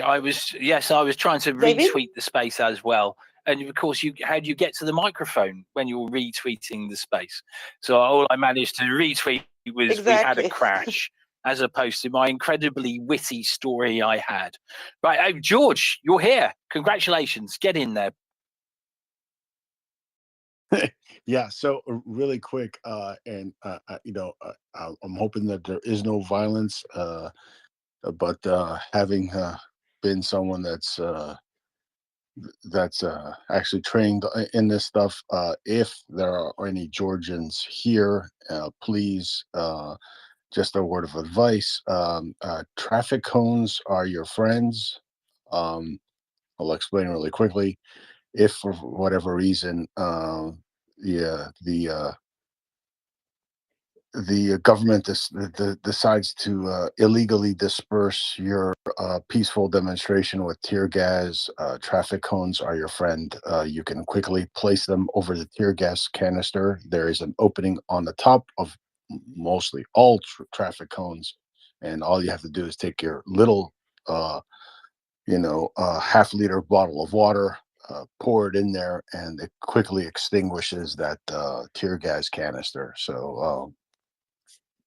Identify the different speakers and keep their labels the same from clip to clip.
Speaker 1: I was trying to
Speaker 2: David?
Speaker 1: retweet the space as well. And of course, how do you get to the microphone when you're retweeting the space? So all I managed to retweet was we had a
Speaker 2: Exactly.
Speaker 1: crash, as opposed to my incredibly witty story I had. Right, George, you're here. Congratulations. Get in there.
Speaker 3: Yeah, so really quick, and I'm hoping that there is no violence, but having been someone that's actually trained in this stuff, if there are any Georgians here, please, just a word of advice: traffic cones are your friends. Um, I'll explain really quickly. If for whatever reason, the government decides to illegally disperse your peaceful demonstration with tear gas, traffic cones are your friend. You can quickly place them over the tear gas canister. There is an opening on the top of mostly all traffic cones, and all you have to do is take your little half-liter bottle of water, pour it in there, and it quickly extinguishes that tear gas canister. So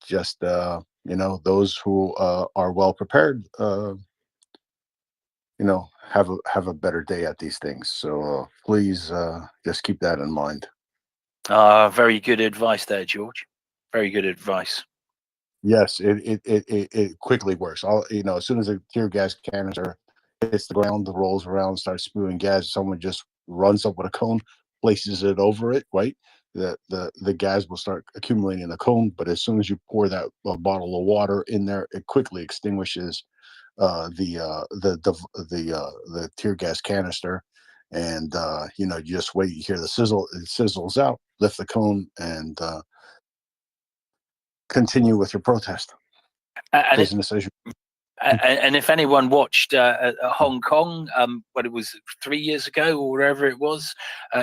Speaker 3: just those who are well prepared, have a better day at these things. So please just keep that in mind.
Speaker 1: Very good advice there, George. Very good advice.
Speaker 3: Yes, it quickly works. As soon as a tear gas canister hits the ground, rolls around, starts spewing gas, someone just runs up with a cone, places it over it, right? The gas will start accumulating in the cone, but as soon as you pour that bottle of water in there, it quickly extinguishes the tear gas canister, and you just wait. You hear the sizzle; it sizzles out. Lift the cone and continue with your protest. Business as usual.
Speaker 1: And if anyone watched Hong Kong, when it was 3 years ago or wherever it was,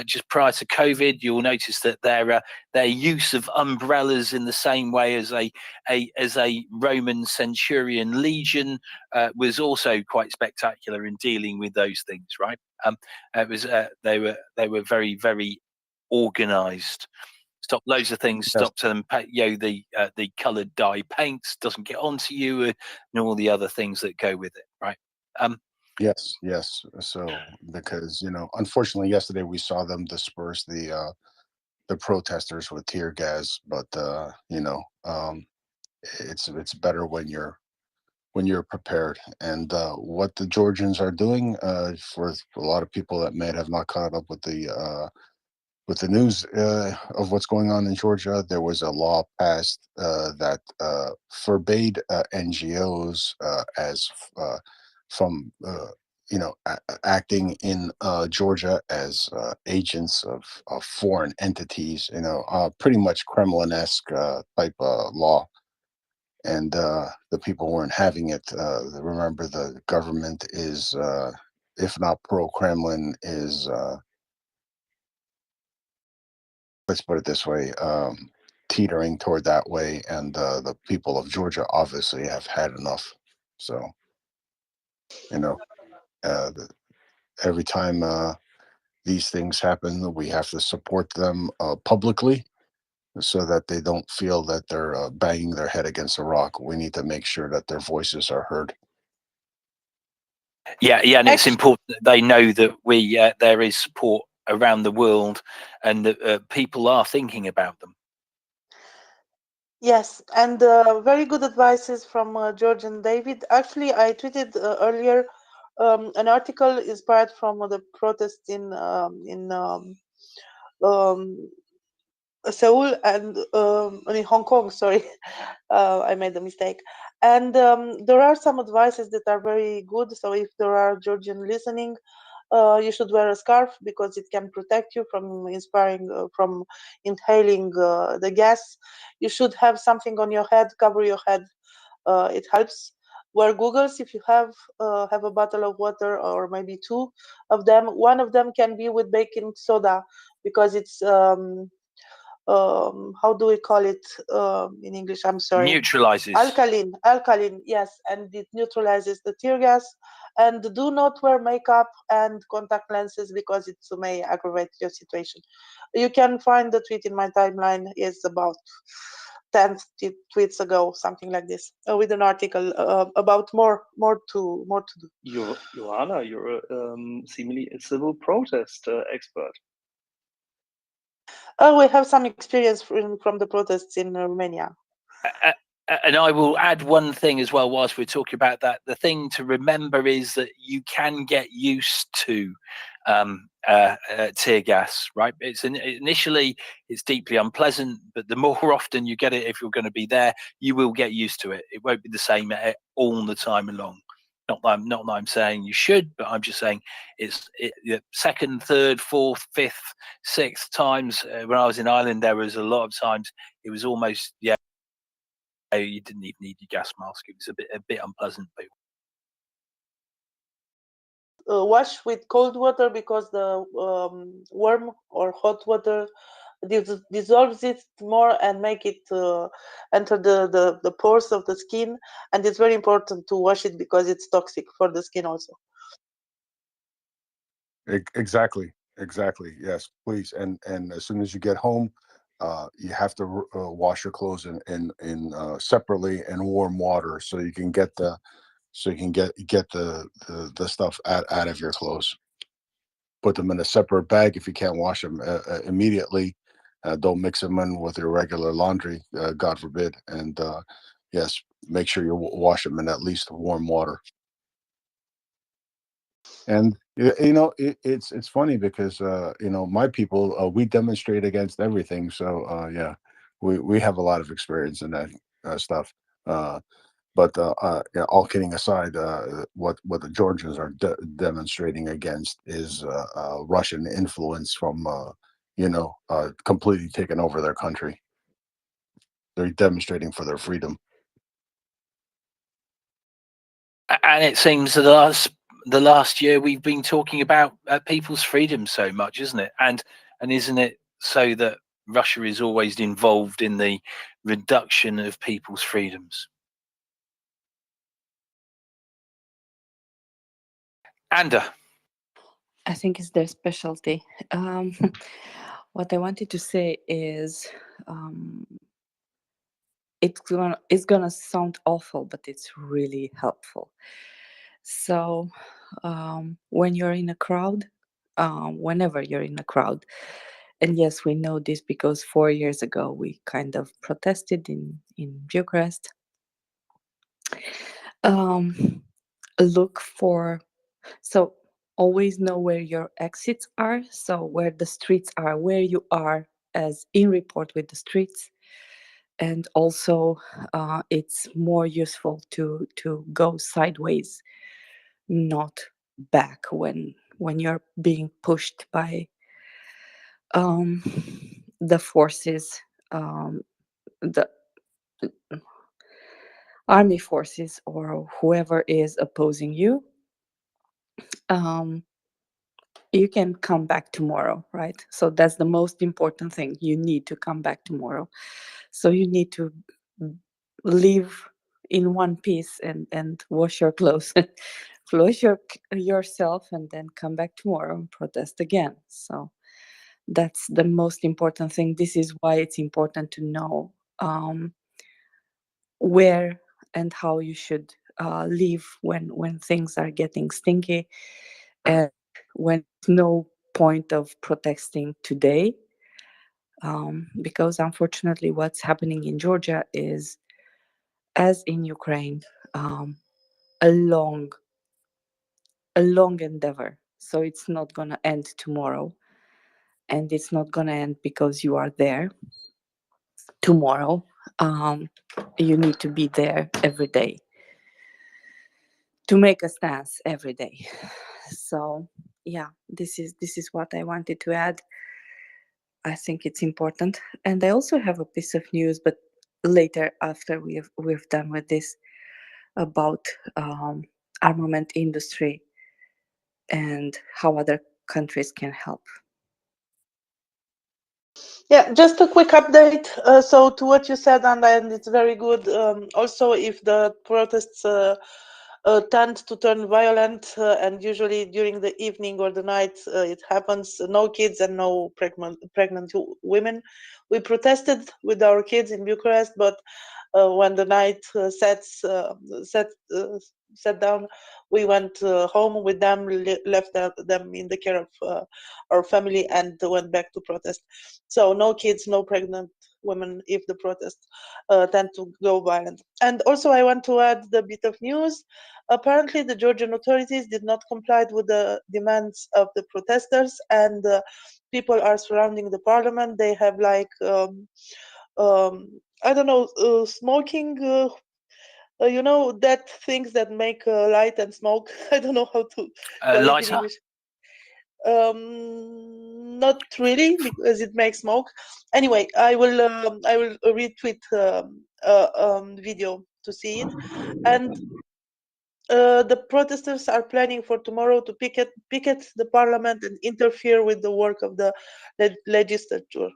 Speaker 1: just prior to COVID, you'll notice that their use of umbrellas in the same way as a Roman centurion legion was also quite spectacular in dealing with those things. Right? It was they were very, very organised. Stop loads of things. Stop them. The coloured dye paints doesn't get onto you, and all the other things that go with it. Right.
Speaker 3: Yes. So because unfortunately, yesterday we saw them disperse the protesters with tear gas, but it's better when you're prepared. And what the Georgians are doing, for a lot of people that may have not caught up with the news of what's going on in Georgia, there was a law passed that forbade NGOs as from acting in Georgia as agents of foreign entities. Pretty much Kremlin-esque type law. And the people weren't having it. Remember, the government is, if not pro-Kremlin, is, let's put it this way, teetering toward that way. And the people of Georgia obviously have had enough. So, every time these things happen, we have to support them publicly, so that they don't feel that they're banging their head against a rock. We need to make sure that their voices are heard.
Speaker 1: Yeah, and it's important that they know that there is support around the world, and that people are thinking about them.
Speaker 2: Yes, and very good advices from George and David. Actually, I tweeted earlier an article inspired from the protest in Seoul and in Hong Kong. Sorry, I made a mistake. And there are some advices that are very good. So if there are Georgian listening, you should wear a scarf because it can protect you from from inhaling the gas. You should have something on your head, cover your head. It helps. Wear goggles if you have a bottle of water, or maybe two of them. One of them can be with baking soda, because it's how do we call it in English? I'm sorry.
Speaker 1: Neutralizes.
Speaker 2: Alkaline, yes, and it neutralizes the tear gas. And do not wear makeup and contact lenses because it may aggravate your situation. You can find the tweet in my timeline. It's about 10 tweets ago, something like this, with an article about more to do.
Speaker 4: Joanna, you're seemingly a civil protest expert.
Speaker 2: We have some experience from the protests in Romania.
Speaker 1: And I will add one thing as well whilst we're talking about that. The thing to remember is that you can get used to tear gas, right? Initially it's deeply unpleasant, but the more often you get it, if you're going to be there, you will get used to it. It won't be the same all the time along. Not that I'm saying you should, but I'm just saying the second, third, fourth, fifth, sixth times when I was in Ireland, there was a lot of times it was almost you didn't even need your gas mask. It was a bit unpleasant.
Speaker 2: Wash with cold water because the warm or hot water dissolves it more and make it enter the pores of the skin. And it's very important to wash it because it's toxic for the skin also.
Speaker 3: Exactly. Yes, please. And as soon as you get home, you have to wash your clothes in separately in warm water so you can get the stuff out of your clothes. Put them in a separate bag if you can't wash them immediately. Don't mix them in with your regular laundry, God forbid. And yes, make sure you wash them in at least warm water. And it's funny because my people, we demonstrate against everything. So yeah, we have a lot of experience in that stuff. But all kidding aside, what the Georgians are demonstrating against is Russian influence from completely taking over their country. They're demonstrating for their freedom.
Speaker 1: And it seems that the last year we've been talking about people's freedom so much, isn't it? And isn't it so that Russia is always involved in the reduction of people's freedoms? Anda.
Speaker 5: I think it's their specialty. What I wanted to say is it's gonna sound awful, but it's really helpful. So when you're in a crowd, whenever you're in a crowd, and yes, we know this because 4 years ago we kind of protested in Bucharest. Look for, so always know where your exits are, so where the streets are, where you are as in report with the streets. And also it's more useful to go sideways, not back when you're being pushed by the forces, the army forces or whoever is opposing you. You can come back tomorrow, right? So that's the most important thing. You need to come back tomorrow. So you need to live in one piece and wash your clothes and flush yourself and then come back tomorrow and protest again. So that's the most important thing. This is why it's important to know where and how you should live when things are getting stinky, and when no point of protesting today, because unfortunately what's happening in Georgia is, as in Ukraine, a long endeavor. So it's not gonna end tomorrow, and it's not gonna end because you are there tomorrow. You need to be there every day to make a stance every day. So yeah, this is what I wanted to add. I think it's important. And I also have a piece of news, but later, after we've done with this, about armament industry and how other countries can help.
Speaker 2: Yeah, just a quick update. So to what you said, and it's very good. Also, if the protests tend to turn violent, and usually during the evening or the night, it happens. No kids and no pregnant women. We protested with our kids in Bucharest, but when the night set down, we went home with them, left them in the care of our family, and went back to protest. So no kids, no pregnant women if the protests tend to go violent. And also I want to add the bit of news. Apparently the Georgian authorities did not comply with the demands of the protesters, and people are surrounding the parliament. They have like I don't know, smoking, that things that make light and smoke. I don't know how to call it in
Speaker 1: Lighter?
Speaker 2: English. Not really, because it makes smoke. Anyway, I will retweet video to see it. And the protesters are planning for tomorrow to picket the parliament and interfere with the work of the legislature.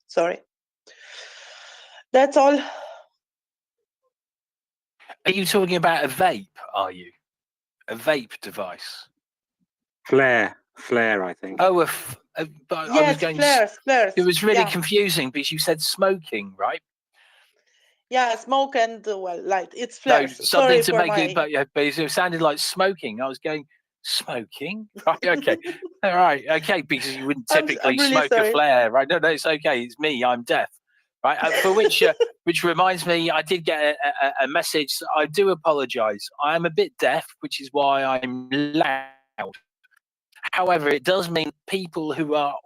Speaker 2: Sorry. That's all.
Speaker 1: Are you talking about a vape? Are you a vape device?
Speaker 6: Flare, I think.
Speaker 1: Oh, but I was
Speaker 2: Yes,
Speaker 1: going.
Speaker 2: flares.
Speaker 1: It was really
Speaker 2: Yeah.
Speaker 1: confusing because you said smoking, right?
Speaker 2: Yeah, smoke and well, light. It's
Speaker 1: No,
Speaker 2: flares.
Speaker 1: something
Speaker 2: Sorry
Speaker 1: to
Speaker 2: for
Speaker 1: make
Speaker 2: my.
Speaker 1: it, but yeah, but it sounded like smoking. I was going smoking, right? Okay, all right, okay, because you wouldn't
Speaker 2: I'm
Speaker 1: typically
Speaker 2: really
Speaker 1: smoke a
Speaker 2: sorry.
Speaker 1: flare, right? No, it's okay. It's me. I'm deaf, right? For which reminds me, I did get a message. I do apologise. I am a bit deaf, which is why I'm loud. However, it does mean people who are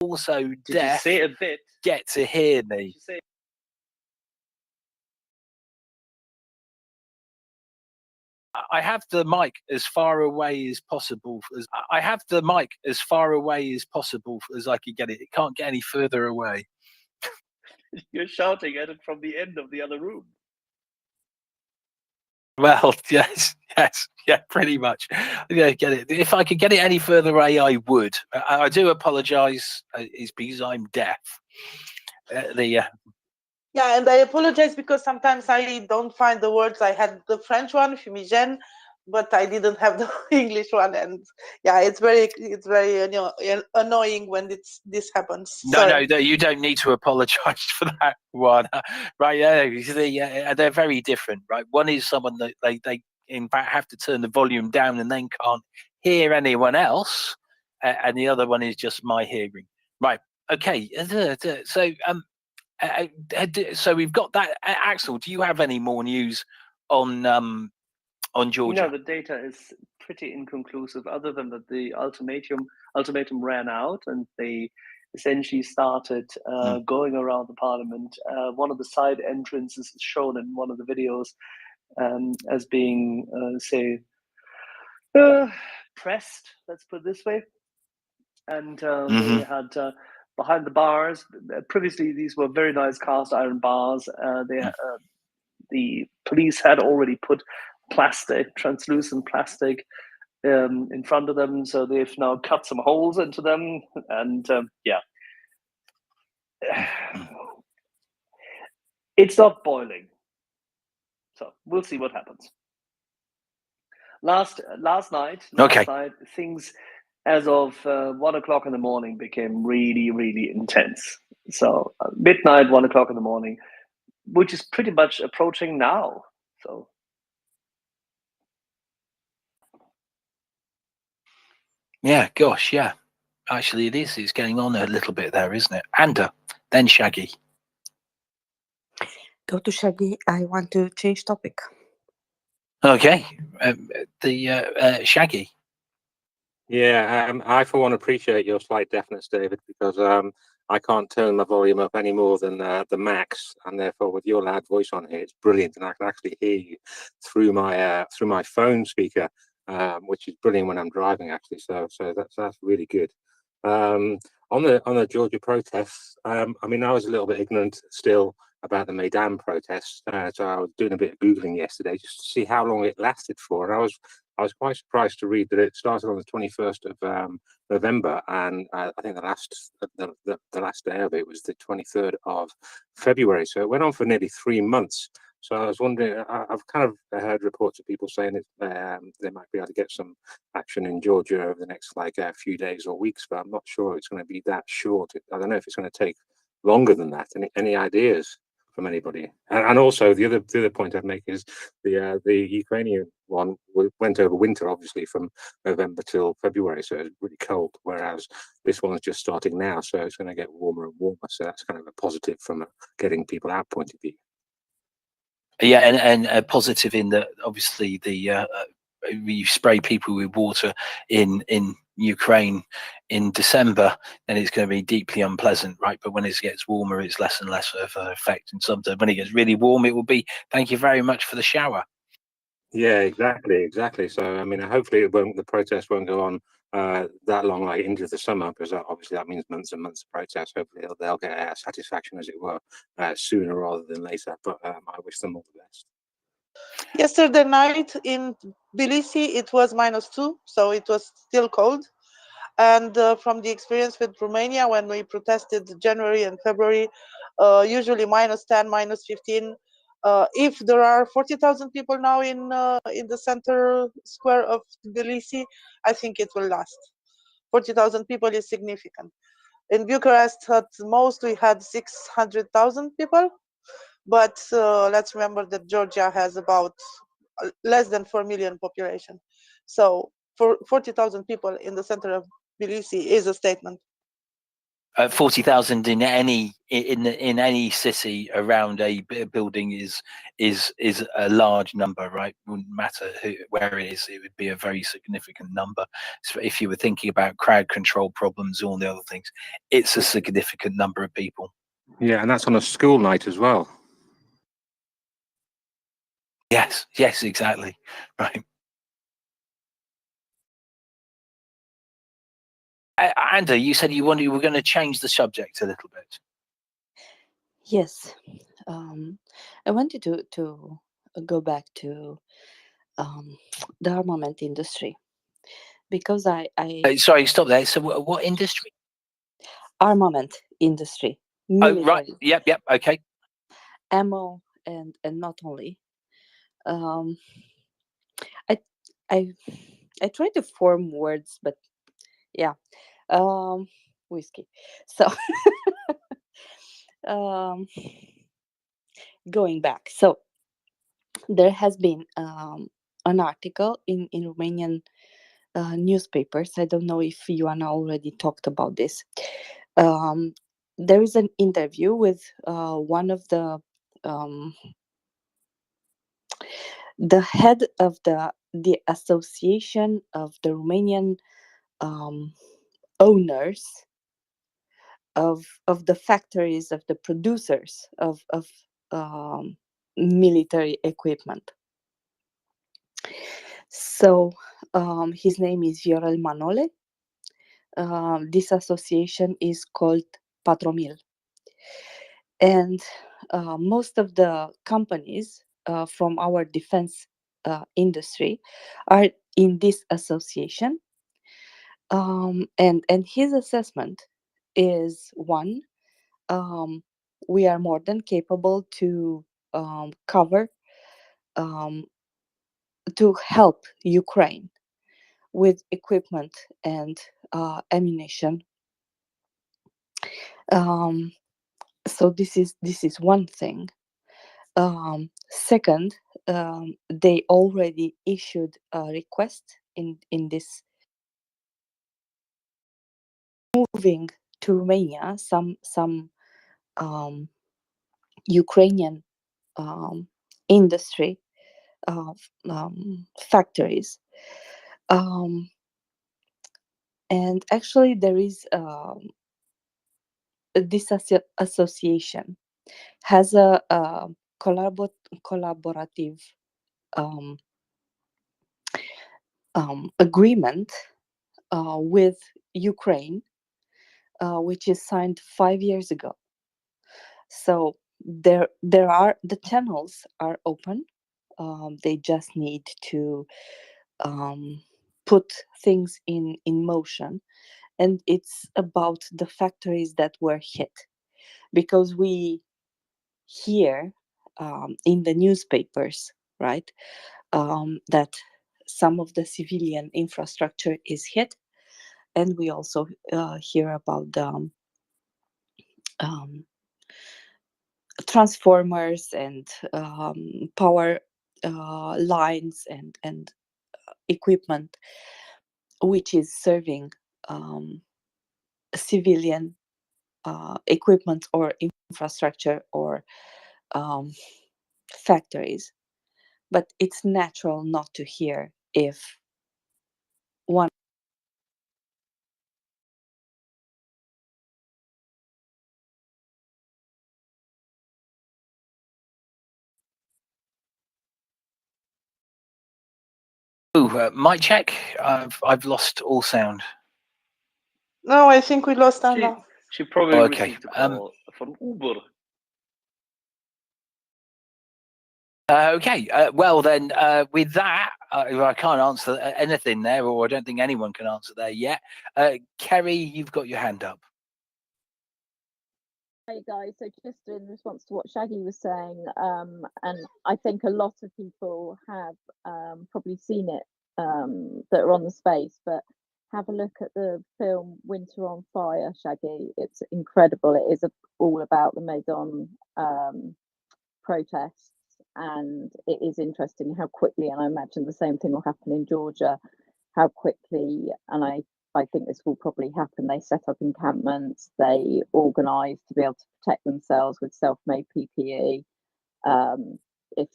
Speaker 1: also
Speaker 4: Did you
Speaker 1: deaf
Speaker 4: say a bit?
Speaker 1: get to hear
Speaker 4: Did
Speaker 1: me.
Speaker 4: you say
Speaker 1: I have the mic as far away as possible. I have the mic as far away as possible as I could get it. It can't get any further away.
Speaker 4: you're shouting at it from the end of the other room?
Speaker 1: Well, yes, yeah, pretty much. Yeah, get it. If I could get it any further away, I would. I do apologise. It's because I'm deaf.
Speaker 2: Yeah, and I apologize because sometimes I don't find the words. I had the French one, fumigène, but I didn't have the English one, and yeah, it's very annoying when this happens.
Speaker 1: No,
Speaker 2: Sorry.
Speaker 1: no, you don't need to apologise for that one, right? Yeah, they're very different, right? One is someone that they in fact have to turn the volume down and then can't hear anyone else, and the other one is just my hearing, right? Okay, so we've got that. Axel, do you have any more news on Georgia?
Speaker 4: No, the data is pretty inconclusive, other than that the ultimatum ran out and they essentially started going around the parliament. One of the side entrances is shown in one of the videos as being, pressed, let's put it this way. And they had behind the bars, previously these were very nice cast iron bars. The police had already put translucent plastic in front of them, so they've now cut some holes into them, and it's not boiling. So we'll see what happens. Last night, things as of 1 o'clock in the morning became really, really intense. So midnight, 1 o'clock in the morning, which is pretty much approaching now. So
Speaker 1: yeah, gosh, yeah. Actually, it is. It's going on a little bit there, isn't it? And then Shaggy.
Speaker 5: Go to Shaggy. I want to change topic.
Speaker 1: Okay, Shaggy.
Speaker 6: Yeah, I for one appreciate your slight deafness, David, because I can't turn my volume up any more than the max, and therefore with your loud voice on here, it's brilliant, and I can actually hear you through my phone speaker, which is brilliant when I'm driving, actually. So that's really good. On the Georgia protests, I mean, I was a little bit ignorant still about the Maidan protests. So I was doing a bit of Googling yesterday just to see how long it lasted for. And I was quite surprised to read that it started on the 21st of November, and I think the last day of it was the 23rd of February. So it went on for nearly 3 months. So I was wondering, I've kind of heard reports of people saying that they might be able to get some action in Georgia over the next a few days or weeks, but I'm not sure it's going to be that short. I don't know if it's going to take longer than that. Any ideas from anybody? And also the other point I'd make is the Ukrainian one went over winter, obviously from November till February, so it's really cold. Whereas this one's just starting now, so it's going to get warmer and warmer. So that's kind of a positive from a getting people out point of view.
Speaker 1: Yeah, and a positive in that obviously you spray people with water in Ukraine in December, then it's going to be deeply unpleasant, right? But when it gets warmer, it's less and less of an effect. And sometimes when it gets really warm, it will be, thank you very much for the shower.
Speaker 6: Yeah, exactly. So I mean, hopefully the protest won't go on that long, like into the summer, because obviously that means months and months of protests. Hopefully they'll get satisfaction, as it were, sooner rather than later. But I wish them all the best.
Speaker 2: Yesterday night in Tbilisi, it was -2, so it was still cold. And from the experience with Romania, when we protested January and February, usually -10, -15. If there are 40,000 people now in the center square of Tbilisi, I think it will last. 40,000 people is significant. In Bucharest, at most we had 600,000 people, but let's remember that Georgia has about less than 4 million population. So for 40,000 people in the center of Tbilisi is a statement.
Speaker 1: 40,000 in any city around a building is a large number, right? Wouldn't matter where it is, it would be a very significant number. So if you were thinking about crowd control problems, all the other things, it's a significant number of people.
Speaker 6: Yeah, and that's on a school night as well.
Speaker 1: Yes, exactly, right. Andrew, you said you were going to change the subject a little bit.
Speaker 5: Yes, I wanted to go back to the armament industry, because I
Speaker 1: Sorry, stop there. So what industry?
Speaker 5: armament industry,
Speaker 1: Oh, right.
Speaker 5: military,
Speaker 1: Yep. Okay.
Speaker 5: ammo, and not only. Um, I I I try to form words, but yeah, whiskey. So um, going back, so there has been an article in Romanian newspapers. I don't know if Ioana already talked about this. There is an interview with one of the head of the association of the Romanian owners of the factories, of the producers of military equipment. So his name is Viorel Manole. This association is called Patromil. And most of the companies from our defense industry are in this association. And his assessment is, one, we are more than capable to cover, to help Ukraine with equipment and ammunition. So this is one thing. Second, they already issued a request in this, moving to Romania some Ukrainian industry factories. And actually there is this association has a collaborative agreement with Ukraine, which is signed 5 years ago. So the channels are open. They just need to put things in motion, and it's about the factories that were hit, because we hear in the newspapers, right, that some of the civilian infrastructure is hit, and we also hear about the transformers and power lines and equipment which is serving civilian equipment or infrastructure or factories. But it's natural not to hear if one
Speaker 1: mic check. I've lost all sound.
Speaker 2: No, I think we lost Anna.
Speaker 4: She probably
Speaker 1: Okay.
Speaker 4: received a call from Uber.
Speaker 1: Okay. Well, then, with that, I can't answer anything there, or I don't think anyone can answer there yet. Kerry, you've got your hand up.
Speaker 7: Hey guys, so just in response to what Shaggy was saying, and I think a lot of people have probably seen it that are on the space, but have a look at the film Winter on Fire, Shaggy. It's incredible. It is all about the Maidan protests, and it is interesting how quickly, and I imagine the same thing will happen in Georgia, how quickly, and I think this will probably happen. They set up encampments, they organise to be able to protect themselves with self-made PPE. If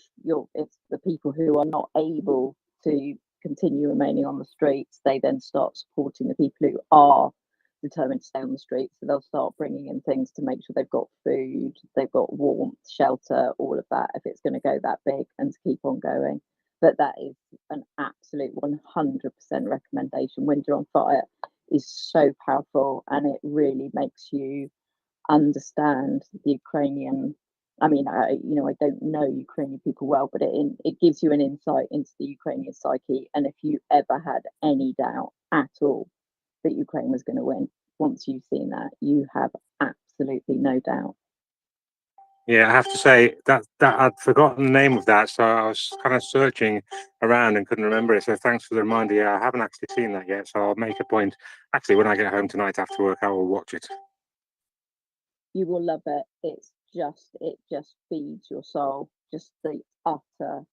Speaker 7: the people who are not able to continue remaining on the streets, they then start supporting the people who are determined to stay on the streets. So they'll start bringing in things to make sure they've got food, they've got warmth, shelter, all of that, if it's going to go that big, and to keep on going. But that is an absolute 100% recommendation. Winter on Fire is so powerful, and it really makes you understand the Ukrainian. I mean, I don't know Ukrainian people well, but it gives you an insight into the Ukrainian psyche. And if you ever had any doubt at all that Ukraine was going to win, once you've seen that, you have absolutely no doubt.
Speaker 6: Yeah, I have to say that I'd forgotten the name of that, so I was kind of searching around and couldn't remember it. So thanks for the reminder. Yeah, I haven't actually seen that yet, so I'll make a point. Actually, when I get home tonight after work, I will watch it.
Speaker 7: You will love it. It just feeds your soul. Just the utter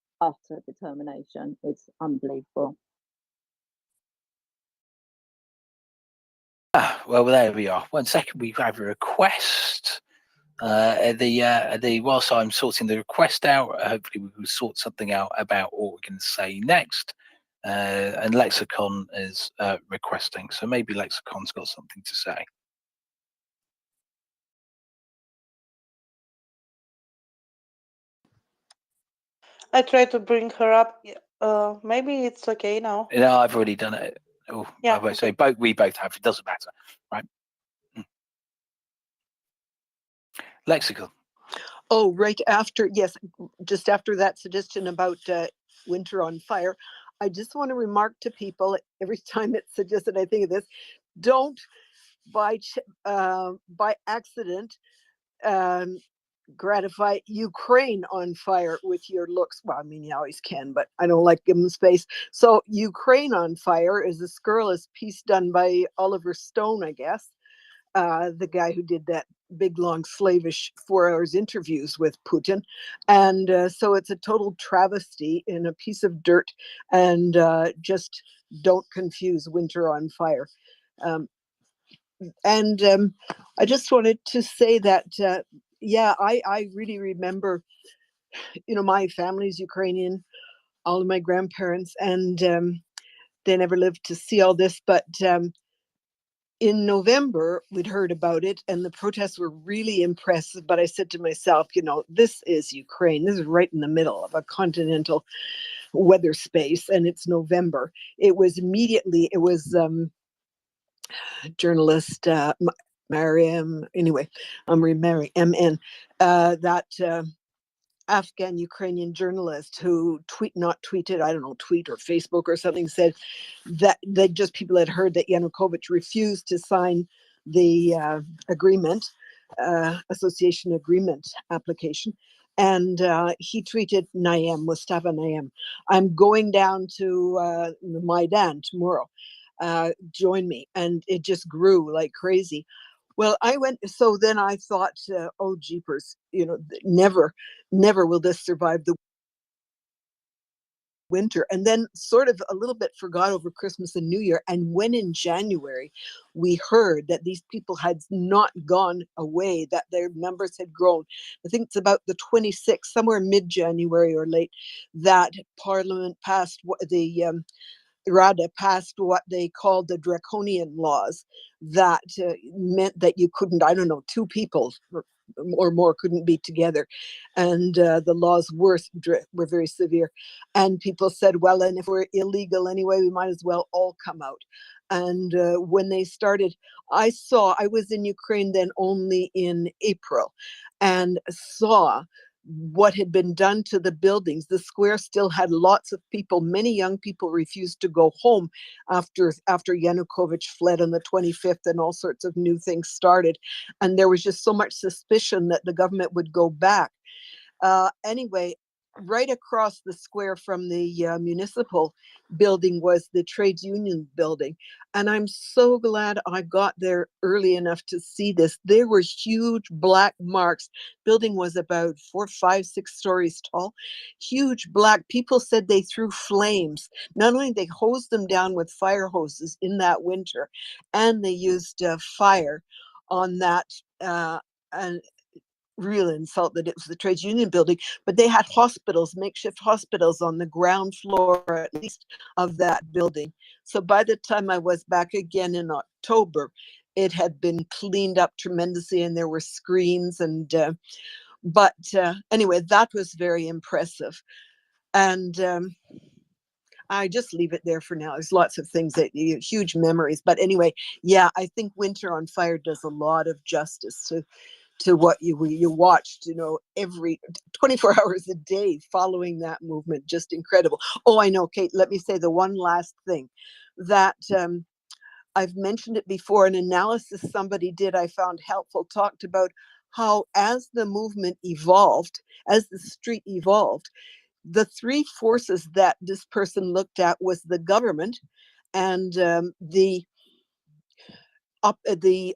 Speaker 7: determination. It's unbelievable.
Speaker 1: Well, there we are. 1 second, we have a request. Whilst I'm sorting the request out, hopefully we will sort something out about what we can say next. And Lexicon is requesting, so maybe Lexicon's got something to say.
Speaker 2: I tried to bring her up. Maybe it's okay now.
Speaker 1: No, I've already done it. Oh,
Speaker 2: Yeah,
Speaker 1: I would say
Speaker 2: okay.
Speaker 1: we both have. It doesn't matter, right? Lexicon.
Speaker 8: Oh, right after, yes, just after that suggestion about Winter on Fire, I just want to remark to people every time it's suggested, I think of this, don't by accident gratify Ukraine on fire with your looks. Well, I mean, you always can, but I don't like giving them space. So Ukraine on Fire is a scurrilous piece done by Oliver Stone, I guess. The guy who did that big, long, slavish 4 hours interviews with Putin. And so it's a total travesty in a piece of dirt, and just don't confuse Winter on Fire. I just wanted to say that, yeah, I really remember, my family's Ukrainian, all of my grandparents, and they never lived to see all this, but in November, we'd heard about it, and the protests were really impressive. But I said to myself, this is Ukraine. This is right in the middle of a continental weather space, and it's November. It was journalist Mariam, anyway, MN, that Afghan Ukrainian journalist who tweet or Facebook or something, said that just people had heard that Yanukovych refused to sign the agreement, association agreement application. And he tweeted Mustafa Naim, I'm going down to the Maidan tomorrow. Join me. And it just grew like crazy. Well, so then I thought, oh, jeepers, never will this survive the winter. And then sort of a little bit forgot over Christmas and New Year. And when in January, we heard that these people had not gone away, that their numbers had grown. I think it's about the 26th, somewhere mid-January or late, that Parliament passed the Rada passed what they called the draconian laws that meant that you couldn't, two people or more couldn't be together. And the laws were very severe. And people said, well, and if we're illegal anyway, we might as well all come out. And when they started, I was in Ukraine then only in April, and saw what had been done to the buildings. The square still had lots of people. Many young people refused to go home after Yanukovych fled on the 25th, and all sorts of new things started. And there was just so much suspicion that the government would go back. Anyway, right across the square from the municipal building was the trades union building. And I'm so glad I got there early enough to see this. There were huge black marks. Building was about 4, 5, 6 stories tall. Huge black. People said they threw flames. Not only they hosed them down with fire hoses in that winter, and they used fire on that. And real insult that it was the trades union building, but they had makeshift hospitals on the ground floor, at least, of that building. So by the time I was back again in October, it had been cleaned up tremendously, and there were screens. And but anyway, that was very impressive. And I just leave it there for now. There's lots of things huge memories. But anyway, yeah, I think Winter on Fire does a lot of justice to what you watched, every 24 hours a day following that movement. Just incredible. Oh, I know, Kate, let me say the one last thing that I've mentioned it before. An analysis somebody did, I found helpful, talked about how as the movement evolved, as the street evolved, the three forces that this person looked at was the government and the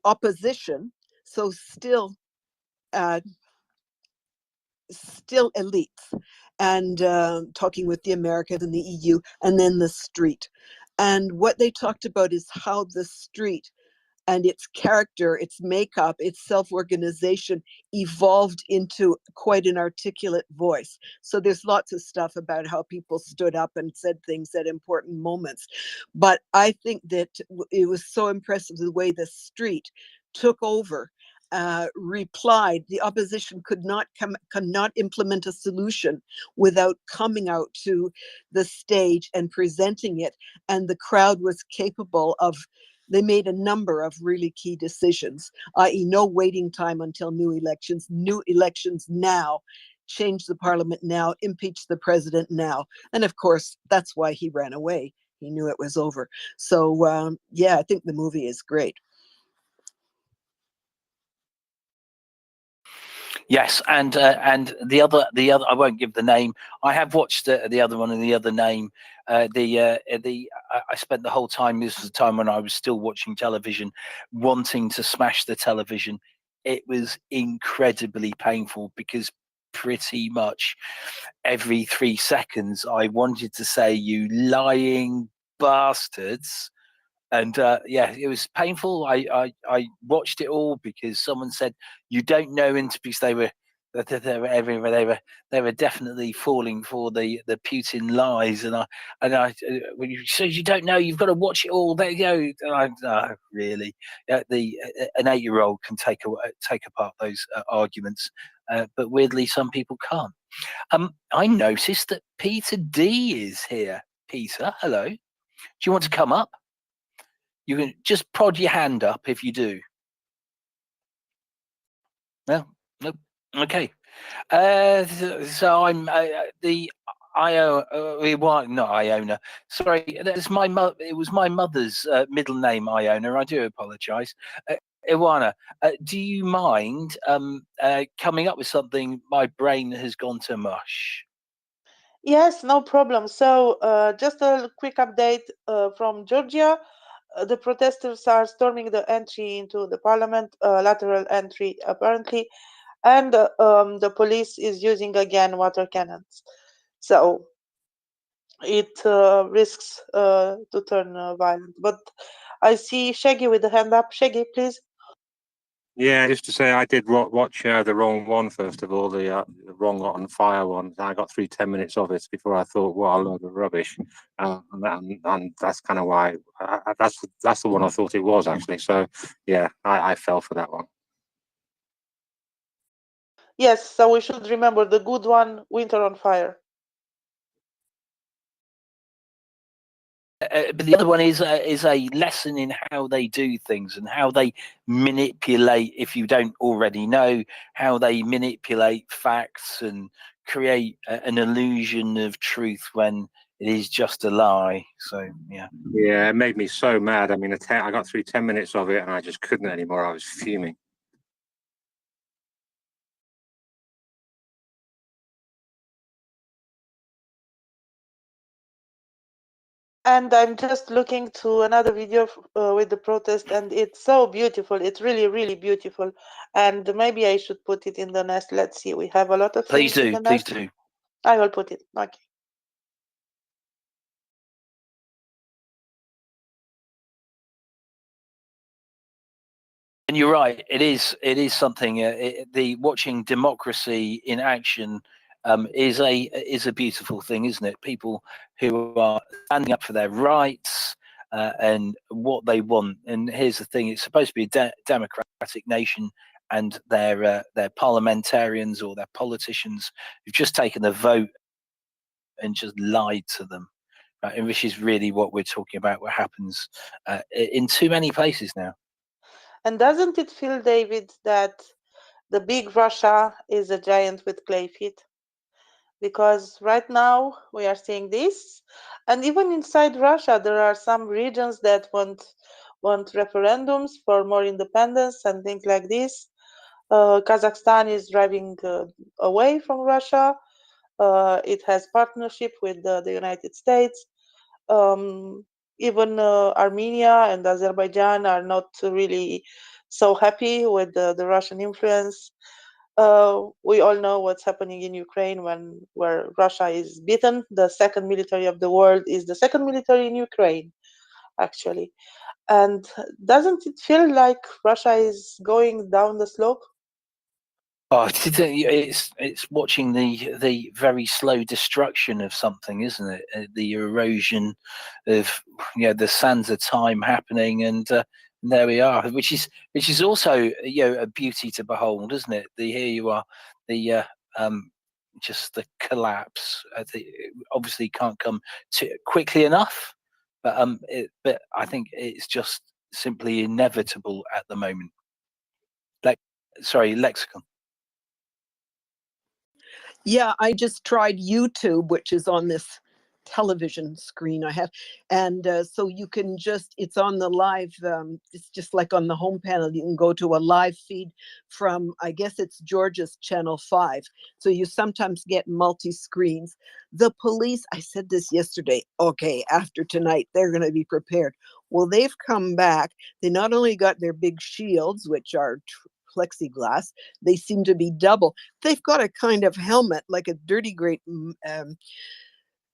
Speaker 8: opposition. So still elites, and talking with the Americans and the EU, and then the street. And what they talked about is how the street and its character, its makeup, its self-organization evolved into quite an articulate voice. So there's lots of stuff about how people stood up and said things at important moments. But I think that it was so impressive the way the street took over, replied. The opposition could not implement a solution without coming out to the stage and presenting it. And the crowd was capable of, they made a number of really key decisions, i.e. no waiting time until new elections now, change the parliament now, impeach the president now. And of course, that's why he ran away. He knew it was over. So yeah, I think the movie is great.
Speaker 1: Yes, and the other I won't give the name. I have watched the other one, and the other name. I spent the whole time. This was the time when I was still watching television, wanting to smash the television. It was incredibly painful because pretty much every 3 seconds I wanted to say, "You lying bastards." And yeah, it was painful. I watched it all because someone said you don't know interviews. They were definitely falling for the Putin lies, and I when you say you don't know, you've got to watch it all. There you go. Really, an 8-year-old can take apart those arguments, but weirdly, some people can't. I noticed that Peter D is here. Peter, hello. Do you want to come up? You can just prod your hand up if you do. No, nope. Okay. So I'm the not Iona. Sorry, that's my mother. It was my mother's middle name, Iona. I do apologise. Iwana, do you mind coming up with something? My brain has gone to mush.
Speaker 2: Yes, no problem. So just a quick update from Georgia. The protesters are storming the entry into the parliament, lateral entry apparently, and the police is using again water cannons. So it risks to turn violent. But I see Shaggy with the hand up. Shaggy, please.
Speaker 6: Yeah, just to say, I did watch the wrong one first of all, the wrong on fire one. I got through 10 minutes of it before I thought, what a load of rubbish, and that's kind of why that's the one I thought it was actually. So yeah, I fell for that one.
Speaker 2: Yes, so we should remember the good one, Winter on Fire.
Speaker 1: But the other one is a lesson in how they do things and how they manipulate, if you don't already know, how they manipulate facts and create an illusion of truth when it is just a lie. So yeah.
Speaker 6: Yeah, it made me so mad. I mean, I got through 10 minutes of it and I just couldn't anymore. I was fuming.
Speaker 2: And I'm just looking to another video with the protest, and it's so beautiful. It's really, really beautiful. And maybe I should put it in the nest. Let's see. We have a lot of
Speaker 1: Please
Speaker 2: things in
Speaker 1: do,
Speaker 2: the
Speaker 1: please
Speaker 2: nest.
Speaker 1: do.
Speaker 2: I will put it. Okay.
Speaker 1: And you're right. It is something. The watching democracy in action is a beautiful thing, isn't it? People who are standing up for their rights and what they want. And here's the thing: it's supposed to be a democratic nation, and their parliamentarians or their politicians who've just taken the vote and just lied to them. Right? And which is really what we're talking about. What happens in too many places now.
Speaker 2: And doesn't it feel, David, that the big Russia is a giant with clay feet? Because right now we are seeing this, and even inside Russia there are some regions that want referendums for more independence and things like this. Kazakhstan is driving away from Russia. It has partnership with the United States. Even Armenia and Azerbaijan are not really so happy with the Russian influence. We all know what's happening in Ukraine where Russia is beaten. The second military of the world is the second military in Ukraine, actually. And doesn't it feel like Russia is going down the slope?
Speaker 1: Oh, it's watching the very slow destruction of something, isn't it? The erosion of the sands of time happening, and there we are, which is also a beauty to behold, isn't it? Here you are, the just the collapse. Obviously can't come too quickly enough, but I think it's just simply inevitable at the moment. Lexicon.
Speaker 8: Yeah, I just tried YouTube, which is on this television screen I have. And so you can it's on the live, it's just like on the home panel, you can go to a live feed from, I guess it's Georgia's Channel 5. So you sometimes get multi-screens. The police, I said this yesterday, okay, after tonight, they're going to be prepared. Well, they've come back. They not only got their big shields, which are plexiglass, they seem to be double. They've got a kind of helmet, like a dirty great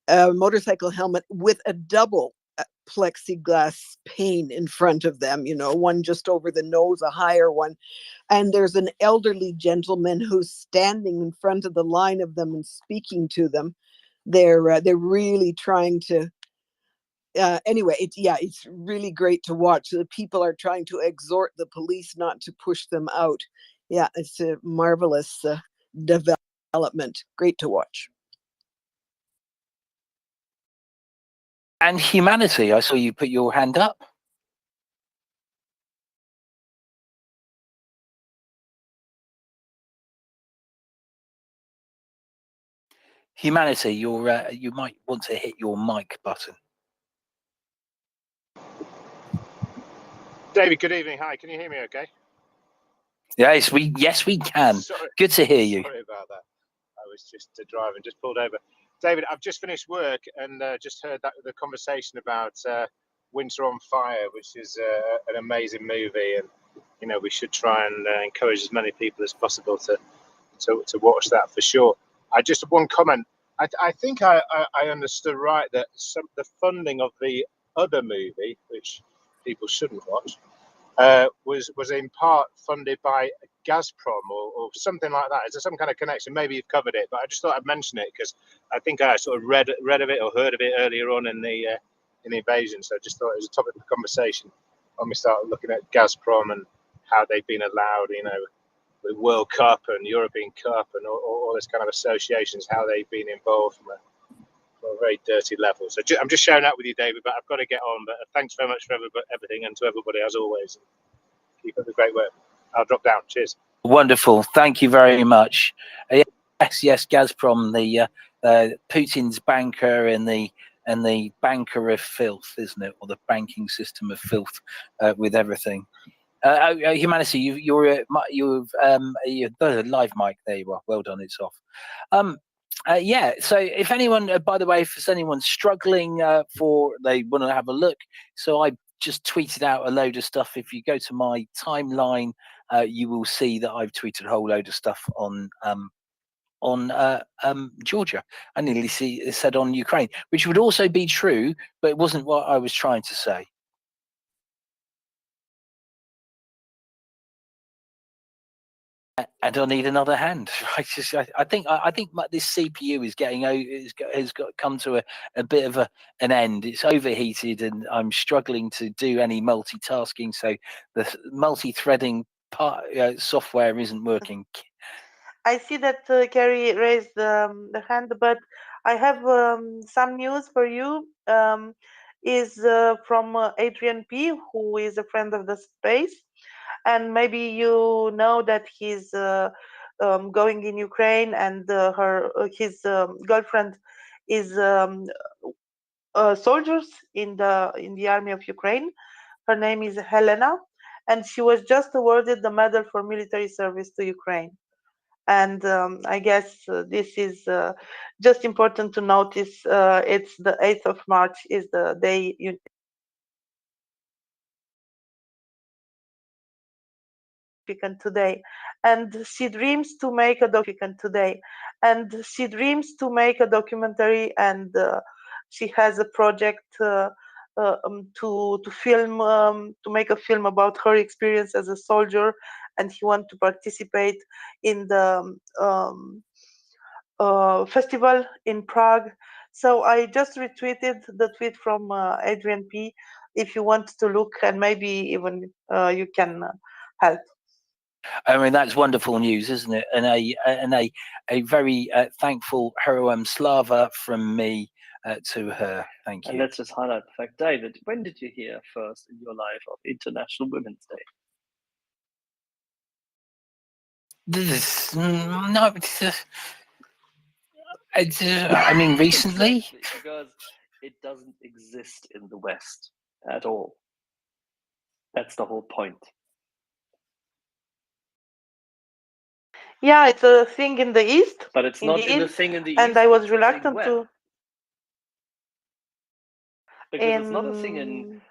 Speaker 8: motorcycle helmet with a double plexiglass pane in front of them, one just over the nose, a higher one. And there's an elderly gentleman who's standing in front of the line of them and speaking to them. They're really trying to anyway, it's really great to watch. The people are trying to exhort the police not to push them out. Yeah, it's a marvelous development. Great to watch.
Speaker 1: And humanity, I saw you put your hand up. Humanity, you might want to hit your mic button.
Speaker 9: David, good evening. Hi, can you hear me okay?
Speaker 1: Yes, we can.
Speaker 9: Sorry,
Speaker 1: Good to hear you.
Speaker 9: sorry about that. I was just driving, just pulled over. David, I've just finished work and just heard the conversation about Winter on Fire, which is an amazing movie, and you know we should try and encourage as many people as possible to watch that for sure. I just one comment. I think I understood right that the funding of the other movie, which people shouldn't watch, was in part funded by Gazprom or something like that. Is there some kind of connection? Maybe you've covered it, but I just thought I'd mention it because I think I sort of read of it or heard of it earlier on in the invasion. So I just thought it was a topic of conversation when we started looking at Gazprom and how they've been allowed, you know, with World Cup and European Cup and all this kind of associations, how they've been involved from a very dirty level. So I'm just sharing that with you, David, but I've got to get on. But thanks very much for everything, and to everybody as always. Keep up the great work. I'll drop down. Cheers.
Speaker 1: Wonderful. Thank you very much. Yes, Gazprom, the Putin's banker and the banker of filth, isn't it? Or the banking system of filth with everything. Humanity, you've live mic. There you are. Well done. It's off. Yeah. So if anyone, by the way, if anyone's struggling they want to have a look, so I just tweeted out a load of stuff. If you go to my timeline, you will see that I've tweeted a whole load of stuff on Georgia. I nearly said on Ukraine, which would also be true, but it wasn't what I was trying to say. And I need another hand. I think this CPU is has come to a bit of an end. It's overheated, and I'm struggling to do any multitasking. So the multi-threading software isn't working.
Speaker 2: I see that Carrie raised the hand, but I have some news for you. Is from Adrian P, who is a friend of the space, and maybe you know that he's going in Ukraine, and his girlfriend is soldiers in the army of Ukraine. Her name is Helena, and she was just awarded the Medal for Military Service to Ukraine. And I guess this is just important to notice. It's the 8th of March is the day today, and she dreams to make a documentary, and she has a project to film to make a film about her experience as a soldier, and he wants to participate in the festival in Prague. So I just retweeted the tweet from Adrian P. If you want to look, and maybe even you can help.
Speaker 1: I mean, that's wonderful news, isn't it? And a very thankful Heroem Slava from me to her. Thank you.
Speaker 4: And let's just highlight the fact, David, when did you hear first in your life of International Women's Day?
Speaker 1: I mean, recently.
Speaker 4: Exactly, because it doesn't exist in the West at all. That's the whole point.
Speaker 2: Yeah, it's a thing in the East.
Speaker 4: But it's not in the thing in the East.
Speaker 2: And I was reluctant to.
Speaker 4: Because it's not a thing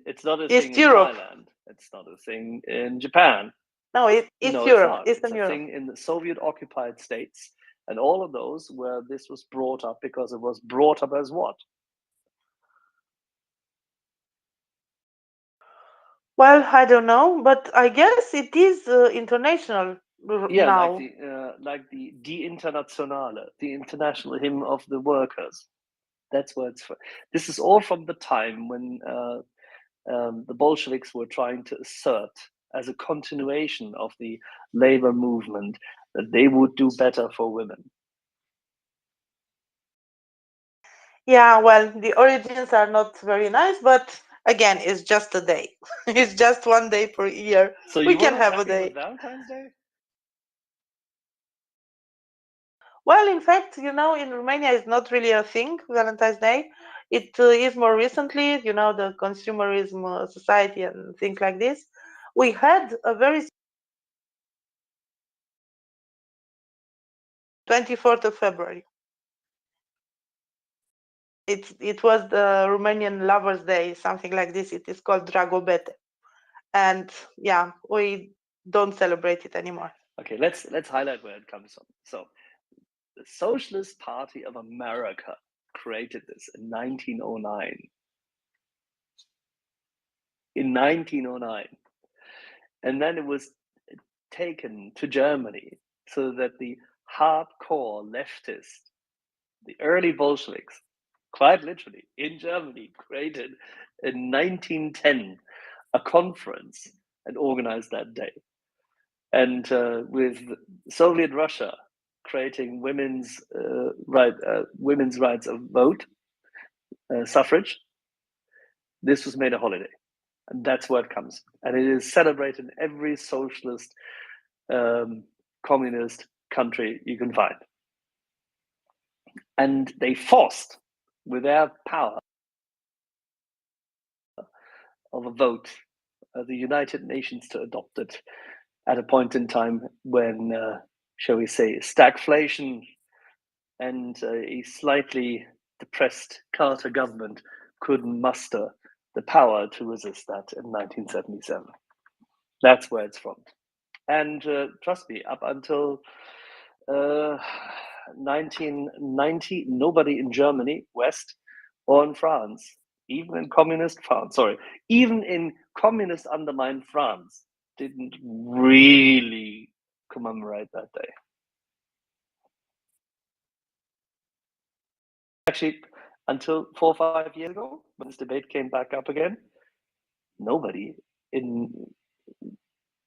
Speaker 4: it's not a
Speaker 2: East
Speaker 4: thing
Speaker 2: Europe.
Speaker 4: in Thailand. It's not a thing in Japan.
Speaker 2: No, it's Europe.
Speaker 4: It's
Speaker 2: Eastern
Speaker 4: a
Speaker 2: Europe.
Speaker 4: thing in the Soviet occupied states, and all of those where this was brought up, because it was brought up as what?
Speaker 2: Well, I don't know, but I guess it is international now.
Speaker 4: Like the Die Internationale, the International Hymn of the Workers. That's what it's for. This is all from the time when the Bolsheviks were trying to assert, as a continuation of the labor movement, that they would do better for women.
Speaker 2: Yeah, well, the origins are not very nice, but again, it's just a day. It's just one day per year.
Speaker 4: So
Speaker 2: we can have a day.
Speaker 4: With Valentine's Day?
Speaker 2: Well, in fact, in Romania, it's not really a thing, Valentine's Day. It is more recently, the consumerism society and things like this. We had a very 24th of February. It was the Romanian Lovers' Day, something like this. It is called Dragobete, and yeah, we don't celebrate it anymore.
Speaker 4: Okay, let's highlight where it comes from. So, the Socialist Party of America created this in 1909. In 1909, and then it was taken to Germany so that the hardcore leftist, the early Bolsheviks, quite literally in Germany, created in 1910 a conference and organized that day. And with Soviet Russia creating women's rights of vote, suffrage, this was made a holiday. And that's where it comes. And it is celebrated in every socialist, communist country you can find. And they forced, with their power of a vote, the United Nations to adopt it at a point in time when, shall we say, stagflation and a slightly depressed Carter government couldn't muster the power to resist that in 1977. That's where it's from. And trust me, up until 1990, nobody in Germany, West, or in France, even in communist undermined France, didn't really commemorate that day. Actually, until 4 or 5 years ago, when this debate came back up again, nobody in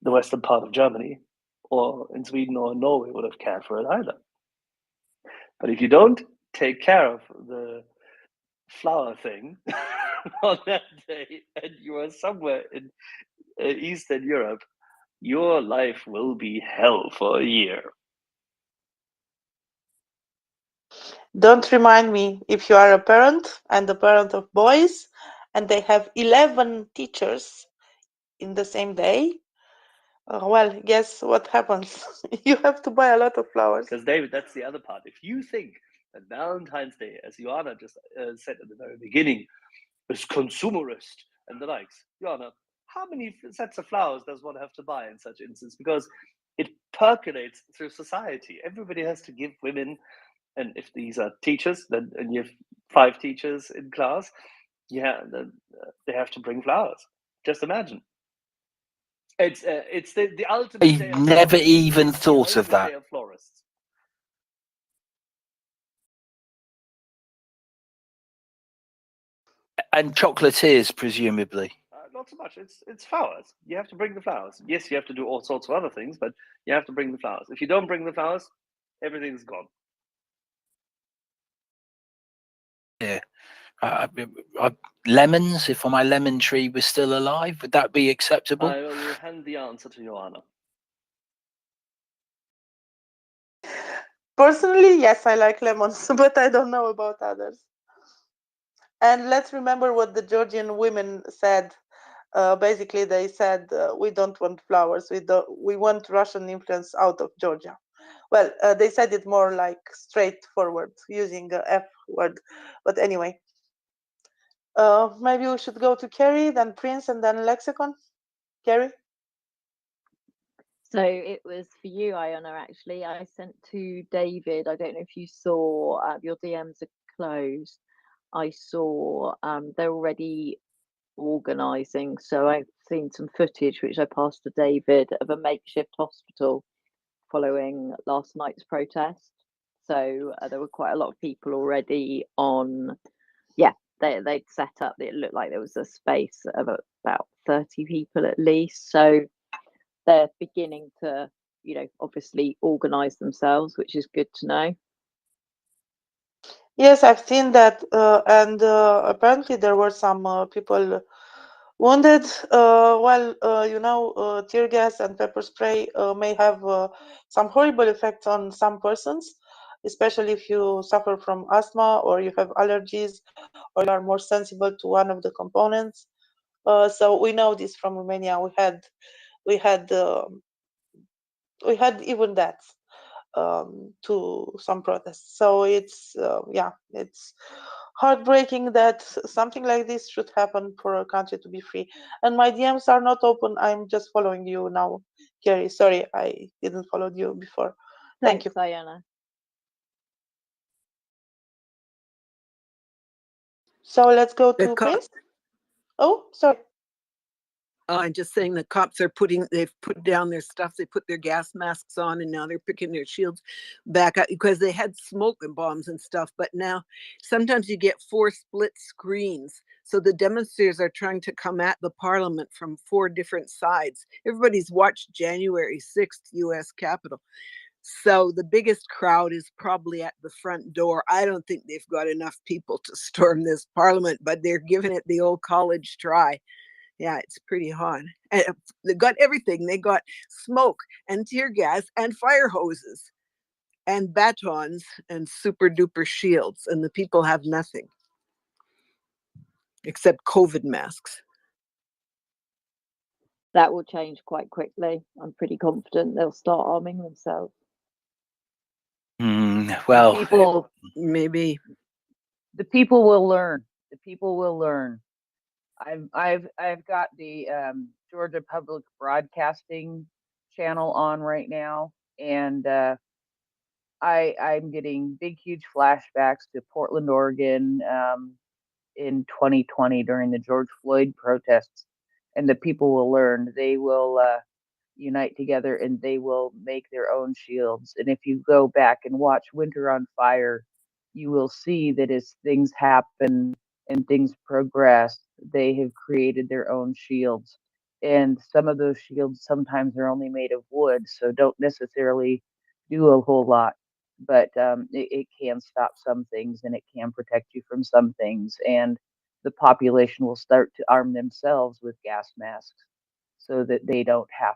Speaker 4: the western part of Germany or in Sweden or Norway would have cared for it either. But if you don't take care of the flower thing on that day and you are somewhere in Eastern Europe, your life will be hell for a year.
Speaker 2: Don't remind me, if you are a parent and a parent of boys and they have 11 teachers in the same day, well, guess what happens? You have to buy a lot of flowers.
Speaker 4: Because David, that's the other part. If you think that Valentine's Day, as Joanna just said at the very beginning, is consumerist and the likes, Joanna, how many sets of flowers does one have to buy in such instance? Because it percolates through society. Everybody has to give women, and if these are teachers, then and you have 5 teachers in class, yeah, then they have to bring flowers. Just imagine. It's the ultimate.
Speaker 1: I never even thought of that.
Speaker 4: Day of florists.
Speaker 1: And chocolatiers, presumably.
Speaker 4: Not so much. It's flowers. You have to bring the flowers. Yes, you have to do all sorts of other things, but you have to bring the flowers. If you don't bring the flowers, everything's gone.
Speaker 1: Yeah. Lemons, if my lemon tree was still alive, would that be acceptable?
Speaker 4: I will hand the answer to Joanna.
Speaker 2: Personally, yes, I like lemons, but I don't know about others. And let's remember what the Georgian women said. Basically, they said, we don't want flowers. We want Russian influence out of Georgia. Well, they said it more like straightforward, using the F word. But anyway, maybe we should go to Kerry, then Prince, and then Lexicon. Kerry?
Speaker 7: So it was for you, Iona, actually. I sent to David. I don't know if you saw, your DMs are closed. I saw they're already organising. So I've seen some footage, which I passed to David, of a makeshift hospital following last night's protest. So there were quite a lot of people already on. Yeah, they'd set up. It looked like there was a space of about 30 people at least. So they're beginning to, obviously organise themselves, which is good to know.
Speaker 2: Yes, I've seen that, and apparently there were some people wounded. Tear gas and pepper spray may have some horrible effects on some persons. especially if you suffer from asthma or you have allergies or you are more sensible to one of the components. So we know this from Romania. We had we had even that to some protests. So it's yeah, it's heartbreaking that something like this should happen for a country to be free. And my DMs are not open. I'm just following you now, Kerry. Sorry, I didn't follow you before. Thank you.
Speaker 7: Thanks, Ayana.
Speaker 2: So let's go
Speaker 8: The
Speaker 2: to
Speaker 8: cop,
Speaker 2: Prince. Oh, sorry.
Speaker 8: I'm just saying the cops they've put down their stuff. They put their gas masks on and now they're picking their shields back up because they had smoke and bombs and stuff. But now sometimes you get 4 split screens. So the demonstrators are trying to come at the parliament from 4 different sides. Everybody's watched January 6th, US Capitol. So the biggest crowd is probably at the front door. I don't think they've got enough people to storm this parliament, but they're giving it the old college try. Yeah, it's pretty hot. And they got everything. They got smoke and tear gas and fire hoses and batons and super duper shields. And the people have nothing except COVID masks.
Speaker 7: That will change quite quickly. I'm pretty confident they'll start arming themselves.
Speaker 1: Well,
Speaker 7: People,
Speaker 8: Maybe.
Speaker 10: The people will learn. The people will learn. I've got the Georgia Public Broadcasting channel on right now, and I'm getting big, huge flashbacks to Portland, Oregon, in 2020 during the George Floyd protests, and the people will learn. They will unite together, and they will make their own shields. And if you go back and watch Winter on Fire, you will see that as things happen and things progress, they have created their own shields. And some of those shields sometimes are only made of wood, so don't necessarily do a whole lot. But it can stop some things and it can protect you from some things. And the population will start to arm themselves with gas masks so that they don't have,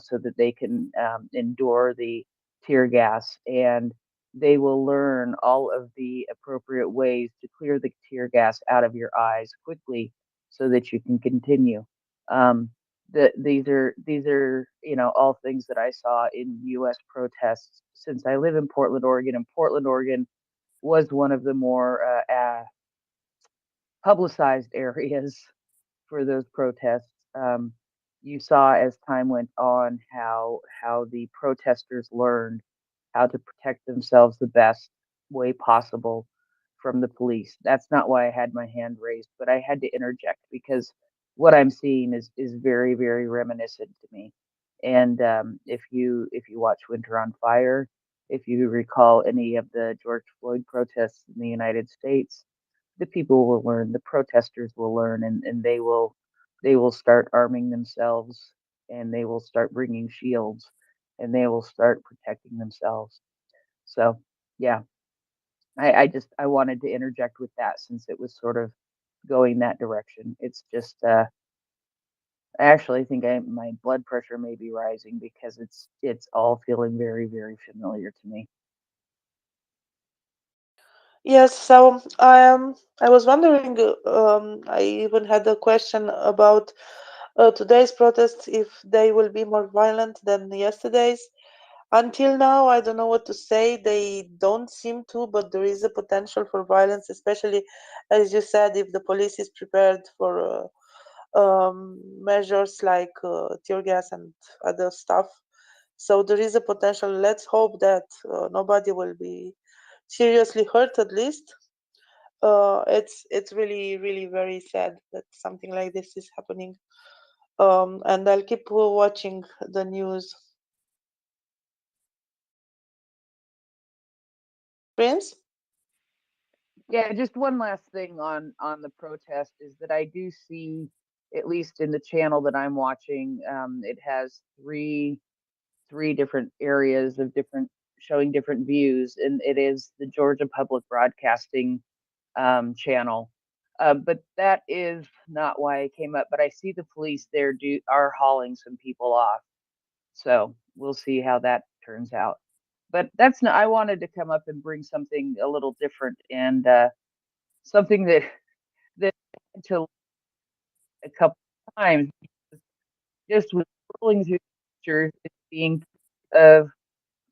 Speaker 10: so that they can endure the tear gas, and they will learn all of the appropriate ways to clear the tear gas out of your eyes quickly so that you can continue. Um, these are all things that I saw in U.S. protests since I live in Portland, Oregon, and Portland, Oregon was one of the more publicized areas for those protests. You saw as time went on how the protesters learned how to protect themselves the best way possible from the police. That's not why I had my hand raised, but I had to interject because what I'm seeing is very, very reminiscent to me. And if you watch Winter on Fire, if you recall any of the George Floyd protests in the United States, the people will learn, the protesters will learn, and they will start arming themselves, and they will start bringing shields, and they will start protecting themselves. So, yeah, I wanted to interject with that since it was sort of going that direction. It's just I actually think my blood pressure may be rising because it's all feeling very, very familiar to me.
Speaker 2: Yes, so I was wondering, I even had a question about today's protests, if they will be more violent than yesterday's. Until now, I don't know what to say. They don't seem to, but there is a potential for violence, especially as you said, if the police is prepared for measures like tear gas and other stuff. So there is a potential. Let's hope that nobody will be seriously hurt, at least. It's really, really very sad that something like this is happening. And I'll keep watching the news. Prince?
Speaker 10: Yeah, just one last thing on the protest is that I do see, at least in the channel that I'm watching, it has three different areas of different showing different views, and it is the Georgia Public Broadcasting channel. But that is not why I came up. But I see the police there are hauling some people off, so we'll see how that turns out. But that's not. I wanted to come up and bring something a little different and something that to a couple of times just with scrolling through pictures, being of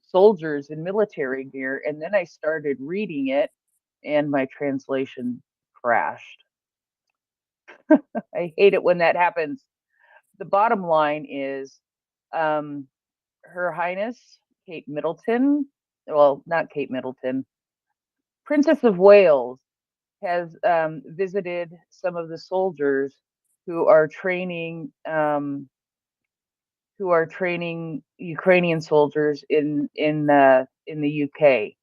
Speaker 10: soldiers in military gear, and then I started reading it, and my translation crashed. I hate it when that happens. The bottom line is, Her Highness Kate Middleton, well, not Kate Middleton, Princess of Wales has visited some of the soldiers who are training Ukrainian soldiers in the UK.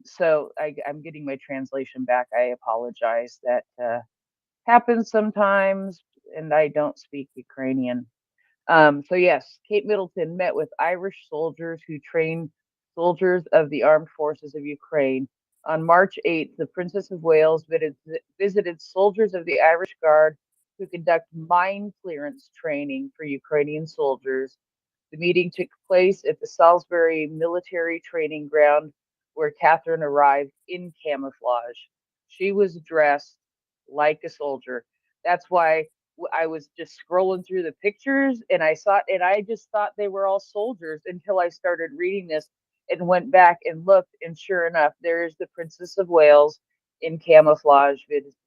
Speaker 10: So I'm getting my translation back. I apologize. That happens sometimes, and I don't speak Ukrainian. So yes, Kate Middleton met with Irish soldiers who train soldiers of the armed forces of Ukraine. On March 8th, the Princess of Wales visited soldiers of the Irish Guard who conduct mine clearance training for Ukrainian soldiers. The meeting took place at the Salisbury Military Training Ground, where Catherine arrived in camouflage. She was dressed like a soldier. That's why I was just scrolling through the pictures and I just thought they were all soldiers until I started reading this and went back and looked, and sure enough, there's the Princess of Wales in camouflage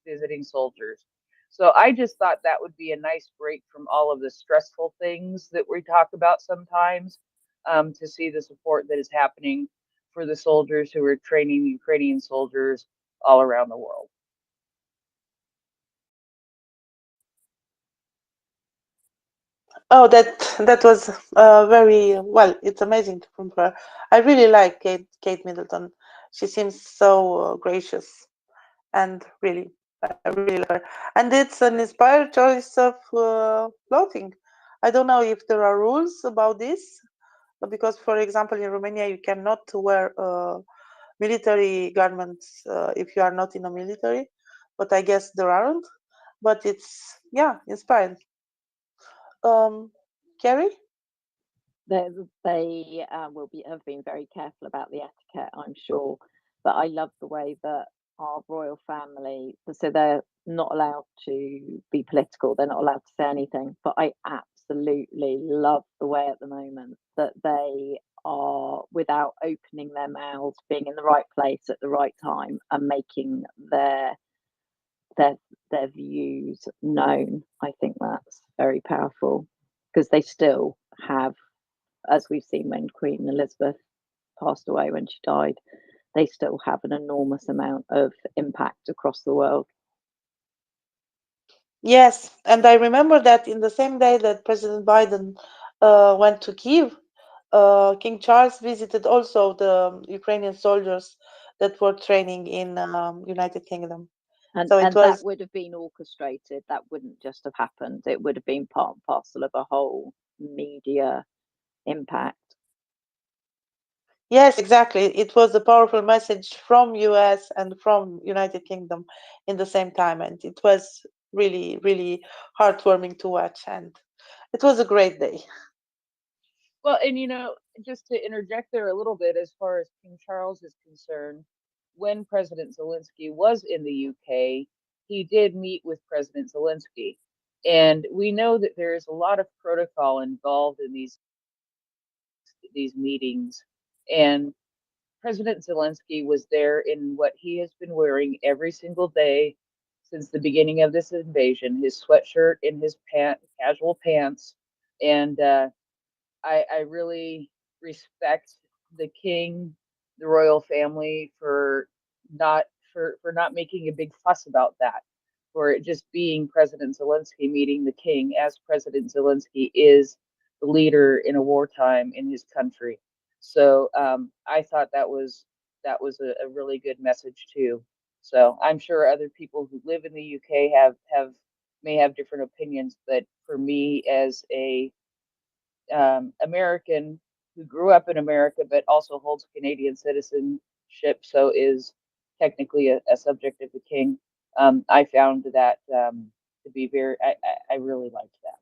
Speaker 10: visiting soldiers. So I just thought that would be a nice break from all of the stressful things that we talk about sometimes, to see the support that is happening for the soldiers who are training Ukrainian soldiers all around the world.
Speaker 2: Oh, that was very well. It's amazing from her. I really like Kate Middleton. She seems so gracious, and really, I really like her. And it's an inspired choice of clothing. I don't know if there are rules about this, because, for example, in Romania you cannot wear military garments if you are not in a military. But I guess there aren't. But it's, yeah, inspired. Carrie?
Speaker 7: They will have been very careful about the etiquette, I'm sure. But I love the way that our royal family, so they're not allowed to be political, they're not allowed to say anything. But I absolutely love the way at the moment that they are, without opening their mouths, being in the right place at the right time and making their their views known. I think that's very powerful because they still have, as we've seen when Queen Elizabeth passed away, when she died, they still have an enormous amount of impact across the world.
Speaker 2: Yes, and I remember that in the same day that President Biden went to Kiev, King Charles visited also the Ukrainian soldiers that were training in United Kingdom.
Speaker 7: And,
Speaker 2: so it
Speaker 7: and
Speaker 2: was,
Speaker 7: that would have been orchestrated. That wouldn't just have happened. It would have been part and parcel of a whole media impact.
Speaker 2: yes, exactly. It was a powerful message from US and from United Kingdom in the same time, and it was really, really heartwarming to watch, and it was a great day.
Speaker 10: Well, and just to interject there a little bit, as far as King Charles is concerned, when President Zelensky was in the UK, he did meet with President Zelensky. And we know that there is a lot of protocol involved in these meetings. And President Zelensky was there in what he has been wearing every single day since the beginning of this invasion, his sweatshirt and his casual pants. And I really respect the king, the royal family, for not making a big fuss about that, for it just being President Zelensky meeting the king, as President Zelensky is the leader in a wartime in his country. So I thought that was a really good message too. So I'm sure other people who live in the UK may have different opinions, but for me, as a American who grew up in America but also holds Canadian citizenship, so is technically a subject of the king. I found that to be I really liked that.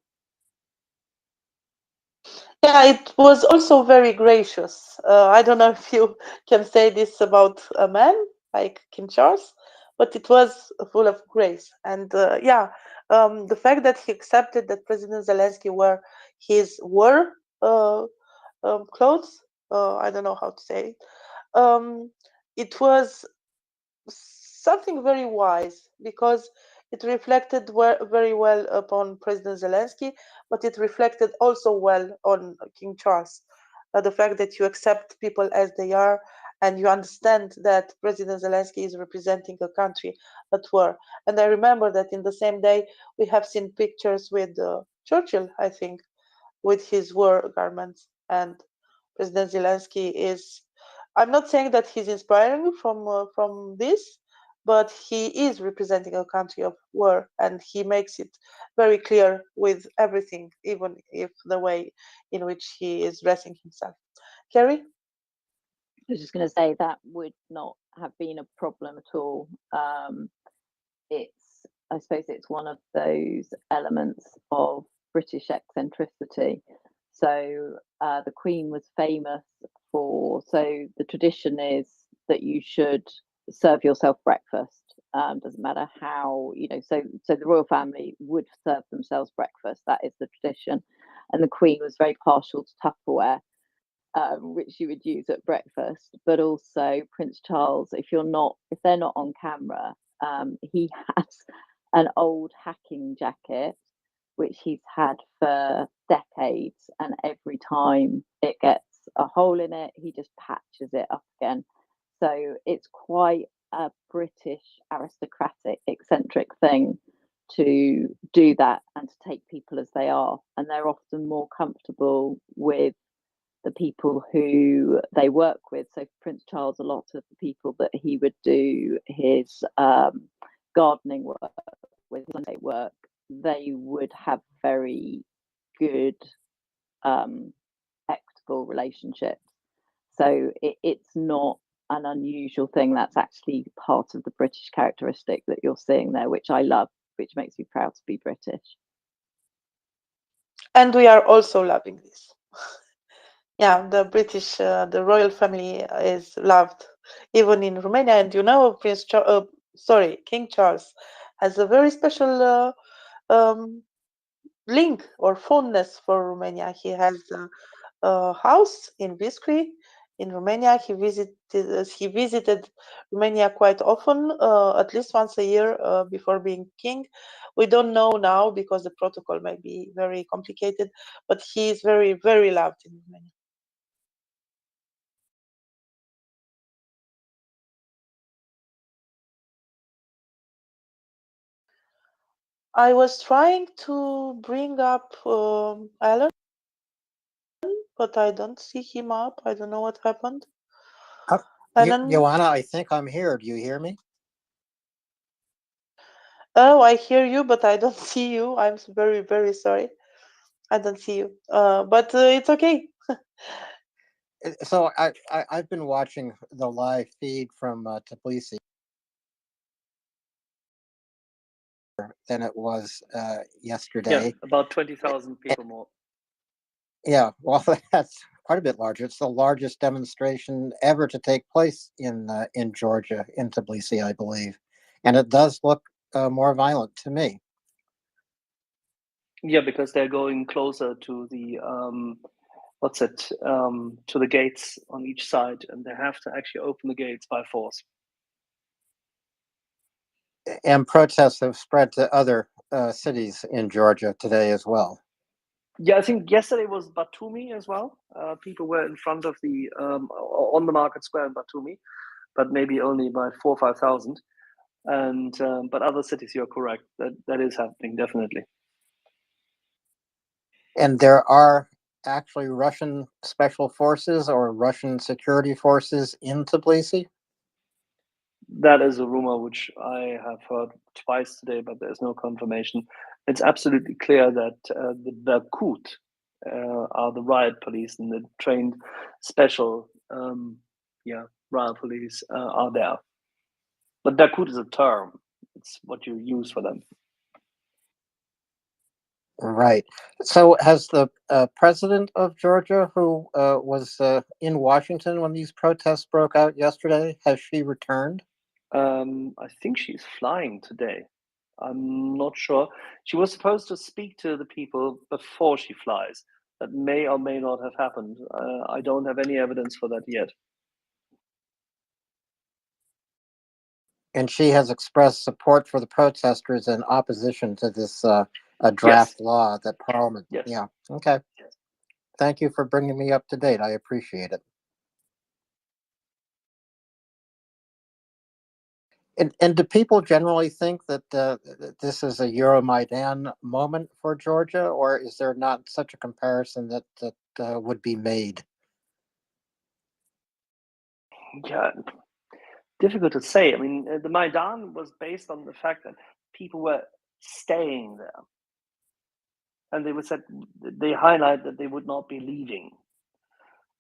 Speaker 2: Yeah, it was also very gracious. I don't know if you can say this about a man like King Charles, but it was full of grace. And the fact that he accepted that President Zelensky wore his war clothes, I don't know how to say it, it was something very wise because it reflected very well upon President Zelensky, but it reflected also well on King Charles. The fact that you accept people as they are and you understand that President Zelensky is representing a country at war. And I remember that in the same day we have seen pictures with Churchill, I think, with his war garments. And President Zelensky is. I'm not saying that he's inspiring from this, but he is representing a country of war, and he makes it very clear with everything, even if the way in which he is dressing himself. Kerry?
Speaker 7: I was just going to say that would not have been a problem at all. I suppose it's one of those elements of British eccentricity. So the Queen was famous for, so the tradition is that you should serve yourself breakfast. Doesn't matter how, so the royal family would serve themselves breakfast. That is the tradition. And the Queen was very partial to Tupperware, which you would use at breakfast. But also Prince Charles, if they're not on camera, he has an old hacking jacket which he's had for decades, and every time it gets a hole in it, he just patches it up again. So it's quite a British aristocratic eccentric thing to do that and to take people as they are, and they're often more comfortable with the people who they work with. So Prince Charles, a lot of the people that he would do his gardening work with, Sunday work, they would have very good equitable relationships. So it's not an unusual thing. That's actually part of the British characteristic that you're seeing there, which I love, which makes me proud to be British.
Speaker 2: And we are also loving this. Yeah, the British, the royal family is loved even in Romania. And King Charles has a very special link or fondness for Romania. He has a house in Viscri in Romania. He visited Romania quite often, at least once a year before being king. We don't know now because the protocol may be very complicated, but he is very, very loved in Romania. I was trying to bring up Alan, but I don't see him up. I don't know what happened. Alan?
Speaker 11: Joanna, I think I'm here. Do you hear me?
Speaker 2: Oh, I hear you, but I don't see you. I'm very, very sorry. I don't see you. But it's okay.
Speaker 11: So I've been watching the live feed from Tbilisi than it was yesterday.
Speaker 4: Yeah, about 20,000 people more.
Speaker 11: Yeah, well, that's quite a bit larger. It's the largest demonstration ever to take place in Georgia, in Tbilisi, I believe, and it does look more violent to me.
Speaker 4: Yeah, because they're going closer to the to the gates on each side, and they have to actually open the gates by force.
Speaker 11: And protests have spread to other cities in Georgia today as well.
Speaker 4: Yeah, I think yesterday was Batumi as well. People were in front of the on the market square in Batumi, but maybe only by 4,000 or 5,000. And but other cities, you're correct. That is happening definitely.
Speaker 11: And there are actually Russian special forces or Russian security forces in Tbilisi?
Speaker 4: That is a rumor which I have heard twice today, but there's no confirmation. It's absolutely clear that the Berkut are the riot police, and the trained special riot police are there. But Berkut is a term. It's what you use for them.
Speaker 11: Right. So has the president of Georgia, who was in Washington when these protests broke out yesterday, has she returned?
Speaker 4: I think she's flying today. I'm not sure. She was supposed to speak to the people before she flies. That may or may not have happened. I don't have any evidence for that yet.
Speaker 11: And she has expressed support for the protesters in opposition to this a draft
Speaker 4: Yes.
Speaker 11: law that Parliament.
Speaker 4: Yes.
Speaker 11: Yeah. Okay.
Speaker 4: Yes.
Speaker 11: Thank you for bringing me up to date. I appreciate it. And do people generally think that this is a Euromaidan moment for Georgia, or is there not such a comparison that would be made?
Speaker 4: Yeah, difficult to say. I mean, the Maidan was based on the fact that people were staying there, and they highlight that they would not be leaving.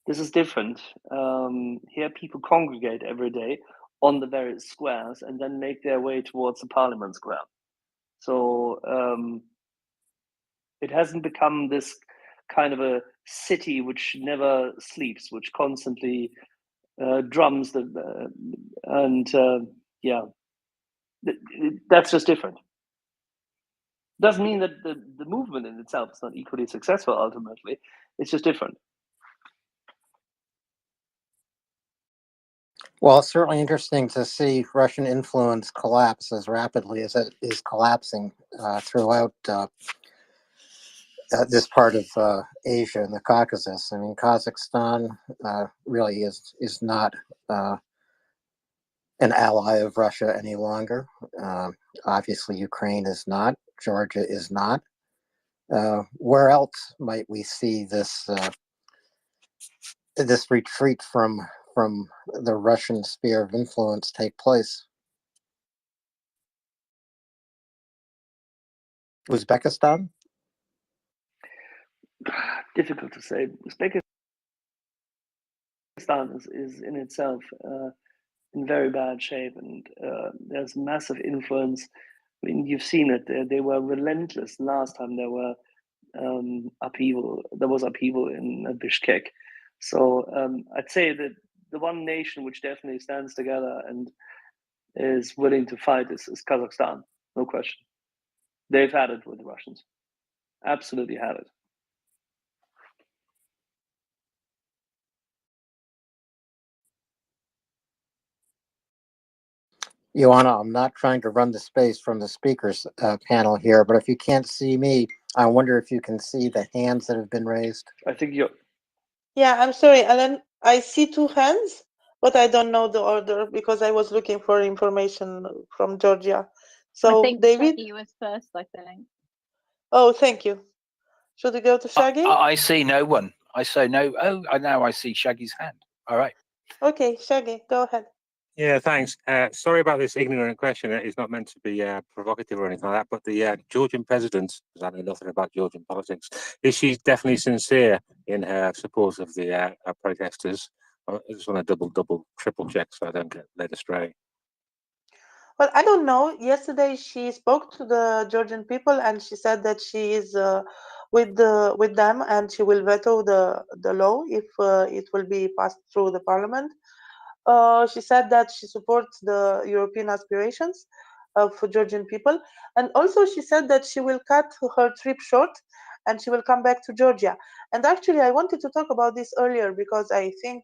Speaker 4: This is different. Here, people congregate every day on the various squares and then make their way towards the Parliament Square. So it hasn't become this kind of a city which never sleeps, which constantly drums that's just different. Doesn't mean that the movement in itself is not equally successful ultimately. It's just different.
Speaker 11: Well, it's certainly interesting to see Russian influence collapse as rapidly as it is collapsing throughout this part of Asia and the Caucasus. I mean, Kazakhstan really is not an ally of Russia any longer. Obviously, Ukraine is not. Georgia is not. Where else might we see this this retreat from the Russian sphere of influence take place? Uzbekistan?
Speaker 4: Difficult to say. Uzbekistan is in itself in very bad shape, and there's massive influence. I mean, you've seen it. They were relentless last time there were upheaval. There was upheaval in Bishkek. So I'd say that the one nation which definitely stands together and is willing to fight is Kazakhstan. No question. They've had it with the Russians. Absolutely had it.
Speaker 11: Ioana, I'm not trying to run the space from the speakers panel here, but if you can't see me, I wonder if you can see the hands that have been raised.
Speaker 4: I think you're.
Speaker 2: Yeah, I'm sorry, Alan. I see two hands, but I don't know the order because I was looking for information from Georgia. So,
Speaker 7: I think
Speaker 2: David?
Speaker 7: Shaggy was first, I think.
Speaker 2: Oh, thank you. Should we go to Shaggy?
Speaker 1: I see no one. I say no. Oh, now I see Shaggy's hand. All right.
Speaker 2: Okay, Shaggy, go ahead.
Speaker 6: Yeah, thanks. Sorry about this ignorant question. It's not meant to be provocative or anything like that, but the Georgian president, because I know nothing about Georgian politics, is she definitely sincere in her support of the protesters? I just want to double, triple check so I don't get led astray.
Speaker 2: Well, I don't know. Yesterday she spoke to the Georgian people and she said that she is with them and she will veto the law if it will be passed through the parliament. She said that she supports the European aspirations of Georgian people, and also she said that she will cut her trip short and she will come back to Georgia. And actually, I wanted to talk about this earlier because I think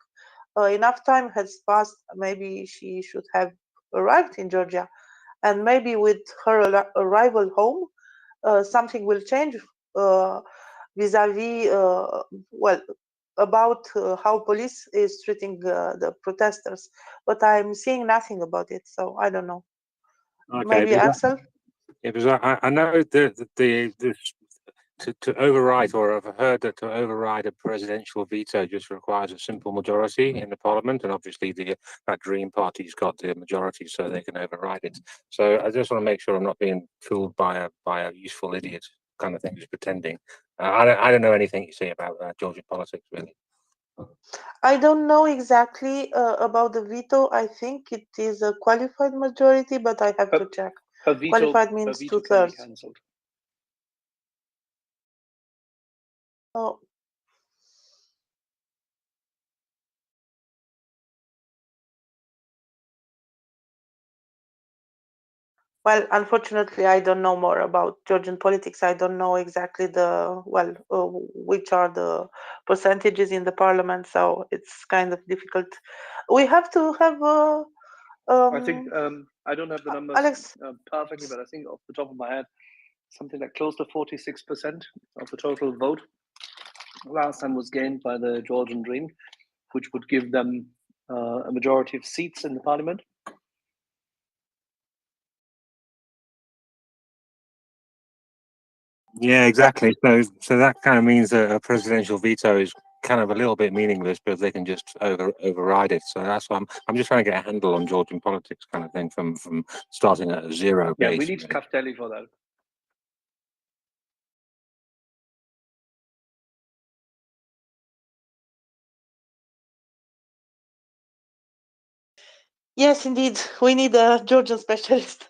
Speaker 2: enough time has passed. Maybe she should have arrived in Georgia, and maybe with her arrival home, something will change vis-a-vis well, about how police is treating the protesters, but I'm seeing nothing about it, so I don't know.
Speaker 6: Okay,
Speaker 2: Maybe Axel?
Speaker 6: Yeah, because I know to override, or I've heard that to override a presidential veto just requires a simple majority in the parliament, and obviously that Dream Party's got the majority, so they can override it. So I just want to make sure I'm not being fooled by a useful idiot kind of thing, just pretending. I don't know anything you say about Georgian politics, really.
Speaker 2: I don't know exactly about the veto. I think it is a qualified majority, but I have to check.
Speaker 4: Her veto,
Speaker 2: Qualified means
Speaker 4: her veto can be
Speaker 2: 2/3.
Speaker 4: cancelled.
Speaker 2: Oh. Well, unfortunately, I don't know more about Georgian politics. I don't know exactly which are the percentages in the parliament. So it's kind of difficult. We have to have.
Speaker 4: I think I don't have the numbers
Speaker 2: Alex,
Speaker 4: perfectly, but I think off the top of my head, something like close to 46% of the total vote last time was gained by the Georgian Dream, which would give them a majority of seats in the parliament.
Speaker 6: Yeah, exactly. So that kind of means that a presidential veto is kind of a little bit meaningless because they can just override it. So that's why I'm just trying to get a handle on Georgian politics, kind of thing, from starting at a zero base.
Speaker 4: Yeah, we need
Speaker 6: really.
Speaker 4: Kaftelli for that.
Speaker 2: yes, indeed, we need a Georgian specialist.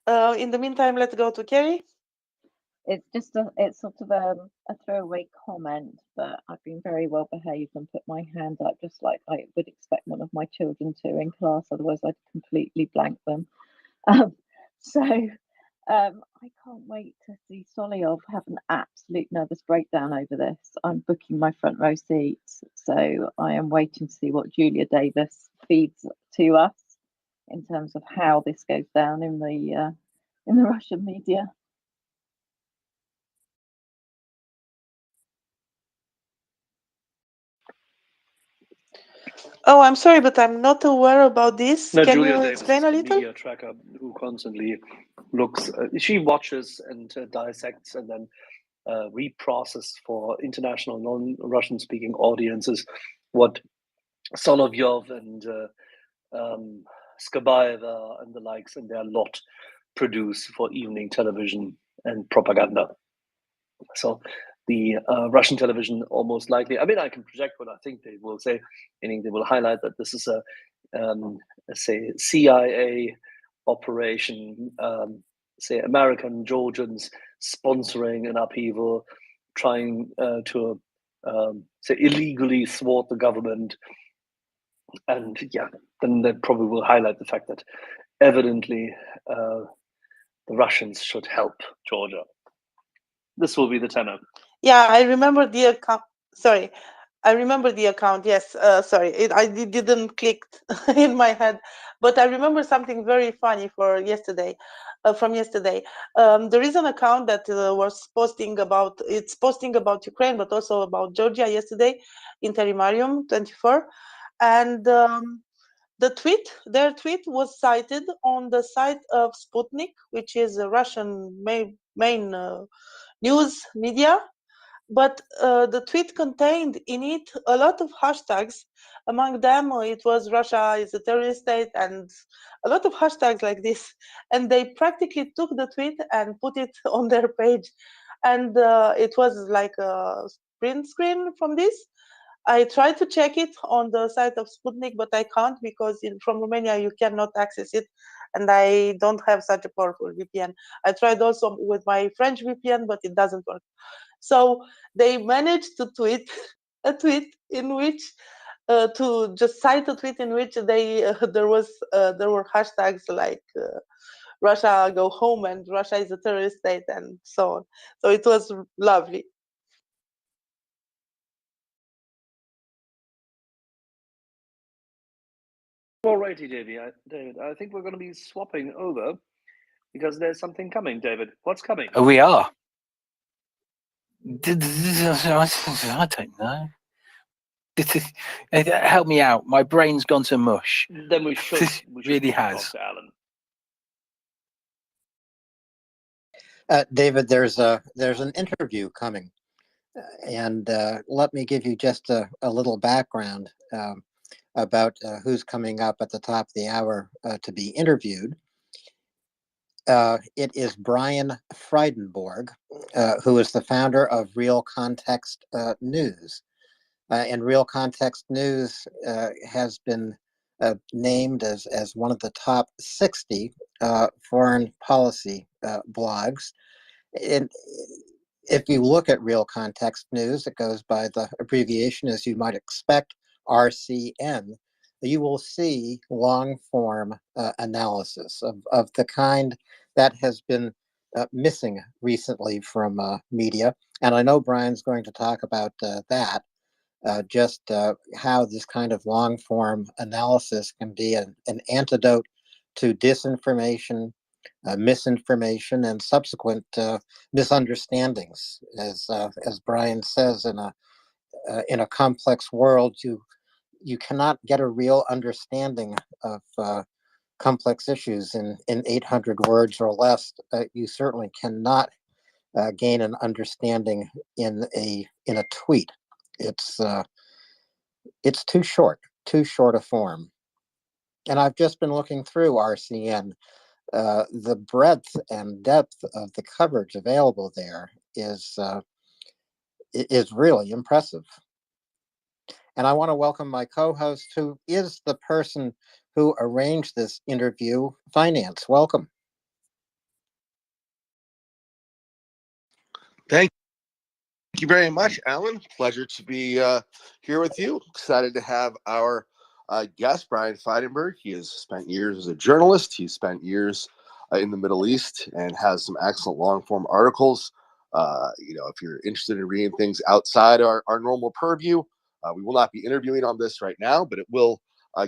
Speaker 2: In the meantime, let's go to Kerry.
Speaker 7: It's just it's sort of a throwaway comment, but I've been very well behaved and put my hand up just like I would expect one of my children to in class, otherwise I'd completely blank them. I can't wait to see Solyov have an absolute nervous breakdown over this. I'm booking my front row seats, so I am waiting to see what Julia Davis feeds to us in terms of how this goes down in the Russian media.
Speaker 2: Oh, I'm sorry, but I'm not aware about this.
Speaker 4: No,
Speaker 2: Can
Speaker 4: Julia
Speaker 2: you
Speaker 4: Davis
Speaker 2: explain
Speaker 4: is
Speaker 2: a
Speaker 4: the
Speaker 2: little?
Speaker 4: media tracker who constantly looks. She watches and dissects and then reprocesses for international non-Russian speaking audiences what Solovyov and Skabaeva and the likes and their lot produce for evening television and propaganda. So the Russian television almost likely, I mean, I can project what I think they will say, meaning they will highlight that this is a say CIA operation, say American Georgians sponsoring an upheaval, trying to say illegally thwart the government, and yeah, then they probably will highlight the fact that evidently the Russians should help Georgia. This will be the tenor.
Speaker 2: Yeah, I remember the account. Sorry, I remember the account. Yes, sorry, I didn't click in my head, but I remember something very funny for yesterday. From yesterday, there is an account that was posting about Ukraine, but also about Georgia yesterday, Interimarium 24, and their tweet was cited on the site of Sputnik, which is a Russian main news media. But the tweet contained in it a lot of hashtags. Among them, it was Russia is a terrorist state and a lot of hashtags like this. And they practically took the tweet and put it on their page. And it was like a print screen from this. I tried to check it on the site of Sputnik, but I can't because from Romania you cannot access it, and I don't have such a powerful VPN. I tried also with my French VPN, but it doesn't work. So they managed to tweet a tweet in which to just cite a tweet in which they there were hashtags like Russia go home and Russia is a terrorist state and so on. So it was lovely.
Speaker 4: Alrighty, David. I think we're going to be swapping over because there's something coming, David. What's coming?
Speaker 1: Oh, we are. I don't know. Help me out. My brain's gone to mush.
Speaker 4: Then we should
Speaker 1: really has.
Speaker 4: talk to Alan.
Speaker 11: David, there's an interview coming, and let me give you just a little background about who's coming up at the top of the hour to be interviewed. It is Brian Friedenborg, who is the founder of Real Context News. And Real Context News has been named as one of the top 60 foreign policy blogs. If you look at Real Context News, it goes by the abbreviation, as you might expect, RCN. You will see long form analysis of the kind that has been missing recently from media. And I know Brian's going to talk about that, just how this kind of long form analysis can be an antidote to disinformation, misinformation, and subsequent misunderstandings. As Brian says, in a complex world, you cannot get a real understanding of complex issues in 800 words or less. You certainly cannot gain an understanding in a tweet. It's too short a form. And I've just been looking through RCN. The breadth and depth of the coverage available there is really impressive. And I want to welcome my co-host, who is the person who arranged this interview, Finance. Welcome.
Speaker 12: Thank you very much, Alan. Pleasure to be here with you. Excited to have our guest, Brian Feidenberg. He has spent years as a journalist. He's spent years in the Middle East and has some excellent long-form articles. If you're interested in reading things outside our normal purview, we will not be interviewing on this right now, but it will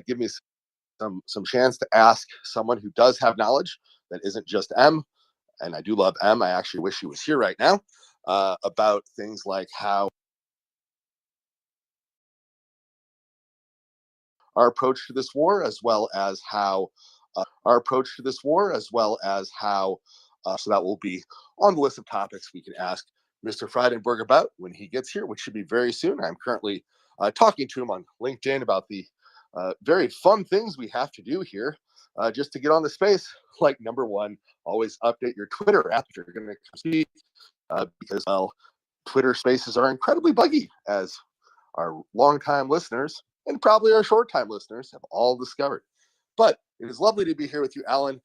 Speaker 12: give me some chance to ask someone who does have knowledge that isn't just M. And I do love M. I actually wish he was here right now, about things like how our approach to this war, as well as how so that will be on the list of topics we can ask Mr. Freidenberg about when he gets here, which should be very soon. I'm currently talking to him on LinkedIn about the very fun things we have to do here just to get on the space. Like, number one, always update your Twitter app if you're going to speak, because, well, Twitter spaces are incredibly buggy, as our longtime listeners and probably our short-time listeners have all discovered. But it is lovely to be here with you, Alan.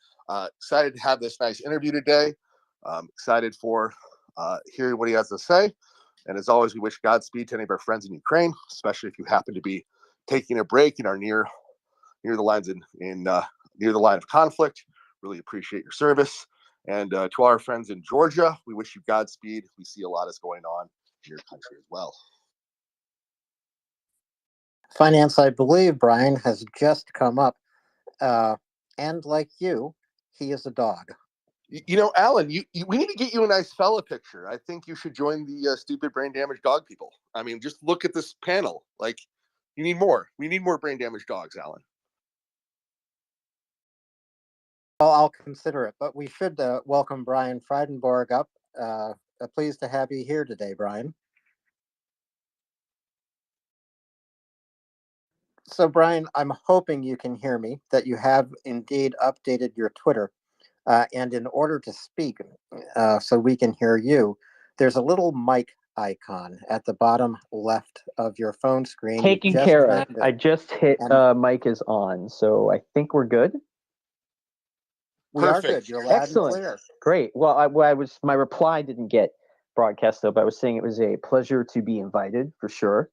Speaker 12: Excited to have this nice interview today. Excited for hearing what he has to say. And as always, we wish Godspeed to any of our friends in Ukraine, especially if you happen to be taking a break and are near the lines near the line of conflict. Really appreciate your service. And to all our friends in Georgia, we wish you Godspeed. We see a lot is going on in your country as well.
Speaker 11: Finance, I believe, Brian, has just come up. And like you, he is a dog.
Speaker 12: Alan, we need to get you a nice fella picture. I think you should join the stupid brain damaged dog people. I mean, just look at this panel. Like, you need more. We need more brain damaged dogs, Alan.
Speaker 11: Well, I'll consider it, but we should welcome Brian Freidenberg up. Pleased to have you here today, Brian. So, Brian, I'm hoping you can hear me, that you have indeed updated your Twitter. And in order to speak, so we can hear you, there's a little mic icon at the bottom left of your phone screen.
Speaker 13: Taken care of. I just hit mic is on, so I think we're good.
Speaker 11: We are good. You're loud and clear.
Speaker 13: Great. Well, my reply didn't get broadcast though, but I was saying it was a pleasure to be invited for sure.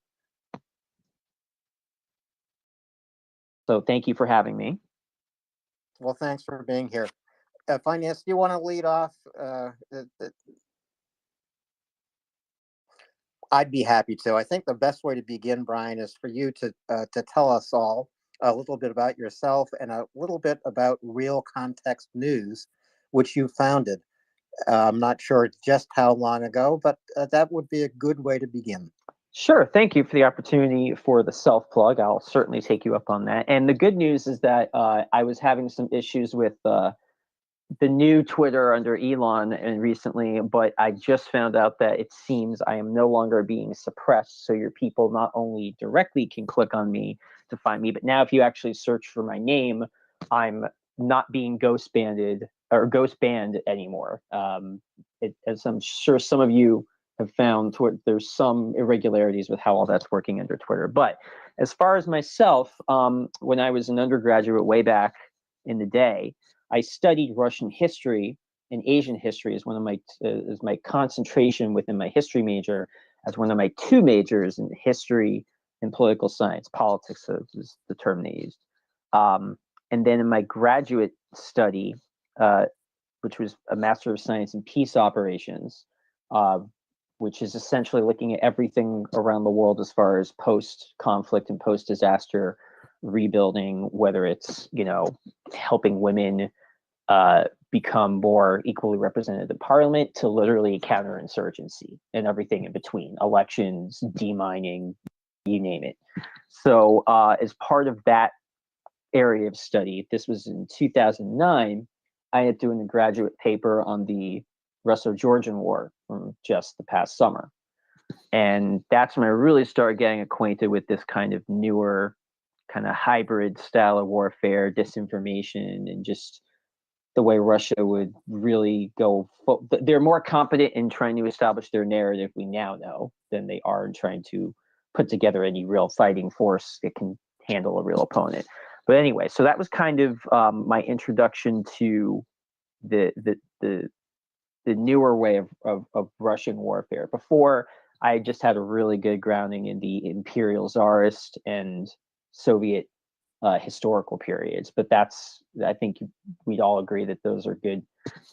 Speaker 13: So thank you for having me.
Speaker 11: Well, thanks for being here. Finance, do you want to lead off? I'd be happy to. I think the best way to begin, Brian, is for you to tell us all a little bit about yourself and a little bit about Real Context News, which you founded. I'm not sure just how long ago, but that would be a good way to begin.
Speaker 13: Sure. Thank you for the opportunity for the self-plug. I'll certainly take you up on that. And the good news is that I was having some issues with the new Twitter under Elon and recently, but I just found out that it seems I am no longer being suppressed. So your people not only directly can click on me to find me, but now if you actually search for my name, I'm not being ghost banned anymore. As I'm sure some of you have found, there's some irregularities with how all that's working under Twitter. But as far as myself, when I was an undergraduate way back in the day, I studied Russian history in Asian history as one of my as my concentration within my history major, as one of my two majors in history and political science. Politics is the term they used. And then in my graduate study, which was a Master of Science in Peace Operations, which is essentially looking at everything around the world as far as post-conflict and post-disaster rebuilding, whether it's, you know, helping women become more equally represented in parliament, to literally counterinsurgency and everything in between, elections, demining, you name it. So as part of that area of study, this was in 2009, I had doing a graduate paper on the Russo-Georgian War from just the past summer. And that's when I really started getting acquainted with this kind of newer, kind of hybrid style of warfare, disinformation, and just the way Russia would really go. They're more competent in trying to establish their narrative, we now know, than they are in trying to put together any real fighting force that can handle a real opponent. But anyway, so that was kind of my introduction to the newer way of Russian warfare. Before, I just had a really good grounding in the imperial czarist and Soviet historical periods. But I think we'd all agree that those are good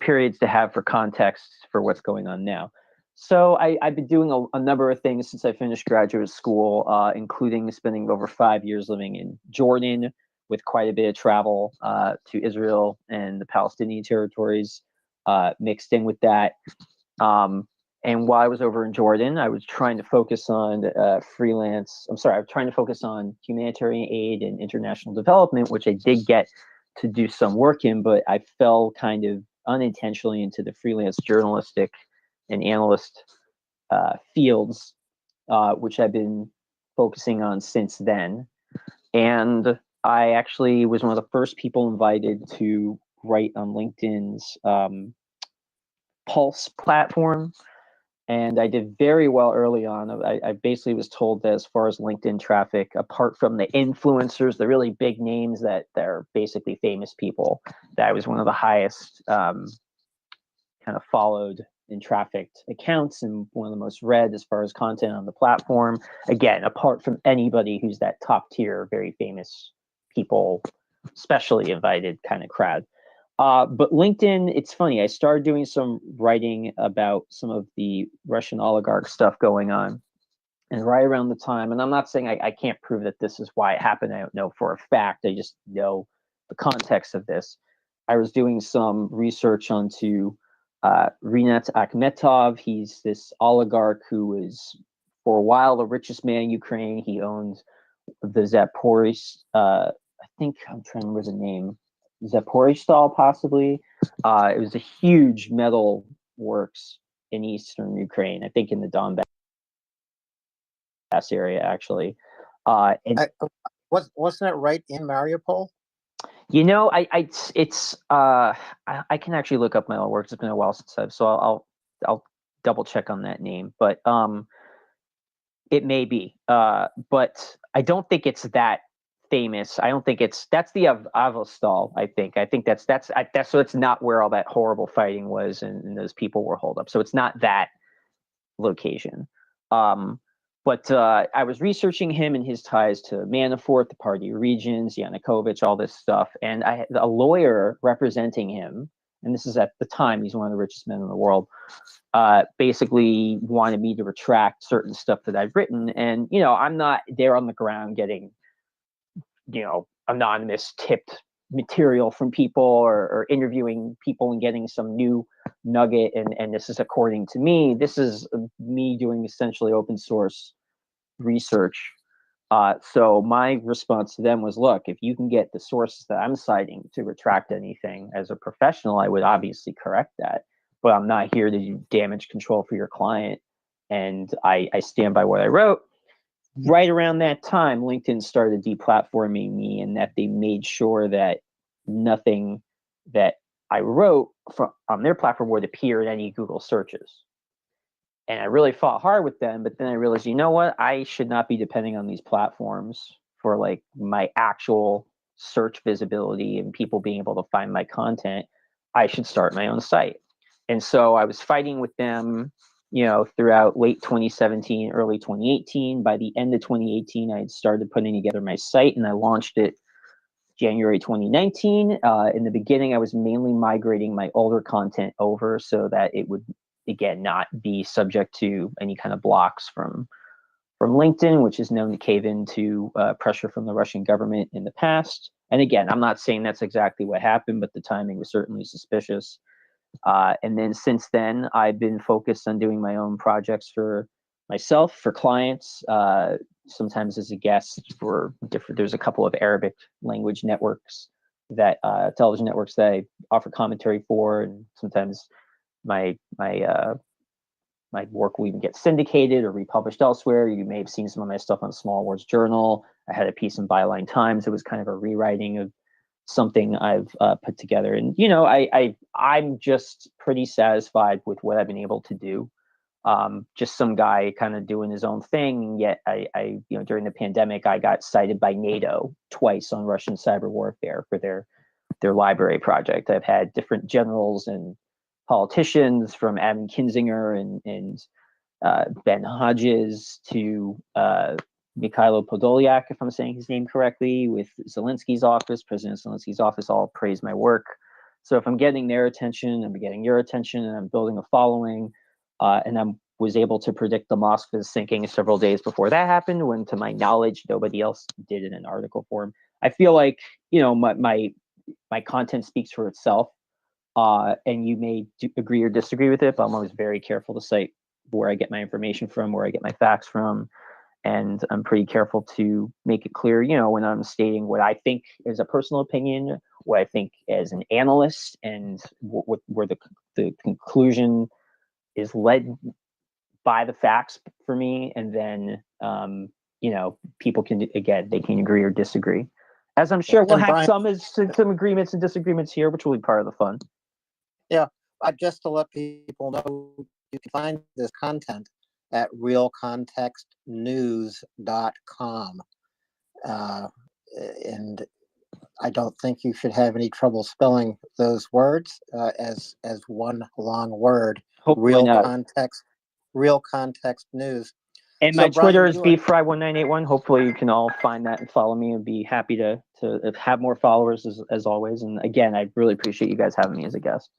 Speaker 13: periods to have for context for what's going on now. So I've been doing a number of things since I finished graduate school, including spending over 5 years living in Jordan, with quite a bit of travel to Israel and the Palestinian territories mixed in with that. And while I was over in Jordan, I was trying to focus on I was trying to focus on humanitarian aid and international development, which I did get to do some work in, but I fell kind of unintentionally into the freelance journalistic and analyst fields, which I've been focusing on since then. And I actually was one of the first people invited to write on LinkedIn's Pulse platform. And I did very well early on. I basically was told that as far as LinkedIn traffic, apart from the influencers, the really big names that they're basically famous people, that I was one of the highest kind of followed and trafficked accounts and one of the most read as far as content on the platform. Again, apart from anybody who's that top tier, very famous people, specially invited kind of crowd. But LinkedIn, it's funny, I started doing some writing about some of the Russian oligarch stuff going on. And right around the time, and I'm not saying I can't prove that this is why it happened, I don't know for a fact, I just know the context of this. I was doing some research onto Rinat Akhmetov. He's this oligarch who was, for a while, the richest man in Ukraine. He owned the Zaporizhzhia, I think, I'm trying to remember the name, Zaporizhzhia, possibly. It was a huge metal works in eastern Ukraine, I think in the Donbass area, actually. And
Speaker 11: wasn't it right in Mariupol?
Speaker 13: you know, I can actually look up my own works. It's been a while since I'll double check on that name, but it may be. But I don't think it's that famous. I don't think that's the Avostal. I think that's so it's not where all that horrible fighting was and those people were holed up. So it's not that location. But I was researching him and his ties to Manafort, the party regions, Yanukovych, all this stuff. And I had a lawyer representing him, and this is at the time, he's one of the richest men in the world, basically wanted me to retract certain stuff that I've written. And, you know, I'm not there on the ground getting, you know, anonymous tipped material from people or interviewing people and getting some new nugget. And this is according to me, this is me doing essentially open source research. So my response to them was, look, if you can get the sources that I'm citing to retract anything as a professional, I would obviously correct that. But I'm not here to do damage control for your client. And I stand by what I wrote. Right around that time, LinkedIn started deplatforming me, and that they made sure that nothing that I wrote on their platform would appear in any Google searches. And I really fought hard with them, but then I realized, you know what? I should not be depending on these platforms for like my actual search visibility and people being able to find my content. I should start my own site. And so I was fighting with them, throughout late 2017, early 2018. By the end of 2018, I had started putting together my site, and I launched it January 2019. In the beginning, I was mainly migrating my older content over so that it would, again, not be subject to any kind of blocks from LinkedIn, which is known to cave into pressure from the Russian government in the past. And again, I'm not saying that's exactly what happened, but the timing was certainly suspicious. And then since then, I've been focused on doing my own projects for myself, for clients, sometimes as a guest for different. There's a couple of Arabic language networks television networks that I offer commentary for, and sometimes my work will even get syndicated or republished elsewhere. You may have seen some of my stuff on Small Wars Journal. I had a piece in Byline Times. It was kind of a rewriting of something I've put together. And, I'm just pretty satisfied with what I've been able to do. Just some guy kind of doing his own thing. And yet I during the pandemic, I got cited by NATO twice on Russian cyber warfare for their library project. I've had different generals and politicians, from Adam Kinzinger and Ben Hodges to Mikhailo Podolyak, if I'm saying his name correctly, with Zelensky's office, President Zelensky's office, all praise my work. So if I'm getting their attention, I'm getting your attention, and I'm building a following, and I was able to predict the Moskva's sinking several days before that happened, when, to my knowledge, nobody else did in an article form. I feel like, my content speaks for itself. And you may agree or disagree with it, but I'm always very careful to cite where I get my information from, where I get my facts from. And I'm pretty careful to make it clear, when I'm stating what I think is a personal opinion, what I think as an analyst, and where the conclusion is led by the facts for me. And then, people can, again, they can agree or disagree. As I'm sure we'll have
Speaker 11: Brian,
Speaker 13: some agreements and disagreements here, which will be part of the fun.
Speaker 11: Yeah, just to let people know, you can find this content at realcontextnews.com. And I don't think you should have any trouble spelling those words as one long word.
Speaker 13: Hopefully not.
Speaker 11: Real Context News.
Speaker 13: And my Twitter is bfry1981. Hopefully you can all find that and follow me, and be happy to have more followers as always. And again, I really appreciate you guys having me as a guest.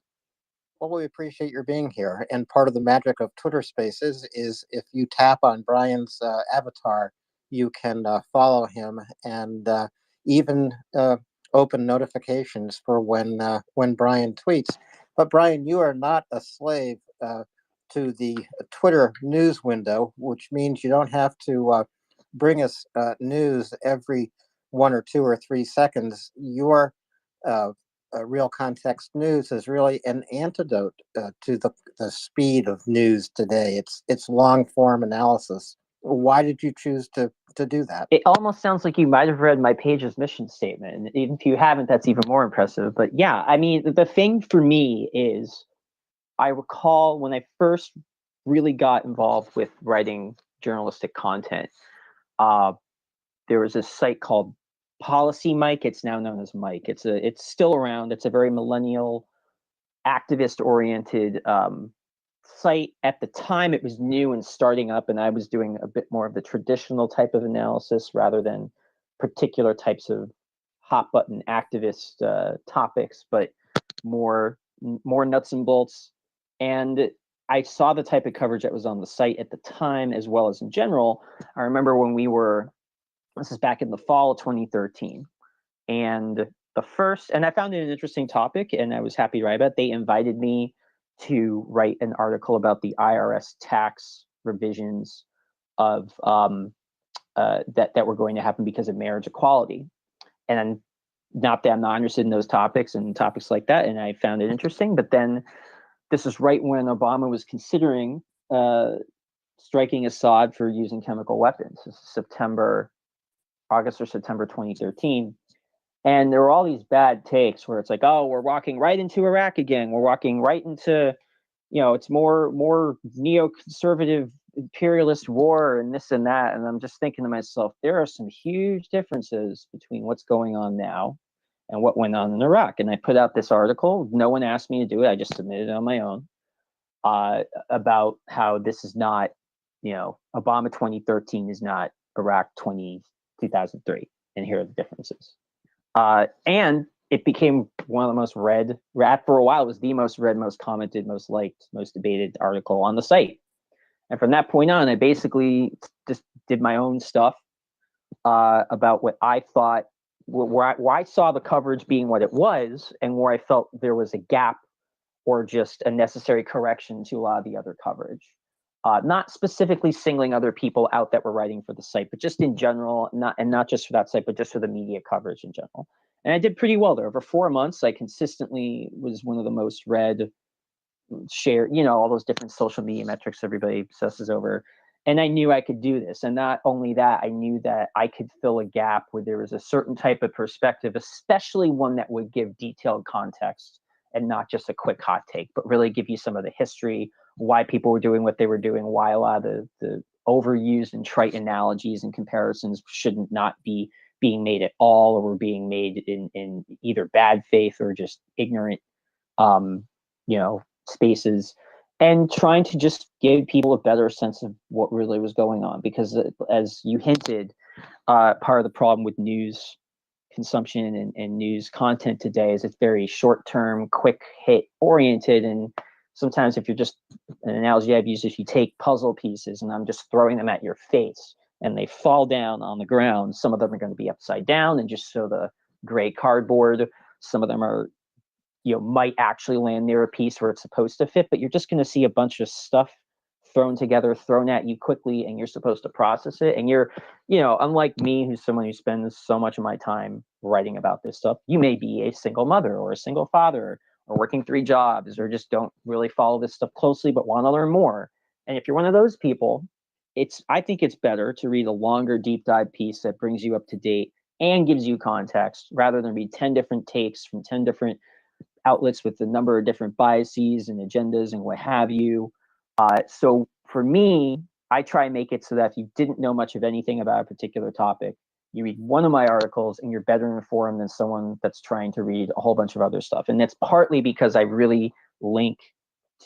Speaker 11: Well, we appreciate your being here. And part of the magic of Twitter Spaces is if you tap on Brian's avatar, you can follow him and even open notifications for when Brian tweets. But Brian, you are not a slave to the Twitter news window, which means you don't have to bring us news every 1 or 2 or 3 seconds. Your Real Context News is really an antidote to the speed of news today. It's long form analysis. Why did you choose to do that?
Speaker 13: It almost sounds like you might have read my page's mission statement. And even if you haven't, that's even more impressive. But yeah, I mean, the thing for me is, I recall when I first really got involved with writing journalistic content, there was a site called Policy Mike. It's now known as Mike. It's still around. It's a very millennial, activist-oriented site. At the time, it was new and starting up, and I was doing a bit more of the traditional type of analysis rather than particular types of hot button activist topics, but more nuts and bolts. And I saw the type of coverage that was on the site at the time, as well as in general. I remember when this is back in the fall of 2013, and I found it an interesting topic, and I was happy to write about it. They invited me to write an article about the IRS tax revisions of that were going to happen because of marriage equality. And not that I'm not interested in those topics and topics like that, and I found it interesting. But then this is right when Obama was considering striking Assad for using chemical weapons. This is August or September 2013. And there were all these bad takes where it's like, oh, we're walking right into Iraq again. We're walking right into, it's more neoconservative imperialist war and this and that. And I'm just thinking to myself, there are some huge differences between what's going on now and what went on in Iraq. And I put out this article. No one asked me to do it. I just submitted it on my own. about how this is not, Obama 2013 is not Iraq 2003, and here are the differences. And it became one of the most read, for a while, it was the most read, most commented, most liked, most debated article on the site. And from that point on, I basically just did my own stuff about what I thought, where I saw the coverage being what it was, and where I felt there was a gap or just a necessary correction to a lot of the other coverage. Not specifically singling other people out that were writing for the site, but just in general, not just for that site, but just for the media coverage in general. And I did pretty well there. Over 4 months, I consistently was one of the most read, shared, all those different social media metrics everybody obsesses over. And I knew I could do this. And not only that, I knew that I could fill a gap where there was a certain type of perspective, especially one that would give detailed context and not just a quick hot take, but really give you some of the history, why people were doing what they were doing, why a lot of the overused and trite analogies and comparisons shouldn't not be being made at all, or were being made in either bad faith or just ignorant, spaces, and trying to just give people a better sense of what really was going on. Because as you hinted, part of the problem with news consumption and news content today is it's very short-term, quick hit oriented. And sometimes, if you're just, an analogy I've used, if you take puzzle pieces and I'm just throwing them at your face and they fall down on the ground, some of them are going to be upside down and just show the gray cardboard. Some of them are, might actually land near a piece where it's supposed to fit, but you're just going to see a bunch of stuff thrown together, thrown at you quickly, and you're supposed to process it. And you're, unlike me, who's someone who spends so much of my time writing about this stuff, you may be a single mother or a single father or working 3 jobs, or just don't really follow this stuff closely, but want to learn more. And if you're one of those people, I think it's better to read a longer deep dive piece that brings you up to date and gives you context, rather than read 10 different takes from 10 different outlets with a number of different biases and agendas and what have you. So for me, I try and make it so that if you didn't know much of anything about a particular topic, you read one of my articles and you're better informed than someone that's trying to read a whole bunch of other stuff. And that's partly because I really link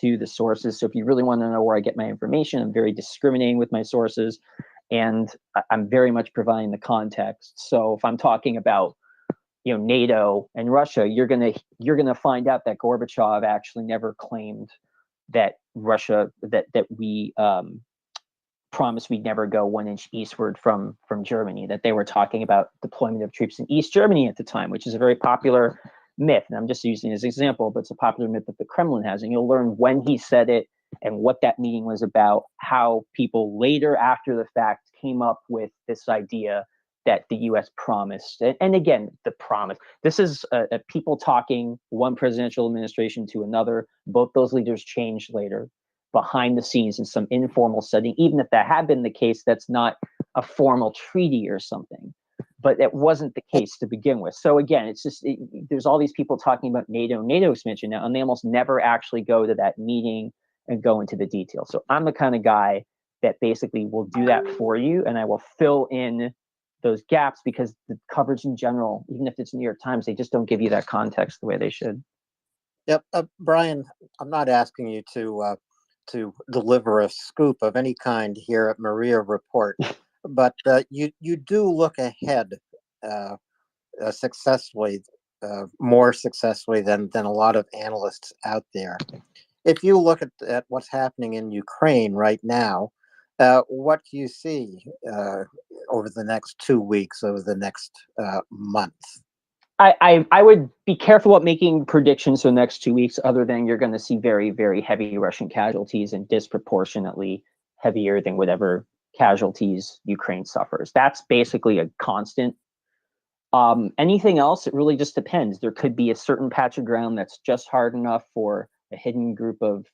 Speaker 13: to the sources. So if you really want to know where I get my information, I'm very discriminating with my sources, and I'm very much providing the context. So if I'm talking about NATO and Russia, you're gonna find out that Gorbachev actually never claimed that Russia, that we promised we'd never go 1 inch eastward from Germany, that they were talking about deployment of troops in East Germany at the time, which is a very popular myth. And I'm just using it as an example, but it's a popular myth that the Kremlin has. And you'll learn when he said it and what that meeting was about, how people later after the fact came up with this idea that the U.S. promised. And again, the promise. This is people talking, one presidential administration to another. Both those leaders changed later behind the scenes in some informal setting. Even if that had been the case, that's not a formal treaty or something. But it wasn't the case to begin with. So again, it's just, there's all these people talking about NATO expansion now, and they almost never actually go to that meeting and go into the details. So I'm the kind of guy that basically will do that for you, and I will fill in those gaps, because the coverage in general, even if it's New York Times, they just don't give you that context the way they should.
Speaker 11: Yep, Brian, I'm not asking you to deliver a scoop of any kind here at MriyaReport, but you do look ahead successfully, more successfully than a lot of analysts out there. If you look at what's happening in Ukraine right now, what do you see over the next 2 weeks, over the next month?
Speaker 13: I would be careful about making predictions for the next 2 weeks, other than you're going to see very, very heavy Russian casualties, and disproportionately heavier than whatever casualties Ukraine suffers. That's basically a constant. Anything else, it really just depends. There could be a certain patch of ground that's just hard enough for a hidden group of,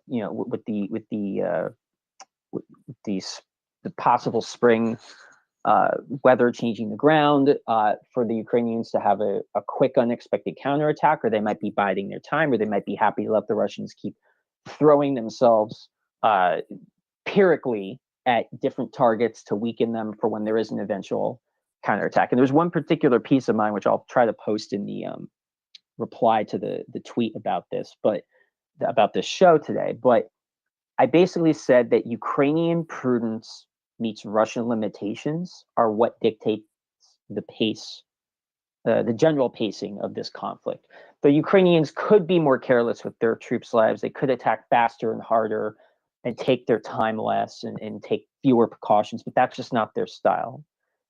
Speaker 13: with the possible spring weather changing the ground, for the Ukrainians to have a quick, unexpected counterattack, or they might be biding their time, or they might be happy to let the Russians keep throwing themselves empirically at different targets to weaken them for when there is an eventual counterattack. And there's one particular piece of mine, which I'll try to post in the reply to the tweet about this, but about this show today, but I basically said that Ukrainian prudence meets Russian limitations are what dictates the pace, the general pacing of this conflict. The Ukrainians could be more careless with their troops' lives. They could attack faster and harder and take their time less and take fewer precautions, but that's just not their style.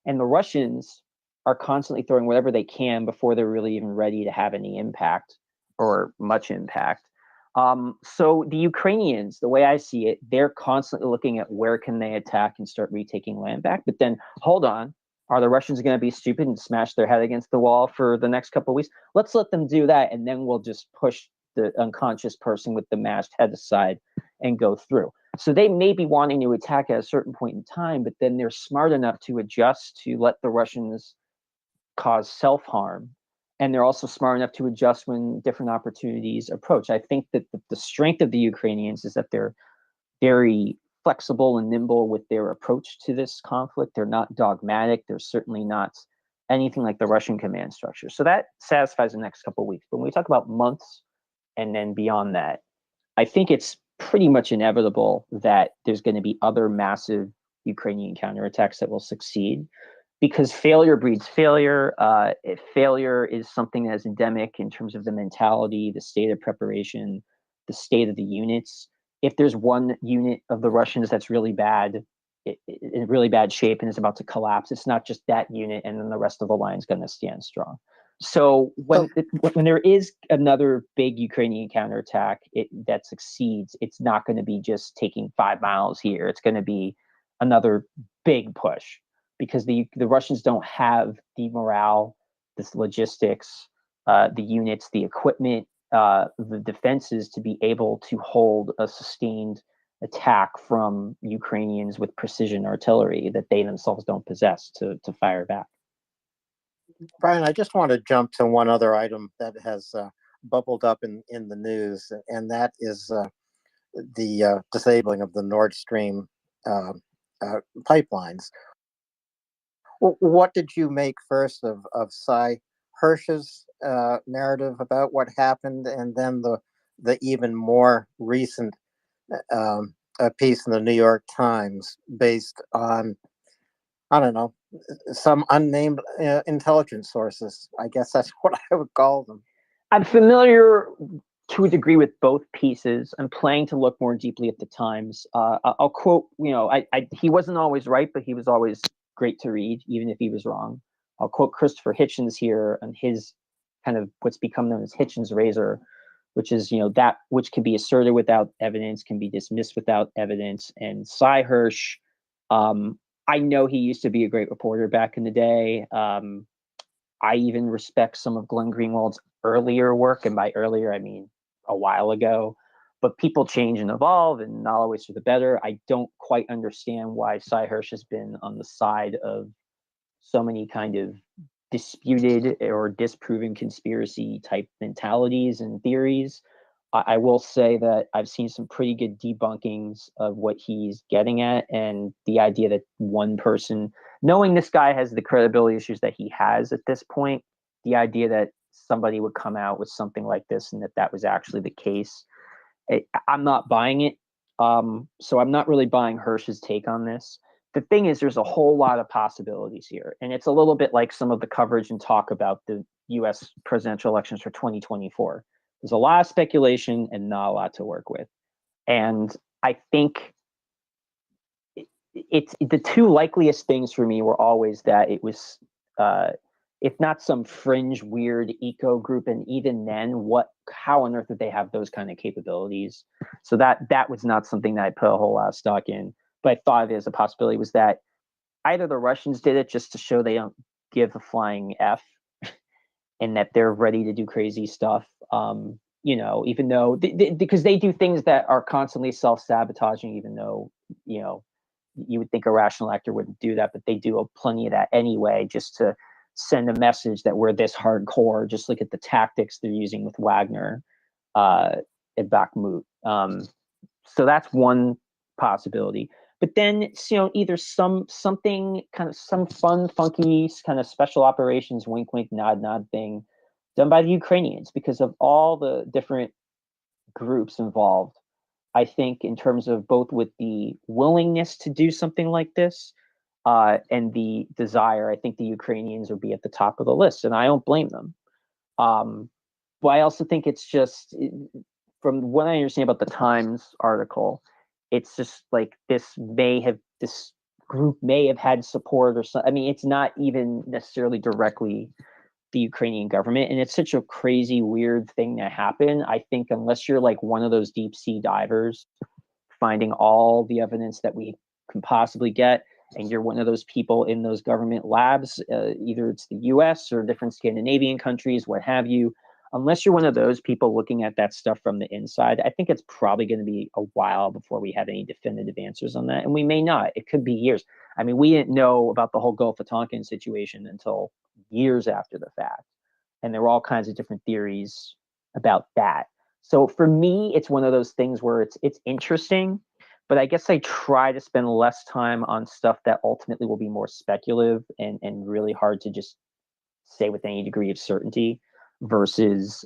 Speaker 13: And the Russians are constantly throwing whatever they can before they're really even ready to have any impact or much impact. So the Ukrainians, the way I see it, they're constantly looking at where can they attack and start retaking land back. But then, hold on, are the Russians going to be stupid and smash their head against the wall for the next couple of weeks? Let's let them do that, and then we'll just push the unconscious person with the mashed head aside and go through. So they may be wanting to attack at a certain point in time, but then they're smart enough to adjust to let the Russians cause self-harm. And they're also smart enough to adjust when different opportunities approach. I think that the strength of the Ukrainians is that they're very flexible and nimble with their approach to this conflict. They're not dogmatic. They're certainly not anything like the Russian command structure. So that satisfies the next couple of weeks. But when we talk about months and then beyond that, I think it's pretty much inevitable that there's going to be other massive Ukrainian counterattacks that will succeed, because failure breeds failure. If failure is something that is endemic in terms of the mentality, the state of preparation, the state of the units. If there's one unit of the Russians that's really bad, in really bad shape and is about to collapse, it's not just that unit, and then the rest of the line is going to stand strong. So when there is another big Ukrainian counterattack that succeeds, it's not going to be just taking 5 miles here. It's going to be another big push, because the Russians don't have the morale, the logistics, the units, the equipment, the defenses to be able to hold a sustained attack from Ukrainians with precision artillery that they themselves don't possess to fire back.
Speaker 11: Brian, I just want to jump to one other item that has bubbled up in the news, and that is the disabling of the Nord Stream pipelines. What did you make first of Cy Hirsch's narrative about what happened, and then the even more recent piece in the New York Times based on, I don't know, some unnamed intelligence sources? I guess that's what I would call them.
Speaker 13: I'm familiar to a degree with both pieces. I'm planning to look more deeply at the Times. I'll quote, he wasn't always right, but he was always great to read, even if he was wrong. I'll quote Christopher Hitchens here on his kind of what's become known as Hitchens' razor, which is, that which can be asserted without evidence can be dismissed without evidence. And Cy Hirsch, I know he used to be a great reporter back in the day. I even respect some of Glenn Greenwald's earlier work, and by earlier I mean a while ago. But people change and evolve, and not always for the better. I don't quite understand why Cy Hirsch has been on the side of so many kind of disputed or disproven conspiracy type mentalities and theories. I will say that I've seen some pretty good debunkings of what he's getting at, and the idea that one person, knowing this guy has the credibility issues that he has at this point, the idea that somebody would come out with something like this and that was actually the case, I'm not buying it. So I'm not really buying Hirsch's take on this. The thing is, there's a whole lot of possibilities here, and it's a little bit like some of the coverage and talk about the U.S. presidential elections for 2024. There's a lot of speculation and not a lot to work with. And I think it's the two likeliest things for me were always that it was, if not some fringe weird eco group, and even then, how on earth did they have those kind of capabilities? So that was not something that I put a whole lot of stock in. But I thought of it as a possibility was that either the Russians did it just to show they don't give a flying F, and that they're ready to do crazy stuff, even though because they do things that are constantly self-sabotaging, even though, you would think a rational actor wouldn't do that, but they do plenty of that anyway, just to send a message that we're this hardcore. Just look at the tactics they're using with Wagner at Bakhmut. So that's one possibility. But then, either something kind of some fun, funky kind of special operations, wink, wink, nod, nod thing done by the Ukrainians, because of all the different groups involved. I think in terms of both with the willingness to do something like this and the desire, I think the Ukrainians would be at the top of the list, and I don't blame them. But I also think it's just, from what I understand about the Times article, it's just like this group may have had support or something. I mean, it's not even necessarily directly the Ukrainian government, and it's such a crazy, weird thing to happen. I think unless you're like one of those deep sea divers finding all the evidence that we can possibly get, and you're one of those people in those government labs, either it's the US or different Scandinavian countries, what have you, unless you're one of those people looking at that stuff from the inside, I think it's probably going to be a while before we have any definitive answers on that. And we may not. It could be years. I mean, we didn't know about the whole Gulf of Tonkin situation until years after the fact. And there were all kinds of different theories about that. So for me, it's one of those things where it's interesting, but I guess I try to spend less time on stuff that ultimately will be more speculative and really hard to just say with any degree of certainty versus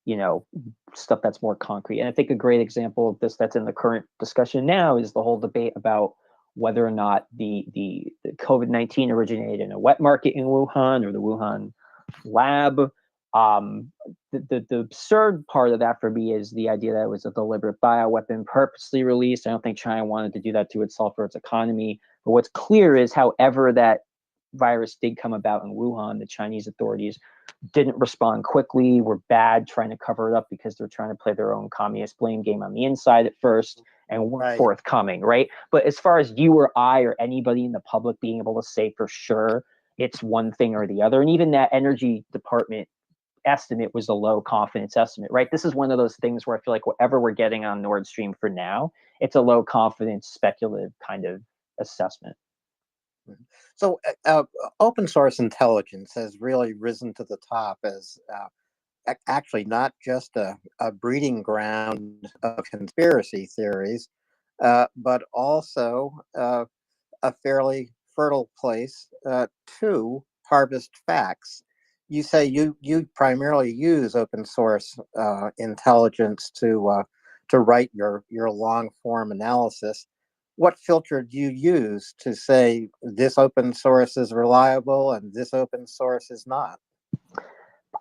Speaker 13: you know, stuff that's more concrete. And I think a great example of this that's in the current discussion now is the whole debate about whether or not the COVID-19 originated in a wet market in Wuhan or the Wuhan lab. The absurd part of that for me is the idea that it was a deliberate bioweapon purposely released. I don't think China wanted to do that to itself or its economy. But what's clear is, however that virus did come about in Wuhan, the Chinese authorities didn't respond quickly, were bad trying to cover it up because they're trying to play their own communist blame game on the inside at first and weren't forthcoming, right? But as far as you or I or anybody in the public being able to say for sure it's one thing or the other, and even that energy department estimate was a low confidence estimate, right? This is one of those things where I feel like whatever we're getting on Nord Stream for now, it's a low confidence, speculative kind of assessment.
Speaker 11: So open source intelligence has really risen to the top as actually not just a breeding ground of conspiracy theories, but also a fairly fertile place to harvest facts. You say you primarily use open source intelligence to write your long form analysis. What filter do you use to say this open source is reliable and this open source is not?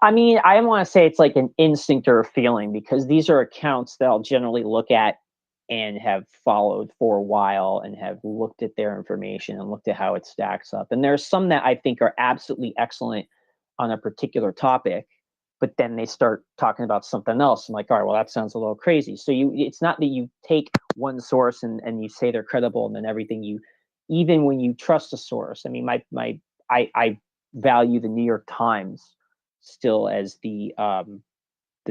Speaker 13: I mean, I don't want to say it's like an instinct or a feeling, because these are accounts that I'll generally look at and have followed for a while and have looked at their information and looked at how it stacks up. And there's some that I think are absolutely excellent on a particular topic, but then they start talking about something else. I'm like, all right, well, that sounds a little crazy. So it's not that you take one source and you say they're credible and then everything even when you trust a source. I mean, I value the New York Times still as the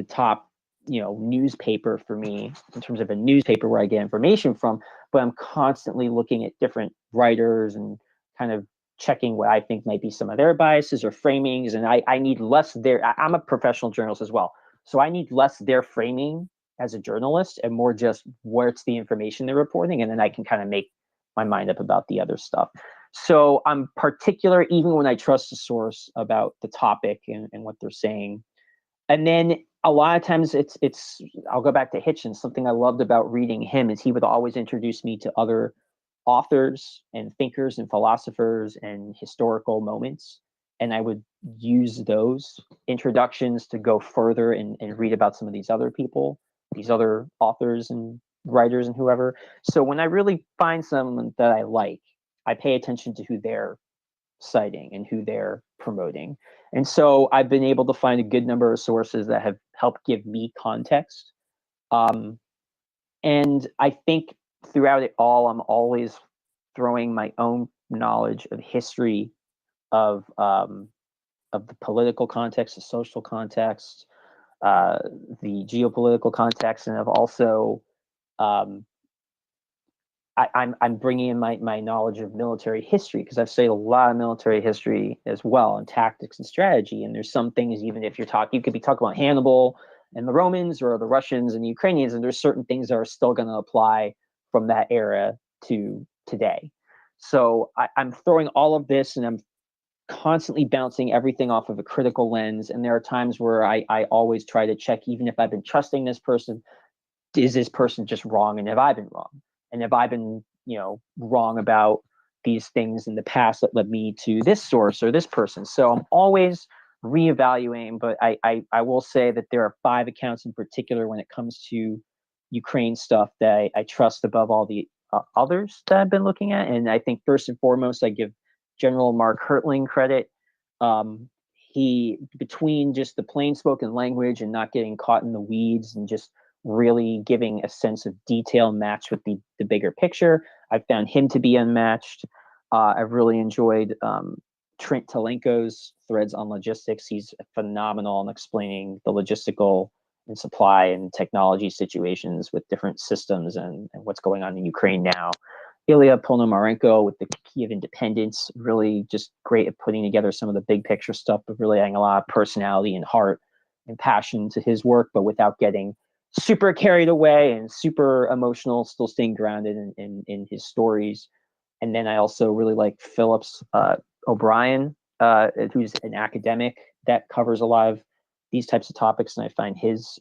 Speaker 13: top, newspaper for me in terms of a newspaper where I get information from, but I'm constantly looking at different writers and kind of checking what I think might be some of their biases or framings. And I need less I'm a professional journalist as well. So I need less their framing as a journalist and more just where's the information they're reporting. And then I can kind of make my mind up about the other stuff. So I'm particular, even when I trust a source about the topic and what they're saying. And then a lot of times I'll go back to Hitchens. Something I loved about reading him is he would always introduce me to other authors and thinkers and philosophers and historical moments. And I would use those introductions to go further and read about some of these other people, these other authors and writers and whoever. So when I really find someone that I like, I pay attention to who they're citing and who they're promoting. And so I've been able to find a good number of sources that have helped give me context. And I think throughout it all, I'm always throwing my own knowledge of history, of the political context, the social context, the geopolitical context, and of also I'm bringing in my knowledge of military history, because I've studied a lot of military history as well, and tactics and strategy. And there's some things, even if you could be talking about Hannibal and the Romans or the Russians and the Ukrainians, and there's certain things that are still going to apply from that era to today. So I'm throwing all of this and I'm constantly bouncing everything off of a critical lens. And there are times where I always try to check, even if I've been trusting this person, is this person just wrong? And have I been wrong? And have I been, wrong about these things in the past that led me to this source or this person? So I'm always reevaluating, but I will say that there are 5 accounts in particular when it comes to Ukraine stuff that I trust above all the others that I've been looking at. And I think first and foremost, I give General Mark Hertling credit. He, between just the plain spoken language and not getting caught in the weeds and just really giving a sense of detail matched with the bigger picture, I found him to be unmatched. I've really enjoyed Trent Talenko's threads on logistics. He's phenomenal in explaining the logistical and supply and technology situations with different systems and what's going on in Ukraine now. Ilya Ponomarenko with the Kiev Independence, really just great at putting together some of the big picture stuff, but really adding a lot of personality and heart and passion to his work, but without getting super carried away and super emotional, still staying grounded in his stories. And then I also really like Phillips O'Brien, who's an academic that covers a lot of these types of topics, and I find his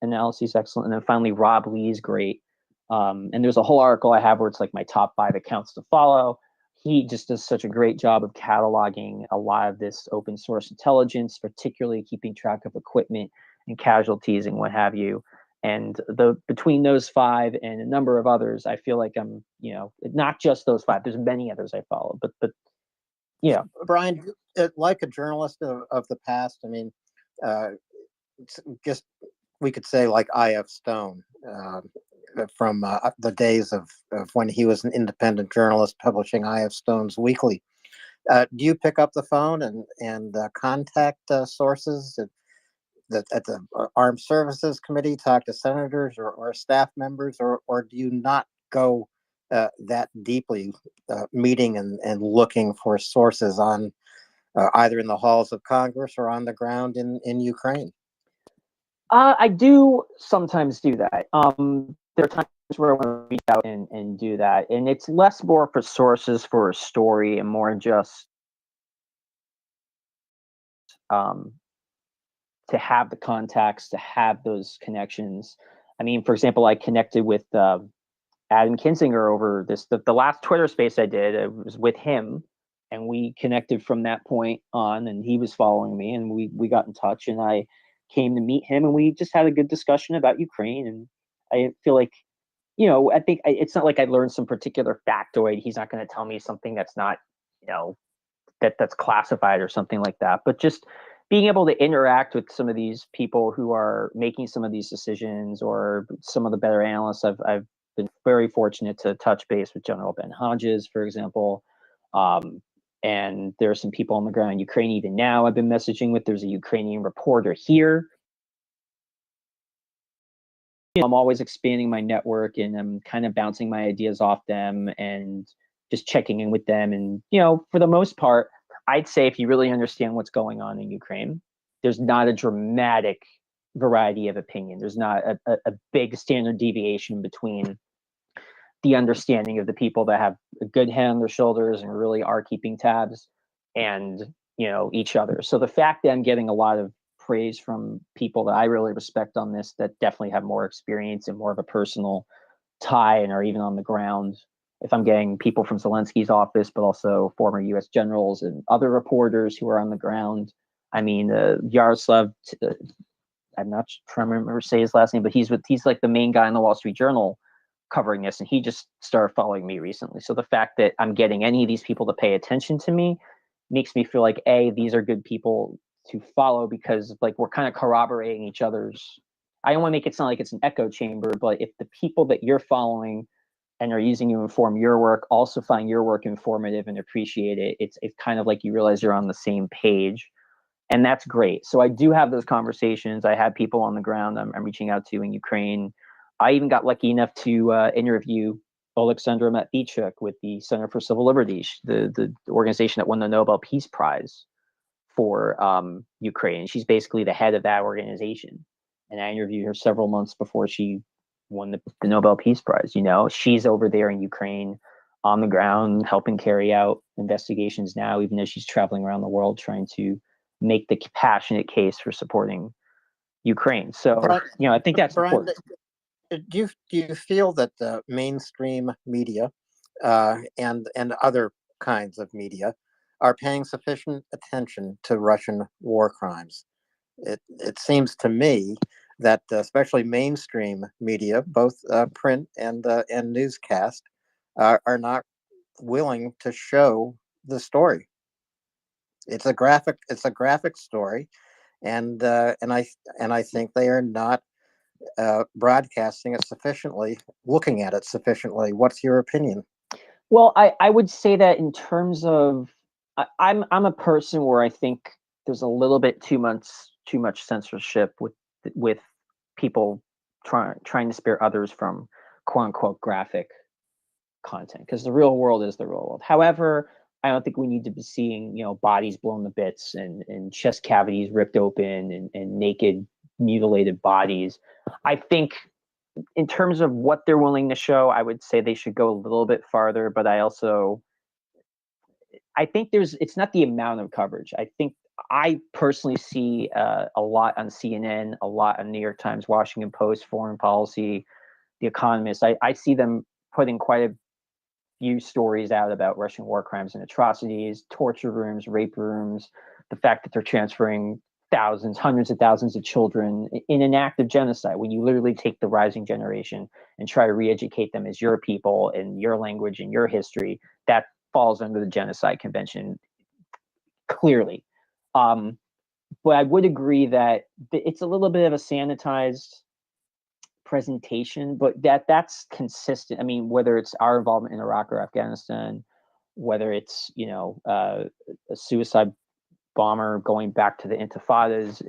Speaker 13: analyses excellent. And then finally, Rob Lee's great. And there's a whole article I have where it's like my top 5 accounts to follow. He just does such a great job of cataloging a lot of this open source intelligence, particularly keeping track of equipment and casualties and what have you. And between those 5 and a number of others, I feel like I'm, not just those 5. There's many others I follow, but yeah.
Speaker 11: Brian, like a journalist of the past, I mean, just we could say like I.F. Stone from the days of when he was an independent journalist publishing I.F. Stone's Weekly. Do you pick up the phone and contact sources at the Armed Services Committee, talk to senators or staff members, or do you not go that deeply, meeting and looking for sources on either in the halls of Congress or on the ground in Ukraine?
Speaker 13: I do sometimes do that. There are times where I want to reach out and do that, and it's less more for sources for a story and more just to have the contacts, to have those connections. I mean, for example, I connected with Adam Kinzinger over the last Twitter space I did. It was with him, and we connected from that point on, and he was following me, and we got in touch, and I came to meet him, and we just had a good discussion about Ukraine. And I feel like, I think it's not like I learned some particular factoid. He's not going to tell me something that's not, that's classified or something like that, but just being able to interact with some of these people who are making some of these decisions, or some of the better analysts. I've been very fortunate to touch base with General Ben Hodges, for example. And there are some people on the ground in Ukraine even now I've been messaging with. There's a Ukrainian reporter here. I'm always expanding my network, and I'm kind of bouncing my ideas off them and just checking in with them. And, for the most part, I'd say if you really understand what's going on in Ukraine, there's not a dramatic variety of opinion. There's not a big standard deviation between the understanding of the people that have a good head on their shoulders and really are keeping tabs and, each other. So the fact that I'm getting a lot of praise from people that I really respect on this, that definitely have more experience and more of a personal tie and are even on the ground. If I'm getting people from Zelensky's office, but also former U.S. generals and other reporters who are on the ground. I mean, Yaroslav, I'm not trying to remember say his last name, but he's like the main guy in the Wall Street Journal covering this, and he just started following me recently. So the fact that I'm getting any of these people to pay attention to me makes me feel like, these are good people to follow, because like we're kind of corroborating each other's. I don't want to make it sound like it's an echo chamber, but if the people that you're following and are using you to inform your work also find your work informative and appreciate it, it's kind of like you realize you're on the same page, and that's great. So I do have those conversations. I have people on the ground I'm reaching out to in Ukraine. I even got lucky enough to interview Oleksandra Matvichuk with the Center for Civil Liberties, the organization that won the Nobel Peace Prize for Ukraine. She's basically the head of that organization. And I interviewed her several months before she won the Nobel Peace Prize. She's over there in Ukraine. on the ground helping carry out investigations now, even as she's traveling around the world trying to make the passionate case for supporting Ukraine. So,
Speaker 11: Brian,
Speaker 13: I think that's
Speaker 11: Brian,
Speaker 13: important.
Speaker 11: do you feel that the mainstream media and other kinds of media are paying sufficient attention to Russian war crimes? It seems to me that especially mainstream media, both print and newscast, are not willing to show the story. It's a graphic story, and I think they are not broadcasting it sufficiently, looking at it sufficiently. What's your opinion?
Speaker 13: Well, I would say that in terms of, I'm a person where I think there's a little bit too much censorship with people trying to spare others from quote unquote graphic content, because the real world is the real world. However, I don't think we need to be seeing bodies blown to bits and chest cavities ripped open and naked mutilated bodies. I think in terms of what they're willing to show, I would say they should go a little bit farther, but I think it's not the amount of coverage. I think I personally see a lot on CNN, a lot on New York Times, Washington Post, Foreign Policy, The Economist. I see them putting quite a few stories out about Russian war crimes and atrocities, torture rooms, rape rooms, the fact that they're transferring hundreds of thousands of children in an act of genocide, when you literally take the rising generation and try to re-educate them as your people and your language and your history. That falls under the Genocide Convention clearly. But I would agree that it's a little bit of a sanitized presentation, but that's consistent. I mean, whether it's our involvement in Iraq or Afghanistan, whether it's a suicide bomber going back to the intifadas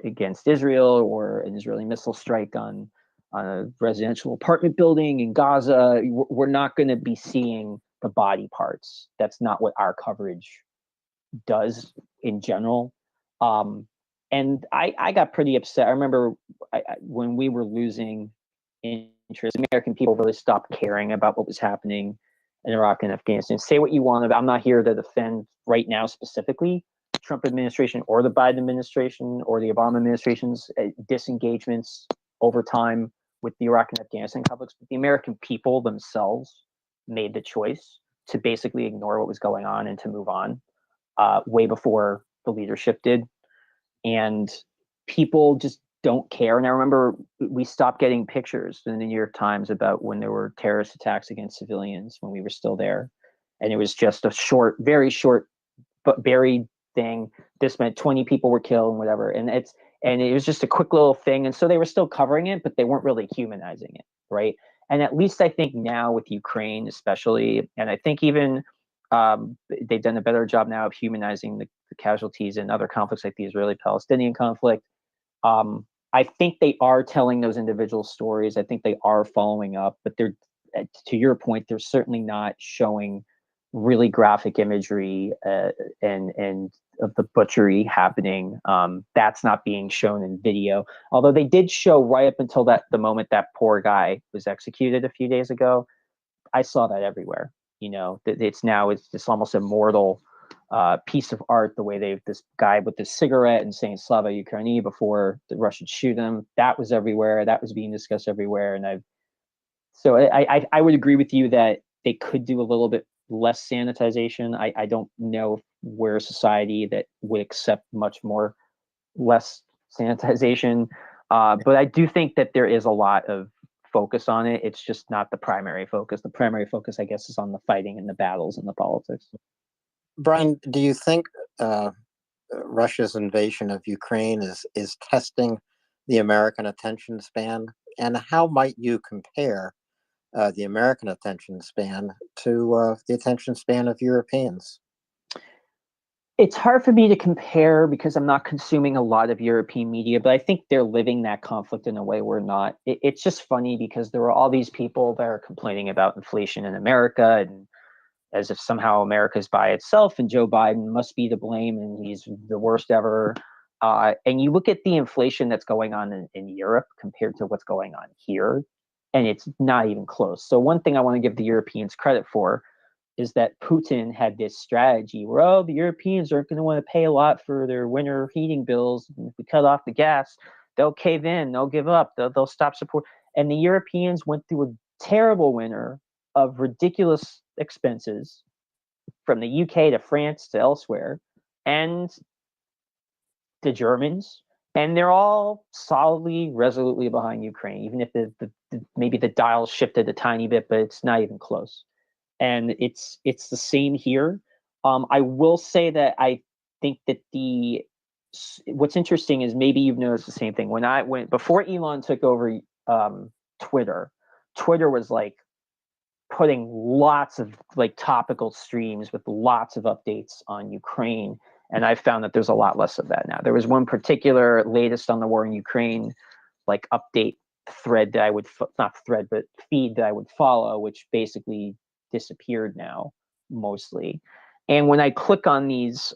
Speaker 13: against Israel, or an Israeli missile strike on a residential apartment building in Gaza, we're not going to be seeing the body parts. That's not what our coverage does in general. And I got pretty upset. I remember when we were losing interest, American people really stopped caring about what was happening in Iraq and Afghanistan. Say what you want about. I'm not here to defend right now specifically Trump administration or the Biden administration or the Obama administration's disengagements over time with the Iraq and Afghanistan conflicts, but the American people themselves made the choice to basically ignore what was going on and to move on way before the leadership did. And people just don't care. And I remember we stopped getting pictures in the New York Times about when there were terrorist attacks against civilians when we were still there. And it was just a very short, but buried thing. This meant 20 people were killed and whatever. And it was just a quick little thing. And so they were still covering it, but they weren't really humanizing it. Right. And at least I think now with Ukraine, especially, and I think even they've done a better job now of humanizing the casualties in other conflicts like the Israeli-Palestinian conflict. I think they are telling those individual stories. I think they are following up, but they're, to your point, they're certainly not showing really graphic imagery and of the butchery happening. That's not being shown in video. Although they did show right up until the moment that poor guy was executed a few days ago. I saw that everywhere. It's this almost immortal piece of art, the way this guy with the cigarette and saying Slava Ukraini before the Russians shoot him. That was everywhere. That was being discussed everywhere. And I would agree with you that they could do a little bit less sanitization. I don't know if we're a society that would accept much more less sanitization. But I do think that there is a lot of focus on it. It's just not the primary focus. The primary focus, I guess, is on the fighting and the battles and the politics.
Speaker 11: Brian, do you think Russia's invasion of Ukraine is testing the American attention span? And how might you compare the American attention span to the attention span of Europeans?
Speaker 13: It's hard for me to compare because I'm not consuming a lot of European media, but I think they're living that conflict in a way we're not. It's just funny because there are all these people that are complaining about inflation in America, and as if somehow America is by itself and Joe Biden must be to blame and he's the worst ever. And you look at the inflation that's going on in Europe compared to what's going on here, and it's not even close. So one thing I want to give the Europeans credit for, is that Putin had this strategy where, oh, the Europeans aren't going to want to pay a lot for their winter heating bills. If we cut off the gas, they'll cave in, they'll give up, they'll stop support. And the Europeans went through a terrible winter of ridiculous expenses from the UK to France to elsewhere. And the Germans, and they're all solidly, resolutely behind Ukraine, even if maybe the dial shifted a tiny bit, but it's not even close. And it's the same here. I will say that I think that what's interesting is maybe you've noticed the same thing. Before Elon took over Twitter was like putting lots of like topical streams with lots of updates on Ukraine. And I found that there's a lot less of that now. There was one particular latest on the war in Ukraine, like update thread that I would, not thread, but feed that I would follow, which basically disappeared now mostly. And when I click on these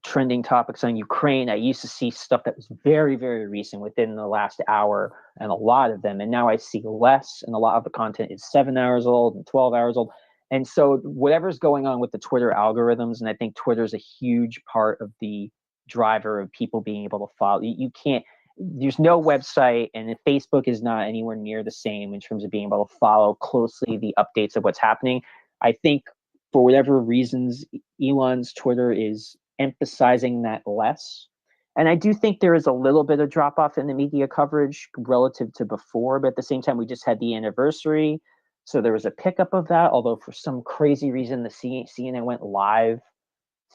Speaker 13: trending topics on Ukraine, I used to see stuff that was very, very recent within the last hour, and a lot of them. And now I see less, and a lot of the content is 7 hours old and 12 hours old. And so whatever's going on with the Twitter algorithms, and I think Twitter is a huge part of the driver of people being able to follow. You can't, there's no website, and Facebook is not anywhere near the same in terms of being able to follow closely the updates of what's happening. I think for whatever reasons, Elon's Twitter is emphasizing that less. And I do think there is a little bit of drop off in the media coverage relative to before, but at the same time, we just had the anniversary. So there was a pickup of that, although for some crazy reason, the CNN went live.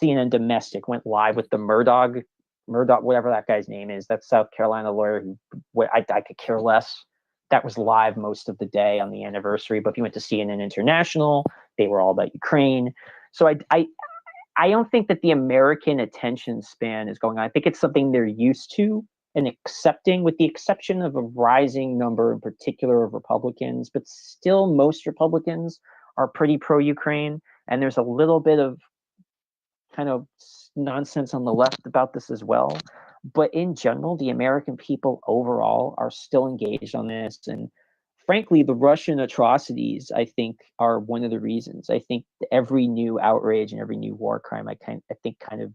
Speaker 13: CNN Domestic went live with the Murdoch, whatever that guy's name is. That's South Carolina lawyer who I could care less. That was live most of the day on the anniversary. But if you went to CNN International, they were all about Ukraine. So I don't think that the American attention span is going on. I think it's something they're used to and accepting, with the exception of a rising number in particular of Republicans, but still most Republicans are pretty pro-Ukraine. And there's a little bit of kind of nonsense on the left about this as well. But in general, the American people overall are still engaged on this. And frankly, the Russian atrocities, I think, are one of the reasons. I think every new outrage and every new war crime, I think kind of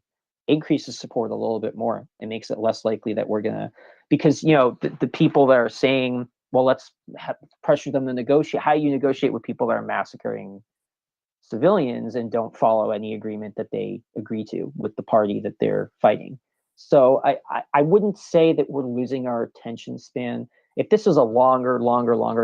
Speaker 13: increases support a little bit more. It makes it less likely that we're going to, because, you know, the people that are saying, well, let's pressure them to negotiate. How do you negotiate with people that are massacring civilians and don't follow any agreement that they agree to with the party that they're fighting? So I wouldn't say that we're losing our attention span. If this was a longer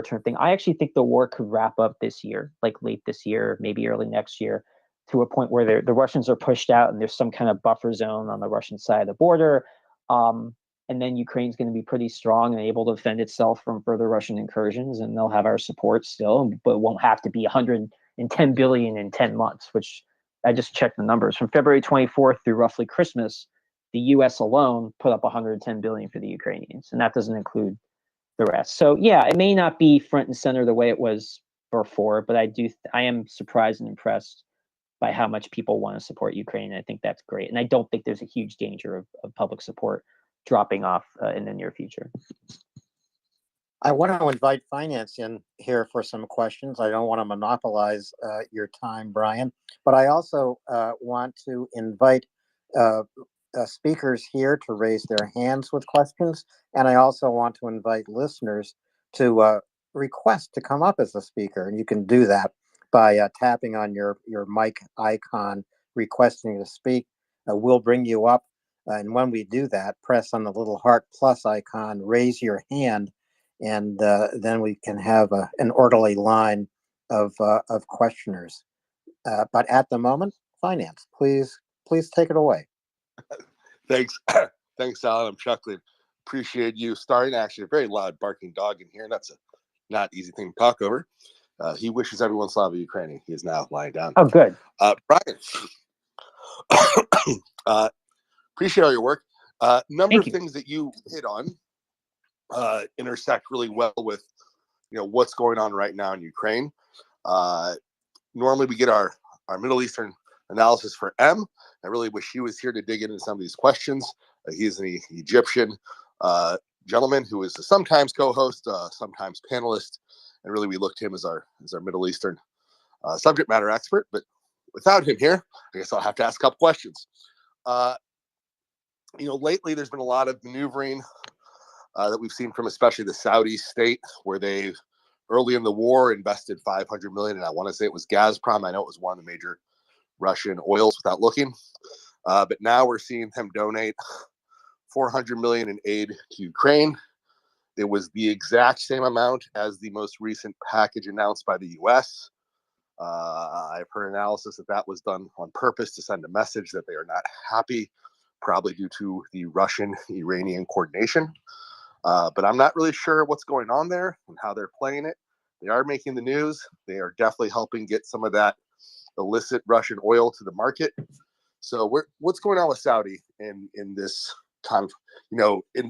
Speaker 13: term thing, I actually think the war could wrap up this year, like late this year, maybe early next year, to a point where the Russians are pushed out and there's some kind of buffer zone on the Russian side of the border. And then Ukraine's going to be pretty strong and able to defend itself from further Russian incursions, and they'll have our support still, but won't have to be 110 billion in 10 months, which I just checked the numbers. From February 24th through roughly Christmas, the US alone put up 110 billion for the Ukrainians, and that doesn't include the rest. So yeah, it may not be front and center the way it was before, but I am surprised and impressed by how much people want to support Ukraine. I think that's great. And I don't think there's a huge danger of public support dropping off in the near future.
Speaker 11: I want to invite finance in here for some questions. I don't want to monopolize your time, Brian, but I also want to invite speakers here to raise their hands with questions. And I also want to invite listeners to request to come up as a speaker. And you can do that by tapping on your mic icon, requesting to speak. We'll bring you up. And when we do that, press on the little heart plus icon, raise your hand, and then we can have an orderly line of questioners. But at the moment, finance, please take it away.
Speaker 12: Thanks, thanks, Alan. I'm chuckling. Appreciate you starting. Actually, a very loud barking dog in here. That's a not easy thing to talk over. He wishes everyone Slava Ukraini. He is now lying down.
Speaker 13: Oh, good.
Speaker 12: Brian, appreciate all your work. Number of things that you hit on intersect really well with, what's going on right now in Ukraine. Normally we get our Middle Eastern analysis for M. I really wish he was here to dig into some of these questions. He's an Egyptian gentleman who is a sometimes co-host, sometimes panelist, and really we look to him as our Middle Eastern subject matter expert, but without him here, I guess I'll have to ask a couple questions. Lately there's been a lot of maneuvering that we've seen from especially the Saudi state, where they early in the war invested $500 million, and I want to say it was Gazprom. I know it was one of the major Russian oils without looking, but now we're seeing them donate $400 million in aid to Ukraine. It was the exact same amount as the most recent package announced by the U.S. I've heard analysis that was done on purpose to send a message that they are not happy, probably due to the Russian-Iranian coordination. But I'm not really sure what's going on there and how they're playing it. They are making the news. They are definitely helping get some of that illicit Russian oil to the market. So what's going on with Saudi in this kind of,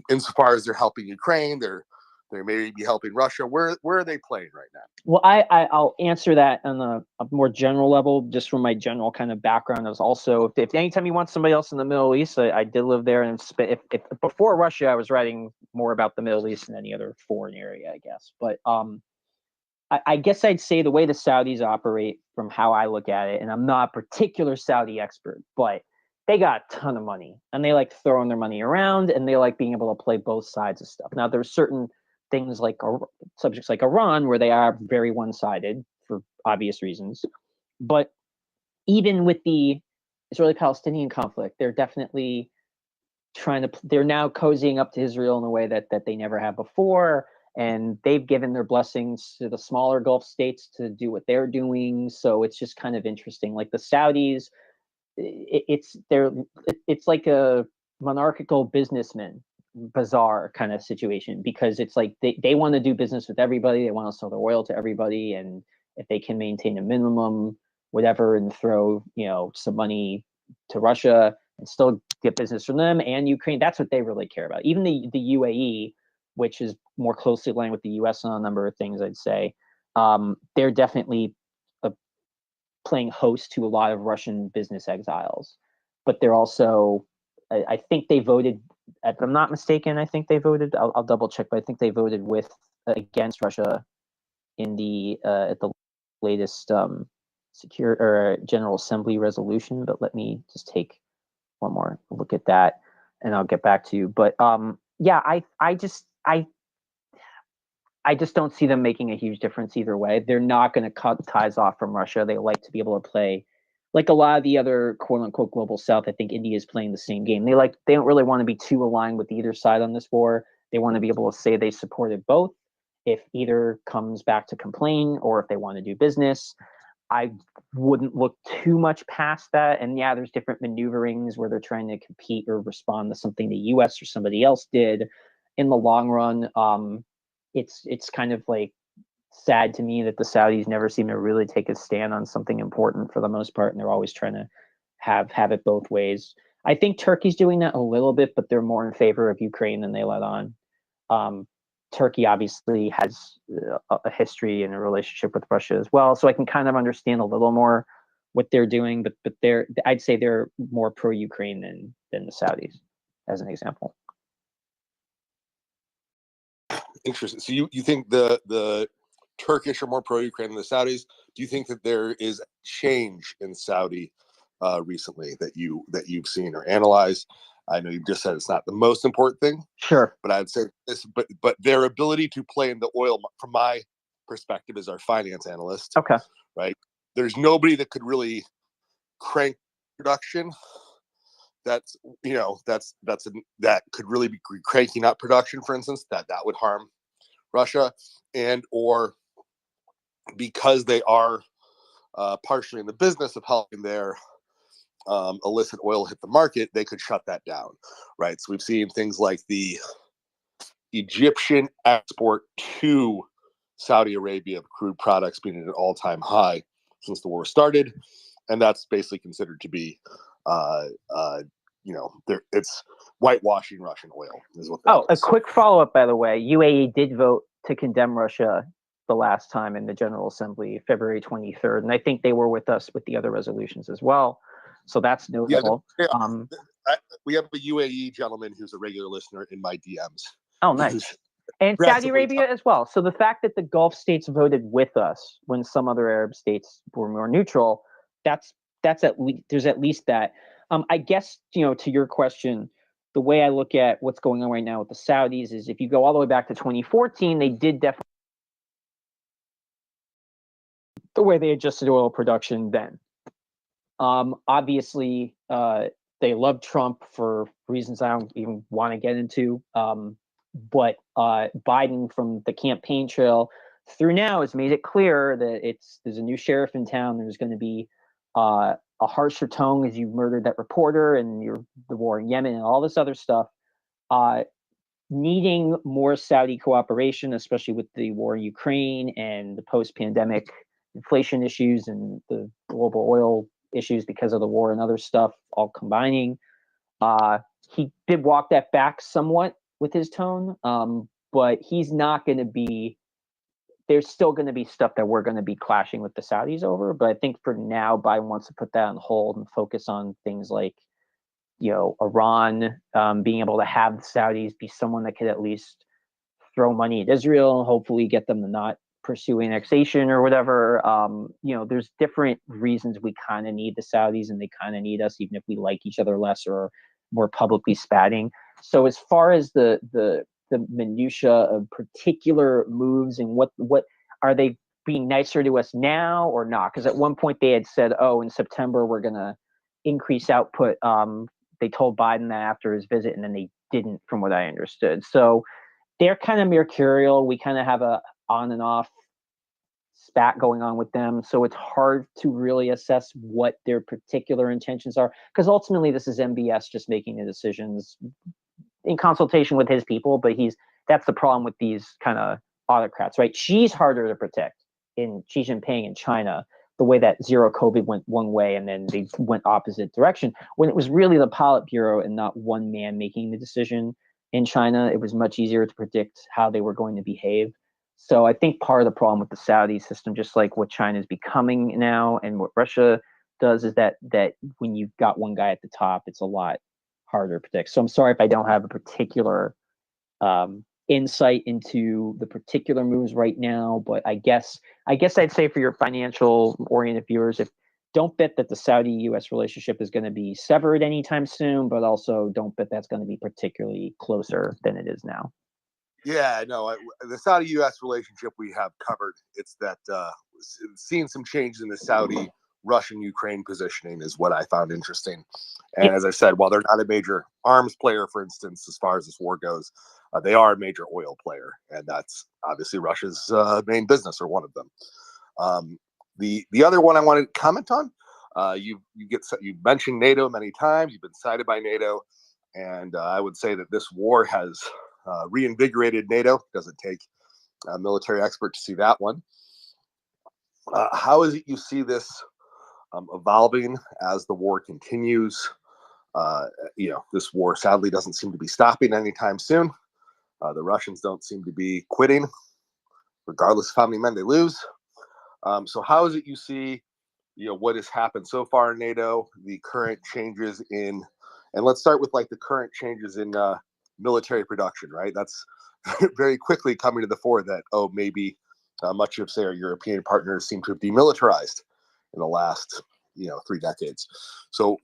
Speaker 12: insofar as they're helping Ukraine, they're maybe helping Russia. Where are they playing right now?
Speaker 13: Well, I'll answer that on a more general level, just from my general kind of background. As also, if anytime you want somebody else in the Middle East, I did live there, and if before Russia, I was writing more about the Middle East than any other foreign area, I guess. But I guess I'd say the way the Saudis operate, from how I look at it, and I'm not a particular Saudi expert, but they got a ton of money, and they like throwing their money around, and they like being able to play both sides of stuff. Now, there's certain things like subjects like Iran, where they are very one-sided for obvious reasons. But even with the Israeli-Palestinian conflict, they're definitely they're now cozying up to Israel in a way that they never have before. And they've given their blessings to the smaller Gulf states to do what they're doing. So it's just kind of interesting. Like the Saudis, it's like a monarchical businessman bizarre kind of situation, because it's like they want to do business with everybody. They want to sell their oil to everybody, and if they can maintain a minimum whatever and throw some money to Russia and still get business from them and Ukraine, that's what they really care about. Even the UAE, which is more closely aligned with the US on a number of things, I'd say, they're definitely playing host to a lot of Russian business exiles. But they're also, I think they voted, if I'm not mistaken, I think they voted, I'll double check, but I think they voted against Russia in at the latest General Assembly resolution. But let me just take one more look at that, and I'll get back to you. But yeah, I just don't see them making a huge difference either way. They're not going to cut ties off from Russia. They like to be able to play like a lot of the other quote unquote global South. I think India is playing the same game. They don't really want to be too aligned with either side on this war. They want to be able to say they supported both if either comes back to complain or if they want to do business. I wouldn't look too much past that. And yeah, there's different maneuverings where they're trying to compete or respond to something the US or somebody else did. In the long run, it's kind of like sad to me that the Saudis never seem to really take a stand on something important for the most part, and they're always trying to have it both ways. I think Turkey's doing that a little bit, but they're more in favor of Ukraine than they let on. Turkey obviously has a history and a relationship with Russia as well, so I can kind of understand a little more what they're doing, but I'd say they're more pro-Ukraine than the Saudis, as an example.
Speaker 12: Interesting. So you think the Turkish are more pro-Ukraine than the Saudis? Do you think that there is a change in Saudi recently that you've seen or analyzed? I know you just said it's not the most important thing.
Speaker 13: Sure.
Speaker 12: But I'd say this, but their ability to play in the oil, from my perspective as our finance analyst,
Speaker 13: okay,
Speaker 12: right? There's nobody that could really crank production. That could really be cranking up production, for instance, that would harm Russia, and or because they are partially in the business of helping their illicit oil hit the market, they could shut that down, right? So we've seen things like the Egyptian export to Saudi Arabia of crude products being at an all-time high since the war started, and that's basically considered to be it's whitewashing Russian oil is what that is.
Speaker 13: A quick follow-up, by the way. UAE did vote to condemn Russia the last time in the General Assembly, February 23rd, and I think they were with us with the other resolutions as well. So that's notable.
Speaker 12: We have a UAE gentleman who's a regular listener in my DMs.
Speaker 13: Oh, nice. And Saudi Arabia as well. So the fact that the Gulf states voted with us when some other Arab states were more neutral, that's at least, there's at least that. I guess, to your question, the way I look at what's going on right now with the Saudis is if you go all the way back to 2014, they did definitely the way they adjusted oil production then. Obviously, they love Trump for reasons I don't even want to get into. But Biden, from the campaign trail through now, has made it clear that there's a new sheriff in town. There's going to be a harsher tone as you murdered that reporter and the war in Yemen and all this other stuff. Needing more Saudi cooperation, especially with the war in Ukraine and the post-pandemic inflation issues and the global oil issues because of the war and other stuff all combining. He did walk that back somewhat with his tone, but he's not going to be, there's still going to be stuff that we're going to be clashing with the Saudis over. But I think for now, Biden wants to put that on hold and focus on things like, Iran, being able to have the Saudis be someone that could at least throw money at Israel and hopefully get them to not pursue annexation or whatever. There's different reasons we kind of need the Saudis and they kind of need us, even if we like each other less or more publicly spatting. So as far as the minutia of particular moves and what are they being nicer to us now or not? Because at one point they had said, in September we're going to increase output. They told Biden that after his visit, and then they didn't, from what I understood. So they're kind of mercurial. We kind of have a on and off spat going on with them. So it's hard to really assess what their particular intentions are, because ultimately this is MBS just making the decisions in consultation with his people. But that's the problem with these kind of autocrats, right? Xi's harder to protect in Xi Jinping in China, the way that zero COVID went one way and then they went opposite direction. When it was really the Politburo and not one man making the decision in China, it was much easier to predict how they were going to behave. So I think part of the problem with the Saudi system, just like what China is becoming now and what Russia does, is that when you've got one guy at the top, it's a lot harder to predict. So I'm sorry if I don't have a particular insight into the particular moves right now, but I guess I'd say for your financial oriented viewers, don't bet that the Saudi-US relationship is going to be severed anytime soon, but also don't bet that's going to be particularly closer than it is now.
Speaker 12: Yeah, no, the Saudi-U.S. relationship we have covered. It's that seeing some changes in the Saudi-Russian-Ukraine positioning is what I found interesting. And as I said, while they're not a major arms player, for instance, as far as this war goes, they are a major oil player, and that's obviously Russia's main business, or one of them. The other one I wanted to comment on, you mentioned NATO many times. You've been cited by NATO, and I would say that this war has reinvigorated NATO. It doesn't take a military expert to see that one. How is it you see this evolving as the war continues? This war sadly doesn't seem to be stopping anytime soon. The Russians don't seem to be quitting, regardless of how many men they lose. So how is it you see, what has happened so far in NATO, the current changes and let's start with like the current changes in military production, right? That's very quickly coming to the fore that, maybe much of, say, our European partners seem to have demilitarized in the last, 3 decades. So,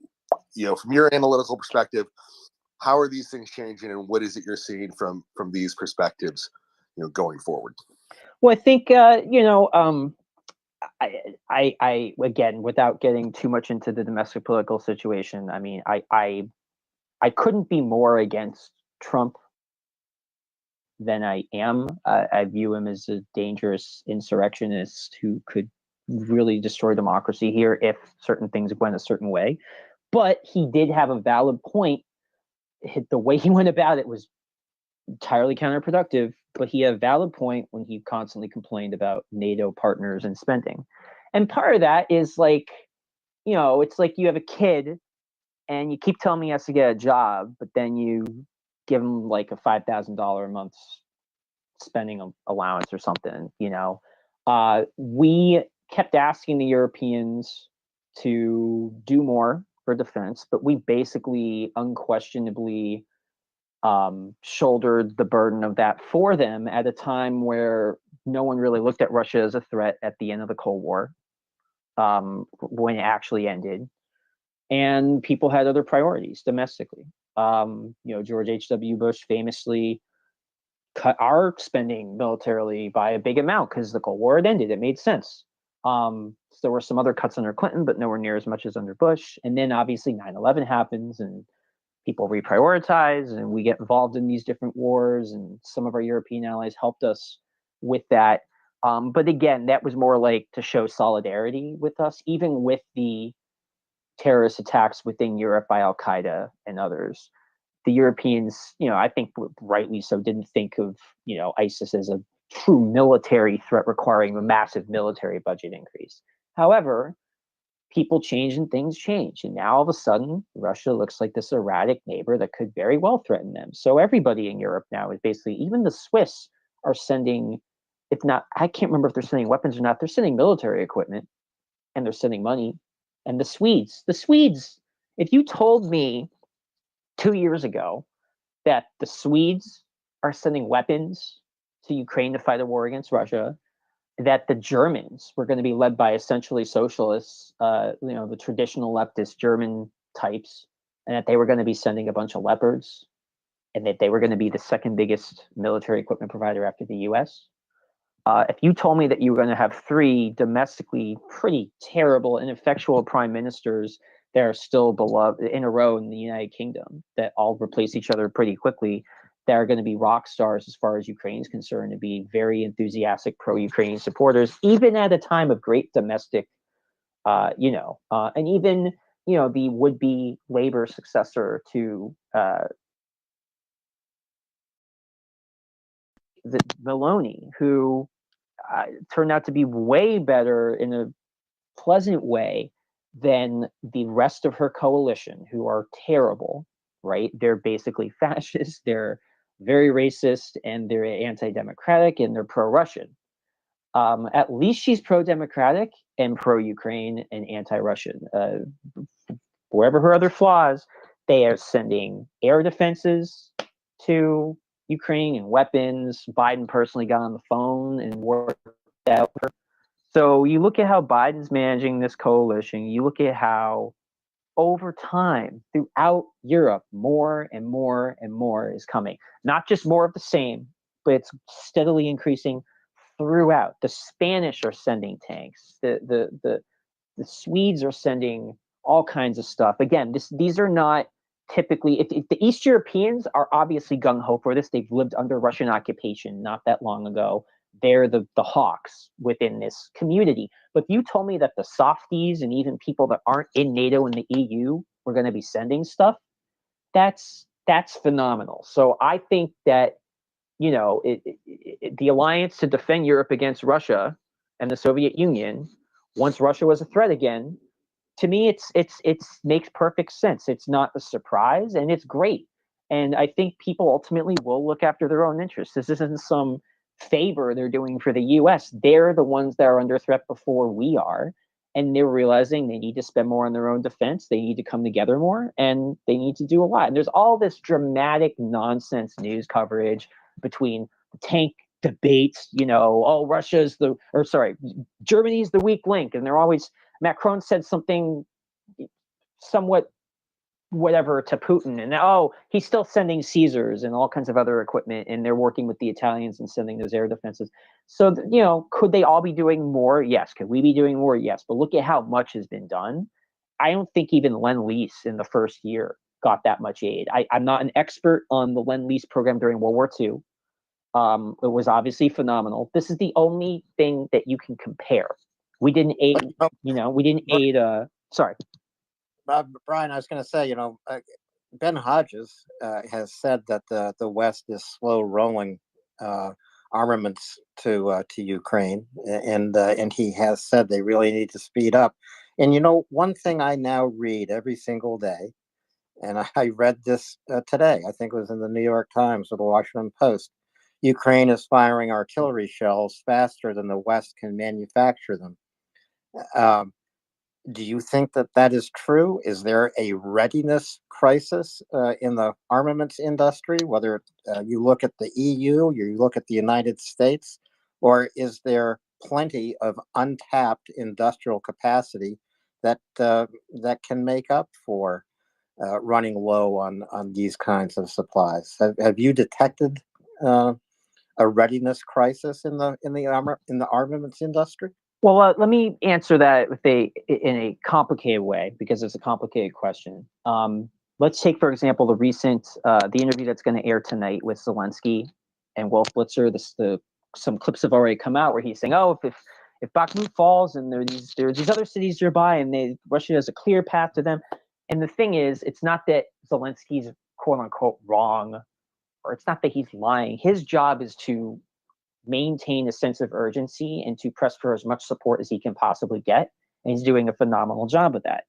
Speaker 12: from your analytical perspective, how are these things changing, and what is it you're seeing from these perspectives, going forward?
Speaker 13: Well, I think, I again, without getting too much into the domestic political situation, I mean, I couldn't be more against Trump than I am. I view him as a dangerous insurrectionist who could really destroy democracy here if certain things went a certain way. But he did have a valid point. The way he went about it was entirely counterproductive, but he had a valid point when he constantly complained about NATO partners and spending. And part of that is like, it's like you have a kid and you keep telling me he has to get a job, but then you give him like a $5,000 a month spending allowance or something, we kept asking the Europeans to do more for defense, but we basically unquestionably shouldered the burden of that for them at a time where no one really looked at Russia as a threat at the end of the Cold War, when it actually ended, and people had other priorities domestically. George H.W. Bush famously cut our spending militarily by a big amount because the Cold War had ended. It made sense. So there were some other cuts under Clinton, but nowhere near as much as under Bush. And then obviously 9/11 happens and people reprioritize and we get involved in these different wars, and some of our European allies helped us with that. But again, that was more like to show solidarity with us, even with the terrorist attacks within Europe by Al Qaeda and others. The Europeans, I think rightly so, didn't think of, ISIS as a true military threat requiring a massive military budget increase. However, people change and things change. And now all of a sudden, Russia looks like this erratic neighbor that could very well threaten them. So everybody in Europe now is basically, even the Swiss are sending, if not, I can't remember if they're sending weapons or not, they're sending military equipment and they're sending money. And the Swedes, if you told me 2 years ago that the Swedes are sending weapons to Ukraine to fight a war against Russia, that the Germans were going to be led by essentially socialists, the traditional leftist German types, and that they were going to be sending a bunch of Leopards, and that they were going to be the second biggest military equipment provider after the US. If you told me that you were going to have 3 domestically pretty terrible, ineffectual prime ministers that are still beloved in a row in the United Kingdom, that all replace each other pretty quickly, that are going to be rock stars as far as Ukraine is concerned, to be very enthusiastic pro-Ukrainian supporters, even at a time of great domestic, and even, the would-be Labor successor to the Meloni, who turned out to be way better in a pleasant way than the rest of her coalition, who are terrible, right? They're basically fascist, they're very racist, and they're anti-democratic, and they're pro-Russian. At least she's pro-democratic and pro-Ukraine and anti-Russian. Wherever her other flaws, they are sending air defenses to Ukraine and weapons. Biden personally got on the phone and worked out. So you look at how Biden's managing this coalition, you look at how over time throughout Europe, more and more and more is coming. Not just more of the same, but it's steadily increasing throughout. The Spanish are sending tanks. The Swedes are sending all kinds of stuff. Again, these are not typically, if the East Europeans are obviously gung-ho for this. They've lived under Russian occupation not that long ago. They're the hawks within this community. But if you told me that the softies and even people that aren't in NATO and the EU were going to be sending stuff, that's phenomenal. So I think that, the alliance to defend Europe against Russia and the Soviet Union, once Russia was a threat again, to me, it's makes perfect sense. It's not a surprise, and it's great. And I think people ultimately will look after their own interests. This isn't some favor they're doing for the U.S. They're the ones that are under threat before we are, and they're realizing they need to spend more on their own defense. They need to come together more, and they need to do a lot. And there's all this dramatic nonsense news coverage between the tank debates, Germany's the weak link, and they're always, Macron said something somewhat whatever to Putin, and he's still sending Caesars and all kinds of other equipment, and they're working with the Italians and sending those air defenses. So, could they all be doing more? Yes. Could we be doing more? Yes. But look at how much has been done. I don't think even Lend-Lease in the first year got that much aid. I'm not an expert on the Lend-Lease program during World War II. It was obviously phenomenal. This is the only thing that you can compare. We didn't aid, sorry.
Speaker 11: Brian, I was going to say, Ben Hodges has said that the West is slow rolling armaments to Ukraine, and he has said they really need to speed up. And one thing I now read every single day, and I read this today. I think it was in the New York Times or the Washington Post. Ukraine is firing artillery shells faster than the West can manufacture them. Do you think that that is true? Is there a readiness crisis in the armaments industry, whether you look at the EU, or you look at the United States, or is there plenty of untapped industrial capacity that that can make up for running low on these kinds of supplies? Have you detected a readiness crisis in the armaments industry?
Speaker 13: Well, let me answer that in a complicated way, because it's a complicated question. Let's take, for example, the interview that's going to air tonight with Zelensky and Wolf Blitzer. Some clips have already come out where he's saying, "Oh, if Bakhmut falls and there are these other cities nearby, and Russia has a clear path to them." And the thing is, it's not that Zelensky's quote unquote wrong, or it's not that he's lying. His job is to maintain a sense of urgency and to press for as much support as he can possibly get. And he's doing a phenomenal job of that.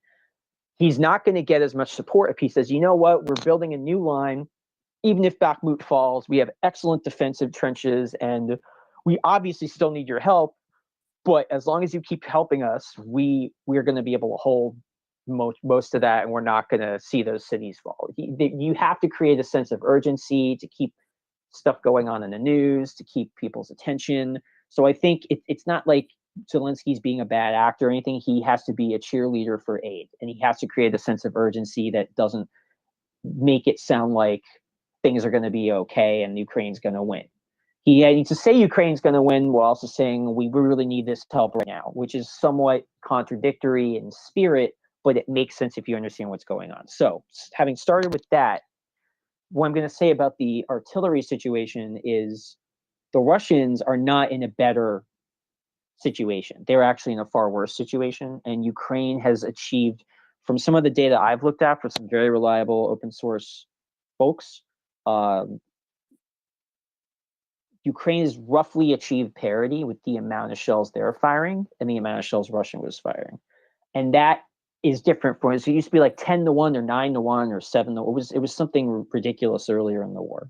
Speaker 13: He's not going to get as much support if he says, you know what, we're building a new line. Even if Bakhmut falls, we have excellent defensive trenches and we obviously still need your help. But as long as you keep helping us, we're going to be able to hold most of that, and we're not going to see those cities fall. You have to create a sense of urgency to keep stuff going on in the news, to keep people's attention. So I think it's not like Zelensky's being a bad actor or anything. He has to be a cheerleader for aid, and he has to create a sense of urgency that doesn't make it sound like things are going to be okay and Ukraine's going to win. He needs to say Ukraine's going to win while also saying we really need this help right now, which is somewhat contradictory in spirit, but it makes sense if you understand what's going on. So having started with that, what I'm going to say about the artillery situation is the Russians are not in a better situation. They're actually in a far worse situation. And Ukraine has achieved, from some of the data I've looked at for some very reliable open source folks, Ukraine has roughly achieved parity with the amount of shells they're firing and the amount of shells Russia was firing. And that is different from, so it used to be like 10-1 or 9-1 or 7-1. It was something ridiculous earlier in the war.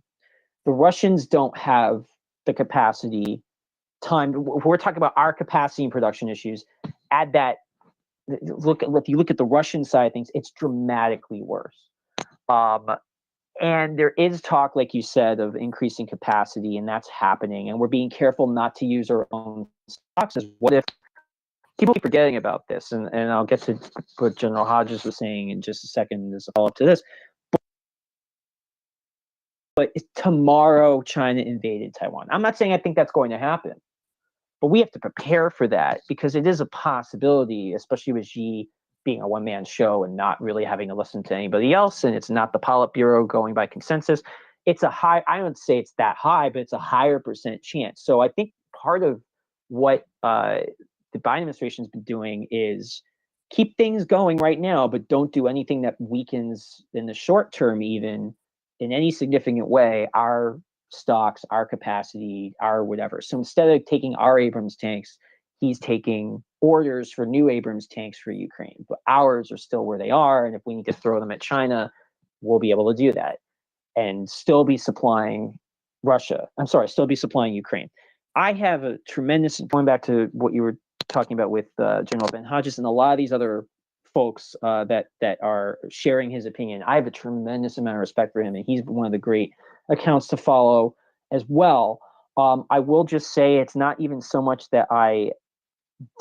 Speaker 13: The Russians don't have the capacity, time. If we're talking about our capacity and production issues, add that. If you look at the Russian side of things, it's dramatically worse. And there is talk, like you said, of increasing capacity, and that's happening. And we're being careful not to use our own stocks. What if people keep forgetting about this? And I'll get to what General Hodges was saying in just a second as a follow-up to this. But tomorrow, China invaded Taiwan. I'm not saying I think that's going to happen, but we have to prepare for that because it is a possibility, especially with Xi being a one-man show and not really having to listen to anybody else, and it's not the Politburo going by consensus. It's a high, I don't say it's that high, but it's a higher percent chance. So I think part of what the Biden administration has been doing is keep things going right now, but don't do anything that weakens in the short term, even in any significant way, our stocks, our capacity, our whatever. So instead of taking our Abrams tanks, he's taking orders for new Abrams tanks for Ukraine. But ours are still where they are. And if we need to throw them at China, we'll be able to do that and still be supplying still be supplying Ukraine. I have a tremendous, going back to what you were talking about with General Ben Hodges and a lot of these other folks that are sharing his opinion. I have a tremendous amount of respect for him, and he's one of the great accounts to follow as well. I will just say it's not even so much that I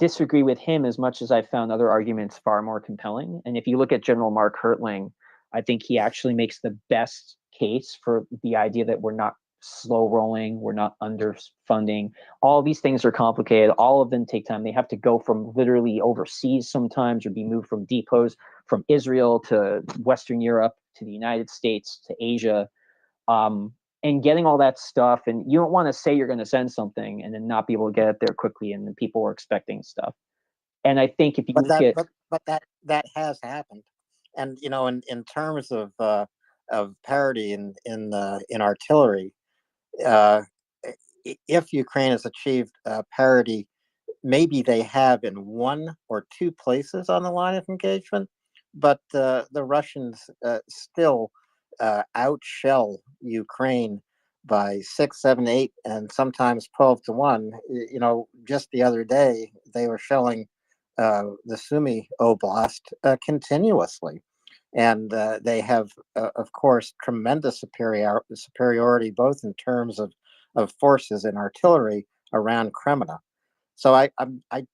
Speaker 13: disagree with him as much as I found other arguments far more compelling. And if you look at General Mark Hertling, I think he actually makes the best case for the idea that we're not slow rolling, we're not underfunding. All these things are complicated. All of them take time. They have to go from literally overseas sometimes or be moved from depots from Israel to Western Europe to the United States to Asia. And getting all that stuff, and you don't want to say you're going to send something and then not be able to get it there quickly, and then people are expecting stuff. And I think if you look at,
Speaker 11: but that has happened, and in terms of parity in artillery, if Ukraine has achieved parity, maybe they have in one or two places on the line of engagement, but the Russians still outshell Ukraine by 6, 7, 8, and sometimes 12-1. Just the other day they were shelling the Sumy Oblast continuously. And they have, of course, tremendous superiority, both in terms of forces and artillery around Kremna. So I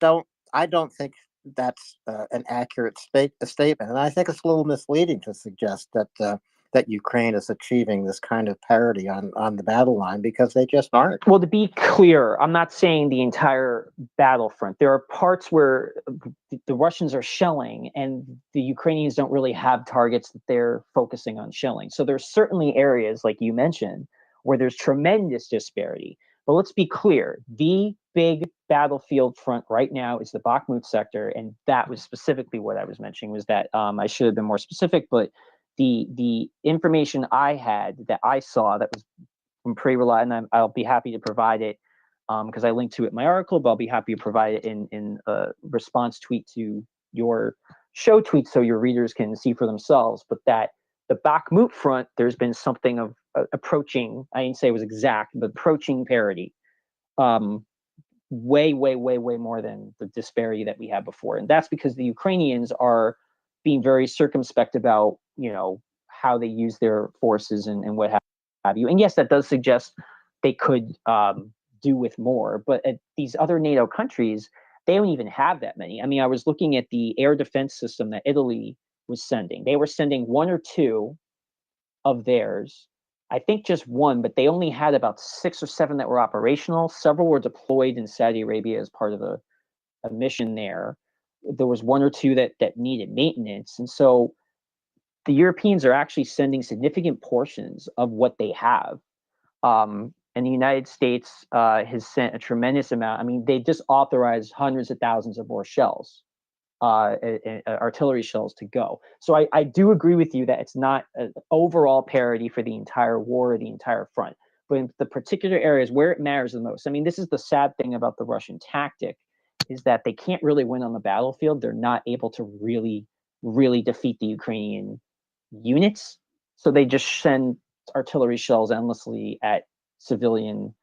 Speaker 11: don't think that's an accurate statement, and I think it's a little misleading to suggest that Ukraine is achieving this kind of parity on the battle line, because they just aren't.
Speaker 13: Well, to be clear, I'm not saying the entire battlefront. There are parts where the Russians are shelling and the Ukrainians don't really have targets that they're focusing on shelling. So there's certainly areas, like you mentioned, where there's tremendous disparity. But let's be clear, the big battlefield front right now is the Bakhmut sector, and that was specifically what I was mentioning, was that I should have been more specific, but the information I had that I saw that was from pre-relied, and I'll be happy to provide it because I linked to it in my article, but I'll be happy to provide it in a response tweet to your show tweet so your readers can see for themselves. But that the Bakhmut front, there's been something of approaching, I didn't say it was exact, but approaching parity. Way more than the disparity that we had before. And that's because the Ukrainians are being very circumspect about, how they use their forces and what have you. And yes, that does suggest they could do with more, but at these other NATO countries, they don't even have that many. I mean, I was looking at the air defense system that Italy was sending. They were sending one or two of theirs. I think just one, but they only had about 6 or 7 that were operational. Several were deployed in Saudi Arabia as part of a mission there. There was 1 or 2 that needed maintenance. And so the Europeans are actually sending significant portions of what they have. And the United States has sent a tremendous amount. I mean, they just authorized hundreds of thousands of more shells. Artillery shells to go. So I do agree with you that it's not an overall parity for the entire war or the entire front, but in the particular areas where it matters the most. I mean, this is the sad thing about the Russian tactic, is that they can't really win on the battlefield. They're not able to really defeat the Ukrainian units. So they just send artillery shells endlessly at civilian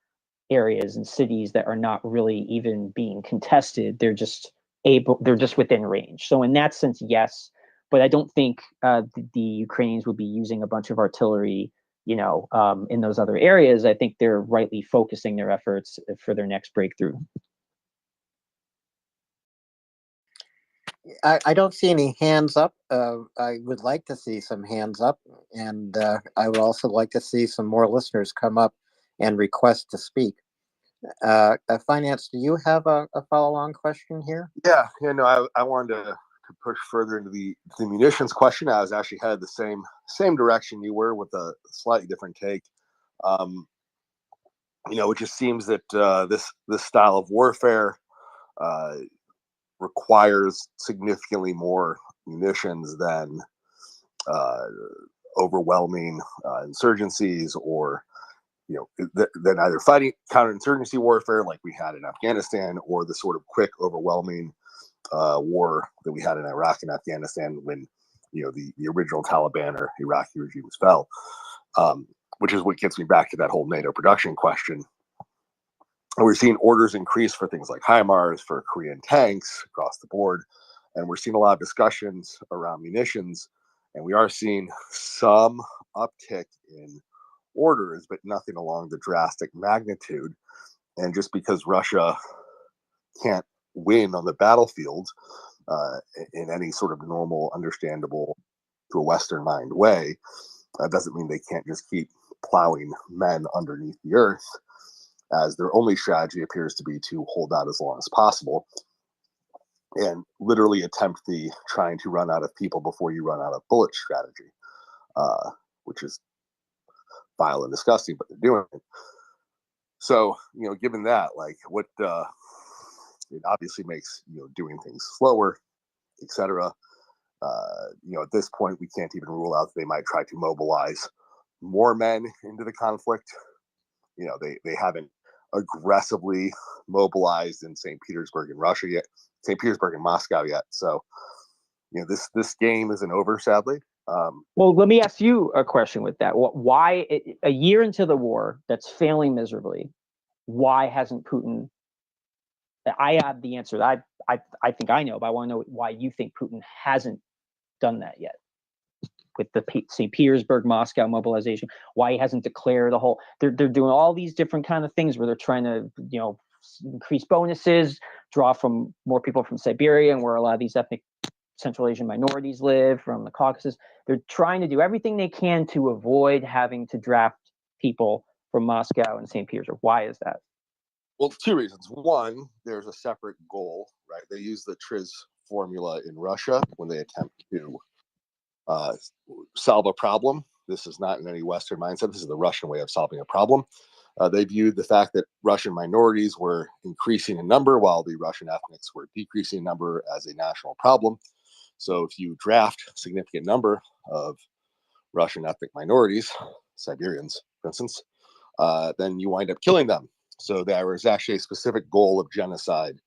Speaker 13: areas and cities that are not really even being contested. They're just within range. So in that sense, yes, but I don't think the Ukrainians would be using a bunch of artillery, in those other areas. I think they're rightly focusing their efforts for their next breakthrough.
Speaker 11: I don't see any hands up. I would like to see some hands up, and I would also like to see some more listeners come up and request to speak. Finance, do you have a follow-on question here?
Speaker 12: Yeah, no, I wanted to push further into the munitions question. I was actually headed the same direction you were, with a slightly different take. It just seems that this style of warfare requires significantly more munitions than overwhelming insurgencies, or than either fighting counterinsurgency warfare like we had in Afghanistan, or the sort of quick, overwhelming war that we had in Iraq and Afghanistan when the original Taliban or Iraqi regimes fell. Which is what gets me back to that whole NATO production question. And we're seeing orders increase for things like HIMARS, for Korean tanks across the board, and we're seeing a lot of discussions around munitions, and we are seeing some uptick in orders, but nothing along the drastic magnitude. And just because Russia can't win on the battlefield in any sort of normal, understandable, to a Western mind way, doesn't mean they can't just keep plowing men underneath the earth, as their only strategy appears to be to hold out as long as possible and literally attempt the trying to run out of people before you run out of bullets strategy, which is vile and disgusting, but they're doing it. So, given that, it obviously makes, doing things slower, etc. At this point, we can't even rule out that they might try to mobilize more men into the conflict. They haven't aggressively mobilized in St. Petersburg and Moscow yet. So, this game isn't over, sadly.
Speaker 13: Well, let me ask you a question with that. Why, a year into the war that's failing miserably, why hasn't Putin I have the answer. I think I know, but I want to know why you think Putin hasn't done that yet with the St. Petersburg, Moscow mobilization. Why he hasn't declared the whole. They're doing all these different kind of things where they're trying to increase bonuses, draw from more people from Siberia and where a lot of these ethnic Central Asian minorities live, from the Caucasus. They're trying to do everything they can to avoid having to draft people from Moscow and St. Petersburg. Why is that?
Speaker 12: Well, two reasons. One, there's a separate goal, right? They use the TRIZ formula in Russia when they attempt to solve a problem. This is not in any Western mindset. This is the Russian way of solving a problem. They viewed the fact that Russian minorities were increasing in number while the Russian ethnics were decreasing in number as a national problem. So if you draft a significant number of Russian ethnic minorities, Siberians, for instance, then you wind up killing them. So there was actually a specific goal of genocide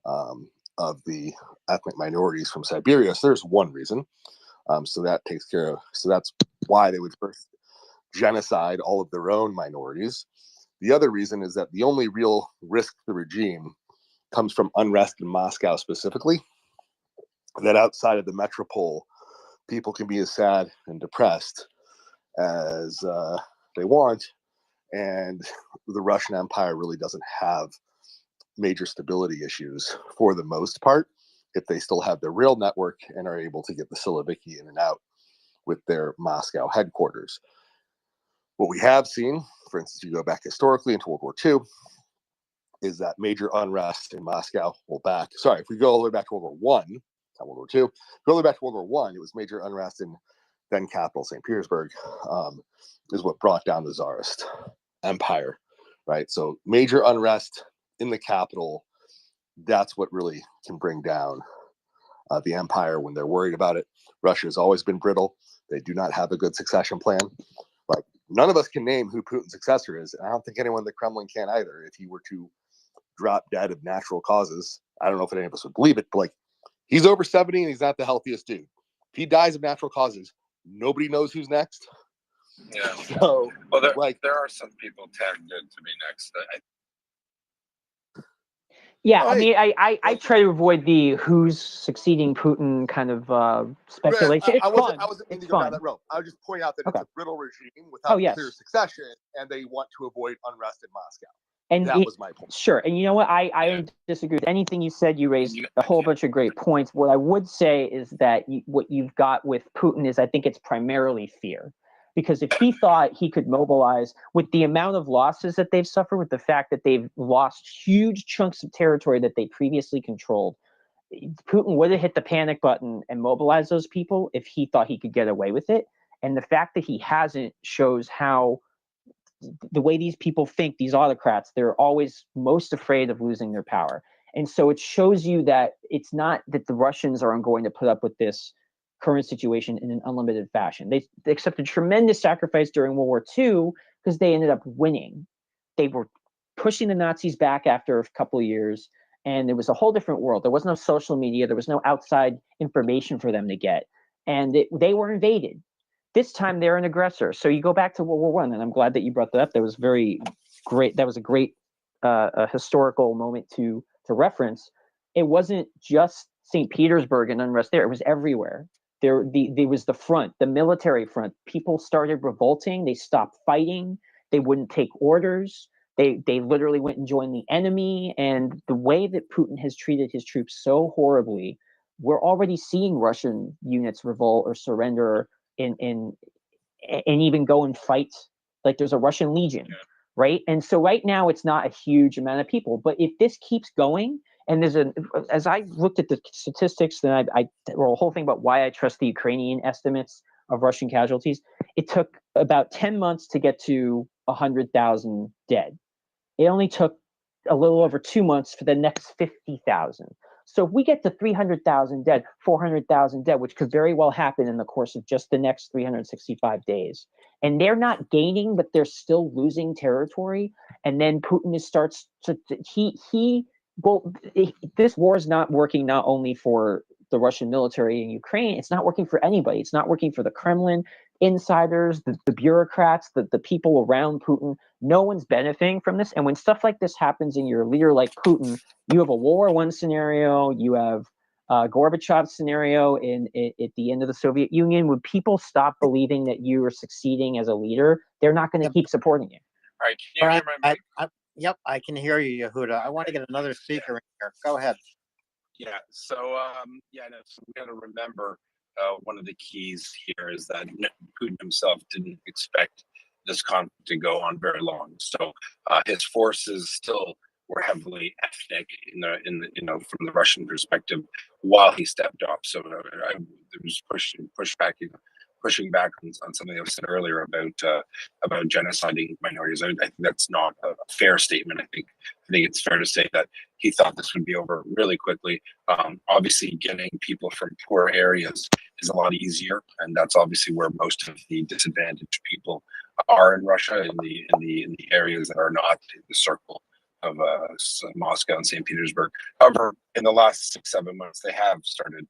Speaker 12: of the ethnic minorities from Siberia. So there's one reason. So that takes care of, so that's why they would first genocide all of their own minorities. The other reason is that the only real risk to the regime comes from unrest in Moscow specifically, that outside of the metropole, people can be as sad and depressed as they want. And the Russian Empire really doesn't have major stability issues for the most part if they still have their rail network and are able to get the Siloviki in and out with their Moscow headquarters. What we have seen, for instance, you go back historically into World War II, is that major unrest in Moscow. If we go all the way back to World War I, not World War II, go all the way back to World War I, it was major unrest in then capital St. Petersburg, is what brought down the Tsarist Empire, right? So major unrest in the capital, that's what really can bring down the empire when they're worried about it. Russia has always been brittle. They do not have a good succession plan. Like, none of us can name who Putin's successor is. And I don't think anyone in the Kremlin can either. If he were to drop dead of natural causes, I don't know if any of us would believe it, but like, he's over 70 and he's not the healthiest dude. If he dies of natural causes, nobody knows who's next.
Speaker 14: Yeah.
Speaker 12: So,
Speaker 14: well, there are some people tagged in to be next.
Speaker 13: Yeah, I mean, I try to avoid the who's succeeding Putin kind of speculation.
Speaker 12: I wasn't
Speaker 13: It's
Speaker 12: meaning to go
Speaker 13: fun.
Speaker 12: down that road. I was just pointing out that
Speaker 13: Okay.
Speaker 12: it's a brittle regime without
Speaker 13: yes.
Speaker 12: clear succession, and they want to avoid unrest in Moscow.
Speaker 13: And
Speaker 12: that was my point.
Speaker 13: Sure. And you know what? I don't disagree with anything you said. You raised a whole bunch of great points. What I would say is that what you've got with Putin is I think it's primarily fear. Because if he thought he could mobilize with the amount of losses that they've suffered, with the fact that they've lost huge chunks of territory that they previously controlled, Putin would have hit the panic button and mobilized those people if he thought he could get away with it. And the fact that he hasn't shows how the way these people think, these autocrats, they're always most afraid of losing their power. And so it shows you that it's not that the Russians are going to put up with this current situation in an unlimited fashion. They accepted tremendous sacrifice during World War II because they ended up winning. They were pushing the Nazis back after a couple of years, and it was a whole different world. There was no social media. There was no outside information for them to get. And they were invaded. This time they're an aggressor. So you go back to World War I, and I'm glad that you brought that up. That was very great. That was a great historical moment to reference. It wasn't just St. Petersburg and unrest there. It was everywhere. There was the front, the military front. People started revolting. They stopped fighting. They wouldn't take orders. They literally went and joined the enemy. And the way that Putin has treated his troops so horribly, we're already seeing Russian units revolt or surrender and even go and fight. Like there's a Russian Legion, right? And so right now it's not a huge amount of people. But if this keeps going, and as I looked at the statistics, then I wrote a whole thing about why I trust the Ukrainian estimates of Russian casualties. It took about 10 months to get to 100,000 dead. It only took a little over 2 months for the next 50,000. So if we get to 300,000 dead, 400,000 dead, which could very well happen in the course of just the next 365 days, and they're not gaining, but they're still losing territory, and then Putin starts to this war is not working not only for the Russian military in Ukraine, it's not working for anybody. It's not working for the Kremlin. insiders, the bureaucrats, the people around Putin. No one's benefiting from this. And when stuff like this happens and you're a leader like Putin, you have a World War I scenario, you have Gorbachev scenario at the end of the Soviet Union. When people stop believing that you are succeeding as a leader, they're not going to keep supporting you.
Speaker 14: All right, can you hear my mic?
Speaker 11: Yep, I can hear you, Yehuda. I want to get another speaker in here. Go ahead.
Speaker 14: Yeah. So no, so we got to remember one of the keys here is that Putin himself didn't expect this conflict to go on very long. So his forces still were heavily ethnic in the from the Russian perspective while he stepped off. So I was pushing back on something that was said earlier about genociding minorities. I think that's not a fair statement. I think it's fair to say that he thought this would be over really quickly. Obviously, getting people from poor areas is a lot easier, and that's obviously where most of the disadvantaged people are in Russia, in the areas that are not in the circle of Moscow and St. Petersburg. However, in the last 6-7 months, they have started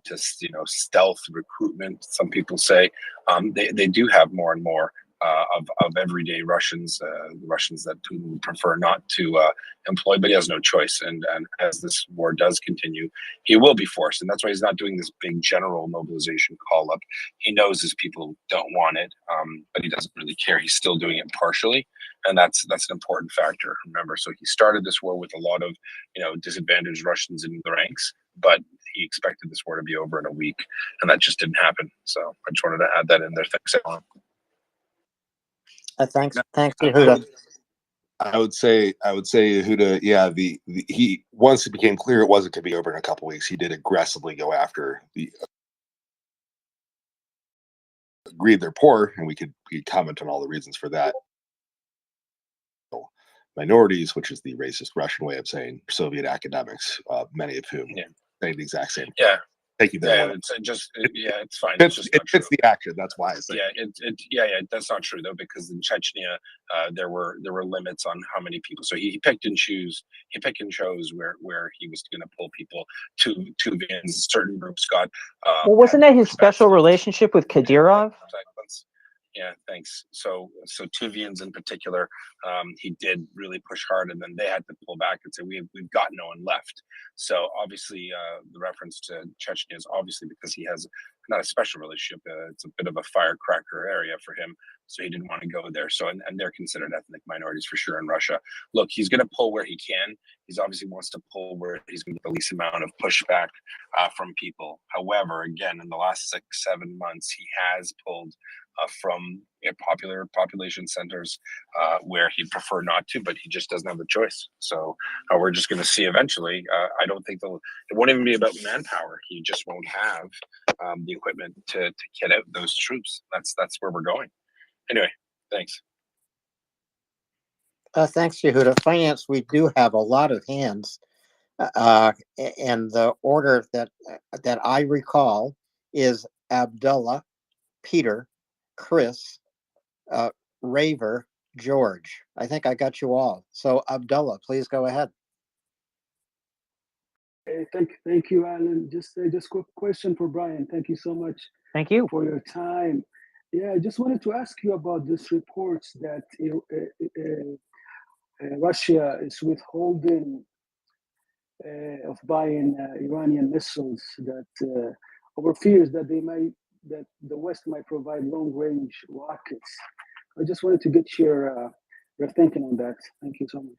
Speaker 14: to stealth recruitment. Some people say they do have more and more of everyday Russians, the Russians that Putin would prefer not to employ, but he has no choice. And as this war does continue, he will be forced. And that's why he's not doing this big general mobilization call up. He knows his people don't want it, but he doesn't really care. He's still doing it partially. And that's an important factor, remember. So he started this war with a lot of disadvantaged Russians in the ranks, but he expected this war to be over in a week, and that just didn't happen. So I just wanted to add that in there. Thanks, everyone.
Speaker 11: Thanks, Yehuda.
Speaker 12: I would say, Yehuda, yeah, he once it became clear it wasn't going to be over in a couple weeks, he did aggressively go after the agreed they're poor, and we could comment on all the reasons for that. Minorities, which is the racist Russian way of saying Soviet academics, many of whom say the exact same.
Speaker 14: Yeah.
Speaker 12: Thank you very much.
Speaker 14: It's fine.
Speaker 12: It's the action. That's why I say.
Speaker 14: That's not true though, because in Chechnya, there were limits on how many people. So he picked and chose where he was going to pull people to Vans. Certain groups got.
Speaker 13: Well, wasn't that his special relationship with Kadyrov?
Speaker 14: Yeah, thanks. So Tuvians in particular, he did really push hard, and then they had to pull back and say we've got no one left. So obviously, the reference to Chechnya is obviously because he has not a special relationship. It's a bit of a firecracker area for him, so he didn't want to go there. So and they're considered ethnic minorities for sure in Russia. Look, he's going to pull where he can. He's obviously wants to pull where he's going to get the least amount of pushback from people. However, again, in the last 6-7 months, he has pulled from popular population centers where he'd prefer not to, but he just doesn't have the choice. So we're just going to see eventually. I don't think it won't even be about manpower. He just won't have the equipment to get out those troops. That's where we're going. Anyway, thanks.
Speaker 11: Thanks, Yehuda. Finance, we do have a lot of hands, and the order that I recall is Abdullah, Peter, Chris, Raver, George. I think I got you all. So Abdullah, please go ahead.
Speaker 15: Hey, thank you, Alan. Just quick question for Brian. Thank you so much.
Speaker 13: Thank you
Speaker 15: for your time. Yeah, I just wanted to ask you about this reports that Russia is withholding of buying Iranian missiles that over fears that the West might provide long-range rockets. I just wanted to get your thinking on that. Thank you so much.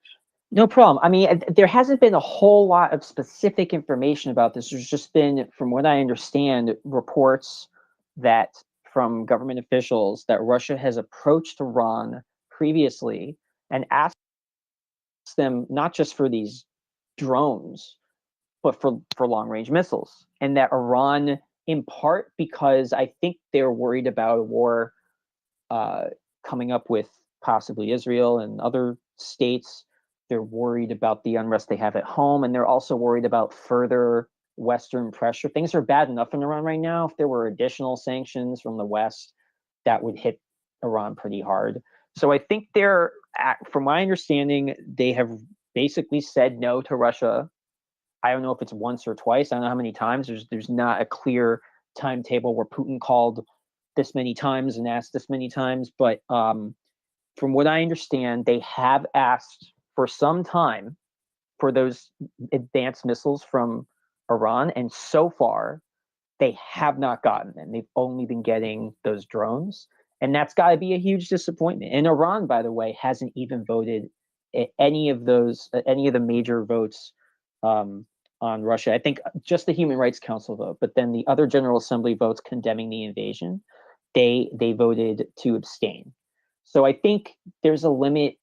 Speaker 13: No problem. I mean, there hasn't been a whole lot of specific information about this. There's just been, from what I understand, reports that from government officials that Russia has approached Iran previously and asked them not just for these drones, but for long-range missiles. And that Iran, in part because I think they're worried about a war coming up with possibly Israel and other states. They're worried about the unrest they have at home, and they're also worried about further Western pressure. Things are bad enough in Iran right now. If there were additional sanctions from the West, that would hit Iran pretty hard. So I think from my understanding, they have basically said no to Russia. I don't know if it's once or twice. I don't know how many times. There's not a clear timetable where Putin called this many times and asked this many times, but from what I understand, they have asked for some time for those advanced missiles from Iran, and so far they have not gotten them. They've only been getting those drones, and that's got to be a huge disappointment. And Iran, by the way, hasn't even voted any of the major votes on Russia. I think just the Human Rights Council vote, but then the other General Assembly votes condemning the invasion, they voted to abstain. So I think there's a limit.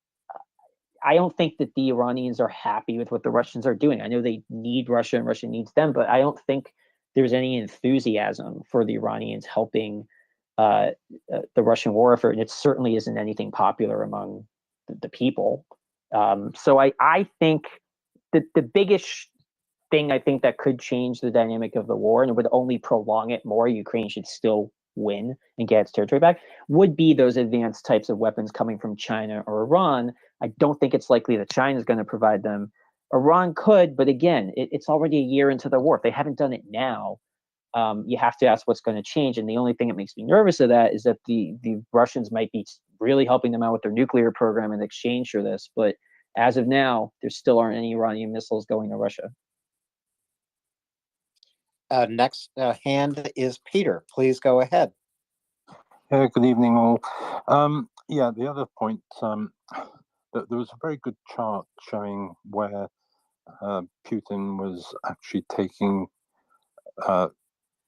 Speaker 13: I don't think that the Iranians are happy with what the Russians are doing. I know they need Russia and Russia needs them, but I don't think there's any enthusiasm for the Iranians helping the Russian war effort, and it certainly isn't anything popular among the people. So I think that the biggest thing I think that could change the dynamic of the war, and it would only prolong it more, Ukraine should still win and get its territory back, would be those advanced types of weapons coming from China or Iran. I don't think it's likely that China is going to provide them. Iran could, but again, it's already a year into the war. If they haven't done it now, you have to ask what's going to change. And the only thing that makes me nervous of that is that the Russians might be really helping them out with their nuclear program in exchange for this. But as of now, there still aren't any Iranian missiles going to Russia.
Speaker 11: Next hand is Peter. Please go ahead.
Speaker 16: Yeah, good evening, all. Yeah, the other point, that there was a very good chart showing where Putin was actually taking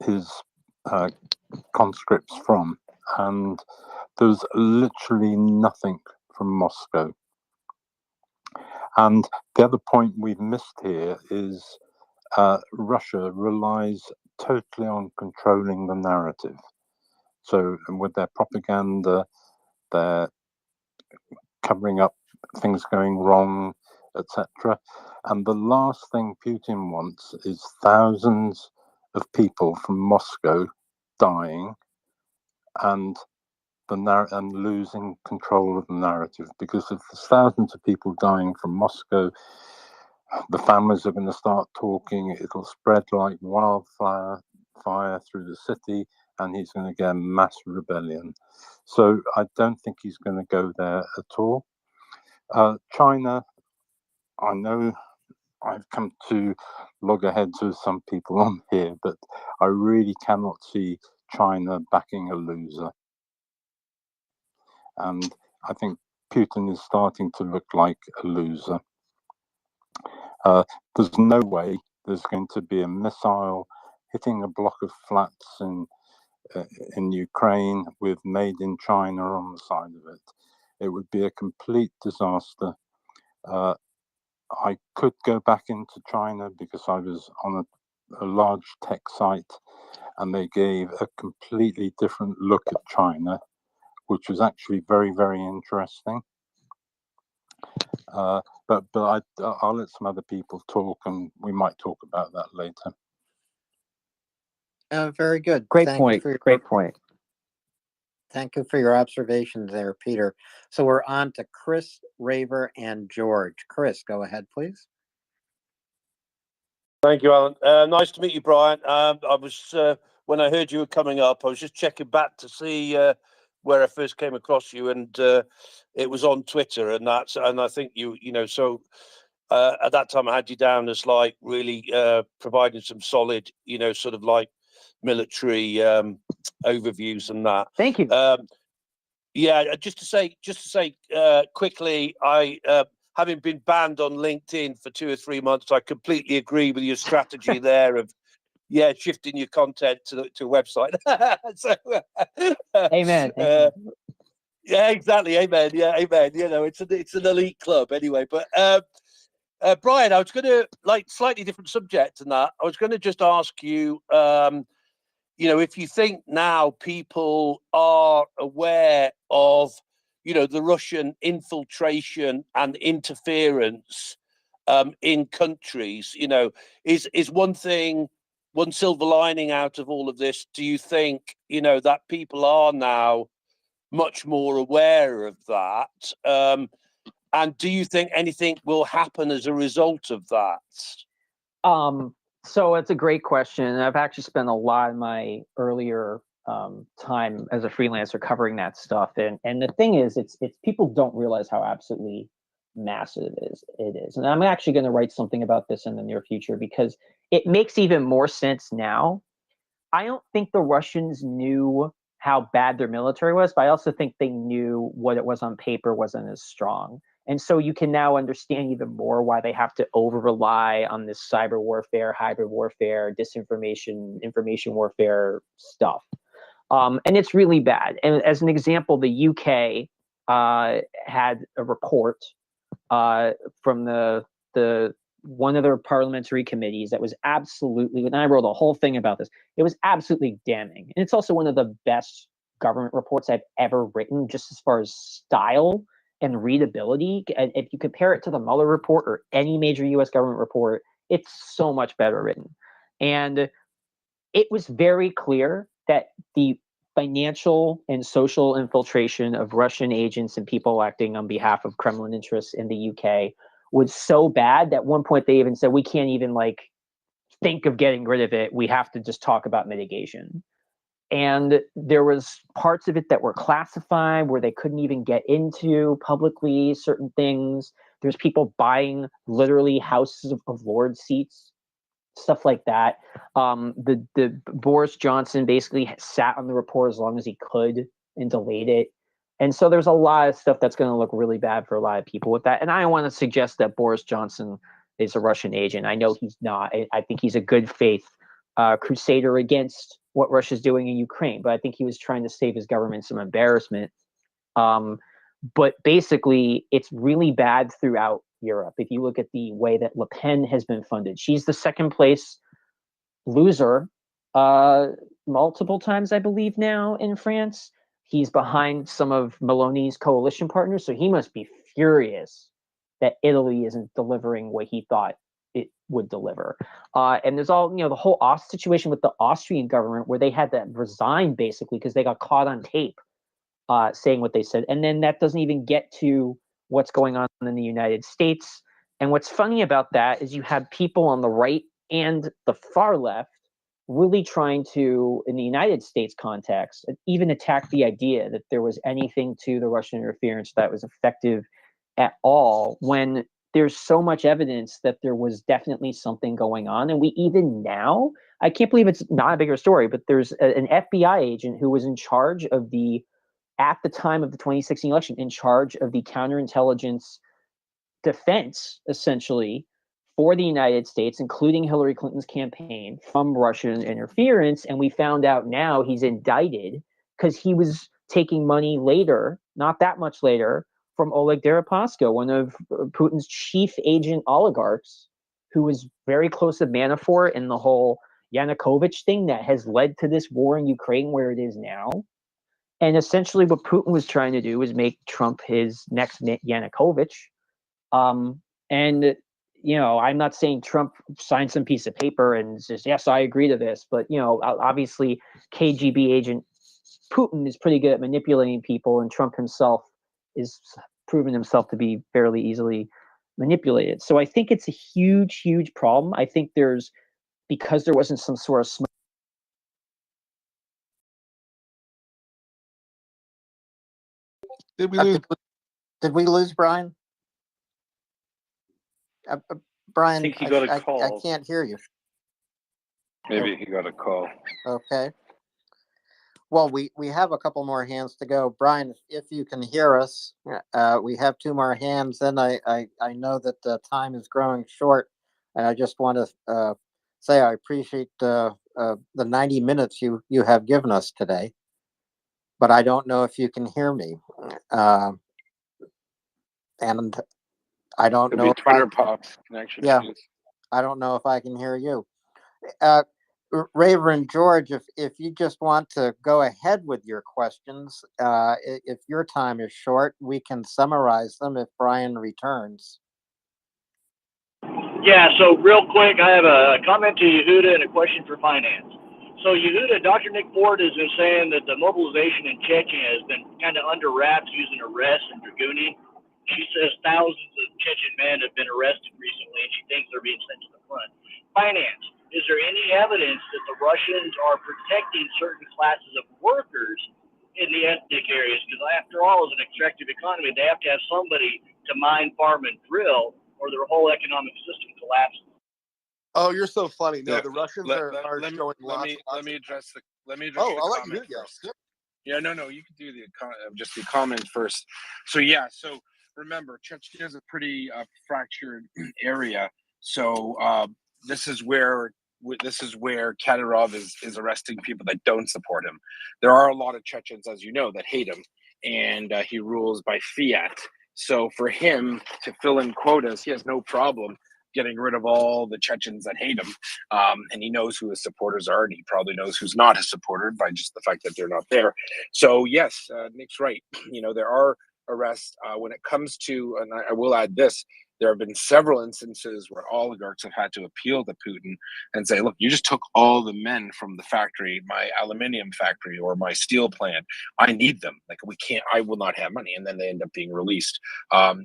Speaker 16: his conscripts from, and there's literally nothing from Moscow. And the other point we've missed here is Russia relies totally on controlling the narrative. So with their propaganda, they're covering up things going wrong, etc. And the last thing Putin wants is thousands of people from Moscow dying and and losing control of the narrative. Because if there's thousands of people dying from Moscow, the families are going to start talking. It'll spread like wildfire through the city, and he's going to get a mass rebellion. So I don't think he's going to go there at all. China, I know I've come to loggerheads with some people on here, but I really cannot see China backing a loser. And I think Putin is starting to look like a loser. There's no way there's going to be a missile hitting a block of flats in Ukraine with "Made in China" on the side of it. It would be a complete disaster. I could go back into China because I was on a large tech site, and they gave a completely different look at China, which was actually very, very interesting. But I'll let some other people talk, and we might talk about that later.
Speaker 11: Very good.
Speaker 13: Great point. Great point.
Speaker 11: Thank you for your observations there, Peter. So we're on to Chris, Raver, and George. Chris, go ahead, please.
Speaker 17: Thank you, Alan. Nice to meet you, Brian. I was when I heard you were coming up, I was just checking back to see where I first came across you, and it was on Twitter, and I think you know, so at that time I had you down as like really providing some solid, you know, sort of like military overviews and that.
Speaker 13: Thank you.
Speaker 17: Yeah, just to say quickly, I having been banned on LinkedIn for 2 or 3 months, I completely agree with your strategy there of shifting your content to a website. So,
Speaker 13: amen.
Speaker 17: Yeah, exactly. Amen. Yeah, amen. You know, it's an elite club anyway. But Brian, I was going to slightly different subject than that. I was going to just ask you. You know, if you think now people are aware of, you know, the Russian infiltration and interference in countries, you know, is one silver lining out of all of this? Do you think, you know, that people are now much more aware of that? And do you think anything will happen as a result of that?
Speaker 13: So it's a great question. I've actually spent a lot of my earlier time as a freelancer covering that stuff. And the thing is, it's people don't realize how absolutely massive it is. And I'm actually going to write something about this in the near future because it makes even more sense now. I don't think the Russians knew how bad their military was, but I also think they knew what it was on paper wasn't as strong. And so you can now understand even more why they have to over rely on this cyber warfare, hybrid warfare, disinformation, information warfare stuff. And it's really bad. And as an example, the UK had a report from the one of their parliamentary committees that was absolutely, and I wrote a whole thing about this, it was absolutely damning. And it's also one of the best government reports I've ever written, just as far as style and readability. And if you compare it to the Mueller report or any major US government report, it's so much better written. And it was very clear that the financial and social infiltration of Russian agents and people acting on behalf of Kremlin interests in the UK was so bad that at one point they even said, we can't even like think of getting rid of it. We have to just talk about mitigation. And there was parts of it that were classified where they couldn't even get into publicly certain things. There's people buying literally houses of Lords seats, stuff like that. The Boris Johnson basically sat on the report as long as he could and delayed it. And so there's a lot of stuff that's going to look really bad for a lot of people with that. And I don't want to suggest that Boris Johnson is a Russian agent. I know he's not. I think he's a good faith crusader against what Russia's doing in Ukraine. But I think he was trying to save his government some embarrassment. But basically, it's really bad throughout Europe. If you look at the way that Le Pen has been funded, she's the second place loser multiple times, I believe, now in France. He's behind some of Meloni's coalition partners, so he must be furious that Italy isn't delivering what he thought it would deliver. And there's all, the whole situation with the Austrian government where they had to resign basically because they got caught on tape saying what they said. And then that doesn't even get to what's going on in the United States. And what's funny about that is you have people on the right and the far left really trying to, in the United States context, even attack the idea that there was anything to the Russian interference that was effective at all, when there's so much evidence that there was definitely something going on. And we even now, I can't believe it's not a bigger story, but there's an FBI agent who was in charge of at the time of the 2016 election, in charge of the counterintelligence defense, essentially, for the United States, including Hillary Clinton's campaign, from Russian interference. And we found out now he's indicted because he was taking money later, not that much later, from Oleg Deripaska, one of Putin's chief agent oligarchs, who was very close to Manafort in the whole Yanukovych thing that has led to this war in Ukraine where it is now. And essentially what Putin was trying to do was make Trump his next Yanukovych. And I'm not saying Trump signed some piece of paper and says, yes, I agree to this. But, obviously KGB agent Putin is pretty good at manipulating people, and Trump himself is proven himself to be fairly easily manipulated. So I think it's a huge, huge problem. I think because there wasn't some sort of smoke.
Speaker 12: Did we lose?
Speaker 11: Did we lose Brian? Brian,
Speaker 14: I think he got a call.
Speaker 11: I can't hear you.
Speaker 14: Maybe he got a call.
Speaker 11: Okay. Well, we have a couple more hands to go. Brian, if you can hear us, we have two more hands. Then I know that the time is growing short, and I just want to say I appreciate the 90 minutes you have given us today. But I don't know if you can hear me, and I don't know if
Speaker 14: Twitter pops connection.
Speaker 11: Yeah, I don't know if I can hear you. Reverend George, if you just want to go ahead with your questions, if your time is short, we can summarize them if Brian returns.
Speaker 18: Yeah, so real quick, I have a comment to Yehuda and a question for finance. So Yehuda, Dr. Nick Ford has been saying that the mobilization in Chechnya has been kind of under wraps using arrests and dragooning. She says thousands of Chechen men have been arrested recently, and she thinks they're being sent to the front. Finance, is there any evidence that the Russians are protecting certain classes of workers in the ethnic areas, because after all, as an extractive economy, they have to have somebody to mine, farm, and drill, or their whole economic system collapses.
Speaker 12: Oh, you're so funny. No,
Speaker 14: Yeah,
Speaker 12: the Russians are showing lots.
Speaker 14: Let me address the
Speaker 12: Oh, I'll
Speaker 14: comment
Speaker 12: let you do it.
Speaker 14: first. Yeah, no, you can do just the comment first. So yeah, so remember, Chechnya is a pretty fractured area. So this is where Kadyrov is arresting people that don't support him. There are a lot of Chechens, as you know, that hate him, and he rules by fiat. So for him to fill in quotas, he has no problem getting rid of all the Chechens that hate him. And he knows who his supporters are, and he probably knows who's not his supporter by just the fact that they're not there. So yes, Nick's right. You know, there are arrests when it comes to, and I will add this, there have been several instances where oligarchs have had to appeal to Putin and say, look, you just took all the men from the factory, my aluminium factory or my steel plant. I need them. Like, I will not have money. And then they end up being released.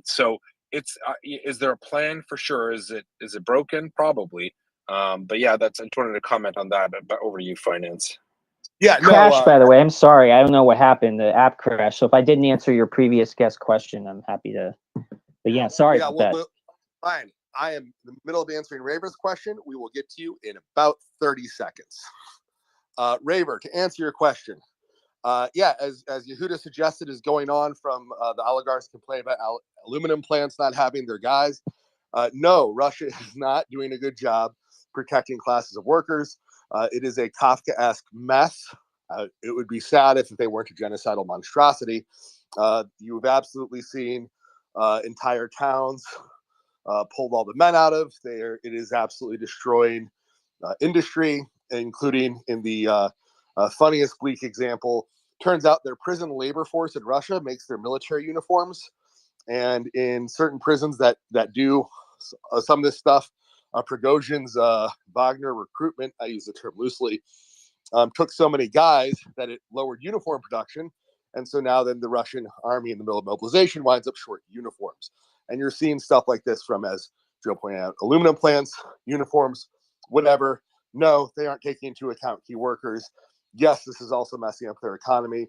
Speaker 14: So it's, is there a plan? For sure. Is it broken? Probably. But yeah, I just wanted to comment on that. But over to you, Finance.
Speaker 12: Yeah,
Speaker 13: crashed, by the way. I'm sorry. I don't know what happened. The app crashed. So if I didn't answer your previous guest question, I'm happy to. But yeah, sorry about that.
Speaker 12: Fine. I am in the middle of answering Raver's question. We will get to you in about 30 seconds. Raver, to answer your question. Yeah, as Yehuda suggested, is going on from the oligarchs complain about aluminum plants not having their guys. No, Russia is not doing a good job protecting classes of workers. It is a Kafkaesque mess. It would be sad if they weren't a genocidal monstrosity. You've absolutely seen entire towns pulled all the men out of there. It is absolutely destroying industry, including in the funniest bleak example. Turns out their prison labor force in Russia makes their military uniforms, and in certain prisons that do some of this stuff, Prigozhin's Wagner recruitment, I use the term loosely, took so many guys that it lowered uniform production. And so now then the Russian army in the middle of mobilization winds up short uniforms. And you're seeing stuff like this from, as Joe pointed out, aluminum plants, uniforms, whatever. No, they aren't taking into account key workers. Yes, this is also messing up their economy.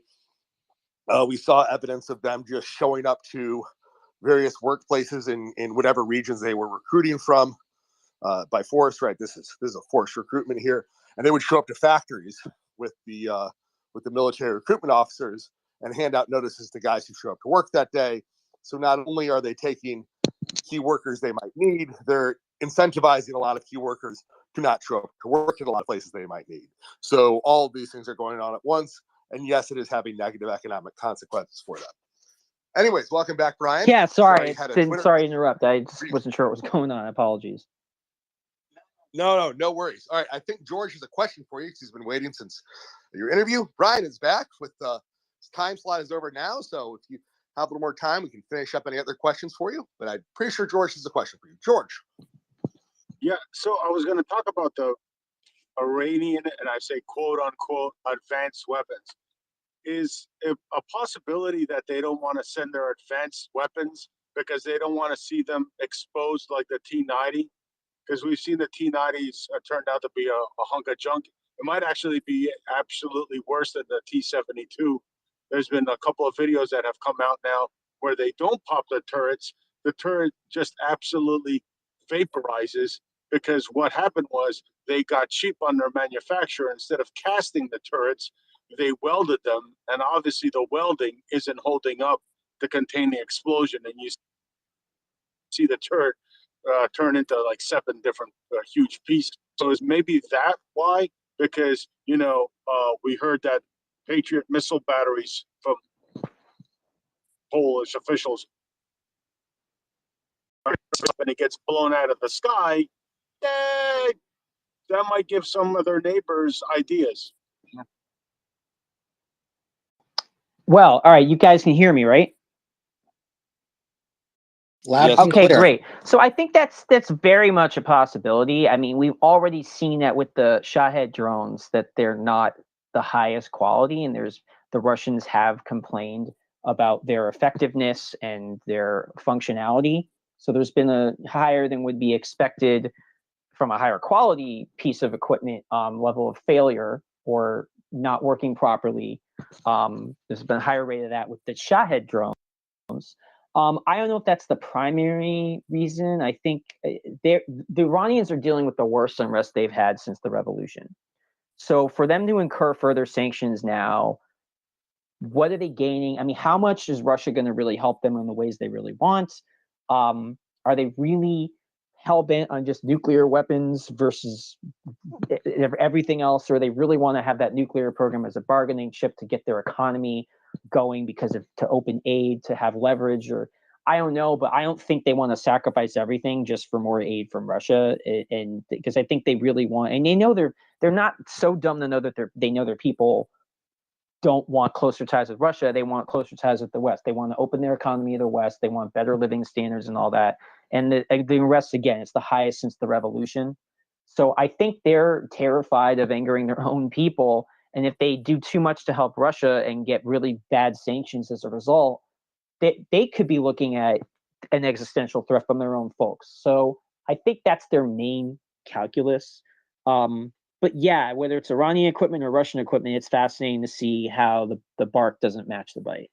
Speaker 12: We saw evidence of them just showing up to various workplaces in whatever regions they were recruiting from by force, right? This is a forced recruitment here. And they would show up to factories with the military recruitment officers and hand out notices to guys who show up to work that day. So not only are they taking key workers they might need, they're incentivizing a lot of key workers to not show up to work in a lot of places they might need. So all of these things are going on at once. And yes, it is having negative economic consequences for them. Anyways, welcome back, Brian.
Speaker 13: Yeah, sorry.
Speaker 12: Sorry
Speaker 13: to interrupt. I just wasn't sure what was going on. Apologies.
Speaker 12: No worries. All right, I think George has a question for you because he's been waiting since your interview. Brian is back with his time slot is over now, so if you have a little more time, we can finish up any other questions for you. But I'm pretty sure George has a question for you. George.
Speaker 19: Yeah, so I was going to talk about the Iranian, and I say quote unquote, advanced weapons. Is a possibility that they don't want to send their advanced weapons because they don't want to see them exposed like the T-90? Because we've seen the T-90s turned out to be a hunk of junk. It might actually be absolutely worse than the T-72. There's been a couple of videos that have come out now where they don't pop the turrets. The turret just absolutely vaporizes because what happened was they got cheap on their manufacturer. Instead of casting the turrets, they welded them. And obviously the welding isn't holding up to contain the explosion. And you see the turret turn into like 7 different huge pieces. So is maybe that why? Because, we heard that Patriot missile batteries from Polish officials, and it gets blown out of the sky, that might give some of their neighbors ideas.
Speaker 13: Well, all right. You guys can hear me, right?
Speaker 11: Yes.
Speaker 13: Okay, great. So I think that's very much a possibility. I mean, we've already seen that with the Shahed drones that they're not the highest quality, and the Russians have complained about their effectiveness and their functionality. So there's been a higher than would be expected from a higher quality piece of equipment level of failure or not working properly. There's been a higher rate of that with the Shahed drones. I don't know if that's the primary reason. I think the Iranians are dealing with the worst unrest they've had since the revolution. So for them to incur further sanctions now, what are they gaining? I mean, how much is Russia going to really help them in the ways they really want? Are they really hell-bent on just nuclear weapons versus everything else, or they really want to have that nuclear program as a bargaining chip to get their economy going because of to open aid, to have leverage, or I don't know, but I don't think they want to sacrifice everything just for more aid from Russia, and because I think they really want, and they know they're not so dumb to know that they know their people don't want closer ties with Russia. They want closer ties with the West. They want to open their economy to the West. They want better living standards and all that. And the unrest, again, it's the highest since the revolution. So I think they're terrified of angering their own people. And if they do too much to help Russia and get really bad sanctions as a result, they could be looking at an existential threat from their own folks. So I think that's their main calculus. But yeah, whether it's Iranian equipment or Russian equipment, it's fascinating to see how the bark doesn't match the bite.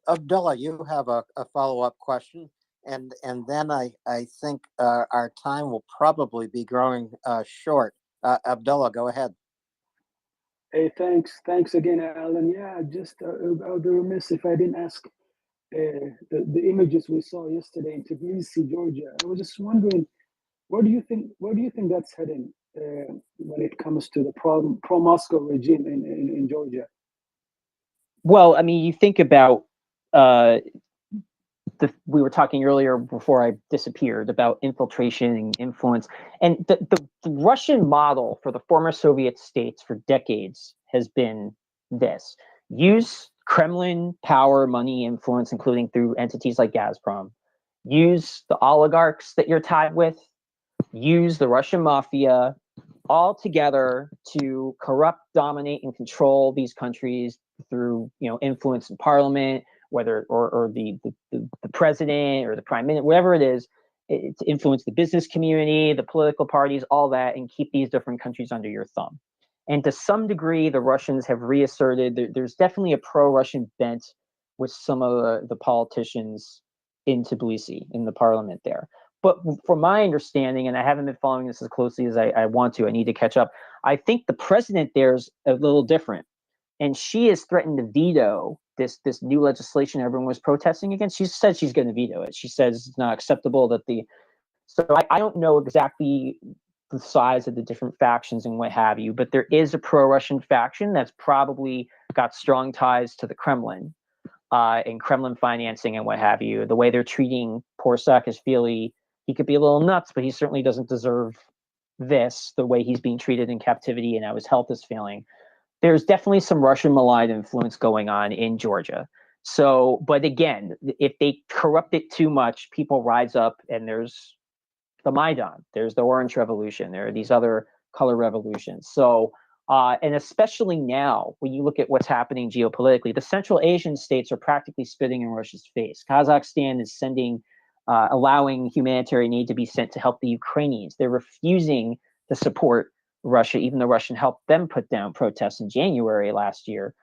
Speaker 11: Abdullah, you have a follow-up question, and then I think our time will probably be growing short. Abdullah, go ahead.
Speaker 15: Hey, thanks again, Alan. Yeah, just I would be remiss if I didn't ask the images we saw yesterday in Tbilisi, Georgia. I was just wondering, where do you think that's heading when it comes to the pro-Moscow regime in Georgia?
Speaker 13: Well, I mean, you think about we were talking earlier before I disappeared about infiltration and influence, and the Russian model for the former Soviet states for decades has been this: use Kremlin power, money, influence, including through entities like Gazprom, use the oligarchs that you're tied with, use the Russian mafia, all together to corrupt, dominate, and control these countries through influence in parliament, whether or the president or the prime minister, whatever it is, to influence the business community, the political parties, all that, and keep these different countries under your thumb. And to some degree, the Russians have reasserted there's definitely a pro-Russian bent with some of the politicians in Tbilisi, in the parliament there. But from my understanding, and I haven't been following this as closely as I want to, I need to catch up. I think the president there is a little different. And she has threatened to veto this new legislation everyone was protesting against. She said she's going to veto it. She says it's not acceptable that so I don't know exactly the size of the different factions and what have you, but there is a pro-Russian faction that's probably got strong ties to the Kremlin and Kremlin financing and what have you. The way they're treating poor Saakashvili, he could be a little nuts, but he certainly doesn't deserve this, the way he's being treated in captivity and how his health is failing. There's definitely some Russian malign influence going on in Georgia. So, but again, if they corrupt it too much, people rise up, and there's the Maidan, there's the Orange Revolution, there are these other color revolutions. So, and especially now, when you look at what's happening geopolitically, the Central Asian states are practically spitting in Russia's face. Kazakhstan is allowing humanitarian aid to be sent to help the Ukrainians. They're refusing to support Russia, even though Russia helped them put down protests in January last year.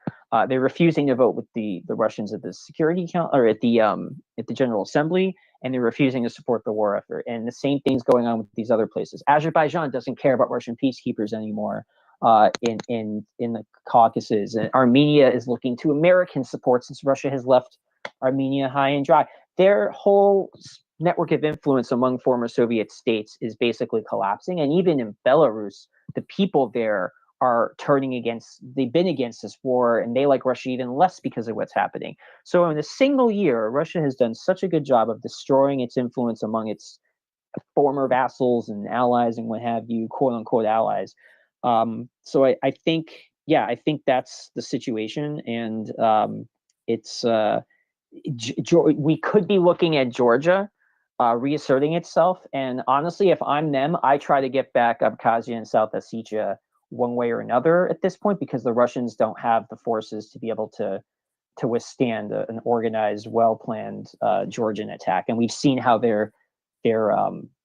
Speaker 13: They're refusing to vote with the Russians at the Security Council or at the General Assembly, and they're refusing to support the war effort. And the same thing's going on with these other places. Azerbaijan doesn't care about Russian peacekeepers anymore in the Caucasus. And Armenia is looking to American support since Russia has left Armenia high and dry. Their whole network of influence among former Soviet states is basically collapsing. And even in Belarus, the people there are they've been against this war, and they like Russia even less because of what's happening. So in a single year, Russia has done such a good job of destroying its influence among its former vassals and allies and what have you, quote unquote allies. So I think that's the situation. And we could be looking at Georgia reasserting itself. And honestly, if I'm them, I try to get back Abkhazia and South Ossetia one way or another at this point, because the Russians don't have the forces to be able to withstand an organized, well-planned Georgian attack. And we've seen how they're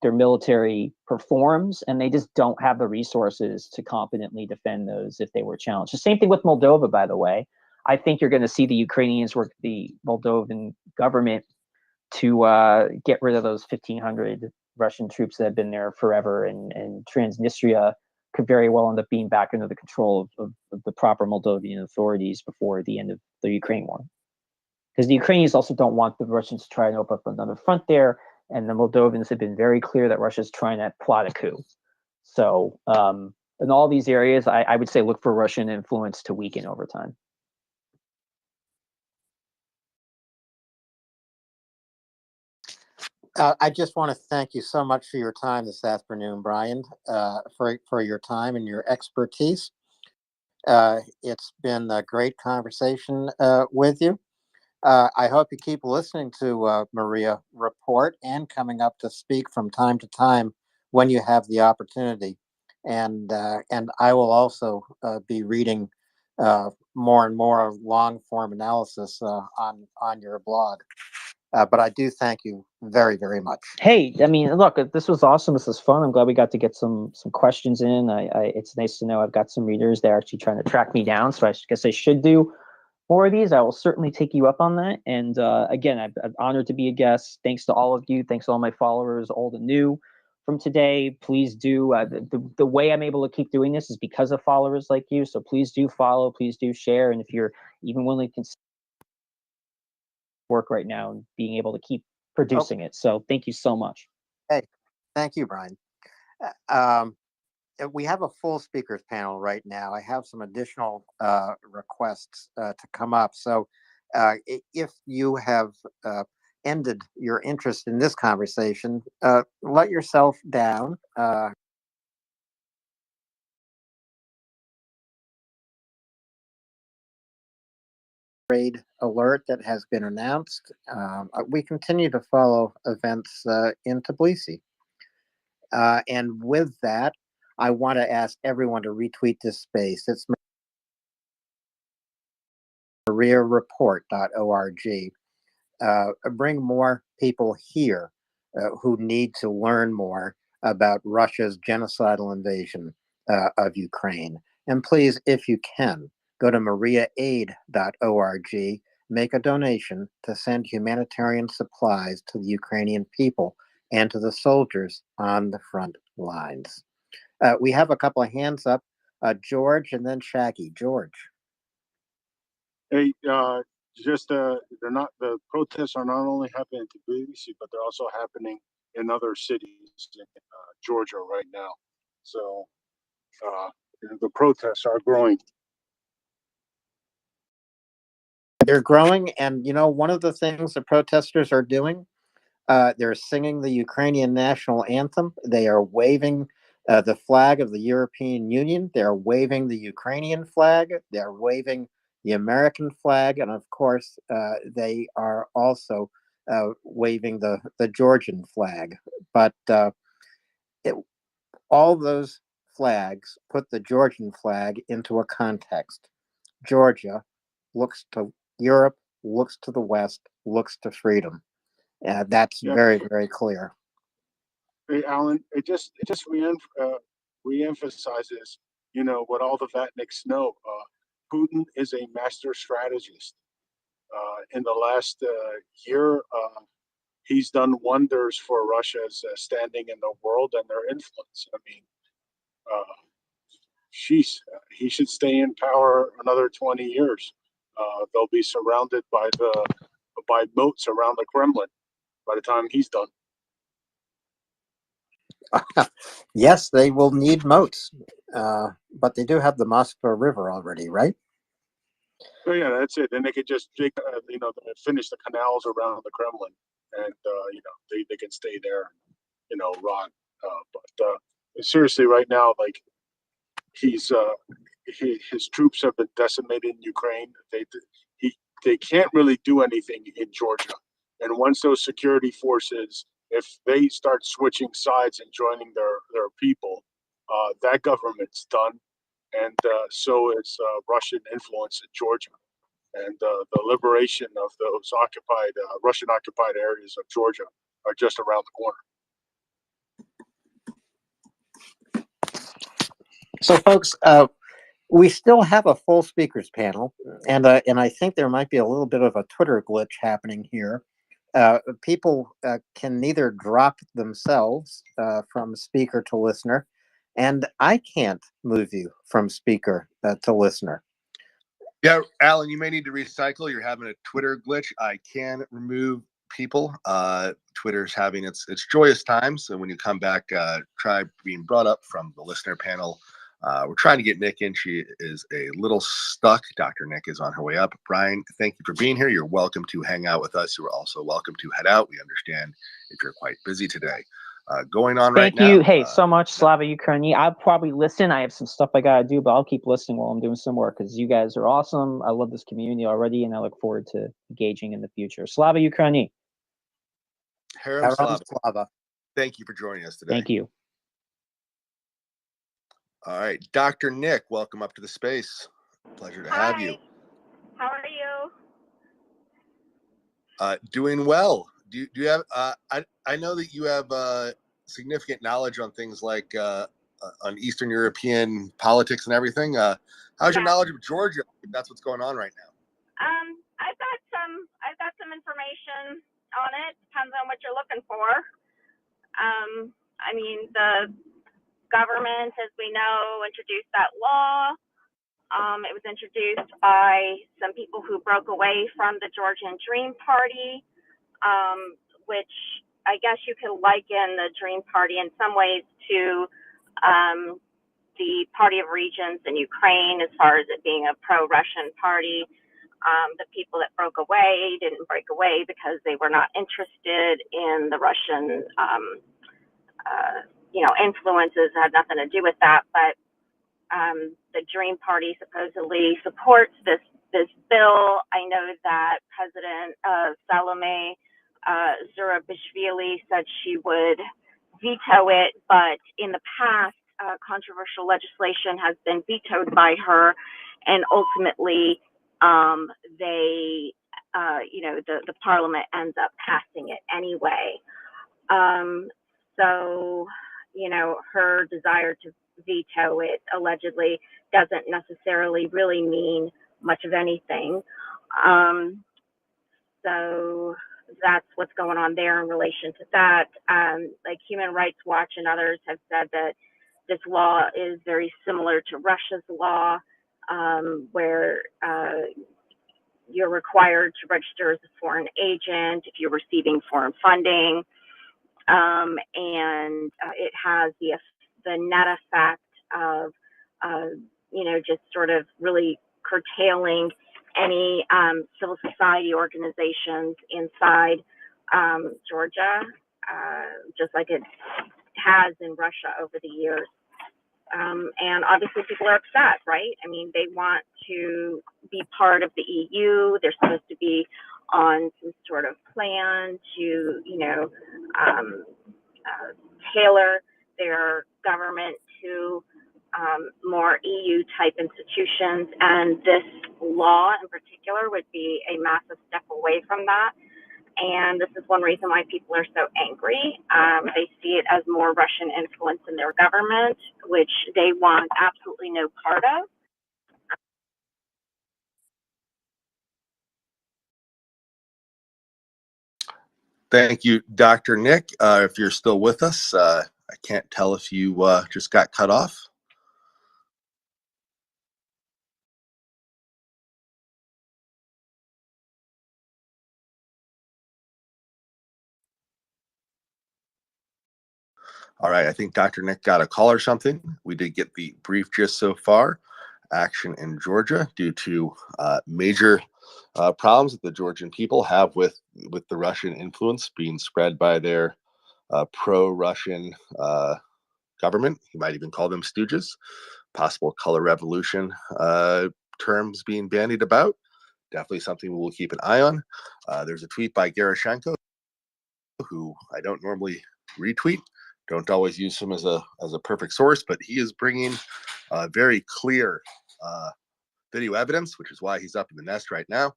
Speaker 13: their military performs, and they just don't have the resources to competently defend those if they were challenged. The same thing with Moldova, by the way. I think you're going to see the Ukrainians work the Moldovan government to get rid of those 1,500 Russian troops that have been there forever, and Transnistria could very well end up being back under the control of the proper Moldovan authorities before the end of the Ukraine war. Because the Ukrainians also don't want the Russians to try and open up another front there, and the Moldovans have been very clear that Russia's trying to plot a coup. So in all these areas, I would say look for Russian influence to weaken over time.
Speaker 11: I just want to thank you so much for your time this afternoon, Brian, for your time and your expertise. It's been a great conversation with you. I hope you keep listening to Maria Report and coming up to speak from time to time when you have the opportunity. And I will also be reading more and more long form analysis on your blog. But I do thank you very, very much.
Speaker 13: Hey, I mean, look, this was awesome. This was fun. I'm glad we got to get some questions in. It's nice to know I've got some readers that are actually trying to track me down. So I guess I should do more of these. I will certainly take you up on that. And again, I'm honored to be a guest. Thanks to all of you. Thanks to all my followers, old and new from today. Please do. The way I'm able to keep doing this is because of followers like you. So please do follow. Please do share. And if you're even willing to consider work right now and being able to keep producing it. So thank you so much.
Speaker 11: Hey, thank you, Brian. We have a full speakers panel right now. I have some additional requests to come up. So if you have ended your interest in this conversation, let yourself down. Raid alert that has been announced. We continue to follow events in Tbilisi. And with that, I want to ask everyone to retweet this space. It's MriyaReport.org. Bring more people here who need to learn more about Russia's genocidal invasion of Ukraine. And please, if you can, go to MriyaAid.org, make a donation to send humanitarian supplies to the Ukrainian people and to the soldiers on the front lines. We have a couple of hands up, George and then Shaggy. George.
Speaker 19: Hey, they're not, the protests are not only happening in Tbilisi, but they're also happening in other cities in Georgia right now. So the protests are growing.
Speaker 11: They're growing, and you know, one of the things the protesters are doing, they're singing the Ukrainian national anthem. They are waving the flag of the European Union. They're waving the Ukrainian flag. They're waving the American flag, and of course, they are also waving the Georgian flag. But all those flags put the Georgian flag into a context. Georgia looks to Europe, looks to the West, looks to freedom. That's very, very clear.
Speaker 19: Hey, Alan, it just reemphasizes, you know, what all the Vatniks know. Putin is a master strategist. In the last year, he's done wonders for Russia's standing in the world and their influence. I mean, he should stay in power another 20 years. They'll be surrounded by moats around the Kremlin by the time he's done.
Speaker 11: Yes, they will need moats, but they do have the Moskva River already, right?
Speaker 19: Oh yeah, that's it. Then they could just dig, finish the canals around the Kremlin, and they can stay there, rot. But seriously, right now, like his troops have been decimated in Ukraine. They can't really do anything in Georgia, and once those security forces, if they start switching sides and joining their people, that government's done, and so is Russian influence in Georgia, and the liberation of those Russian occupied areas of Georgia are just around the corner.
Speaker 11: So, folks, we still have a full speakers panel, and I think there might be a little bit of a Twitter glitch happening here. People can neither drop themselves from speaker to listener, and I can't move you from speaker to listener.
Speaker 12: Yeah, Alan, you may need to recycle. You're having a Twitter glitch. I can remove people. Twitter's having its joyous times. So when you come back, try being brought up from the listener panel. We're trying to get Nick in. She is a little stuck. Dr. Nick is on her way up. Brian, thank you for being here. You're welcome to hang out with us. You're also welcome to head out. We understand if you're quite busy today. Going on right now.
Speaker 13: Thank you. Hey, so much, Slava Ukraini. I'll probably listen. I have some stuff I gotta do, but I'll keep listening while I'm doing some work because you guys are awesome. I love this community already, and I look forward to engaging in the future. Slava Ukraini.
Speaker 12: Harem Slava. Thank you for joining us today.
Speaker 13: Thank you.
Speaker 12: All right, Dr. Nick, welcome up to the space. Pleasure to have you.
Speaker 20: How are you?
Speaker 12: Doing well. Do you have? I know that you have significant knowledge on things like on Eastern European politics and everything. How's your knowledge of Georgia? If that's what's going on right now.
Speaker 20: I've got some information on it. Depends on what you're looking for. I mean, the government, as we know, introduced that law. It was introduced by some people who broke away from the Georgian Dream Party, which I guess you could liken the Dream Party in some ways to the Party of Regions in Ukraine, as far as it being a pro-Russian party. The people that broke away didn't break away because they were not interested in the Russian, influences. It had nothing to do with that. But the Dream Party supposedly supports this bill. I know that President Salome Zurabishvili said she would veto it, but in the past, controversial legislation has been vetoed by her, and ultimately, the parliament ends up passing it anyway. So, her desire to veto it allegedly doesn't necessarily really mean much of anything. So that's what's going on there in relation to that. Like Human Rights Watch and others have said that this law is very similar to Russia's law, where you're required to register as a foreign agent if you're receiving foreign funding. And it has the net effect of, just sort of really curtailing any civil society organizations inside Georgia, just like it has in Russia over the years. And obviously people are upset, right? I mean, they want to be part of the EU. They're supposed to be on some sort of plan to, tailor their government to more EU type institutions. And this law in particular would be a massive step away from that. And this is one reason why people are so angry. They see it as more Russian influence in their government, which they want absolutely no part of.
Speaker 12: Thank you, Dr. Nick. If you're still with us, I can't tell if you just got cut off. All right, I think Dr. Nick got a call or something. We did get the brief gist so far. Action in Georgia due to major problems that the Georgian people have with the Russian influence being spread by their pro-Russian government. You might even call them stooges. Possible color revolution terms being bandied about. Definitely something we will keep an eye on. There's a tweet by Gerashenko, who I don't normally retweet. Don't always use him as a perfect source, but he is bringing very clear video evidence, which is why he's up in the nest right now.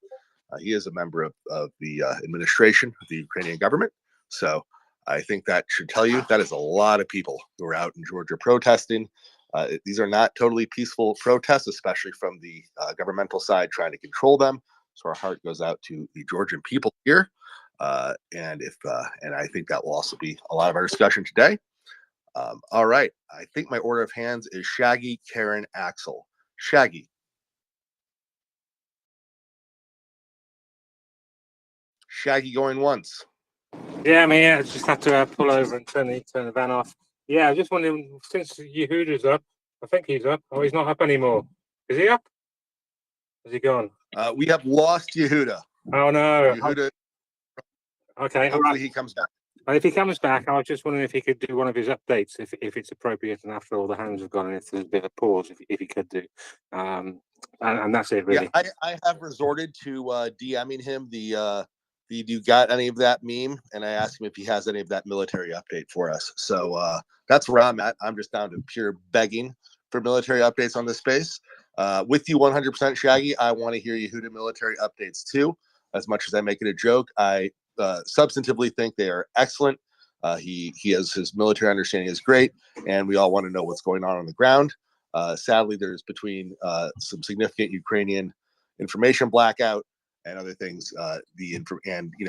Speaker 12: He is a member of the administration of the Ukrainian government. So I think that should tell you that is a lot of people who are out in Georgia protesting. These are not totally peaceful protests, especially from the governmental side trying to control them. So our heart goes out to the Georgian people here. And I think that will also be a lot of our discussion today. All right. I think my order of hands is Shaggy, Karen, Axel. Shaggy. Shaggy going once.
Speaker 6: Yeah, I just have to pull over and turn the van off. Yeah, I just wondering, since Yehuda's up, I think he's up. Oh, he's not up anymore. Is he up? Is he gone?
Speaker 12: We have lost Yehuda.
Speaker 6: Oh, no.
Speaker 12: Yehuda.
Speaker 6: Okay,
Speaker 12: hopefully
Speaker 6: right.
Speaker 12: He comes back.
Speaker 6: If he comes back, I was just wondering if he could do one of his updates, if it's appropriate, and after all the hands have gone, and if there's a bit of a pause, if he could do. And that's it, really.
Speaker 12: Yeah, I have resorted to DMing him the you got any of that meme, and I asked him if he has any of that military update for us. So that's where I'm at. I'm just down to pure begging for military updates on this space. With you 100%, Shaggy. I want to hear Yehuda military updates too. As much as I make it a joke, I substantively think they are excellent. He has his military understanding is great, and we all want to know what's going on the ground. Sadly, there's between some significant Ukrainian information blackout and other things,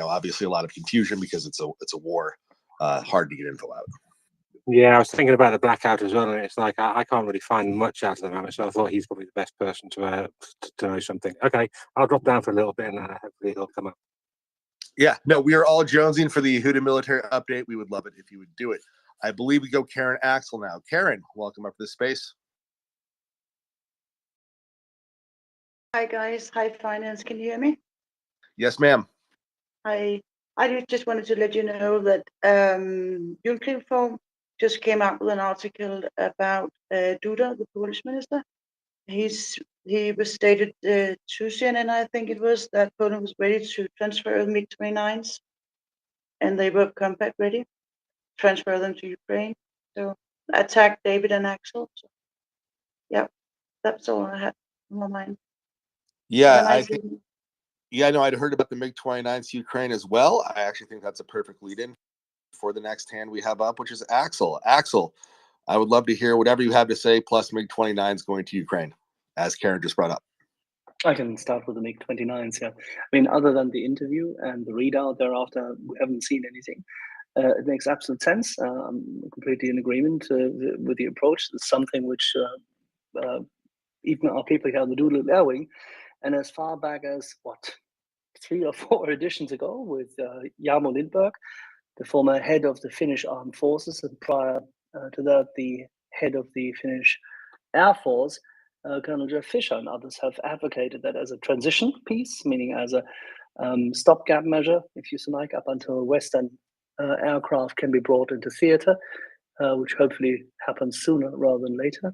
Speaker 12: obviously a lot of confusion because it's a war, hard to get info out.
Speaker 6: Yeah, I was thinking about the blackout as well, and it's like I can't really find much out of the moment, so I thought he's probably the best person to know something. Okay, I'll drop down for a little bit, and hopefully he'll come up.
Speaker 12: Yeah, no, we are all jonesing for the Yehuda military update. We would love it if you would do it. I believe we go Karen Axel now. Karen, welcome up to the space.
Speaker 21: Hi guys, hi finance, can you hear me?
Speaker 12: Yes, ma'am.
Speaker 21: I just wanted to let you know that Uniform just came out with an article about Duda, the Polish minister. He was stated to CNN, I think it was, that Poland was ready to transfer MiG-29s, and they were combat ready, transfer them to Ukraine. So attack David and Axel. So, yeah, that's all I had on my mind.
Speaker 12: Yeah,
Speaker 21: Nice
Speaker 12: no, I'd heard about the MiG-29s to Ukraine as well. I actually think that's a perfect lead-in for the next hand we have up, which is Axel. Axel, I would love to hear whatever you have to say, plus MiG-29s going to Ukraine, as Karen just brought up.
Speaker 4: I can start with the MiG-29s. Yeah, I mean, other than the interview and the readout thereafter, we haven't seen anything. It makes absolute sense. I'm completely in agreement with the approach. It's something which even our people here on the Doodle Airwing, and as far back as 3 or 4 editions ago with Jarmo Lindberg, the former head of the Finnish Armed Forces, and prior to that, the head of the Finnish Air Force, Colonel Jeff Fisher and others have advocated that as a transition piece, meaning as a stopgap measure, if you so like, up until Western aircraft can be brought into theater, which hopefully happens sooner rather than later.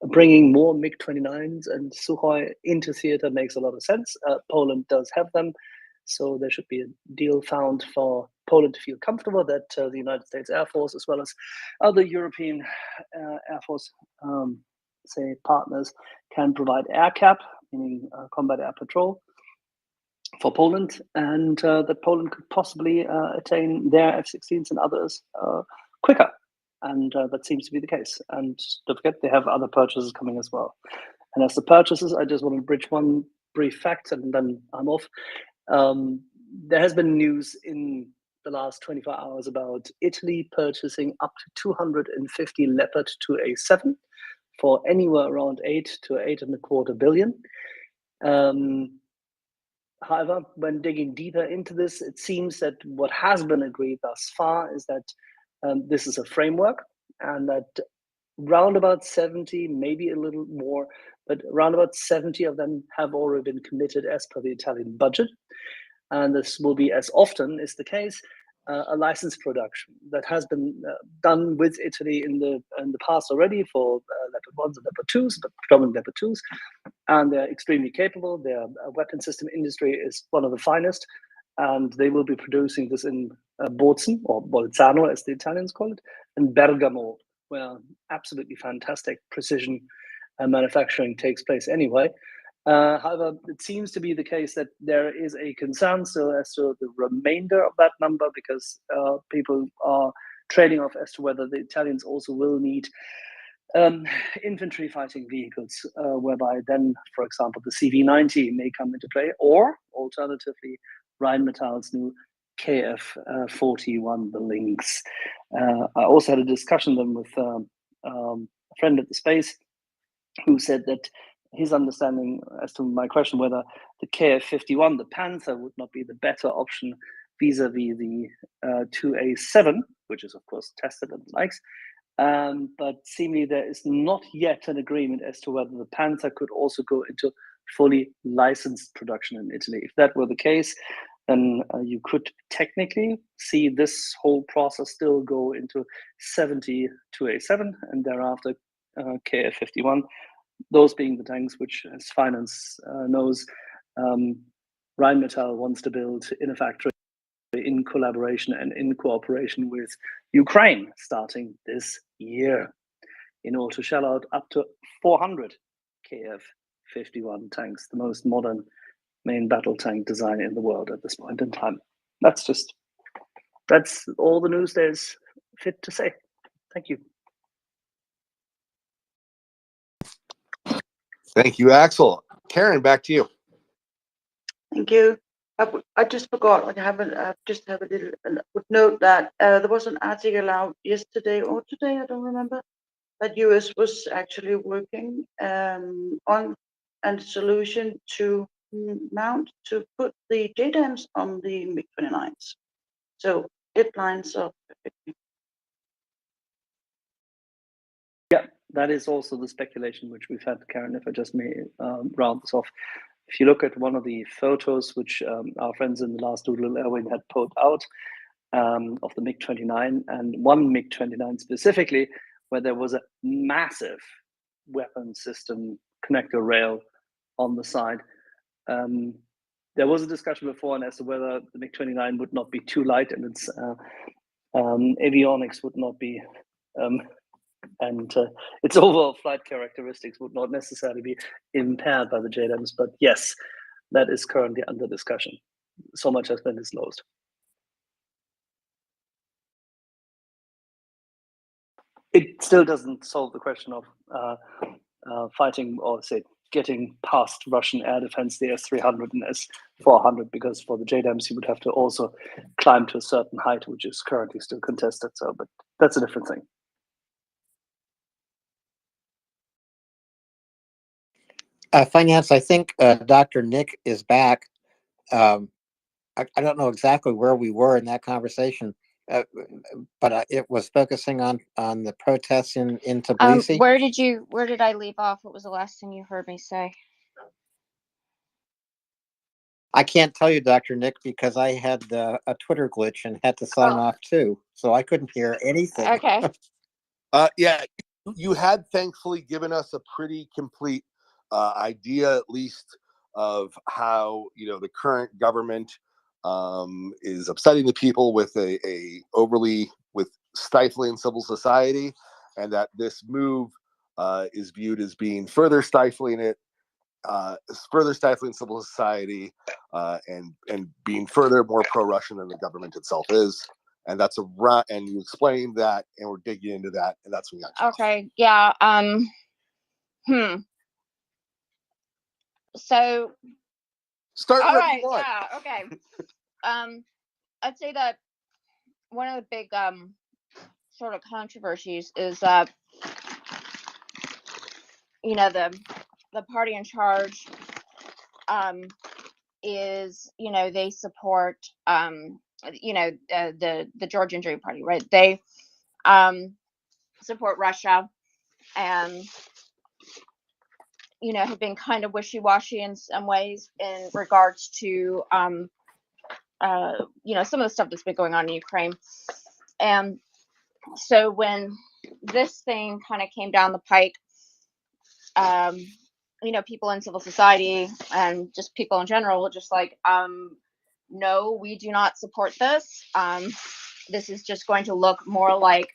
Speaker 4: Bringing more MiG-29s and Sukhoi into theater makes a lot of sense. Poland does have them, so there should be a deal found for Poland to feel comfortable that the United States Air Force, as well as other European Air Force partners, can provide air cap, meaning combat air patrol, for Poland, and that Poland could possibly attain their F-16s and others quicker. And that seems to be the case. And don't forget, they have other purchases coming as well. And as the purchases, I just want to bridge one brief fact, and then I'm off. There has been news in the last 24 hours about Italy purchasing up to 250 Leopard 2A7 for anywhere around 8 to 8.25 billion. However, when digging deeper into this, it seems that what has been agreed thus far is that this is a framework, and that round about 70, maybe a little more, but around about 70 of them have already been committed as per the Italian budget. And this will be, as often is the case, a licensed production that has been done with Italy in the past already for Leopard 1s and Leopard 2s, but predominantly Leopard 2s. And they're extremely capable. Their weapon system industry is one of the finest, and they will be producing this in Bozen, or Bolzano as the Italians call it, and Bergamo, where absolutely fantastic precision manufacturing takes place anyway. However, it seems to be the case that there is a concern still as to the remainder of that number, because people are trading off as to whether the Italians also will need infantry fighting vehicles, whereby then, for example, the CV-90 may come into play, or alternatively, Rheinmetall's new KF-41, the Lynx. I also had a discussion then with a friend at the space who said that his understanding as to my question whether the KF-51, the Panther, would not be the better option vis-a-vis the 2A7, which is of course tested and the likes. But seemingly there is not yet an agreement as to whether the Panther could also go into fully licensed production in Italy. If that were the case, then you could technically see this whole process still go into 70 2A7 and thereafter KF-51. Those being the tanks which, as finance knows, Rheinmetall wants to build in a factory in collaboration and in cooperation with Ukraine starting this year in order to shell out up to 400 KF-51 tanks, the most modern main battle tank design in the world at this point in time. That's all the news there's fit to say. Thank you.
Speaker 12: Thank you, Axel. Karen, back to you.
Speaker 21: Thank you. I just forgot. I just have a little footnote that there was an article out yesterday or today, I don't remember, that US was actually working on a solution to put the JDAMs on the MiG-29s. So it lines up perfectly.
Speaker 4: Yeah, that is also the speculation which we've had, Karen, if I just may round this off. If you look at one of the photos which our friends in the last Doodle Airwing had put out of the MiG-29, and one MiG-29 specifically, where there was a massive weapon system connector rail on the side. There was a discussion before as to whether the MiG-29 would not be too light and its avionics would not be and its overall flight characteristics would not necessarily be impaired by the JDAMs. But yes, that is currently under discussion. So much has been disclosed. It still doesn't solve the question of fighting, or say, getting past Russian air defense, the S-300 and S-400, because for the JDAMs you would have to also climb to a certain height, which is currently still contested. So, but that's a different thing.
Speaker 11: Finance, I think Dr. Nick is back. I don't know exactly where we were in that conversation, but it was focusing on the protests in Tbilisi.
Speaker 3: Where did I leave off? What was the last thing you heard me say?
Speaker 11: I can't tell you, Dr. Nick, because I had a Twitter glitch and had to sign off too, so I couldn't hear anything.
Speaker 3: Okay.
Speaker 12: Yeah, you had thankfully given us a pretty complete idea, at least, of how the current government is upsetting the people with with stifling civil society, and that this move is viewed as being further stifling civil society, and being further more pro-Russian than the government itself is. And that's and you explained that, and we're digging into that, and that's when we got
Speaker 3: Okay. Yeah. So.
Speaker 12: Start
Speaker 3: All
Speaker 12: wherever
Speaker 3: right.
Speaker 12: you want.
Speaker 3: Yeah. Okay. I'd say that one of the big sort of controversies is that the party in charge is they support the Georgian Dream Party, right? They support Russia and have been kind of wishy-washy in some ways in regards to some of the stuff that's been going on in Ukraine. And so when this thing kind of came down the pike, people in civil society and just people in general were just like, no, we do not support this. This is just going to look more like,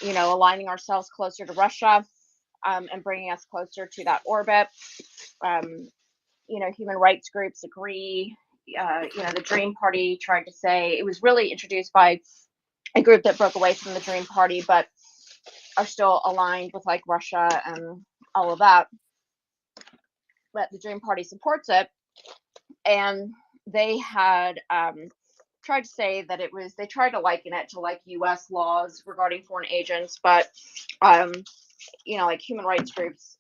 Speaker 3: aligning ourselves closer to Russia, and bringing us closer to that orbit. Human rights groups agree. The Dream Party tried to say, it was really introduced by a group that broke away from the Dream Party, but are still aligned with like Russia and all of that. But the Dream Party supports it, and they had tried to say that they tried to liken it to like U.S. laws regarding foreign agents, but like human rights groups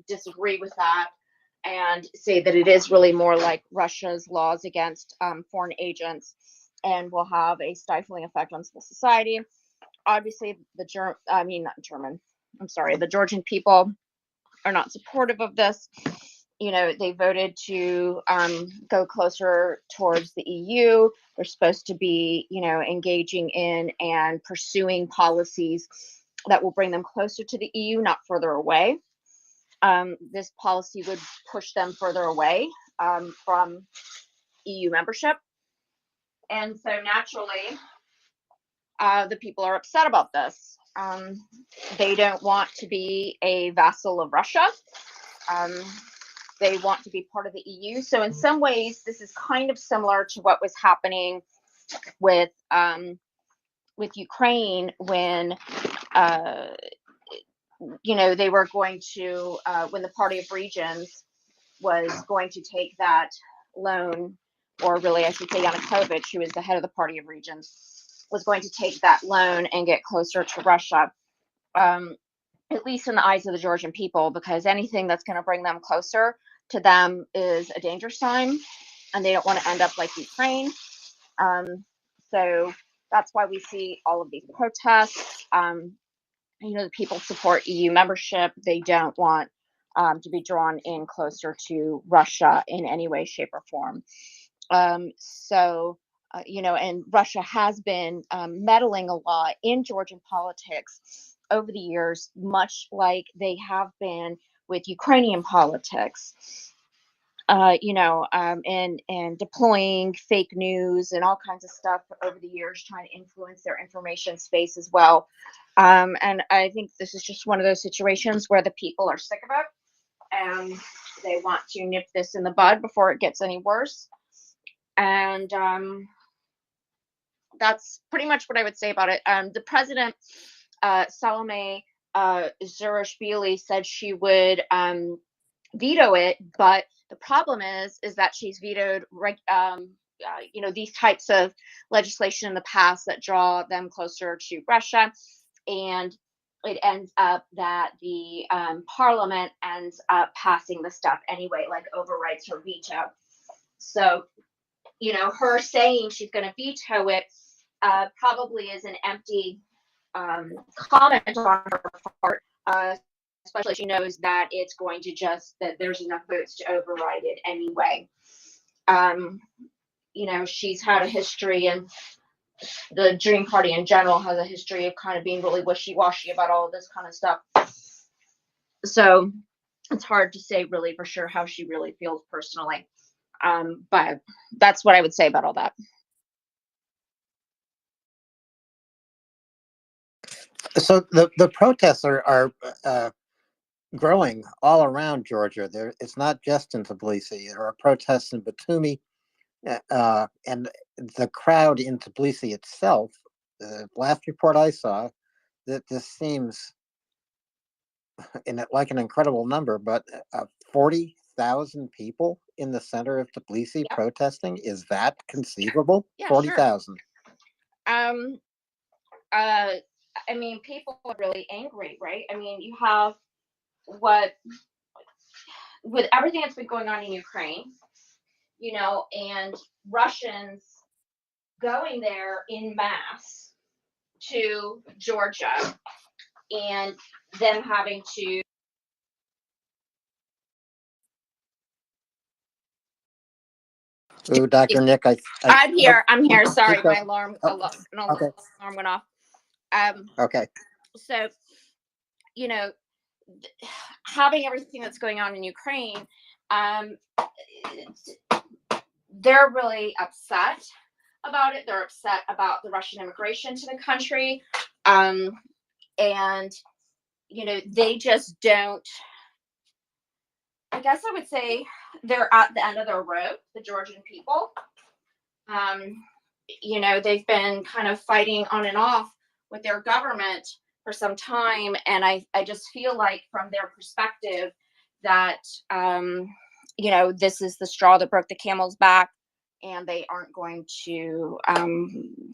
Speaker 3: disagree with that and say that it is really more like Russia's laws against foreign agents and will have a stifling effect on civil society. Obviously, the Georgian people are not supportive of this. They voted to go closer towards the EU. They're supposed to be, engaging in and pursuing policies that will bring them closer to the EU, not further away. This policy would push them further away from EU membership. And so naturally, the people are upset about this. They don't want to be a vassal of Russia. They want to be part of the EU. So in some ways, this is kind of similar to what was happening with Ukraine when they were going to when the Party of Regions was going to take that loan, or really I should say Yanukovych, who is the head of the Party of Regions, was going to take that loan and get closer to Russia, at least in the eyes of the Georgian people, because anything that's going to bring them closer to them is a danger sign, and they don't want to end up like Ukraine. So that's why we see all of these protests. The people support EU membership. They don't want to be drawn in closer to Russia in any way, shape, or form. And Russia has been meddling a lot in Georgian politics over the years, much like they have been with Ukrainian politics. And deploying fake news and all kinds of stuff over the years, trying to influence their information space as well. And I think this is just one of those situations where the people are sick of it and they want to nip this in the bud before it gets any worse. And that's pretty much what I would say about it. The president, Salome Zurishvili, said she would veto it, but the problem is that she's vetoed these types of legislation in the past that draw them closer to Russia, and it ends up that the parliament ends up passing the stuff anyway, like overrides her veto. So her saying she's going to veto it probably is an empty comment on her part, especially if she knows that it's going to that there's enough votes to override it anyway. She's had a history, and the Dream Party in general has a history of kind of being really wishy-washy about all of this kind of stuff. So it's hard to say really for sure how she really feels personally. But that's what I would say about all that.
Speaker 11: So the protests are growing all around Georgia. It's not just in Tbilisi. There are protests in Batumi, and the crowd in Tbilisi itself. The last report I saw, that this seems like an incredible number, but 40,000 people in the center of Tbilisi protesting. Is that conceivable?
Speaker 3: Yeah,
Speaker 11: 40,000.
Speaker 3: Sure. I mean, people are really angry, right? I mean, you have with everything that's been going on in Ukraine, and Russians going there in mass to Georgia, and them having to.
Speaker 11: Ooh, Dr. Nick,
Speaker 3: I'm here. I'm here. Sorry,
Speaker 11: keep
Speaker 3: my
Speaker 11: going.
Speaker 3: alarm.
Speaker 11: Okay.
Speaker 3: Alarm went off.
Speaker 11: Okay.
Speaker 3: So, having everything that's going on in Ukraine, they're really upset about it. They're upset about the Russian immigration to the country, and they just don't. I guess I would say they're at the end of their rope, the Georgian people. They've been kind of fighting on and off with their government for some time, and I just feel like from their perspective that this is the straw that broke the camel's back, and they aren't going to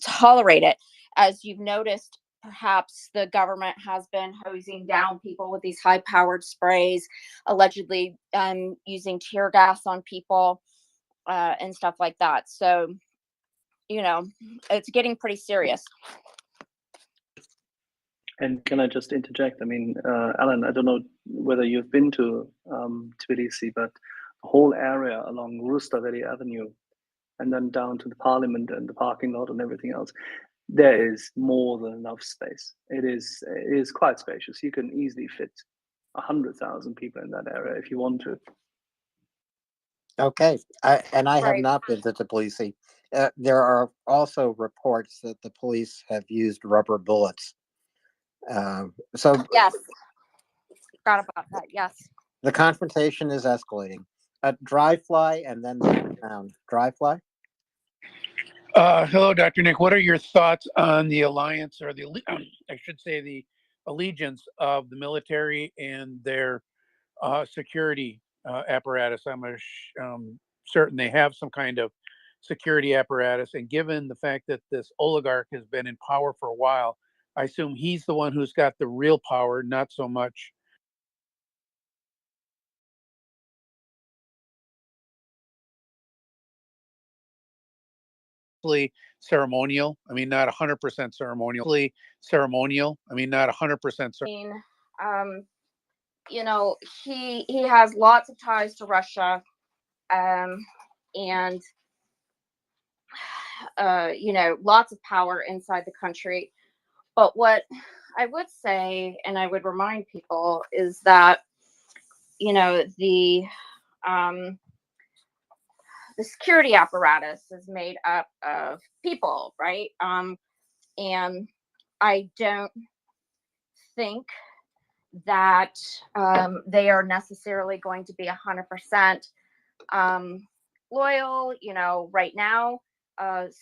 Speaker 3: tolerate it. As you've noticed, perhaps the government has been hosing down people with these high-powered sprays, allegedly using tear gas on people and stuff like that. So, it's getting pretty serious.
Speaker 4: And can I just interject? I mean, Alan, I don't know whether you've been to Tbilisi, but the whole area along Rustaveli Avenue and then down to the parliament and the parking lot and everything else, there is more than enough space. It is quite spacious. You can easily fit 100,000 people in that area if you want to.
Speaker 11: Okay, I have
Speaker 3: Right.
Speaker 11: not been to Tbilisi. There are also reports that the police have used rubber bullets. So
Speaker 3: Yes, forgot about that. Yes.
Speaker 11: the confrontation is escalating. Dry fly and then Nick Brown. Dry fly.
Speaker 5: Hello, Dr. Nick. What are your thoughts on the alliance, or I should say the allegiance of the military and their security apparatus? I'm certain they have some kind of security apparatus. And given the fact that this oligarch has been in power for a while, I assume he's the one who's got the real power, not so much ceremonial. I mean, not 100% ceremonial. Ceremonial. I mean, not 100% ceremonial.
Speaker 3: He has lots of ties to Russia, and lots of power inside the country. But what I would say, and I would remind people, is that the security apparatus is made up of people, right? And I don't think that they are necessarily going to be 100% loyal, right now.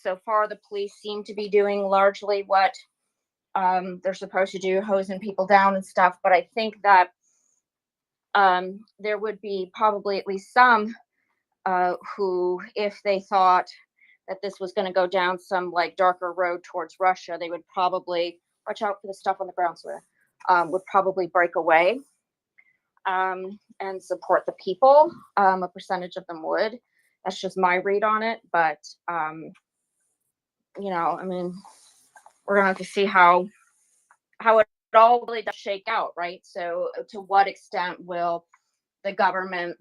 Speaker 3: So far, the police seem to be doing largely what they're supposed to do, hosing people down and stuff. But I think that there would be probably at least some who, if they thought that this was going to go down some like darker road towards Russia, they would probably watch out for the stuff on the ground, swear, would probably break away and support the people. A percentage of them would. That's just my read on it. But, I mean, we're going to have to see how it all really does shake out, right? So to what extent will the government,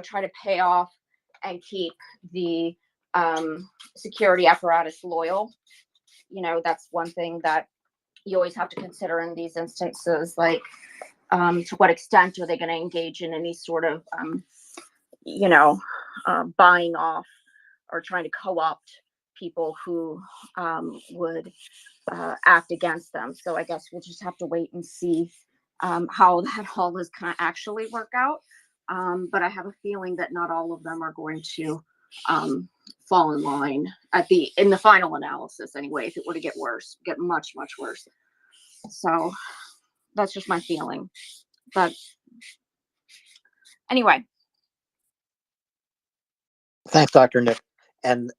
Speaker 3: try to pay off and keep the security apparatus loyal? That's one thing that you always have to consider in these instances, like to what extent are they going to engage in any sort of buying off or trying to co-opt people who would act against them. So I guess we'll just have to wait and see how that all is kind of actually work out. But I have a feeling that not all of them are going to fall in line in the final analysis anyway, if it were to get much, much worse. So that's just my feeling. But anyway.
Speaker 11: Thanks, Dr. Nick. And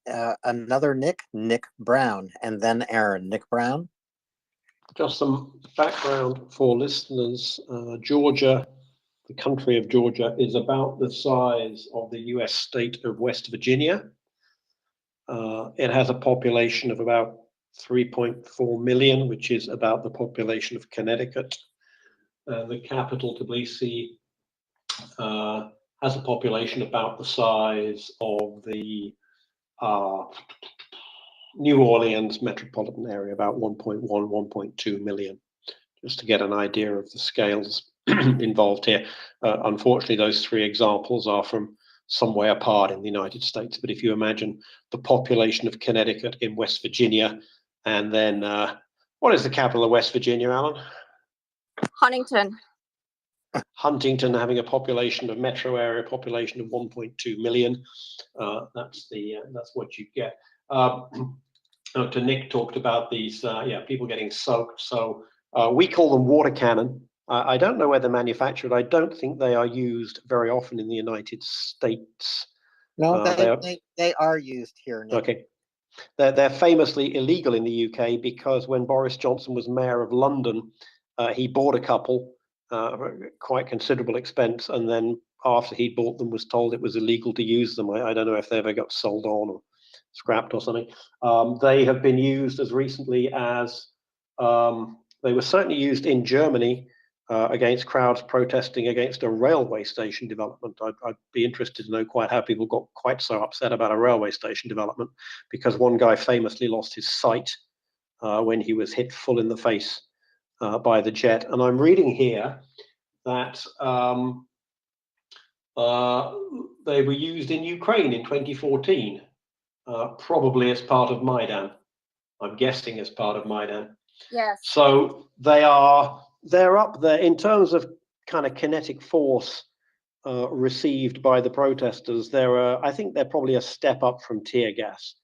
Speaker 11: another Nick Brown, and then Aaron. Nick Brown.
Speaker 22: Just some background for listeners. Georgia, the country of Georgia, is about the size of the US state of West Virginia. It has a population of about 3.4 million, which is about the population of Connecticut. The capital, Tbilisi, has a population about the size of the New Orleans metropolitan area, about 1.1, 1.2 million, just to get an idea of the scales involved here. Unfortunately, those three examples are from some way apart in the United States. But if you imagine the population of Connecticut in West Virginia, and then what is the capital of West Virginia, Alan?
Speaker 3: Huntington.
Speaker 22: Huntington having a metro area population of 1.2 million. That's what you get. Dr. Nick talked about these, people getting soaked. So We call them water cannon. I don't know where they're manufactured. I don't think they are used very often in the United States.
Speaker 11: No, they are used here now.
Speaker 22: Okay. They're famously illegal in the UK because when Boris Johnson was mayor of London, he bought a couple, quite considerable expense, and then after he bought them was told it was illegal to use them. I don't know if they ever got sold on or scrapped or something. They have been used as recently as, they were certainly used in Germany against crowds protesting against a railway station development. I'd be interested to know quite how people got quite so upset about a railway station development, because one guy famously lost his sight when he was hit full in the face by the jet. And I'm reading here that they were used in Ukraine in 2014, probably as part of Maidan. I'm guessing as part of Maidan.
Speaker 3: Yes.
Speaker 22: So they're up there in terms of kind of kinetic force received by the protesters. I think they're probably a step up from tear gas.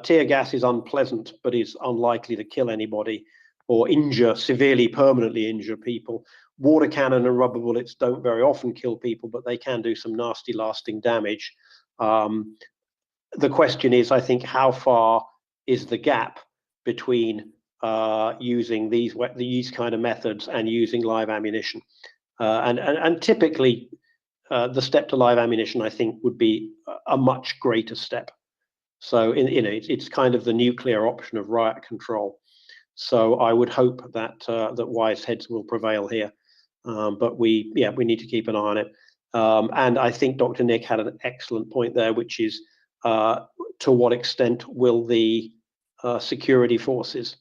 Speaker 22: Tear gas is unpleasant, but is unlikely to kill anybody or severely, permanently injure people. Water cannon and rubber bullets don't very often kill people, but they can do some nasty, lasting damage. The question is, I think, how far is the gap between using these kind of methods and using live ammunition? And typically, the step to live ammunition, I think, would be a much greater step. So, it's kind of the nuclear option of riot control. So I would hope that that wise heads will prevail here. But we need to keep an eye on it. And I think Dr. Nick had an excellent point there, which is to what extent will the security forces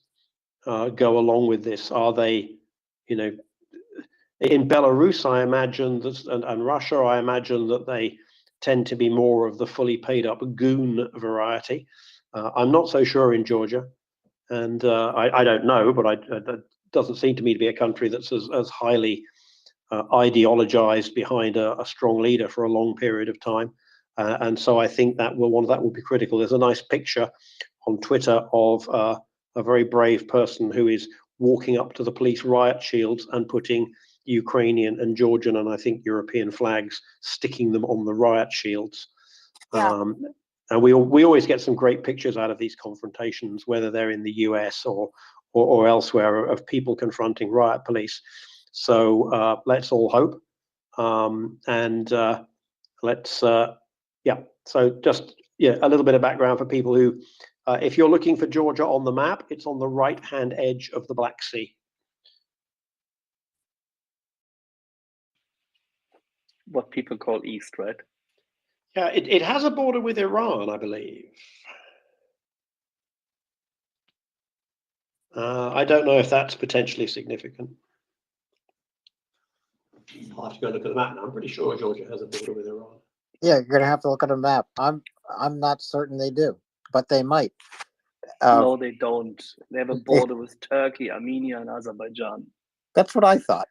Speaker 22: go along with this? Are they, in Belarus, I imagine, and Russia, I imagine that they tend to be more of the fully paid up goon variety. I'm not so sure in Georgia. And I don't know, but that doesn't seem to me to be a country that's as highly ideologized behind a strong leader for a long period of time. And so I think that will be critical. There's a nice picture on Twitter of a very brave person who is walking up to the police riot shields and putting Ukrainian and Georgian and I think European flags, sticking them on the riot shields.
Speaker 3: Yeah.
Speaker 22: And we always get some great pictures out of these confrontations, whether they're in the US or elsewhere, of people confronting riot police. So let's all hope. So just a little bit of background for people who, if you're looking for Georgia on the map, it's on the right-hand edge of the Black Sea.
Speaker 4: What people call East, right?
Speaker 22: Yeah, it has a border with Iran, I believe. I don't know if that's potentially significant. I'll have to go look at the map now. I'm pretty sure Georgia has a border with Iran.
Speaker 11: Yeah, you're gonna have to look at a map. I'm not certain they do, but they might.
Speaker 4: No, they don't. They have a border with Turkey, Armenia, and Azerbaijan.
Speaker 11: That's what I thought.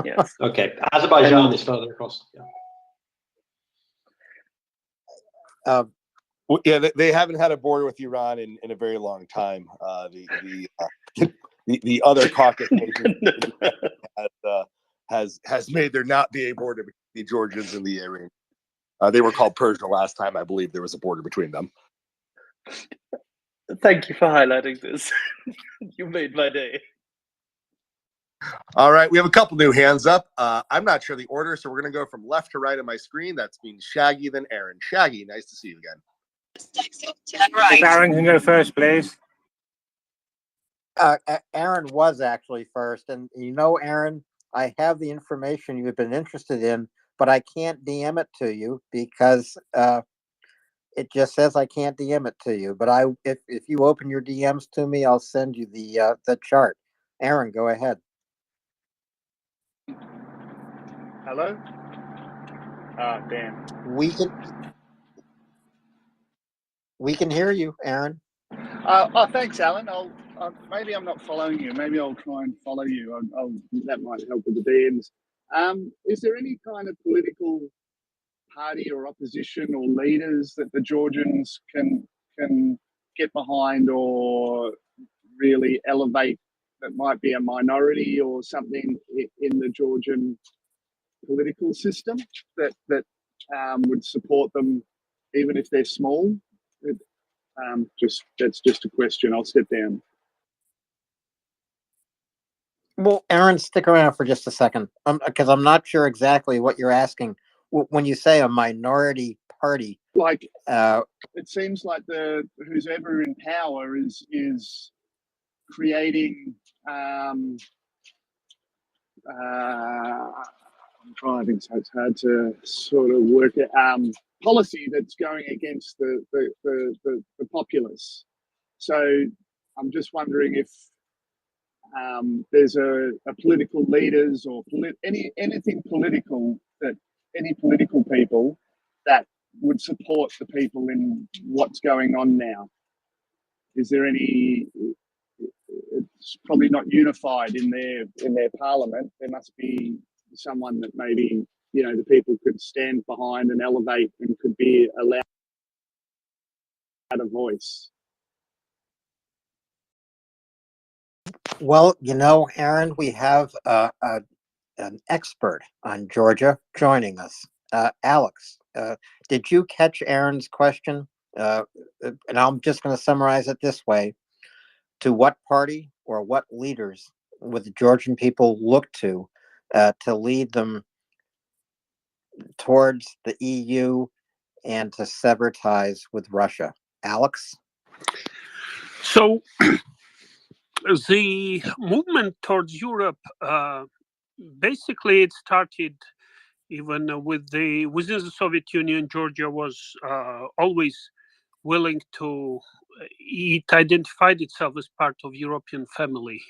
Speaker 4: Yes.
Speaker 22: Okay, Azerbaijan is further across. Yeah.
Speaker 12: They haven't had a border with Iran in a very long time. The other Caucasus has made there not be a border between the Georgians and the Iranians. They were called Persia last time. I believe there was a border between them.
Speaker 4: Thank you for highlighting this. You made my day.
Speaker 12: All right, we have a couple new hands up. I'm not sure the order, so we're going to go from left to right on my screen. That's being Shaggy, then Aaron. Shaggy, nice to see you again.
Speaker 8: If Aaron can go first, please.
Speaker 11: Aaron was actually first, and Aaron, I have the information you've been interested in, but I can't DM it to you because it just says I can't DM it to you. But if you open your DMs to me, I'll send you the chart. Aaron, go ahead.
Speaker 8: Hello? Ah, damn.
Speaker 11: We can hear you, Aaron.
Speaker 8: Thanks, Alan. Maybe I'm not following you. Maybe I'll try and follow you. That might help with the DMs. Is there any kind of political party or opposition or leaders that the Georgians can get behind or really elevate that might be a minority or something in the Georgian political system that would support them, even if they're small? That's just a question. I'll step down.
Speaker 11: Well, Aaron, stick around for just a second, because I'm not sure exactly what you're asking. When you say a minority party,
Speaker 8: like it seems like who's ever in power is creating. I'm driving, so it's hard to sort of work it. Policy that's going against the populace. So I'm just wondering if there's a political leaders or anything political that any political people that would support the people in what's going on now. Is there any? It's probably not unified in their parliament. There must be someone that maybe the people could stand behind and elevate and could be allowed a voice.
Speaker 11: Well, Aaron, we have an expert on Georgia joining us. Alex, did you catch Aaron's question? And I'm just going to summarize it this way. To what party or what leaders would the Georgian people look to lead them towards the EU and to sever ties with Russia? Alex?
Speaker 9: So the movement towards Europe, basically it started even within the Soviet Union. Georgia was always willing to, it identified itself as part of European family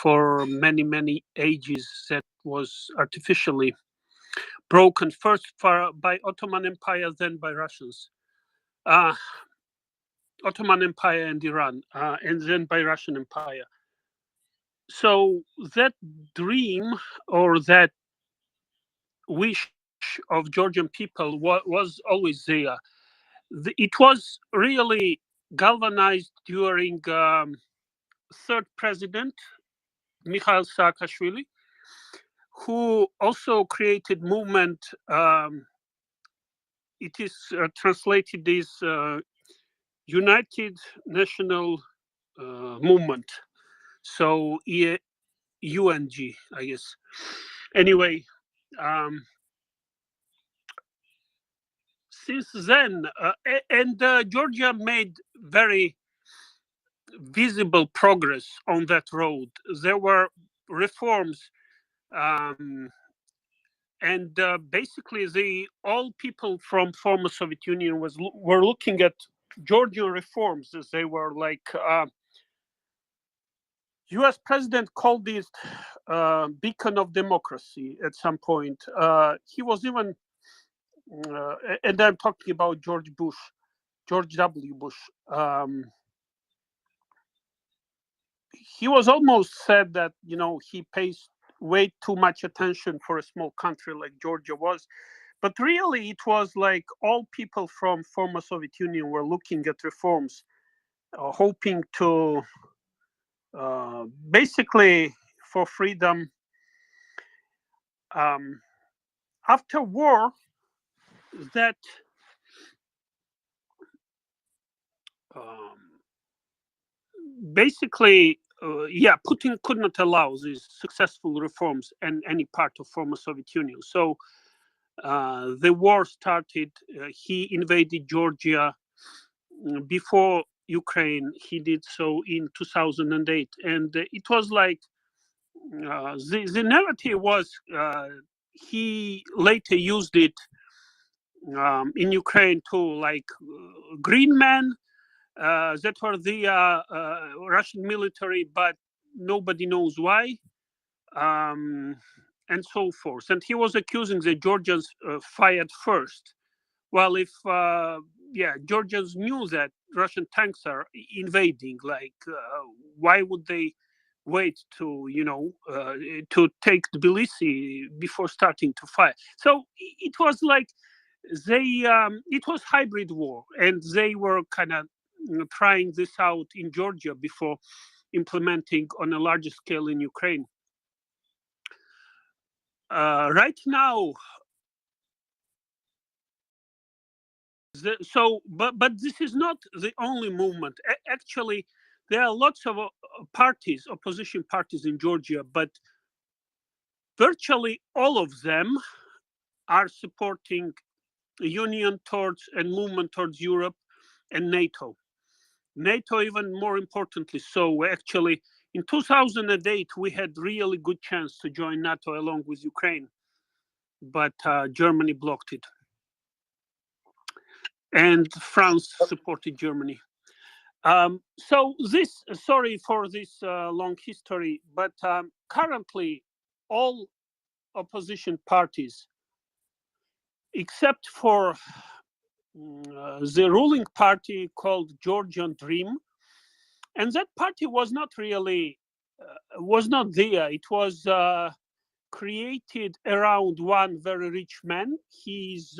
Speaker 9: for many, many ages. That was artificially broken first by Ottoman Empire, then by Russians. Ottoman Empire and Iran, and then by Russian Empire. So that dream or that wish of Georgian people was always there. It was really galvanized during third president, Mikhail Saakashvili, who also created movement. It is translated as United National Movement. So UNG, I guess. Anyway, since then, and Georgia made very visible progress on that road. There were reforms, and basically all people from former Soviet Union were looking at Georgian reforms as they were like. U.S. president called it beacon of democracy at some point. He was even, and I'm talking about George W. Bush. He was almost said that, he pays way too much attention for a small country like Georgia was. But really, it was like all people from former Soviet Union were looking at reforms, hoping to basically for freedom. After war, that basically, Putin could not allow these successful reforms in any part of former Soviet Union. So the war started. He invaded Georgia before Ukraine. He did so in 2008, and it was like the narrative was he later used it in Ukraine to like green men that were the Russian military, but nobody knows why, and so forth. And he was accusing the Georgians fired first. Well, if Georgians knew that Russian tanks are invading, like why would they wait to to take Tbilisi before starting to fire? So it was like it was hybrid war, and they were kind of trying this out in Georgia before implementing on a larger scale in Ukraine. Right now, but this is not the only movement. Actually, there are lots of parties, opposition parties in Georgia, but virtually all of them are supporting a union towards and movement towards Europe and NATO. NATO even more importantly so. Actually, in 2008, we had really good chance to join NATO along with Ukraine, but Germany blocked it. And France supported Germany. So this, sorry for this long history, but currently all opposition parties, except for the ruling party called Georgian Dream, and that party was not really, was not there. It was created around one very rich man. He's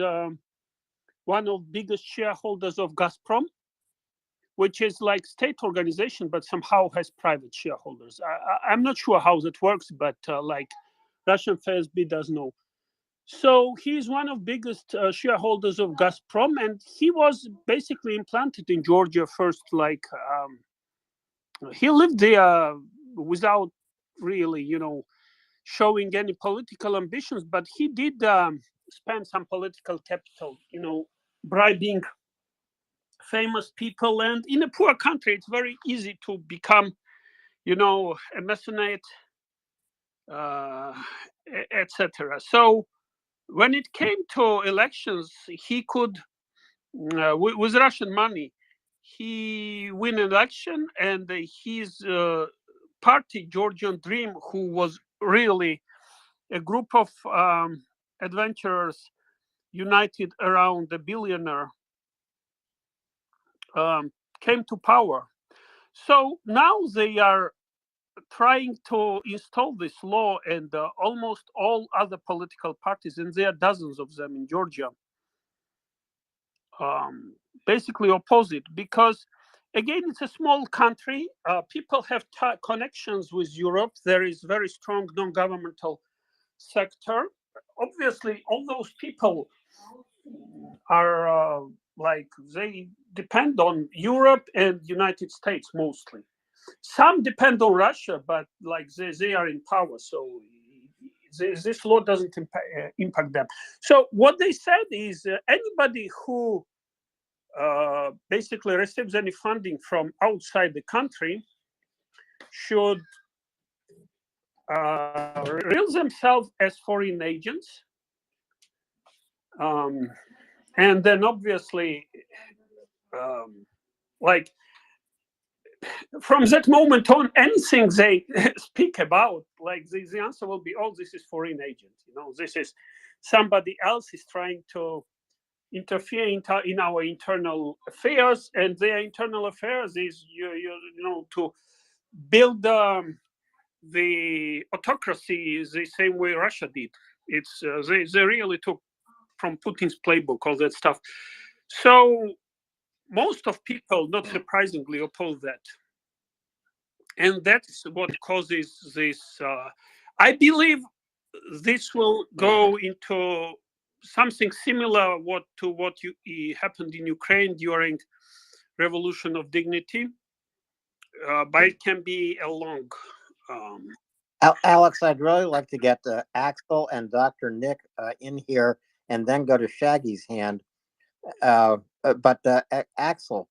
Speaker 9: one of biggest shareholders of Gazprom, which is like state organization, but somehow has private shareholders. I'm not sure how that works, but like Russian FSB does know. So he's one of biggest shareholders of Gazprom, and he was basically implanted in Georgia first. Like he lived there without really, showing any political ambitions, but he did spend some political capital, bribing famous people. And in a poor country, it's very easy to become, a mercenary, etc. So when it came to elections, he could, with Russian money, he win an election, and his party, Georgian Dream, who was really a group of adventurers united around a billionaire, came to power. So now they are trying to install this law, and almost all other political parties, and there are dozens of them in Georgia, basically oppose it, because again, it's a small country. People have connections with Europe. There is very strong non-governmental sector. Obviously, all those people are like, they depend on Europe and United States mostly. Some depend on Russia, but like they are in power, so this law doesn't impact them. So what they said is anybody who basically receives any funding from outside the country should reveal themselves as foreign agents. And then obviously, like from that moment on, anything they speak about, like the answer will be, oh, this is foreign agent. This is somebody else is trying to interfere in our internal affairs, and their internal affairs is to build the autocracy the same way Russia did. It's they really took from Putin's playbook all that stuff. So most of people, not surprisingly, oppose that, and that's what causes this. I believe this will go into something similar to what happened in Ukraine during Revolution of Dignity, but it can be a long.
Speaker 11: Alex, I'd really like to get Axel and Dr. Nick in here, and then go to Shaggy's hand. But Axel,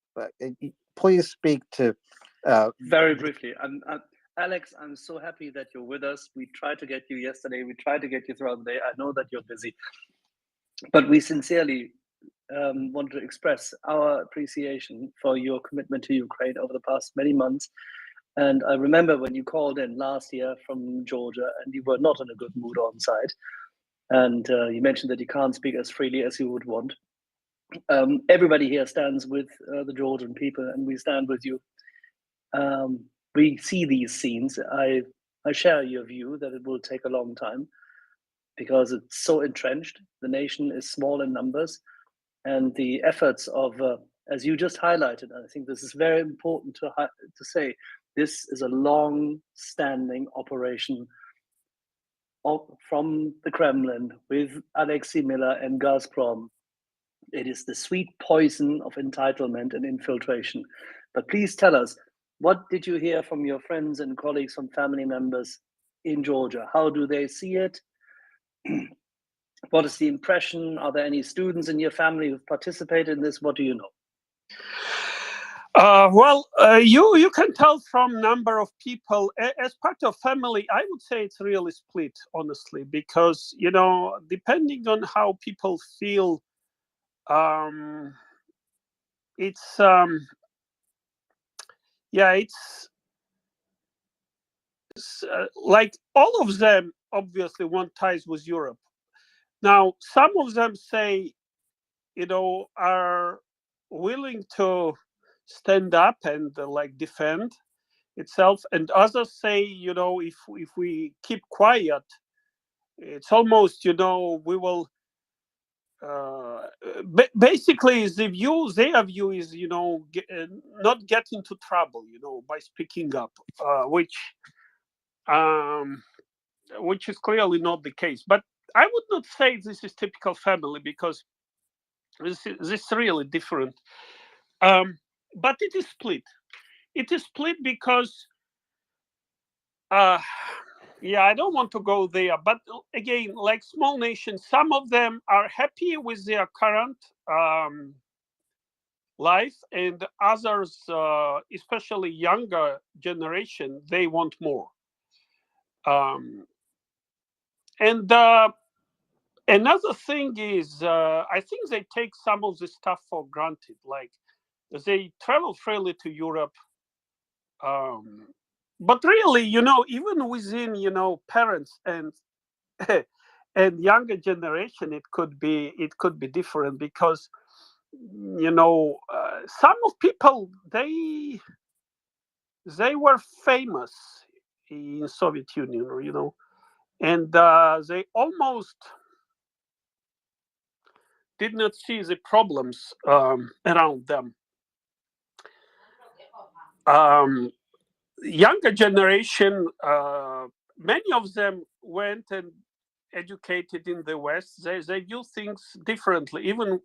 Speaker 11: please speak to.
Speaker 4: Very briefly, Alex, I'm so happy that you're with us. We tried to get you yesterday. We tried to get you throughout the day. I know that you're busy, but we sincerely want to express our appreciation for your commitment to Ukraine over the past many months. And I remember when you called in last year from Georgia, and you were not in a good mood on site. And you mentioned that you can't speak as freely as you would want. Everybody here stands with the Georgian people, and we stand with you. We see these scenes. I share your view that it will take a long time because it's so entrenched. The nation is small in numbers, and the efforts of, as you just highlighted, I think this is very important to say, This is a long-standing operation from the Kremlin with Alexei Miller and Gazprom. It is the sweet poison of entitlement and infiltration. But please tell us, what did you hear from your friends and colleagues, from family members in Georgia? How do they see it? What is the impression? Are there any students in your family who've participated in this? What do you know?
Speaker 9: You can tell from number of people. As part of family, I would say it's really split, honestly, because, you know, depending on how people feel, it's like all of them obviously want ties with Europe. Now, some of them say, you know, are willing to stand up and like defend itself, and others say, you know, if we keep quiet, it's almost, you know, we will basically their view is, you know, not get into trouble, you know, by speaking up, which is clearly not the case. But I would not say this is typical family, because this is really different. But it is split. It is split because, I don't want to go there. But again, like small nations, some of them are happy with their current life, and others, especially younger generation, they want more. And another thing is, I think they take some of the stuff for granted. Like, they travel freely to Europe. But really, you know, even within, you know, parents and and younger generation, it could be different, because, you know, some of people, they were famous in Soviet Union, you know, and they almost did not see the problems around them. Younger generation, many of them went and educated in the West. They view things differently, even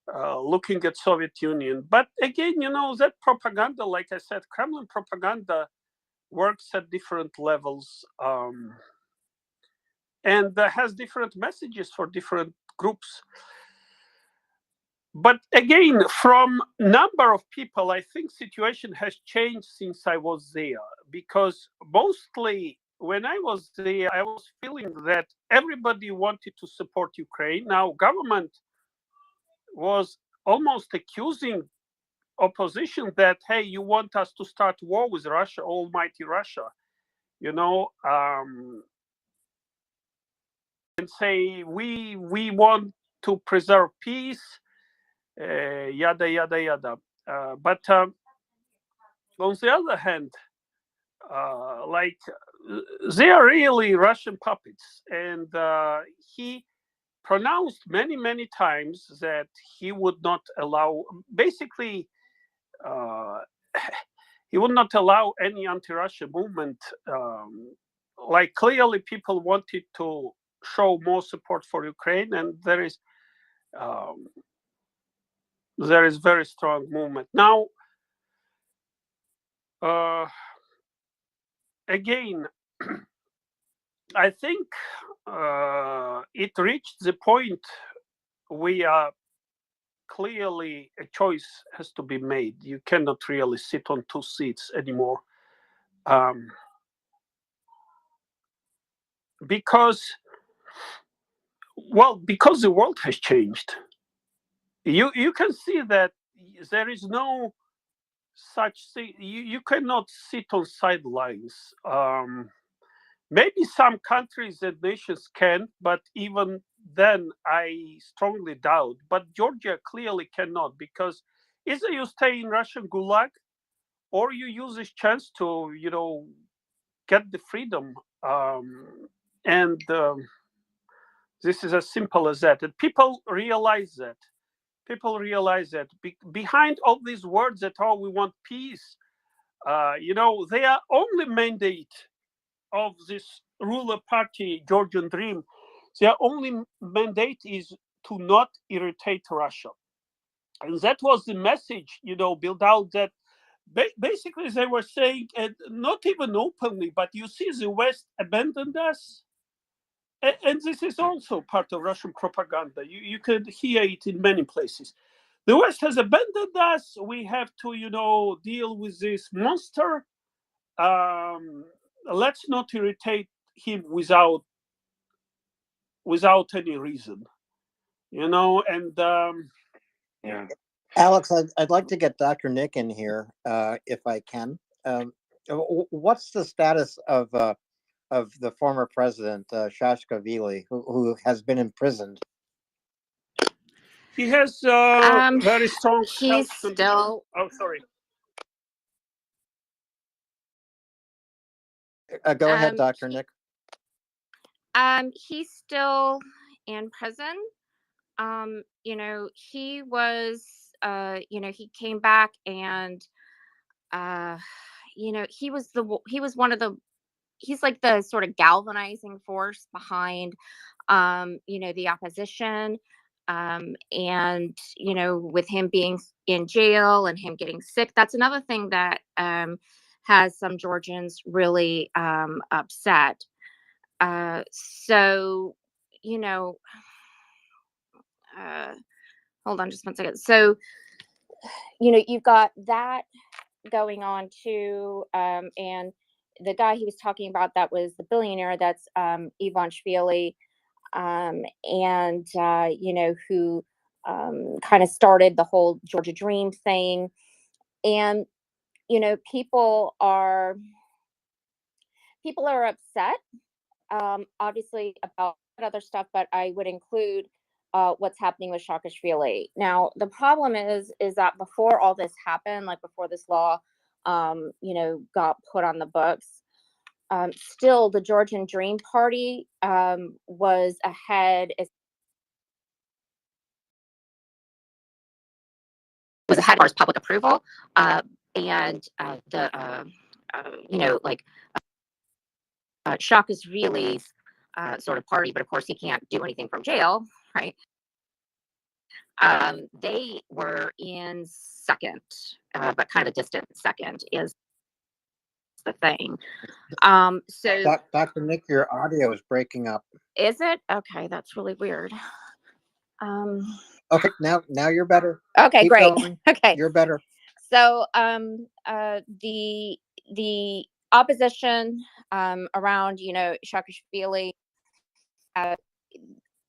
Speaker 9: looking at Soviet Union. But again, you know, that propaganda, like I said, Kremlin propaganda works at different levels, and has different messages for different groups. But again, from number of people, I think situation has changed since I was there, because mostly when I was there, I was feeling that everybody wanted to support Ukraine. Now, government was almost accusing opposition that, hey, you want us to start war with Russia, almighty Russia, you know, and say we want to preserve peace. Yada yada yada. But on the other hand, like, they are really Russian puppets, and he pronounced many times that he would not allow. Basically, he would not allow any anti-Russia movement. Like, clearly, people wanted to show more support for Ukraine, and there is very strong movement now. Again, I think it reached the point where clearly a choice has to be made. You cannot really sit on two seats anymore, because the world has changed. You can see that there is no such thing. You cannot sit on sidelines. Maybe some countries and nations can, but even then, I strongly doubt. But Georgia clearly cannot, because either you stay in Russian gulag, or you use this chance to, you know, get the freedom. And this is as simple as that. And people realize that. Behind all these words that, oh, we want peace, their only mandate of this ruler party, Georgian Dream, their only mandate is to not irritate Russia. And that was the message, built out, that basically they were saying, and not even openly, but you see, the West abandoned us. And this is also part of Russian propaganda. You could hear it in many places. The West has abandoned us. We have to, deal with this monster. Let's not irritate him without any reason, and yeah.
Speaker 11: Alex, I'd like to get Dr. Nick in here, if I can. What's the status of the former president, Saakashvili, who has been imprisoned?
Speaker 9: He has very strong
Speaker 7: he's
Speaker 9: health
Speaker 7: still
Speaker 9: Oh, sorry.
Speaker 11: Go ahead, Dr. Nick.
Speaker 7: He's still in prison. He was he came back, and he was one of the he's like the sort of galvanizing force behind the opposition. And with him being in jail and him getting sick, that's another thing that has some Georgians really upset. So hold on just one second. So you've got that going on too, and the guy he was talking about, that was the billionaire, that's Ivanishvili, and who kind of started the whole Georgia Dream thing. And people are upset, obviously, about other stuff, but I would include what's happening with Saakashvili. Now, the problem is that before all this happened, like before this law got put on the books, still the Georgian Dream Party was ahead as far as public approval, and the Saakashvili's sort of party, but of course he can't do anything from jail, right? They were in second, but kind of a distant second is the thing. So
Speaker 11: Dr. Nick, your audio is breaking up.
Speaker 7: is it? Okay, that's really weird.
Speaker 11: Okay, now you're better.
Speaker 7: Okay,
Speaker 11: Keep
Speaker 7: great.
Speaker 11: going.
Speaker 7: Okay,
Speaker 11: You're better.
Speaker 7: So the opposition around Saakashvili,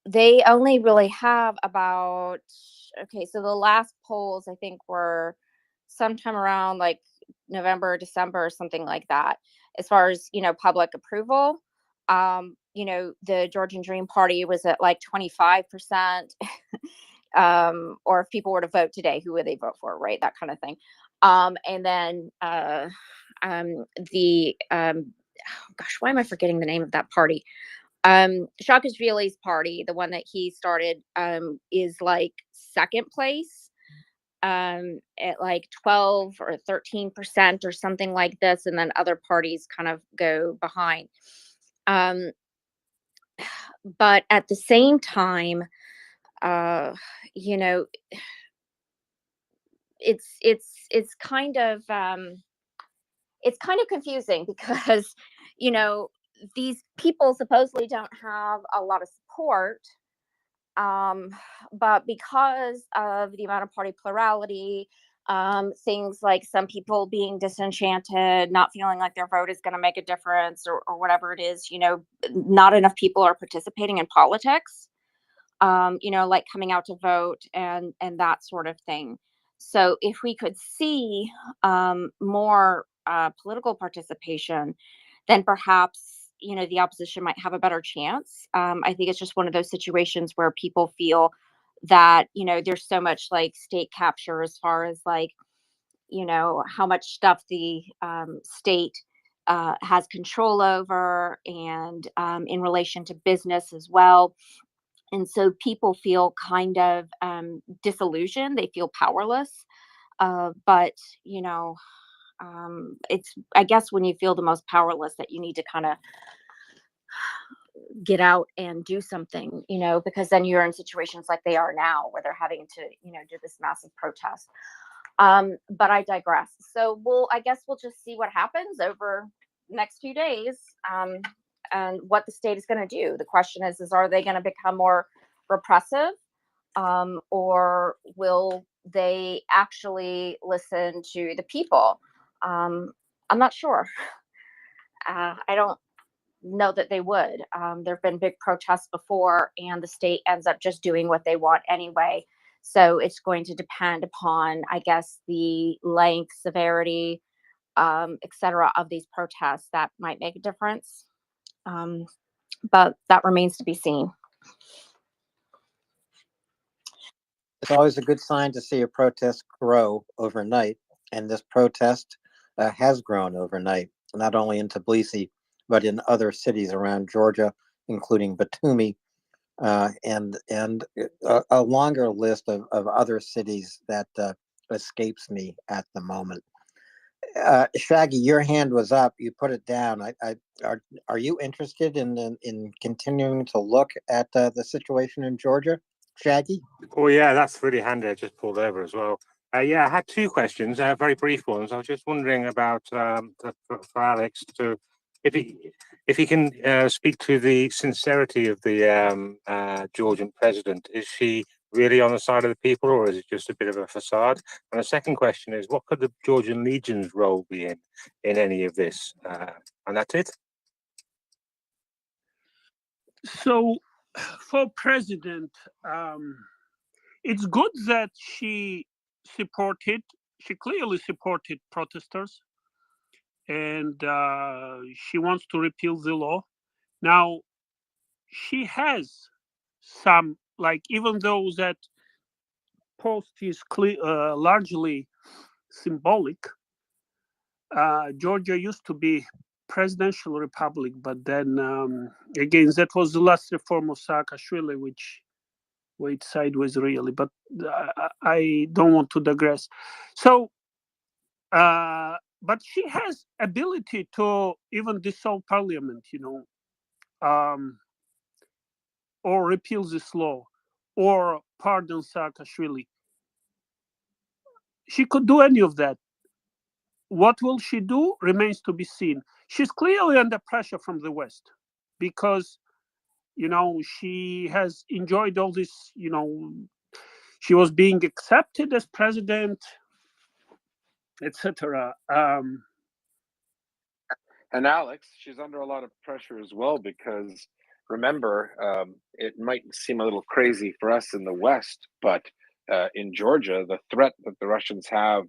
Speaker 7: they only really have about, so the last polls I think were sometime around like November, December, or something like that, as far as public approval. The Georgian Dream Party was at like 25%. Or if people were to vote today, who would they vote for, right? That kind of thing. And then gosh, why am I forgetting the name of that party? Saakashvili's party, the one that he started, is like second place, at like 12 or 13% or something like this, and then other parties kind of go behind. But at the same time, it's kind of confusing because these people supposedly don't have a lot of support, but because of the amount of party plurality, things like some people being disenchanted, not feeling like their vote is going to make a difference, or whatever it is, not enough people are participating in politics, like coming out to vote and that sort of thing. So if we could see more political participation, then perhaps the opposition might have a better chance. I think it's just one of those situations where people feel that there's so much like state capture, as far as like how much stuff the state has control over, and in relation to business as well. And so people feel kind of disillusioned. They feel powerless. But It's, I guess, when you feel the most powerless that you need to kind of get out and do something, because then you're in situations like they are now where they're having to, do this massive protest. But I digress. So I guess we'll just see what happens over the next few days, and what the state is going to do. The question is are they going to become more repressive, or will they actually listen to the people? I'm not sure. I don't know that they would. There have been big protests before, and the state ends up just doing what they want anyway. So it's going to depend upon, I guess, the length, severity, et cetera, of these protests that might make a difference. But that remains to be seen.
Speaker 11: It's always a good sign to see a protest grow overnight, and this protest has grown overnight, not only in Tbilisi, but in other cities around Georgia, including Batumi, and a longer list of other cities that escapes me at the moment. Shaggy, your hand was up. You put it down. Are you interested in continuing to look at the situation in Georgia, Shaggy?
Speaker 6: Oh yeah, that's really handy. I just pulled over as well. Yeah, I had two questions, very brief ones. I was just wondering about for Alex if he can speak to the sincerity of the Georgian president. Is she really on the side of the people, or is it just a bit of a facade? And the second question is, what could the Georgian Legion's role be in any of this? And that's it.
Speaker 9: So, for president, it's good that she clearly supported protesters, and she wants to repeal the law. Now, she has some, even though that post is largely symbolic, Georgia used to be presidential republic, but then again, that was the last reform of Saakashvili, which went sideways really, but I don't want to digress. So, but she has ability to even dissolve parliament, or repeal this law, or pardon Saakashvili. She could do any of that. What will she do remains to be seen. She's clearly under pressure from the West because, she has enjoyed all this, she was being accepted as president, etc.
Speaker 14: And Alex, she's under a lot of pressure as well because remember, it might seem a little crazy for us in the West, but in Georgia, the threat that the Russians have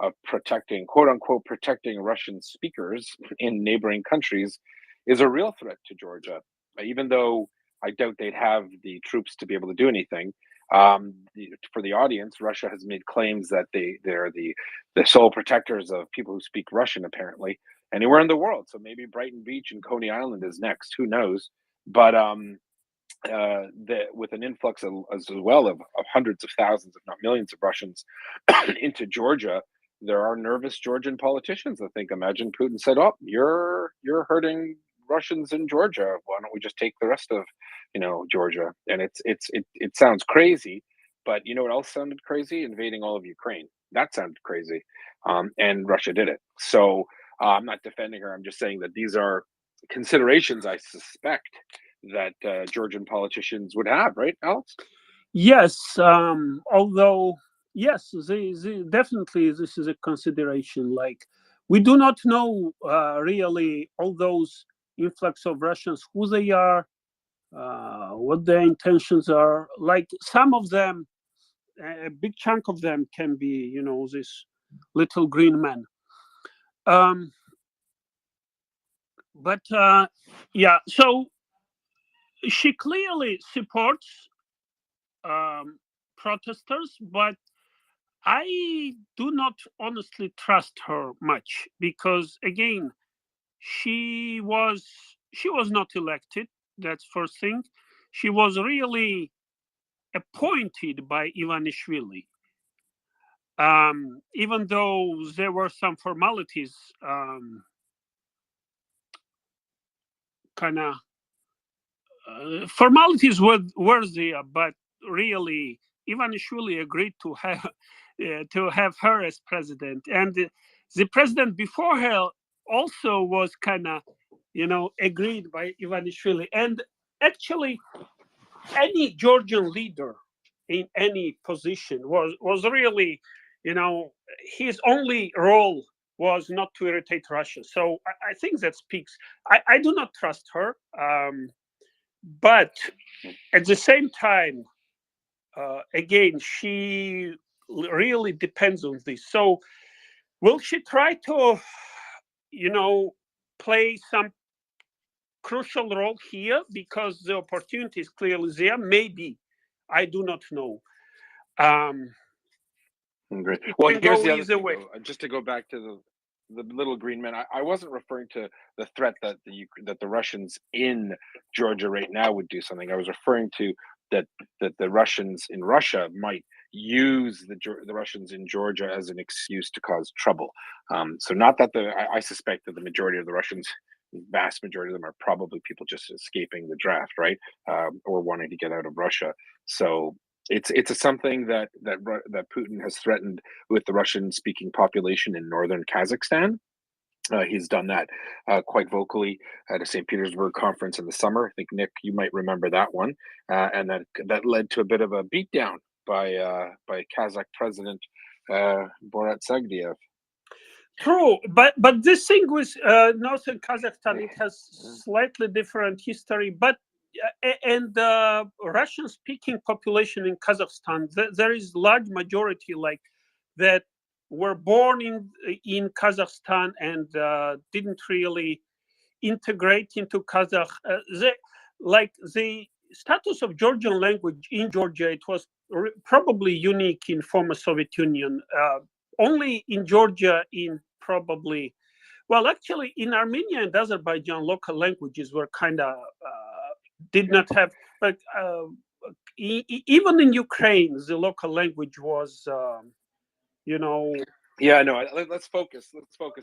Speaker 14: of protecting, quote unquote, protecting Russian speakers in neighboring countries is a real threat to Georgia, even though I doubt they'd have the troops to be able to do anything. For the audience, Russia has made claims that they're the sole protectors of people who speak Russian, apparently, anywhere in the world. So maybe Brighton Beach and Coney Island is next. Who knows? But with an influx as well of hundreds of thousands, if not millions, of Russians into Georgia, there are nervous Georgian politicians that think, imagine Putin said, "Oh, you're hurting Russians in Georgia. Why don't we just take the rest of, Georgia?" And it sounds crazy, but you know what else sounded crazy? Invading all of Ukraine. That sounded crazy, and Russia did it. So I'm not defending her. I'm just saying that these are considerations I suspect that Georgian politicians would have, right, Alex?
Speaker 9: Yes, although yes, definitely this is a consideration. Like, we do not know really all those influx of Russians, who they are, what their intentions are. Like, some of them, a big chunk of them can be, this little green men. But yeah, so she clearly supports protesters, but I do not honestly trust her much because, again, she was not elected. That's first thing. She was really appointed by Ivanishvili. even though there were some formalities, formalities were there, but really, Ivanishvili agreed to have her as president, and the president before her also was agreed by Ivanishvili. And actually, any Georgian leader in any position was really, his only role was not to irritate Russia. So I think that speaks. I do not trust her, but at the same time, again, she really depends on this. So will she try to, play some crucial role here, because the opportunity is clearly there? Maybe, I do not know.
Speaker 14: Great.
Speaker 9: It
Speaker 14: Well,
Speaker 9: can
Speaker 14: here's
Speaker 9: go
Speaker 14: the other
Speaker 9: either
Speaker 14: thing,
Speaker 9: way.
Speaker 14: though. Just to go back to the little green men, I wasn't referring to the threat that the Russians in Georgia right now would do something. I was referring to that the Russians in Russia might use the Russians in Georgia as an excuse to cause trouble. So not that I suspect that the majority of the Russians, vast majority of them, are probably people just escaping the draft, right, or wanting to get out of Russia. So it's something that Putin has threatened with the Russian-speaking population in northern Kazakhstan. He's done that quite vocally at a St. Petersburg conference in the summer. I think, Nick, you might remember that one, and that led to a bit of a beatdown by Kazakh President Borat Sagdiyev.
Speaker 9: True, but this thing with northern Kazakhstan, it has slightly different history. But and the Russian-speaking population in Kazakhstan, there is large majority like that were born in Kazakhstan and didn't really integrate into Kazakh. The status of Georgian language in Georgia, it was probably unique in former Soviet Union. Only in Georgia, actually in Armenia and Azerbaijan, local languages were did not have, like, even in Ukraine, the local language was,
Speaker 14: Yeah, no. Let's focus,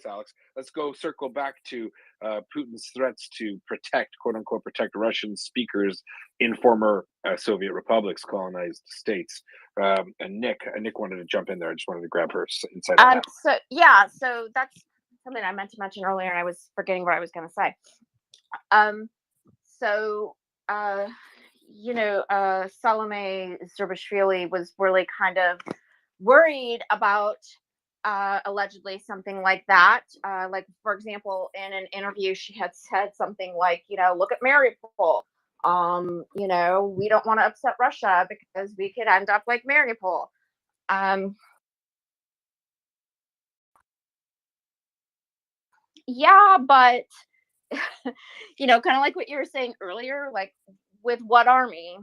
Speaker 14: Alex. Let's go circle back to Putin's threats to protect, quote unquote, protect Russian speakers in former Soviet republics, colonized states. And Nick wanted to jump in there. I just wanted to grab her insight on that.
Speaker 7: So that's something I meant to mention earlier, and I was forgetting what I was going to say. Salome Zurabishvili was really kind of worried about allegedly something like that. Like, for example, in an interview, she had said something like, look at MriyaReport. We don't want to upset Russia because we could end up like MriyaReport. Yeah, but kind of like what you were saying earlier, like, with what army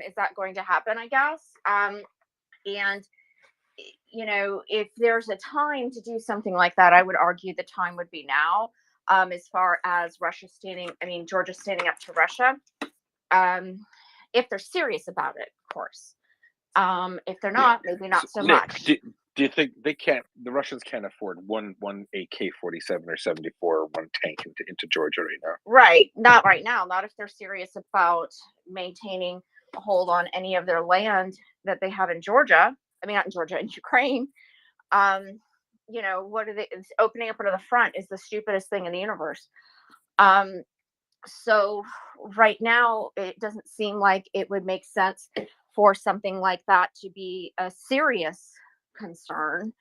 Speaker 7: is that going to happen, I guess? And if there's a time to do something like that, I would argue the time would be now, as far as Georgia standing up to Russia, if they're serious about it, of course. If they're not, maybe not so
Speaker 14: Nick,
Speaker 7: much.
Speaker 14: do you think the Russians can't afford one AK-47 or 74 or one tank into Georgia right now?
Speaker 7: Right, not right now. Not if they're serious about maintaining a hold on any of their land that they have in Georgia. I mean, not in Georgia, in Ukraine. What are they opening up into the front is the stupidest thing in the universe. So right now, it doesn't seem like it would make sense for something like that to be a serious concern.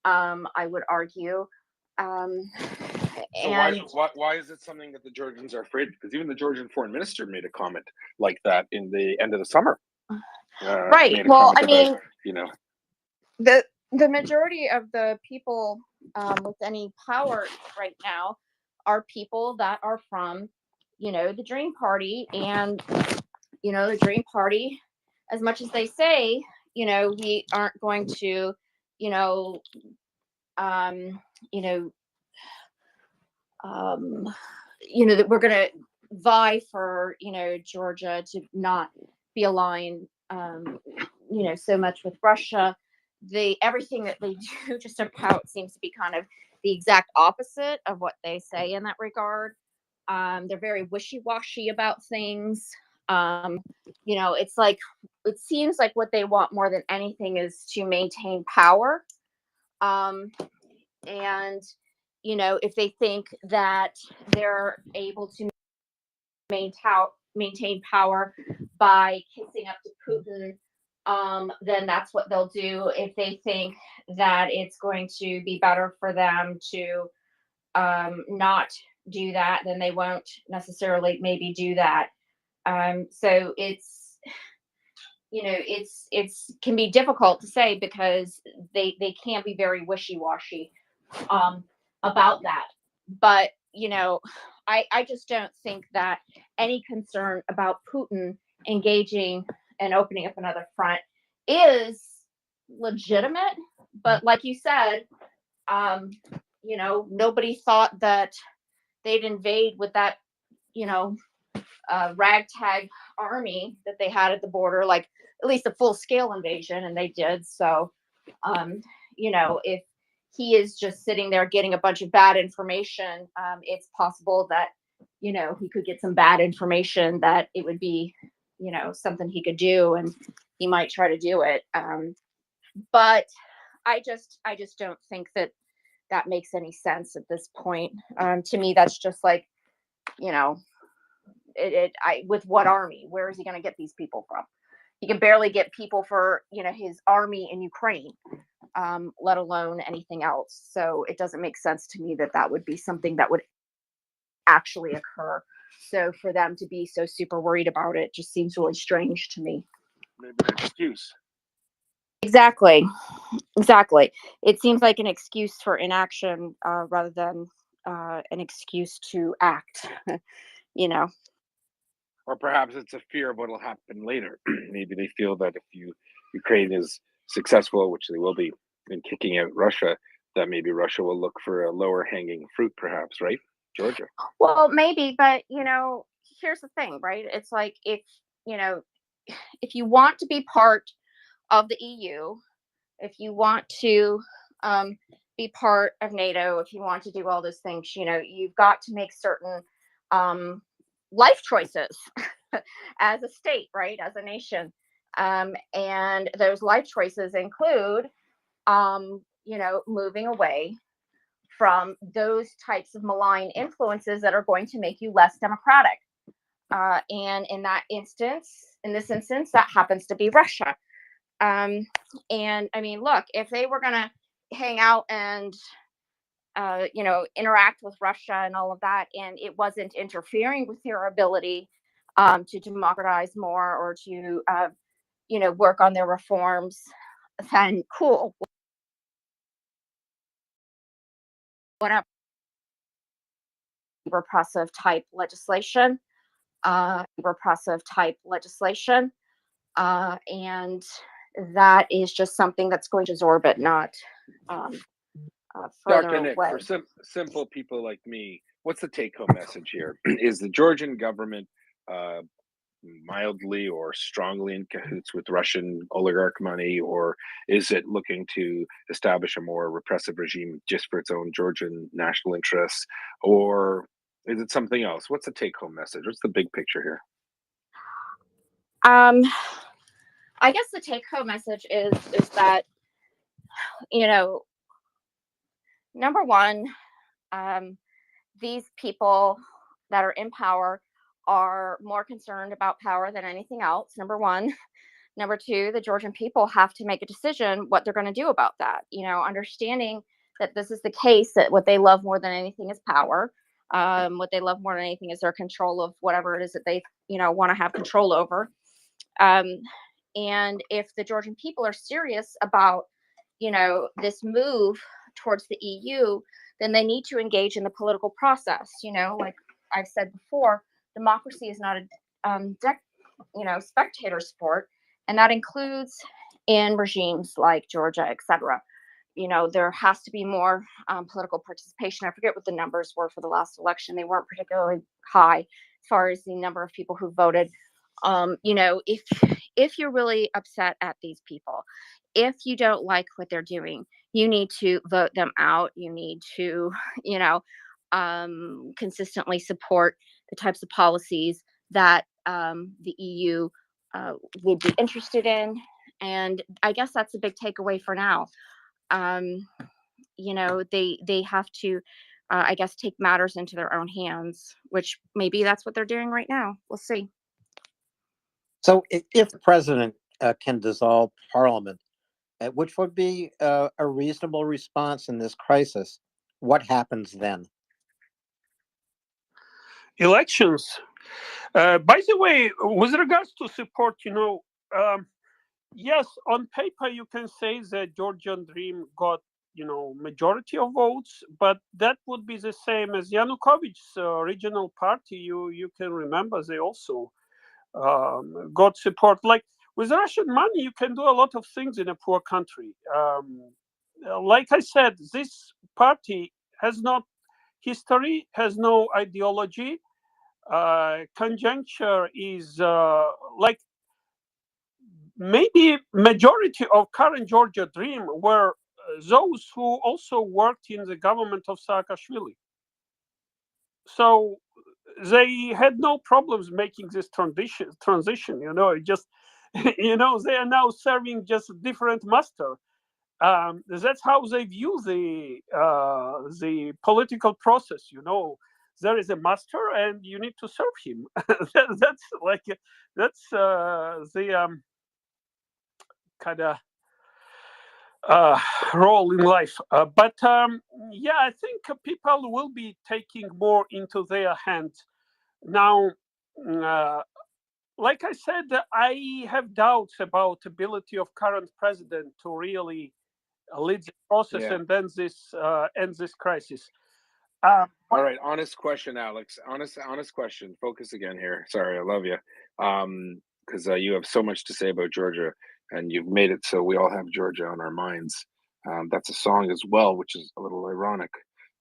Speaker 7: I would argue.
Speaker 14: So why is it something that the Georgians are afraid of? Because even the Georgian foreign minister made a comment like that in the end of the summer.
Speaker 7: Right. Well, I mean,
Speaker 14: about,
Speaker 7: the majority of the people with any power right now are people that are from, the Dream Party, and the Dream Party, as much as they say, we aren't going to, that we're going to vie for, Georgia to not be aligned, so much with Russia. everything that they do just about seems to be kind of the exact opposite of what they say in that regard. They're very wishy-washy about things. It's like, it seems like what they want more than anything is to maintain power. And, if they think that they're able to maintain power by kissing up to Putin, then that's what they'll do. If they think that it's going to be better for them to not do that, then they won't necessarily maybe do that. So it's can be difficult to say because they can be very wishy-washy about that. But I just don't think that any concern about Putin engaging and opening up another front is legitimate. But like you said, nobody thought that they'd invade with that, ragtag army that they had at the border, like at least a full-scale invasion, and they did. So, if he is just sitting there getting a bunch of bad information, it's possible that, he could get some bad information that it would be, something he could do, and he might try to do it. But I just don't think that makes any sense at this point. To me, that's just like, with what army? Where is he going to get these people from? He can barely get people for, his army in Ukraine, let alone anything else. So it doesn't make sense to me that would be something that would actually occur. So for them to be so super worried about it just seems really strange to me.
Speaker 14: Maybe an excuse.
Speaker 7: Exactly. It seems like an excuse for inaction rather than an excuse to act.
Speaker 14: Or perhaps it's a fear of what will happen later. Maybe they feel that if Ukraine is successful, which they will be, in kicking out Russia, that maybe Russia will look for a lower hanging fruit, perhaps, right, Georgia?
Speaker 7: Well, maybe, but here's the thing, right? It's like if you want to be part of the EU, if you want to be part of NATO, if you want to do all those things, you've got to make certain life choices as a state, right? As a nation. And those life choices include, moving away from those types of malign influences that are going to make you less democratic. And in this instance, that happens to be Russia. And I mean, look, if they were going to hang out and interact with Russia and all of that, and it wasn't interfering with their ability to democratize more or to work on their reforms, then cool. Whatever. Repressive type legislation, and that is just something that's going to absorb it, not further
Speaker 14: Dr. Nick,
Speaker 7: away.
Speaker 14: for simple people like me, what's the take-home message here? Is the Georgian government mildly or strongly in cahoots with Russian oligarch money, or is it looking to establish a more repressive regime just for its own Georgian national interests, or is it something else? What's the take-home message? What's the big picture here?
Speaker 7: I guess the take-home message is that, number one, these people that are in power are more concerned about power than anything else, number one. Number two, the Georgian people have to make a decision what they're going to do about that. Understanding that this is the case, that what they love more than anything is power. What they love more than anything is their control of whatever it is that they, want to have control over. And if the Georgian people are serious about, this move towards the EU, then they need to engage in the political process. Like I've said before, democracy is not a spectator sport, and that includes in regimes like Georgia, etc. There has to be more political participation. I forget what the numbers were for the last election. They weren't particularly high as far as the number of people who voted. If you're really upset at these people, if you don't like what they're doing, you need to vote them out. You need to, you know, consistently support the types of policies that the EU would be interested in. And I guess that's a big takeaway for now. You know, they have to, I guess, take matters into their own hands, which maybe that's what they're doing right now. We'll see.
Speaker 11: So if the president can dissolve parliament, which would be a reasonable response in this crisis, what happens then?
Speaker 9: Elections. By the way, with regards to support, you know, yes, on paper you can say that Georgian Dream got, you know, majority of votes, but that would be the same as Yanukovych's regional party. You can remember they also got support. Like with Russian money, you can do a lot of things in a poor country. Like I said, this party has not history, has no ideology. Conjuncture is like maybe majority of current Georgia Dream were those who also worked in the government of Saakashvili. So they had no problems making this transition, you know, it just, you know, they are now serving just different master. That's how they view the political process, you know. There is a master and you need to serve him. That's like, that's the kind of role in life. But yeah, I think people will be taking more into their hands now. Like I said, I have doubts about ability of current president to really lead the process
Speaker 14: Yeah.
Speaker 9: and then this ends this crisis.
Speaker 14: All right, honest question, Alex. Honest question. Focus again here. Sorry, I love you. Because you have so much to say about Georgia, and you've made it so we all have Georgia on our minds. That's a song as well, which is a little ironic.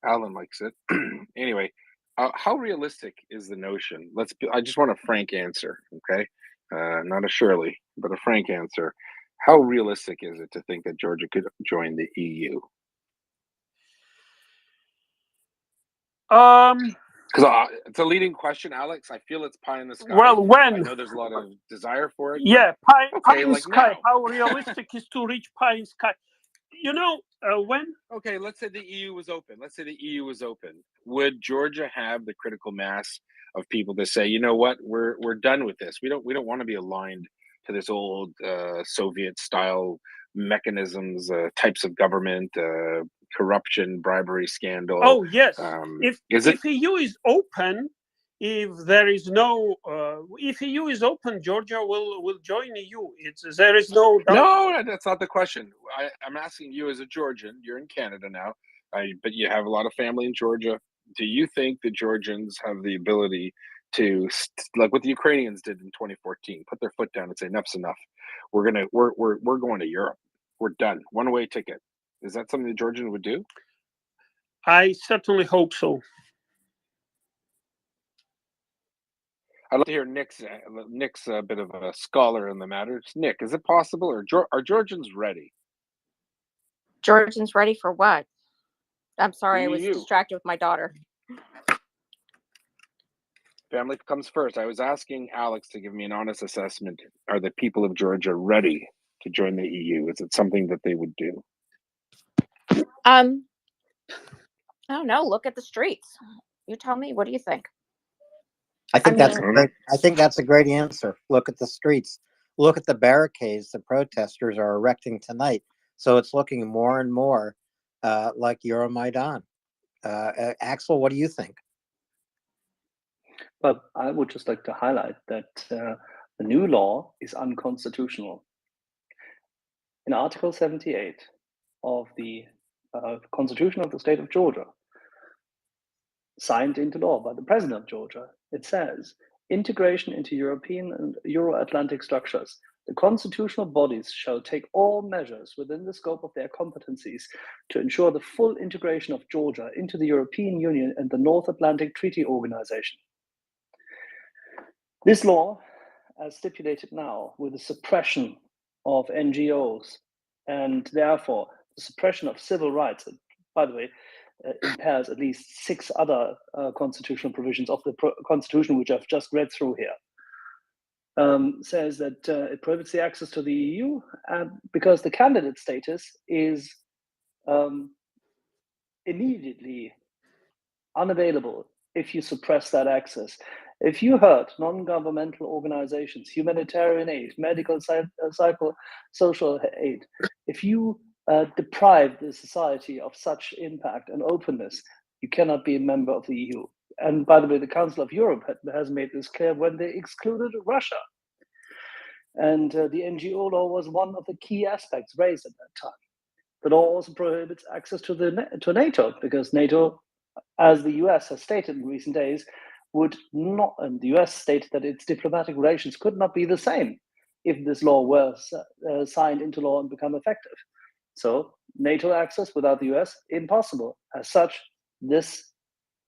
Speaker 14: Alan likes it. Anyway, how realistic is the notion? I just want a frank answer, okay? Not a Shirley, but a frank answer. How realistic is it to think that Georgia could join the EU? Because it's a leading question, Alex. I feel it's pie in the sky.
Speaker 9: Well, when?
Speaker 14: I know there's a lot of desire for it.
Speaker 9: Yeah, pie in the
Speaker 14: like
Speaker 9: sky.
Speaker 14: now.
Speaker 9: How realistic is to reach pie in sky? You know, when?
Speaker 14: Okay, let's say the EU was open. Would Georgia have the critical mass of people to say, you know what, we're done with this. We don't want to be aligned to this old Soviet style mechanisms, types of government, corruption, bribery, scandal.
Speaker 9: Oh yes. If
Speaker 14: Is
Speaker 9: EU is open, if there is no, if EU is open, Georgia will join EU. There is no doubt.
Speaker 14: No, that's not the question. I'm asking you as a Georgian. You're in Canada now, but you have a lot of family in Georgia. Do you think the Georgians have the ability to, like what the Ukrainians did in 2014, put their foot down and say enough's enough? We're going to Europe. We're done. One-way ticket. Is that something the Georgian would do?
Speaker 9: I certainly hope so.
Speaker 14: I'd like to hear Nick's a bit of a scholar in the matter. Nick, is it possible, or are Georgians ready?
Speaker 7: Georgians ready for what? I'm sorry, I was
Speaker 14: EU.
Speaker 7: distracted with my daughter.
Speaker 14: Family comes first. I was asking Alex to give me an honest assessment. Are the people of Georgia ready to join the EU? Is it something that they would do?
Speaker 7: I don't know. Look at the streets. You tell me. What do you think?
Speaker 11: I think that's a great answer. Look at the streets. Look at the barricades the protesters are erecting tonight. So it's looking more and more like Euromaidan. Axel, what do you think?
Speaker 4: Well, I would just like to highlight that the new law is unconstitutional. In Article 78 of the Constitution of the State of Georgia, signed into law by the President of Georgia, it says, integration into European and Euro-Atlantic structures. The constitutional bodies shall take all measures within the scope of their competencies to ensure the full integration of Georgia into the European Union and the North Atlantic Treaty Organization. This law, as stipulated now, with the suppression of NGOs and therefore the suppression of civil rights, by the way, impairs at least 6 other constitutional provisions of the Constitution, which I've just read through here. Says that it prohibits the access to the EU because the candidate status is immediately unavailable if you suppress that access. If you hurt non-governmental organizations, humanitarian aid, medical, social aid, if you deprive the society of such impact and openness, you cannot be a member of the EU. And by the way, the Council of Europe has made this clear when they excluded Russia. And the NGO law was one of the key aspects raised at that time. The law also prohibits access to NATO, because NATO, as the US has stated in recent days, would not, and the US stated that its diplomatic relations could not be the same if this law were signed into law and become effective. So NATO access without the US, impossible. As such, this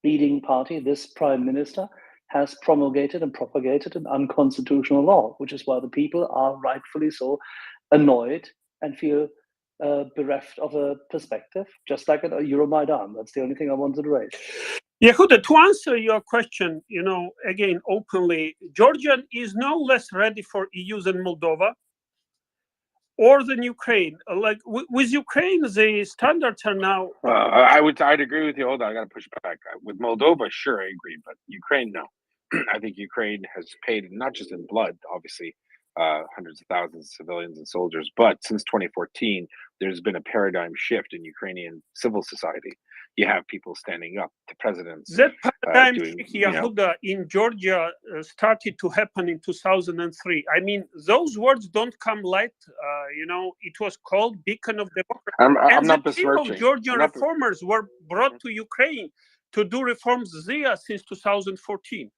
Speaker 4: leading party, this prime minister, has promulgated and propagated an unconstitutional law, which is why the people are rightfully so annoyed and feel bereft of a perspective, just like at Euromaidan. That's the only thing I wanted to raise.
Speaker 9: Yehuda, to answer your question, again, openly, Georgia is no less ready for EU than Moldova or than Ukraine. Like with Ukraine, the standards are now.
Speaker 14: I'd agree with you. Hold on, I got to push back. With Moldova, sure, I agree, but Ukraine, no. I think Ukraine has paid, not just in blood, obviously, hundreds of thousands of civilians and soldiers, but since 2014, there's been a paradigm shift in Ukrainian civil society. You have people standing up to presidents.
Speaker 9: That paradigm shift, Yehuda, in Georgia started to happen in 2003. I mean, those words don't come light. It was called Beacon of Democracy.
Speaker 14: I'm not besmirching.
Speaker 9: And Georgian reformers were brought to Ukraine to do reforms there since 2014.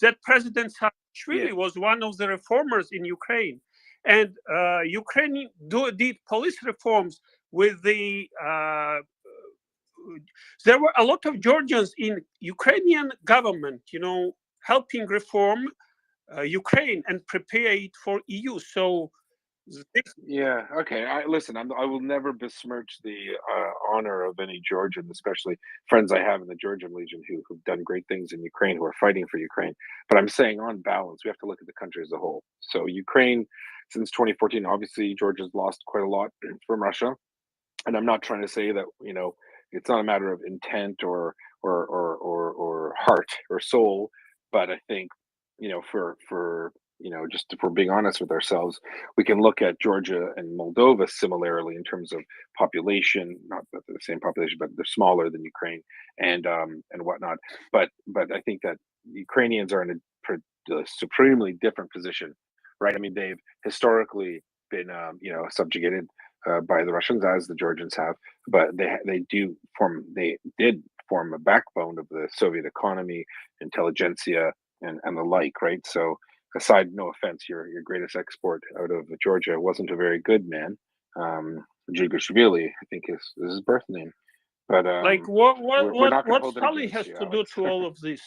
Speaker 9: That President Saakashvili was one of the reformers in Ukraine. And Ukraine did police reforms with the... there were a lot of Georgians in Ukrainian government, helping reform Ukraine and prepare it for EU. So...
Speaker 14: Yeah, okay. Listen, I will never besmirch the honor of any Georgian, especially friends I have in the Georgian Legion who've done great things in Ukraine, who are fighting for Ukraine. But I'm saying on balance, we have to look at the country as a whole. So Ukraine, since 2014, obviously Georgia's lost quite a lot from Russia. And I'm not trying to say that, it's not a matter of intent or heart or soul, but I think, for just if we're being honest with ourselves, we can look at Georgia and Moldova similarly in terms of population, not that they're the same population, but they're smaller than Ukraine and whatnot. But I think that Ukrainians are in a supremely different position, right? I mean, they've historically been, subjugated by the Russians, as the Georgians have, but they did form a backbone of the Soviet economy, intelligentsia, and the like, right? So, aside, no offense, your greatest export out of Georgia wasn't a very good man. Jugashvili, I think is his birth name. But
Speaker 9: what Stalin has to do to all of this?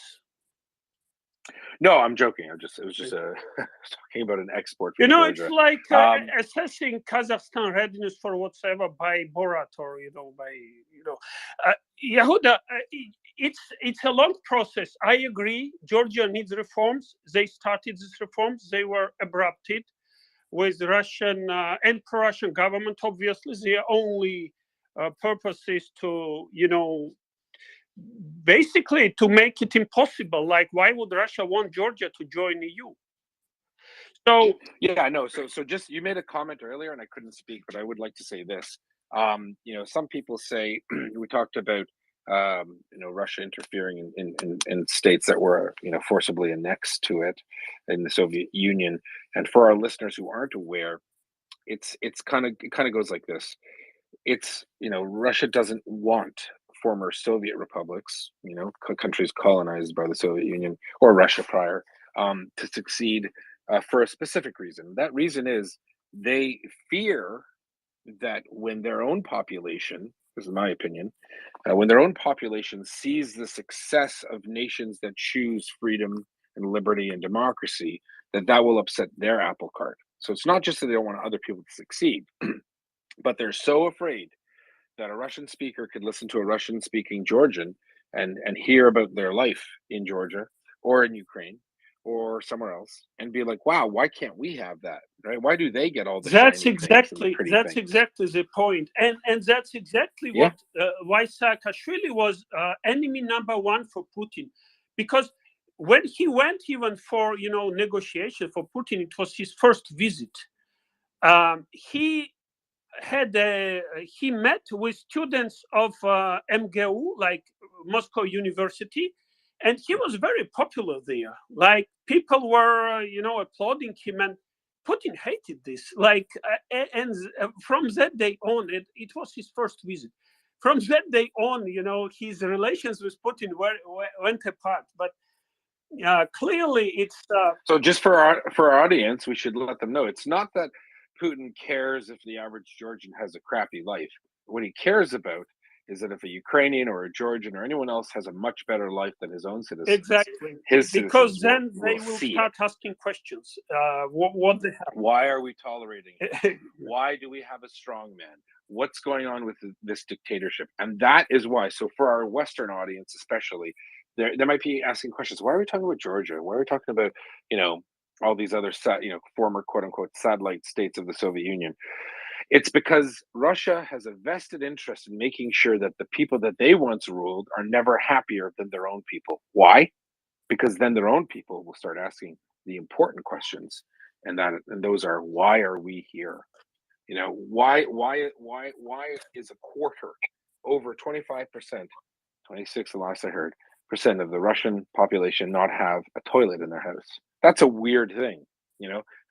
Speaker 14: No, I'm joking. It was just talking about an export. From Georgia.
Speaker 9: It's like assessing Kazakhstan readiness for whatsoever by Borat or Yehuda. It's a long process. I agree. Georgia needs reforms. They started these reforms. They were abrupted with Russian and pro-Russian government. Obviously, their only purpose is to basically to make it impossible. Like, why would Russia want Georgia to join EU? So
Speaker 14: yeah, I know. So just, you made a comment earlier, and I couldn't speak, but I would like to say this. Some people say we talked about Russia interfering in states that were forcibly annexed to it in the Soviet Union. And for our listeners who aren't aware, it kind of goes like this. It's Russia doesn't want former Soviet republics, countries colonized by the Soviet Union or Russia prior, to succeed for a specific reason. That reason is they fear that when their own population, this is my opinion, when their own population sees the success of nations that choose freedom and liberty and democracy, that will upset their apple cart. So it's not just that they don't want other people to succeed. but they're so afraid that a Russian speaker could listen to a Russian speaking Georgian and hear about their life in Georgia or in Ukraine or somewhere else and be like, wow, why can't we have that? Right? Why do they get all the
Speaker 9: That's
Speaker 14: shiny things and the
Speaker 9: exactly
Speaker 14: pretty
Speaker 9: that's
Speaker 14: things?
Speaker 9: exactly the point, and that's exactly
Speaker 14: Yeah.
Speaker 9: what why Saakashvili was enemy number one for Putin, because when he went even for negotiation for Putin, it was his first visit. He met with students of MGU, like Moscow University, and he was very popular there. Like people were, applauding him, and Putin hated this. Like, and from that day on, it was his first visit. From that day on, his relations with Putin went apart. But clearly, it's
Speaker 14: So just for our audience, we should let them know it's not that Putin cares if the average Georgian has a crappy life. What he cares about is that if a Ukrainian or a Georgian or anyone else has a much better life than his own citizens,
Speaker 9: exactly
Speaker 14: his
Speaker 9: because
Speaker 14: citizens
Speaker 9: then they
Speaker 14: will
Speaker 9: will
Speaker 14: see
Speaker 9: start
Speaker 14: it.
Speaker 9: asking questions. What they have?
Speaker 14: Why are we tolerating it? Why do we have a strong man? What's going on with this dictatorship? And that is why. So for our Western audience, especially, they might be asking questions. Why are we talking about Georgia? Why are we talking about all these other former quote unquote satellite states of the Soviet Union? It's because Russia has a vested interest in making sure that the people that they once ruled are never happier than their own people. Why? Because then their own people will start asking the important questions, and those are, why are we here? Why is a quarter, over 25%, 26 the last I heard, percent of the Russian population not have a toilet in their house? That's a weird thing,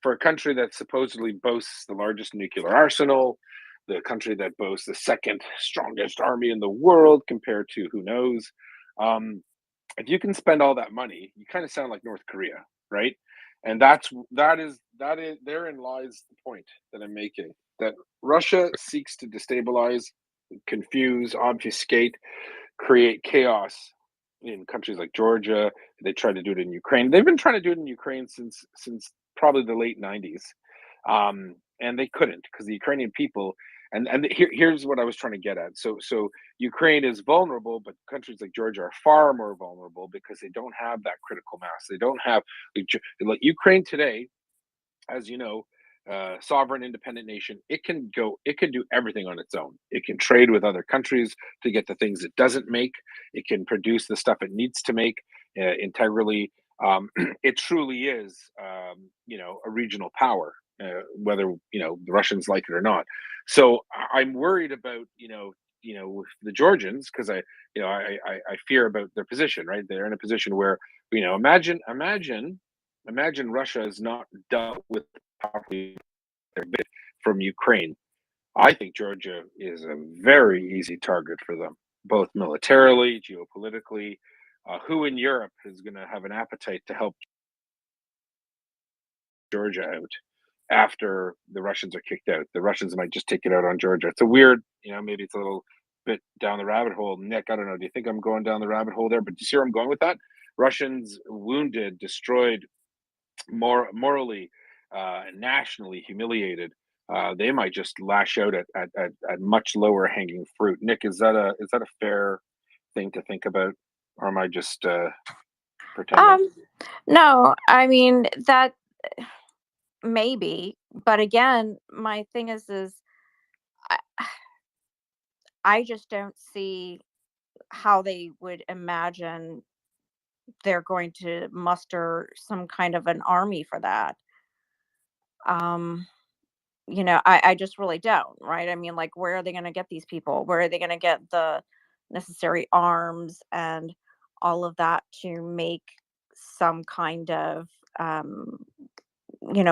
Speaker 14: for a country that supposedly boasts the largest nuclear arsenal, the country that boasts the second strongest army in the world compared to who knows. If you can spend all that money, you kind of sound like North Korea, right? And that is therein lies the point that I'm making. That Russia seeks to destabilize, confuse, obfuscate, create chaos in countries like Georgia. They tried to do it in Ukraine. They've been trying to do it in Ukraine since probably the late 90s. And they couldn't, because the Ukrainian people, and here's what I was trying to get at. So Ukraine is vulnerable, but countries like Georgia are far more vulnerable because they don't have that critical mass. They don't have, like Ukraine today, as you know, sovereign independent nation. It can do everything on its own. It can trade with other countries to get the things it doesn't make. It can produce the stuff it needs to make integrally. It truly is, a regional power, whether the Russians like it or not. So I'm worried about the Georgians, because I fear about their position. Right, they're in a position where imagine Russia has not dealt with properly their bid from Ukraine. I think Georgia is a very easy target for them, both militarily, geopolitically. Who in Europe is going to have an appetite to help Georgia out after the Russians are kicked out? The Russians might just take it out on Georgia. It's a weird, maybe it's a little bit down the rabbit hole. Nick, I don't know. Do you think I'm going down the rabbit hole there? But do you see where I'm going with that? Russians wounded, destroyed, morally, nationally humiliated. They might just lash out at much lower hanging fruit. Nick, is that a fair thing to think about, or am I just pretending?
Speaker 7: No, I mean that maybe, but again, my thing is I just don't see how they would imagine they're going to muster some kind of an army for that. I just really don't, right? I mean, like, where are they going to get these people? Where are they going to get the necessary arms and all of that to make some kind of,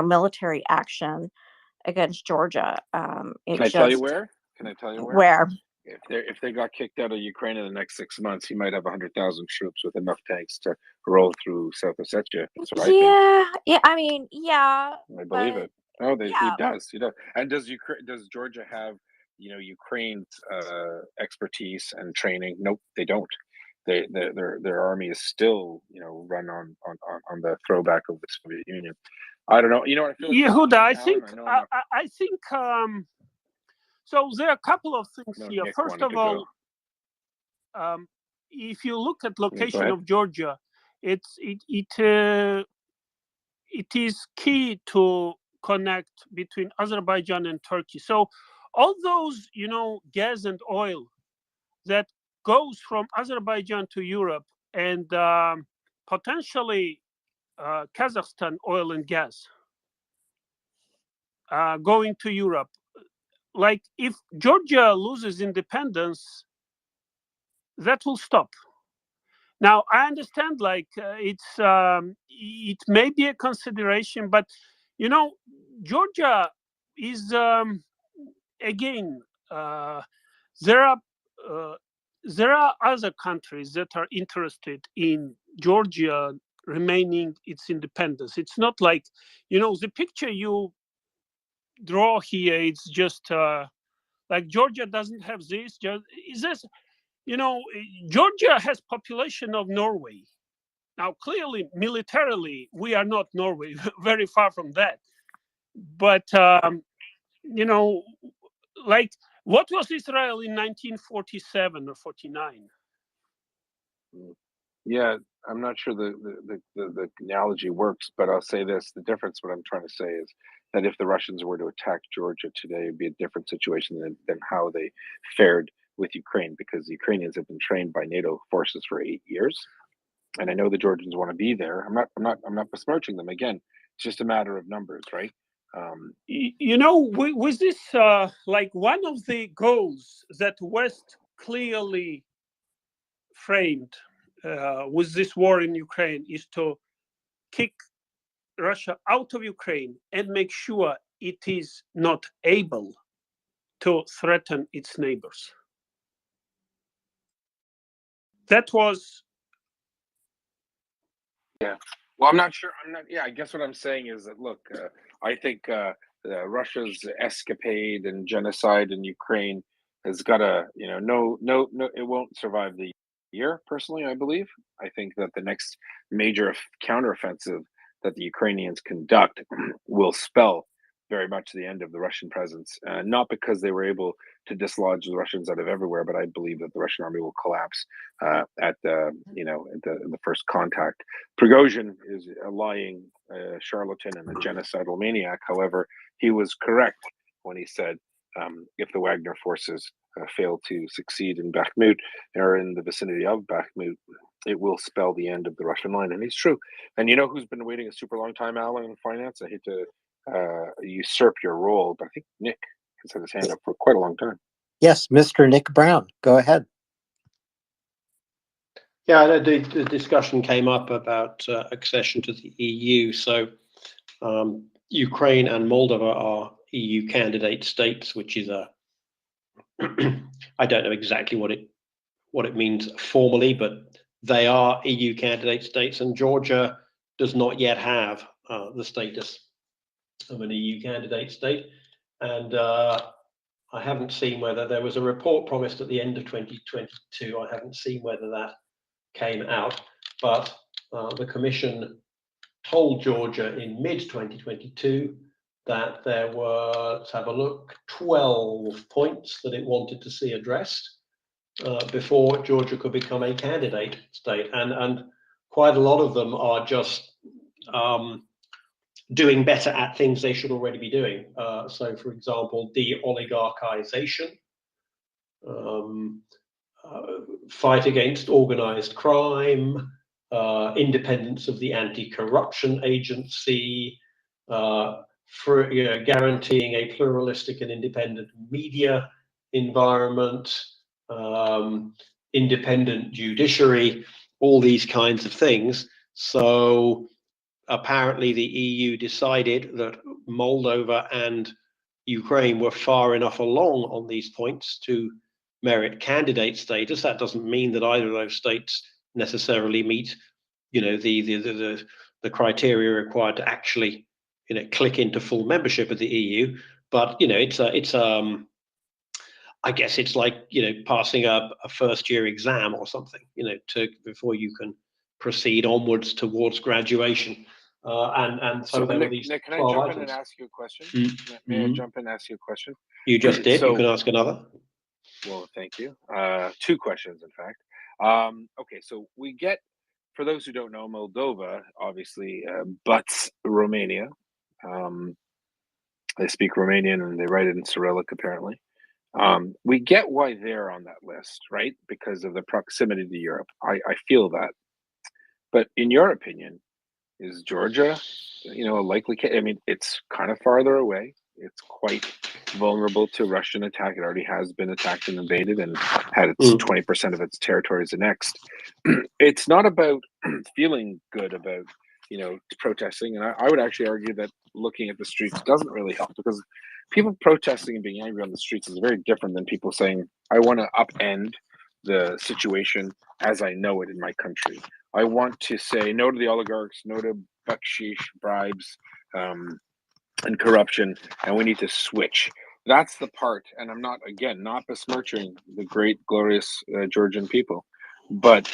Speaker 7: military action against Georgia?
Speaker 14: Can I tell you where? Can I tell you where?
Speaker 7: Where?
Speaker 14: If they got kicked out of Ukraine in the next 6 months, he might have 100,000 troops with enough tanks to roll through South Ossetia. That's what I think.
Speaker 7: Yeah. I mean, yeah.
Speaker 14: I believe
Speaker 7: But
Speaker 14: it. Oh, he
Speaker 7: yeah.
Speaker 14: does. He does. And does Georgia have Ukraine's expertise and training? Nope, they don't. Their army is still run on the throwback of the Soviet Union. I don't know. I feel like
Speaker 9: Yehuda,
Speaker 14: I know I'm not.
Speaker 9: I think So there are a couple of things
Speaker 14: No,
Speaker 9: here.
Speaker 14: Nick
Speaker 9: First
Speaker 14: wanted
Speaker 9: of
Speaker 14: to
Speaker 9: all,
Speaker 14: go.
Speaker 9: if you look at
Speaker 14: Go
Speaker 9: location
Speaker 14: ahead.
Speaker 9: of Georgia, it is key to connect between Azerbaijan and Turkey. So all those, gas and oil that goes from Azerbaijan to Europe and potentially Kazakhstan oil and gas going to Europe. Like if Georgia loses independence, that will stop. Now I understand, like it may be a consideration, but Georgia is again there are other countries that are interested in Georgia remaining its independence. It's not like the picture you draw here. It's just like Georgia doesn't have this. Is this Georgia has population of Norway. Now, clearly, militarily, we are not Norway, very far from that. But, like, what was Israel in 1947 or 49?
Speaker 14: Yeah, I'm not sure the analogy works, but I'll say this: the difference, what I'm trying to say is that if the Russians were to attack Georgia today, it'd be a different situation than how they fared with Ukraine, because the Ukrainians have been trained by NATO forces for 8 years, and I know the Georgians want to be there. I'm not besmirching them. Again, it's just a matter of numbers, right?
Speaker 9: With this, like one of the goals that West clearly framed with this war in Ukraine is to kick Russia out of Ukraine and make sure it is not able to threaten its neighbors. That was.
Speaker 14: Yeah. Well, I'm not sure. Yeah, I guess what I'm saying is that, look, I think Russia's escapade and genocide in Ukraine has got to, no, it won't survive the year. Personally, I believe. I think that the next major counteroffensive that the Ukrainians conduct will spell very much the end of the Russian presence. Not because they were able to dislodge the Russians out of everywhere, but I believe that the Russian army will collapse at the first contact. Prigozhin is a lying charlatan and a genocidal maniac. However, he was correct when he said if the Wagner forces fail to succeed in Bakhmut or in the vicinity of Bakhmut, it will spell the end of the Russian line. And he's true. And you know who's been waiting a super long time, Alan, in finance? I hate to usurp your role, but I think Nick has had his hand up for quite a long time.
Speaker 11: Yes, Mr. Nick Brown, go ahead.
Speaker 22: Yeah, the discussion came up about accession to the EU. So Ukraine and Moldova are EU candidate states, which is I don't know exactly what it means formally, but they are EU candidate states, and Georgia does not yet have the status of an EU candidate state. And I haven't seen whether there was a report promised at the end of 2022. I haven't seen whether that came out, but the Commission told Georgia in mid-2022 that there were, let's have a look, 12 points that it wanted to see addressed before Georgia could become a candidate state. And quite a lot of them are just doing better at things they should already be doing. So, for example, de-oligarchization, fight against organized crime, independence of the anti-corruption agency, for guaranteeing a pluralistic and independent media environment, independent judiciary, all these kinds of things. So apparently the EU decided that Moldova and Ukraine were far enough along on these points to merit candidate status. That doesn't mean that either of those states necessarily meet, the criteria required to actually, click into full membership of the EU. But I guess it's like passing a first year exam or something, before you can proceed onwards towards graduation. And so
Speaker 14: So
Speaker 22: there were
Speaker 14: Nick,
Speaker 22: these
Speaker 14: Nick, can I
Speaker 22: 12
Speaker 14: jump in and
Speaker 22: items.
Speaker 14: ask you a question? May I
Speaker 22: Mm-hmm.
Speaker 14: jump in and ask you a question?
Speaker 22: You just did. You
Speaker 14: So,
Speaker 22: can ask another.
Speaker 14: well, thank you. Two questions, in fact. Okay, so we get, for those who don't know, Moldova obviously butts Romania. They speak Romanian and they write it in Cyrillic, apparently. We get why they're on that list, right? Because of the proximity to Europe. I feel that. But in your opinion, is Georgia, a likely case? I mean, it's kind of farther away. It's quite vulnerable to Russian attack. It already has been attacked and invaded and had its 20% of its territories annexed. It's not about feeling good about, protesting. And I would actually argue that looking at the streets doesn't really help, because people protesting and being angry on the streets is very different than people saying, I want to upend the situation as I know it in my country. I want to say no to the oligarchs, no to bakshish, bribes, and corruption, and we need to switch. That's the part, and I'm not besmirching the great, glorious Georgian people, but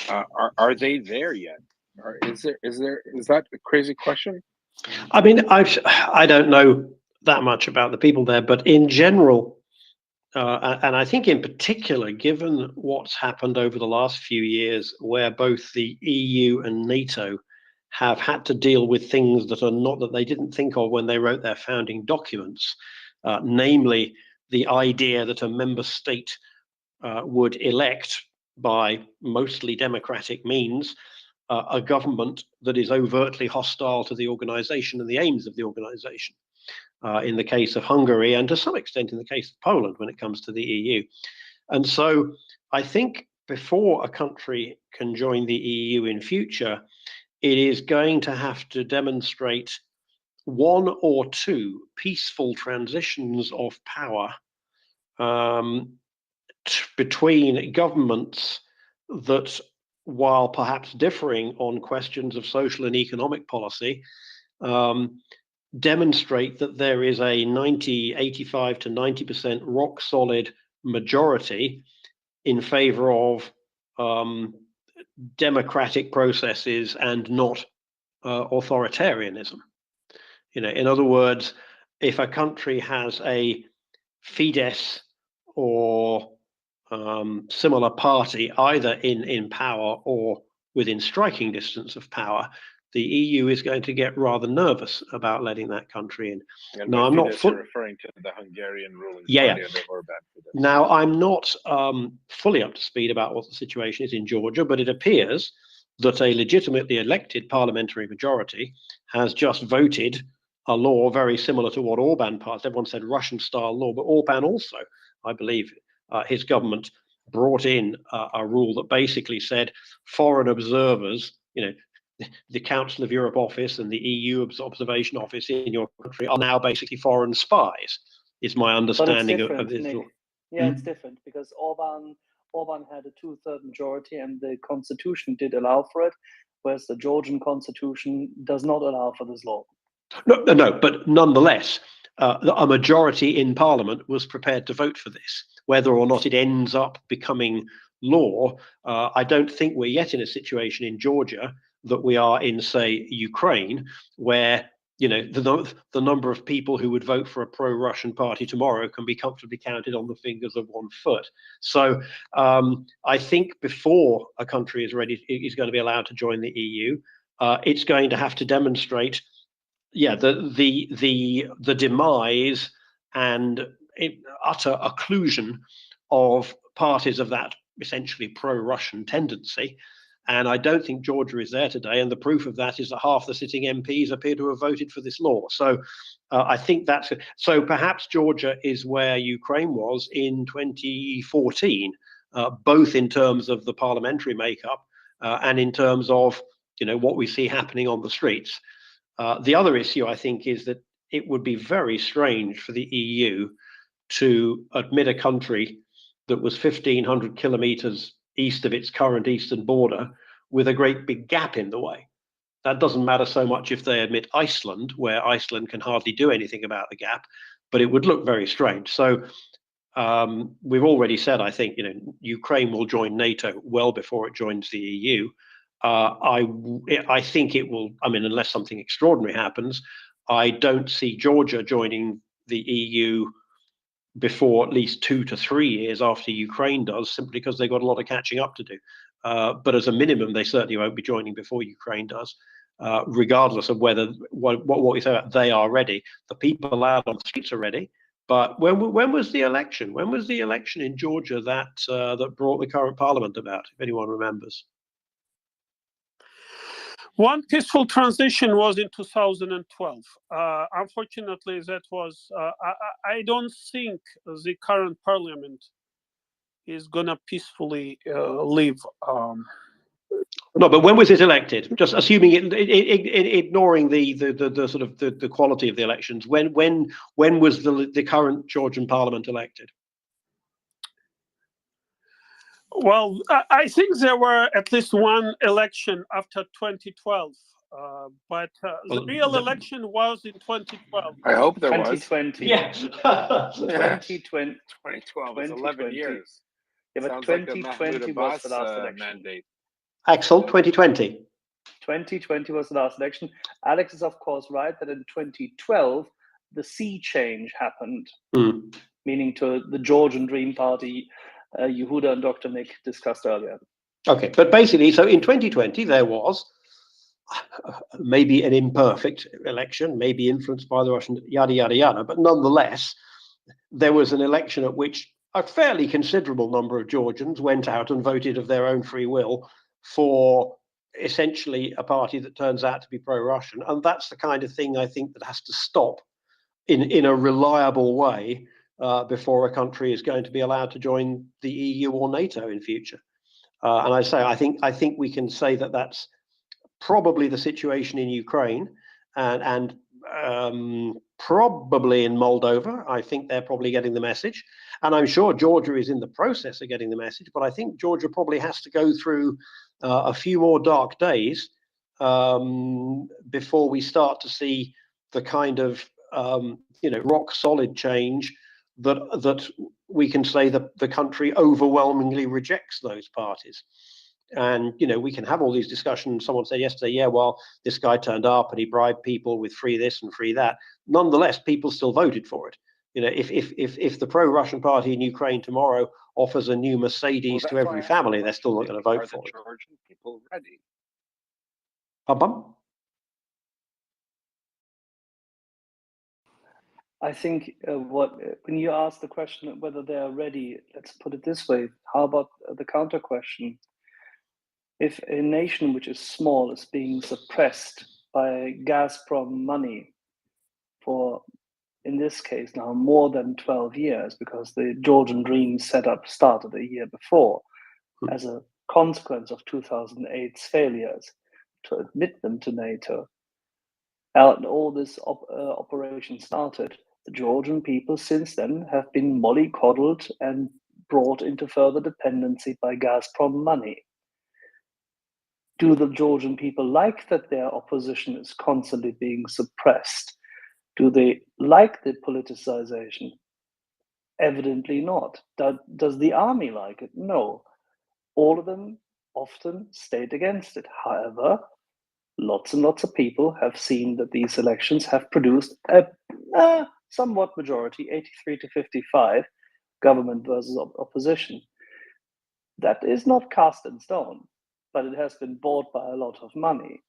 Speaker 14: are they there yet? Or is that a crazy question?
Speaker 22: I mean, I don't know that much about the people there, but in general, and I think in particular, given what's happened over the last few years, where both the EU and NATO have had to deal with things that they didn't think of when they wrote their founding documents, namely the idea that a member state would elect by mostly democratic means a government that is overtly hostile to the organization and the aims of the organization. In the case of Hungary, and to some extent in the case of Poland when it comes to the EU. And so I think before a country can join the EU in future, it is going to have to demonstrate one or two peaceful transitions of power between governments that, while perhaps differing on questions of social and economic policy, demonstrate that there is a 85 to 90% rock solid majority in favor of democratic processes and not authoritarianism. In other words, if a country has a Fidesz or similar party either in power or within striking distance of power, the EU is going to get rather nervous about letting that country in.
Speaker 14: And
Speaker 22: now,
Speaker 14: by
Speaker 22: I'm not
Speaker 14: Fidesz, referring to the Hungarian ruling
Speaker 22: Yeah,
Speaker 14: party under Orbán.
Speaker 22: Now, I'm not fully up to speed about what the situation is in Georgia, but it appears that a legitimately elected parliamentary majority has just voted a law very similar to what Orbán passed. Everyone said Russian-style law, but Orbán also, I believe, his government brought in a rule that basically said foreign observers, the Council of Europe office and the EU observation office in your country are now basically foreign spies, is my understanding of this law.
Speaker 4: Yeah, it's different because Orban had a 2/3 majority and the constitution did allow for it, whereas the Georgian constitution does not allow for this law.
Speaker 22: No, but nonetheless, a majority in parliament was prepared to vote for this. Whether or not it ends up becoming law, I don't think we're yet in a situation in Georgia that we are in, say, Ukraine, where the number of people who would vote for a pro-Russian party tomorrow can be comfortably counted on the fingers of one foot. So I think before a country is going to be allowed to join the EU, it's going to have to demonstrate, the demise and utter occlusion of parties of that essentially pro-Russian tendency. And I don't think Georgia is there today. And the proof of that is that half the sitting MPs appear to have voted for this law. So I think that's it. So perhaps Georgia is where Ukraine was in 2014, both in terms of the parliamentary makeup and in terms of what we see happening on the streets. The other issue, I think, is that it would be very strange for the EU to admit a country that was 1,500 kilometers east of its current eastern border with a great big gap in the way. That doesn't matter so much if they admit Iceland, where Iceland can hardly do anything about the gap, but it would look very strange. So we've already said, I think, Ukraine will join NATO well before it joins the EU. I think it will. I mean, unless something extraordinary happens, I don't see Georgia joining the EU before at least 2 to 3 years after Ukraine does, simply because they've got a lot of catching up to do. But as a minimum, they certainly won't be joining before Ukraine does, regardless of whether what we say about they are ready. The people out on the streets are ready. But when was the election? When was the election in Georgia that that brought the current parliament about? If anyone remembers.
Speaker 9: One peaceful transition was in 2012. Unfortunately, that was. I don't think the current parliament is gonna peacefully live.
Speaker 22: No, but when was it elected? Just assuming ignoring the sort of the quality of the elections. When was the current Georgian parliament elected?
Speaker 9: Well, I think there were at least one election after 2012, but the real election was in 2012.
Speaker 2: I hope there was.
Speaker 4: 2020.
Speaker 22: Yeah.
Speaker 4: 2020.
Speaker 2: 2012 is 11 years.
Speaker 4: Yeah, but
Speaker 2: Sounds
Speaker 4: 2020
Speaker 2: like
Speaker 4: was the last election.
Speaker 2: mandate.
Speaker 22: Axel, 2020.
Speaker 4: 2020 was the last election. Alex is, of course, right that in 2012, the sea change happened, meaning to the Georgian Dream Party, Yehuda and Dr. Nick discussed earlier.
Speaker 22: Okay, but basically, so in 2020, there was maybe an imperfect election, maybe influenced by the Russian, yada, yada, yada, but nonetheless, there was an election at which a fairly considerable number of Georgians went out and voted of their own free will for essentially a party that turns out to be pro-Russian. And that's the kind of thing I think that has to stop in a reliable way before a country is going to be allowed to join the EU or NATO in future. And I think we can say that that's probably the situation in Ukraine and probably in Moldova. I think they're probably getting the message. And I'm sure Georgia is in the process of getting the message, but I think Georgia probably has to go through a few more dark days before we start to see the kind of rock solid change that we can say that the country overwhelmingly rejects those parties. And we can have all these discussions. Someone said yesterday, yeah, well, this guy turned up and he bribed people with free this and free that. Nonetheless, people still voted for it. If the pro-Russian party in Ukraine tomorrow offers a new Mercedes to every family, they're still not going to vote for it.
Speaker 2: Are the Georgian people ready?
Speaker 4: I think when you ask the question of whether they are ready, let's put it this way. How about the counter question? If a nation which is small is being suppressed by Gazprom money for, in this case now, more than 12 years, because the Georgian Dream setup started a year before, as a consequence of 2008's failures to admit them to NATO, and all this operation started, the Georgian people since then have been mollycoddled and brought into further dependency by Gazprom money. Do the Georgian people like that their opposition is constantly being suppressed? Do they like the politicization? Evidently not. Does the army like it? No. All of them often state against it. However, lots and lots of people have seen that these elections have produced a somewhat majority, 83 to 55, government versus opposition. That is not cast in stone, but it has been bought by a lot of money.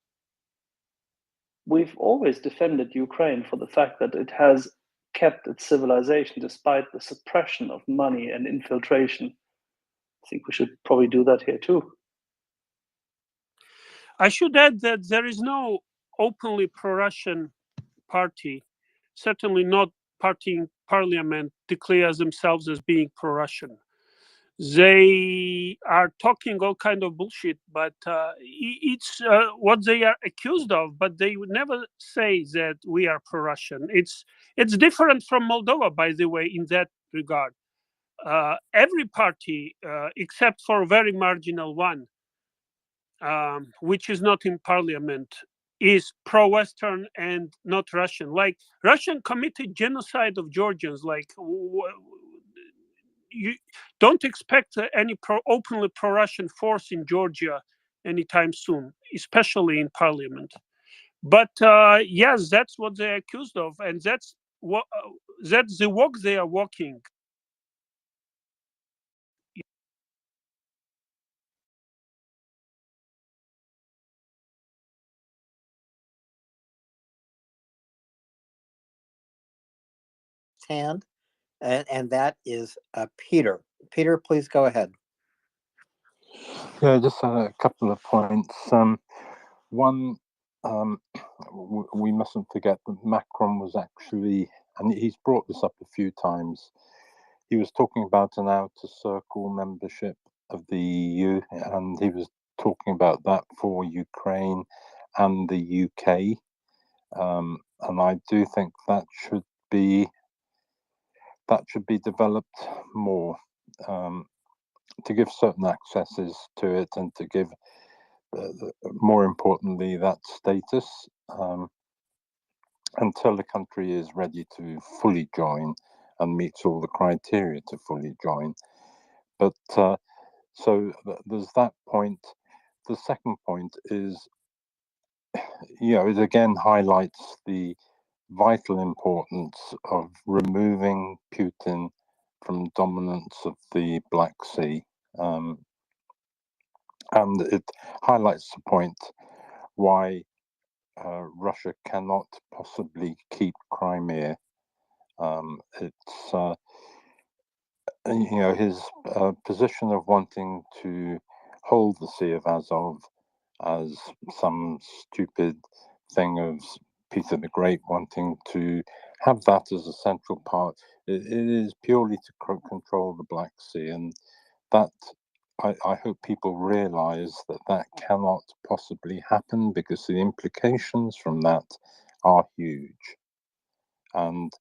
Speaker 4: We've always defended Ukraine for the fact that it has kept its civilization despite the suppression of money and infiltration. I think we should probably do that here too.
Speaker 9: I should add that there is no openly pro-Russian party, certainly not party in parliament, declares themselves as being pro-Russian. They are talking all kind of bullshit, but it's what they are accused of. But they would never say that we are pro-Russian. It's different from Moldova, by the way, in that regard. Every party, except for a very marginal one, which is not in parliament, is pro-Western and not Russian. Like Russian committed genocide of Georgians. Like you don't expect any openly pro-Russian force in Georgia anytime soon, especially in parliament. But yes, that's what they're accused of, and that's the work they are working.
Speaker 11: Hand, and that is Peter. Peter, please go ahead.
Speaker 16: Yeah, just a couple of points. One, we mustn't forget that Macron was actually, and he's brought this up a few times, he was talking about an outer circle membership of the EU, and he was talking about that for Ukraine and the UK. And I do think that should be developed more, to give certain accesses to it, and to give, more importantly, that status, until a country is ready to fully join and meets all the criteria to fully join. But so there's that point. The second point is, it again highlights the vital importance of removing Putin from dominance of the Black Sea. And it highlights the point why Russia cannot possibly keep Crimea. It's his position of wanting to hold the Sea of Azov as some stupid thing of Peter the Great wanting to have that as a central part. It is purely to control the Black Sea, and that I hope people realize that cannot possibly happen, because the implications from that are huge. And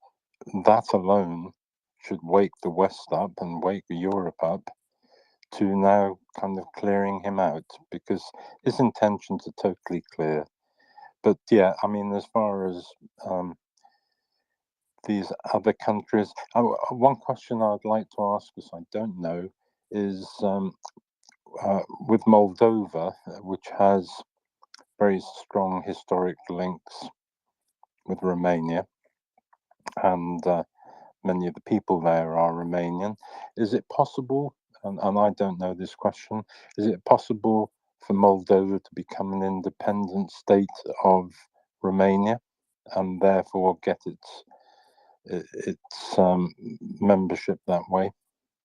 Speaker 16: that alone should wake the West up and wake Europe up to now kind of clearing him out, because his intentions are totally clear. But yeah, I mean, as far as these other countries, one question I'd like to ask, because I don't know, is with Moldova, which has very strong historic links with Romania, and many of the people there are Romanian. Is it possible, and I don't know this question, is it possible for Moldova to become an independent state of Romania and therefore get its membership that way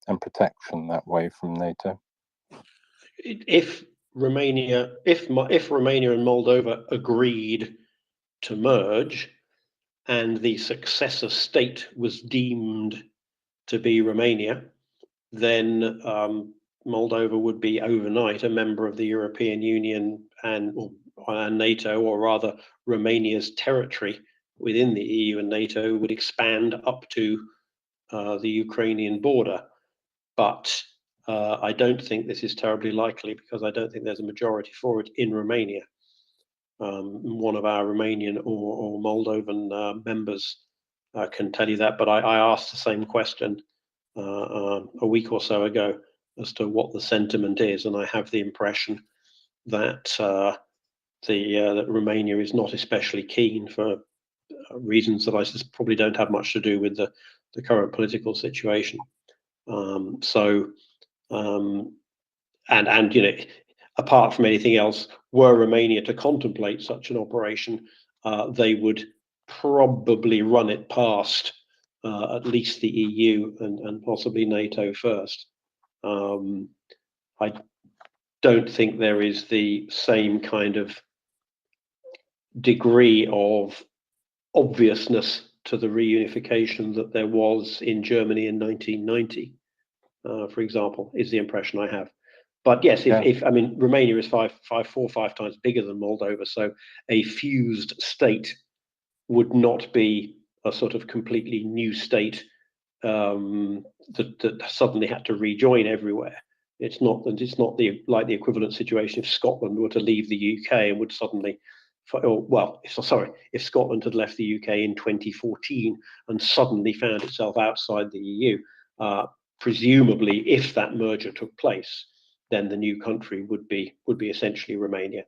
Speaker 16: and protection that way from NATO?
Speaker 22: If Romania and Moldova agreed to merge, and the successor state was deemed to be Romania, then Moldova would be overnight a member of the European Union and NATO, or rather Romania's territory within the EU and NATO would expand up to the Ukrainian border. But I don't think this is terribly likely, because I don't think there's a majority for it in Romania. One of our Romanian or Moldovan members can tell you that, but I asked the same question a week or so ago as to what the sentiment is, and I have the impression that that Romania is not especially keen, for reasons that I probably don't have much to do with the current political situation. And apart from anything else, were Romania to contemplate such an operation, they would probably run it past at least the EU and possibly NATO first. I don't think there is the same kind of degree of obviousness to the reunification that there was in Germany in 1990, for example, is the impression I have. But yes, if I mean, Romania is 4 or 5 times bigger than Moldova, so a fused state would not be a sort of completely new state that suddenly had to rejoin everywhere. It's not like the equivalent situation if Scotland were to leave the UK and would suddenly, if Scotland had left the UK in 2014 and suddenly found itself outside the EU, presumably if that merger took place, then the new country would be essentially Romania.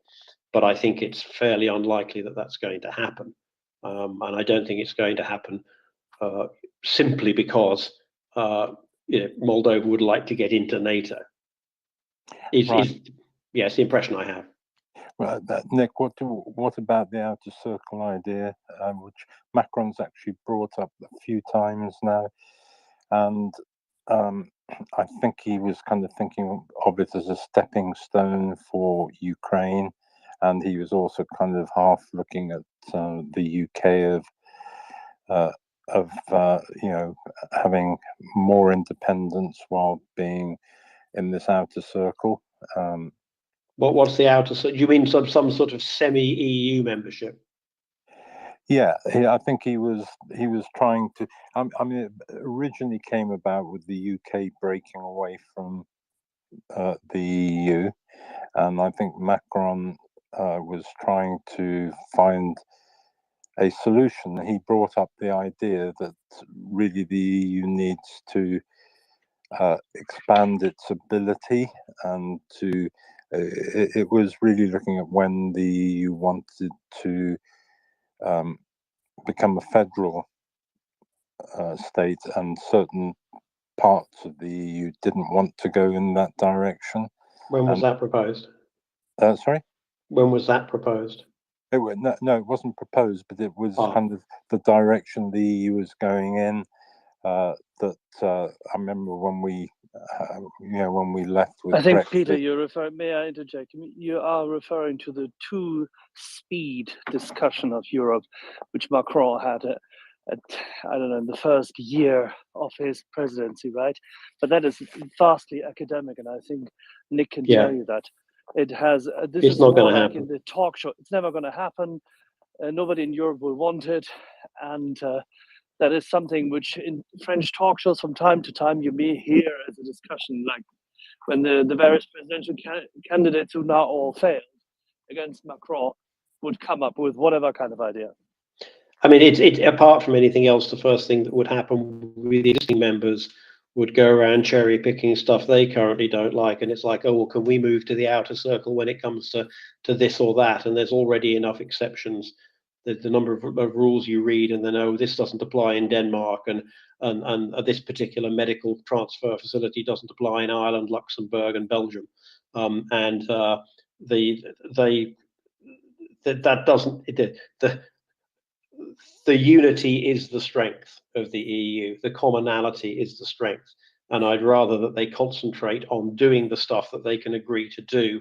Speaker 22: But I think it's fairly unlikely that that's going to happen, and I don't think it's going to happen simply because Moldova would like to get into NATO. It's the impression I have.
Speaker 16: Well, Nick, what about the outer circle idea, which Macron's actually brought up a few times now, and I think he was kind of thinking of it as a stepping stone for Ukraine, and he was also kind of half looking at the UK of having more independence while being in this outer circle.
Speaker 22: What's the outer circle? You mean some sort of semi-EU membership?
Speaker 16: Yeah, I think he was trying to. I mean, it originally came about with the UK breaking away from the EU, and I think Macron was trying to find a solution. He brought up the idea that really the EU needs to expand its ability, and to. It was really looking at when the EU wanted to become a federal state, and certain parts of the EU didn't want to go in that direction.
Speaker 22: When was that proposed?
Speaker 16: Sorry?
Speaker 22: When was that proposed?
Speaker 16: No, it wasn't proposed, but it was kind of the direction the EU was going in. That I remember when we left with
Speaker 4: I think,
Speaker 16: Brexit.
Speaker 4: Peter, you're referring. May I interject? You are referring to the two-speed discussion of Europe, which Macron had at I don't know, in the first year of his presidency, right? But that is vastly academic, and I think Nick can tell you that it has. This
Speaker 22: It's
Speaker 4: is
Speaker 22: not
Speaker 4: more
Speaker 22: gonna
Speaker 4: like
Speaker 22: happen.
Speaker 4: in the talk show. It's never going to happen. Nobody in Europe will want it, and that is something which in French talk shows from time to time you may hear as a discussion, like when the various presidential candidates who now all failed against Macron would come up with whatever kind of idea.
Speaker 22: I mean, it's apart from anything else, the first thing that would happen with the existing members would go around cherry picking stuff they currently don't like, and it's like, oh, well, can we move to the outer circle when it comes to this or that? And there's already enough exceptions. The number of rules you read, and then, oh, this doesn't apply in Denmark, and this particular medical transfer facility doesn't apply in Ireland, Luxembourg, and Belgium, the unity is the strength of the EU. The commonality is the strength. And I'd rather that they concentrate on doing the stuff that they can agree to do,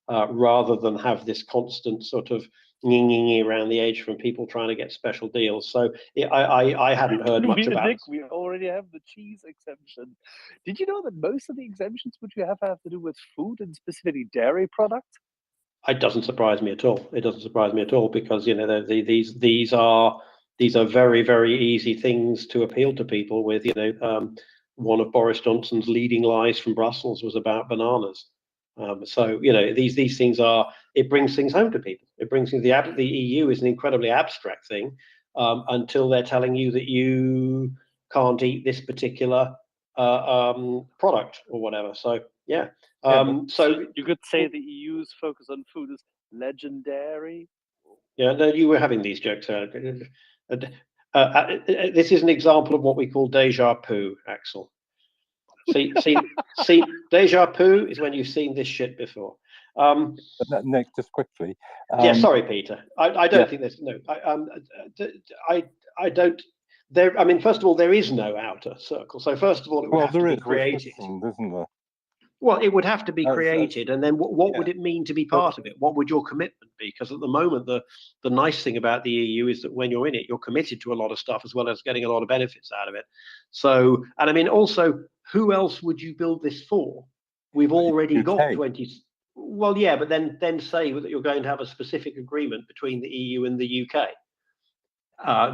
Speaker 22: rather than have this constant sort of nging around the edge from people trying to get special deals. So I hadn't heard much about
Speaker 4: Nick, we already have the cheese exemption. Did you know that most of the exemptions which we have to do with food, and specifically dairy products?
Speaker 22: It doesn't surprise me at all. It doesn't surprise me at all, because these are very, very easy things to appeal to people with. One of Boris Johnson's leading lies from Brussels was about bananas. So these things it brings things home to people. It brings things. The EU is an incredibly abstract thing until they're telling you that you can't eat this particular product or whatever. So yeah.
Speaker 4: So you could say the EU's focus on food is legendary.
Speaker 22: Yeah, no, you were having these jokes. This is an example of what we call déjà vu, Axel. See, déjà vu is when you've seen this shit before.
Speaker 16: Nick, just quickly.
Speaker 22: Yeah, sorry, Peter. I don't think there's no. I don't. There. I mean, first of all, there is no outer circle. So first of all, it would have to be created.
Speaker 16: Isn't there?
Speaker 22: Well, it would have to be created, and then what would it mean to be part of it? What would your commitment be? Because at the moment, the nice thing about the EU is that when you're in it, you're committed to a lot of stuff as well as getting a lot of benefits out of it. So, and I mean, also, who else would you build this for? We've already got 20. Well, yeah, but then say that you're going to have a specific agreement between the EU and the UK.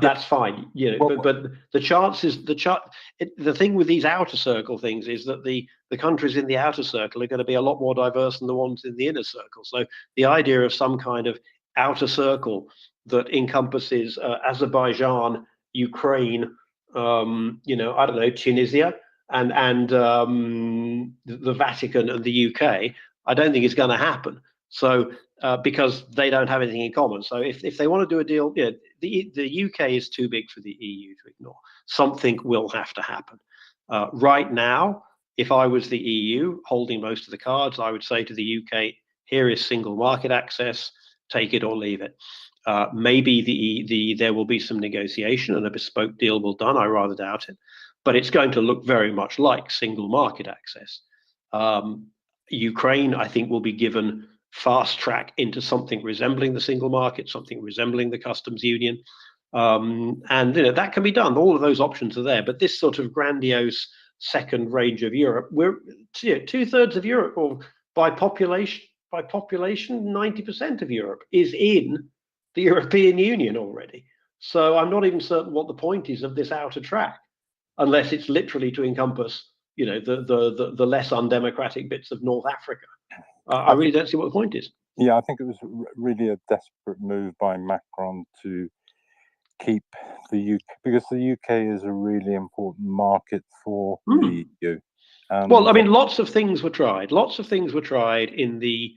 Speaker 22: That's fine, but the chances, the thing with these outer circle things is that the countries in the outer circle are going to be a lot more diverse than the ones in the inner circle. So the idea of some kind of outer circle that encompasses Azerbaijan, Ukraine, I don't know, Tunisia, and the Vatican and the UK, I don't think it's going to happen. So because they don't have anything in common. So if they want to do a deal, yeah, the UK is too big for the EU to ignore. Something will have to happen. Right now, if I was the EU holding most of the cards, I would say to the UK, here is single market access, take it or leave it. Maybe there will be some negotiation and a bespoke deal will done. I rather doubt it, but it's going to look very much like single market access. Ukraine, I think, will be given fast track into something resembling the single market, something resembling the customs union, and that can be done. All of those options are there. But this sort of grandiose second range of Europe, we're 2/3 of Europe, or by population, 90% of Europe is in the European Union already. So I'm not even certain what the point is of this outer track, unless it's literally to encompass, the less undemocratic bits of North Africa. I really don't see what the point is.
Speaker 16: Yeah, I think it was really a desperate move by Macron to keep the UK, because the UK is a really important market for the EU.
Speaker 22: Well, I mean, lots of things were tried. Lots of things were tried in the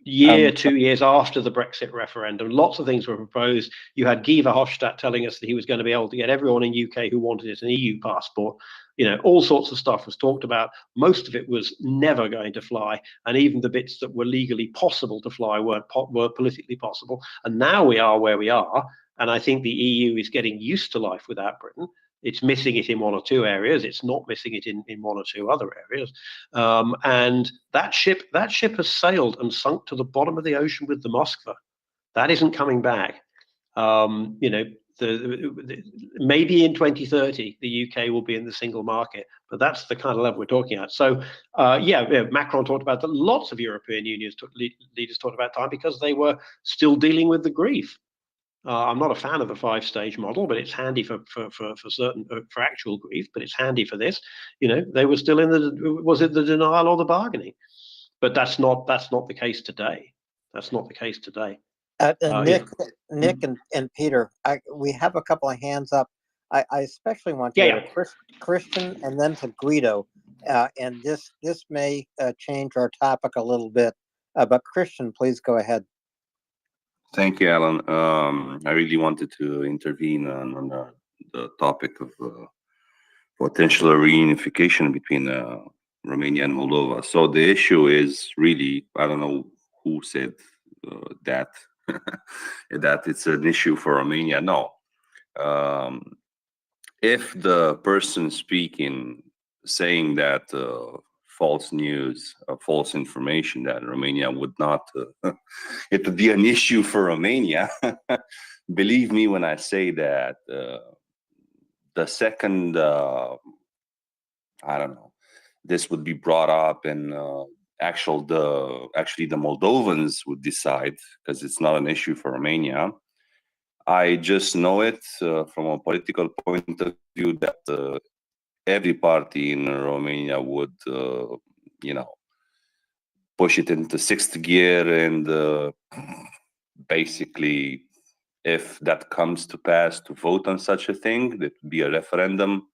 Speaker 22: year, 2 years after the Brexit referendum. Lots of things were proposed. You had Guy Verhofstadt telling us that he was going to be able to get everyone in UK who wanted it an EU passport. All sorts of stuff was talked about. Most of it was never going to fly, and even the bits that were legally possible to fly weren't politically possible. And now we are where we are, and I think the EU is getting used to life without Britain. It's missing it in one or two areas. It's not missing it in one or two other areas. And that ship has sailed and sunk to the bottom of the ocean with the Moskva. That isn't coming back. Maybe in 2030 the UK will be in the single market, but that's the kind of level we're talking at. So Macron talked about that. Lots of European Union leaders talked about time because they were still dealing with the grief. I'm not a fan of the 5-stage model, but it's handy for certain for actual grief. But it's handy for this. They were still in was it the denial or the bargaining? But that's not the case today. That's not the case today.
Speaker 11: Nick and Peter, we have a couple of hands up. I especially want to go to Christian and then to Guido, and this may change our topic a little bit. But Christian, please go ahead.
Speaker 1: Thank you, Alan. I really wanted to intervene on the topic of potential reunification between Romania and Moldova. So the issue is really, I don't know who said that that it's an issue for Romania. No. If the person speaking saying that false news, false information that Romania would not, it would be an issue for Romania. Believe me when I say that the second, I don't know, this would be brought up and actually the Moldovans would decide, because it's not an issue for Romania. I just know it from a political point of view that every party in Romania would, push it into sixth gear, and basically, if that comes to pass, to vote on such a thing, that would be a referendum.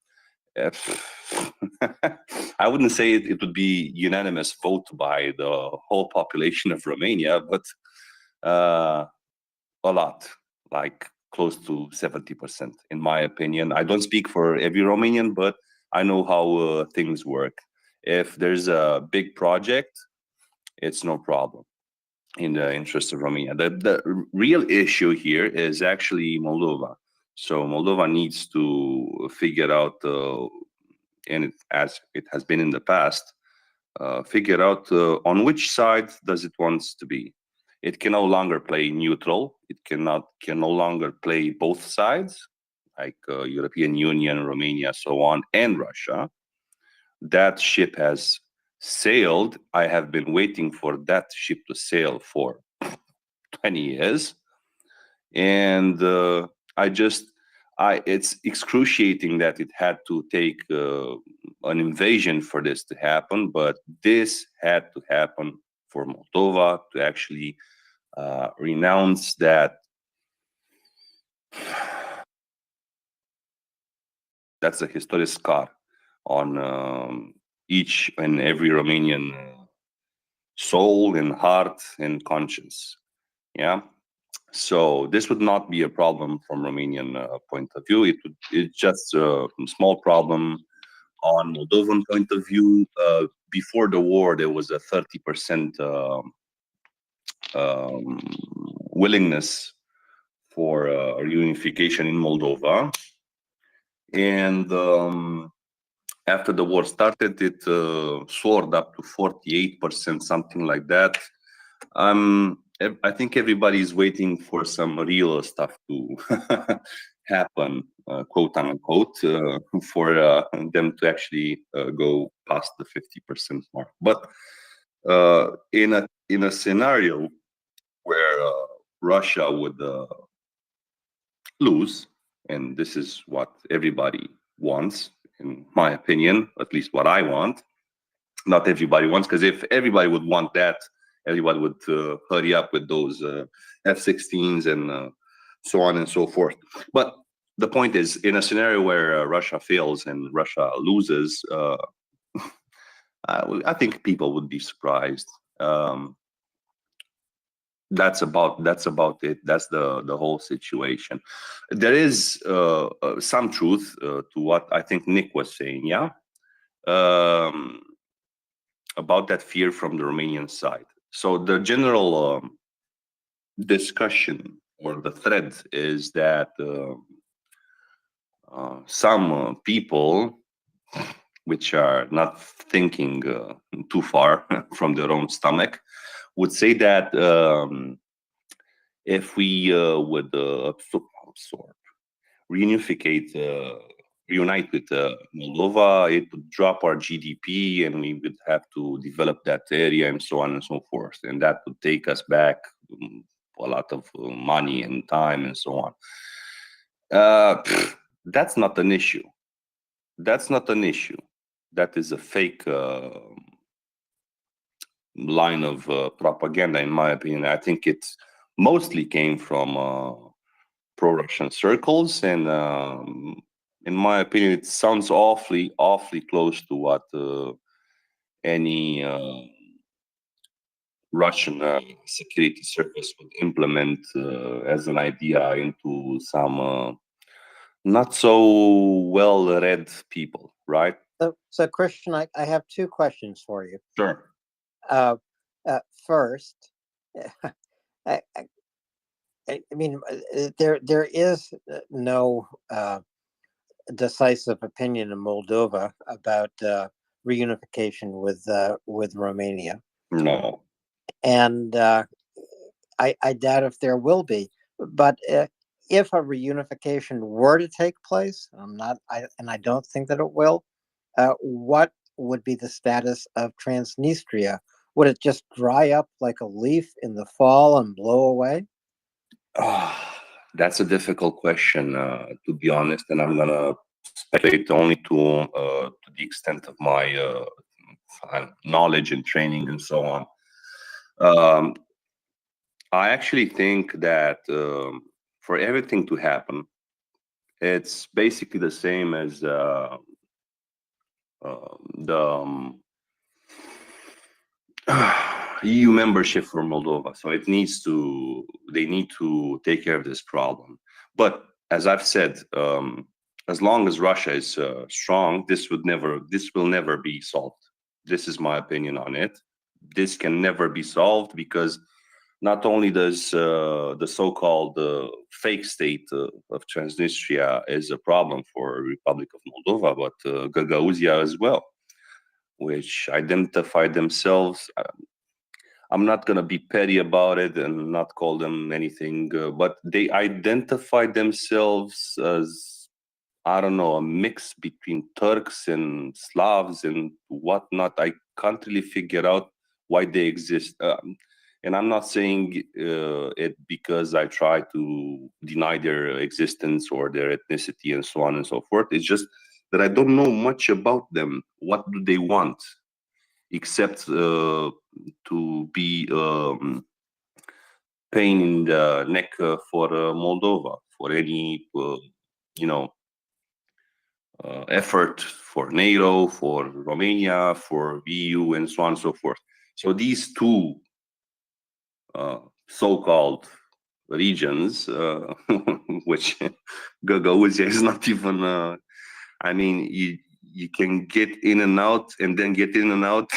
Speaker 1: I wouldn't say it would be unanimous vote by the whole population of Romania, but a lot, like close to 70%, in my opinion. I don't speak for every Romanian, but I know how things work. If there's a big project, it's no problem in the interest of Romania. The real issue here is actually Moldova. So Moldova needs to figure out, and as it has been in the past, figure out on which side does it wants to be. It can no longer play neutral. It can no longer play both sides, like European Union, Romania, so on, and Russia. That ship has sailed. I have been waiting for that ship to sail for 20 years. And it's excruciating that it had to take an invasion for this to happen, but this had to happen for Moldova to actually renounce that. That's a historic scar each and every Romanian soul and heart and conscience. Yeah. So this would not be a problem from Romanian point of view. It's just a small problem on Moldovan point of view. Before the war, there was a 30% willingness for reunification in Moldova, and after the war started, it soared up to 48%, something like that. I think everybody is waiting for some real stuff to happen, quote unquote, for them to actually go past the 50% mark. But in a scenario where Russia would lose, and this is what everybody wants, in my opinion, at least what I want. Not everybody wants, because if everybody would want that, everybody would hurry up with those F-16s and so on and so forth. But the point is, in a scenario where Russia fails and Russia loses, I think people would be surprised. That's about it. That's the whole situation. There is some truth to what I think Nick was saying, yeah, about that fear from the Romanian side. So the general discussion or the thread is that some people, which are not thinking too far from their own stomach, would say that if we would reunite with Moldova, it would drop our GDP and we would have to develop that area and so on and so forth. And that would take us back a lot of money and time and so on. That's not an issue. That's not an issue. That is a fake line of propaganda, in my opinion. I think it mostly came from pro-Russian circles, and in my opinion, it sounds awfully close to what any Russian security service would implement as an idea into some not so well-read people, right?
Speaker 11: So Christian, I have two questions for you.
Speaker 1: Sure.
Speaker 11: First, I mean, there is no decisive opinion in Moldova about reunification with Romania.
Speaker 1: No.
Speaker 11: And I doubt if there will be. But if a reunification were to take place, I don't think that it will, what would be the status of Transnistria? Would it just dry up like a leaf in the fall and blow away?
Speaker 1: That's a difficult question, to be honest, and I'm gonna speculate only to the extent of my knowledge and training and so on. I actually think that for everything to happen, it's basically the same as the EU membership for Moldova. So they need to take care of this problem. But as I've said, as long as Russia is strong, this will never be solved. This is my opinion on it. This can never be solved because not only does the so-called fake state of Transnistria is a problem for Republic of Moldova, but Gagauzia as well, which identify themselves. I'm not going to be petty about it and not call them anything, but they identify themselves as, I don't know, a mix between Turks and Slavs and whatnot. I can't really figure out why they exist. And I'm not saying it because I try to deny their existence or their ethnicity and so on and so forth. It's just that I don't know much about them. What do they want? Except to be pain in the neck for Moldova, for any effort for NATO, for Romania, for EU, and so on and so forth. So these two so-called regions, which Gagauzia is not even, I mean, you can get in and out and then get in and out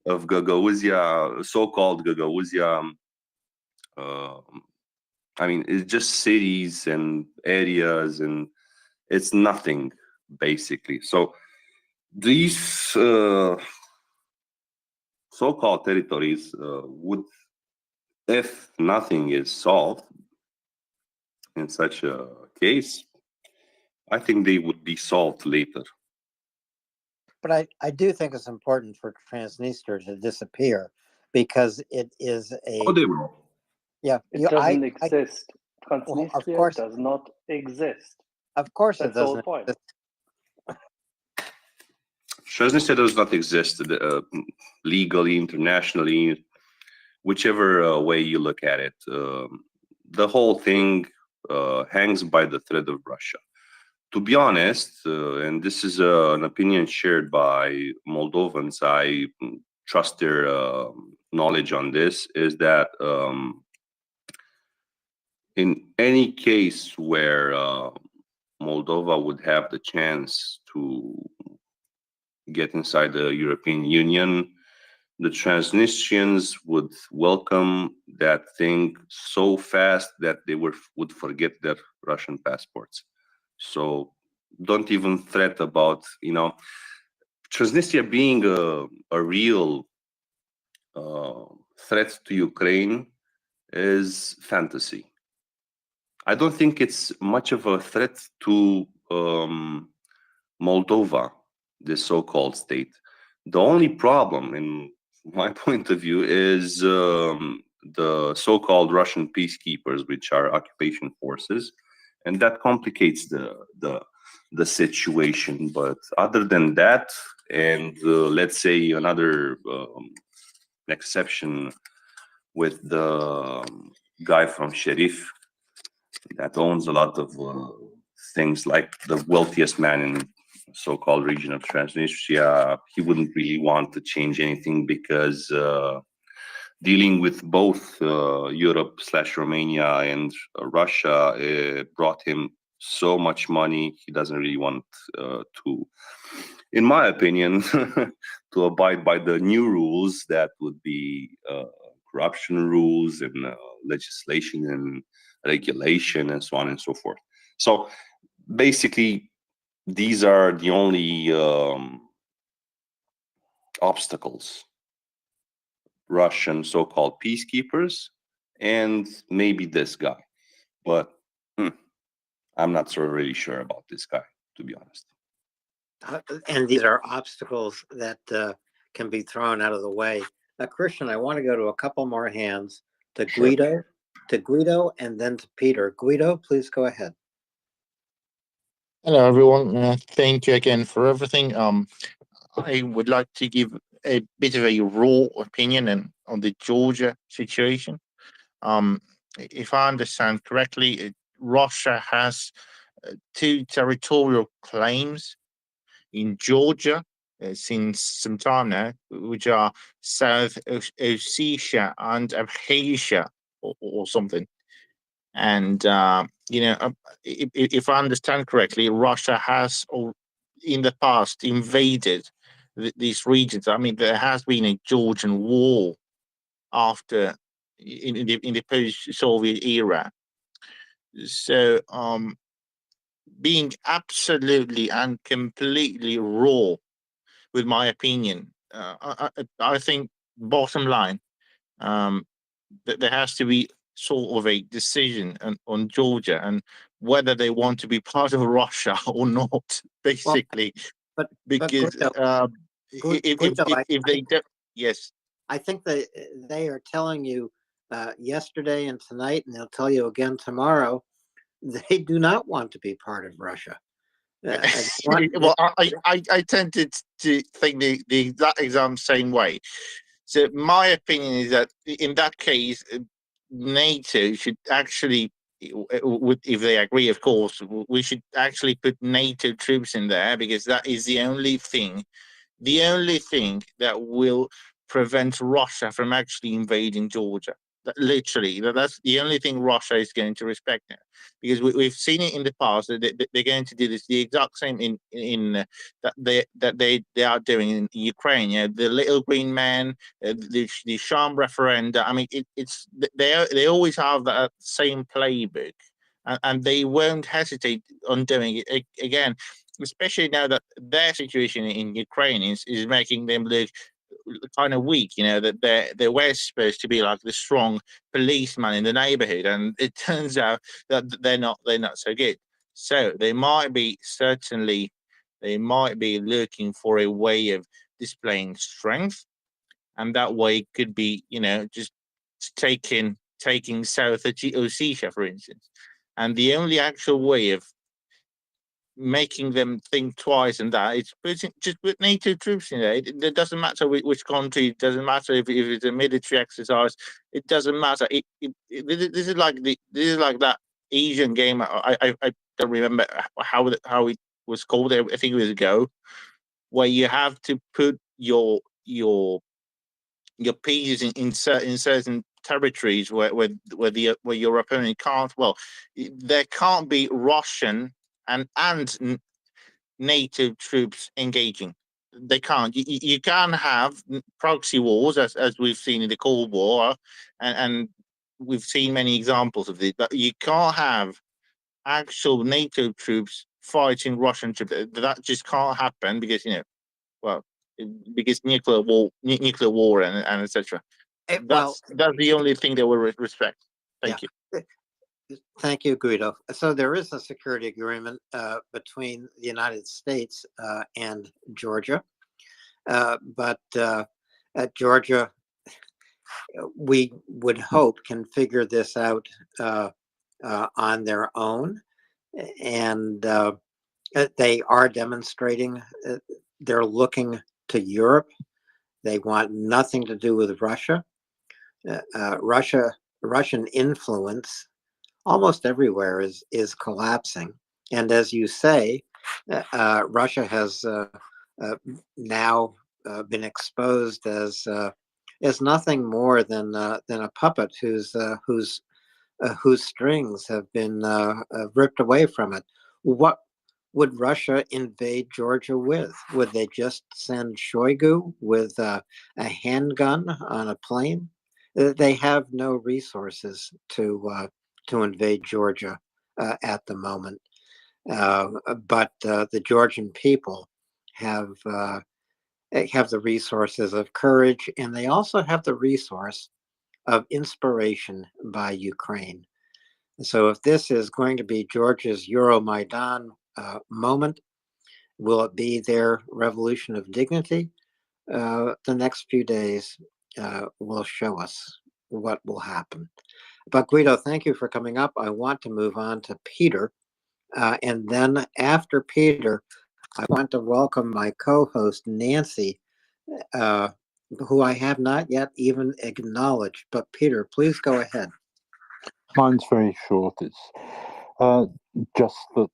Speaker 1: of Gagauzia, so-called Gagauzia. I mean, it's just cities and areas, and it's nothing basically. So these so-called territories would, if nothing is solved in such a case, I think they would be solved later.
Speaker 11: But I do think it's important for Transnistria to disappear because it is a.
Speaker 1: Oh, they will.
Speaker 11: Yeah,
Speaker 4: It doesn't exist.
Speaker 11: Well,
Speaker 4: Transnistria
Speaker 11: of course,
Speaker 4: does not exist.
Speaker 11: of course,
Speaker 4: That's
Speaker 11: it doesn't.
Speaker 4: the whole point.
Speaker 1: Transnistria does not exist legally, internationally, whichever way you look at it. The whole thing hangs by the thread of Russia. To be honest, and this is an opinion shared by Moldovans, I trust their knowledge on this, is that in any case where Moldova would have the chance to get inside the European Union, the Transnistrians would welcome that thing so fast that they would forget their Russian passports. So don't even threat about, Transnistria being a real threat to Ukraine is fantasy. I don't think it's much of a threat to Moldova, this so-called state. The only problem, in my point of view, is the so-called Russian peacekeepers, which are occupation forces, and that complicates the situation. But other than that, and let's say another exception with the guy from Sheriff that owns a lot of things, like the wealthiest man in so-called region of Transnistria, he wouldn't really want to change anything because dealing with both Europe/Romania and Russia brought him so much money. He doesn't really want to, in my opinion, to abide by the new rules that would be corruption rules and legislation and regulation and so on and so forth. So basically, these are the only obstacles: Russian so-called peacekeepers and maybe this guy. But I'm not so really sure about this guy, to be honest.
Speaker 11: And these are obstacles that can be thrown out of the way. Christian, I want to go to a couple more hands, to Guido, and then to Peter. Guido, please go ahead.
Speaker 10: Hello, everyone. Thank you again for everything. I would like to give a bit of a raw opinion on the Georgia situation. If I understand correctly, Russia has two territorial claims in Georgia since some time now, which are South Ossetia and Abkhazia or something. And, if I understand correctly, Russia has in the past invaded these regions. I mean, there has been a Georgian war after in the post-Soviet era. So, being absolutely and completely raw with my opinion, I think bottom line, that there has to be sort of a decision on Georgia and whether they want to be part of Russia or not, basically.
Speaker 11: But
Speaker 10: because if they don't, yes.
Speaker 11: I think they are telling you yesterday and tonight, and they'll tell you again tomorrow, they do not want to be part of Russia.
Speaker 10: Well, I tend to think the exact same way. So my opinion is that in that case, NATO should actually if they agree, of course, we should actually put NATO troops in there, because that is the only thing that will prevent Russia from actually invading Georgia. Literally, that's the only thing Russia is going to respect now, because we've seen it in the past that they're going to do this the exact same in that they are doing in Ukraine. You know, the little green man, the sham referenda. I mean, it's they always have that same playbook, and they won't hesitate on doing it again. Especially now that their situation in Ukraine is making them look kind of weak, you know, that they were supposed to be like the strong policeman in the neighborhood, and it turns out that they're not so good. So they might be looking for a way of displaying strength, and that way could be, you know, just taking South Ossetia, for instance. And the only actual way of making them think twice, and that it's just put NATO troops in there. It doesn't matter which country. It doesn't matter if it's a military exercise. It doesn't matter. This is like that Asian game. I don't remember how it was called. I think it was Go, where you have to put your pieces in certain territories where your opponent can't. Well, there can't be Russian and NATO troops engaging. They can't. You can have proxy wars, as we've seen in the Cold War, and we've seen many examples of this. But you can't have actual NATO troops fighting Russian troops. That just can't happen, because because nuclear war, and etc. That's the only thing they will respect. Thank you.
Speaker 11: Thank you, Guido. So there is a security agreement between the United States and Georgia, but Georgia, we would hope, can figure this out on their own, and they are demonstrating. They're looking to Europe. They want nothing to do with Russia. Russian influence almost everywhere is collapsing, and as you say, Russia has now been exposed as nothing more than a puppet whose strings have been ripped away from it. What would Russia invade Georgia with? Would they just send Shoigu with a handgun on a plane? They have no resources to invade Georgia at the moment. But the Georgian people have the resources of courage, and they also have the resource of inspiration by Ukraine. So if this is going to be Georgia's Euromaidan moment, will it be their revolution of dignity? The next few days will show us what will happen. But Guido, thank you for coming up. I want to move on to Peter. And then after Peter, I want to welcome my co-host, Nancy, who I have not yet even acknowledged. But Peter, please go ahead.
Speaker 16: Mine's very short. It's just that,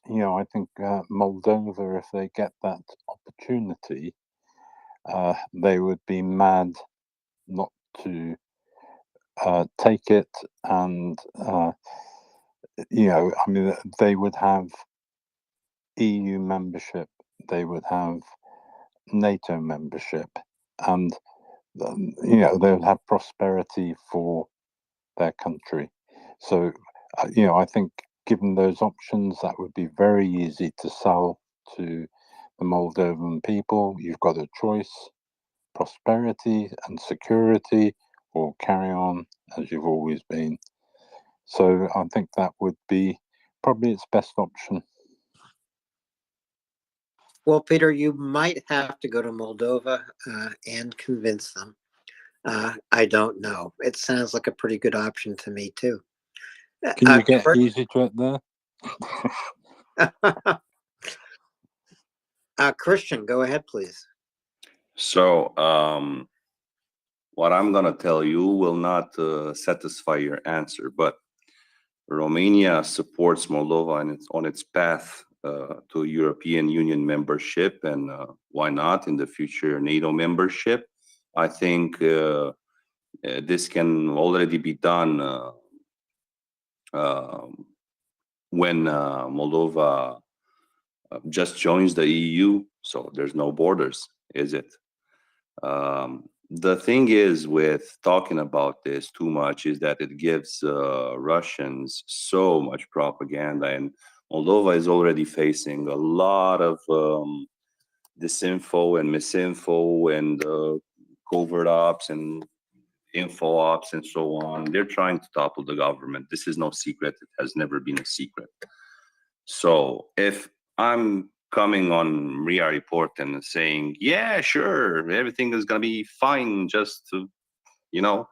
Speaker 16: I think Moldova, if they get that opportunity, they would be mad not to take it. And, they would have EU membership, they would have NATO membership, and, they would have prosperity for their country. So, I think given those options, that would be very easy to sell to the Moldovan people. You've got a choice: prosperity and security, or carry on as you've always been. So I think that would be probably its best option.
Speaker 11: Well, Peter, you might have to go to Moldova and convince them. I don't know. It sounds like a pretty good option to me, too.
Speaker 16: Can you get EasyJet there?
Speaker 11: Christian, go ahead, please.
Speaker 1: So what I'm going to tell you will not satisfy your answer, but Romania supports Moldova and it's on its path to European Union membership, and why not in the future NATO membership. I think this can already be done when Moldova just joins the EU, so there's no borders, is it? The thing is with talking about this too much is that it gives Russians so much propaganda, and Moldova is already facing a lot of disinfo and misinfo and covert ops and info ops and so on. They're trying to topple the government. This is no secret. It has never been a secret. So if I'm coming on MriyaReport and saying, yeah, sure, everything is going to be fine, just to, you know,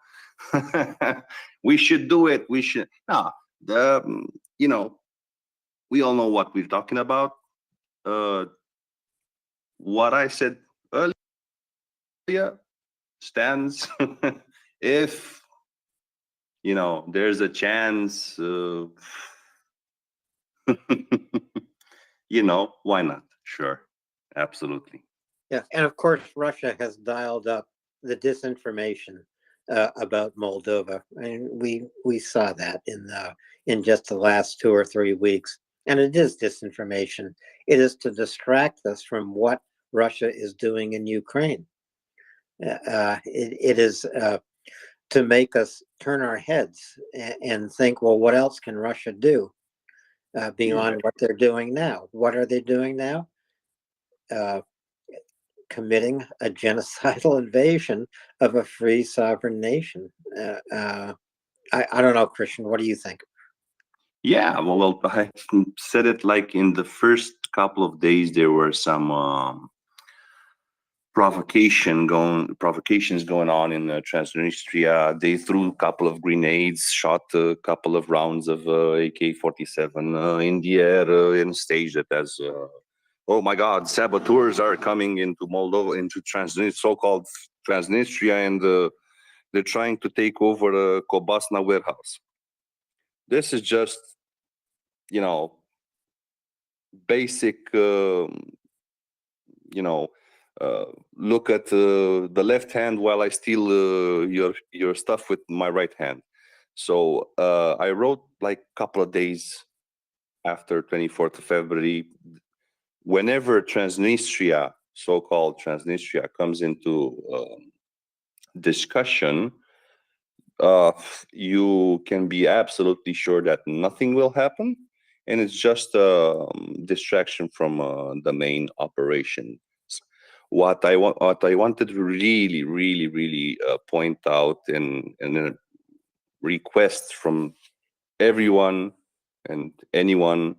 Speaker 1: we should do it. We should. No, you know, we all know what we're talking about. What I said earlier stands. If, you know, there's a chance, you know, why not? Sure, absolutely.
Speaker 11: Yeah, and of course, Russia has dialed up the disinformation about Moldova. I mean, we saw that in just the last 2 or 3 weeks, and it is disinformation. It is to distract us from what Russia is doing in Ukraine. It is to make us turn our heads and think, well, what else can Russia do beyond what they're doing now? What are they doing now? Committing a genocidal invasion of a free sovereign nation. I don't know, Christian, what do you think?
Speaker 1: Yeah, well, I said it like in the first couple of days, there were some provocations going on in Transnistria. They threw a couple of grenades, shot a couple of rounds of AK-47 in the air, and staged it as oh my God, saboteurs are coming into Moldova, into so-called Transnistria, and they're trying to take over a Kobasna warehouse. This is just, you know, basic, you know, look at the left hand while I steal your stuff with my right hand. So I wrote like a couple of days after 24th of February, whenever Transnistria, so-called Transnistria, comes into discussion, you can be absolutely sure that nothing will happen, and it's just a distraction from the main operation. What I wanted to really point out and request from everyone and anyone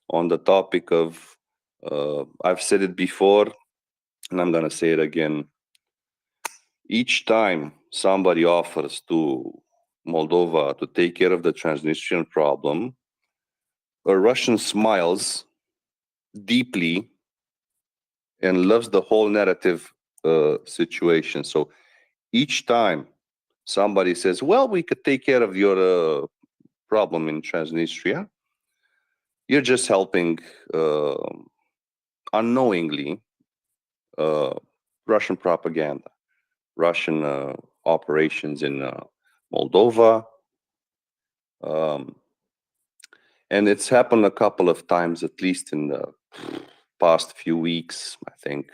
Speaker 1: on the topic of, I've said it before, and I'm gonna say it again. Each time somebody offers to Moldova to take care of the Transnistrian problem, a Russian smiles deeply and loves the whole narrative situation. So each time somebody says, well, we could take care of your problem in Transnistria, you're just helping unknowingly Russian propaganda, Russian operations in Moldova. And it's happened a couple of times, at least in the past few weeks. I think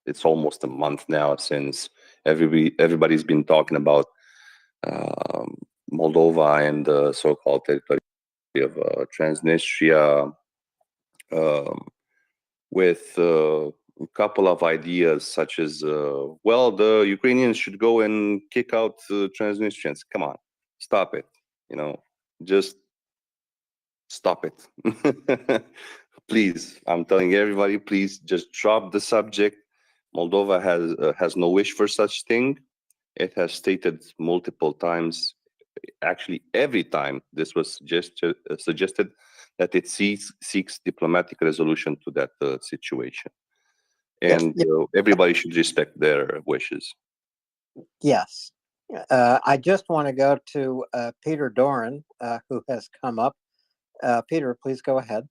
Speaker 1: it's almost a month now since everybody's been talking about Moldova and the so-called territory of Transnistria, with a couple of ideas such as, well, the Ukrainians should go and kick out Transnistrians. Come on, stop it. You know, just stop it. Please, I'm telling everybody, please just drop the subject. Moldova has no wish for such thing. It has stated multiple times, actually every time this was suggested, that it seeks diplomatic resolution to that situation. And everybody should respect their wishes.
Speaker 11: Yes. I just want to go to Peter Doran, who has come up. Peter, please go ahead.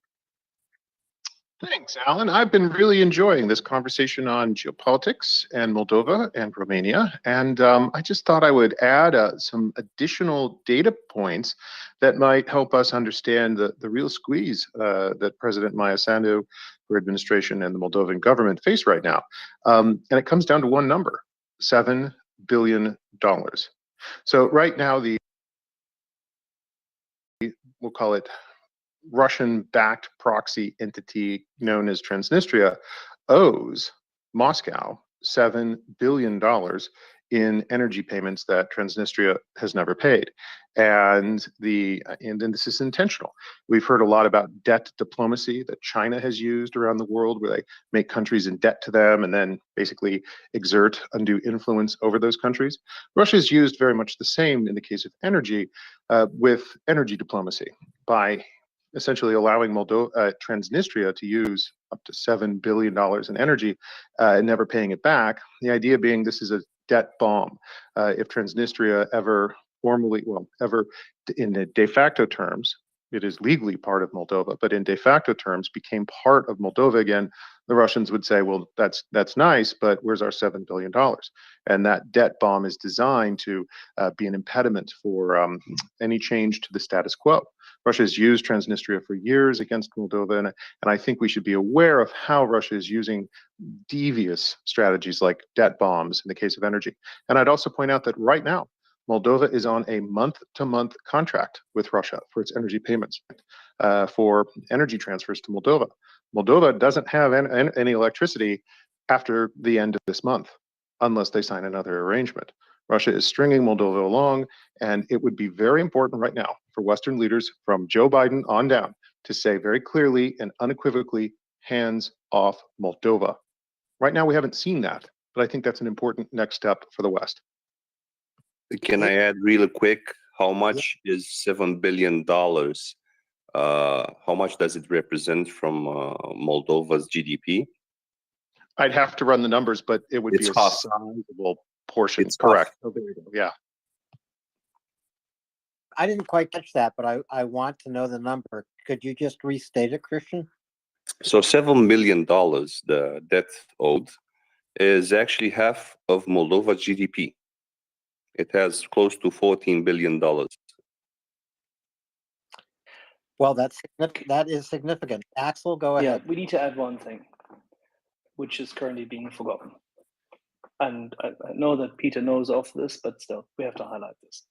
Speaker 17: Thanks, Alan. I've been really enjoying this conversation on geopolitics and Moldova and Romania. And I just thought I would add some additional data points that might help us understand the real squeeze that President Maia Sandu, her administration, and the Moldovan government face right now. And it comes down to one number, $7 billion. So right now, we'll call it Russian-backed proxy entity known as Transnistria owes Moscow $7 billion in energy payments that Transnistria has never paid. And then this is intentional. We've heard a lot about debt diplomacy that China has used around the world, where they make countries in debt to them and then basically exert undue influence over those countries. Russia has used very much the same in the case of energy, with energy diplomacy, by essentially allowing Transnistria to use up to $7 billion in energy and never paying it back. The idea being this is a debt bomb. If Transnistria ever in the de facto terms, it is legally part of Moldova, but in de facto terms became part of Moldova again, the Russians would say, well, that's nice, but where's our $7 billion? And that debt bomb is designed to be an impediment for any change to the status quo. Russia has used Transnistria for years against Moldova, and I think we should be aware of how Russia is using devious strategies like debt bombs in the case of energy. And I'd also point out that right now, Moldova is on a month-to-month contract with Russia for its energy payments, for energy transfers to Moldova. Moldova doesn't have any electricity after the end of this month, unless they sign another arrangement. Russia is stringing Moldova along, and it would be very important right now for Western leaders from Joe Biden on down to say very clearly and unequivocally, hands off Moldova. Right now, we haven't seen that, but I think that's an important next step for the West.
Speaker 1: Can I add really quick? How much is $7 billion? How much does it represent from Moldova's GDP?
Speaker 17: I'd have to run the numbers, but it would be a sizable portion. Correct. Oh, there you go. Yeah.
Speaker 11: I didn't quite catch that, but I want to know the number. Could you just restate it, Christian?
Speaker 1: So $7 million, the debt owed, is actually half of Moldova's GDP. It has close to $14 billion.
Speaker 11: Well, that is significant. Axel, go ahead.
Speaker 4: Yeah, we need to add one thing, which is currently being forgotten. And I know that Peter knows of this, but still, we have to highlight this.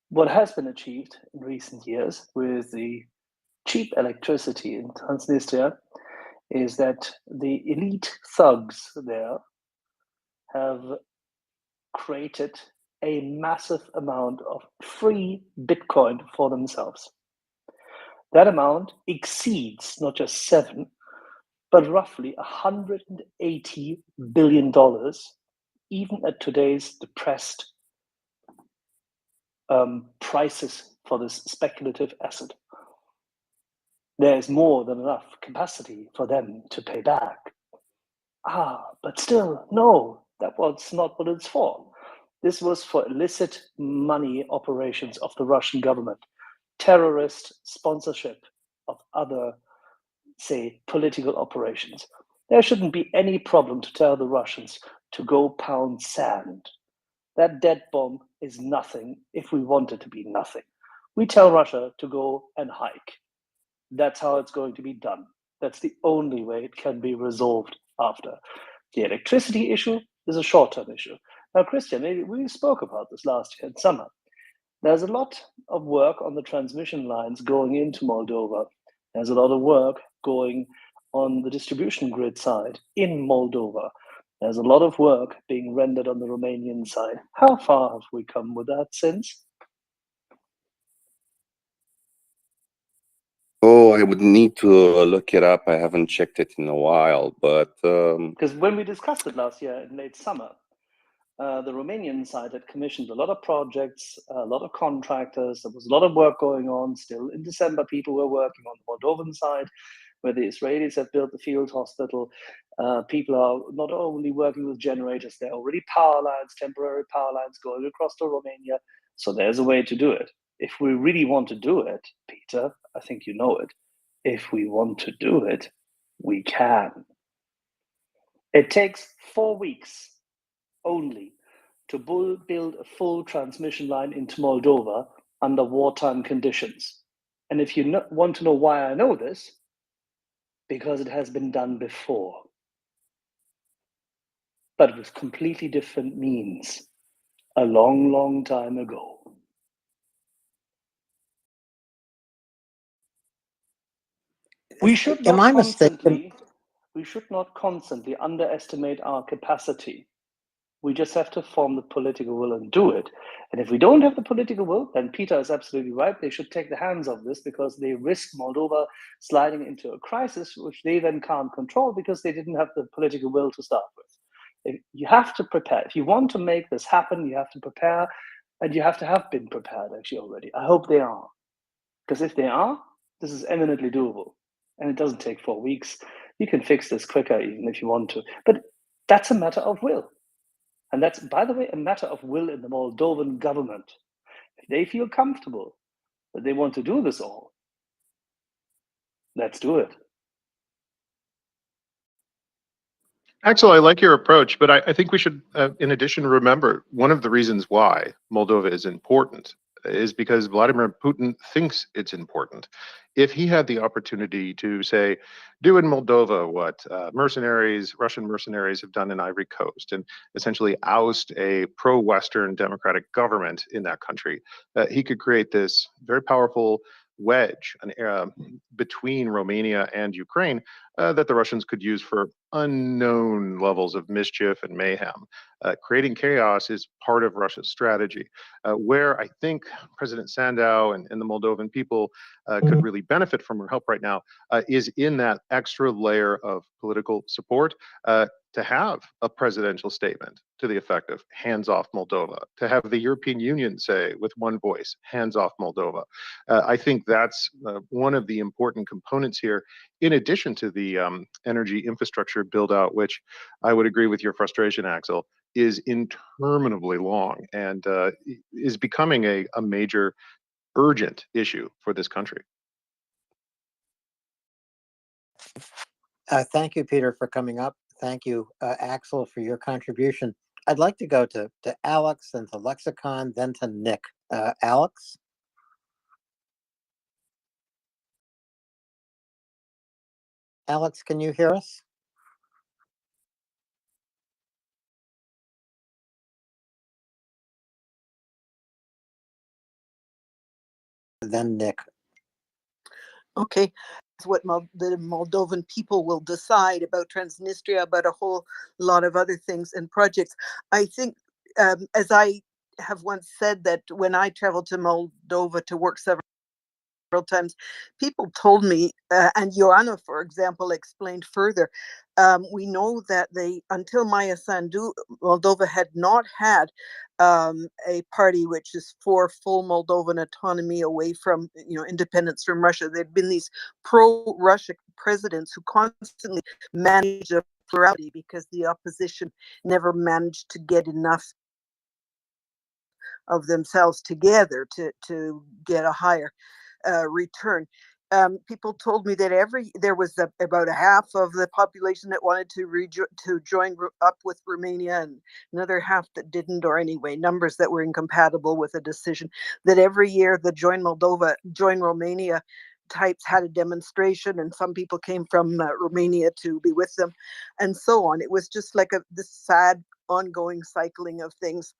Speaker 4: What has been achieved in recent years with the cheap electricity in Transnistria is that the elite thugs there have created a massive amount of free Bitcoin for themselves. That amount exceeds not just $7, but roughly $180 billion, even at today's depressed prices for this speculative asset. There is more than enough capacity for them to pay back. But still, no, that was not what it's for. This was for illicit money operations of the Russian government, terrorist sponsorship of other, say, political operations. There shouldn't be any problem to tell the Russians to go pound sand. That debt bomb is nothing if we want it to be nothing. We tell Russia to go and hike. That's how it's going to be done. That's the only way it can be resolved after. The electricity issue is a short-term issue. Now, Christian, we spoke about this last year in summer. There's a lot of work on the transmission lines going into Moldova. There's a lot of work going on the distribution grid side in Moldova. There's a lot of work being rendered on the Romanian side. How far have we come with that since?
Speaker 1: Oh, I would need to look it up. I haven't checked it in a while, but
Speaker 4: because when we discussed it last year in late summer, the Romanian side had commissioned a lot of projects, a lot of contractors. There was a lot of work going on. Still in December, people were working on the Moldovan side. where the Israelis have built the field hospital. People are not only working with generators, there are already power lines, temporary power lines going across to Romania. So there's a way to do it. If we really want to do it, Peter, I think you know it. If we want to do it, we can. It takes 4 weeks only to build a full transmission line into Moldova under wartime conditions. And if you want to know why I know this, because it has been done before, but with completely different means a long, long time ago. We should not constantly underestimate our capacity. We just have to form the political will and do it. And if we don't have the political will, then Peter is absolutely right. They should take the hands off this, because they risk Moldova sliding into a crisis, which they then can't control because they didn't have the political will to start with. You have to prepare. If you want to make this happen, you have to prepare, and you have to have been prepared actually already. I hope they are. Because if they are, this is eminently doable. And it doesn't take 4 weeks. You can fix this quicker even if you want to. But that's a matter of will. And that's, by the way, a matter of will in the Moldovan government. If they feel comfortable that they want to do this all, let's do it.
Speaker 17: Axel, I like your approach, but I think we should, in addition, remember one of the reasons why Moldova is important is because Vladimir Putin thinks it's important. If he had the opportunity to, say, do in Moldova what Russian mercenaries have done in Ivory Coast, and essentially oust a pro-Western democratic government in that country, he could create this very powerful wedge between Romania and Ukraine that the Russians could use for unknown levels of mischief and mayhem. Creating chaos is part of Russia's strategy. Where I think President Sandow and the Moldovan people could really benefit from her help right now is in that extra layer of political support to have a presidential statement to the effect of hands off Moldova, to have the European Union say with one voice, hands off Moldova. I think that's one of the important components here, in addition to the energy infrastructure build out, which I would agree with your frustration, Axel, is interminably long and is becoming a major urgent issue for this country.
Speaker 11: Thank you, Peter, for coming up. Thank you, Axel, for your contribution. I'd like to go to Alex, then to Lexicon, then to Nick. Alex? Alex, can you hear us? Then Nick.
Speaker 15: Okay, that's what the Moldovan people will decide about Transnistria, about a whole lot of other things and projects. I think, as I have once said, that when I traveled to Moldova to work several times, people told me, and Ioana, for example, explained further, we know that until Maia Sandu, Moldova had not had a party which is for full Moldovan autonomy away from, independence from Russia. There'd been these pro-Russia presidents who constantly managed a plurality because the opposition never managed to get enough of themselves together to get a higher return. People told me that there was about a half of the population that wanted to join up with Romania, and another half that didn't, or anyway, numbers that were incompatible with a decision. That every year the Join Romania types had a demonstration, and some people came from Romania to be with them, and so on. It was just like this sad ongoing cycling of things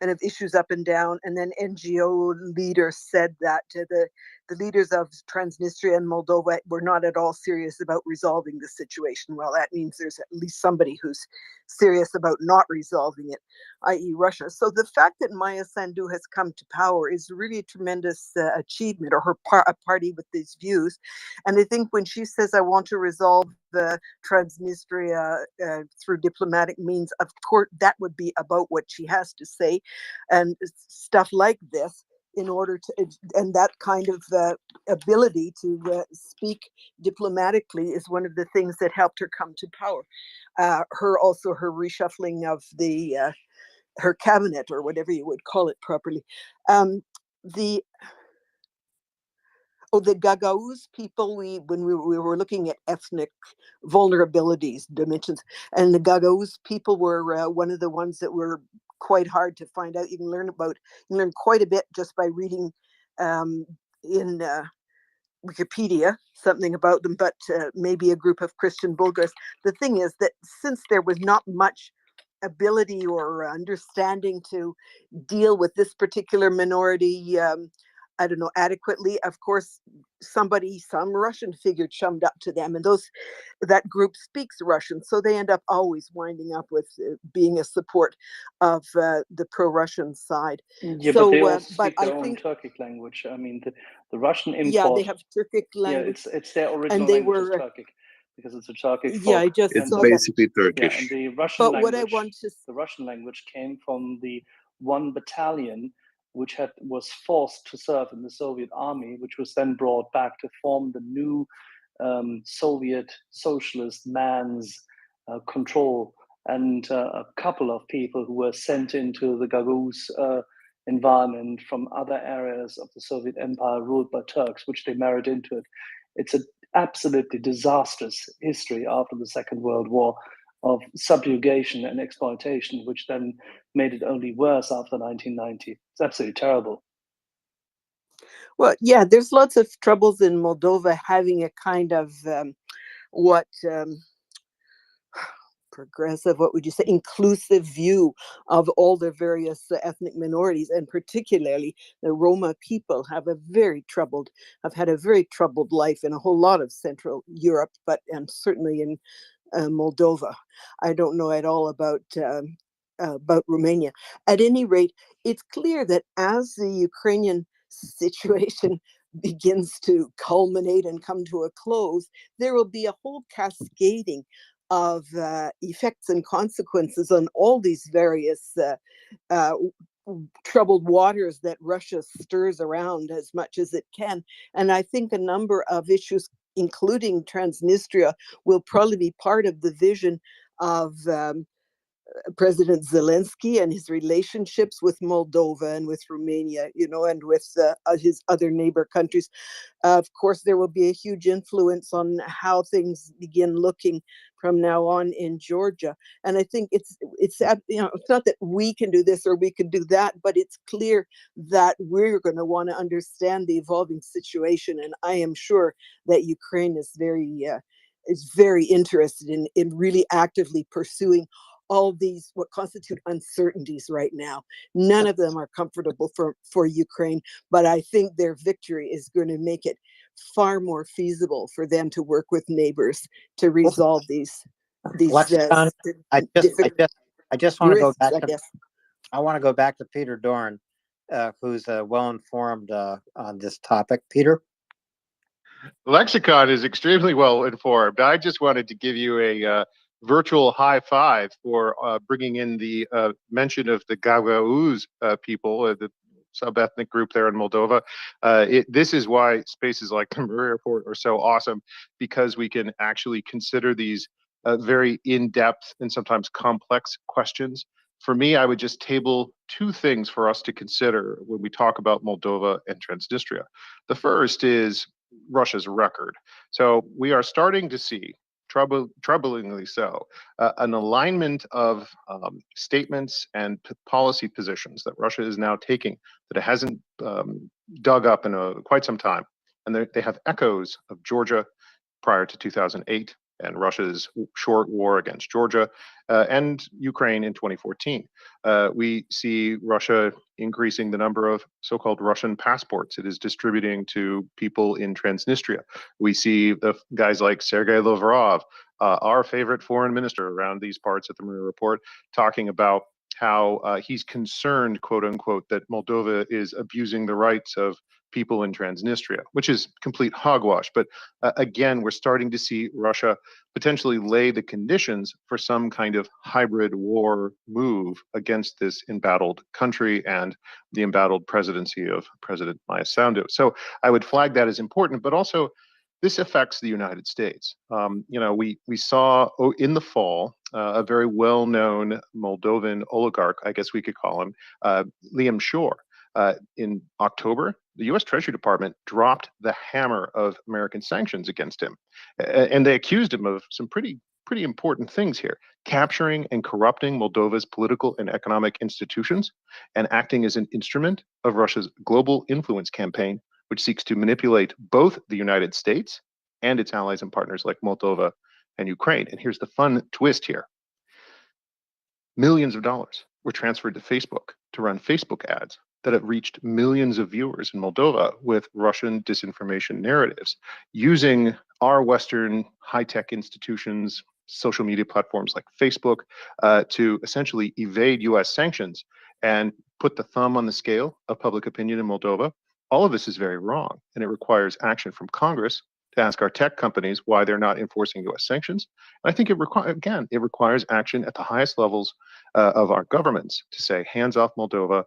Speaker 15: and of issues up and down. And then NGO leaders said that the leaders of Transnistria and Moldova were not at all serious about resolving the situation. Well, that means there's at least somebody who's serious about not resolving it, i.e. Russia. So the fact that Maia Sandu has come to power is really a tremendous achievement, or a party with these views. And I think when she says, I want to resolve the Transnistria through diplomatic means, of course, that would be about what she has to say. And stuff like this in order to, and that kind of ability to speak diplomatically is one of the things that helped her come to power. Her reshuffling of her cabinet, or whatever you would call it properly. The Gagauz people, when we were looking at ethnic vulnerabilities, dimensions, and the Gagauz people were one of the ones that were quite hard to find out. You can learn quite a bit just by reading in Wikipedia something about them, but maybe a group of Christian Bulgars. The thing is that since there was not much ability or understanding to deal with this particular minority, I don't know, adequately, of course, some Russian figure chummed up to them, and that group speaks Russian, so they end up always winding up with being a support of the pro-Russian side.
Speaker 4: Yeah,
Speaker 15: so,
Speaker 4: but they all speak
Speaker 15: but
Speaker 4: their
Speaker 15: I
Speaker 4: own
Speaker 15: think,
Speaker 4: Turkic language. I mean, the Russian import.
Speaker 15: yeah, they have Turkic
Speaker 4: Yeah,
Speaker 15: language.
Speaker 4: it's their original
Speaker 15: And they
Speaker 4: language is
Speaker 15: were,
Speaker 4: Turkic, because it's a Turkic
Speaker 15: yeah, I
Speaker 4: folk.
Speaker 15: just
Speaker 1: It's
Speaker 15: saw that.
Speaker 1: basically
Speaker 4: Yeah,
Speaker 1: Turkish.
Speaker 4: and the Russian
Speaker 15: But what I
Speaker 4: language,
Speaker 15: want to,
Speaker 4: the Russian language came from the one battalion which was forced to serve in the Soviet army, which was then brought back to form the new Soviet socialist man's control. And a couple of people who were sent into the Gagauz environment from other areas of the Soviet Empire ruled by Turks, which they married into it. It's an absolutely disastrous history after the Second World War of subjugation and exploitation, which then made it only worse after 1990. It's absolutely terrible.
Speaker 15: well, yeah, there's lots of troubles in Moldova having a kind of progressive, what would you say, inclusive view of all the various ethnic minorities, and particularly the Roma people have had a very troubled life in a whole lot of Central Europe, and certainly in Moldova. I don't know at all about Romania. At any rate, it's clear that as the Ukrainian situation begins to culminate and come to a close, there will be a whole cascading of effects and consequences on all these various troubled waters that Russia stirs around as much as it can. And I think a number of issues, including Transnistria, will probably be part of the vision of President Zelensky and his relationships with Moldova and with Romania, and with his other neighbor countries. Of course, there will be a huge influence on how things begin looking from now on in Georgia. And I think it's not that we can do this or we can do that, but it's clear that we're going to want to understand the evolving situation. And I am sure that Ukraine is very interested in really actively pursuing all these what constitute uncertainties right now. None of them are comfortable for Ukraine, but I think their victory is going to make it far more feasible for them to work with neighbors to resolve these
Speaker 11: Lexicon, I just want to go back
Speaker 15: I
Speaker 11: to
Speaker 15: guess.
Speaker 11: I want to go back to Peter Dorn, who's well informed on this topic. Peter?
Speaker 17: Lexicon is extremely well informed. I just wanted to give you a virtual high five for bringing in the mention of the Gagauz people, the sub-ethnic group there in Moldova. This is why spaces like the MriyaReport are so awesome, because we can actually consider these very in-depth and sometimes complex questions. For me, I would just table two things for us to consider when we talk about Moldova and Transnistria. The first is Russia's record. So we are starting to see, troublingly so, an alignment of statements and policy positions that Russia is now taking that it hasn't dug up in quite some time. And they have echoes of Georgia prior to 2008 and Russia's short war against Georgia and Ukraine in 2014. We see Russia increasing the number of so-called Russian passports it is distributing to people in Transnistria. We see the guys like Sergei Lavrov, our favorite foreign minister around these parts at the MriyaReport, talking about how he's concerned, quote unquote, that Moldova is abusing the rights of people in Transnistria, which is complete hogwash. But again, we're starting to see Russia potentially lay the conditions for some kind of hybrid war move against this embattled country and the embattled presidency of President Maya Sandu. So I would flag that as important, but also this affects the United States. We saw in the fall a very well-known Moldovan oligarch, I guess we could call him, Liam Shore. In October, the U.S. Treasury Department dropped the hammer of American sanctions against him, and they accused him of some pretty important things here: capturing and corrupting Moldova's political and economic institutions, and acting as an instrument of Russia's global influence campaign, which seeks to manipulate both the United States and its allies and partners like Moldova and Ukraine. And here's the fun twist here. Millions of dollars were transferred to Facebook to run Facebook ads that have reached millions of viewers in Moldova with Russian disinformation narratives, using our Western high-tech institutions, social media platforms like Facebook, to essentially evade US sanctions and put the thumb on the scale of public opinion in Moldova. All of this is very wrong, and it requires action from Congress to ask our tech companies why they're not enforcing US sanctions. And I think it requires action at the highest levels of our governments to say, hands off Moldova.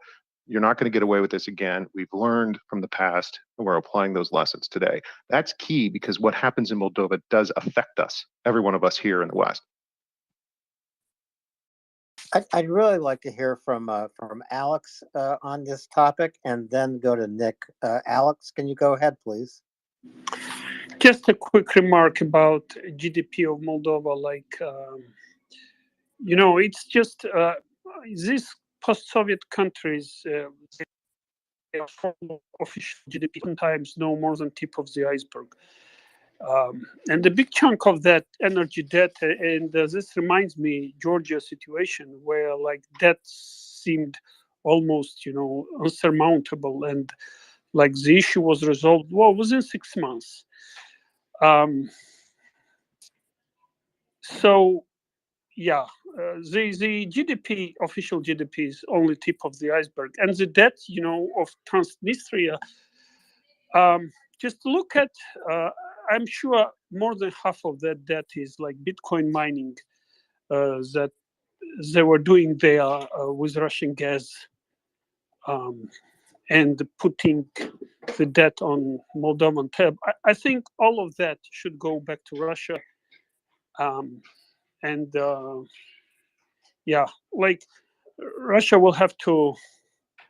Speaker 17: You're not going to get away with this again. We've learned from the past, and we're applying those lessons today. That's key, because what happens in Moldova does affect us, every one of us here in the West.
Speaker 11: I'd really like to hear from Alex on this topic, and then go to Nick. Alex, can you go ahead, please?
Speaker 9: Just a quick remark about GDP of Moldova. It's just these post-Soviet countries, their formal official GDP sometimes no more than tip of the iceberg. And a big chunk of that energy debt, and this reminds me Georgia situation, where debt seemed almost unsurmountable, and the issue was resolved within 6 months. The GDP, official GDP, is only tip of the iceberg, and the debt of Transnistria, just look at, I'm sure more than half of that debt is Bitcoin mining that they were doing there with Russian gas, and putting the debt on Moldovan tab. I think all of that should go back to Russia. Russia will have to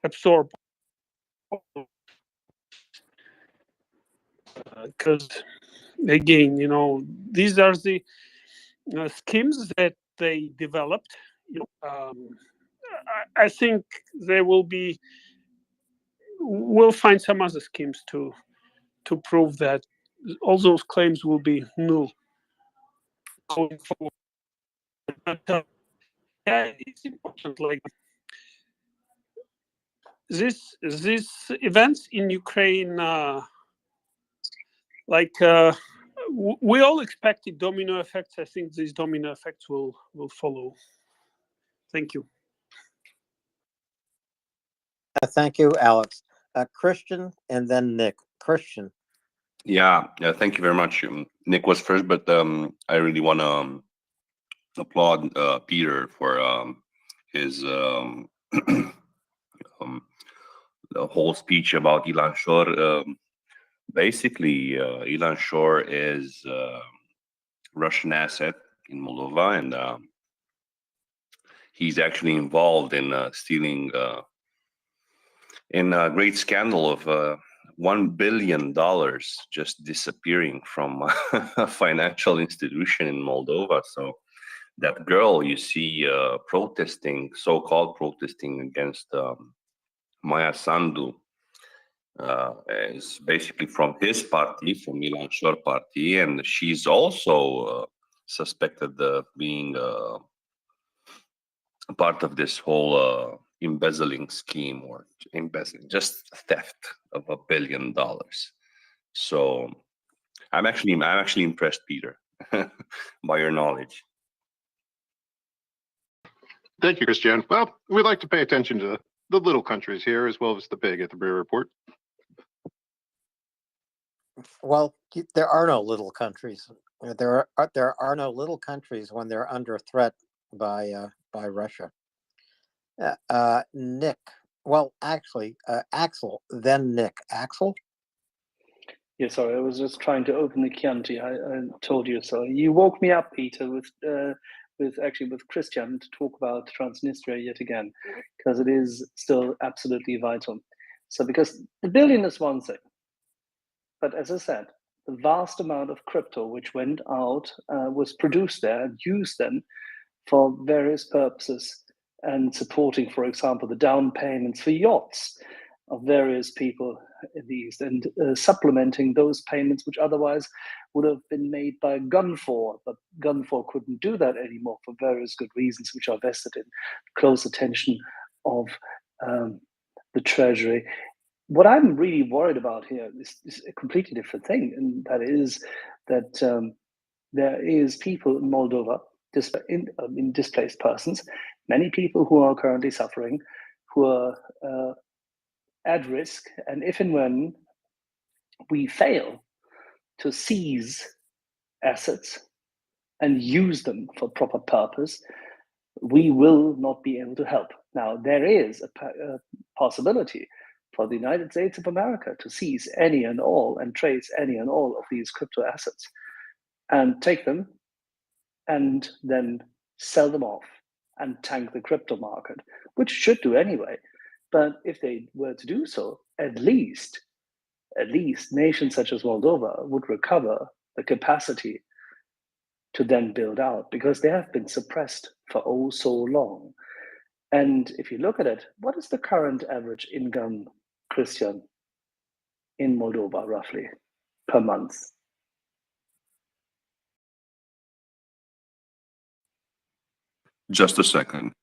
Speaker 9: absorb, because again, these are the schemes that they developed. I think we'll find some other schemes to prove that all those claims will be null going forward. But it's important. These events in Ukraine, we all expected domino effects. I think these domino effects will follow. Thank you.
Speaker 11: Thank you, Alex. Christian, and then Nick. Christian.
Speaker 1: Yeah, thank you very much. Nick was first, but I really want to applaud Peter for his the whole speech about Ilan Shor. Basically, Ilan Shor is a Russian asset in Moldova, and he's actually involved in stealing in a great scandal of $1 billion just disappearing from a financial institution in Moldova. So that girl you see protesting, so-called protesting against Maya Sandu, is basically from his party, from Ilan Shor party, and she's also suspected of being a part of this whole embezzling scheme, or just theft of $1 billion. So I'm actually impressed, Peter, by your knowledge.
Speaker 17: Thank you, Christian. Well, we like to pay attention to the little countries here as well as the big at the MriyaReport.
Speaker 11: Well, there are no little countries. There are no little countries when they're under threat by Russia. Nick. Well, actually, Axel, then Nick. Axel?
Speaker 4: Yeah, sorry, I was just trying to open the Chianti. I told you so. You woke me up, Peter, with Christian to talk about Transnistria yet again, because it is still absolutely vital. So, because the billion is one thing, but as I said, the vast amount of crypto which went out was produced there and used then for various purposes and supporting, for example, the down payments for yachts of various people in the East and supplementing those payments which otherwise would have been made by Gunfor, but Gunfor couldn't do that anymore for various good reasons which are vested in close attention of the Treasury. What I'm really worried about here is a completely different thing, and that is that there is people in Moldova, displaced persons, many people who are currently suffering, who are at risk, and if and when we fail to seize assets and use them for proper purpose, we will not be able to help. Now, there is a possibility for the United States of America to seize any and all and trace any and all of these crypto assets and take them and then sell them off and tank the crypto market, which should do anyway. But if they were to do so, at least nations such as Moldova would recover the capacity to then build out, because they have been suppressed for oh so long. And if you look at it, what is the current average income, Christian, in Moldova roughly per month?
Speaker 1: Just a second.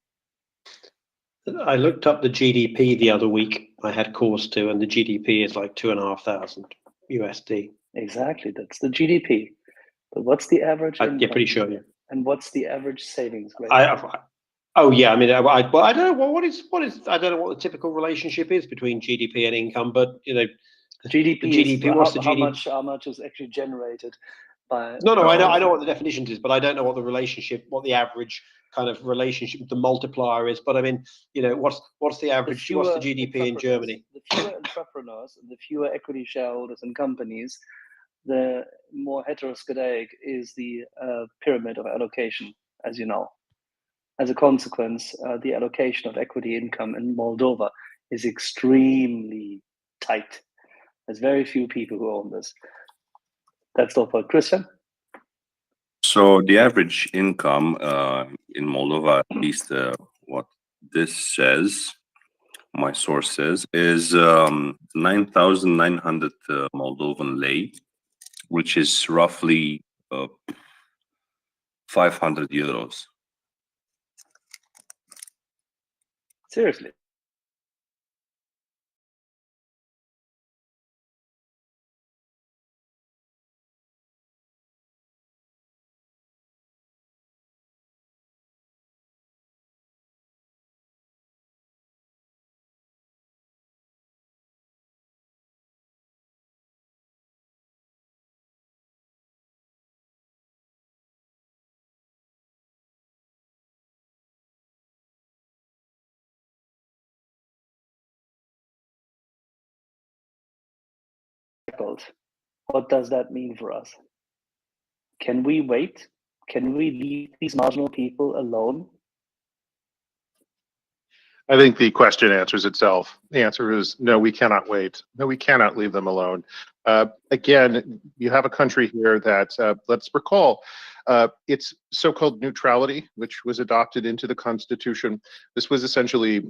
Speaker 22: I looked up the GDP the other week. I had cause to, and the GDP is like 2,500 USD.
Speaker 4: Exactly, that's the GDP. But what's the average income?
Speaker 22: Yeah, pretty sure. Yeah.
Speaker 4: And what's the average savings rate?
Speaker 22: Oh yeah, I mean, I don't know what is. I don't know what the typical relationship is between GDP and income, but you know,
Speaker 4: GDP.
Speaker 22: What's the GDP?
Speaker 4: How much is actually generated by?
Speaker 22: No, I know what the definition is, but I don't know what the relationship, what the average kind of relationship, the multiplier is. But I mean, you know, what's the average? What's the GDP in Germany?
Speaker 4: The fewer entrepreneurs and the fewer equity shareholders and companies, the more heteroscedaic is the pyramid of allocation, as you know. As a consequence, the allocation of equity income in Moldova is extremely tight. There's very few people who own this. That's all for Christian.
Speaker 1: So the average income in Moldova, at least what this says, my source says, is 9,900 Moldovan lei, which is roughly 500 euros.
Speaker 4: Seriously. What does that mean for us? Can we wait? Can we leave these marginal people alone?
Speaker 17: I think the question answers itself. The answer is no, we cannot wait. No, we cannot leave them alone. Again, you have a country here that, let's recall, its so-called neutrality, which was adopted into the constitution. This was essentially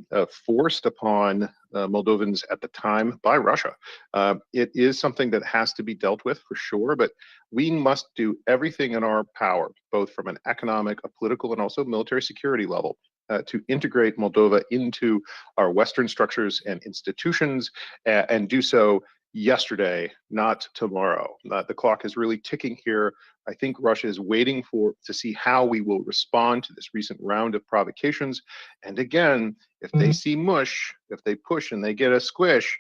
Speaker 17: forced upon Moldovans at the time by Russia. It is something that has to be dealt with for sure, but we must do everything in our power, both from an economic, a political, and also military security level, to integrate Moldova into our Western structures and institutions, and do so yesterday, not tomorrow. The clock is really ticking here. I think Russia is waiting to see how we will respond to this recent round of provocations. And again, if they see mush, if they push and they get a squish,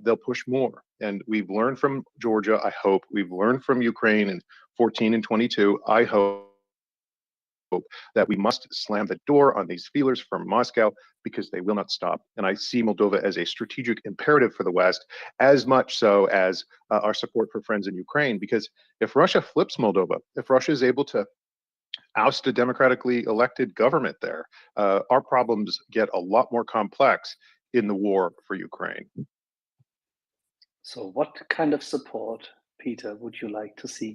Speaker 17: they'll push more. And we've learned from Georgia, I hope. We've learned from Ukraine in 14 and 22, I hope, that we must slam the door on these feelers from Moscow because they will not stop. And I see Moldova as a strategic imperative for the West, as much so as our support for friends in Ukraine. Because if Russia flips Moldova, if Russia is able to oust a democratically elected government there, our problems get a lot more complex in the war for Ukraine.
Speaker 4: So what kind of support, Peter, would you like to see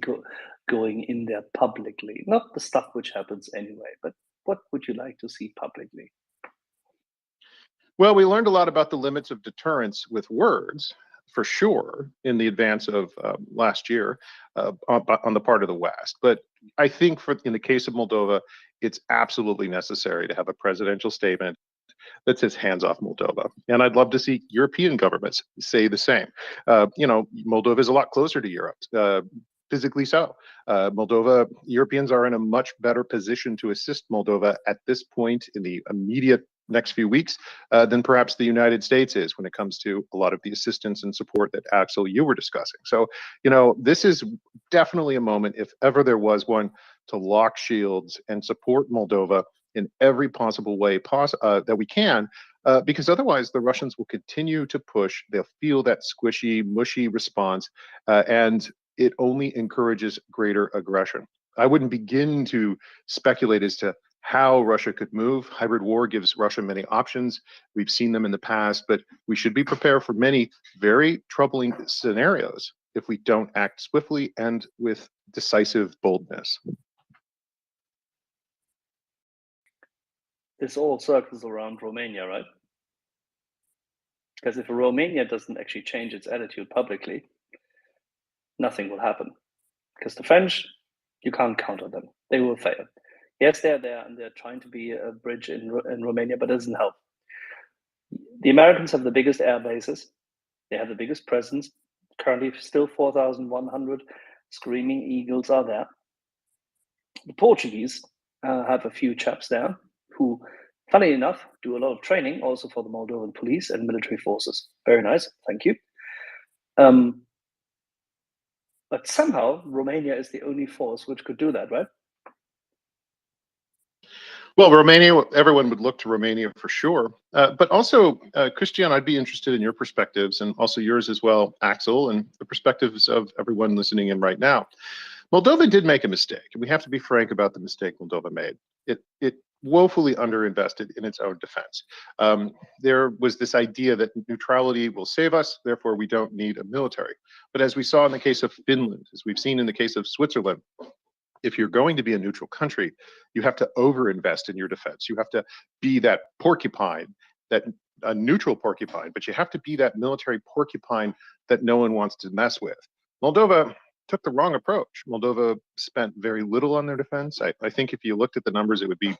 Speaker 4: going in there publicly? Not the stuff which happens anyway, but what would you like to see publicly?
Speaker 17: Well, we learned a lot about the limits of deterrence with words, for sure, in the advance of last year on the part of the West. But I think in the case of Moldova, it's absolutely necessary to have a presidential statement that says hands off Moldova. And I'd love to see European governments say the same. Moldova is a lot closer to Europe, physically so. Europeans are in a much better position to assist Moldova at this point in the immediate next few weeks than perhaps the United States is when it comes to a lot of the assistance and support that Axel, you were discussing. So, this is definitely a moment, if ever there was one, to lock shields and support Moldova in every possible way that we can, because otherwise the Russians will continue to push. They'll feel that squishy, mushy response, and it only encourages greater aggression. I wouldn't begin to speculate as to how Russia could move. Hybrid war gives Russia many options. We've seen them in the past, but we should be prepared for many very troubling scenarios if we don't act swiftly and with decisive boldness.
Speaker 4: This all circles around Romania, right? Because if Romania doesn't actually change its attitude publicly, nothing will happen. Because the French, you can't count on them. They will fail. Yes, they're there and they're trying to be a bridge in Romania, but it doesn't help. The Americans have the biggest air bases. They have the biggest presence. Currently, still 4,100 screaming eagles are there. The Portuguese have a few chaps there who, funny enough, do a lot of training also for the Moldovan police and military forces. Very nice, thank you. But somehow Romania is the only force which could do that, right?
Speaker 17: Well, Romania, everyone would look to Romania for sure. But also, Christian, I'd be interested in your perspectives and also yours as well, Axel, and the perspectives of everyone listening in right now. Moldova did make a mistake, and we have to be frank about the mistake Moldova made. It woefully underinvested in its own defense. There was this idea that neutrality will save us, therefore we don't need a military. But as we saw in the case of Finland, as we've seen in the case of Switzerland, if you're going to be a neutral country, you have to overinvest in your defense. You have to be that porcupine, a neutral porcupine, but you have to be that military porcupine that no one wants to mess with. Moldova took the wrong approach. Moldova spent very little on their defense. I think if you looked at the numbers, it would be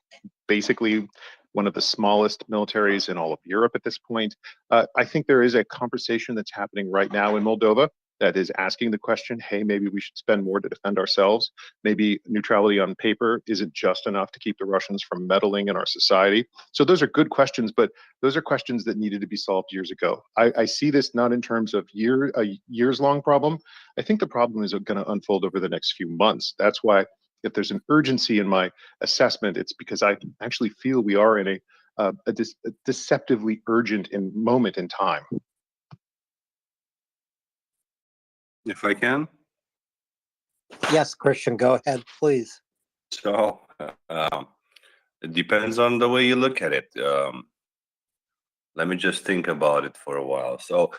Speaker 17: basically one of the smallest militaries in all of Europe at this point. I think there is a conversation that's happening right now in Moldova that is asking the question, hey, maybe we should spend more to defend ourselves. Maybe neutrality on paper isn't just enough to keep the Russians from meddling in our society. So those are good questions, but those are questions that needed to be solved years ago. I see this not in terms of a years-long problem. I think the problem is going to unfold over the next few months. That's why if there's an urgency in my assessment, it's because I actually feel we are in a deceptively urgent moment in time.
Speaker 1: If I can?
Speaker 11: Yes, Christian, go ahead, please.
Speaker 1: So it depends on the way you look at it. Let me just think about it for a while. So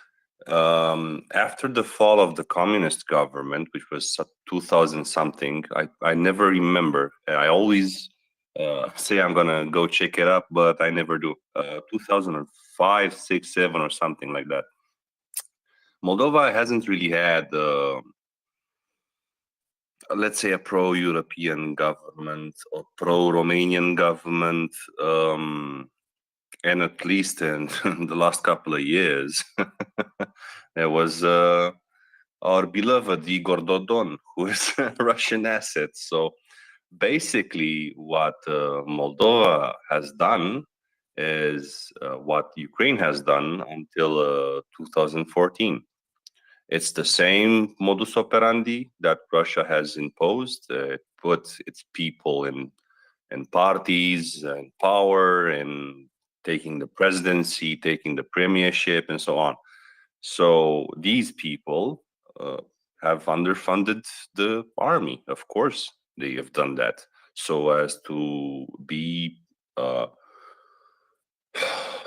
Speaker 1: after the fall of the communist government, which was 2000 something, I never remember. I always say I'm gonna go check it up, but I never do. 2005, 6, 7 or something like that. Moldova hasn't really had let's say a pro-European government or pro-Romanian government and at least in the last couple of years, there was our beloved Igor Dodon, who is a Russian asset. So basically, what Moldova has done is what Ukraine has done until 2014. It's the same modus operandi that Russia has imposed. It puts its people in parties and power and taking the presidency, taking the premiership, and so on. So these people have underfunded the army. Of course, they have done that so as to be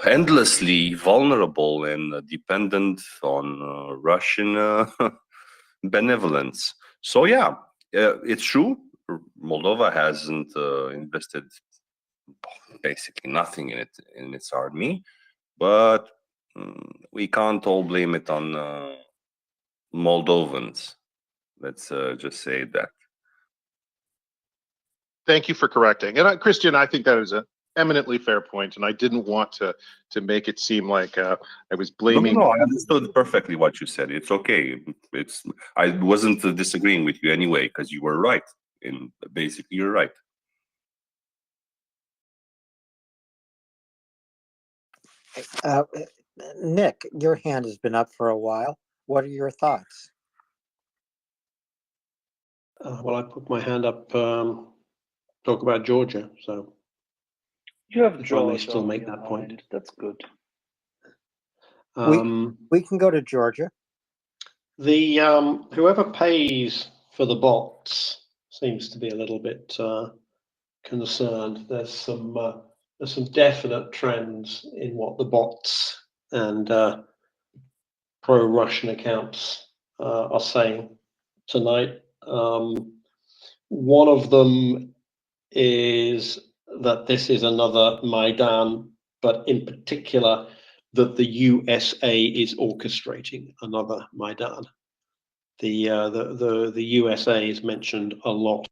Speaker 1: endlessly vulnerable and dependent on Russian benevolence. So yeah, it's true. Moldova hasn't invested basically nothing in its army, but we can't all blame it on Moldovans. Let's just say that.
Speaker 17: Thank you for correcting. And Christian, I think that is an eminently fair point, and I didn't want to make it seem like I was blaming.
Speaker 1: No, I understood perfectly what you said. It's okay. I wasn't disagreeing with you anyway, because you were right. In basically, you're right.
Speaker 11: Nick, your hand has been up for a while. What are your thoughts?
Speaker 22: Well, I put my hand up. Talk about Georgia, so
Speaker 4: You have
Speaker 22: if I
Speaker 4: Georgia
Speaker 22: may still
Speaker 4: on
Speaker 22: make
Speaker 4: your
Speaker 22: that point.
Speaker 4: mind. That's good.
Speaker 11: We can go to Georgia.
Speaker 22: The whoever pays for the bots seems to be a little bit concerned. There's some definite trends in what the bots and pro-Russian accounts are saying tonight. One of them is that this is another Maidan, but in particular that the USA is orchestrating another Maidan. The USA is mentioned a lot.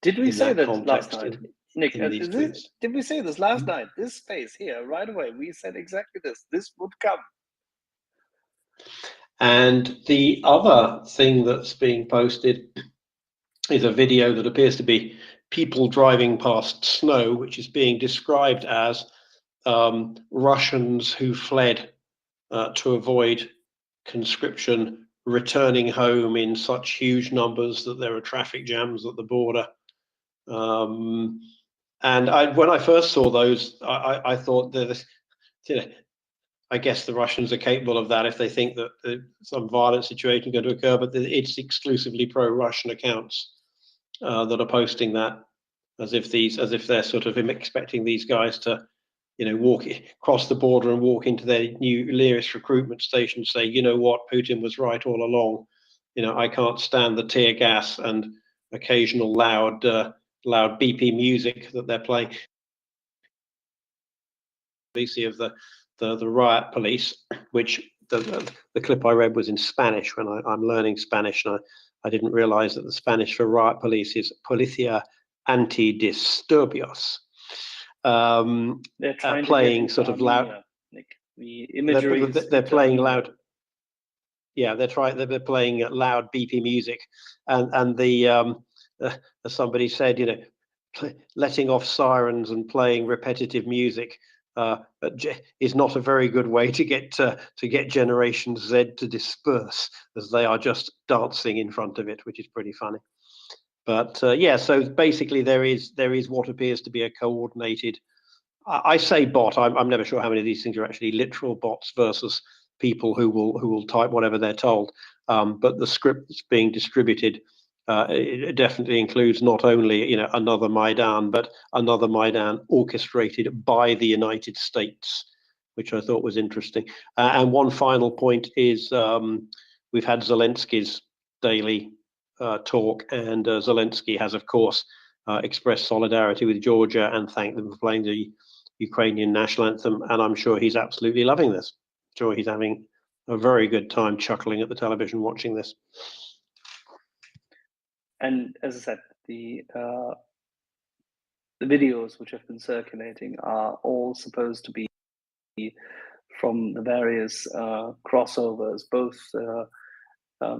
Speaker 4: Did we say that last night, Nick?
Speaker 22: Did
Speaker 4: we say this last night? This space here, right away, we said exactly this. This would come.
Speaker 22: And the other thing that's being posted is a video that appears to be people driving past snow, which is being described as Russians who fled to avoid conscription returning home in such huge numbers that there are traffic jams at the border. And when I first saw those, I thought that, I guess the Russians are capable of that if they think that some violent situation is going to occur, but it's exclusively pro-Russian accounts that are posting that, as if they're sort of expecting these guys to, walk across the border and walk into their nearest recruitment station, say, you know what, Putin was right all along. I can't stand the tear gas and occasional loud BP music that they're playing. Of the riot police, which the clip I read was in Spanish. When I'm learning Spanish, and I didn't realize that the Spanish for riot police is Policía Antidisturbios.
Speaker 4: They're trying
Speaker 22: playing
Speaker 4: to
Speaker 22: sort of loud.
Speaker 4: Nick. The imagery.
Speaker 22: They're playing loud. Yeah, they're playing loud beepy music, and the as somebody said, letting off sirens and playing repetitive music is not a very good way to get Generation Z to disperse, as they are just dancing in front of it, which is pretty funny. But yeah, so basically there is what appears to be a coordinated. I say bot. I'm never sure how many of these things are actually literal bots versus people who will type whatever they're told. But the script that's being distributed it definitely includes not only another Maidan, but another Maidan orchestrated by the United States, which I thought was interesting. And one final point is we've had Zelensky's daily talk, and Zelensky has, of course, expressed solidarity with Georgia and thanked them for playing the Ukrainian national anthem. And I'm sure he's absolutely loving this. I'm sure he's having a very good time chuckling at the television watching this.
Speaker 4: And as I said, the videos which have been circulating are all supposed to be from the various crossovers. Both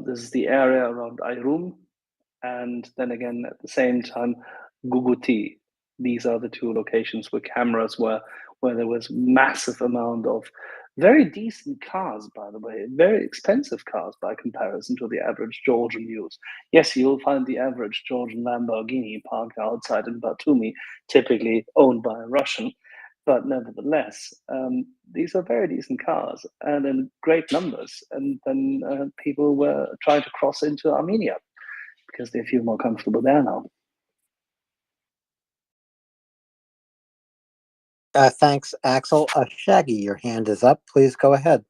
Speaker 4: this is the area around Ayrum, and then again at the same time Guguti. These are the two locations where cameras were, where there was massive amount of very decent cars, by the way, very expensive cars by comparison to the average Georgian use. Yes, you'll find the average Georgian Lamborghini parked outside in Batumi, typically owned by a Russian, but nevertheless, these are very decent cars and in great numbers. And then people were trying to cross into Armenia because they feel more comfortable there now.
Speaker 11: Thanks, Axel. Shaggy, your hand is up. Please go ahead.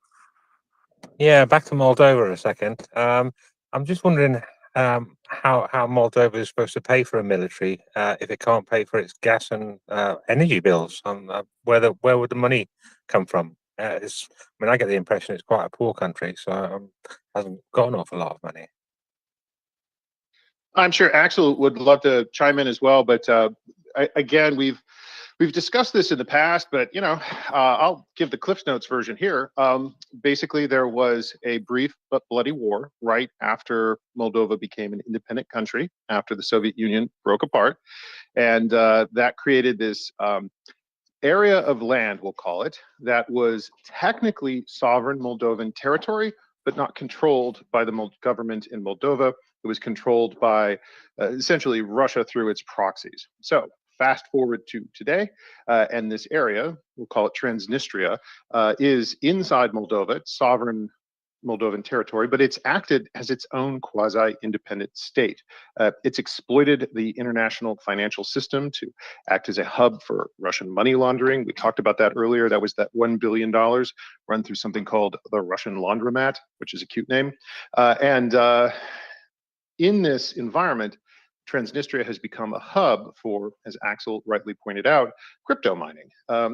Speaker 6: Yeah, back to Moldova a second. I'm just wondering how Moldova is supposed to pay for a military if it can't pay for its gas and energy bills. Where would the money come from? I mean, I get the impression it's quite a poor country, so hasn't got an awful lot of money.
Speaker 17: I'm sure Axel would love to chime in as well, but again, we've discussed this in the past, but I'll give the Cliff Notes version here. Basically, there was a brief but bloody war right after Moldova became an independent country, after the Soviet Union broke apart, and that created this area of land, we'll call it, that was technically sovereign Moldovan territory, but not controlled by the government in Moldova. It was controlled by essentially Russia through its proxies. So fast forward to today, and this area, we'll call it Transnistria, is inside Moldova. It's sovereign Moldovan territory, but it's acted as its own quasi-independent state. It's exploited the international financial system to act as a hub for Russian money laundering. We talked about that earlier. That was that $1 billion run through something called the Russian laundromat, which is a cute name. In this environment, Transnistria has become a hub for, as Axel rightly pointed out, crypto mining.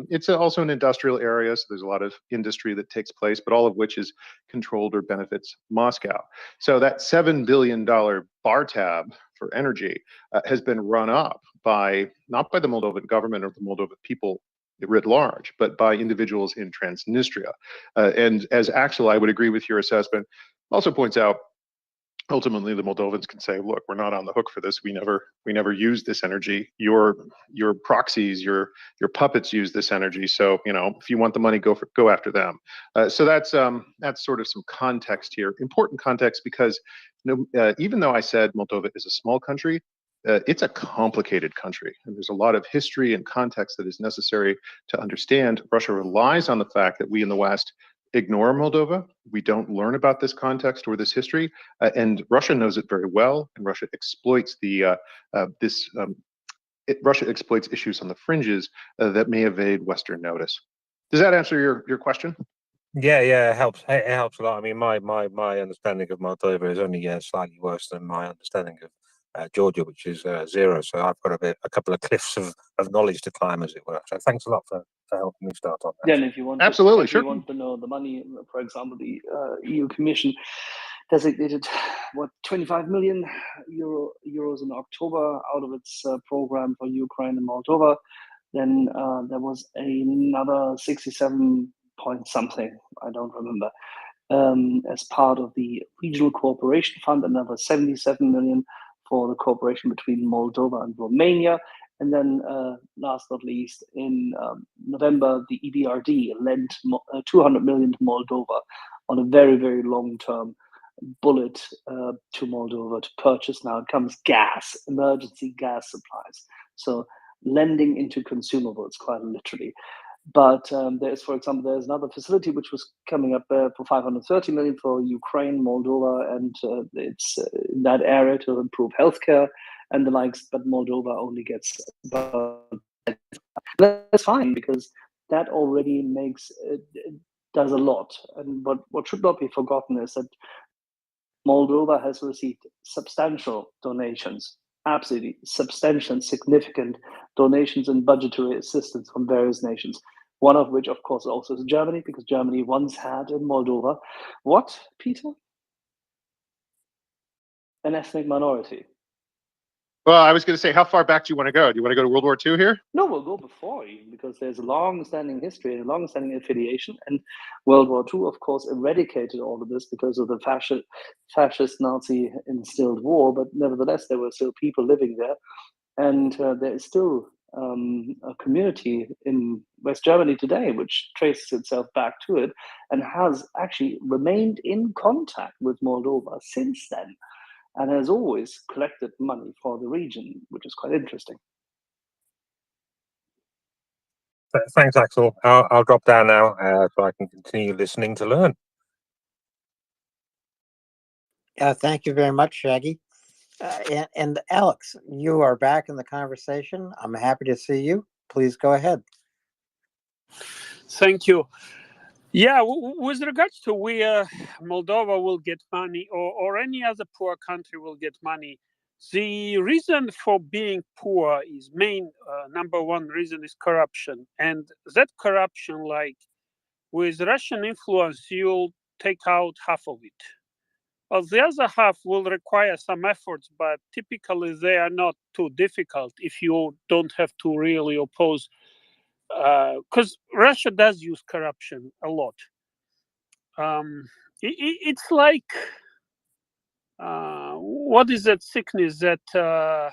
Speaker 17: It's also an industrial area, so there's a lot of industry that takes place, but all of which is controlled or benefits Moscow. So that $7 billion bar tab for energy has been run up by, not by the Moldovan government or the Moldovan people writ large, but by individuals in Transnistria. And as Axel, I would agree with your assessment, also points out, ultimately the Moldovans can say, look, we're not on the hook for this. We never used this energy. Your proxies, your puppets use this energy. So, if you want the money, go after them. So that's sort of some context here. Important context because even though I said Moldova is a small country, it's a complicated country, and there's a lot of history and context that is necessary to understand. Russia relies on the fact that we in the West ignore Moldova. We don't learn about this context or this history, and Russia knows it very well. And Russia exploits Russia exploits issues on the fringes that may evade Western notice. Does that answer your question?
Speaker 6: Yeah, it helps. It helps a lot. I mean, my understanding of Moldova is only slightly worse than my understanding of Georgia, which is zero. So I've got a couple of cliffs of knowledge to climb, as it were. So thanks a lot for helping me start on that.
Speaker 4: Then, if you want,
Speaker 17: absolutely,
Speaker 4: if you want to know the money, for example, the EU Commission designated 25 million euros in October out of its program for Ukraine and Moldova. Then there was another 67 point something, I don't remember, as part of the Regional Cooperation Fund, another 77 million for the cooperation between Moldova and Romania. And then last but not least, in November, the EBRD lent 200 million to Moldova on a very, very long-term bullet to Moldova to purchase. Now it comes gas, emergency gas supplies. So lending into consumables, quite literally. But there's, for example, there's another facility which was coming up for 530 million for Ukraine, Moldova, and it's in that area to improve healthcare and the likes. But Moldova only gets about. That's fine because that already does a lot. And what should not be forgotten is that Moldova has received substantial donations. Absolutely substantial and significant donations and budgetary assistance from various nations. One of which, of course, also is Germany, because Germany once had in Moldova, what, Peter? An ethnic minority.
Speaker 17: Well, I was going to say, how far back do you want to go? Do you want to go to World War II here?
Speaker 4: No, we'll go before even, because there's a long-standing history and a long-standing affiliation. And World War II, of course, eradicated all of this because of the fascist Nazi instilled war. But nevertheless, there were still people living there. And there is still a community in West Germany today which traces itself back to it and has actually remained in contact with Moldova since then, and has always collected money for the region, which is quite interesting.
Speaker 6: Thanks, Axel. I'll drop down now so I can continue listening to learn.
Speaker 11: Thank you very much, Shaggy. And Alex, you are back in the conversation. I'm happy to see you. Please go ahead.
Speaker 9: Thank you. Yeah, with regards to where Moldova will get money or any other poor country will get money, the reason for being poor is number one reason is corruption. And that corruption, like with Russian influence, you'll take out half of it. Well, the other half will require some efforts, but typically they are not too difficult if you don't have to really oppose, because Russia does use corruption a lot. It's like, what is that sickness that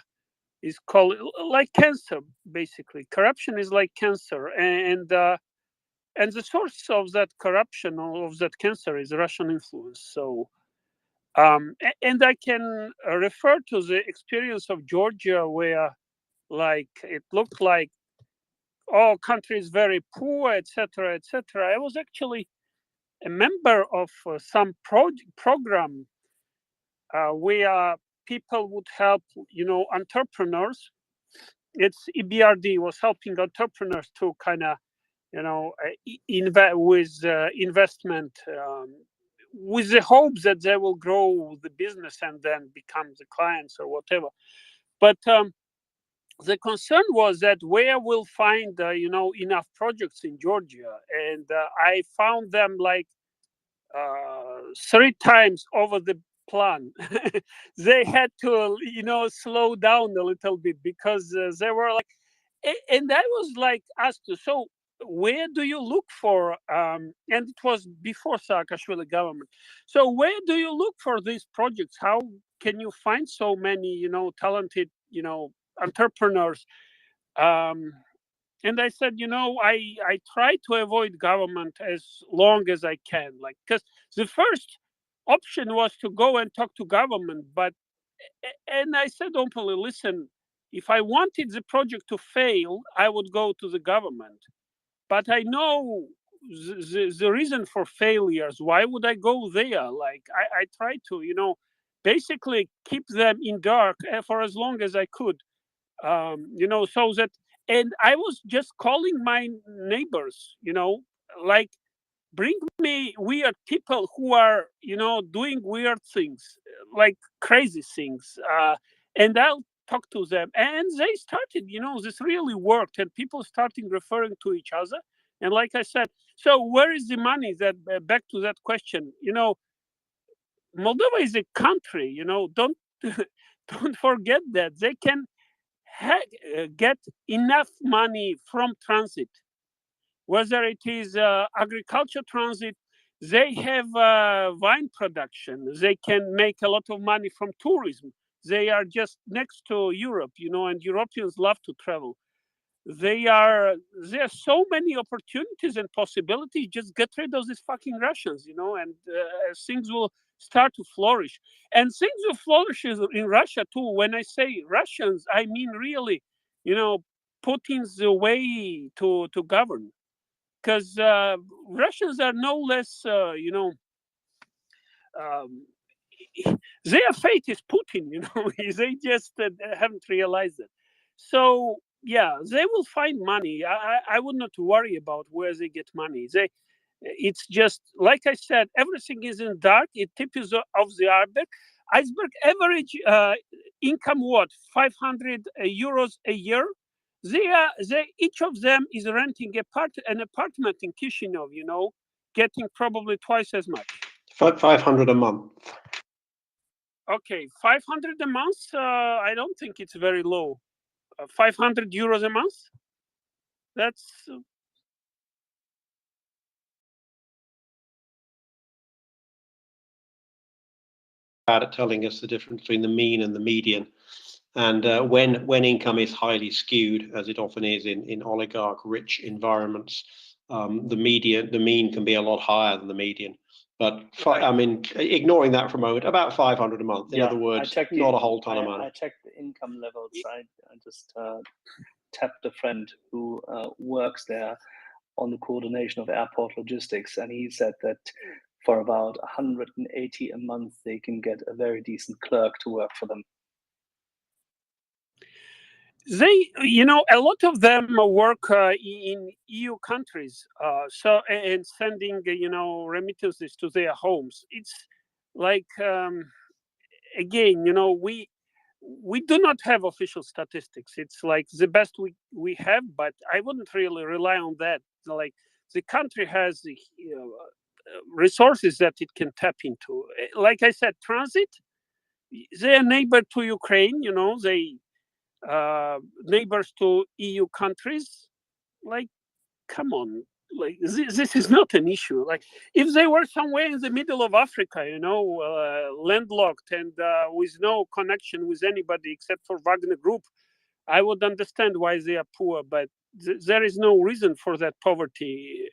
Speaker 9: is called, like cancer, basically. Corruption is like cancer, and the source of that corruption, of that cancer, is Russian influence. So. And I can refer to the experience of Georgia, where, like, it looked like, oh, country is very poor, etc., etc. I was actually a member of some program where people would help, entrepreneurs. It's EBRD was helping entrepreneurs to kind of, with investment. With the hope that they will grow the business and then become the clients or whatever. But the concern was that where we'll find, enough projects in Georgia. And I found them like 3 times over the plan. They had to, slow down a little bit because they were like, and I was like asked, so where do you look for, and it was before Saakashvili government, so where do you look for these projects? How can you find so many, talented, entrepreneurs? And I said, I try to avoid government as long as I can, like, because the first option was to go and talk to government, and I said openly, listen, if I wanted the project to fail, I would go to the government. But I know the reason for failures. Why would I go there? Like, I try to, basically keep them in dark for as long as I could, so that, and I was just calling my neighbors, like, bring me weird people who are, doing weird things, like crazy things, and I'll talk to them. And they started, this really worked, and people started referring to each other. And like I said, so where is the money? That back to that question, Moldova is a country, don't don't forget that they can get enough money from transit, whether it is agriculture transit. They have wine production. They can make a lot of money from tourism. They are just next to Europe, and Europeans love to travel. There are so many opportunities and possibilities. Just get rid of these fucking Russians, and things will start to flourish. And things will flourish in Russia too. When I say Russians, I mean really, Putin's way to govern. Because Russians are no less, their fate is Putin, they just haven't realized it. So, yeah, they will find money. I would not worry about where they get money. It's just, like I said, everything is in dark. It tips of the iceberg. Average income, what, 500 euros a year? Each of them is renting an apartment in Chisinau, getting probably twice as much.
Speaker 22: 500 a month.
Speaker 9: Okay, 500 a month. I don't think it's very low. 500 euros a month. That's
Speaker 22: at telling us the difference between the mean and the median. And when income is highly skewed, as it often is in oligarch-rich environments, the mean can be a lot higher than the median. But I mean, ignoring that for a moment, about 500 a month. In other words, not a whole ton of money.
Speaker 4: I checked the income levels. I just tapped a friend who works there on the coordination of airport logistics, and he said that for about 180 a month, they can get a very decent clerk to work for them.
Speaker 9: They, a lot of them work in EU countries, and sending, remittances to their homes. It's like, again, we do not have official statistics. It's like the best we have, but I wouldn't really rely on that. Like, the country has the resources that it can tap into. Like I said, transit, they are neighbor to Ukraine, they neighbors to EU countries. Like, come on, like this is not an issue. Like, if they were somewhere in the middle of Africa, landlocked and with no connection with anybody except for Wagner Group, I would understand why they are poor. But there is no reason for that poverty.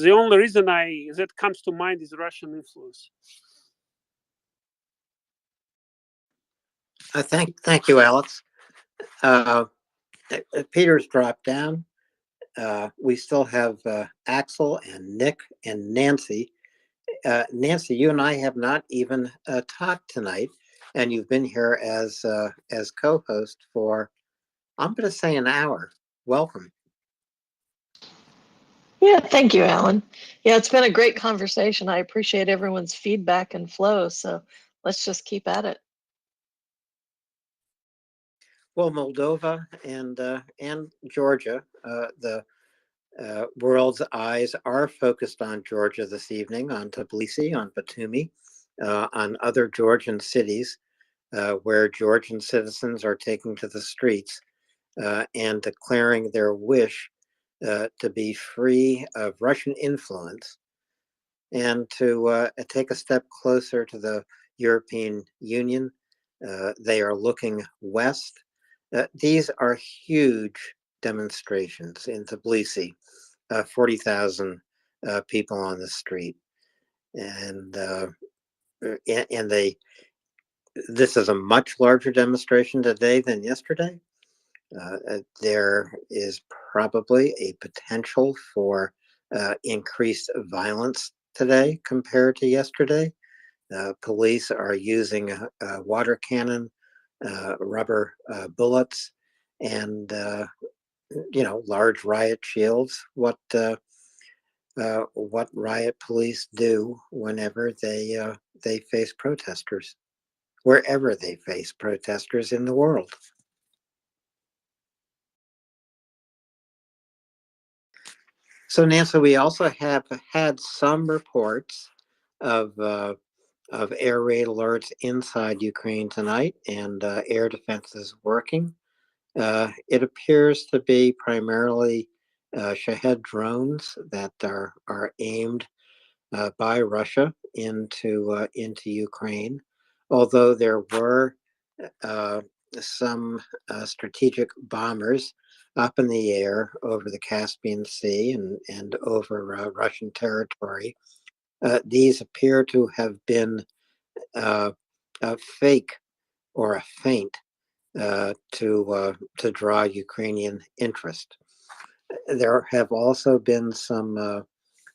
Speaker 9: The only reason that comes to mind is Russian influence.
Speaker 11: Thank you, Alex. Peter's dropped down. We still have Axel and Nick and Nancy. Nancy, you and I have not even talked tonight, and you've been here as co-host for, I'm going to say, an hour. Welcome.
Speaker 18: Yeah, thank you, Alan. Yeah, it's been a great conversation. I appreciate everyone's feedback and flow. So let's just keep at it.
Speaker 11: Well, Moldova and Georgia, the world's eyes are focused on Georgia this evening, on Tbilisi, on Batumi, on other Georgian cities where Georgian citizens are taking to the streets and declaring their wish to be free of Russian influence and to take a step closer to the European Union. They are looking west. These are huge demonstrations in Tbilisi, 40,000 people on the street. And this is a much larger demonstration today than yesterday. There is probably a potential for increased violence today compared to yesterday. Police are using water cannon, rubber bullets, and large riot shields. What riot police do whenever they face protesters, wherever they face protesters in the world. So, Nancy, we also have had some reports of air raid alerts inside Ukraine tonight, and air defense is working. It appears to be primarily Shahed drones that are aimed by Russia into Ukraine, although there were some strategic bombers up in the air over the Caspian Sea and over Russian territory. These appear to have been a fake or a feint to draw Ukrainian interest. There have also been some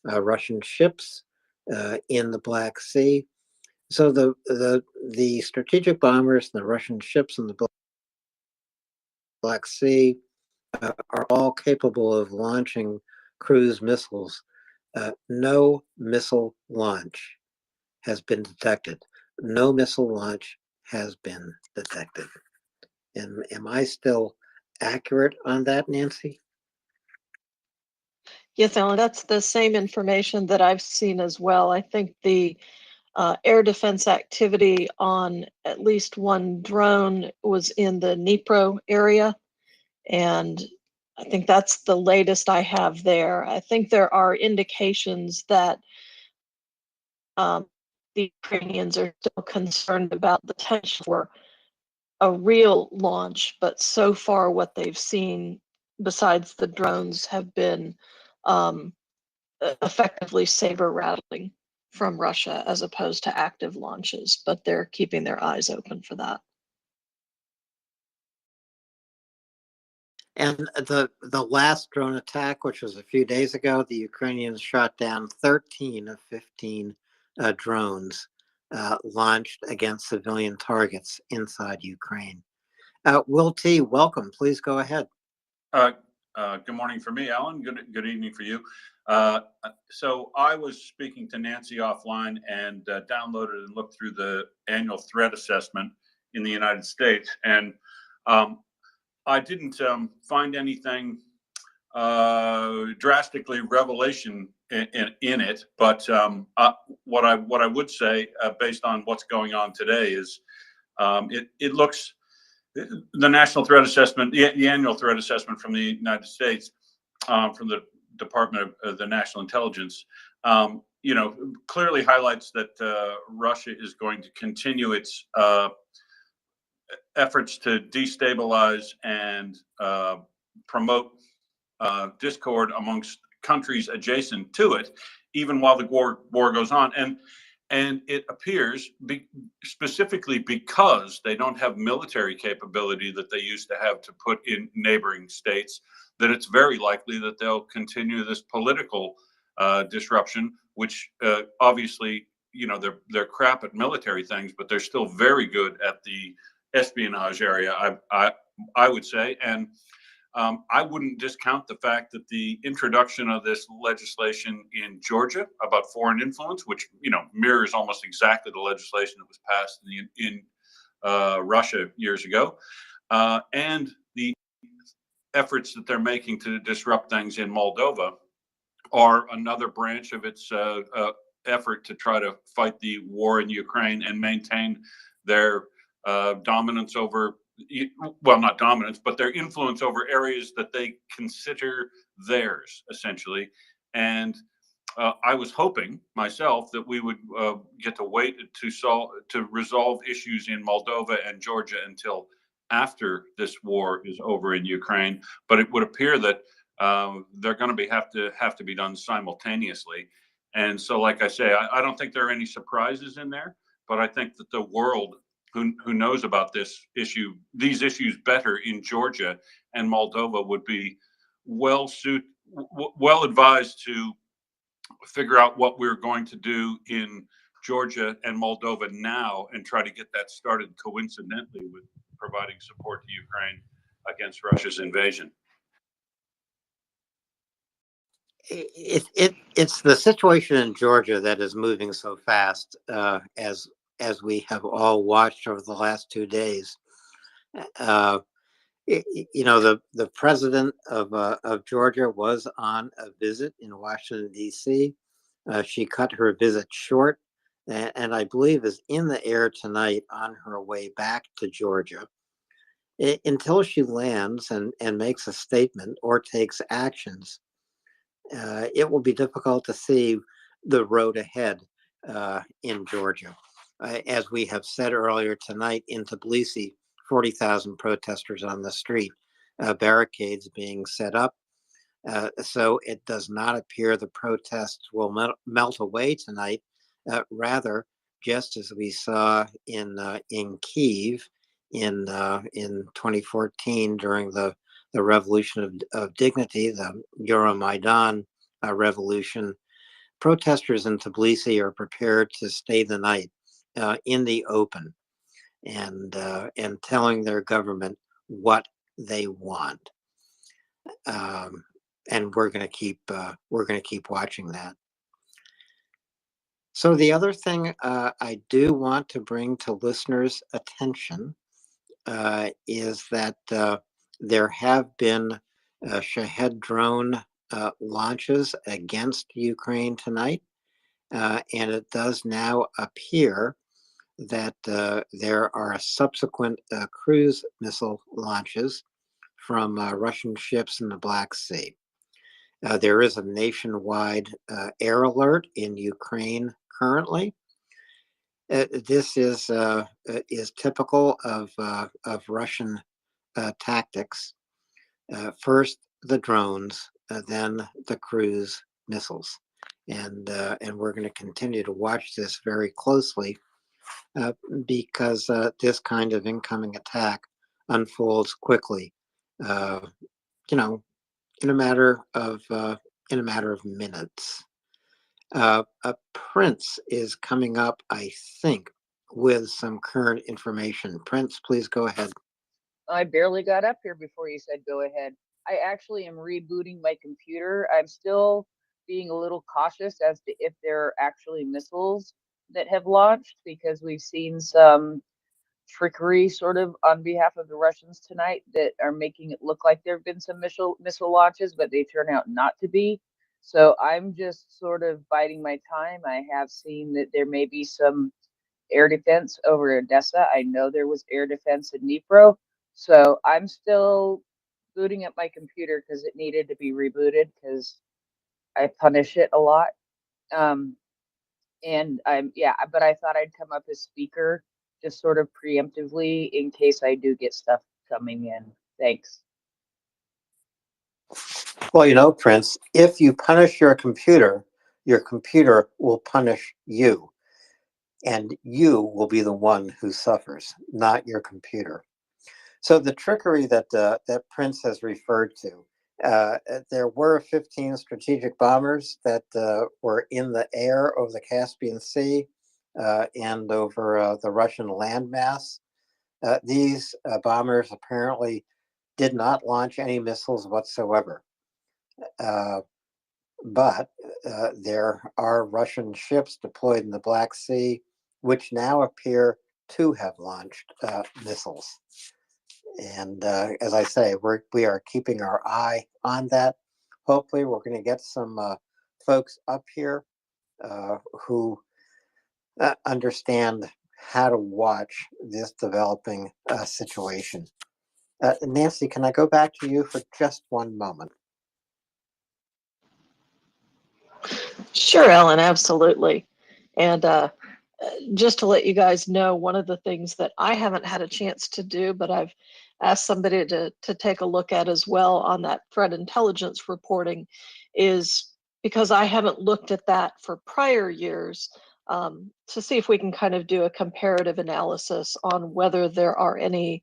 Speaker 11: Russian ships in the Black Sea. So the strategic bombers and the Russian ships in the Black Sea are all capable of launching cruise missiles. No missile launch has been detected. No missile launch has been detected. And am I still accurate on that, Nancy?
Speaker 18: Yes, Alan, that's the same information that I've seen as well. I think the air defense activity on at least one drone was in the Dnipro area. And I think that's the latest I have there. I think there are indications that the Ukrainians are still concerned about the potential for a real launch, but so far what they've seen, besides the drones, have been effectively saber rattling from Russia as opposed to active launches, but they're keeping their eyes open for that.
Speaker 11: And the last drone attack, which was a few days ago, the Ukrainians shot down 13 of 15 drones launched against civilian targets inside Ukraine. Will T, welcome. Please go ahead.
Speaker 13: Good morning for me, Alan. Good evening for you. So I was speaking to Nancy offline and downloaded and looked through the annual threat assessment in the United States, and I didn't find anything drastically revelation in it. But what I would say, based on what's going on today, is it looks. The national threat assessment, the annual threat assessment from the United States, from the Department of the National Intelligence, clearly highlights that Russia is going to continue its efforts to destabilize and promote discord amongst countries adjacent to it, even while the war goes on. And it appears, specifically because they don't have military capability that they used to have to put in neighboring states, that it's very likely that they'll continue this political disruption, which obviously, they're crap at military things, but they're still very good at the espionage area, I would say. And I wouldn't discount the fact that the introduction of this legislation in Georgia about foreign influence, which mirrors almost exactly the legislation that was passed in Russia years ago, and the efforts that they're making to disrupt things in Moldova, are another branch of its effort to try to fight the war in Ukraine and maintain their dominance over. Well, not dominance, but their influence over areas that they consider theirs, essentially. And I was hoping myself that we would get to wait to resolve issues in Moldova and Georgia until after this war is over in Ukraine. But it would appear that they're going to have to be done simultaneously. And so, like I say, I don't think there are any surprises in there, but I think that the world who knows about these issues better in Georgia and Moldova would be well advised to figure out what we're going to do in Georgia and Moldova now, and try to get that started coincidentally with providing support to Ukraine against Russia's invasion.
Speaker 11: It's the situation in Georgia that is moving so fast, as we have all watched over the last 2 days. The president of Georgia was on a visit in Washington, D.C. She cut her visit short, and I believe is in the air tonight on her way back to Georgia. Until she lands and makes a statement or takes actions, it will be difficult to see the road ahead in Georgia. As we have said earlier tonight, in Tbilisi, 40,000 protesters on the street, barricades being set up. So it does not appear the protests will melt away tonight. Rather, just as we saw in Kyiv in 2014 during the Revolution of Dignity, the Euromaidan revolution, protesters in Tbilisi are prepared to stay the night in the open and telling their government what they want. And we're going to keep watching that. So the other thing I do want to bring to listeners' attention is that there have been Shahed drone launches against Ukraine tonight. and it does now appear that there are subsequent cruise missile launches from Russian ships in the Black Sea. There is a nationwide air alert in Ukraine currently. This is typical of Russian tactics. First the drones, then the cruise missiles, and we're going to continue to watch this very closely because this kind of incoming attack unfolds quickly. You know, in a matter of minutes. Prince is coming up, I think, with some current information. Prince, please go ahead.
Speaker 19: I barely got up here before you said go ahead. I actually am rebooting my computer. I'm still being a little cautious as to if there are actually missiles that have launched, because we've seen some trickery sort of on behalf of the Russians tonight that are making it look like there have been some missile launches, but they turn out not to be. So I'm just sort of biding my time. I have seen that there may be some air defense over Odessa. I know there was air defense in Dnipro. So I'm still booting up my computer because it needed to be rebooted because I punish it a lot. And but I thought I'd come up as speaker just sort of preemptively in case I do get stuff coming in. Thanks.
Speaker 11: Well, you know, Prince, if you punish your computer will punish you. And you will be the one who suffers, not your computer. So the trickery that Prince has referred to, there were 15 strategic bombers that were in the air over the Caspian Sea and over the Russian landmass. These bombers apparently did not launch any missiles whatsoever. But there are Russian ships deployed in the Black Sea, which now appear to have launched missiles. And as I say, we are keeping our eye on that. Hopefully, we're going to get some folks up here who understand how to watch this developing situation. Nancy, can I go back to you for just one moment?
Speaker 18: Sure, Ellen, absolutely. And just to let you guys know, one of the things that I haven't had a chance to do, but I've asked somebody to take a look at as well on that threat intelligence reporting, is because I haven't looked at that for prior years, to see if we can kind of do a comparative analysis on whether there are any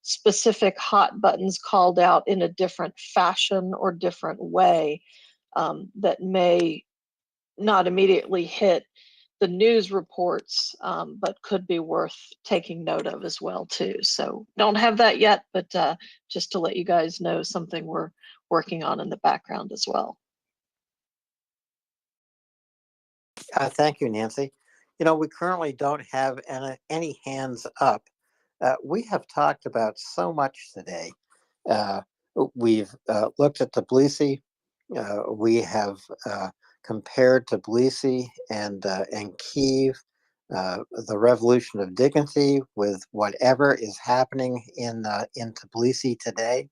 Speaker 18: specific hot buttons called out in a different fashion or different way, that may not immediately hit the news reports, but could be worth taking note of as well too. So don't have that yet, but just to let you guys know, something we're working on in the background as well.
Speaker 11: Thank you, Nancy. You know, we currently don't have any hands up. We have talked about so much today. We've looked at Tbilisi. We have compared Tbilisi and Kyiv, the revolution of dignity with whatever is happening in Tbilisi today.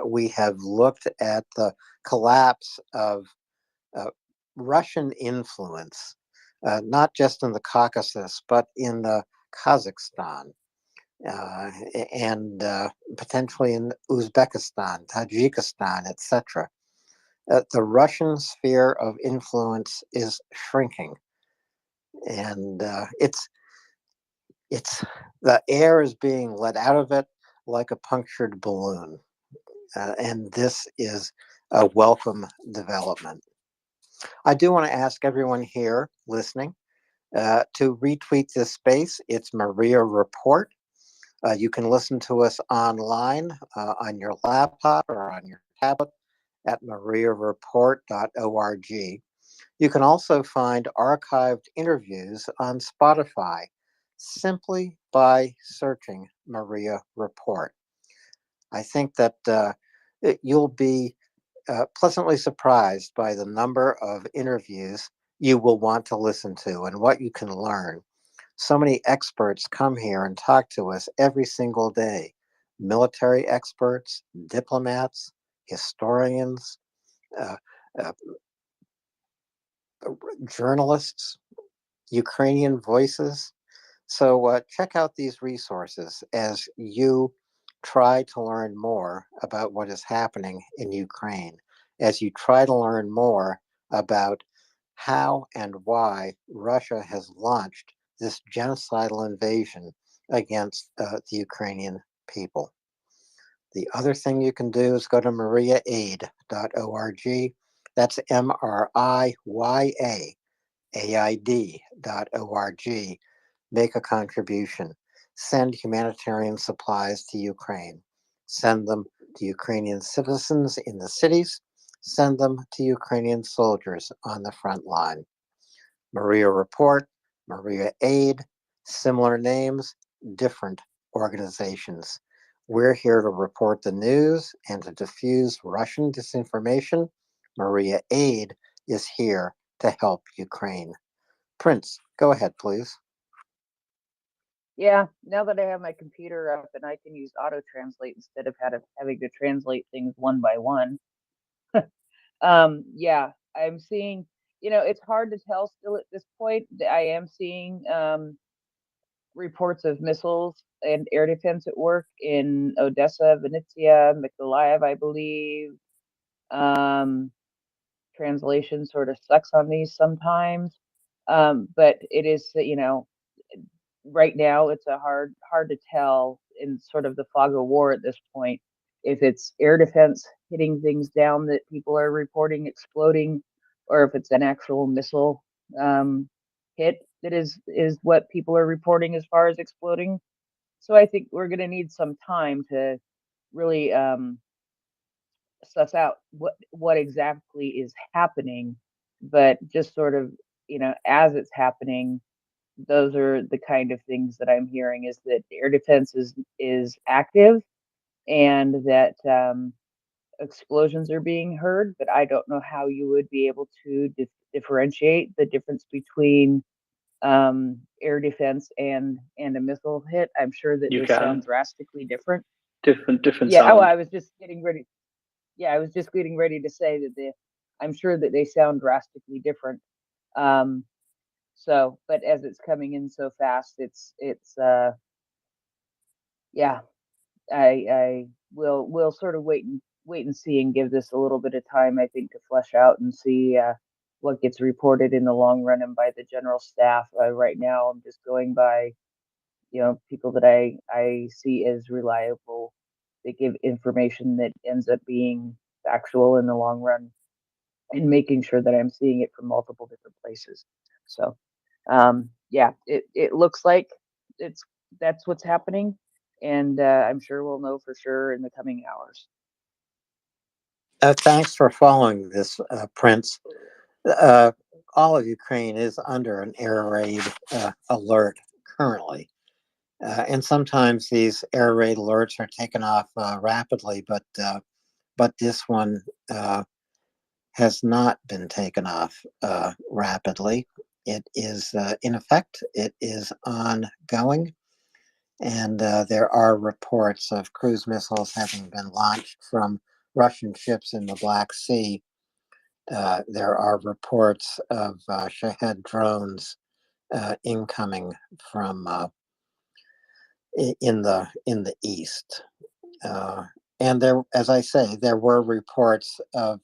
Speaker 11: We have looked at the collapse of Russian influence, not just in the Caucasus, but in Kazakhstan and potentially in Uzbekistan, Tajikistan, etc. The Russian sphere of influence is shrinking, and it's the air is being let out of it like a punctured balloon, and this is a welcome development. I do want to ask everyone here listening to retweet this space. It's MriyaReport. You can listen to us online on your laptop or on your tablet at MriyaReport.org. You can also find archived interviews on Spotify simply by searching Mriya Report. I think that you'll be pleasantly surprised by the number of interviews you will want to listen to and what you can learn. So many experts come here and talk to us every single day. Military experts, diplomats, historians, uh, uh, journalists, Ukrainian voices. So check out these resources as you try to learn more about what is happening in Ukraine, as you try to learn more about how and why Russia has launched this genocidal invasion against the Ukrainian people. The other thing you can do is go to MriyaAid.org. That's MriyaAid.org. Make a contribution. Send humanitarian supplies to Ukraine. Send them to Ukrainian citizens in the cities. Send them to Ukrainian soldiers on the front line. MriyaReport, Maria Aid, similar names, different organizations. We're here to report the news and to diffuse Russian disinformation. Maria Aid is here to help Ukraine. Prince, go ahead, please.
Speaker 19: Yeah, now that I have my computer up and I can use auto translate instead of having to translate things one by one. Yeah, I'm seeing, it's hard to tell still at this point. I am seeing reports of missiles and air defense at work in Odessa, Vinnytsia, Mykolaiv, I believe. Translation sort of sucks on these sometimes. But it is, right now it's hard to tell in sort of the fog of war at this point if it's air defense hitting things down that people are reporting exploding, or if it's an actual missile hit that is what people are reporting as far as exploding. So I think we're going to need some time to really suss out what exactly is happening. But just sort of, as it's happening, those are the kind of things that I'm hearing, is that air defense is active, and that explosions are being heard. But I don't know how you would be able to differentiate the difference between air defense and a missile hit. I'm sure that
Speaker 4: You
Speaker 19: they
Speaker 4: can.
Speaker 19: sound drastically different.
Speaker 4: Different
Speaker 19: Yeah.
Speaker 4: sound.
Speaker 19: Oh, I was just getting ready. Yeah, I was just getting ready to say that I'm sure that they sound drastically different. So, but as it's coming in so fast, it's yeah, I will sort of wait and see and give this a little bit of time, I think, to flesh out and see what gets reported in the long run and by the general staff. Right now, I'm just going by, people that I see as reliable. They give information that ends up being factual in the long run, and making sure that I'm seeing it from multiple different places. So, yeah, it looks like that's what's happening, and I'm sure we'll know for sure in the coming hours.
Speaker 11: Thanks for following this, Prince. All of Ukraine is under an air raid alert currently. And sometimes these air raid alerts are taken off rapidly, but this one has not been taken off rapidly. It is in effect. It is ongoing, and there are reports of cruise missiles having been launched from Russian ships in the Black Sea. There are reports of Shahed drones incoming from in the east. And there, as I say, there were reports of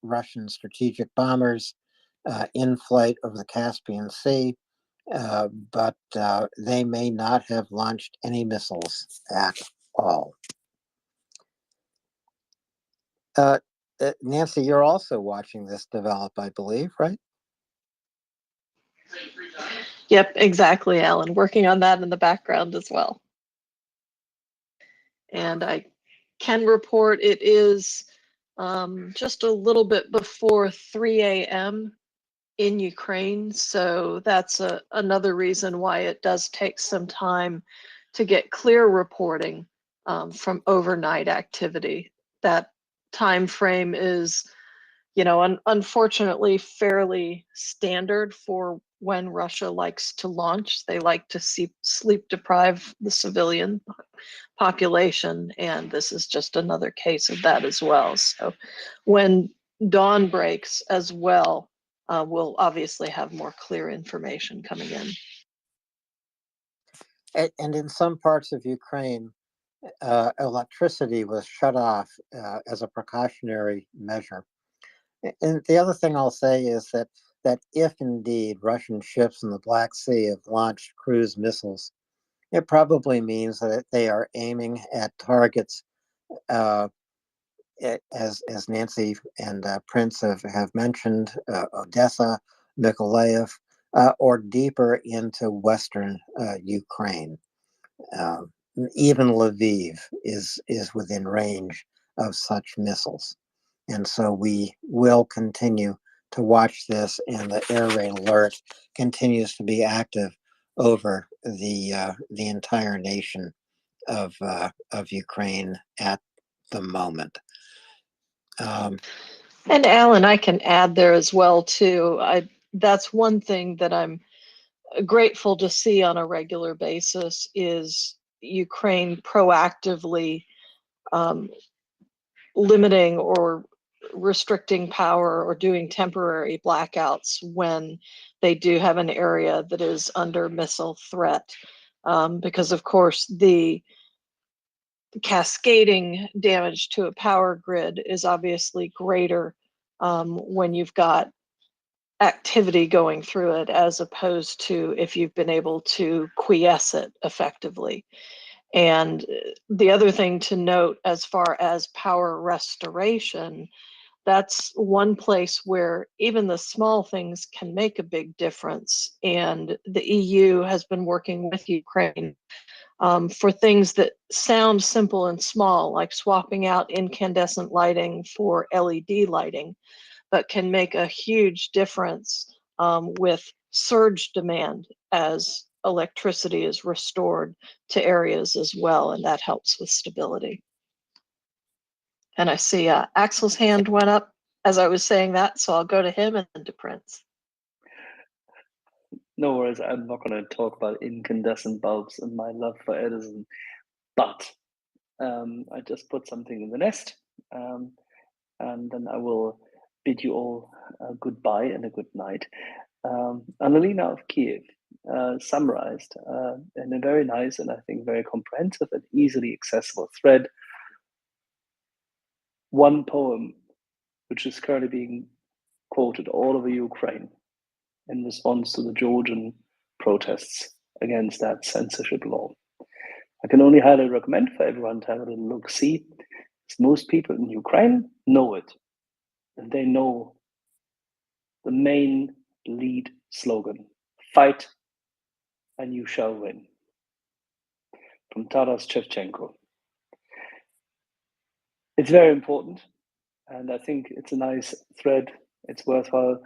Speaker 11: Russian strategic bombers in flight over the Caspian Sea, but they may not have launched any missiles at all. Nancy, you're also watching this develop, I believe, right?
Speaker 18: Yep, exactly, Alan. Working on that in the background as well. And I can report it is just a little bit before 3 a.m. in Ukraine. So that's another reason why it does take some time to get clear reporting from overnight activity. That time frame is, unfortunately fairly standard for when Russia likes to launch. They like to sleep deprive the civilian population, and this is just another case of that as well. So when dawn breaks as well, we'll obviously have more clear information coming in.
Speaker 11: And in some parts of Ukraine, electricity was shut off as a precautionary measure. And the other thing I'll say is that if indeed Russian ships in the Black Sea have launched cruise missiles, it probably means that they are aiming at targets, as Nancy and Prince have mentioned, Odessa, Mykolaiv, or deeper into western Ukraine. Even Lviv is within range of such missiles. And so we will continue to watch this, and the air raid alert continues to be active over the entire nation of Ukraine at the moment.
Speaker 18: And Alan, I can add there as well too. That's one thing that I'm grateful to see on a regular basis is Ukraine proactively limiting or restricting power or doing temporary blackouts when they do have an area that is under missile threat. Because of course the cascading damage to a power grid is obviously greater when you've got activity going through it, as opposed to if you've been able to quiesce it effectively. And the other thing to note as far as power restoration, that's one place where even the small things can make a big difference. And the EU has been working with Ukraine for things that sound simple and small, like swapping out incandescent lighting for LED lighting, but can make a huge difference with surge demand as electricity is restored to areas as well, and that helps with stability. And I see Axel's hand went up as I was saying that, so I'll go to him and then to Prince.
Speaker 4: No worries, I'm not going to talk about incandescent bulbs and my love for Edison, but I just put something in the nest, and then I will bid you all a goodbye and a good night. Annalena of Kiev summarized in a very nice and I think very comprehensive and easily accessible thread one poem which is currently being quoted all over Ukraine in response to the Georgian protests against that censorship law. I can only highly recommend for everyone to have a little look-see. Most people in Ukraine know it, and they know the main lead slogan, fight and you shall win, from Taras Shevchenko. It's very important, and I think it's a nice thread. It's worthwhile.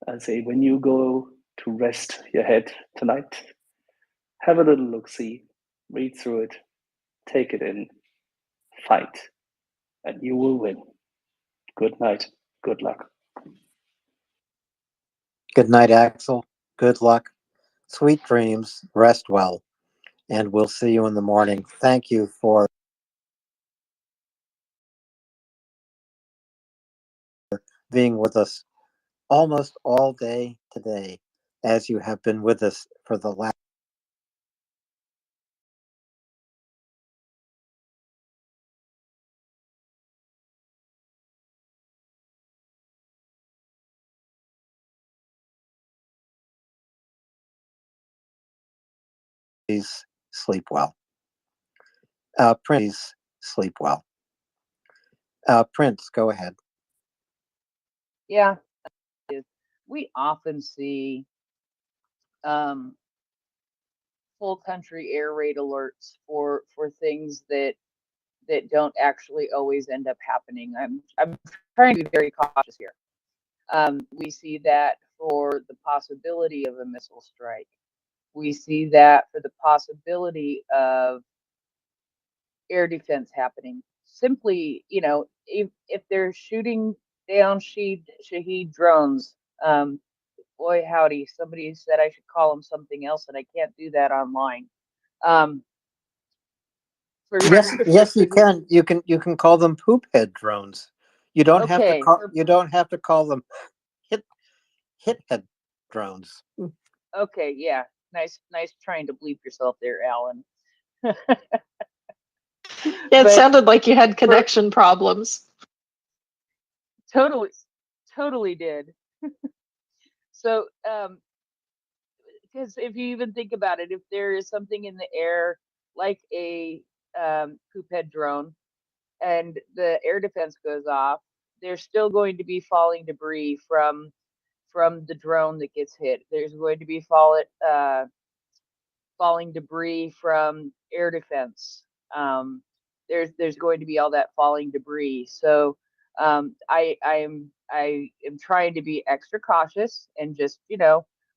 Speaker 4: I say, when you go to rest your head tonight, have a little look-see, read through it, take it in, fight, and you will win. Good night. Good luck.
Speaker 11: Good night, Axel. Good luck. Sweet dreams. Rest well. And we'll see you in the morning. Thank you for being with us almost all day today, as you have been with us for the last Please sleep well. Prince, sleep well. Prince, go ahead.
Speaker 19: Yeah, we often see full country air raid alerts for things that don't actually always end up happening. I'm trying to be very cautious here. We see that for the possibility of a missile strike. We see that for the possibility of air defense happening. Simply, if they're shooting down Shahed drones. Boy, howdy. Somebody said I should call them something else, and I can't do that online.
Speaker 11: Yes, you can. You can call them poop head drones. You don't have to
Speaker 19: Okay.
Speaker 11: call. You don't have to call them hit head drones.
Speaker 19: Okay, yeah. Nice trying to bleep yourself there, Alan.
Speaker 18: Yeah, it
Speaker 19: But
Speaker 18: sounded like you had connection problems.
Speaker 19: Totally did. So, because if you even think about it, if there is something in the air like a poop head drone and the air defense goes off, there's still going to be falling debris from the drone that gets hit. There's going to be falling debris from air defense. There's going to be all that falling debris. So I am trying to be extra cautious and just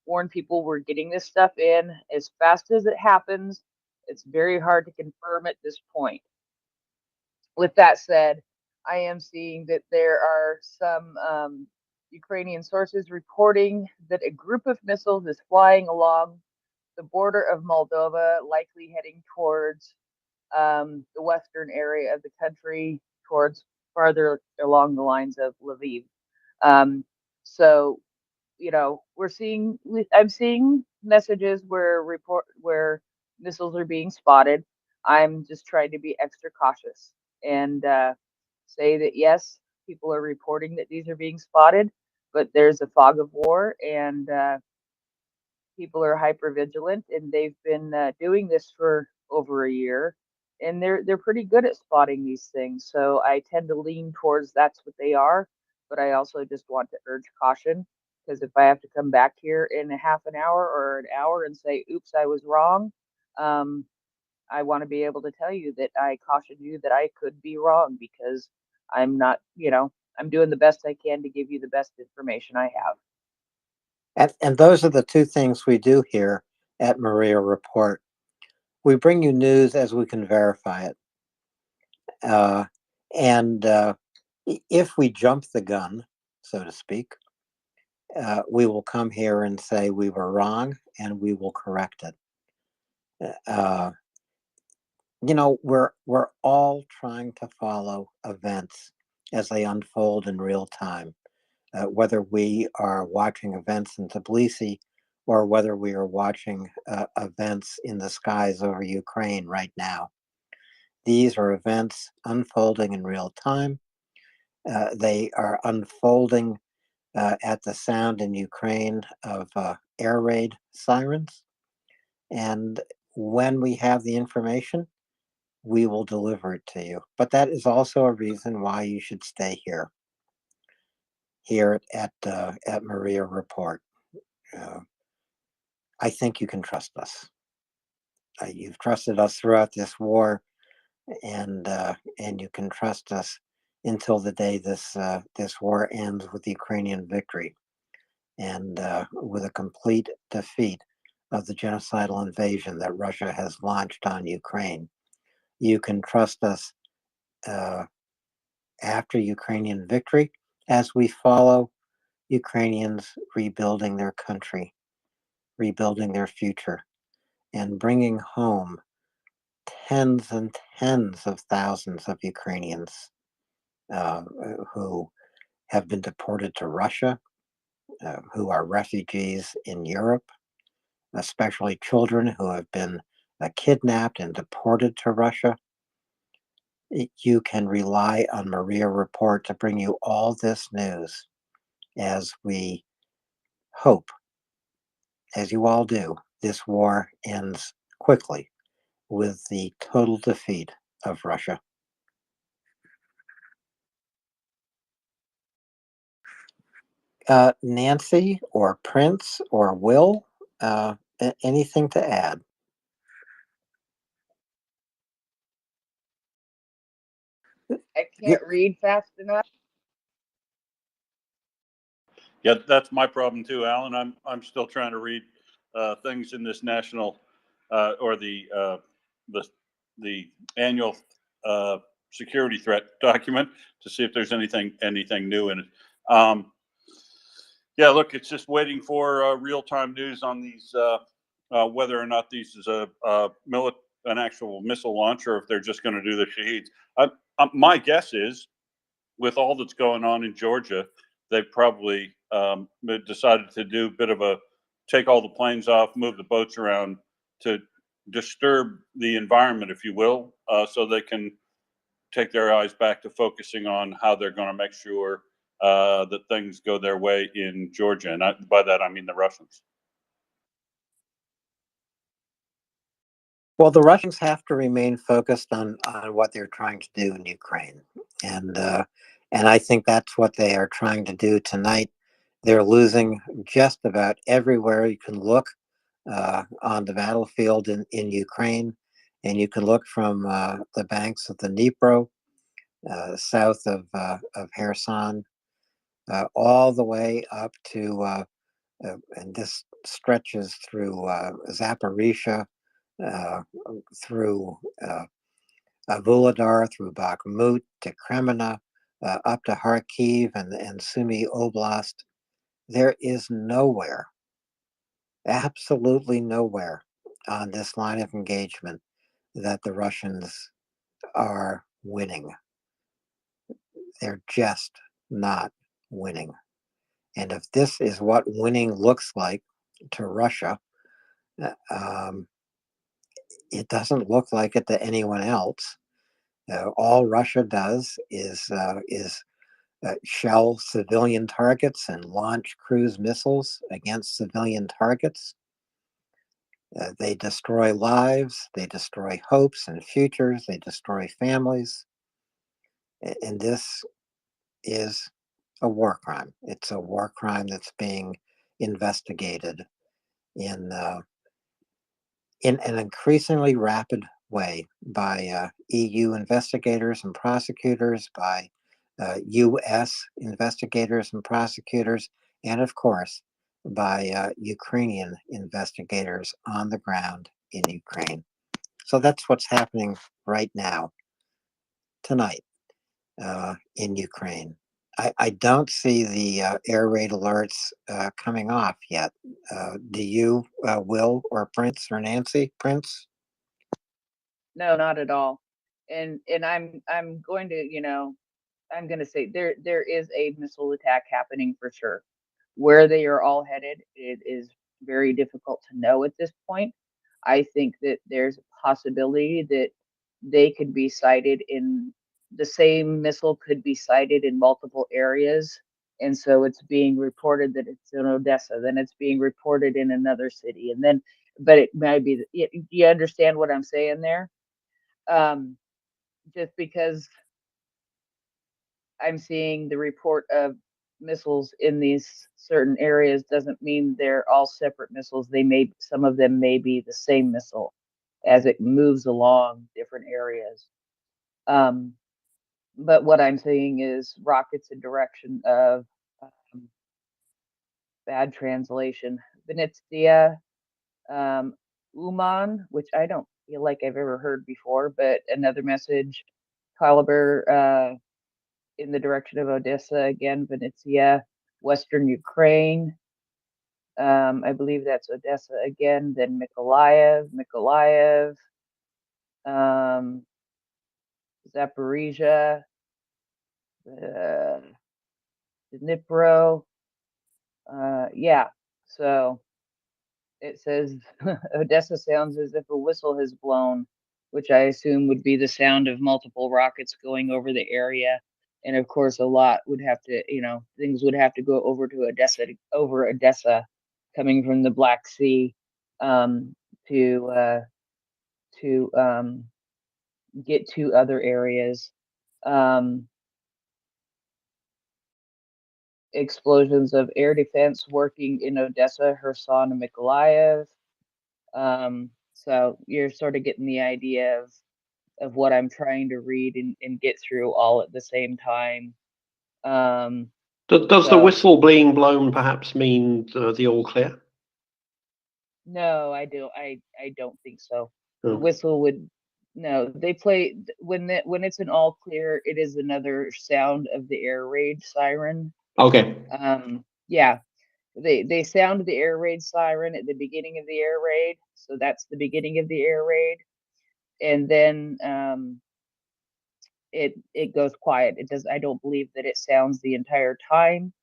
Speaker 19: warn people we're getting this stuff in as fast as it happens. It's very hard to confirm at this point. With that said, I am seeing that there are some Ukrainian sources reporting that a group of missiles is flying along the border of Moldova, likely heading towards the western area of the country, towards farther along the lines of Lviv. So, I'm seeing messages where missiles are being spotted. I'm just trying to be extra cautious and say that yes, people are reporting that these are being spotted, but there's a fog of war and people are hyper vigilant, and they've been doing this for over a year, and they're pretty good at spotting these things. So I tend to lean towards that's what they are, but I also just want to urge caution, because if I have to come back here in a half an hour or an hour and say, "Oops, I was wrong," I want to be able to tell you that I cautioned you that I could be wrong, because I'm not, I'm doing the best I can to give you the best information I have.
Speaker 11: And those are the two things we do here at MriyaReport. We bring you news as we can verify it. And if we jump the gun, so to speak, we will come here and say we were wrong, and we will correct it. We're all trying to follow events as they unfold in real time, whether we are watching events in Tbilisi or whether we are watching events in the skies over Ukraine right now. These are events unfolding in real time. They are unfolding at the sound in Ukraine of air raid sirens. And when we have the information, we will deliver it to you. But that is also a reason why you should stay here at MriyaReport. I think you can trust us. You've trusted us throughout this war, and you can trust us until the day this war ends with Ukrainian victory and with a complete defeat of the genocidal invasion that Russia has launched on Ukraine. You can trust us after Ukrainian victory as we follow Ukrainians rebuilding their country, rebuilding their future, and bringing home tens and tens of thousands of Ukrainians who have been deported to Russia, who are refugees in Europe, especially children who have been kidnapped and deported to Russia. You can rely on MriyaReport to bring you all this news as we hope, as you all do, this war ends quickly with the total defeat of Russia. Nancy or Prince or Will, anything to add?
Speaker 19: I can't read fast enough.
Speaker 13: Yeah, that's my problem too, Alan. I'm still trying to read things in this national or the annual security threat document to see if there's anything new in it. Yeah, look, it's just waiting for real-time news on these, whether or not these is an actual missile launch, or if they're just going to do the Shaheeds. My guess is, with all that's going on in Georgia, they probably decided to do a bit of a take all the planes off, move the boats around to disturb the environment, if you will, so they can take their eyes back to focusing on how they're going to make sure that things go their way in Georgia. And by that, I mean the Russians.
Speaker 11: Well, the Russians have to remain focused on what they're trying to do in Ukraine. And I think that's what they are trying to do tonight. They're losing just about everywhere you can look on the battlefield in Ukraine. And you can look from the banks of the Dnipro, south of Kherson, all the way up to, and this stretches through Zaporizhia, through Vuhledar, through Bakhmut, to Kremina, up to Kharkiv and Sumy Oblast. There is nowhere, absolutely nowhere on this line of engagement that the Russians are winning. They're just not winning. And if this is what winning looks like to Russia, it doesn't look like it to anyone else. All Russia does is shell civilian targets and launch cruise missiles against civilian targets. They destroy lives, they destroy hopes and futures, they destroy families. And this is a war crime. It's a war crime that's being investigated in an increasingly rapid way by EU investigators and prosecutors, by US investigators and prosecutors, and of course, by Ukrainian investigators on the ground in Ukraine. So that's what's happening right now, tonight, in Ukraine. I don't see the air raid alerts coming off yet. Do you, Will or Prince or Nancy? Prince?
Speaker 19: No, not at all. And I'm going to, I'm going to say there is a missile attack happening for sure. Where they are all headed, it is very difficult to know at this point. I think that there's a possibility that they could be sighted in the same missile could be sighted in multiple areas. And so it's being reported that it's in Odessa, then it's being reported in another city. And then, but it might be, you understand what I'm saying there? Just because I'm seeing the report of missiles in these certain areas doesn't mean they're all separate missiles. Some of them may be the same missile as it moves along different areas. But what I'm seeing is rockets in direction of bad translation, Venezia, Uman, which I don't feel like I've ever heard before, but another message, caliber in the direction of Odessa, again, Venezia, Western Ukraine. I believe that's Odessa again, then Mykolaiv, Zaporizhia, Dnipro. Yeah, so it says Odessa sounds as if a whistle has blown, which I assume would be the sound of multiple rockets going over the area. And of course, a lot would have to, things would have to go over to Odessa, coming from the Black Sea, to get to other areas. Explosions of air defense working in Odessa, Kherson, and Mykolaiv. So you're sort of getting the idea of what I'm trying to read and get through all at the same time.
Speaker 22: Does the whistle being blown perhaps mean the all clear?
Speaker 19: No, I don't think so. The
Speaker 22: Oh.
Speaker 19: whistle would No, they play when it's an all clear, it is another sound of the air raid siren.
Speaker 22: Okay.
Speaker 19: Yeah, they sound the air raid siren at the beginning of the air raid, so that's the beginning of the air raid, and then it goes quiet. It does. I don't believe that it sounds the entire time.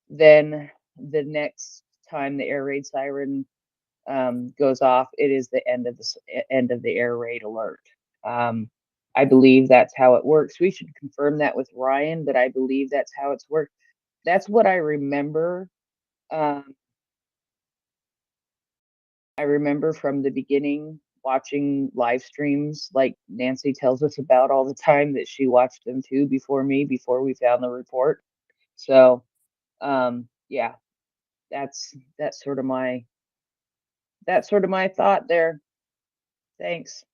Speaker 19: Then the next time the air raid siren goes off, it is the end of the air raid alert. I believe that's how it works. We should confirm that with Ryan, but I believe that's how it's worked. That's what I remember. I remember from the beginning watching live streams like Nancy tells us about all the time, that she watched them too before me, before we found the report. So yeah, that's sort of my thought there. Thanks.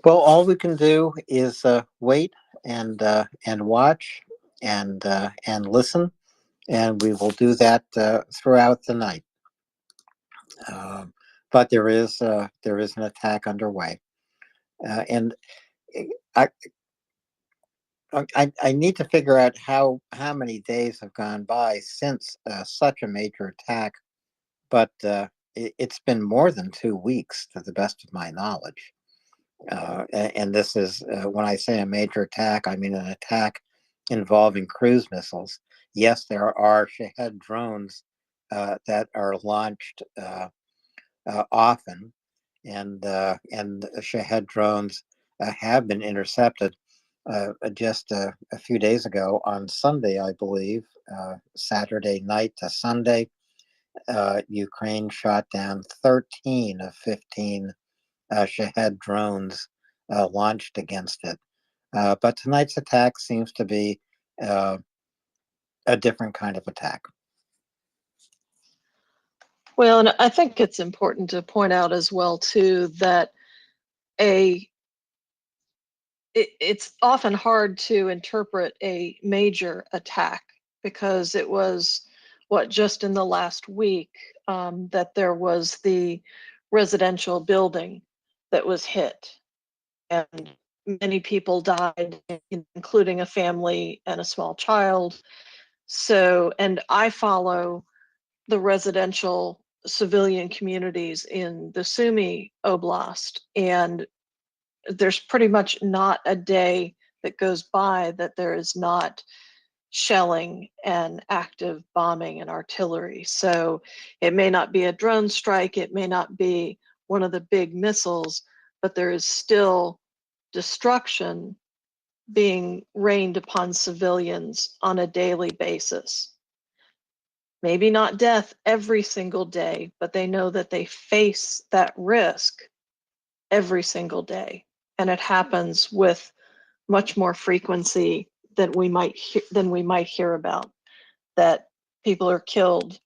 Speaker 11: Well, all we can do is wait and watch and listen, and we will do that throughout the night. But there is an attack underway, and I, I need to figure out how many days have gone by since such a major attack, but it's been more than 2 weeks, to the best of my knowledge. And this is when I say a major attack, I mean an attack involving cruise missiles. Yes, there are Shahed drones that are launched often, and Shahed drones have been intercepted. Just a few days ago, on Sunday, I believe, Saturday night to Sunday, Ukraine shot down 13 of 15 Shahed drones launched against it. But tonight's attack seems to be a different kind of attack.
Speaker 18: Well, and I think it's important to point out as well too that it's often hard to interpret a major attack, because it was just in the last week that there was the residential building that was hit, and many people died, including a family and a small child. So, and I follow the residential civilian communities in the Sumy Oblast, and there's pretty much not a day that goes by that there is not shelling and active bombing and artillery. So it may not be a drone strike, it may not be one of the big missiles, but there is still destruction being rained upon civilians on a daily basis. Maybe not death every single day, but they know that they face that risk every single day. And it happens with much more frequency than we might hear about, that people are killed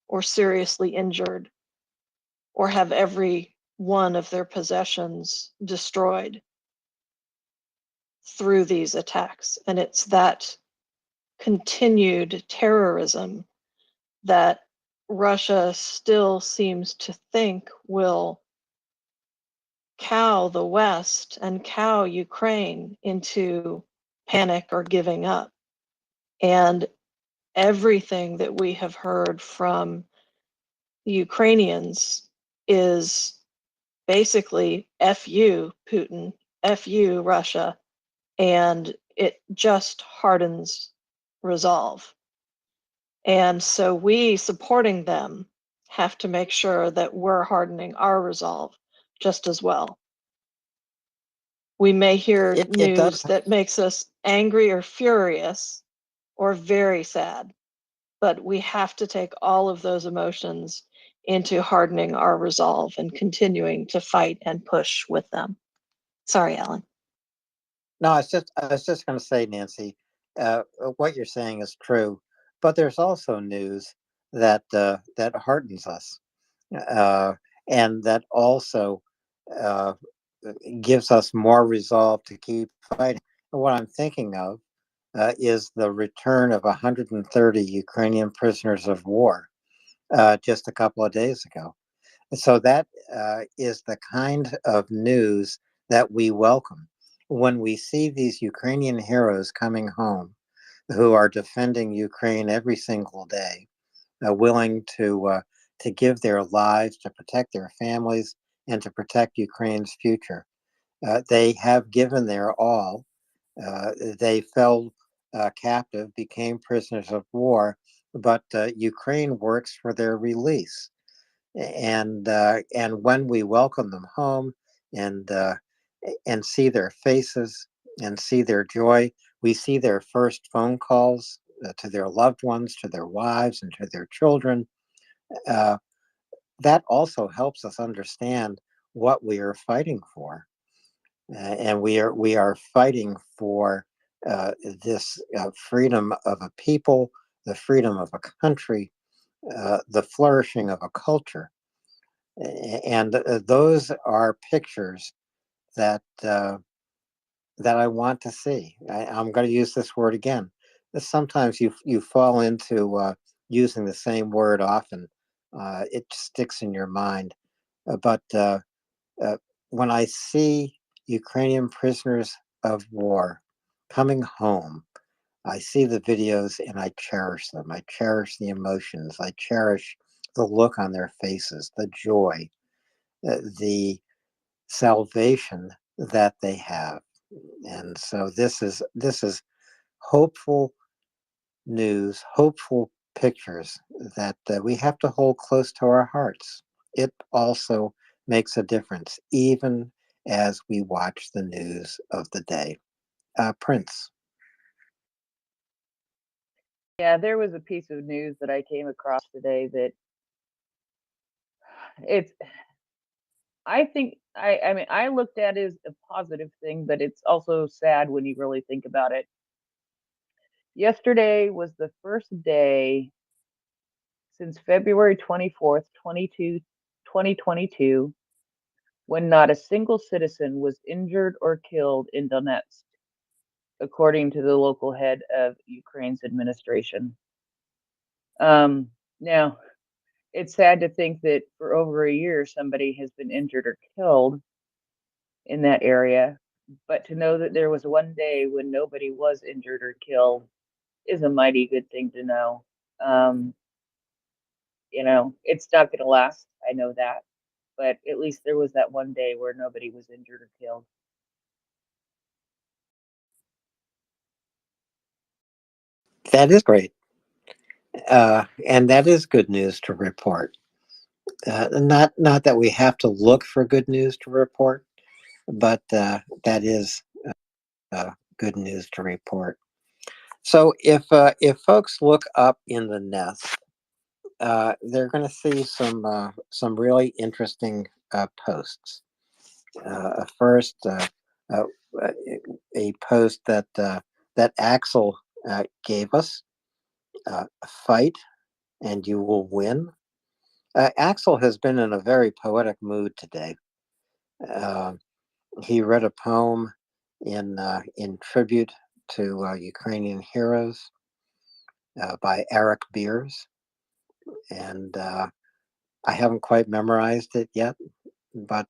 Speaker 18: or seriously injured or have every one of their possessions destroyed through these attacks. And it's that continued terrorism that Russia still seems to think will cow the West and cow Ukraine into panic or giving up. And everything that we have heard from the Ukrainians is basically F you, Putin, F you, Russia, and it just hardens resolve. And so we, supporting them, have to make sure that we're hardening our resolve just as well. We may hear news that makes us angry or furious or very sad, but we have to take all of those emotions into hardening our resolve and continuing to fight and push with them. Sorry, Alan.
Speaker 11: No, I was just going to say, Nancy, what you're saying is true, but there's also news that that heartens us, and that also gives us more resolve to keep fighting. And what I'm thinking of is the return of 130 Ukrainian prisoners of war just a couple of days ago. So that is the kind of news that we welcome. When we see these Ukrainian heroes coming home who are defending Ukraine every single day, willing to give their lives to protect their families and to protect Ukraine's future. They have given their all. They fell captive, became prisoners of war, but Ukraine works for their release. And when we welcome them home and and see their faces and see their joy, we see their first phone calls to their loved ones, to their wives, and to their children. Uh, that also helps us understand what we are fighting for, and we are fighting for this freedom of a people, the freedom of a country, the flourishing of a culture. And those are pictures that that I want to see. I'm going to use this word again. Sometimes you fall into using the same word often. It sticks in your mind. But when I see Ukrainian prisoners of war coming home, I see the videos and I cherish them. I cherish the emotions. I cherish the look on their faces, the joy, the salvation that they have. And so this is hopeful news, hopeful pictures that we have to hold close to our hearts. It also makes a difference, even as we watch the news of the day. Prince.
Speaker 19: Yeah, there was a piece of news that I came across today that it's I think I mean I looked at it as a positive thing, but it's also sad when you really think about it. Yesterday was the first day since February 24th, 2022, when not a single citizen was injured or killed in Donetsk, according to the local head of Ukraine's administration. Now, it's sad to think that for over a year somebody has been injured or killed in that area, but to know that there was one day when nobody was injured or killed is a mighty good thing to know. Um, it's not going to last. I know that, but at least there was that one day where nobody was injured or killed.
Speaker 11: That is great. And that is good news to report. Not that we have to look for good news to report, but that is good news to report. So if folks look up in the nest, they're going to see some really interesting posts. First, uh, a post that Axel gave us: "Fight, and you will win." Axel has been in a very poetic mood today. Uh, he read a poem in tribute to Ukrainian heroes by Eric Beers, and I haven't quite memorized it yet, but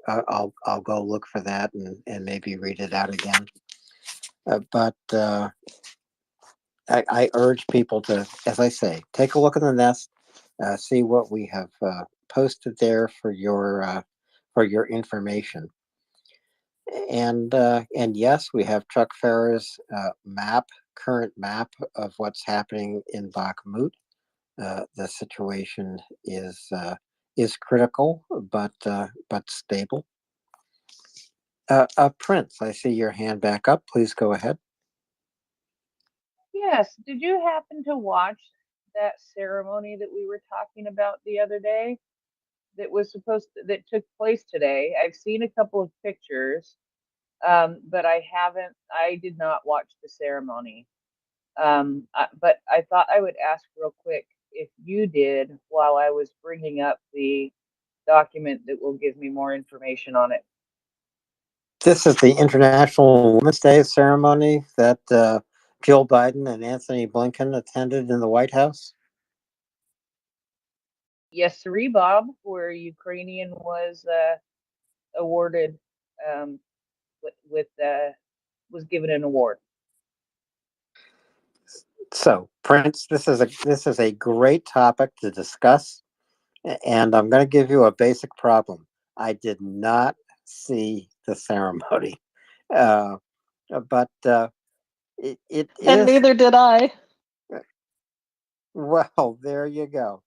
Speaker 11: I'll go look for that and maybe read it out again. But I urge people to, as I say, take a look at the nest, see what we have posted there for your information. And yes, we have Chuck Farrer's current map of what's happening in Bakhmut. The situation is critical, but stable. Prince, I see your hand back up. Please go ahead.
Speaker 19: Yes. Did you happen to watch that ceremony that we were talking about the other day that took place today? I've seen a couple of pictures, but I did not watch the ceremony. But I thought I would ask real quick if you did while I was bringing up the document that will give me more information on it.
Speaker 11: This is the International Women's Day ceremony that Jill Biden and Anthony Blinken attended in the White House.
Speaker 19: Yes, sirree, Bob, where Ukrainian was awarded with was given an award.
Speaker 11: So, Prince, this is a great topic to discuss, and I'm going to give you a basic problem. I did not see the ceremony, but it
Speaker 18: And
Speaker 11: is
Speaker 18: neither did I.
Speaker 11: well. There you go.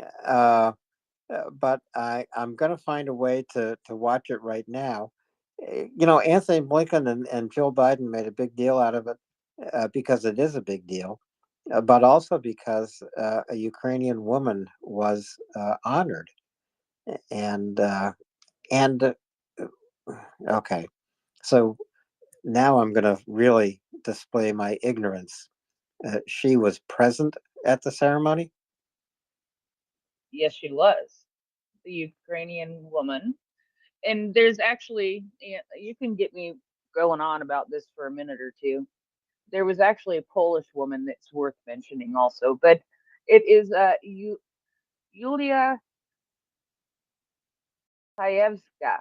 Speaker 11: But I'm going to find a way to watch it right now. Anthony Blinken and Joe Biden made a big deal out of it because it is a big deal, but also because a Ukrainian woman was honored. And okay, so now I'm going to really display my ignorance. She was present at the ceremony.
Speaker 19: Yes, she was the Ukrainian woman. And there's actually, you can get me going on about this for a minute or two. There was actually a Polish woman that's worth mentioning also, but it is Yulia Payevska,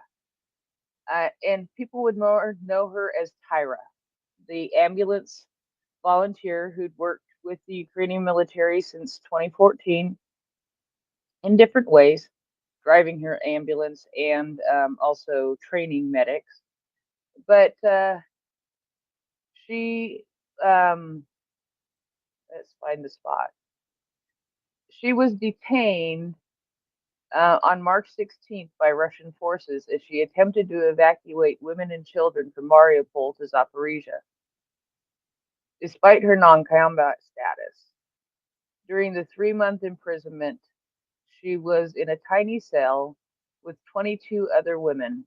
Speaker 19: and people would know her as Tyra, the ambulance volunteer who'd worked with the Ukrainian military since 2014 in different ways, driving her ambulance and also training medics. But she, let's find the spot. She was detained on March 16th by Russian forces as she attempted to evacuate women and children from Mariupol to Zaporizhia, despite her non-combat status. During the 3-month imprisonment, she was in a tiny cell with 22 other women,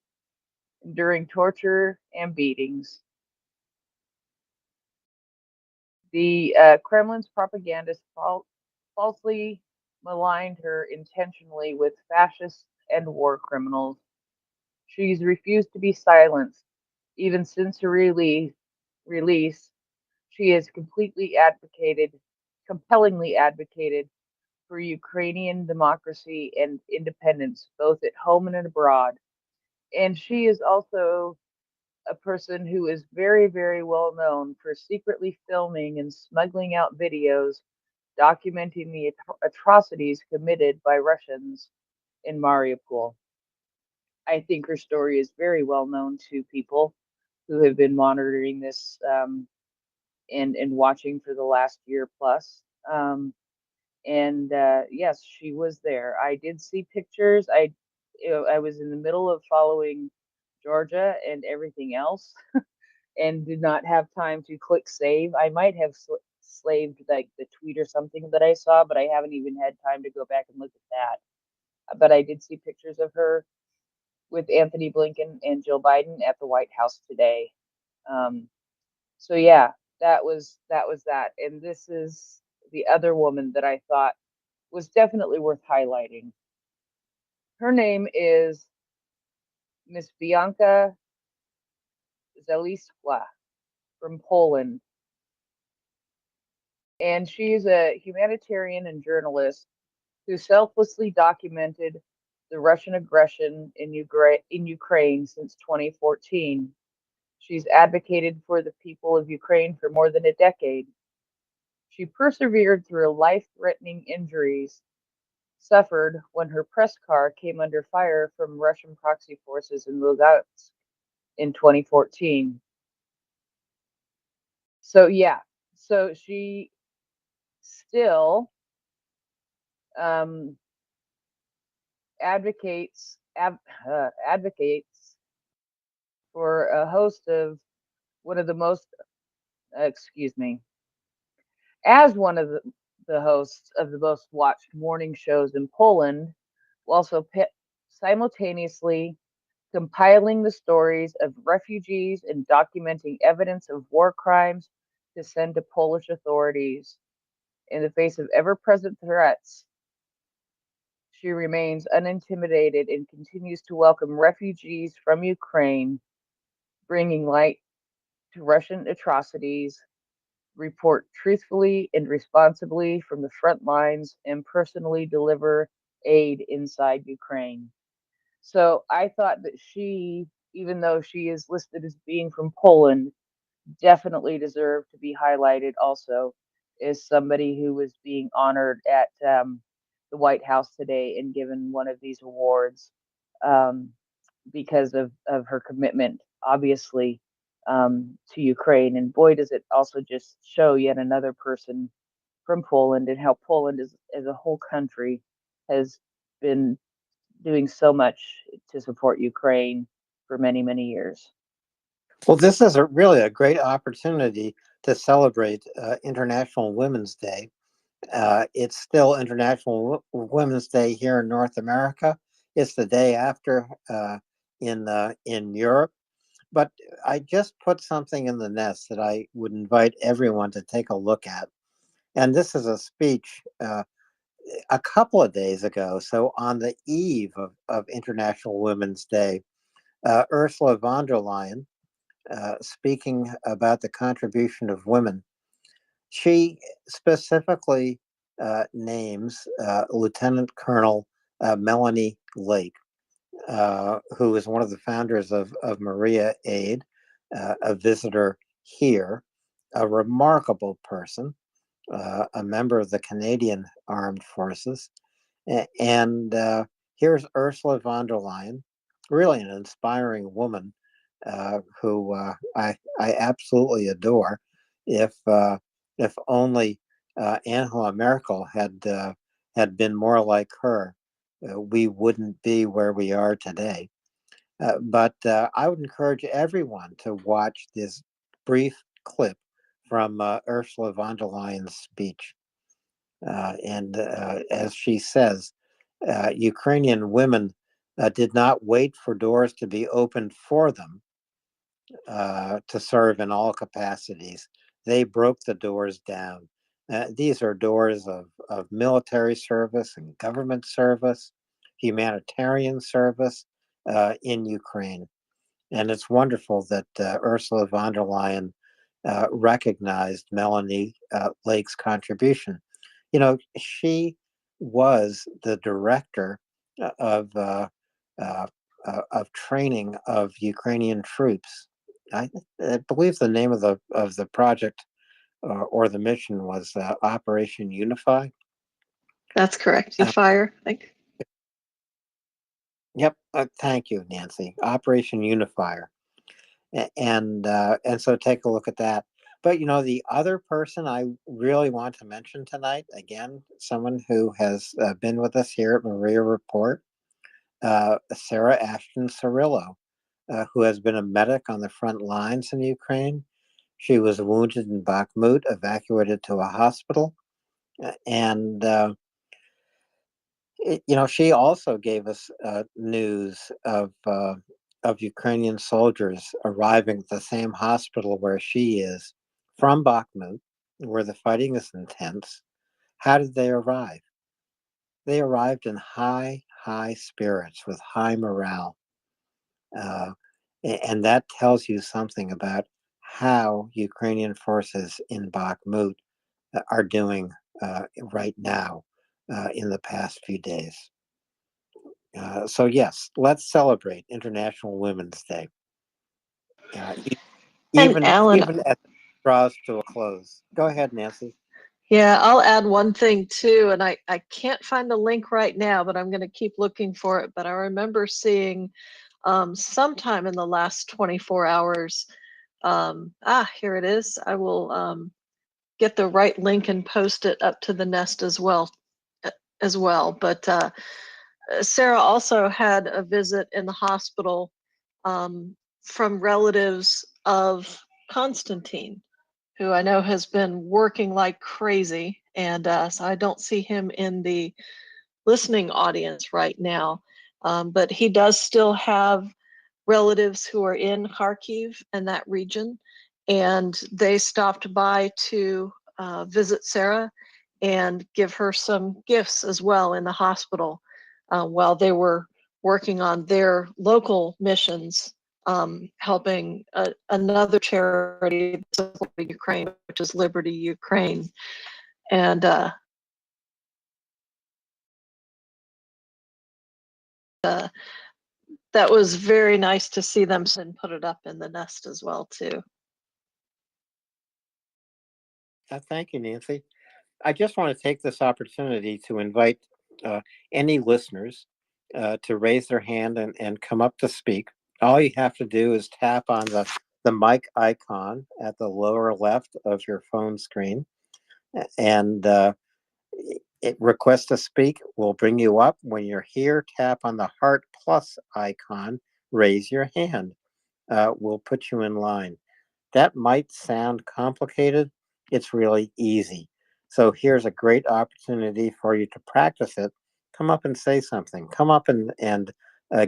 Speaker 19: enduring torture and beatings. The Kremlin's propagandists falsely maligned her intentionally with fascists and war criminals. She's refused to be silenced. Even since her release, she has completely compellingly advocated for Ukrainian democracy and independence, both at home and abroad. And she is also a person who is very, very well known for secretly filming and smuggling out videos documenting the atrocities committed by Russians in Mariupol. I think her story is very well known to people who have been monitoring this and watching for the last year plus. And yes, she was there. I did see pictures. I was in the middle of following Georgia and everything else, and did not have time to click save. I might have slaved like the tweet or something that I saw, but I haven't even had time to go back and look at that. But I did see pictures of her with Anthony Blinken and Joe Biden at the White House today. So yeah, that was that. And this is the other woman that I thought was definitely worth highlighting. Her name is Miss Bianca Zeliskwa from Poland. And she's a humanitarian and journalist who selflessly documented the Russian aggression in Ukraine since 2014. She's advocated for the people of Ukraine for more than a decade. She persevered through life-threatening injuries suffered when her press car came under fire from Russian proxy forces in Lugansk in 2014. So yeah, so she still advocates for a host of one of the most as one of the hosts of the most watched morning shows in Poland, while simultaneously compiling the stories of refugees and documenting evidence of war crimes to send to Polish authorities. In the face of ever-present threats, she remains unintimidated and continues to welcome refugees from Ukraine, bringing light to Russian atrocities, report truthfully and responsibly from the front lines, and personally deliver aid inside Ukraine. So I thought that she, even though she is listed as being from Poland, definitely deserved to be highlighted also as somebody who was being honored at the White House today and given one of these awards um, because of her commitment, obviously, to Ukraine. And boy, does it also just show yet another person from Poland and how Poland as a whole country has been doing so much to support Ukraine for many, many years.
Speaker 11: Well, this is really a great opportunity to celebrate International Women's Day. It's still International Women's Day here in North America. It's the day after in Europe. But I just put something in the nest that I would invite everyone to take a look at. And this is a speech a couple of days ago. So on the eve of International Women's Day, Ursula von der Leyen, speaking about the contribution of women, she specifically names Lieutenant Colonel Melanie Lake, who is one of the founders of MriyaAid, a visitor here, a remarkable person, a member of the Canadian Armed Forces. And here's Ursula von der Leyen, really an inspiring woman who I absolutely adore. If only Angela Merkel had been more like her, we wouldn't be where we are today. But I would encourage everyone to watch this brief clip from Ursula von der Leyen's speech. And as she says, Ukrainian women did not wait for doors to be opened for them to serve in all capacities. They broke the doors down. These are doors of military service and government service, humanitarian service in Ukraine. And it's wonderful that Ursula von der Leyen recognized Melanie Lake's contribution. You know, she was the director of training of Ukrainian troops. I believe the name of the project or the mission was Operation Unify.
Speaker 18: That's correct. Fire, I think.
Speaker 11: Yep. Thank you, Nancy. Operation Unifier. And so take a look at that. But you know, the other person I really want to mention tonight, again, someone who has been with us here at MriyaReport, Sarah Ashton Cirillo, who has been a medic on the front lines in Ukraine. She was wounded in Bakhmut, evacuated to a hospital, and you know, she also gave us news of Ukrainian soldiers arriving at the same hospital where she is from Bakhmut, where the fighting is intense. How did they arrive? They arrived in high spirits with high morale. And that tells you something about how Ukrainian forces in Bakhmut are doing right now in the past few days. So yes, let's celebrate International Women's Day. Even
Speaker 18: Alan,
Speaker 11: as it draws to a close. Go ahead, Nancy.
Speaker 18: yeah, I'll add one thing too, and I can't find the link right now, but I'm going to keep looking for it. But I remember seeing sometime in the last 24 hours. Here it is. I will get the right link and post it up to the nest as well. But Sarah also had a visit in the hospital from relatives of Constantine, who I know has been working like crazy. And so I don't see him in the listening audience right now. But he does still have relatives who are in Kharkiv and that region. And they stopped by to visit Sarah and give her some gifts as well in the hospital while they were working on their local missions, helping another charity supporting Ukraine, which is Liberty Ukraine. And That was very nice to see them and put it up in the nest as well too.
Speaker 11: Thank you, Nancy. I just want to take this opportunity to invite any listeners to raise their hand and come up to speak. All you have to do is tap on the mic icon at the lower left of your phone screen, and request to speak. We'll bring you up. When you're here, tap on the heart plus icon, raise your hand. We'll put you in line. That might sound complicated. It's really easy. So here's a great opportunity for you to practice it. Come up and say something. Come up and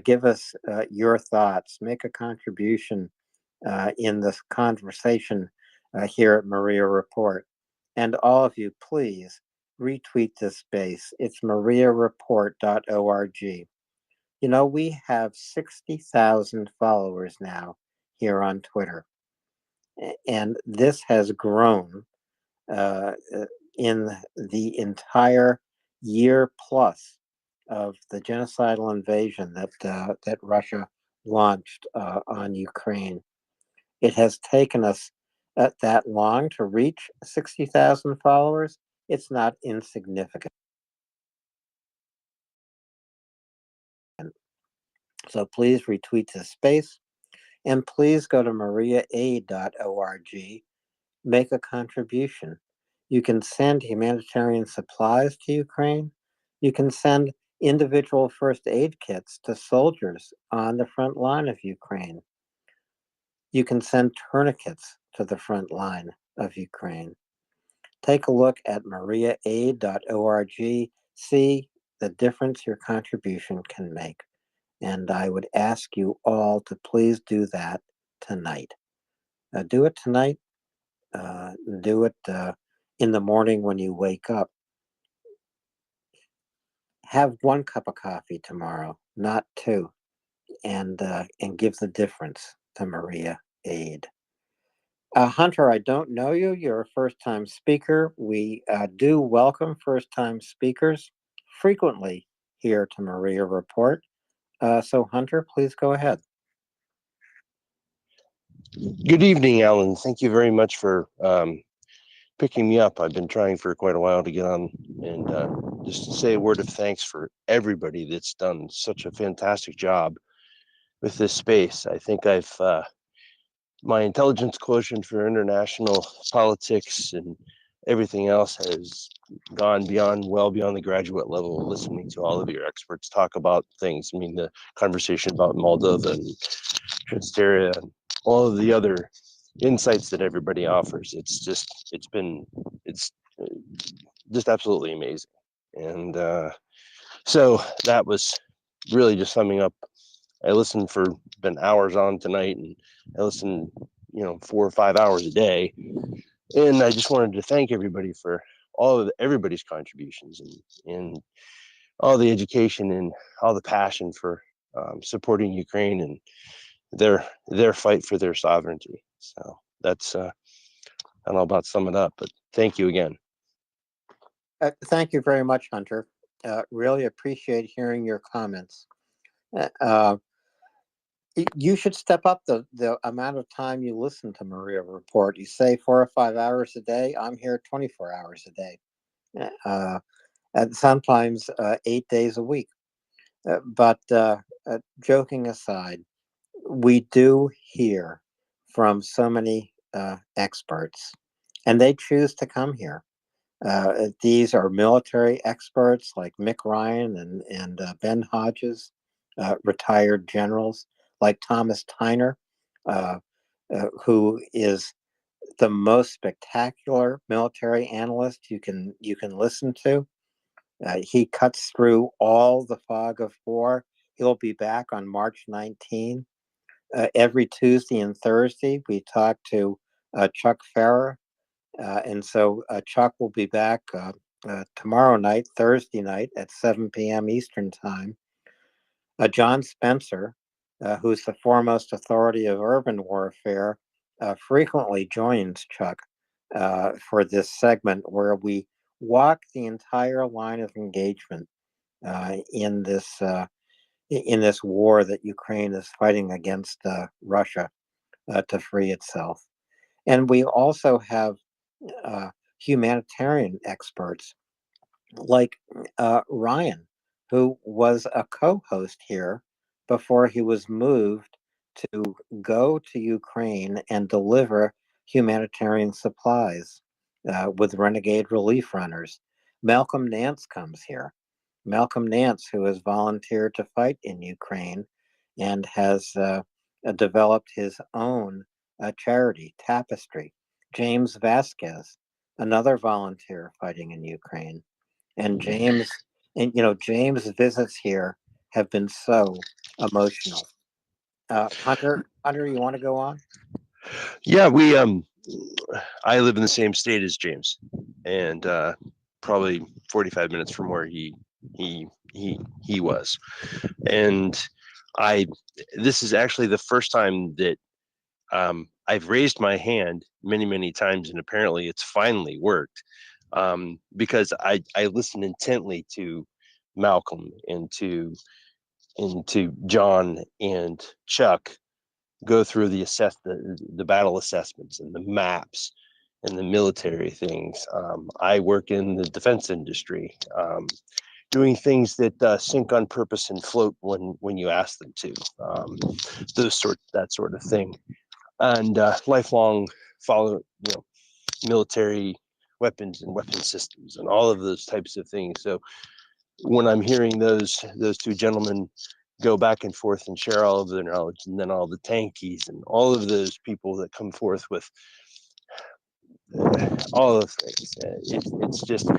Speaker 11: give us your thoughts. Make a contribution in this conversation here at MriyaReport. And all of you, please retweet this space. It's MriyaReport.org. You know, we have 60,000 followers now here on Twitter. And this has grown in the entire year plus of the genocidal invasion that Russia launched on Ukraine. It has taken us that long to reach 60,000 followers. It's not insignificant. So please retweet this space, and please go to MriyaAid.org. Make a contribution. You can send humanitarian supplies to Ukraine. You can send individual first aid kits to soldiers on the front line of Ukraine. You can send tourniquets to the front line of Ukraine. Take a look at MriyaAid.org. See the difference your contribution can make. And I would ask you all to please do that tonight. Do it tonight. Do it in the morning when you wake up. Have one cup of coffee tomorrow, not two, and give the difference to Maria Aid. Hunter, I don't know you. You're a first-time speaker. We do welcome first-time speakers frequently here to MriyaReport. So, Hunter, please go ahead.
Speaker 20: Good evening, Alan. Thank you very much for picking me up. I've been trying for quite a while to get on and just say a word of thanks for everybody that's done such a fantastic job with this space. I think my intelligence quotient for international politics and everything else has gone well beyond the graduate level, listening to all of your experts talk about things. I mean, the conversation about Moldova and Transnistria and all of the other insights that everybody offers. It's just absolutely amazing. And so that was really just summing up. I listened for been hours on tonight, and I listen, 4 or 5 hours a day. And I just wanted to thank everybody for everybody's contributions and all the education and all the passion for supporting Ukraine and their fight for their sovereignty. So that's I don't know about sum it up, but thank you again.
Speaker 11: Thank you very much, Hunter. Really appreciate hearing your comments. You should step up the amount of time you listen to MriyaReport. You say 4 or 5 hours a day. I'm here 24 hours a day, and sometimes 8 days a week. But joking aside, we do hear from so many experts, and they choose to come here. These are military experts like Mick Ryan and Ben Hodges, retired generals like Thomas Tyner, who is the most spectacular military analyst you can listen to. He cuts through all the fog of war. He'll be back on March 19. Every Tuesday and Thursday, we talk to Chuck Farrer. And so Chuck will be back tomorrow night, Thursday night at 7 p.m. Eastern Time. John Spencer, who's the foremost authority of urban warfare, frequently joins Chuck for this segment where we walk the entire line of engagement in this in this war that Ukraine is fighting against Russia to free itself. And we also have humanitarian experts like Ryan, who was a co-host here before he was moved to go to Ukraine and deliver humanitarian supplies with Renegade Relief Runners. Malcolm Nance comes here. Malcolm Nance, who has volunteered to fight in Ukraine and has developed his own charity, Tapestry. James Vasquez, another volunteer fighting in Ukraine. And James, James' visits here have been so emotional. Hunter, you want to go on?
Speaker 20: Yeah, I live in the same state as James, and probably 45 minutes from where he was. And this is actually the first time that I've raised my hand many times, and apparently it's finally worked, because I listened intently to Malcolm and to John and Chuck go through the battle assessments and the maps and the military things. I work in the defense industry, doing things that sink on purpose and float when you ask them to, that sort of thing, and lifelong military weapons and weapon systems and all of those types of things. So when I'm hearing those two gentlemen go back and forth and share all of their knowledge, and then all the tankies and all of those people that come forth with all of things, it's just,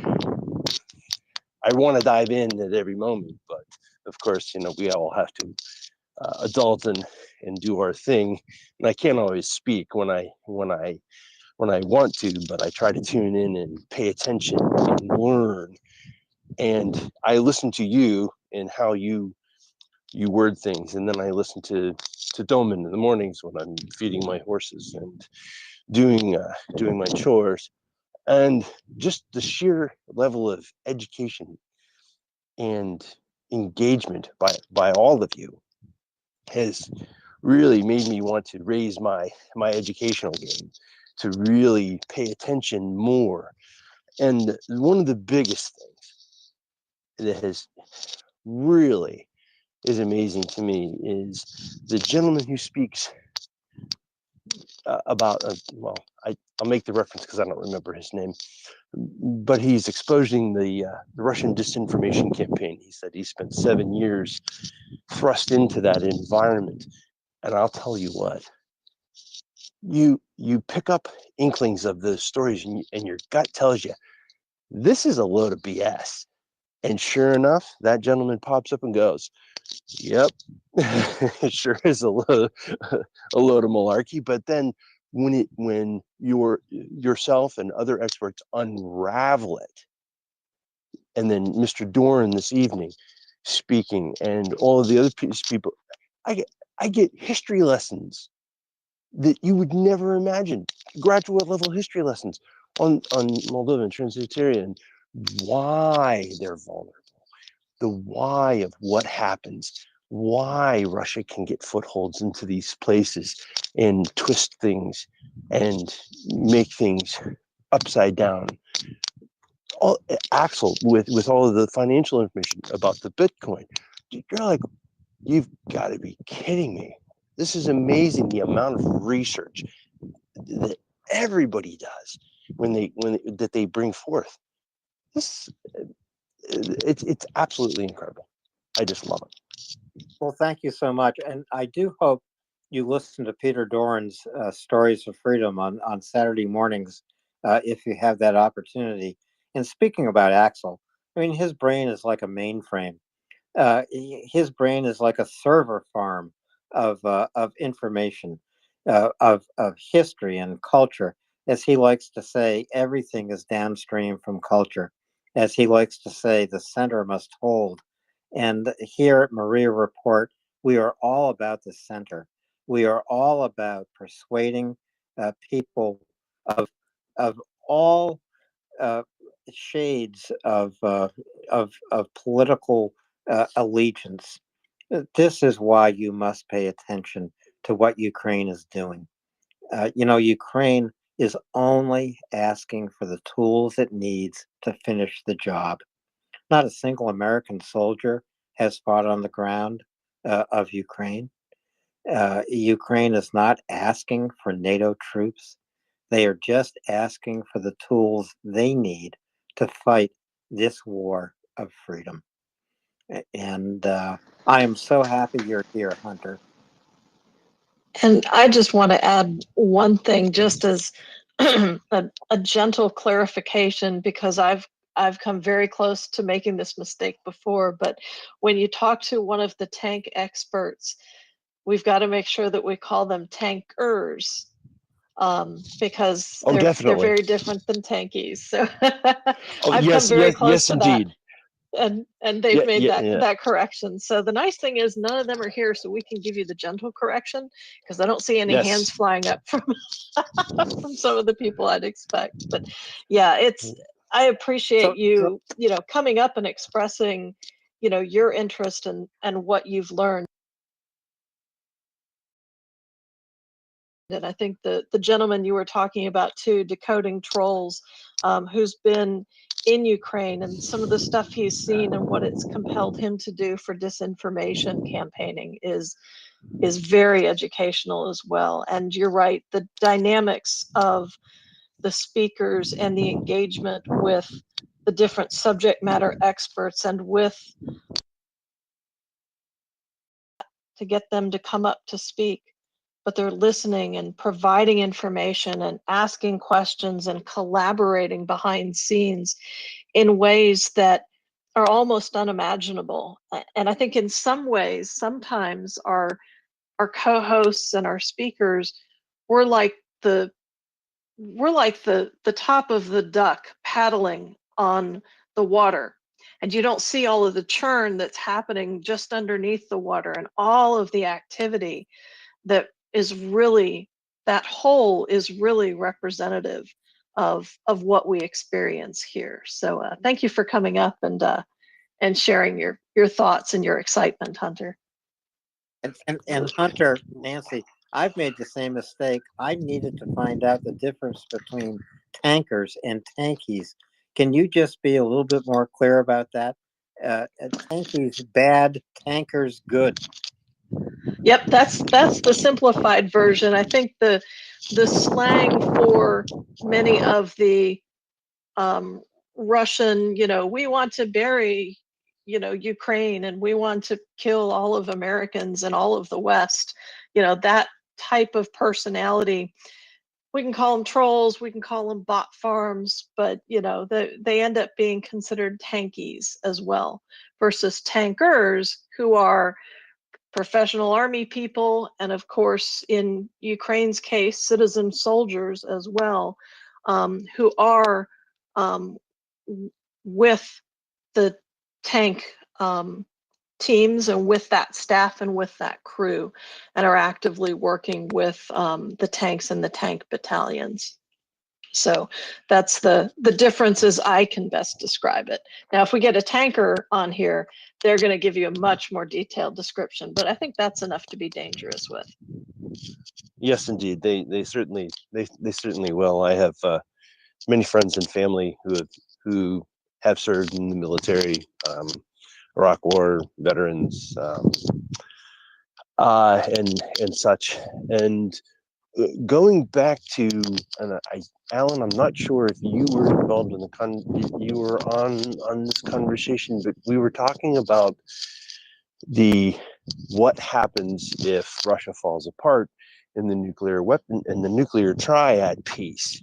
Speaker 20: I want to dive in at every moment, but of course, we all have to adult and do our thing, and I can't always speak when I want to, but I try to tune in and pay attention and learn. And I listen to you and how you word things, and then I listen to Doman in the mornings when I'm feeding my horses and doing my chores, and just the sheer level of education and engagement by all of you has really made me want to raise my educational game, to really pay attention more. And one of the biggest things that has really is amazing to me is the gentleman who speaks about, I'll make the reference because I don't remember his name, but he's exposing the Russian disinformation campaign. He said he spent 7 years thrust into that environment. And I'll tell you what, you pick up inklings of those stories, and your gut tells you this is a load of BS. And sure enough, that gentleman pops up and goes, yep, it sure is a load of malarkey. But then when yourself and other experts unravel it, and then Mr. Doran this evening speaking, and all of the other people, I get history lessons that you would never imagine, graduate level history lessons on Moldova and Transnistria, and why they're vulnerable, the why of what happens, why Russia can get footholds into these places and twist things and make things upside down. Axel, with all of the financial information about the Bitcoin, you're like, you've got to be kidding me. This is amazing, the amount of research that everybody does when they bring forth. It's absolutely incredible. I just love it.
Speaker 11: Well, thank you so much, and I do hope you listen to Peter Doran's Stories of Freedom on Saturday mornings if you have that opportunity. And speaking about Axel, I mean, his brain is like a mainframe. His brain is like a server farm of information, of history and culture. As he likes to say, everything is downstream from culture. As he likes to say, the center must hold. And here at MriyaReport, we are all about the center. We are all about persuading people of all shades of political allegiance This is why you must pay attention to what Ukraine is doing. Ukraine is only asking for the tools it needs to finish the job. Not a single American soldier has fought on the ground of Ukraine. Ukraine is not asking for NATO troops. They are just asking for the tools they need to fight this war of freedom. And I am so happy you're here, Hunter.
Speaker 18: And I just want to add one thing, just as a gentle clarification, because I've come very close to making this mistake before. But when you talk to one of the tank experts, we've got to make sure that we call them tankers, because they're very different than tankies. So I've come very close to that. And they've made that correction. So the nice thing is none of them are here, so we can give you the gentle correction, because I don't see any hands flying up from from some of the people I'd expect. But yeah, I appreciate you coming up and expressing your interest and what you've learned. And I think the gentleman you were talking about too, Decoding Trolls, who's been in Ukraine, and some of the stuff he's seen and what it's compelled him to do for disinformation campaigning is very educational as well. And you're right, the dynamics of the speakers and the engagement with the different subject matter experts and to get them to come up to speak, but they're listening and providing information and asking questions and collaborating behind scenes in ways that are almost unimaginable. And I think in some ways, sometimes our co-hosts and our speakers, we're like the top of the duck paddling on the water. And you don't see all of the churn that's happening just underneath the water and all of the activity that is really, that whole is really representative of what we experience here. So thank you for coming up and sharing your thoughts and your excitement, Hunter.
Speaker 11: And Hunter, Nancy, I've made the same mistake. I needed to find out the difference between tankers and tankies. Can you just be a little bit more clear about that? Tankies bad, tankers good.
Speaker 18: Yep, that's the simplified version. I think the slang for many of the Russian, we want to bury, Ukraine, and we want to kill all of Americans and all of the West, that type of personality. We can call them trolls, we can call them bot farms, but they end up being considered tankies as well, versus tankers, who are professional army people, and of course, in Ukraine's case, citizen soldiers as well, who are with the tank teams and with that staff and with that crew, and are actively working with the tanks and the tank battalions. So that's the difference as I can best describe it. Now, if we get a tanker on here, they're going to give you a much more detailed description, but I think that's enough to be dangerous with.
Speaker 20: Yes, indeed. They certainly will. I have many friends and family who have served in the military, Iraq War veterans, and such. And going back to, Alan, I'm not sure if you were involved in you were on this conversation, but we were talking about what happens if Russia falls apart in the nuclear weapon and the nuclear triad piece.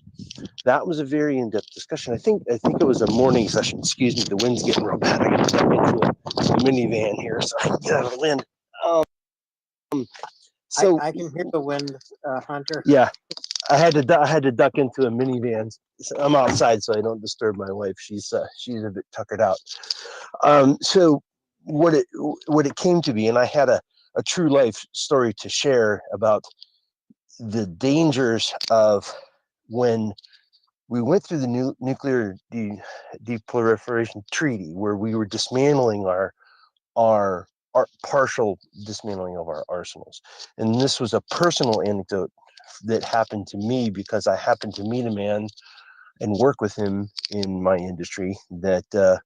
Speaker 20: That was a very in-depth discussion. I think it was a morning session. Excuse me, the wind's getting real bad. I got to duck into a minivan here so I can get out of the wind. So
Speaker 11: I can hear the wind, Hunter.
Speaker 20: Yeah, I had to duck into a minivan. I'm outside so I don't disturb my wife. She's a bit tuckered out. So what it came to be, and I had a true life story to share about the dangers of when we went through the nuclear deproliferation treaty, where we were dismantling our partial dismantling of our arsenals. And this was a personal anecdote that happened to me because I happened to meet a man and work with him in my industry that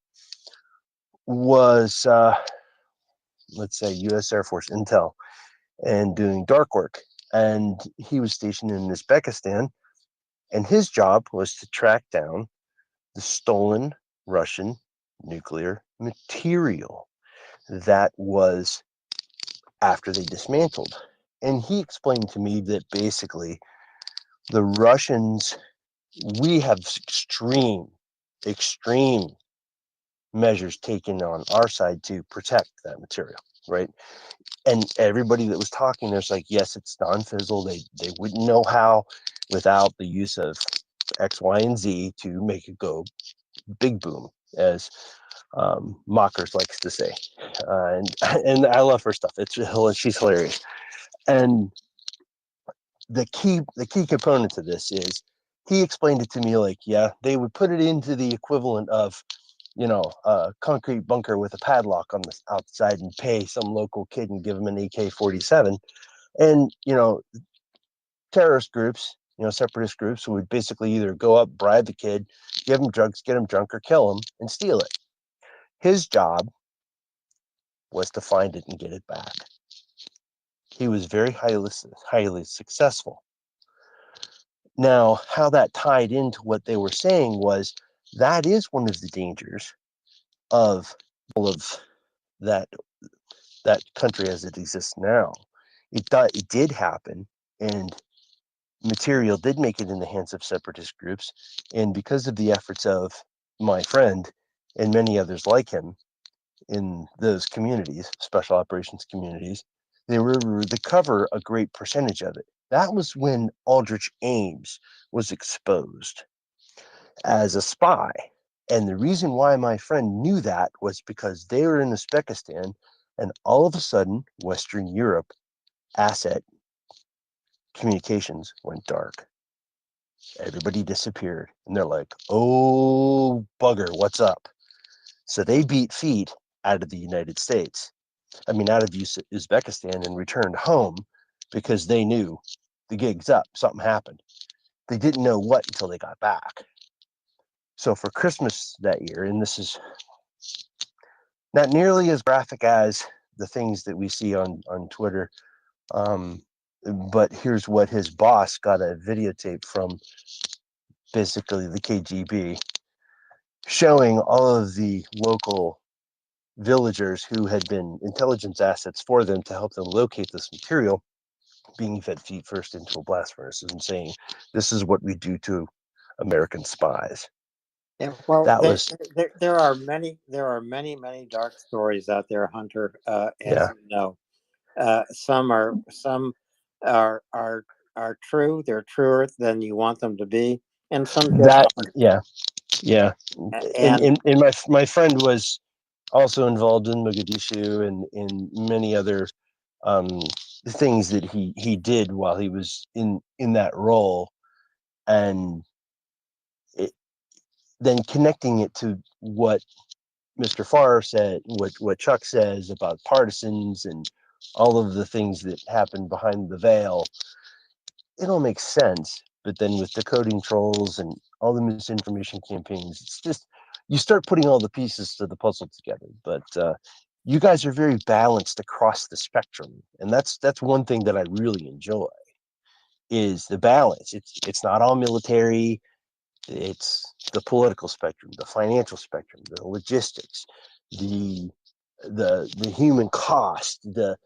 Speaker 20: was, let's say, U.S. Air Force intel and doing dark work. And he was stationed in Uzbekistan, and his job was to track down the stolen Russian nuclear material that was after they dismantled. And he explained to me that basically the Russians, we have extreme measures taken on our side to protect that material, right? And everybody that was talking, there's like, yes, it's non-fizzle. They wouldn't know how without the use of X, Y, and Z to make it go big boom, as Mockers likes to say. And I love her stuff. She's hilarious. And the key component to this is he explained it to me like, yeah, they would put it into the equivalent of, a concrete bunker with a padlock on the outside and pay some local kid and give him an AK-47. And, terrorist groups, separatist groups would basically either go up, bribe the kid, give him drugs, get him drunk, or kill him and steal it. His job was to find it and get it back. He was very highly successful. Now, how that tied into what they were saying was that is one of the dangers of all of that country as it exists now. It did happen, and material did make it in the hands of separatist groups. And because of the efforts of my friend and many others like him in those communities, special operations communities, they were able to cover a great percentage of it. That was when Aldrich Ames was exposed as a spy. And the reason why my friend knew that was because they were in Uzbekistan, and all of a sudden, Western Europe asset communications went dark. Everybody disappeared. And they're like, oh, bugger, what's up? So they beat feet out of the United States. Out of Uzbekistan, and returned home because they knew the gig's up, something happened. They didn't know what until they got back. So for Christmas that year, and this is not nearly as graphic as the things that we see on Twitter, but here's what his boss got a videotape from basically the KGB, showing all of the local villagers who had been intelligence assets for them to help them locate this material, being fed feet first into a blast furnace and saying, this is what we do to American spies.
Speaker 11: Yeah, well,
Speaker 20: That was,
Speaker 11: there are many dark stories out there, Hunter. As you know, some are true. They're truer than you want them to be, and some just aren't.
Speaker 20: Yeah.
Speaker 11: And
Speaker 20: And my friend was also involved in Mogadishu and in many other things that he did while he was in that role, and then connecting it to what Mr. Farr said, what Chuck says about partisans and all of the things that happen behind the veil, it all makes sense. But then with decoding trolls and all the misinformation campaigns, it's just, you start putting all the pieces to the puzzle together. But you guys are very balanced across the spectrum, and that's one thing that I really enjoy, is the balance. It's not all military. It's the political spectrum, the financial spectrum, the logistics, the human cost, the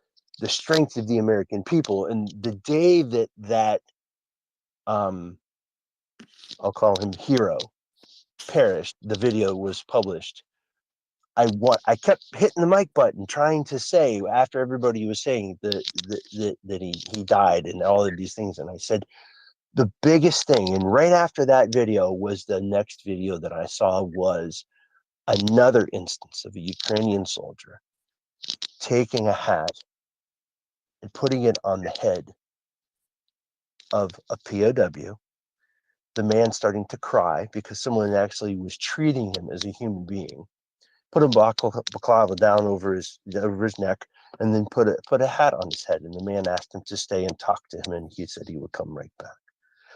Speaker 20: strength of the American people. And the day that I'll call him hero perished, the video was published, I kept hitting the mic button trying to say, after everybody was saying that he died and all of these things, and I said, the biggest thing, and right after that video was the next video that I saw, was another instance of a Ukrainian soldier taking a hat and putting it on the head of a POW, the man starting to cry because someone actually was treating him as a human being, put a balaclava down over his neck, and then put a hat on his head. And the man asked him to stay and talk to him, and he said he would come right back.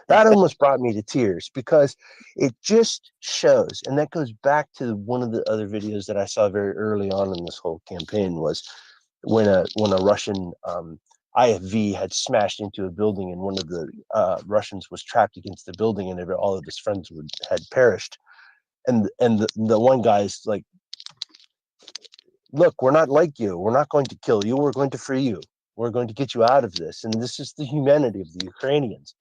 Speaker 20: That almost brought me to tears, because it just shows, and that goes back to one of the other videos that I saw very early on in this whole campaign, was when a Russian IFV had smashed into a building, and one of the Russians was trapped against the building, and all of his friends had perished. And the one guy's like, look, we're not like you. We're not going to kill you. We're going to free you. We're going to get you out of this. And this is the humanity of the Ukrainians,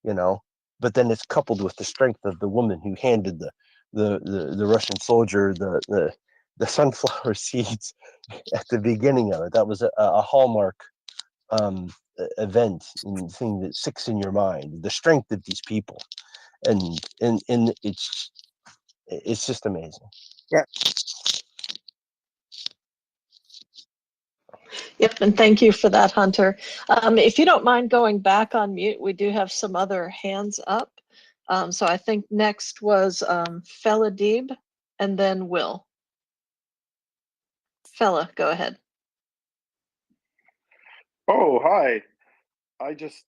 Speaker 20: you know. But then it's coupled with the strength of the woman who handed the Russian soldier the sunflower seeds at the beginning of it. That was a hallmark event and thing that sticks in your mind. The strength of these people, and it's just amazing.
Speaker 11: Yeah.
Speaker 18: Yep, and thank you for that, Hunter. If you don't mind going back on mute, we do have some other hands up. So I think next was Fella Deeb, and then Will. Fella, go ahead.
Speaker 5: Oh, hi. I just,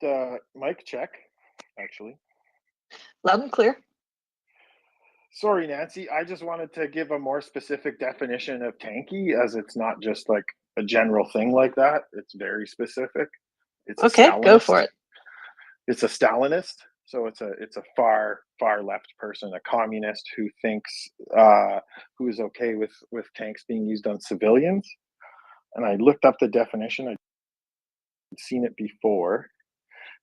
Speaker 5: mic check, actually.
Speaker 18: Loud and clear.
Speaker 5: Sorry, Nancy. I just wanted to give a more specific definition of tanky, as it's not just like a general thing like that. It's very specific. It's
Speaker 18: Okay,
Speaker 5: a
Speaker 18: go for
Speaker 5: Stalinist.
Speaker 18: it.
Speaker 5: It's a Stalinist. So it's a far left person, a communist who thinks who is okay with tanks being used on civilians. And I looked up the definition. I'd seen it before,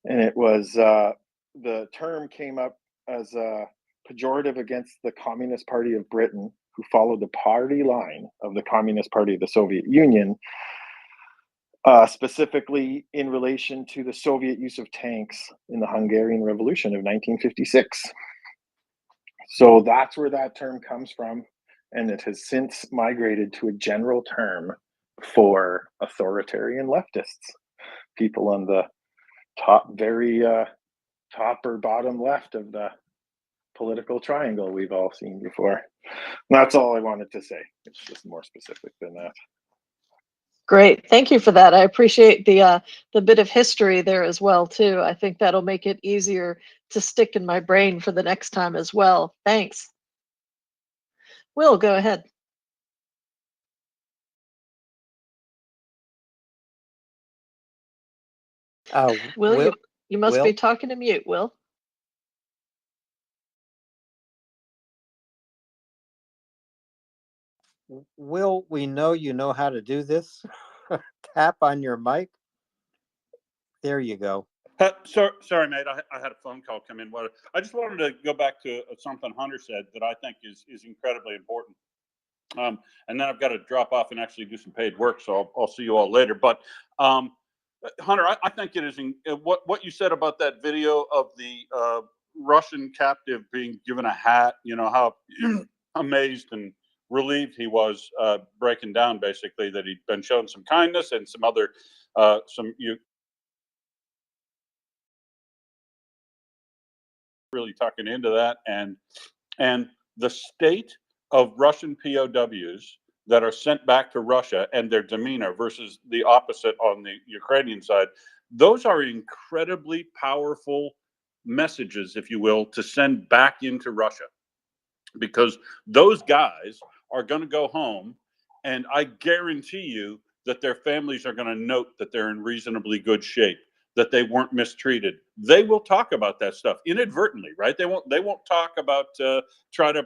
Speaker 5: and it was the term came up as a pejorative against the Communist Party of Britain, who followed the party line of the Communist Party of the Soviet Union, specifically in relation to the Soviet use of tanks in the Hungarian Revolution of 1956. So that's where that term comes from, and it has since migrated to a general term for authoritarian leftists, people on the very top or bottom left of the political triangle we've all seen before. That's all I wanted to say. It's just more specific than that.
Speaker 18: Great, thank you for that. I appreciate the bit of history there as well too. I think that'll make it easier to stick in my brain for the next time as well. Thanks. Will, go ahead. Will, you must be talking to mute, Will.
Speaker 11: Will, we know you know how to do this. Tap on your mic. There you go.
Speaker 13: Sorry, mate. I had a phone call come in. I just wanted to go back to something Hunter said that I think is incredibly important. And then I've got to drop off and actually do some paid work, so I'll see you all later. But Hunter, I think it is what you said about that video of the Russian captive being given a hat. You know how amazed and relieved he was, breaking down basically that he'd been shown some kindness and some other really tucking into that, and the state of Russian POWs that are sent back to Russia and their demeanor versus the opposite on the Ukrainian side, those are incredibly powerful messages, if you will, to send back into Russia, because those guys are going to go home, and I guarantee you that their families are going to note that they're in reasonably good shape, that they weren't mistreated. They will talk about that stuff inadvertently, right? They won't talk about try to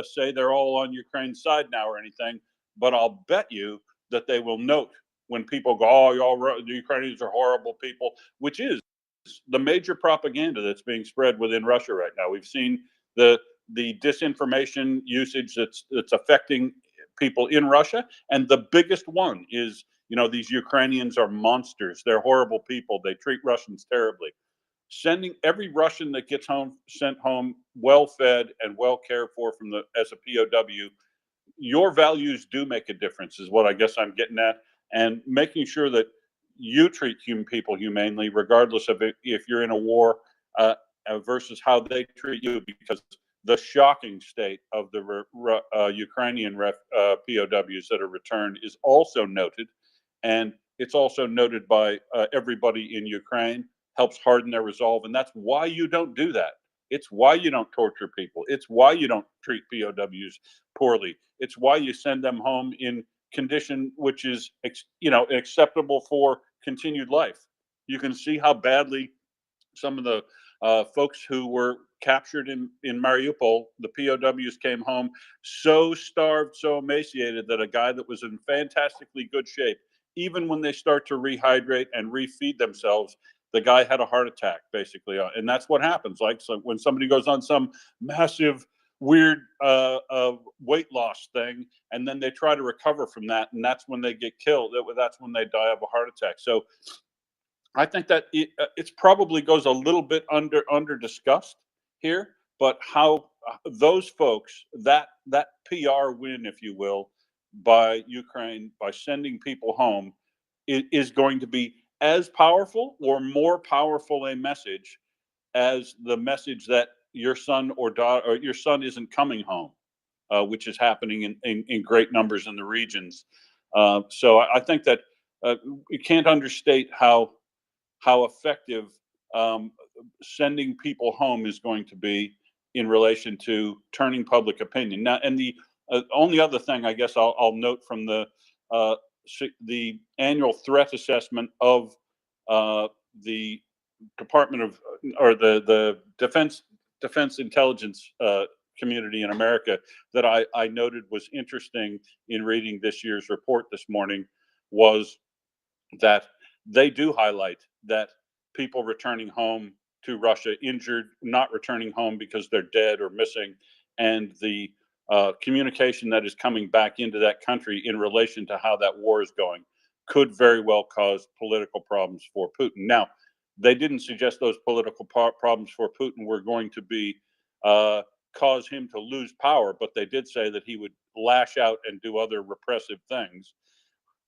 Speaker 13: say they're all on Ukraine's side now or anything, but I'll bet you that they will note when people go, "Oh, the Ukrainians are horrible people," which is the major propaganda that's being spread within Russia right now. We've seen the disinformation usage that's affecting people in Russia, and the biggest one is, these Ukrainians are monsters. They're horrible people. They treat Russians terribly. Sending every Russian that gets sent home well fed and well cared for as a POW. Your values do make a difference, is what I guess I'm getting at, and making sure that you treat people humanely, regardless of if you're in a war, versus how they treat you, because the shocking state of the Ukrainian POWs that are returned is also noted. And it's also noted by everybody in Ukraine, helps harden their resolve. And that's why you don't do that. It's why you don't torture people. It's why you don't treat POWs poorly. It's why you send them home in condition which is, acceptable for continued life. You can see how badly some of the folks who were captured in Mariupol, the POWs came home so starved, so emaciated that a guy that was in fantastically good shape, even when they start to rehydrate and refeed themselves, the guy had a heart attack, basically. And that's what happens. Like, so when somebody goes on some massive, weird weight loss thing, and then they try to recover from that, and that's when they get killed. That's when they die of a heart attack. So I think that it's probably goes a little bit under discussed here, but how those folks, that PR win, if you will, by Ukraine, by sending people home, is going to be as powerful or more powerful a message as the message that your son or daughter or your son isn't coming home, which is happening in great numbers in the regions. So I think that you can't understate how effective sending people home is going to be in relation to turning public opinion. Now, and the only other thing I guess I'll note from the annual threat assessment of the Department of or the Defense Intelligence community in America that I noted was interesting in reading this year's report this morning was that they do highlight that people returning home to Russia injured, not returning home because they're dead or missing, and the communication that is coming back into that country in relation to how that war is going could very well cause political problems for Putin. Now, they didn't suggest those political problems for Putin were going to be cause him to lose power, but they did say that he would lash out and do other repressive things,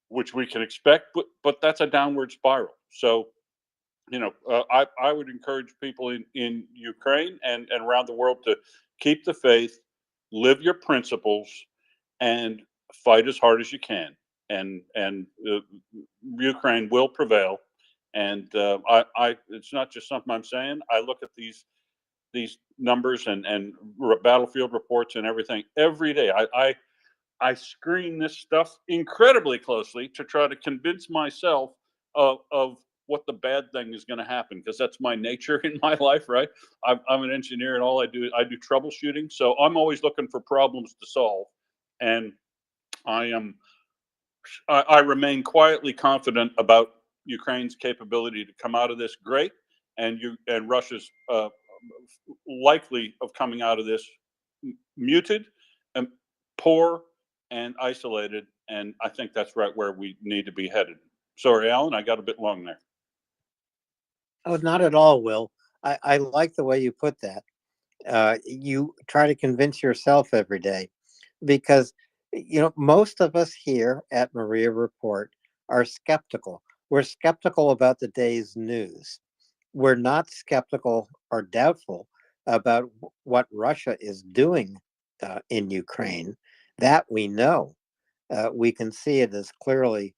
Speaker 13: which we can expect, but that's a downward spiral. So, I would encourage people in Ukraine and around the world to keep the faith, live your principles, and fight as hard as you can. And Ukraine will prevail. And it's not just something I'm saying. I look at these numbers and battlefield reports and everything every day. I screen this stuff incredibly closely to try to convince myself of what the bad thing is going to happen, because that's my nature in my life, right? I'm an engineer, and all I do troubleshooting, so I'm always looking for problems to solve, and I remain quietly confident about Ukraine's capability to come out of this great, and Russia's likely of coming out of this muted and poor and isolated. And I think that's right where we need to be headed. Sorry, Alan, I got a bit long there.
Speaker 11: Oh, not at all, Will. I like the way you put that. You try to convince yourself every day, because most of us here at MriyaReport are skeptical. We're skeptical about the day's news. We're not skeptical or doubtful about what Russia is doing in Ukraine. That we know. We can see it as clearly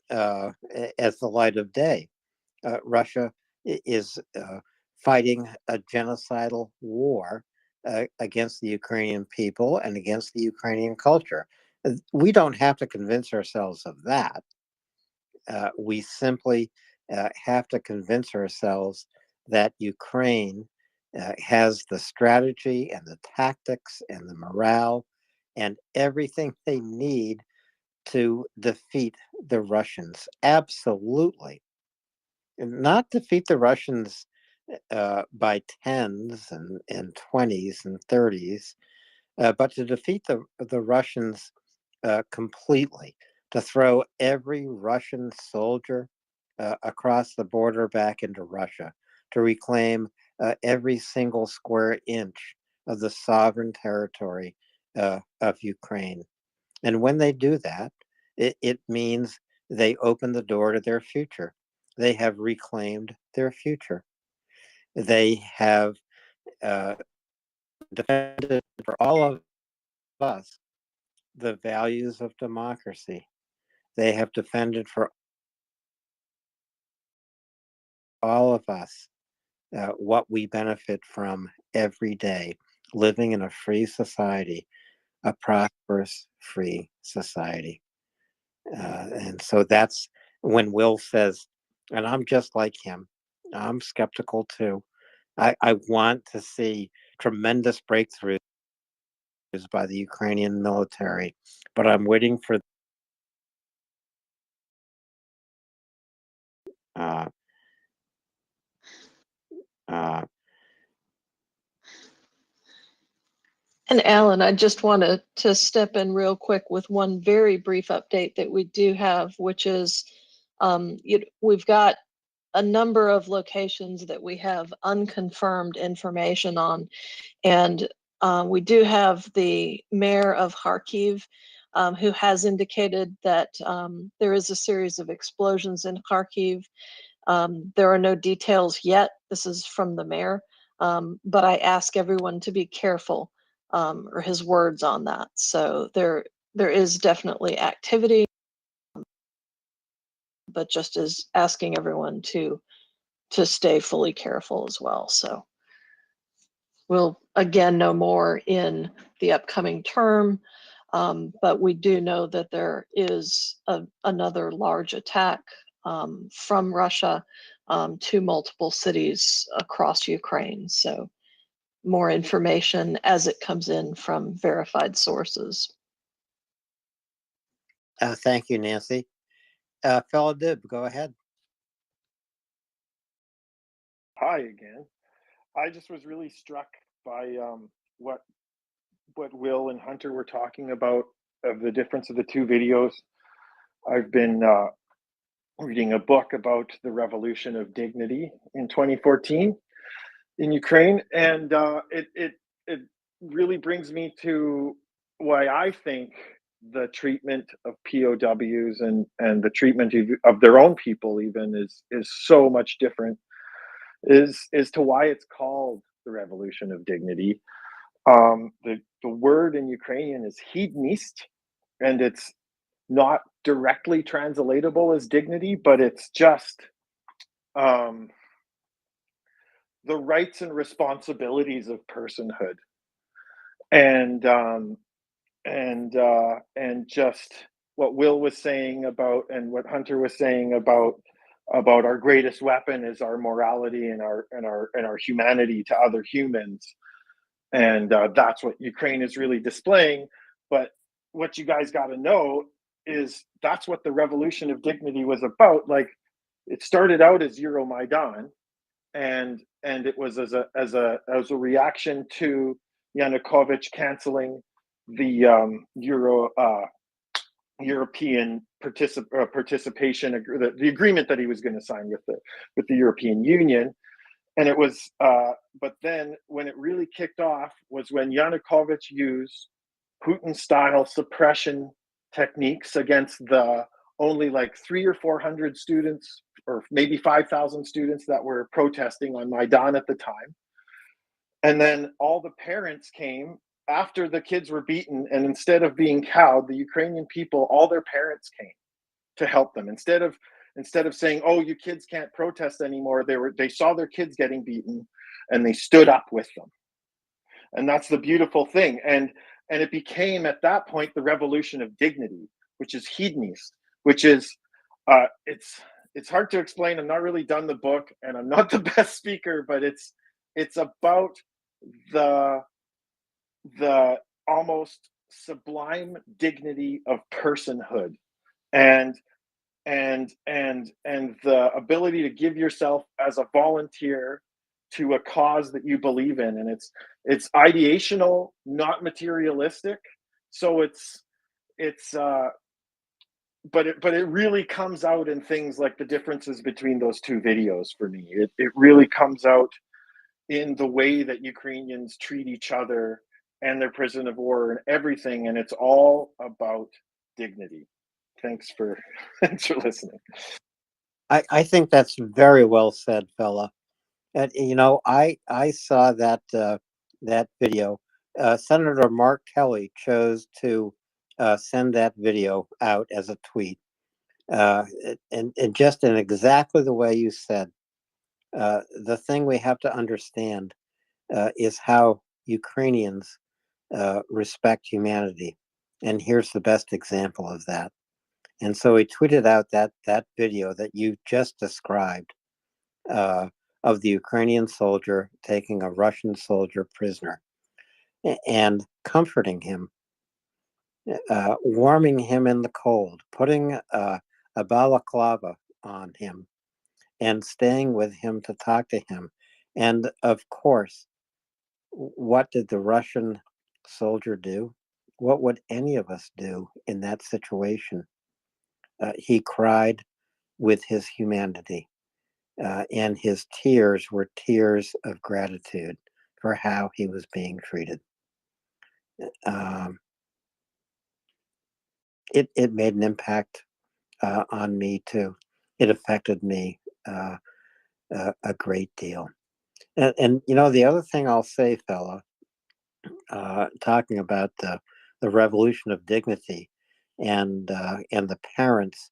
Speaker 11: as the light of day. Russia is fighting a genocidal war against the Ukrainian people and against the Ukrainian culture. We don't have to convince ourselves of that. We simply have to convince ourselves that Ukraine has the strategy and the tactics and the morale and everything they need to defeat the Russians. Absolutely. Not defeat the Russians by tens and 20s and 30s, but to defeat the Russians completely, to throw every Russian soldier across the border back into Russia, to reclaim every single square inch of the sovereign territory of Ukraine. And when they do that, it means they open the door to their future. They have reclaimed their future. They have defended for all of us the values of democracy. They have defended for all of us what we benefit from every day, living in a free society, a prosperous, free society. And so that's when Will says, and I'm just like him, I'm skeptical too. I want to see tremendous breakthroughs by the Ukrainian military, but I'm waiting for uh, uh,
Speaker 18: And Alan, I just want to step in real quick with one very brief update that we do have, which is we've got a number of locations that we have unconfirmed information on. And we do have the mayor of Kharkiv who has indicated that there is a series of explosions in Kharkiv. There are no details yet. This is from the mayor. But I ask everyone to be careful, or his words on that. So there is definitely activity, but just as asking everyone to stay fully careful as well. So we'll again know more in the upcoming term, but we do know that there is another large attack from Russia to multiple cities across Ukraine. So more information as it comes in from verified sources.
Speaker 11: thank you, Nancy. Fellow Dib, go ahead.
Speaker 5: Hi again. I just was really struck by what Will and Hunter were talking about of the difference of the two videos. I've been reading a book about the revolution of dignity in 2014 in Ukraine, and it really brings me to why I think the treatment of POWs and the treatment of their own people even is so much different. Is to why it's called the revolution of dignity. The word in Ukrainian is hedonist, and it's not directly translatable as dignity, but it's just the rights and responsibilities of personhood, and just what Will was saying about, and what Hunter was saying about our greatest weapon is our morality and our humanity to other humans, and that's what Ukraine is really displaying. But what you guys got to know is that's what the revolution of dignity was about. Like, it started out as Euromaidan, and it was as a reaction to Yanukovych canceling the European participation, the agreement that he was going to sign with the European Union. And it was, but then when it really kicked off was when Yanukovych used Putin-style suppression techniques against the only like 300 or 400 students, or maybe 5,000 students that were protesting on Maidan at the time. And then all the parents came after the kids were beaten, and instead of being cowed, the Ukrainian people, all their parents came to help them. Instead of saying, "Oh, you kids can't protest anymore," they saw their kids getting beaten, and they stood up with them. And that's the beautiful thing. And it became at that point the revolution of dignity, which is hedonist, which is it's hard to explain. I'm not really done the book, and I'm not the best speaker, but it's about the almost sublime dignity of personhood, and the ability to give yourself as a volunteer to a cause that you believe in. And it's ideational, not materialistic. So but it really comes out in things like the differences between those two videos. For me, it really comes out in the way that Ukrainians treat each other and their prison of war and everything. And it's all about dignity. Thanks for listening.
Speaker 11: I think that's very well said, fella. And I saw that that video. Senator Mark Kelly chose to send that video out as a tweet, and just in exactly the way you said. The thing we have to understand is how Ukrainians respect humanity. And here's the best example of that. And so he tweeted out that video that you just described of the Ukrainian soldier taking a Russian soldier prisoner and comforting him, warming him in the cold, putting a balaclava on him, and staying with him to talk to him. And of course, what did the Russian soldier do? What would any of us do in that situation? He cried with his humanity, and his tears were tears of gratitude for how he was being treated. It made an impact on me too. It affected me a great deal. And you know, the other thing I'll say, fella, talking about the revolution of dignity and the parents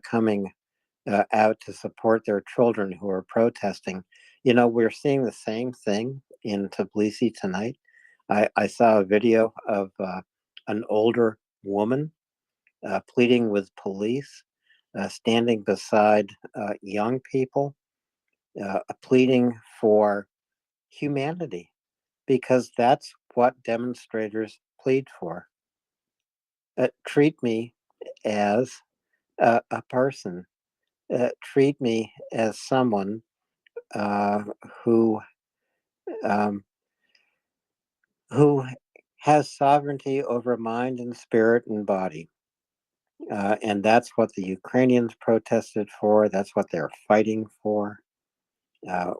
Speaker 11: coming out to support their children who are protesting. You know, we're seeing the same thing in Tbilisi tonight. I saw a video of an older woman pleading with police, standing beside young people, pleading for humanity, because that's what demonstrators plead for. Treat me as a person. Treat me as someone who who has sovereignty over mind and spirit and body. And that's what the Ukrainians protested for. That's what they're fighting for.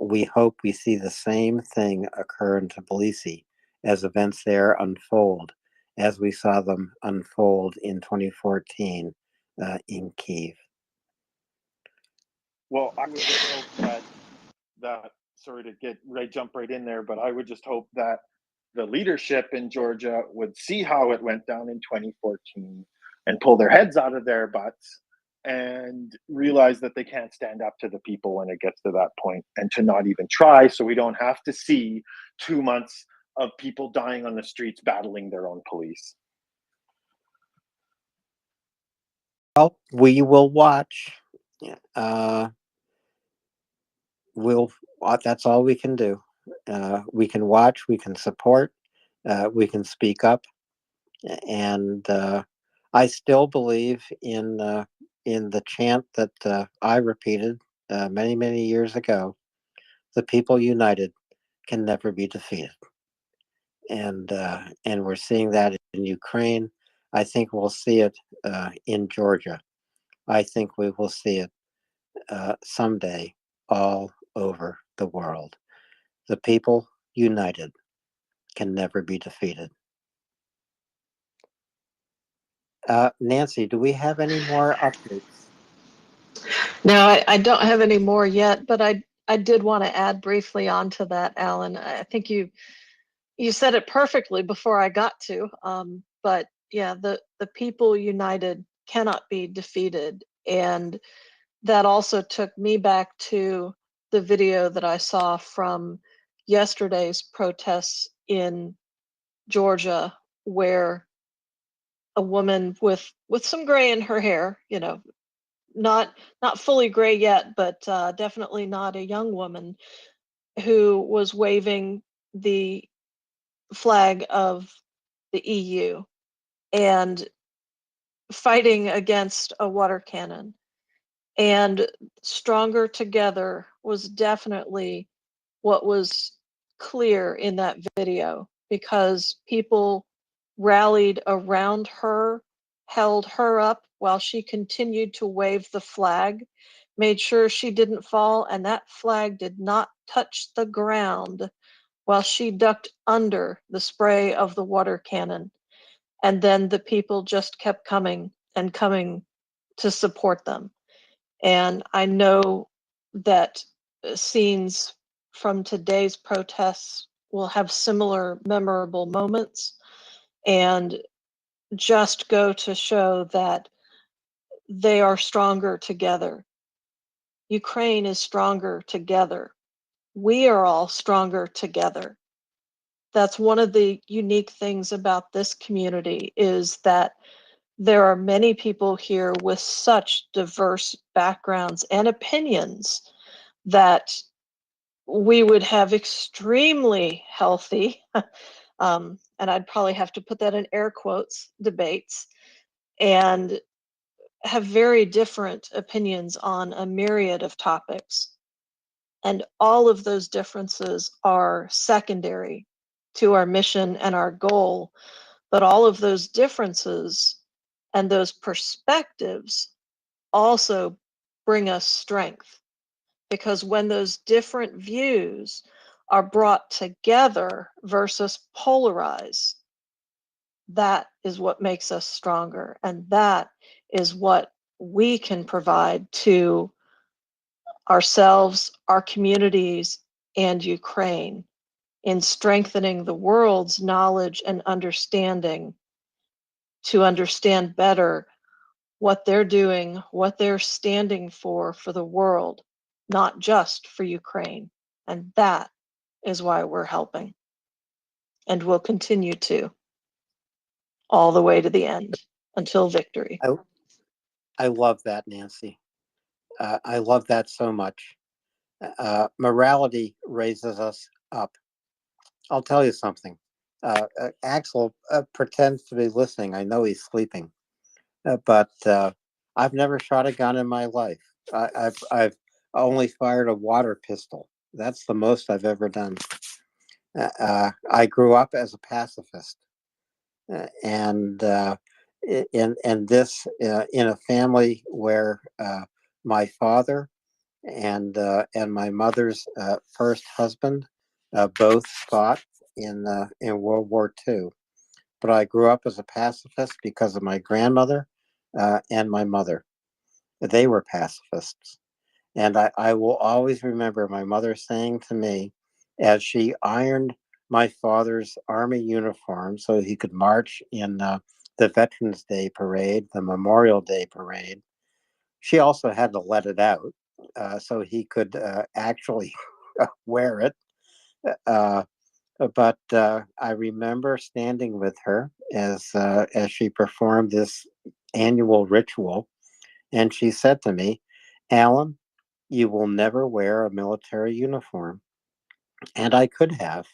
Speaker 11: We hope we see the same thing occur in Tbilisi as events there unfold, as we saw them unfold in 2014 in Kyiv.
Speaker 5: Well, I would just hope that sorry to jump right in there, but I would just hope that the leadership in Georgia would see how it went down in 2014 and pull their heads out of their butts and realize that they can't stand up to the people when it gets to that point, and to not even try, so we don't have to see 2 months of people dying on the streets battling their own police.
Speaker 11: Well, we will watch. That's all we can do. We can watch, we can support, we can speak up, and I still believe in the chant that I repeated many years ago: "The people united can never be defeated." And we're seeing that in Ukraine. I think we'll see it in Georgia. I think we will see it someday all over the world. The people united can never be defeated. Nancy, do we have any more updates?
Speaker 18: No, I don't have any more yet, but I did want to add briefly onto that, Alan. I think you said it perfectly before I got to. But yeah, the people united cannot be defeated. And that also took me back to the video that I saw from yesterday's protests in Georgia, where a woman with some gray in her hair, you know, not fully gray yet, but definitely not a young woman, who was waving the flag of the EU and fighting against a water cannon. And stronger together was definitely what was clear in that video, because people rallied around her, held her up while she continued to wave the flag, made sure she didn't fall, and that flag did not touch the ground while she ducked under the spray of the water cannon. And then the people just kept coming and coming to support them. And I know that scenes from today's protests will have similar memorable moments, and just go to show that they are stronger together. Ukraine is stronger together we are all stronger together. That's one of the unique things about this community, is that there are many people here with such diverse backgrounds and opinions that we would have extremely healthy, and I'd probably have to put that in air quotes, debates, and have very different opinions on a myriad of topics. And all of those differences are secondary to our mission and our goal. But all of those differences and those perspectives also bring us strength, because when those different views are brought together versus polarized, that is what makes us stronger. And that is what we can provide to ourselves, our communities, and Ukraine in strengthening the world's knowledge and understanding to understand better what they're doing, what they're standing for the world, not just for Ukraine. And that is why we're helping. And we'll continue to, all the way to the end, until victory.
Speaker 11: I love that, Nancy. I love that so much. Morality raises us up. I'll tell you something. Axel pretends to be listening. I know he's sleeping, but I've never shot a gun in my life. I've only fired a water pistol. That's the most I've ever done. I grew up as a pacifist, and in this in a family where my father and my mother's first husband both fought in World War II. But I grew up as a pacifist because of my grandmother and my mother. They were pacifists. And I will always remember my mother saying to me, as she ironed my father's Army uniform so he could march in the Veterans Day parade, the Memorial Day parade, she also had to let it out so he could actually wear it. But I remember standing with her as she performed this annual ritual, and she said to me, "Alan, you will never wear a military uniform." And I could have.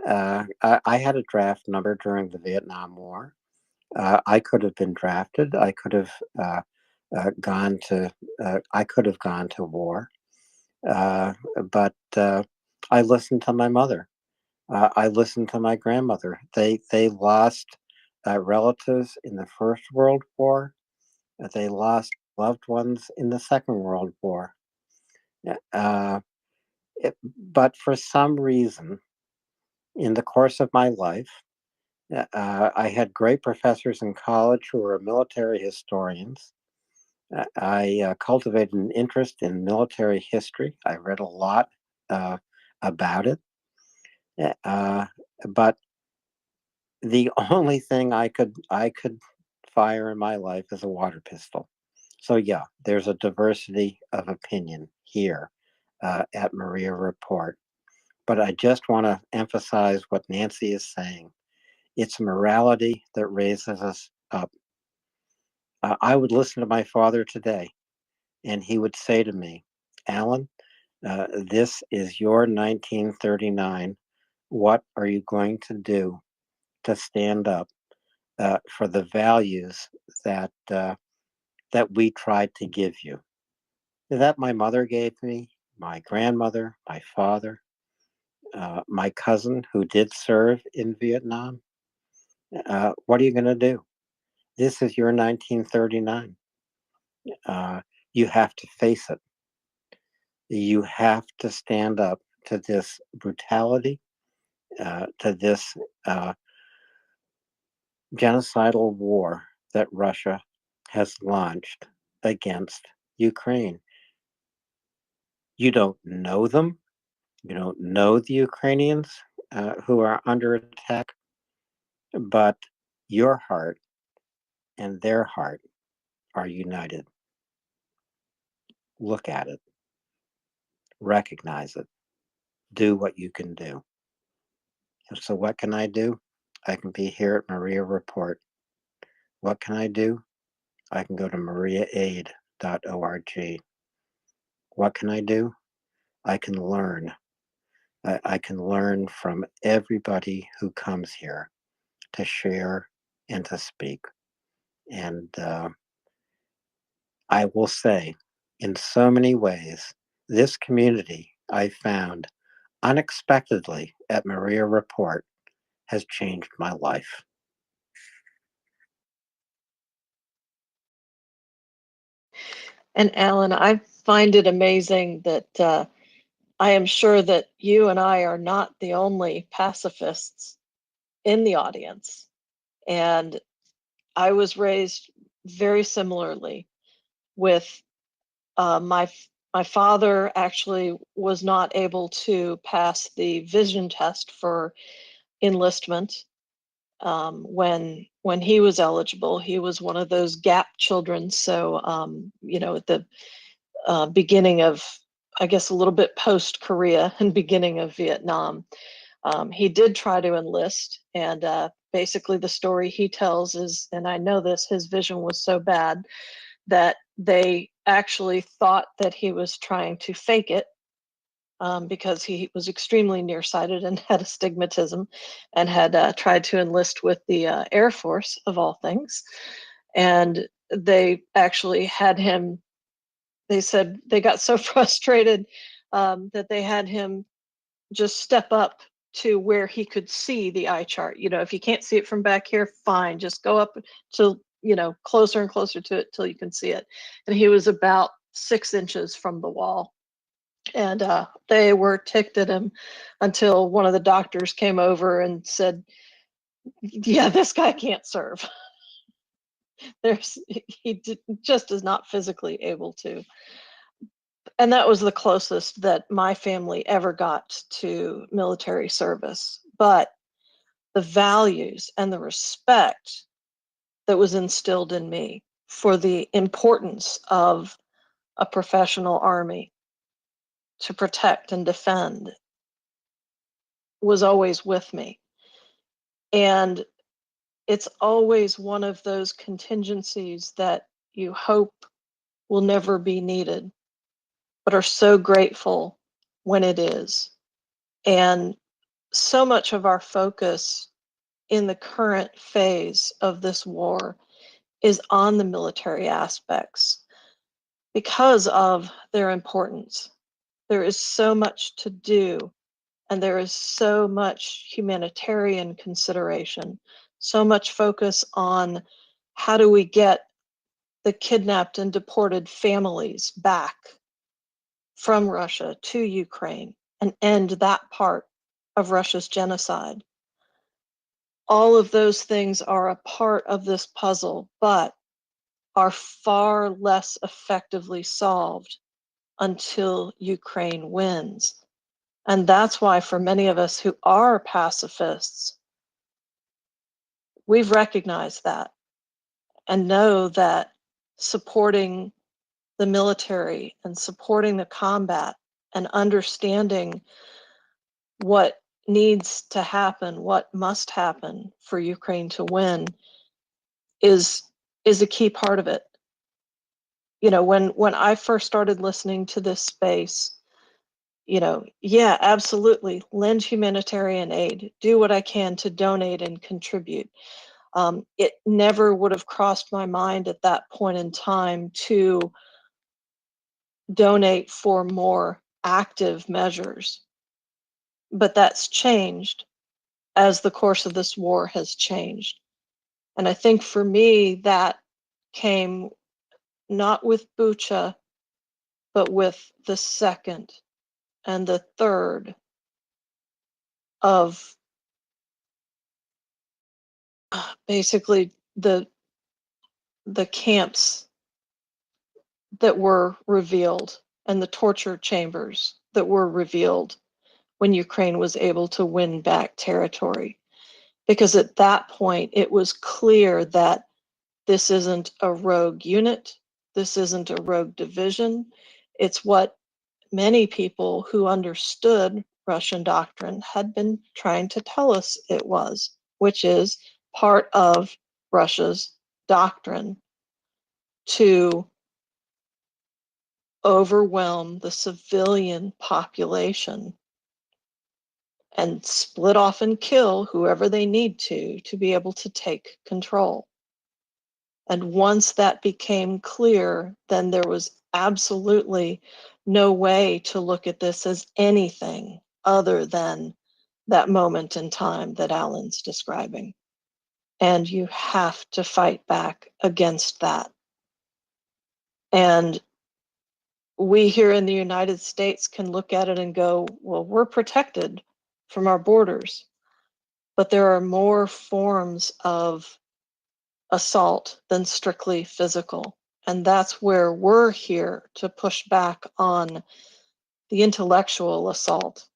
Speaker 11: I had a draft number during the Vietnam War. I could have been drafted. I could have gone to. I could have gone to war, but I listened to my mother. I listened to my grandmother. They lost relatives in the First World War. They lost loved ones in the Second World War. But for some reason, in the course of my life, I had great professors in college who were military historians. I cultivated an interest in military history. I read a lot about it. But the only thing I could fire in my life is a water pistol. So yeah, there's a diversity of opinion here at MriyaReport. But I just want to emphasize what Nancy is saying. It's morality that raises us up. I would listen to my father today, and he would say to me, "Alan, this is your 1939. What are you going to do to stand up for the values that that we tried to give you, that my mother gave me, my grandmother, my father, my cousin who did serve in Vietnam? What are you going to do? This is your 1939. You have to face it. You have to stand up to this brutality, to this genocidal war that Russia has launched against Ukraine. You don't know them. You don't know the Ukrainians who are under attack, but your heart and their heart are united. Look at it. Recognize it. do what you can do. And so what can I do? I can be here at MriyaReport. What can I do? I can go to mariaaid.org. What can I do? I can learn. I can learn from everybody who comes here to share and to speak. And I will say, in so many ways, this community I found unexpectedly at MriyaReport has changed my life.
Speaker 18: And Alan, I find it amazing that I am sure that you and I are not the only pacifists in the audience. And I was raised very similarly with my father actually was not able to pass the vision test for enlistment when he was eligible. He was one of those gap children. So at the beginning of, I guess, a little bit post Korea and beginning of Vietnam, he did try to enlist, and basically the story he tells is, and I know this, his vision was so bad that they actually thought that he was trying to fake it because he was extremely nearsighted and had astigmatism and had tried to enlist with the Air Force, of all things. And they actually had him, they said they got so frustrated that they had him just step up to where he could see the eye chart. If you can't see it from back here, fine, just go up to, closer and closer to it till you can see it. And he was about 6 inches from the wall. And they were ticked at him until one of the doctors came over and said, yeah, this guy can't serve. Just is not physically able to. And that was the closest that my family ever got to military service. But the values and the respect that was instilled in me for the importance of a professional army to protect and defend was always with me. And it's always one of those contingencies that you hope will never be needed, but are so grateful when it is. And so much of our focus in the current phase of this war is on the military aspects because of their importance. There is so much to do, and there is so much humanitarian consideration, so much focus on how do we get the kidnapped and deported families back from Russia to Ukraine and end that part of Russia's genocide. All of those things are a part of this puzzle, but are far less effectively solved until Ukraine wins. And that's why, for many of us who are pacifists, we've recognized that and know that supporting the military and supporting the combat and understanding what needs to happen, what must happen for Ukraine to win is a key part of it. When I first started listening to this space, yeah, absolutely, lend humanitarian aid, do what I can to donate and contribute. It never would have crossed my mind at that point in time to donate for more active measures. But that's changed as the course of this war has changed. And I think for me, that came not with Bucha, but with the second and the third of basically the camps that were revealed and the torture chambers that were revealed when Ukraine was able to win back territory. Because at that point, it was clear that this isn't a rogue unit, this isn't a rogue division. It's what many people who understood Russian doctrine had been trying to tell us it was, which is part of Russia's doctrine to overwhelm the civilian population and split off and kill whoever they need to be able to take control. And once that became clear, then there was absolutely no way to look at this as anything other than that moment in time that Alan's describing. And you have to fight back against that. And we here in the United States can look at it and go, well, we're protected from our borders. But there are more forms of assault than strictly physical. And that's where we're here to push back on the intellectual assault,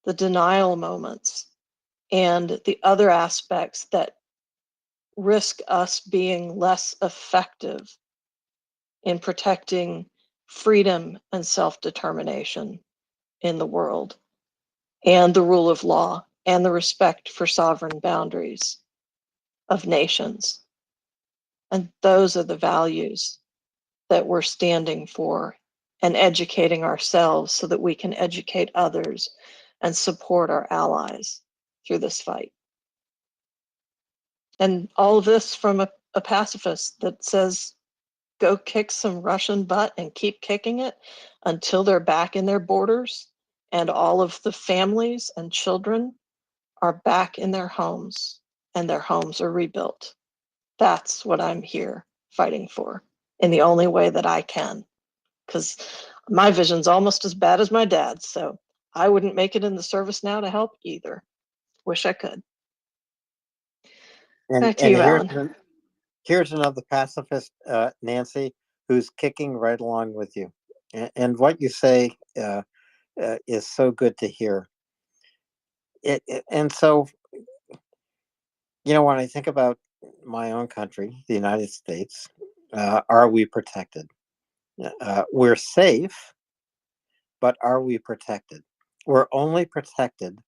Speaker 18: the denial moments, and the other aspects that risk us being less effective in protecting freedom and self-determination in the world, and the rule of law, and the respect for sovereign boundaries of nations. And those are the values that we're standing for and educating ourselves so that we can educate others and support our allies through this fight. And all of this from a pacifist that says, go kick some Russian butt and keep kicking it until they're back in their borders and all of the families and children are back in their homes and their homes are rebuilt. That's what I'm here fighting for in the only way that I can, because my vision's almost as bad as my dad's, so I wouldn't make it in the service now to help either. Wish I could. Back to you, Alan.
Speaker 11: Here's another pacifist, Nancy, who's kicking right along with you. And what you say is so good to hear. And so, when I think about my own country, the United States, are we protected? We're safe, but are we protected? We're only protected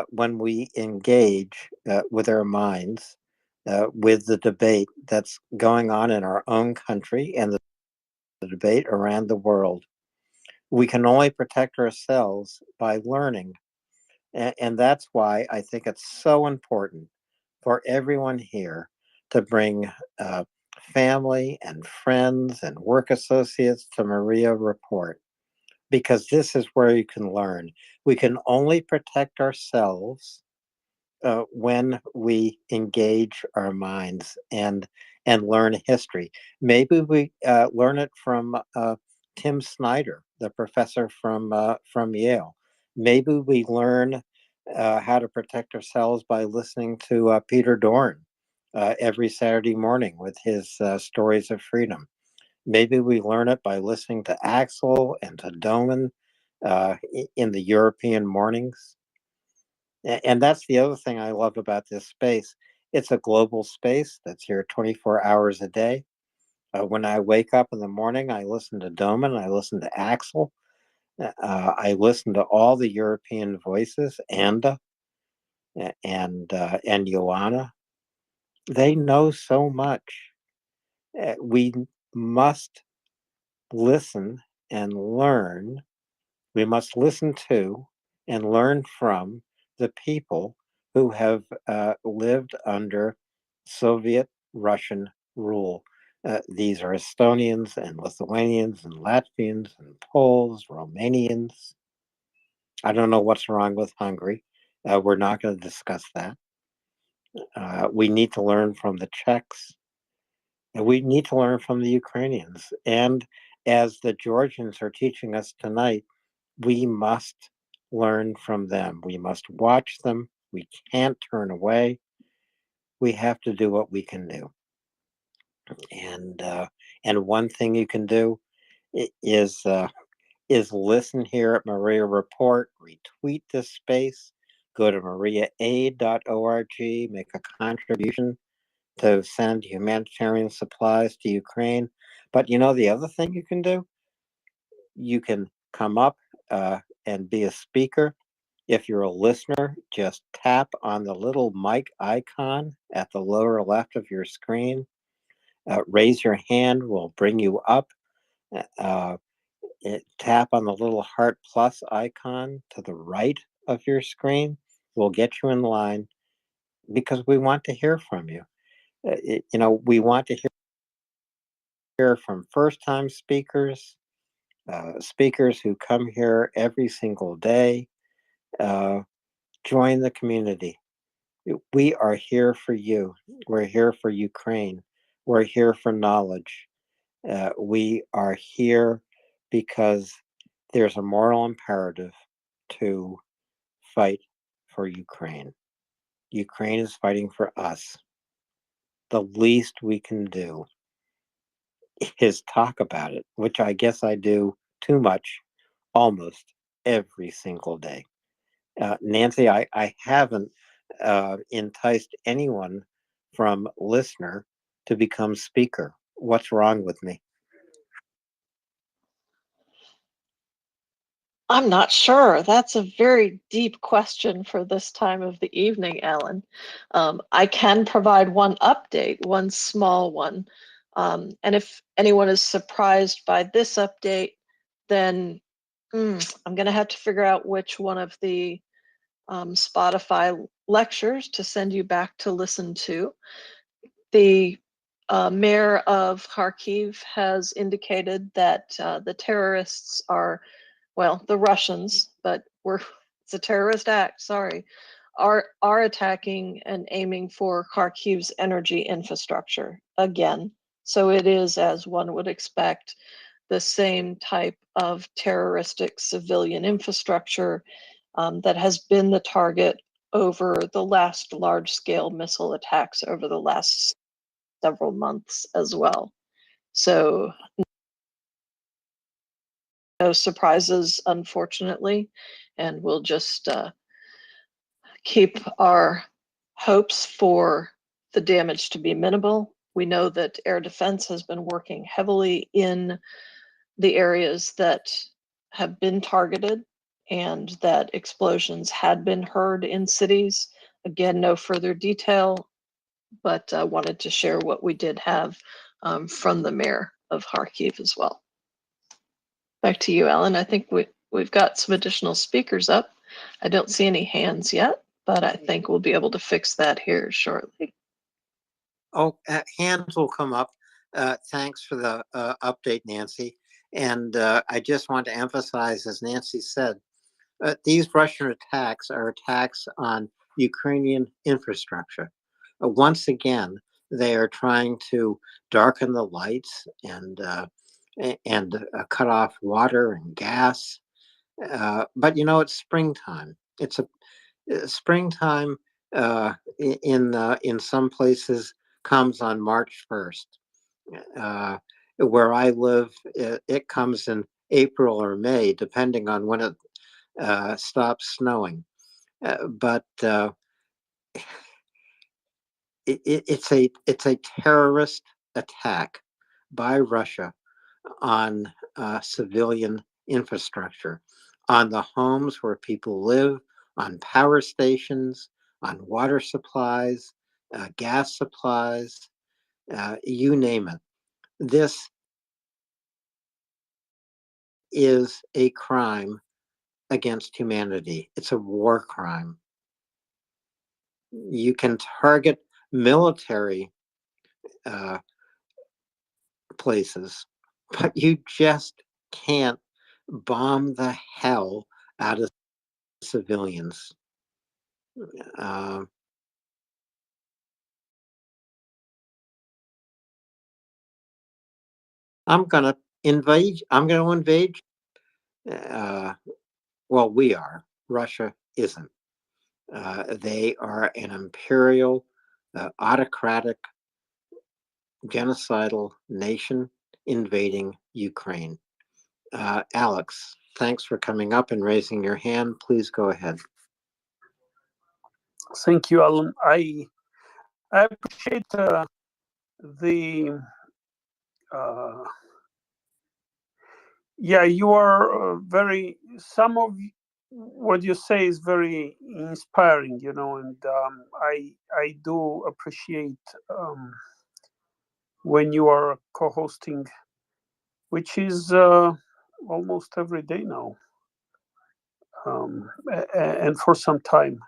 Speaker 11: when we engage with our minds with the debate that's going on in our own country and the debate around the world. We can only protect ourselves by learning. And that's why I think it's so important for everyone here to bring family and friends and work associates to MriyaReport, because this is where you can learn. We can only protect ourselves when we engage our minds and learn history. Maybe we learn it from Tim Snyder, the professor from Yale. Maybe we learn how to protect ourselves by listening to Peter Dorn every Saturday morning with his stories of freedom. Maybe we learn it by listening to Axel and to Doman in the European mornings. And that's the other thing I love about this space. It's a global space that's here 24 hours a day. When I wake up in the morning, I listen to Doman, I listen to Axel, I listen to all the European voices, Anda and Joanna. They know so much. We must listen and learn. We must listen to and learn from the people who have lived under Soviet Russian rule. These are Estonians and Lithuanians and Latvians and Poles, Romanians. I don't know what's wrong with Hungary. We're not going to discuss that. We need to learn from the Czechs. And we need to learn from the Ukrainians. And as the Georgians are teaching us tonight, we must learn from them. We must watch them. We can't turn away. We have to do what we can do. And one thing you can do is listen here at MriyaReport, retweet this space, go to mariaaid.org, make a contribution to send humanitarian supplies to Ukraine. But the other thing you can do? You can come up and be a speaker If you're a listener, just tap on the little mic icon at the lower left of your screen. Raise your hand, we'll bring you up. Tap on the little heart plus icon to the right of your screen. We'll get you in line because we want to hear from you. We want to hear from first-time speakers, speakers who come here every single day. Join the community. We are here for you. We're here for Ukraine. We're here for knowledge. We are here because there's a moral imperative to fight for Ukraine. Ukraine is fighting for us. The least we can do is talk about it, which I guess I do too much almost every single day. Nancy, I haven't enticed anyone from listener to become speaker. What's wrong with me?
Speaker 18: I'm not sure. That's a very deep question for this time of the evening, Alan. I can provide one update, one small one. And if anyone is surprised by this update, then I'm going to have to figure out which one of the Spotify lectures to send you back to listen to. The mayor of Kharkiv has indicated that the terrorists are, well, the Russians, but it's a terrorist act, sorry, are attacking and aiming for Kharkiv's energy infrastructure again. So it is, as one would expect, the same type of terroristic civilian infrastructure that has been the target over the last large-scale missile attacks over the last several months as well. So no surprises, unfortunately, and we'll just keep our hopes for the damage to be minimal. We know that air defense has been working heavily in the areas that have been targeted and that explosions had been heard in cities. Again, no further detail, but I wanted to share what we did have from the mayor of Kharkiv as well. Back to you, Alan. I think we've got some additional speakers up. I don't see any hands yet, but I think we'll be able to fix that here shortly.
Speaker 11: Oh, hands will come up. Thanks for the update, Nancy. And I just want to emphasize, as Nancy said, these Russian attacks are attacks on Ukrainian infrastructure. Once again, they are trying to darken the lights and cut off water and gas. But it's springtime. It's a springtime in some places comes on March 1st. Where I live, it comes in April or May, depending on when it stops snowing. But it's a terrorist attack by Russia on civilian infrastructure, on the homes where people live, on power stations, on water supplies, gas supplies, you name it. This is a crime against humanity. It's a war crime. You can target military places, but you just can't bomb the hell out of civilians. I'm going to invade. Well, we are. Russia isn't. They are an imperial, autocratic, genocidal nation invading Ukraine. Alex, thanks for coming up and raising your hand. Please go ahead.
Speaker 9: Thank you, Alan. I appreciate you are some of what you say is very inspiring, and I do appreciate when you are co-hosting, which is almost every day now, and for some time.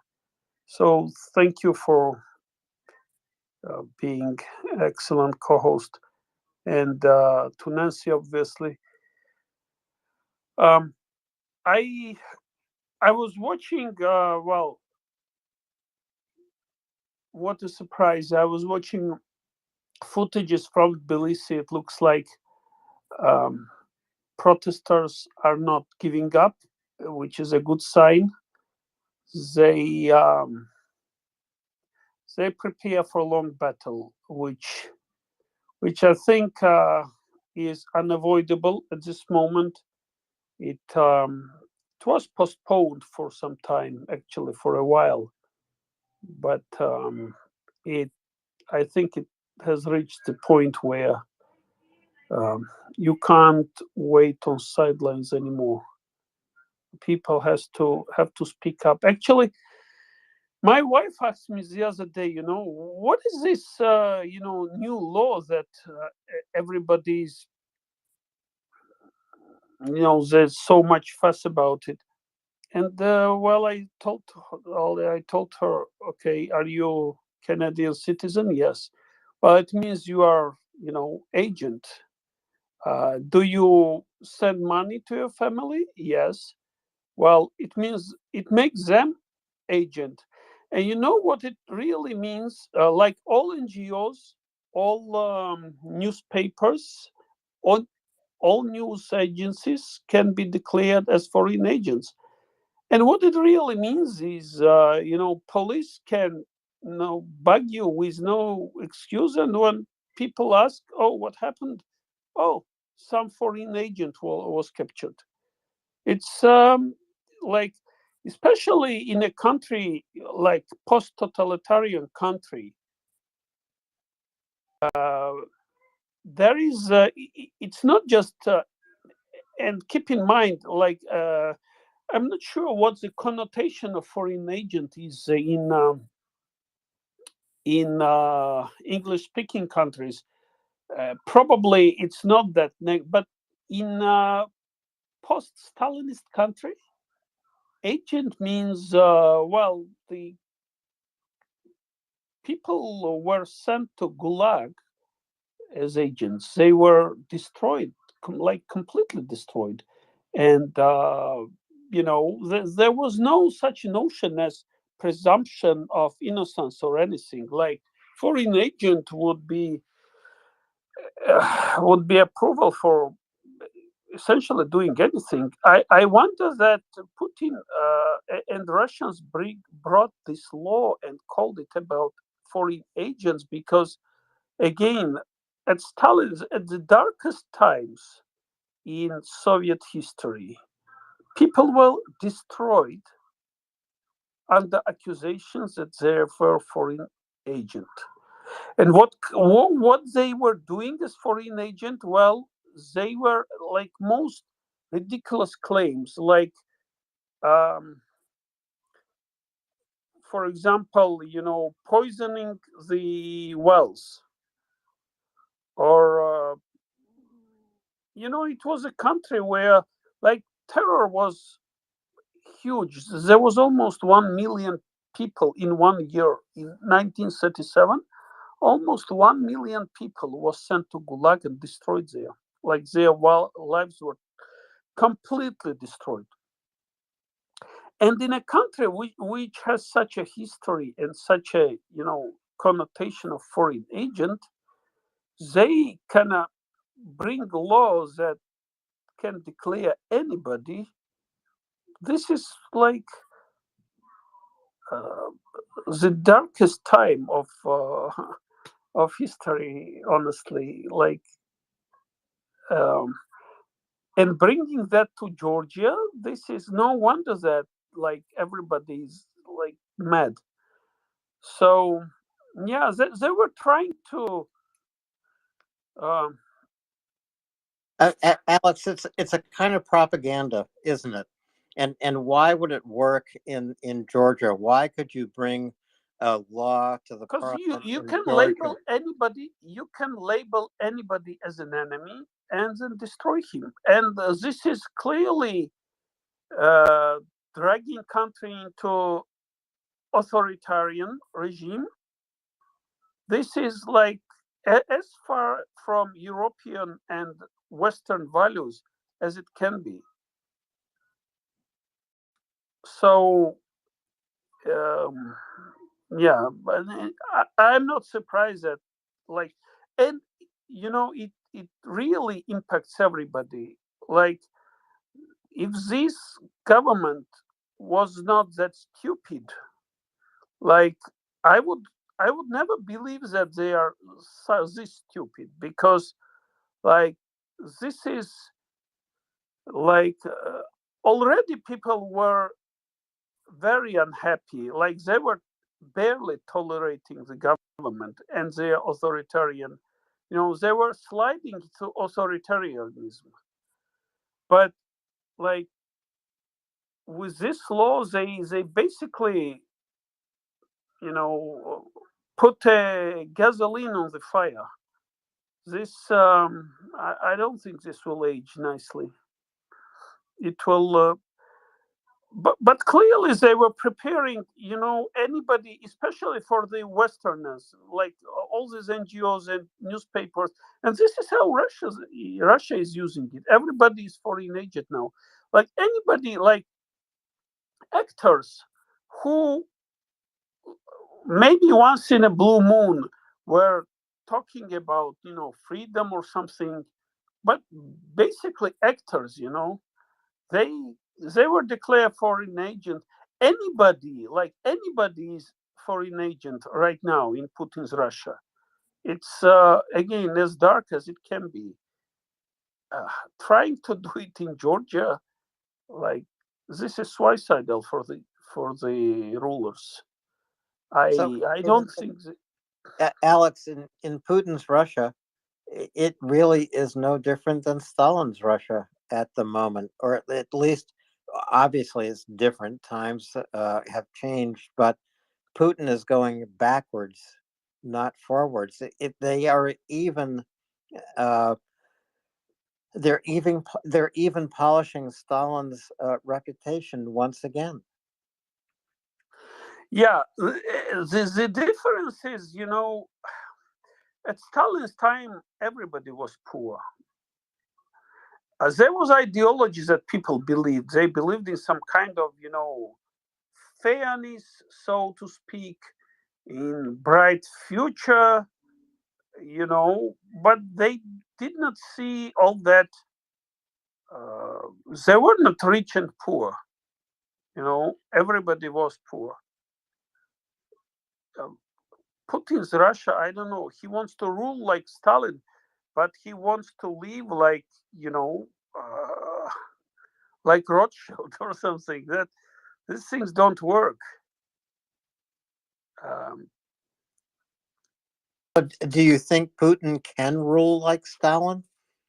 Speaker 9: So thank you for being excellent co-host, and to Nancy, obviously. Um, I I was watching. Well, what a surprise! I was watching footages from Tbilisi. It looks like um, protesters are not giving up, which is a good sign. They um, they prepare for a long battle, which I think is unavoidable at this moment. It was postponed for some time, actually, for a while, but it I think it has reached the point where um, you can't wait on sidelines anymore. People have to speak up. Actually, my wife asked me the other day, what is this, new law that everybody's, there's so much fuss about it. And well, I told her, okay, are you Canadian citizen? Yes. Well, it means you are, agent. Do you send money to your family? Yes. Well, it makes them agent. And you know what it really means? Like all NGOs, all newspapers, all news agencies can be declared as foreign agents. And what it really means is, police can, bug you with no excuse. And when people ask, "Oh, what happened?" "Oh, some foreign agent was captured." It's like, especially in a country like post-totalitarian country, uh, there is. It's not just. And keep in mind, like. I'm not sure what the connotation of foreign agent is in English-speaking countries. Probably it's not that, but in post-Stalinist country, agent means well, the people were sent to Gulag as agents. They were destroyed, like completely destroyed, and there was no such notion as presumption of innocence or anything. Like foreign agent would be approval for essentially doing anything. I wonder that Putin and Russians brought this law and called it about foreign agents because, again, at Stalin's, at the darkest times in Soviet history, people were destroyed under accusations that they were foreign agent. And what they were doing as foreign agent? Well, they were like most ridiculous claims, like, for example, poisoning the wells, or it was a country where, like, terror was huge. There was almost 1 million people in 1 year. In 1937, almost 1 million people was sent to Gulag and destroyed there. Like their lives were completely destroyed. And in a country which has such a history and such a connotation of foreign agent, they kind of bring laws that can declare anybody. This is like uh, the darkest time of history, honestly. Like, um, and bringing that to Georgia, this is no wonder that like everybody's like mad. So yeah, they were trying to. Um,
Speaker 11: Alex, it's a kind of propaganda, isn't it? And why would it work in Georgia? Why could you bring a law to the
Speaker 9: Because
Speaker 11: parliament
Speaker 9: you
Speaker 11: in
Speaker 9: can
Speaker 11: Georgia?
Speaker 9: label anybody as an enemy and then destroy him. And this is clearly dragging country into authoritarian regime. This is like as far from European and Western values as it can be. So yeah, but I'm not surprised that like, and it really impacts everybody. Like, if this government was not that stupid, like I would I would never believe that they are this stupid, because like this is like already people were very unhappy, like they were barely tolerating the government and their authoritarian, they were sliding to authoritarianism. But like with this law, they basically, put gasoline on the fire. This I don't think this will age nicely. It will. But clearly they were preparing, anybody, especially for the Westerners, like all these NGOs and newspapers. And this is how Russia is using it. Everybody is foreign agent now. Like anybody, like actors who maybe once in a blue moon were talking about, freedom or something, but basically actors, they they were declared foreign agent. Anybody is foreign agent right now in Putin's Russia. It's again as dark as it can be. Trying to do it in Georgia, like this is suicidal for the rulers.
Speaker 11: So,
Speaker 9: I don't think
Speaker 11: Alex, in Putin's Russia, it really is no different than Stalin's Russia at the moment, or at least, obviously, it's different. Times have changed, but Putin is going backwards, not forwards. They are even. They're even polishing Stalin's reputation once again.
Speaker 9: Yeah, the difference is, at Stalin's time, everybody was poor. There was ideology that people believed. They believed in some kind of, fairness, so to speak, in bright future, but they did not see all that. They were not rich and poor. Everybody was poor. Putin's Russia, I don't know. He wants to rule like Stalin, but he wants to live like, like Rothschild or something. That these things don't work.
Speaker 11: But do you think Putin can rule like Stalin?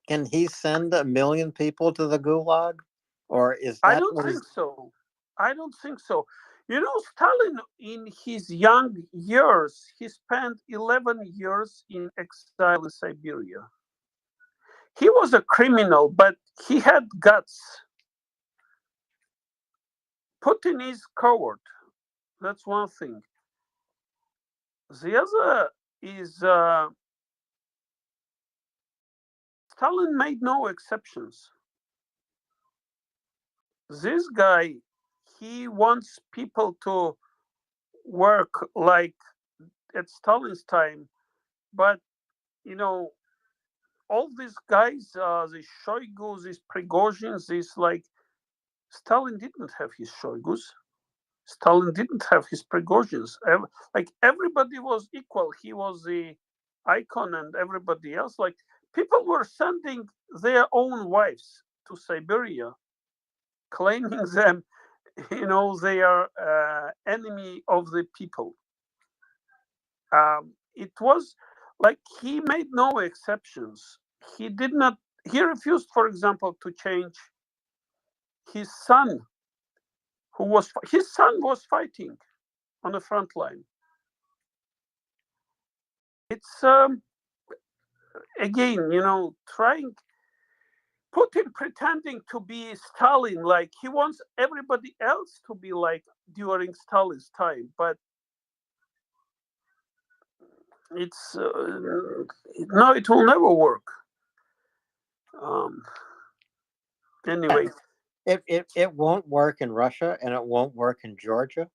Speaker 11: Can he send 1 million people to the gulag? Or is
Speaker 9: I
Speaker 11: that
Speaker 9: don't think so. I don't think so. Stalin, in his young years, he spent 11 years in exile in Siberia. He was a criminal, but he had guts. Putin is coward. That's one thing. The other is Stalin made no exceptions. This guy, he wants people to work like at Stalin's time, but all these guys, the Shoigus, these Prigozhins, these like Stalin didn't have his Shoigus. Stalin didn't have his Prigozhins. Like everybody was equal. He was the icon, and everybody else. Like people were sending their own wives to Siberia, claiming them, they are enemy of the people. It was like he made no exceptions. He refused, for example, to change his son who was his son was fighting on the front line. It's again, trying Putin pretending to be Stalin, like he wants everybody else to be like during Stalin's time, but it's no, it will never work. Anyway,
Speaker 11: it won't work in Russia, and it won't work in Georgia.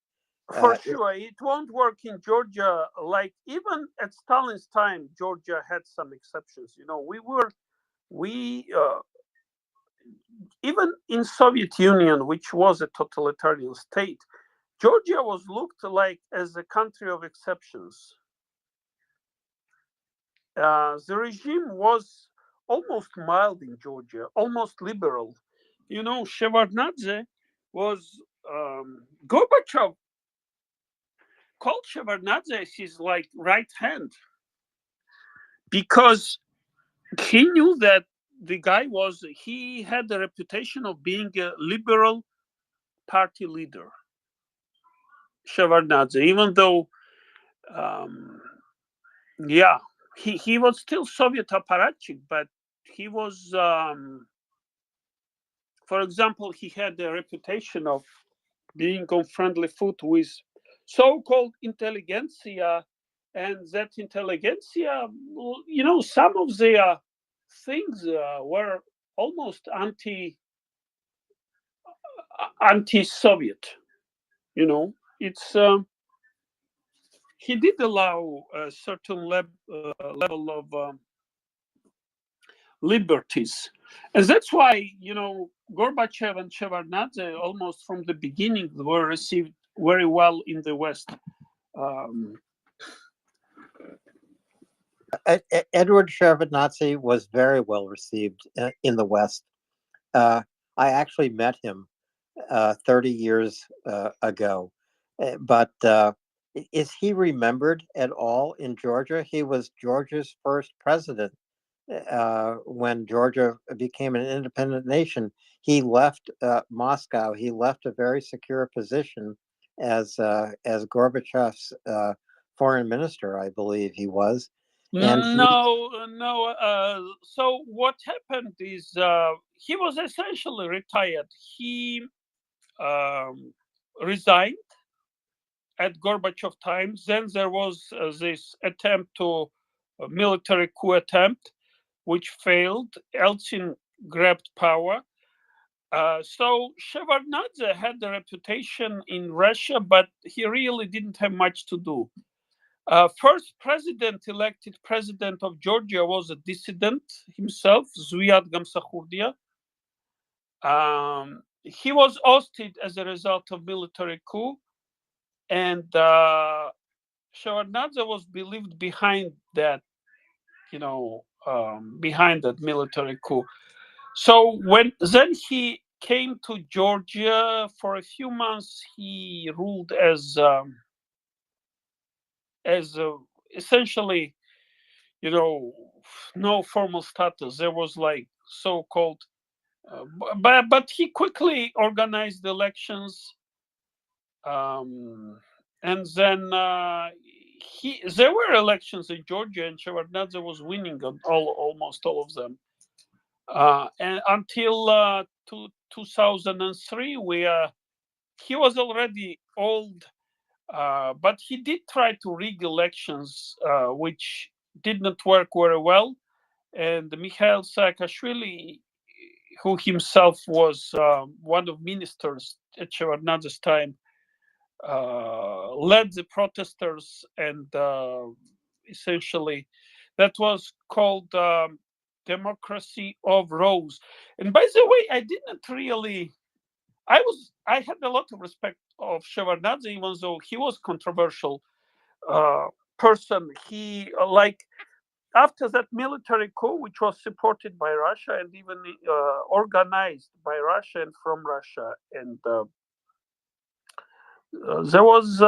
Speaker 9: For sure, it won't work in Georgia. Like even at Stalin's time, Georgia had some exceptions. We even in Soviet Union, which was a totalitarian state, Georgia was looked like as a country of exceptions. The regime was almost mild in Georgia, almost liberal. Shevardnadze was Gorbachev called Shevardnadze his like right hand because he knew that the guy he had the reputation of being a liberal party leader. Shevardnadze, even though he was still Soviet apparatchik, but he was for example, he had the reputation of being on friendly foot with so-called intelligentsia, and that intelligentsia, some of their things were almost anti-Soviet. It's he did allow a certain level of liberties, and that's why Gorbachev and Shevardnadze almost from the beginning were received very well in the West.
Speaker 11: Edward Shevardnadze was very well received in the West. I actually met him 30 years ago, but is he remembered at all in Georgia? He was Georgia's first president. When Georgia became an independent nation, he left Moscow. He left a very secure position as Gorbachev's foreign minister, I believe he was. And
Speaker 9: No. So what happened is he was essentially retired. He resigned at Gorbachev times. Then there was this attempt to military coup attempt, which failed. Eltsin grabbed power. So Shevardnadze had the reputation in Russia, but he really didn't have much to do. First elected president of Georgia was a dissident himself, Zviad Gamsakhurdia. He was ousted as a result of military coup, and Shevardnadze was believed behind that, behind that military coup. So then he came to Georgia for a few months. He ruled as essentially, no formal status. There was like so-called, but he quickly organized elections, and then there were elections in Georgia, and Shevardnadze was winning on almost all of them, and until 2003, he was already old. But he did try to rig elections, which did not work very well. And Mikhail Saakashvili, who himself was one of ministers at Shevardnadze's time, led the protesters, and essentially that was called Democracy of Rose. And by the way, I didn't really. I had a lot of respect of Shevardnadze, even though he was controversial person. He after that military coup, which was supported by Russia and even organized by Russia and from Russia, and there was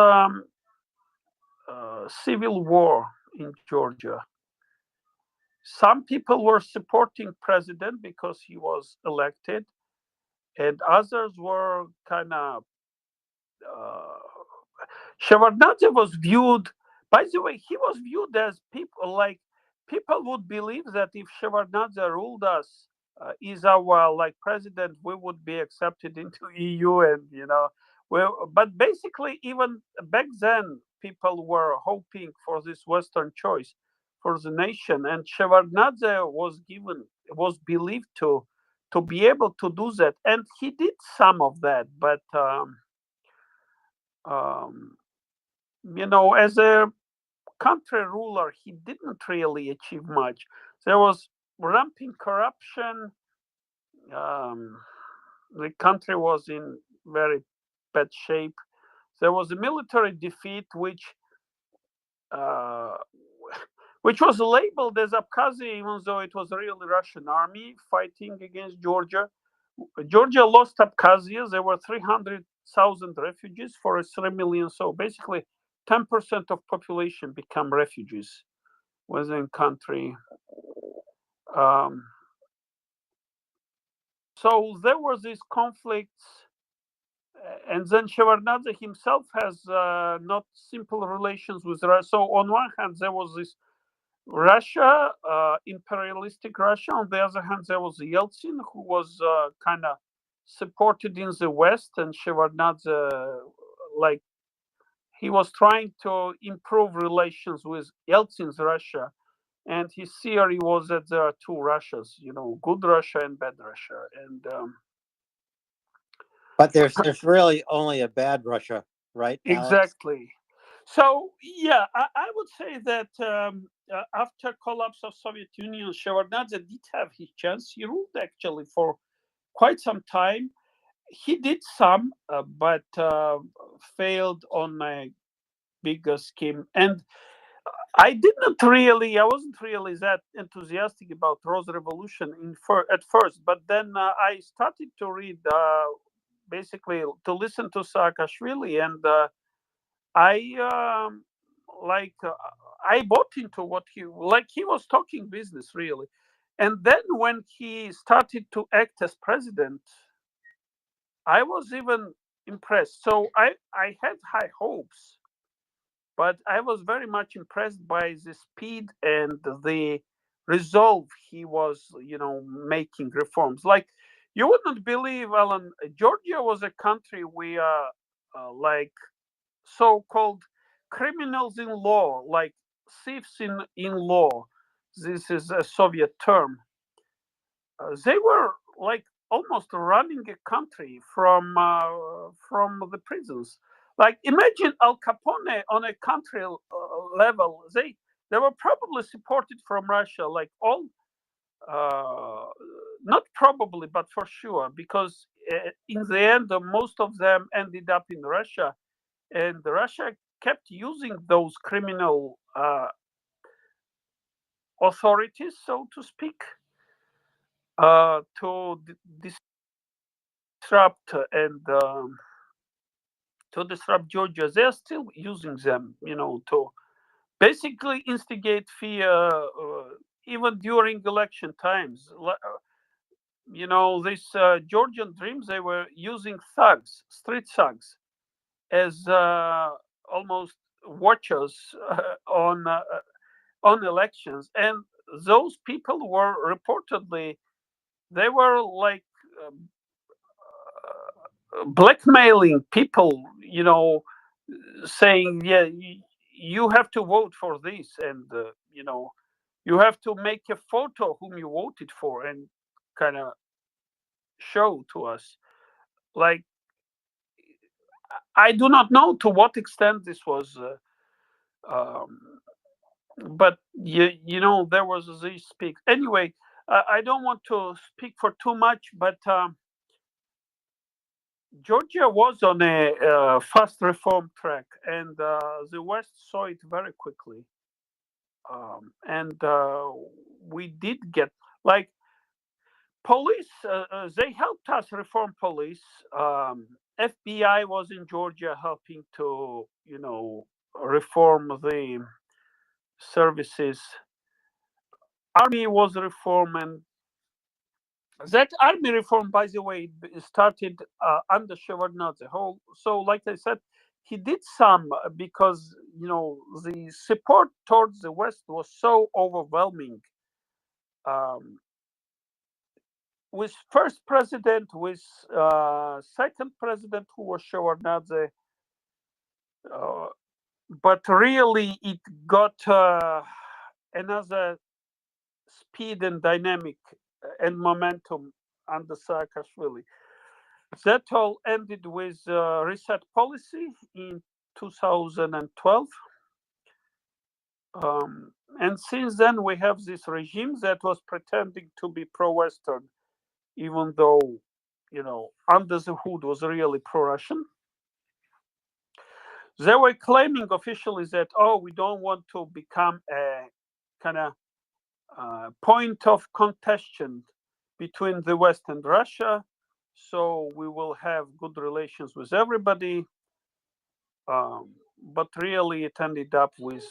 Speaker 9: civil war in Georgia. Some people were supporting president because he was elected, and others were kind of Shevardnadze was viewed. By the way, he was viewed as people would believe that if Shevardnadze ruled us, is our president, we would be accepted into EU, and but basically even back then people were hoping for this Western choice for the nation, and Shevardnadze was believed to be able to do that, and he did some of that, but as a country ruler, he didn't really achieve much. There was rampant corruption. The country was in very bad shape. There was a military defeat, which was labeled as Abkhazia, even though it was really Russian army fighting against Georgia. Georgia lost Abkhazia. There were 300,000 refugees for 3 million. So basically, 10% of population become refugees within country. So there were these conflicts, and then Shevardnadze himself has not simple relations with Russia. So on one hand, there was this Russia, imperialistic Russia. On the other hand, there was Yeltsin, who was kind of supported in the West, and Shevardnadze, he was trying to improve relations with Yeltsin's Russia. And his theory was that there are two Russias, good Russia and bad Russia. And
Speaker 11: but there's really only a bad Russia, right, Alex?
Speaker 9: Exactly. So yeah, I would say that after collapse of Soviet Union, Shevardnadze did have his chance. He ruled actually for quite some time. He did some, but failed on a bigger scheme. And I wasn't really that enthusiastic about Rose Revolution at first, but then I started to read, basically to listen to Saakashvili, and I I bought into what he was talking business really. And then when he started to act as president, I was even impressed. So I had high hopes, but I was very much impressed by the speed and the resolve he was, making reforms. Like, you wouldn't believe, Alan, Georgia was a country where so-called criminals in law, like thieves in law, this is a Soviet term, they were almost running a country from the prisons. Like, imagine Al Capone on a country level. They were probably supported from Russia, like all, not probably, but for sure, because in the end, most of them ended up in Russia, and Russia kept using those criminal authorities, so to speak, to disrupt and to disrupt Georgia. They're still using them, to basically instigate fear, even during election times. These Georgian dreams, they were using thugs, street thugs, as almost watchers on elections, and those people were reportedly, they were blackmailing people, saying, yeah, you have to vote for this, and you have to make a photo whom you voted for and kind of show to us. Like, I do not know to what extent this was, but there was this speak. Anyway, I don't want to speak for too much, but Georgia was on a fast reform track, and the West saw it very quickly. And we did get, like, police, they helped us reform police. FBI was in Georgia helping to, reform the services. Army was reformed, and That army reform, by the way, started under Shevardnadze. So, like I said, he did some because the support towards the West was so overwhelming. With first president, with second president who was Shevardnadze, but really it got another speed and dynamic and momentum under Saakashvili. That all ended with reset policy in 2012. And since then, we have this regime that was pretending to be pro-Western, even though, under the hood was really pro-Russian. They were claiming officially that, we don't want to become a kind of point of contention between the West and Russia, so we will have good relations with everybody. But really, it ended up with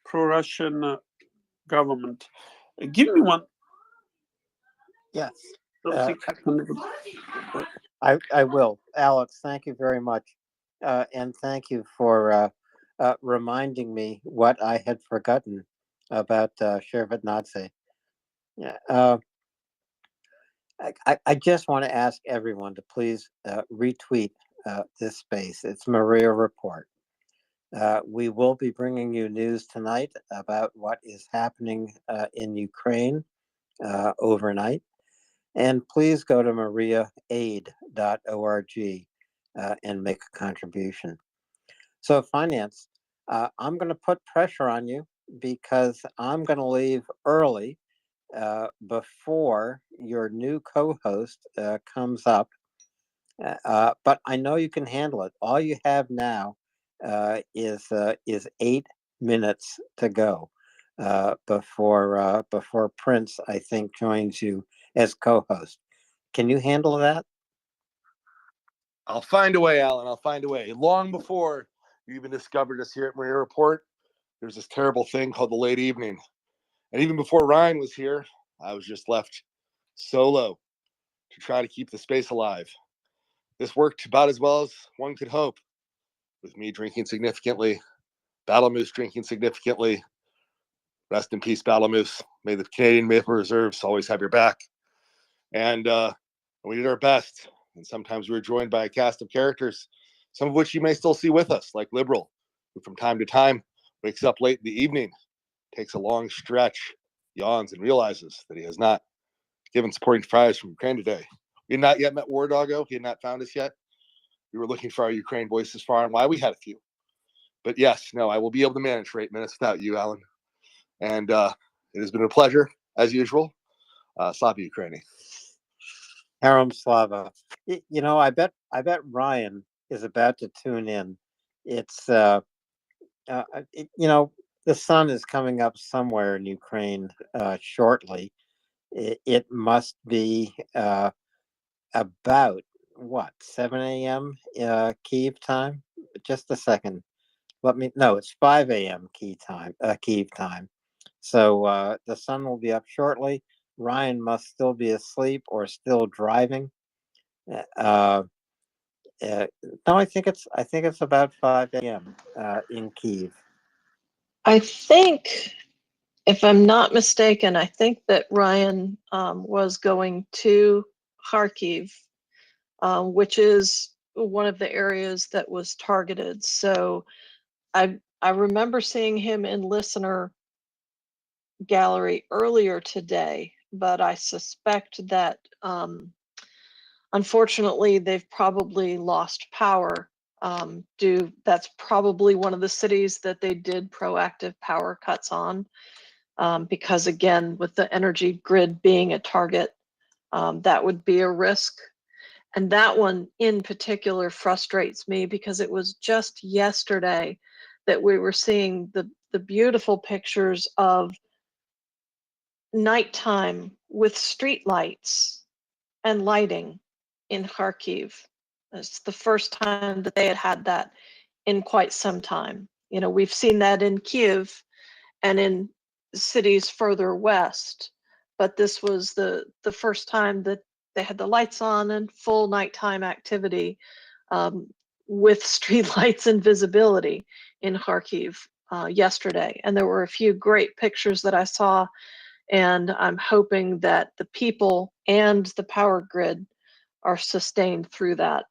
Speaker 9: pro-Russian government. Give me one.
Speaker 11: Yes.
Speaker 9: Something happened.
Speaker 11: I will. Alex, thank you very much. And thank you for reminding me what I had forgotten about Shevardnadze. Yeah. I just want to ask everyone to please retweet this space. It's MriyaReport. We will be bringing you news tonight about what is happening in Ukraine overnight. And please go to MriyaAid.org and make a contribution. So, finance, I'm going to put pressure on you because I'm going to leave early before your new co-host comes up. But I know you can handle it. All you have now is 8 minutes to go before Prince, I think, joins you as co-host. Can you handle that?
Speaker 12: I'll find a way, Alan. I'll find a way. Long before you even discovered us here at MriyaReport, there's this terrible thing called the late evening. And even before Ryan was here, I was just left solo to try to keep the space alive. This worked about as well as one could hope, with me drinking significantly, Battle Moose drinking significantly. Rest in peace, Battle Moose. May the Canadian Maple Reserves always have your back. And we did our best. And sometimes we were joined by a cast of characters, some of which you may still see with us, like Liberal, who from time to time wakes up late in the evening, takes a long stretch, yawns, and realizes that he has not given supporting fries from Ukraine today. We had not yet met War Doggo. He had not found us yet. We were looking for our Ukraine voices far and wide. We had a few. But yes, no, I will be able to manage for 8 minutes without you, Alan. And it has been a pleasure, as usual. Slava Ukraini.
Speaker 11: Haram Slava. I bet Ryan is about to tune in. It's the sun is coming up somewhere in Ukraine shortly. It must be about 7 a.m. Kyiv time. Just a second. It's 5 a.m. Kyiv time. So the sun will be up shortly. Ryan must still be asleep or still driving. No, I think it's about 5 a.m. In Kyiv.
Speaker 18: I think, if I'm not mistaken, I think that Ryan was going to Kharkiv, which is one of the areas that was targeted. So I remember seeing him in listener gallery earlier today, but I suspect that unfortunately they've probably lost power. That's probably one of the cities that they did proactive power cuts on, because again, with the energy grid being a target, that would be a risk. And that one in particular frustrates me because it was just yesterday that we were seeing the beautiful pictures of nighttime with street lights and lighting in Kharkiv. It's the first time that they had that in quite some time. We've seen that in Kiev and in cities further west, but this was the first time that they had the lights on and full nighttime activity with street lights and visibility in Kharkiv yesterday. And there were a few great pictures that I saw, and I'm hoping that the people and the power grid are sustained through that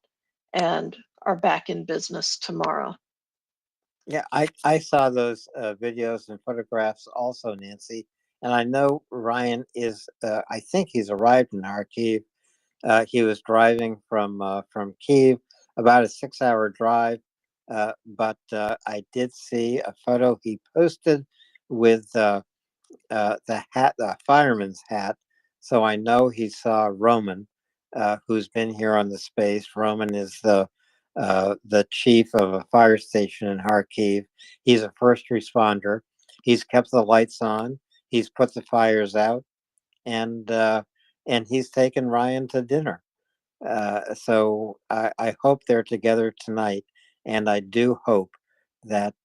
Speaker 18: and are back in business tomorrow.
Speaker 11: Yeah, I saw those videos and photographs also, Nancy, and I know Ryan is. I think he's arrived in Kharkiv. He was driving from Kiev, about a 6-hour drive, but I did see a photo he posted with the hat, the fireman's hat. So I know he saw Roman, who's been here on the space. Roman is the chief of a fire station in Kharkiv. He's a first responder. He's kept the lights on. He's put the fires out, and he's taken Ryan to dinner. So I hope they're together tonight, and I do hope that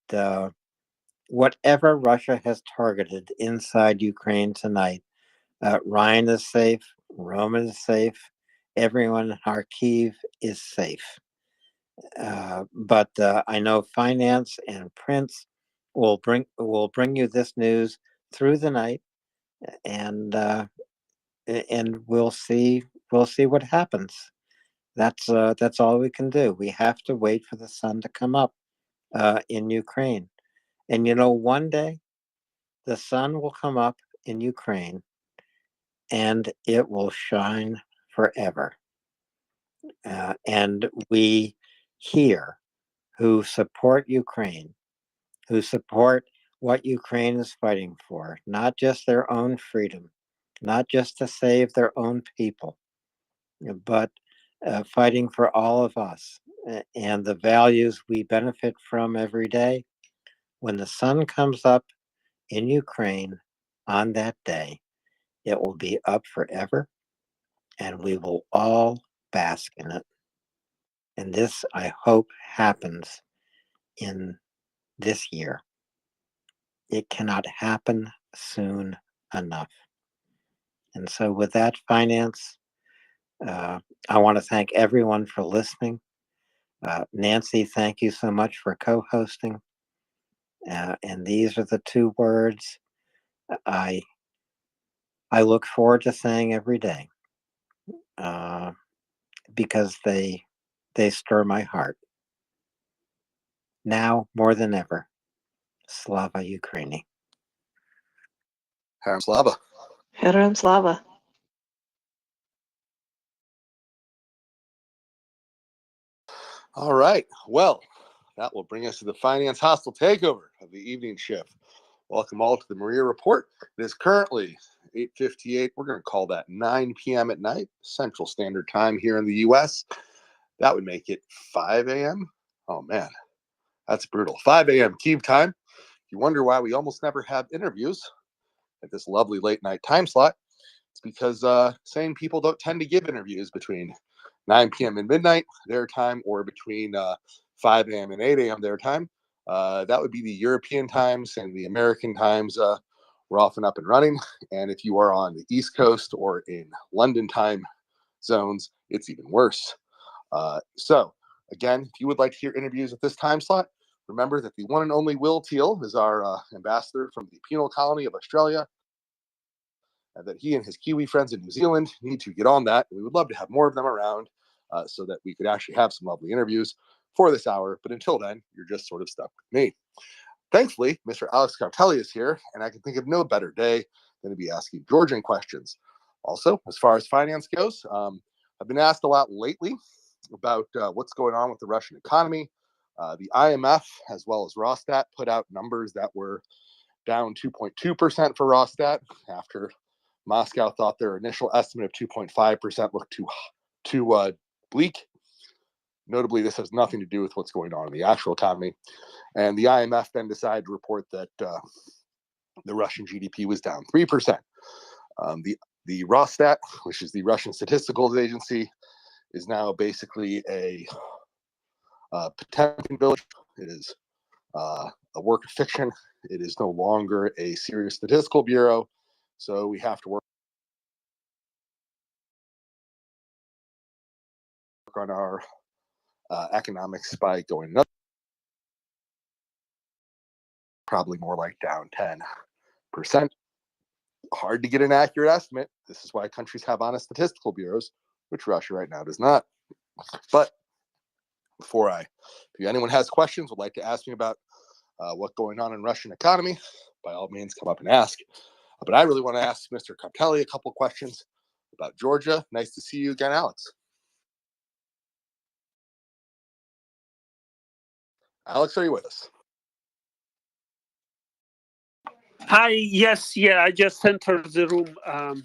Speaker 11: whatever Russia has targeted inside Ukraine tonight, Ryan is safe, Roman is safe, everyone in Kharkiv is safe. But I know Finance and Prince will bring you this news through the night, and we'll see what happens. That's all we can do. We have to wait for the sun to come up in Ukraine, and one day the sun will come up in Ukraine, and it will shine forever. And we here, who support Ukraine, who support what Ukraine is fighting for, not just their own freedom, not just to save their own people, but fighting for all of us and the values we benefit from every day. When the sun comes up in Ukraine on that day, it will be up forever, and we will all bask in it. And this, I hope, happens in this year. It cannot happen soon enough. And so, with that, Finance, I want to thank everyone for listening. Nancy, thank you so much for co-hosting. And these are the two words I look forward to saying every day, because they stir my heart. Now more than ever, Slava Ukraini.
Speaker 12: Heram Slava.
Speaker 18: Heram Slava.
Speaker 12: All right. Well, that will bring us to the Finance Hostile takeover of the evening shift. Welcome all to the Maria Report. It is currently 8:58. We're going to call that 9 p.m. at night, Central Standard Time here in the U.S. That would make it 5 a.m. Oh, man, that's brutal. 5 a.m. Kyiv time. You wonder why we almost never have interviews at this lovely late night time slot. It's because sane people don't tend to give interviews between 9 p.m. and midnight their time, or between 5 a.m. and 8 a.m. their time. That would be the European times, and the American times we're often up and running. And if you are on the East Coast or in London time zones, it's even worse. So again, if you would like to hear interviews at this time slot, remember that the one and only Will Teal is our ambassador from the Penal Colony of Australia, and that he and his Kiwi friends in New Zealand need to get on that. We would love to have more of them around so that we could actually have some lovely interviews for this hour. But until then, you're just sort of stuck with me. Thankfully, Mr. Alex Cartelli is here, and I can think of no better day than to be asking Georgian questions. Also, as far as finance goes, I've been asked a lot lately about what's going on with the Russian economy. The IMF, as well as Rosstat, put out numbers that were down 2.2% for Rosstat after Moscow thought their initial estimate of 2.5% looked too bleak. Notably, this has nothing to do with what's going on in the actual economy. And the IMF then decided to report that the Russian GDP was down 3%. The Rosstat, which is the Russian Statistical Agency, is now basically a Potemkin village. It is a work of fiction. It is no longer a serious statistical bureau, so we have to work on our economics by going up, probably more like down 10%. Hard to get an accurate estimate. This is why countries have honest statistical bureaus, which Russia right now does not. But if anyone has questions, would like to ask me about what's going on in Russian economy, by all means, come up and ask. But I really want to ask Mr. Captelli a couple questions about Georgia. Nice to see you again, Alex. Alex, are you with us?
Speaker 9: Hi, yes, yeah, I just entered the room. I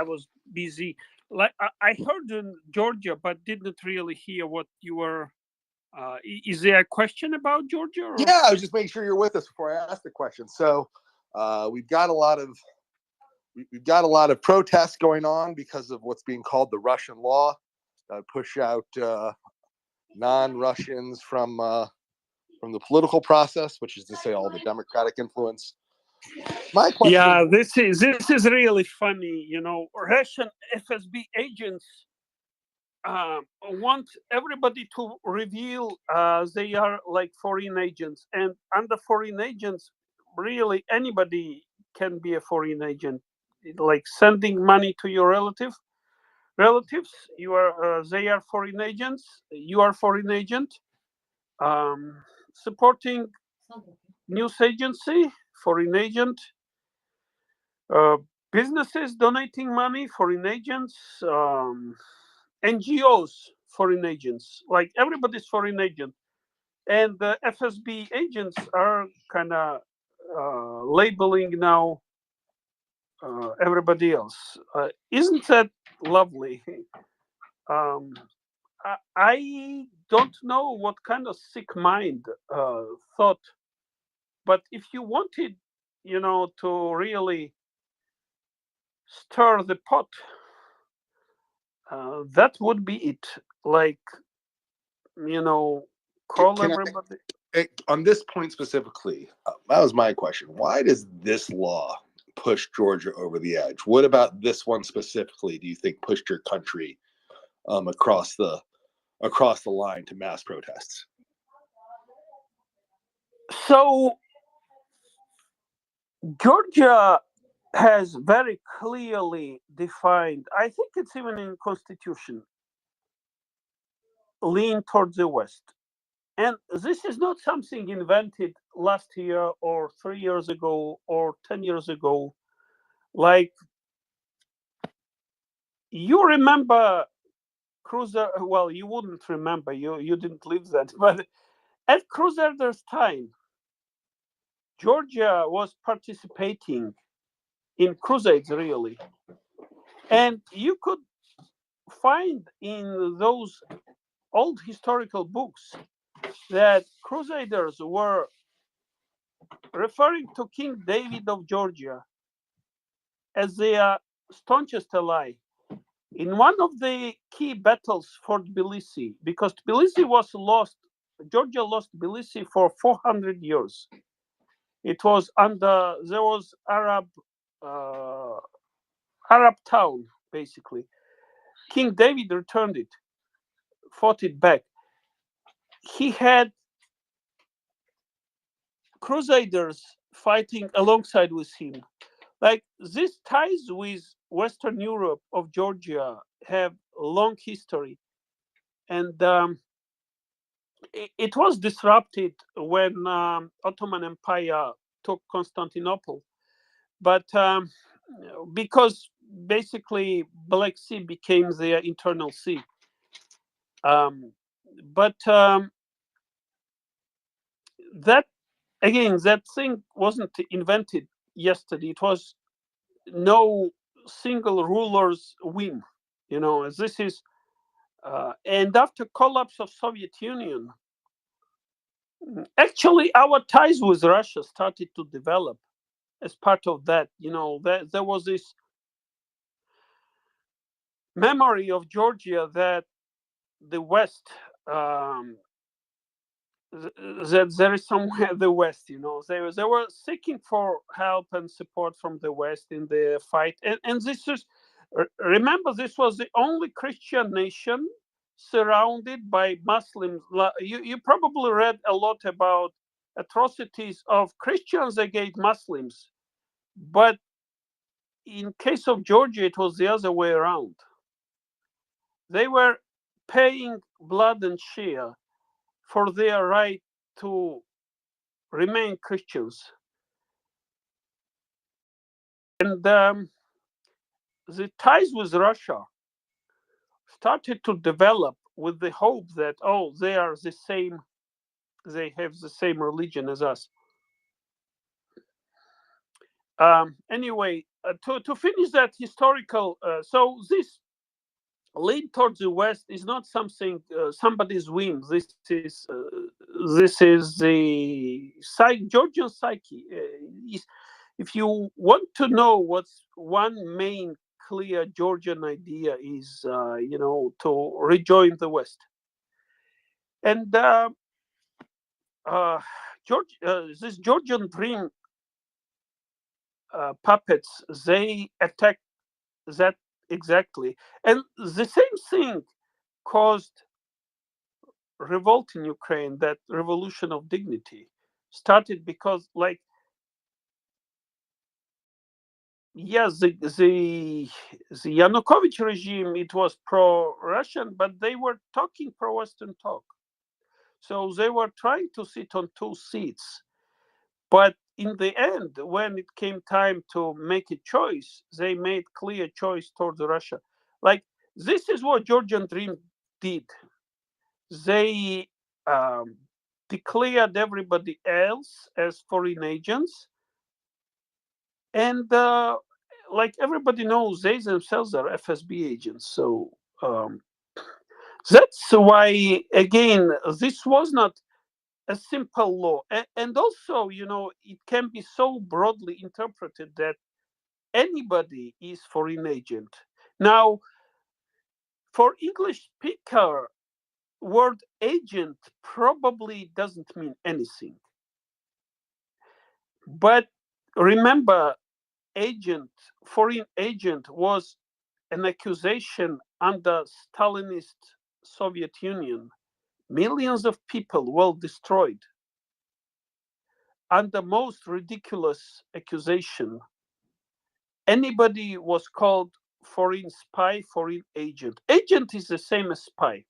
Speaker 9: was busy. Like I heard in Georgia, but didn't really hear what you were. Is there a question about Georgia? Or?
Speaker 12: Yeah, I was just making sure you're with us before I ask the question. So we've got a lot of protests going on because of what's being called the Russian law, push out non-Russians from the political process, which is to say all the Democratic influence. My question.
Speaker 9: Yeah, this is really funny. You know, Russian FSB agents want everybody to reveal they are like foreign agents, and under foreign agents, really anybody can be a foreign agent. Like sending money to your relatives, you are they are foreign agents. You are foreign agent. Supporting news agency, foreign agent. Businesses donating money, foreign agents. NGOs, foreign agents. Like everybody's foreign agent, and the FSB agents are kind of labeling now everybody else. Isn't that lovely? I don't know what kind of sick mind thought, but if you wanted, to really stir the pot, that would be it. Like, call everybody.
Speaker 12: On this point specifically, that was my question. Why does this law push Georgia over the edge? What about this one specifically do you think pushed your country across the line to mass protests?
Speaker 9: So Georgia has very clearly defined, I think it's even in Constitution, lean towards the West. And this is not something invented last year or 3 years ago or 10 years ago. Like, you remember Cruiser, well, you wouldn't remember, you didn't live that, but at Crusader's time, Georgia was participating in crusades, really. And you could find in those old historical books that crusaders were referring to King David of Georgia as their staunchest ally in one of the key battles for Tbilisi, because Tbilisi was lost, Georgia lost Tbilisi for 400 years. It was there was Arab town, basically. King David returned it, fought it back. He had crusaders fighting alongside with him. Like, these ties with Western Europe of Georgia have a long history. And it was disrupted when Ottoman Empire took Constantinople. But because basically Black Sea became their internal sea. But that, again, that thing wasn't invented yesterday. It was no single ruler's whim. This is, and after collapse of Soviet Union, actually our ties with Russia started to develop as part of that. There was this memory of Georgia that the West that there is somewhere the West, they were seeking for help and support from the West in the fight, and this is, remember, this was the only Christian nation surrounded by Muslims. You probably read a lot about atrocities of Christians against Muslims, but in case of Georgia, it was the other way around. They were paying blood and share for their right to remain Christians. And the ties with Russia started to develop with the hope that, they are the same, they have the same religion as us. Anyway, to finish that historical, so this lean towards the West is not something somebody's whim. This is the Georgian psyche. If you want to know what's one main clear Georgian idea is, to rejoin the West. And this Georgian dream puppets, they attack that exactly. And the same thing caused revolt in Ukraine, that revolution of dignity started because, yes, the Yanukovych regime, it was pro-Russian, but they were talking pro-Western talk. So they were trying to sit on 2 seats. But in the end, when it came time to make a choice, they made clear choice towards Russia. This is what Georgian Dream did. They declared everybody else as foreign agents. And everybody knows, they themselves are FSB agents. So that's why, again, this was not a simple law. And also, it can be so broadly interpreted that anybody is foreign agent. Now, for English speaker, word agent probably doesn't mean anything. But remember, foreign agent was an accusation under Stalinist Soviet Union. Millions of people were destroyed under most ridiculous accusation. Anybody was called foreign spy, foreign agent. Agent is the same as spy.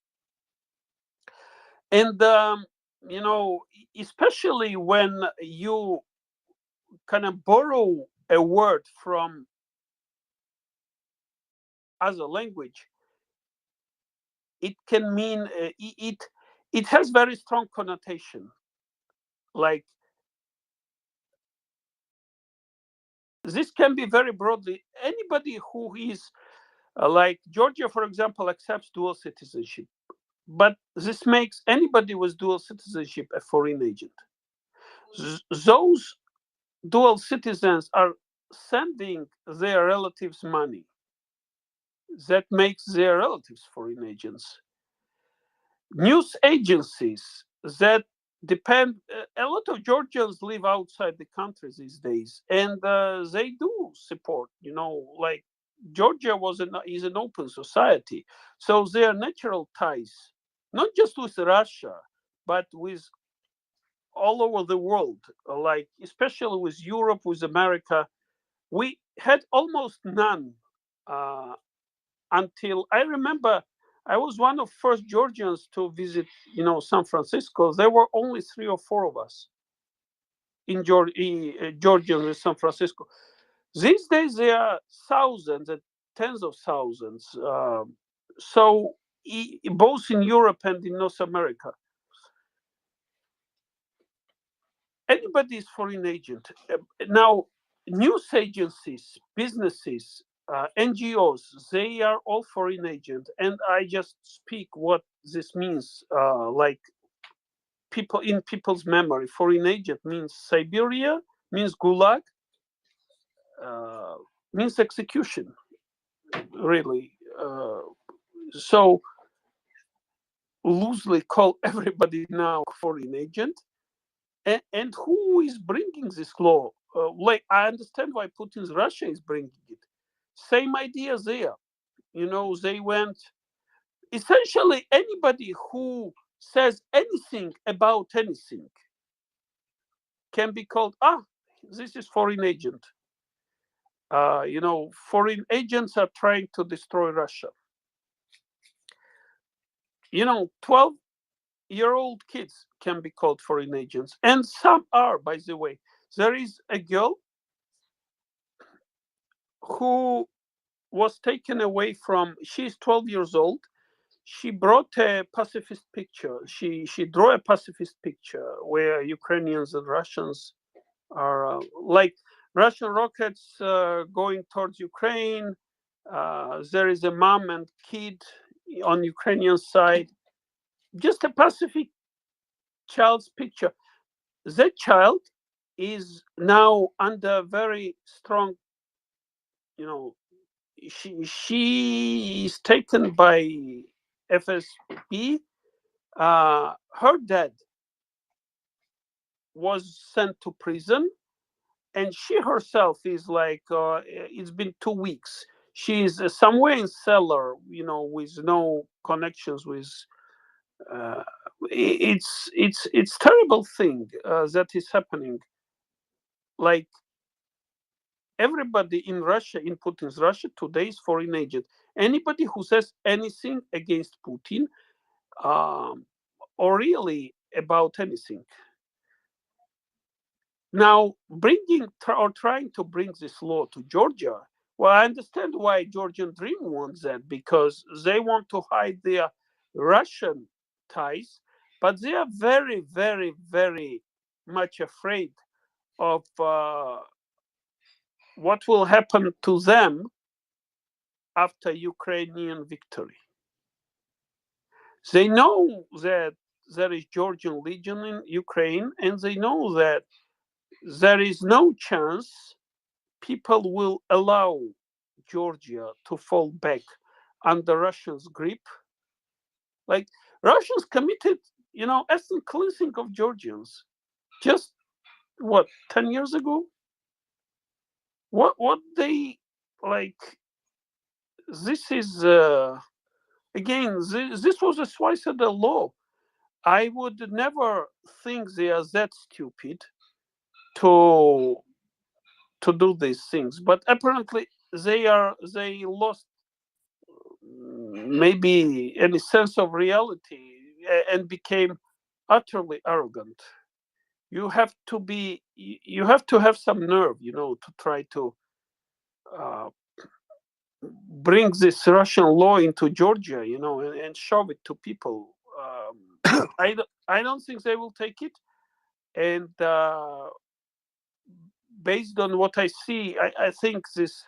Speaker 9: And, especially when you kind of borrow a word from other language, it can mean, it has very strong connotation. Like, this can be very broadly, anybody who is, like Georgia, for example, accepts dual citizenship. But this makes anybody with dual citizenship a foreign agent. Those dual citizens are sending their relatives money. That makes their relatives foreign agents. News agencies that depend, a lot of Georgians live outside the country these days, and they do support, like Georgia is an open society. So their natural ties, not just with Russia, but with all over the world, like especially with Europe, with America, we had almost none until I remember. I was one of first Georgians to visit, San Francisco. There were only 3 or 4 of us in Georgians in San Francisco. These days there are thousands and tens of thousands. So both in Europe and in North America. Anybody is foreign agent. Now, news agencies, businesses, NGOs, they are all foreign agent. And I just speak what this means, like people in people's memory. Foreign agent means Siberia, means Gulag, means execution, really. So loosely call everybody now foreign agent. And who is bringing this law? Like, I understand why Putin's Russia is bringing it. Same idea there. They went, essentially anybody who says anything about anything can be called, this is foreign agent. Foreign agents are trying to destroy Russia. 12-year-old kids can be called foreign agents, and some are, by the way. There is a girl who was taken away from, she's 12 years old. She brought a pacifist picture. She drew a pacifist picture where Ukrainians and Russians are like Russian rockets going towards Ukraine. There is a mom and kid on Ukrainian side. Just a Pacific child's picture. That child is now under very strong, she is taken by FSB. Her dad was sent to prison, and she herself is like, it's been 2 weeks. She's somewhere in cellar, with no connections with. It's terrible thing that is happening. Like, everybody in Russia, in Putin's Russia today, is foreign agent. Anybody who says anything against Putin, or really about anything. Now, trying to bring this law to Georgia, well, I understand why Georgian Dream wants that, because they want to hide their Russian ties, but they are very, very, very much afraid of what will happen to them after Ukrainian victory. They know that there is Georgian Legion in Ukraine, and they know that there is no chance people will allow Georgia to fall back under Russia's grip. Like, Russians committed, ethnic cleansing of Georgians just 10 years ago? What they like? This is again. This was a suicidal law. I would never think they are that stupid to do these things, but apparently they lost maybe any sense of reality and became utterly arrogant. You have to have some nerve, to try to bring this Russian law into Georgia, and shove it to people. I don't think they will take it, and based on what I see, I think this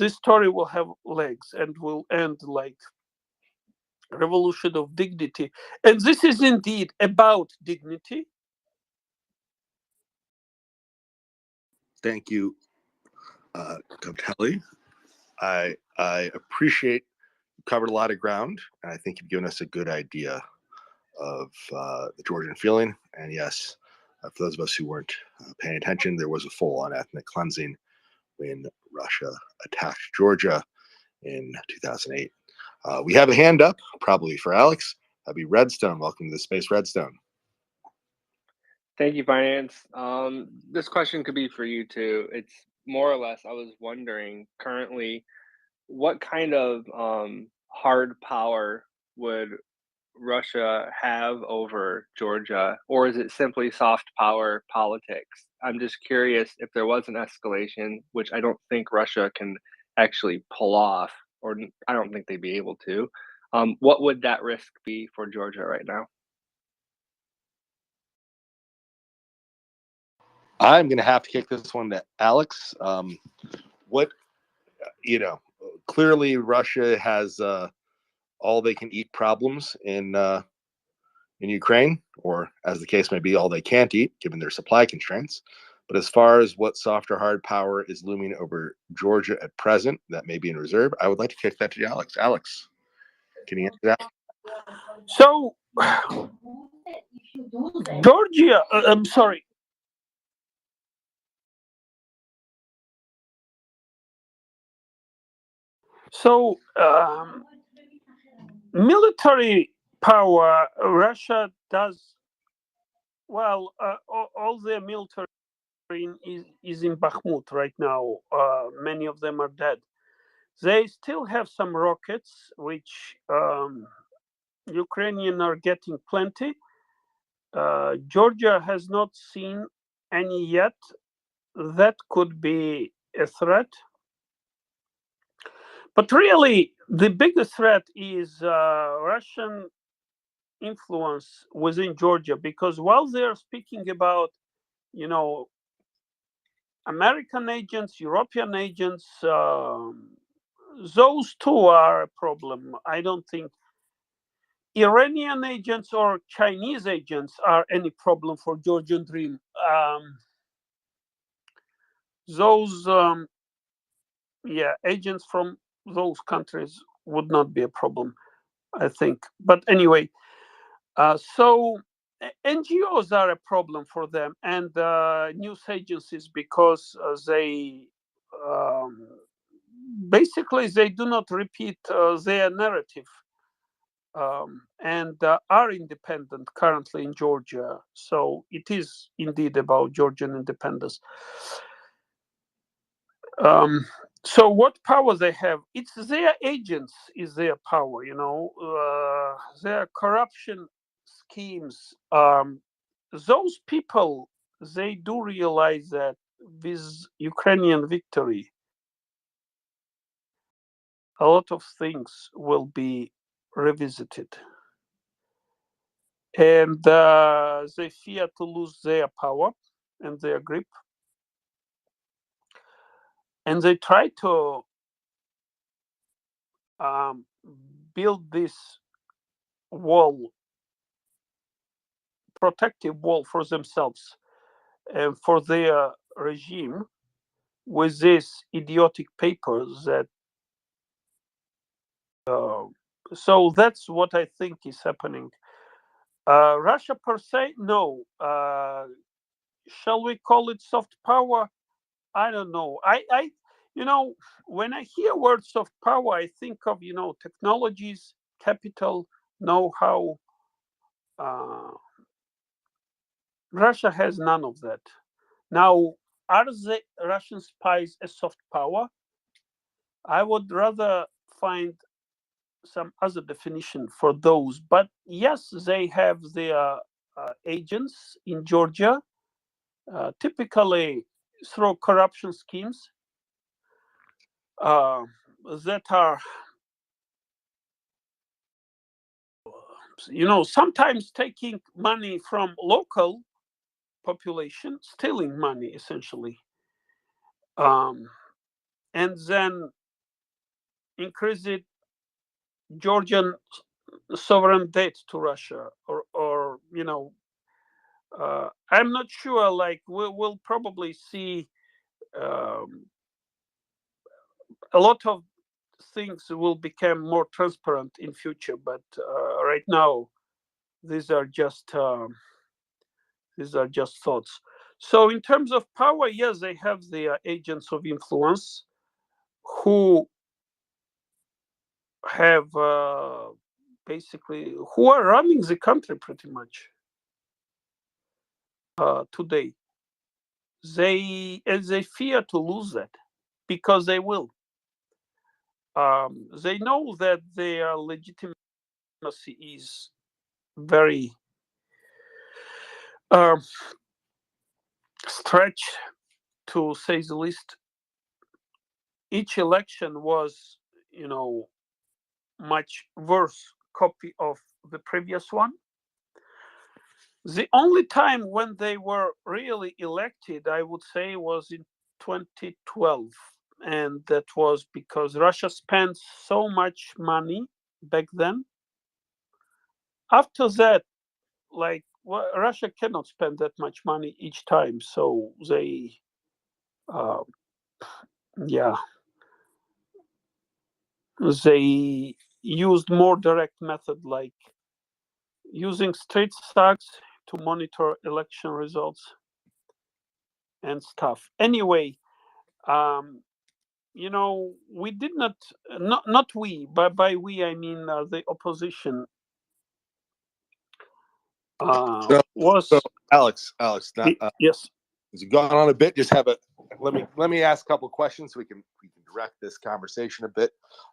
Speaker 9: story will have legs and will end like revolution of dignity. And this is indeed about dignity.
Speaker 12: Thank you, Capelli. I appreciate you covered a lot of ground, and I think you've given us a good idea of the Georgian feeling. And yes, for those of us who weren't paying attention, there was a full-on ethnic cleansing when Russia attacked Georgia in 2008. We have a hand up, probably for Alex. That'd be Redstone. Welcome to the space, Redstone.
Speaker 3: Thank you, Finance. This question could be for you too. It's more or less, I was wondering currently, what kind of hard power would Russia have over Georgia, or is it simply soft power politics? I'm just curious, if there was an escalation, which I don't think Russia can actually pull off, or I don't think they'd be able to, what would that risk be for Georgia right now?
Speaker 12: I'm going to have to kick this one to Alex. Clearly Russia has all they can eat problems in Ukraine, or as the case may be, all they can't eat, given their supply constraints. But as far as what soft or hard power is looming over Georgia at present, that may be in reserve, I would like to kick that to Alex. Alex, can you answer that?
Speaker 9: So Georgia, I'm sorry. So military power, Russia does well. All their military is in Bakhmut right now. Many of them are dead. They still have some rockets, which Ukrainian are getting plenty. Georgia has not seen any yet. That could be a threat. But really, the biggest threat is Russian influence within Georgia, because while they're speaking about, American agents, European agents, those two are a problem. I don't think Iranian agents or Chinese agents are any problem for Georgian Dream. Those, agents from those countries would not be a problem, I think. But anyway, so NGOs are a problem for them, and news agencies, because they basically they do not repeat their narrative, and are independent currently in Georgia. So it is indeed about Georgian independence. So what power they have? It's their agents is their power. Their corruption schemes. Those people, they do realize that with Ukrainian victory, a lot of things will be revisited, and they fear to lose their power and their grip, and they try to build this wall, protective wall for themselves and for their regime, with these idiotic papers that. So that's what I think is happening. Russia per se, no. Shall we call it soft power? I don't know. When I hear word soft power, I think of technologies, capital, know-how. Russia has none of that. Now, are the Russian spies a soft power? I would rather find some other definition for those. But yes, they have their agents in Georgia, typically through corruption schemes that are, sometimes taking money from local population, stealing money essentially, and then increase it Georgian sovereign debt to Russia, or I'm not sure. Like we'll probably see a lot of things will become more transparent in future. But right now, these are just thoughts. So in terms of power, yes, they have the agents of influence who have basically who are running the country pretty much today. They fear to lose that, because they will. They know that their legitimacy is very stretched, to say the least. Each election was, much worse copy of the previous one. The only time when they were really elected, I would say, was in 2012. And that was because Russia spent so much money back then. After that, Russia cannot spend that much money each time. So they, they used more direct method, like using straight stacks to monitor election results and stuff. Anyway, you know, we did not we, but by we I mean the opposition was.
Speaker 12: So Alex,
Speaker 9: yes.
Speaker 12: as you've gone on a bit, just have a let me ask a couple of questions so we can direct this conversation a bit.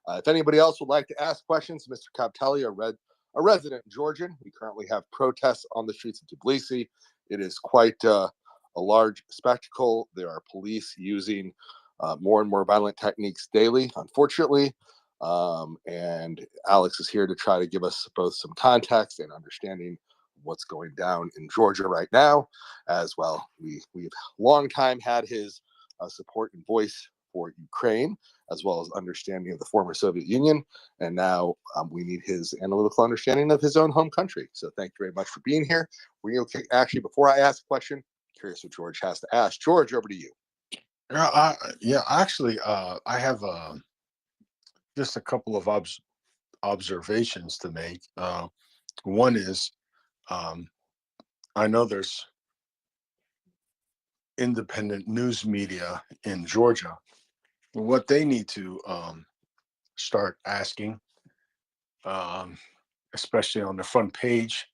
Speaker 12: If anybody else would like to ask questions, Mr. Captelli, a resident Georgian, we currently have protests on the streets of Tbilisi. It is quite a large spectacle. There are police using more and more violent techniques daily, unfortunately. And Alex is here to try to give us both some context and understanding what's going down in Georgia right now, as well. We've long time had his support and voice for Ukraine, as well as understanding of the former Soviet Union, and now we need his analytical understanding of his own home country. So thank you very much for being here. Actually, before I ask a question, curious what George has to ask. George, over to you.
Speaker 8: Actually, I have just a couple of observations to make. One is, I know there's independent news media in Georgia. What they need to start asking, especially on the front page,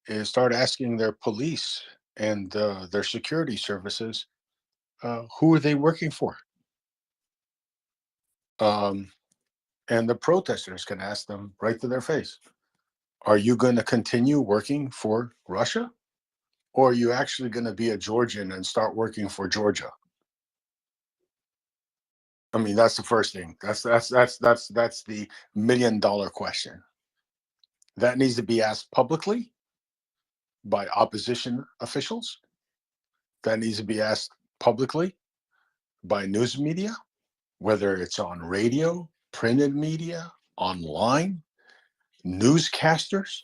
Speaker 8: is start asking their police and their security services, who are they working for? And the protesters can ask them right to their face, are you going to continue working for Russia? Or are you actually going to be a Georgian and start working for Georgia? I mean, that's the first thing. That's the $1 million question. That needs to be asked publicly by opposition officials. That needs to be asked publicly by news media, whether it's on radio, printed media, online, newscasters.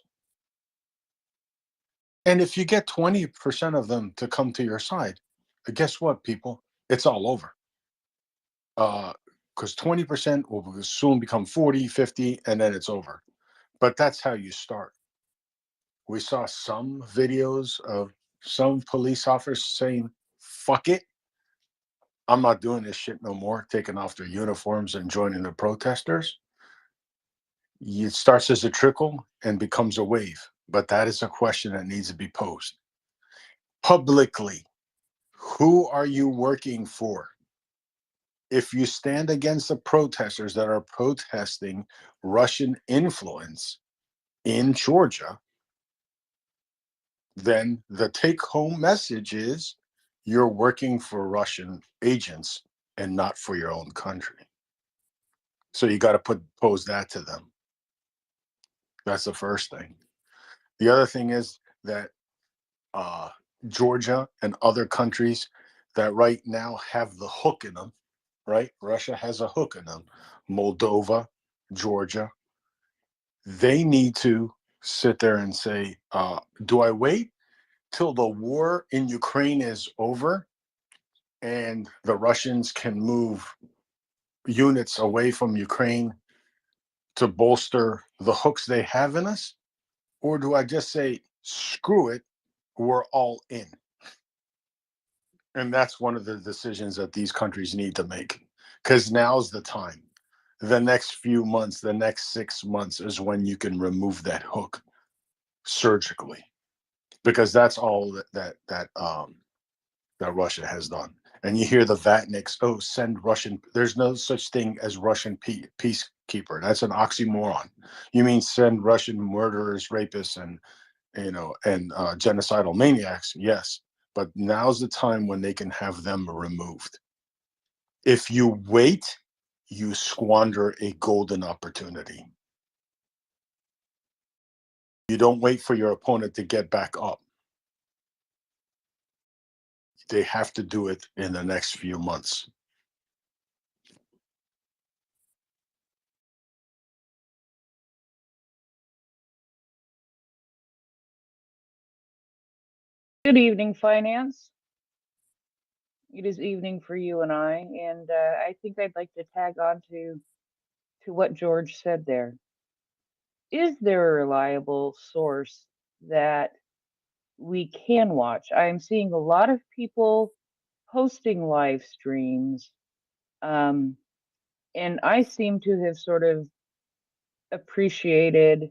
Speaker 8: And if you get 20% of them to come to your side, guess what, people? It's all over. Because 20% will soon become 40, 50, and then it's over. But that's how you start. We saw some videos of some police officers saying, fuck it. I'm not doing this shit no more, taking off their uniforms and joining the protesters. It starts as a trickle and becomes a wave. But that is a question that needs to be posed. Publicly, who are you working for? If you stand against the protesters that are protesting Russian influence in Georgia, then the take-home message is you're working for Russian agents and not for your own country. So you got to pose that to them. That's the first thing. The other thing is that Georgia and other countries that right now have the hook in them, right? Russia has a hook in them. Moldova, Georgia. They need to sit there and say, do I wait till the war in Ukraine is over and the Russians can move units away from Ukraine to bolster the hooks they have in us? Or do I just say, screw it, we're all in? And that's one of the decisions that these countries need to make, because now's the time. The next few months, the next 6 months is when you can remove that hook surgically, because that's all that Russia has done. And you hear the Vatniks, oh, send Russian. There's no such thing as Russian peacekeeper. That's an oxymoron. You mean send Russian murderers, rapists, and genocidal maniacs? Yes, but now's the time when they can have them removed. If you wait, you squander a golden opportunity. You don't wait for your opponent to get back up. They have to do it in the next few months.
Speaker 19: Good evening, Finance. It is evening for you and and I think I'd like to tag on to what George said there. Is there a reliable source that we can watch. I'm seeing a lot of people posting live streams, and I seem to have sort of appreciated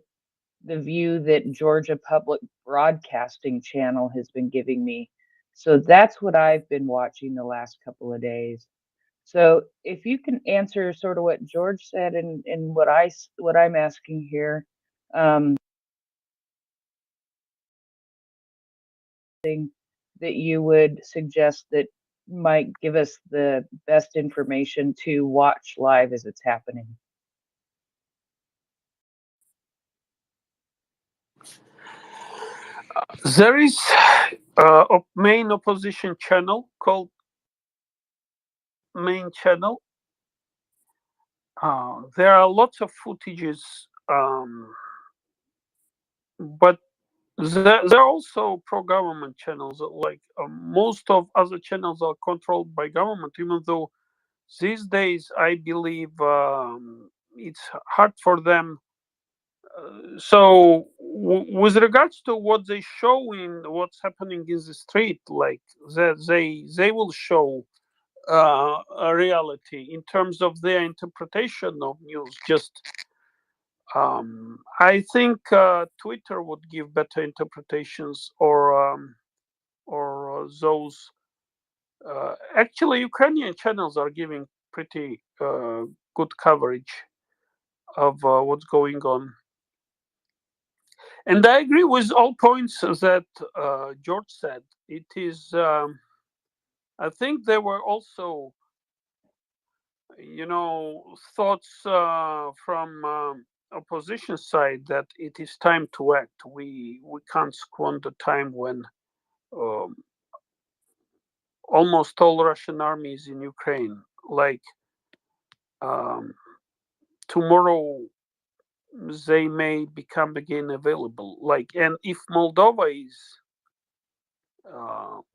Speaker 19: the view that Georgia Public Broadcasting Channel has been giving me. So that's what I've been watching the last couple of days. So if you can answer sort of what George said and what I'm asking here, that you would suggest that might give us the best information to watch live as it's happening.
Speaker 9: There is a main opposition channel called Main Channel. There are lots of footages, but there are also pro-government channels. Like most of other channels are controlled by government, even though these days I believe it's hard for them. So with regards to what they show in what's happening in the street, like they will show a reality in terms of their interpretation of news. Just I think Twitter would give better interpretations, or those. Actually, Ukrainian channels are giving pretty good coverage of what's going on. And I agree with all points that George said. It is, I think there were also, thoughts from opposition side that it is time to act. We can't squander time when um, almost all Russian army is in Ukraine. Like tomorrow, they may become again available. Like, and if Moldova is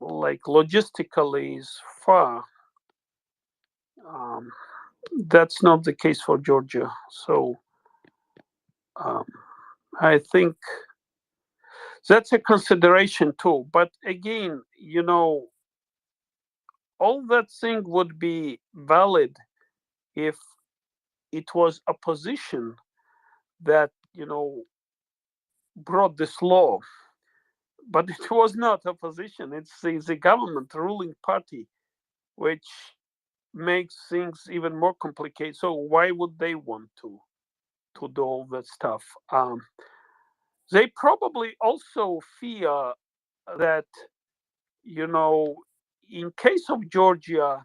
Speaker 9: like logistically is far, that's not the case for Georgia. So I think that's a consideration too. But again, all that thing would be valid if it was opposition that brought this law. But it was not opposition. It's the government ruling party, which makes things even more complicated. So why would they want to do all that stuff? They probably also fear that, in case of Georgia,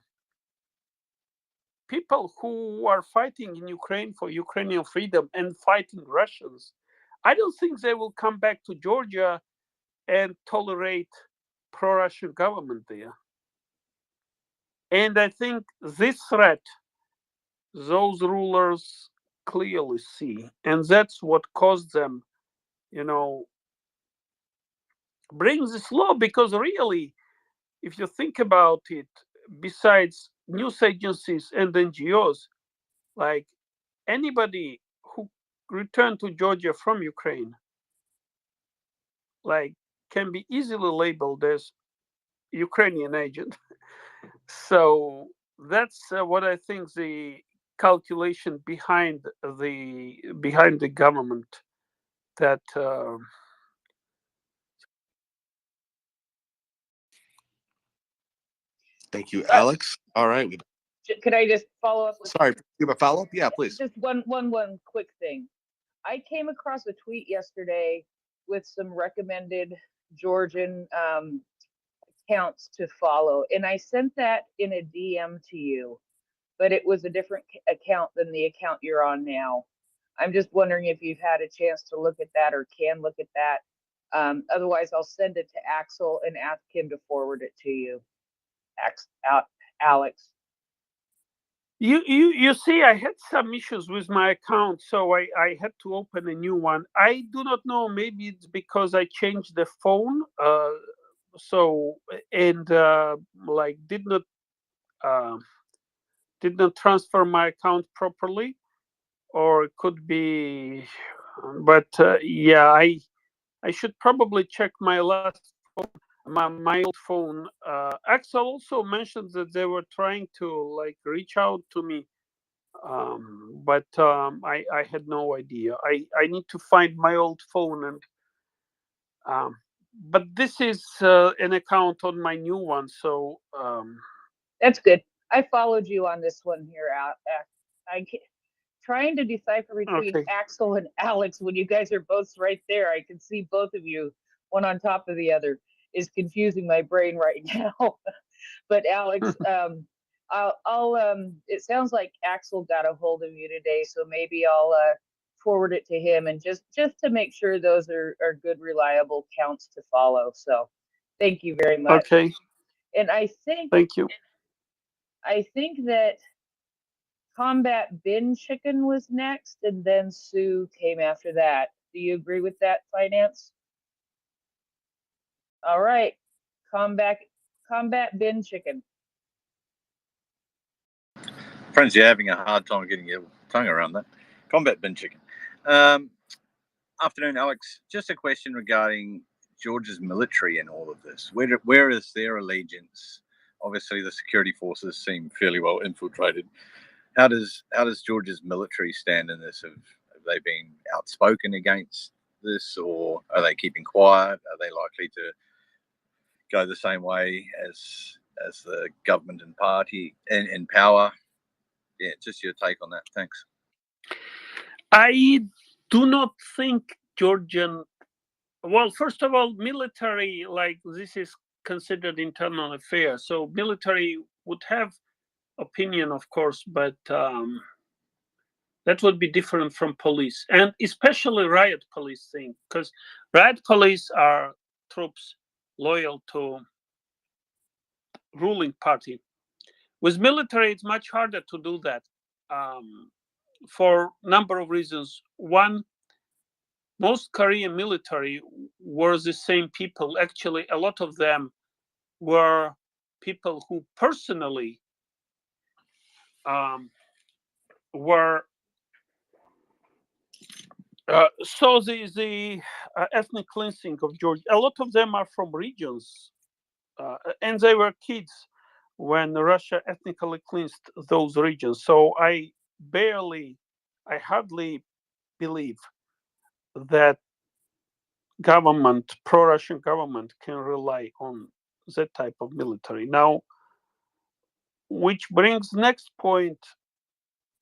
Speaker 9: people who are fighting in Ukraine for Ukrainian freedom and fighting Russians, I don't think they will come back to Georgia and tolerate pro-Russian government there. And I think this threat, those rulers clearly see, and that's what caused them, bring this law. Because really, if you think about it, besides news agencies and NGOs, like anybody who returned to Georgia from Ukraine, like can be easily labeled as Ukrainian agent. So that's what I think the calculation behind the government that.
Speaker 12: Thank you, Alex. All right.
Speaker 19: Could I just follow up?
Speaker 12: Sorry, you have a follow up? Yeah, please.
Speaker 19: Just one quick thing. I came across a tweet yesterday with some recommended Georgian accounts to follow, and I sent that in a DM to you, but it was a different account than the account you're on now. I'm just wondering if you've had a chance to look at that or can look at that. Otherwise, I'll send it to Axel and ask him to forward it to you. Alex.
Speaker 9: You see, I had some issues with my account, so I had to open a new one. I do not know. Maybe it's because I changed the phone. So and like did not transfer my account properly, or it could be. But yeah, I should probably check my last phone, my old phone. Axel also mentioned that they were trying to like reach out to me, but I had no idea. I need to find my old phone and but this is an account on my new one, so
Speaker 19: That's good. I followed you on this one here, trying to decipher between
Speaker 9: okay.
Speaker 19: Axel and Alex when you guys are both right there. I can see both of you, one on top of the other, is confusing my brain right now. But Alex, I'll it sounds like Axel got a hold of you today, so maybe I'll forward it to him and just to make sure those are good, reliable counts to follow. So thank you very much.
Speaker 9: Okay.
Speaker 19: And
Speaker 9: Thank you.
Speaker 19: I think that Combat Bin Chicken was next, and then Sue came after that. Do you agree with that, Finance? All right, Combat Bin Chicken.
Speaker 7: Friends, you're having a hard time getting your tongue around that. Combat Bin Chicken. Afternoon, Alex. Just a question regarding Georgia's military in all of this. Where is their allegiance? Obviously, the security forces seem fairly well infiltrated. How does Georgia's military stand in this? Have they been outspoken against this, or are they keeping quiet? Are they likely to go the same way as the government and party in power? Yeah, just your take on that. Thanks.
Speaker 9: I do not think Georgian. Well, first of all, military, like this is considered internal affair, so military would have opinion, of course, but that would be different from police, and especially riot police thing, because riot police are troops loyal to ruling party. With military, it's much harder to do that for a number of reasons. One, most Korean military were the same people. Actually, a lot of them were people who personally were so the ethnic cleansing of Georgia. A lot of them are from regions, and they were kids when Russia ethnically cleansed those regions. So I hardly believe that government, pro-Russian government, can rely on that type of military. Now, which brings next point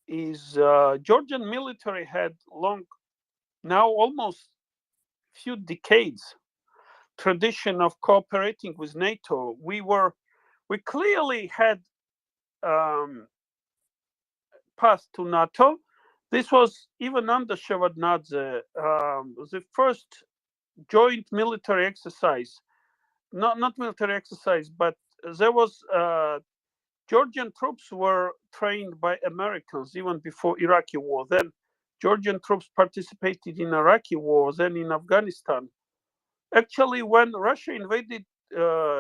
Speaker 9: is Georgian military had long, now almost few decades, tradition of cooperating with NATO. We clearly had path to NATO. This was even under Shevardnadze, the first joint military exercise, not military exercise, but there was Georgian troops were trained by Americans even before Iraqi war. Then Georgian troops participated in Iraqi war, then in Afghanistan. Actually, when Russia invaded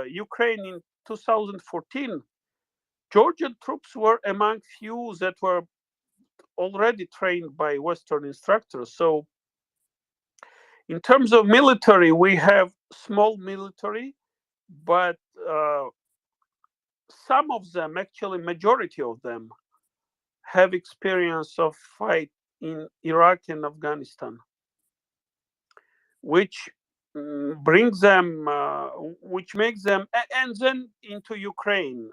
Speaker 9: Ukraine in 2014, Georgian troops were among few that were already trained by Western instructors. So in terms of military, we have small military, but some of them, actually majority of them, have experience of fight in Iraq and Afghanistan, which brings them, which makes them, and then into Ukraine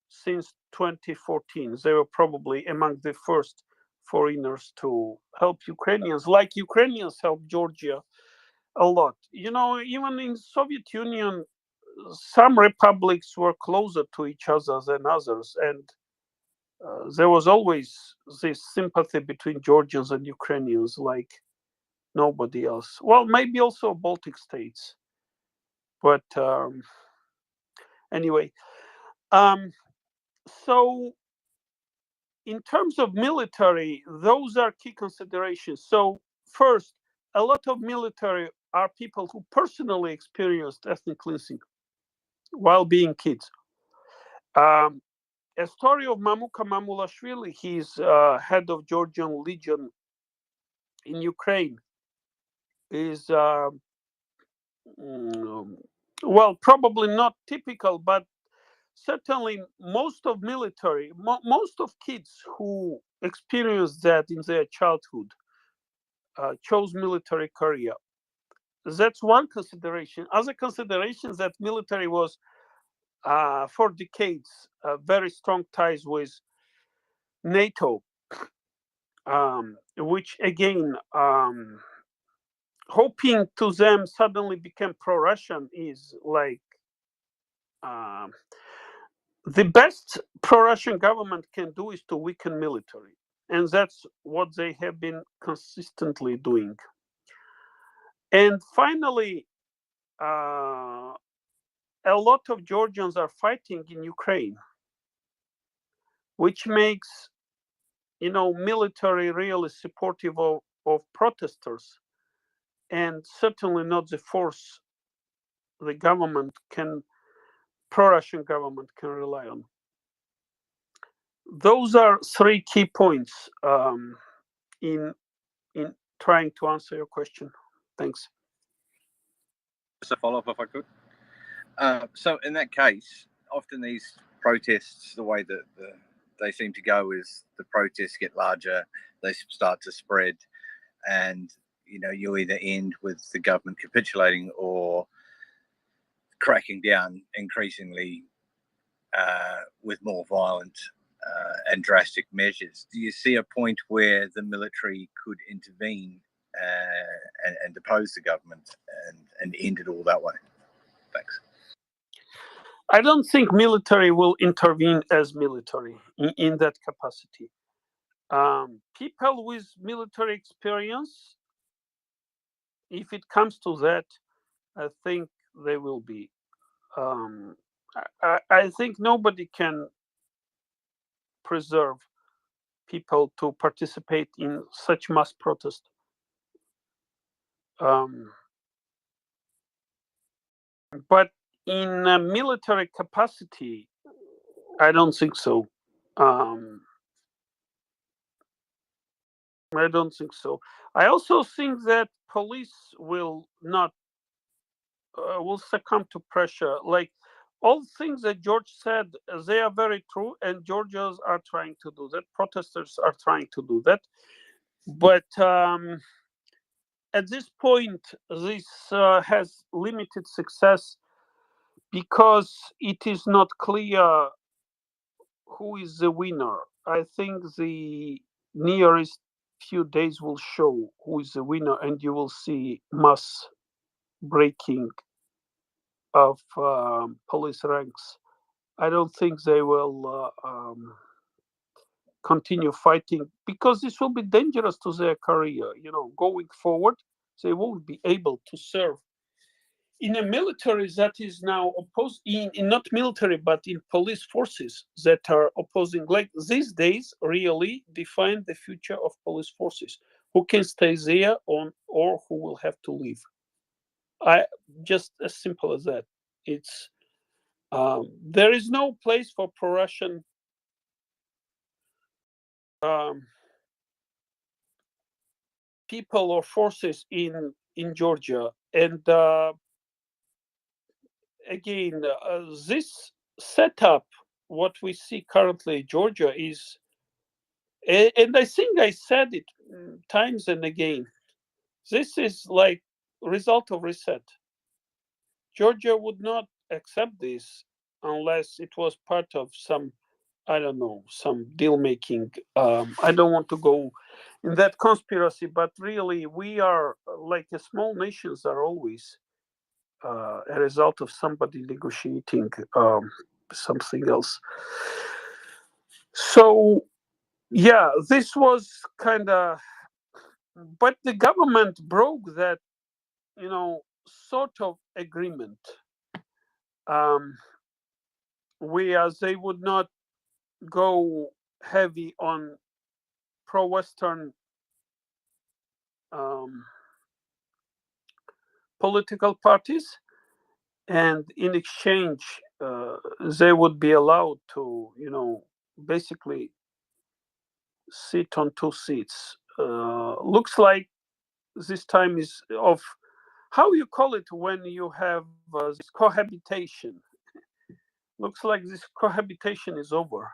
Speaker 9: since 2014. They were probably among the first foreigners to help Ukrainians, like Ukrainians helped Georgia a lot. You know, even in Soviet Union, some republics were closer to each other than others, and there was always this sympathy between Georgians and Ukrainians like nobody else. Well, maybe also Baltic states, but anyway. So in terms of military, those are key considerations. So first, a lot of military are people who personally experienced ethnic cleansing while being kids. A story of Mamuka Mamulashvili, he's head of Georgian Legion in Ukraine. is well, probably not typical, but certainly most of most of kids who experience that in their childhood chose military career. That's one consideration. Other considerations that military was for decades very strong ties with NATO, which again, hoping to them suddenly become pro-Russian is like the best pro-Russian government can do is to weaken military, and that's what they have been consistently doing. And finally, a lot of Georgians are fighting in Ukraine, which makes military really supportive of protesters, and certainly not the force the government can pro-Russian government can rely on. Those are three key points in trying to answer your question. Thanks.
Speaker 7: Just a follow-up, if I could. So in that case, often these protests, the way that they seem to go is the protests get larger, they start to spread, and you either end with the government capitulating or cracking down increasingly with more violent and drastic measures. Do you see a point where the military could intervene and depose the government and end it all that way? Thanks.
Speaker 9: I don't think military will intervene as military in that capacity. People with military experience, if it comes to that, I think they will be. I think nobody can preserve people to participate in such mass protest. But in a military capacity, I don't think so. I don't think so. I also think that police will not will succumb to pressure. Like all things that George said, they are very true, and Georgians are trying to do that. Protesters are trying to do that, but at this point, this has limited success because it is not clear who is the winner. I think the nearest few days will show who is the winner, and you will see mass breaking of police ranks. I don't think they will continue fighting because this will be dangerous to their career. Going forward, they won't be able to serve in a military that is now opposed in not military but in police forces that are opposing. Like these days really define the future of police forces, who can stay there on or who will have to leave. I just as simple as that. It's there is no place for pro-Russian people or forces in Georgia, and again, this setup, what we see currently in Georgia is, and I think I said it times and again, this is like result of reset. Georgia would not accept this unless it was part of some, I don't know, some deal making. I don't want to go in that conspiracy, but really, we are like the small nations are always a result of somebody negotiating something else. So, yeah, this was kind of, but the government broke that, sort of agreement, where they would not go heavy on pro-Western political parties, and in exchange, they would be allowed to, basically sit on two seats. Looks like this time is of how you call it when you have this cohabitation. Looks like this cohabitation is over.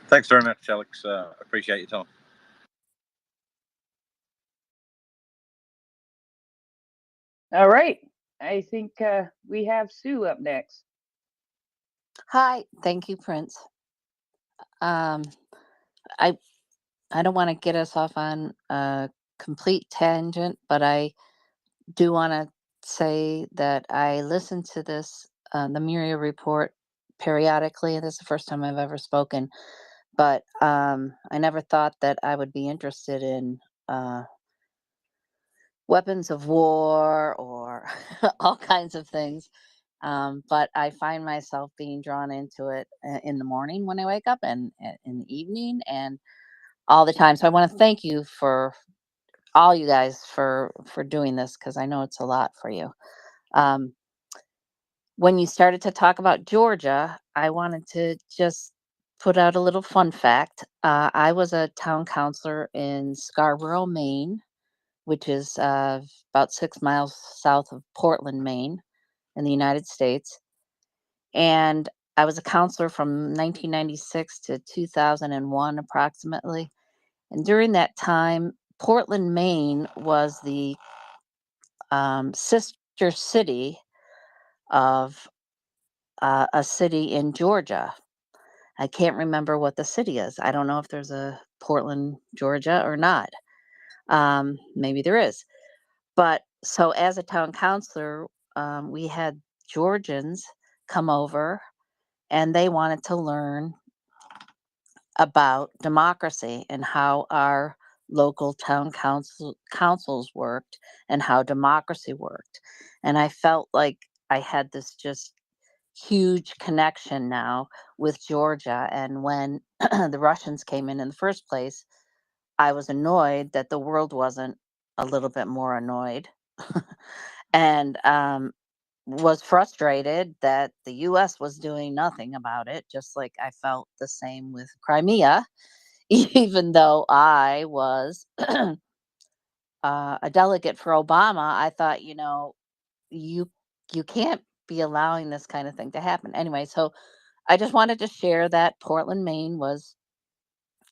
Speaker 7: Thanks very much, Alex. Appreciate your time.
Speaker 19: All right. I think we have Sue up next.
Speaker 14: Hi, thank you, Prince. Um, I I don't want to get us off on a complete tangent, but I do want to say that I listen to this, the MriyaReport, periodically. This is the first time I've ever spoken, but I never thought that I would be interested in weapons of war or all kinds of things. But I find myself being drawn into it in the morning when I wake up and in the evening and all the time. So I want to thank you for all you guys for doing this because I know it's a lot for you. Um, when you started to talk about Georgia, I wanted to just put out a little fun fact. I was a town councilor in Scarborough, Maine, which is about 6 miles south of Portland, Maine, in the United States. And I was a counselor from 1996 to 2001, approximately. And during that time, Portland, Maine was the sister city of a city in Georgia. I can't remember what the city is. I don't know if there's a Portland, Georgia or not. Maybe there is. But so as a town councilor, we had Georgians come over and they wanted to learn about democracy and how our local town councils worked and how democracy worked. And I felt like I had this just huge connection now with Georgia. And when the Russians came in the first place, I was annoyed that the world wasn't a little bit more annoyed and was frustrated that the US was doing nothing about it, just like I felt the same with Crimea, even though I was a delegate for Obama. I thought, you you can't be allowing this kind of thing to happen. Anyway, so I just wanted to share that Portland, Maine was,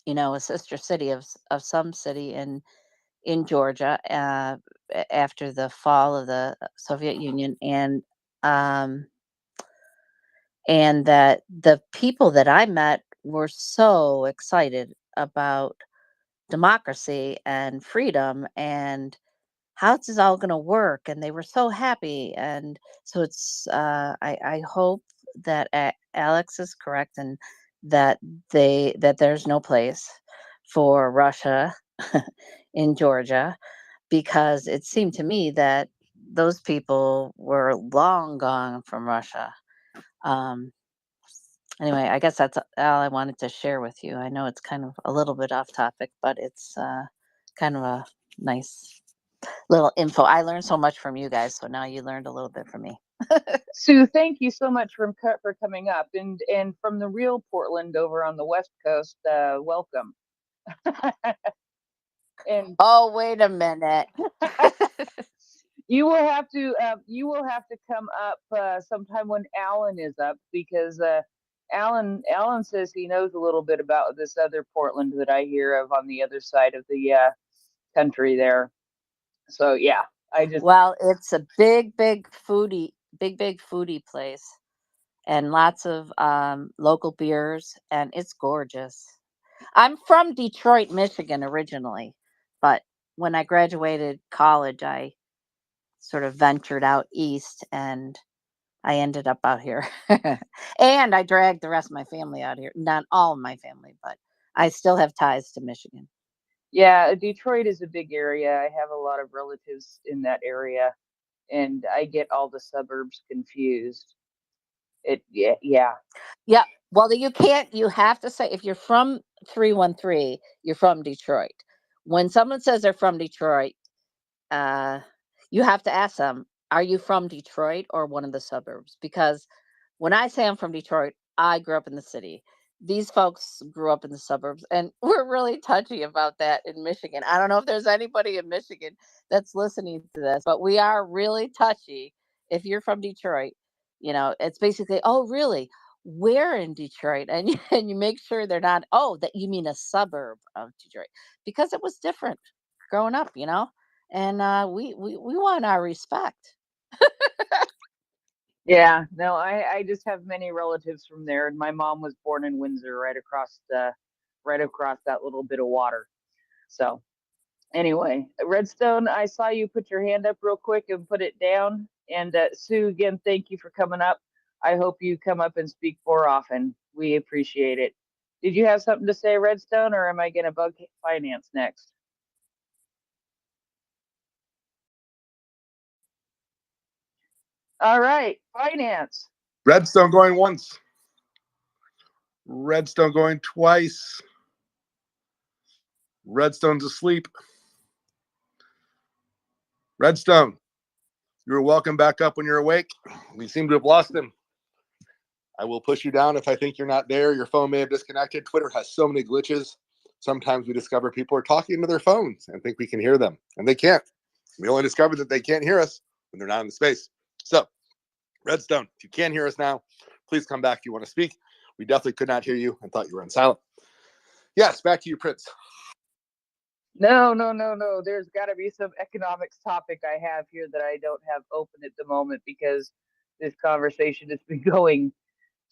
Speaker 14: a sister city of some city in Georgia after the fall of the Soviet Union, um, and that the people that I met were so excited about democracy and freedom and how this is all going to work, and they were so happy. And so it's I hope that Alex is correct and that there's no place for Russia in Georgia, because it seemed to me that those people were long gone from Russia. Um, anyway, I guess that's all I wanted to share with you. I know it's kind of a little bit off topic, but it's kind of a nice little info. I learned so much from you guys, so now you learned a little bit from me.
Speaker 19: Sue, thank you so much for coming up, and from the real Portland over on the West Coast, welcome. And
Speaker 14: oh, wait a minute.
Speaker 19: you will have to come up sometime when Alan is up, because Alan says he knows a little bit about this other Portland that I hear of on the other side of the country there. So yeah,
Speaker 14: well, it's a big foodie place and lots of local beers, and it's gorgeous. I'm from Detroit, Michigan originally, but when I graduated college, I sort of ventured out east and I ended up out here. And I dragged the rest of my family out here. Not all of my family, but I still have ties to Michigan.
Speaker 19: Yeah, Detroit is a big area. I have a lot of relatives in that area, and I get all the suburbs confused. Yeah.
Speaker 14: Yeah. Well, you have to say, if you're from 313, you're from Detroit. When someone says they're from Detroit, you have to ask them, are you from Detroit or one of the suburbs? Because when I say I'm from Detroit, I grew up in the city. these folks grew up in the suburbs, and we're really touchy about that in Michigan. I don't know if there's anybody in Michigan that's listening to this, but we are really touchy. If you're from Detroit, it's basically, oh, really? Where in Detroit? And and you make sure they're not, oh, that you mean a suburb of Detroit, because it was different growing up, and we want our respect.
Speaker 19: Yeah, no, I just have many relatives from there, and my mom was born in Windsor, right across that little bit of water. So anyway, Redstone, I saw you put your hand up real quick and put it down. And Sue, again, thank you for coming up. I hope you come up and speak more often. We appreciate it. Did you have something to say, Redstone, or am I going to bug finance next? All right, finance.
Speaker 12: Redstone going once. Redstone going twice. Redstone's asleep. Redstone, you're welcome back up when you're awake. We seem to have lost him. I will push you down if I think you're not there. Your phone may have disconnected. Twitter has so many glitches. Sometimes we discover people are talking into their phones and think we can hear them, and they can't. We only discover that they can't hear us when they're not in the space. So, Redstone, if you can't hear us now, please come back if you want to speak. We definitely could not hear you and thought you were on silent. Yes, back to you, Prince.
Speaker 19: No. There's got to be some economics topic I have here that I don't have open at the moment, because this conversation has been going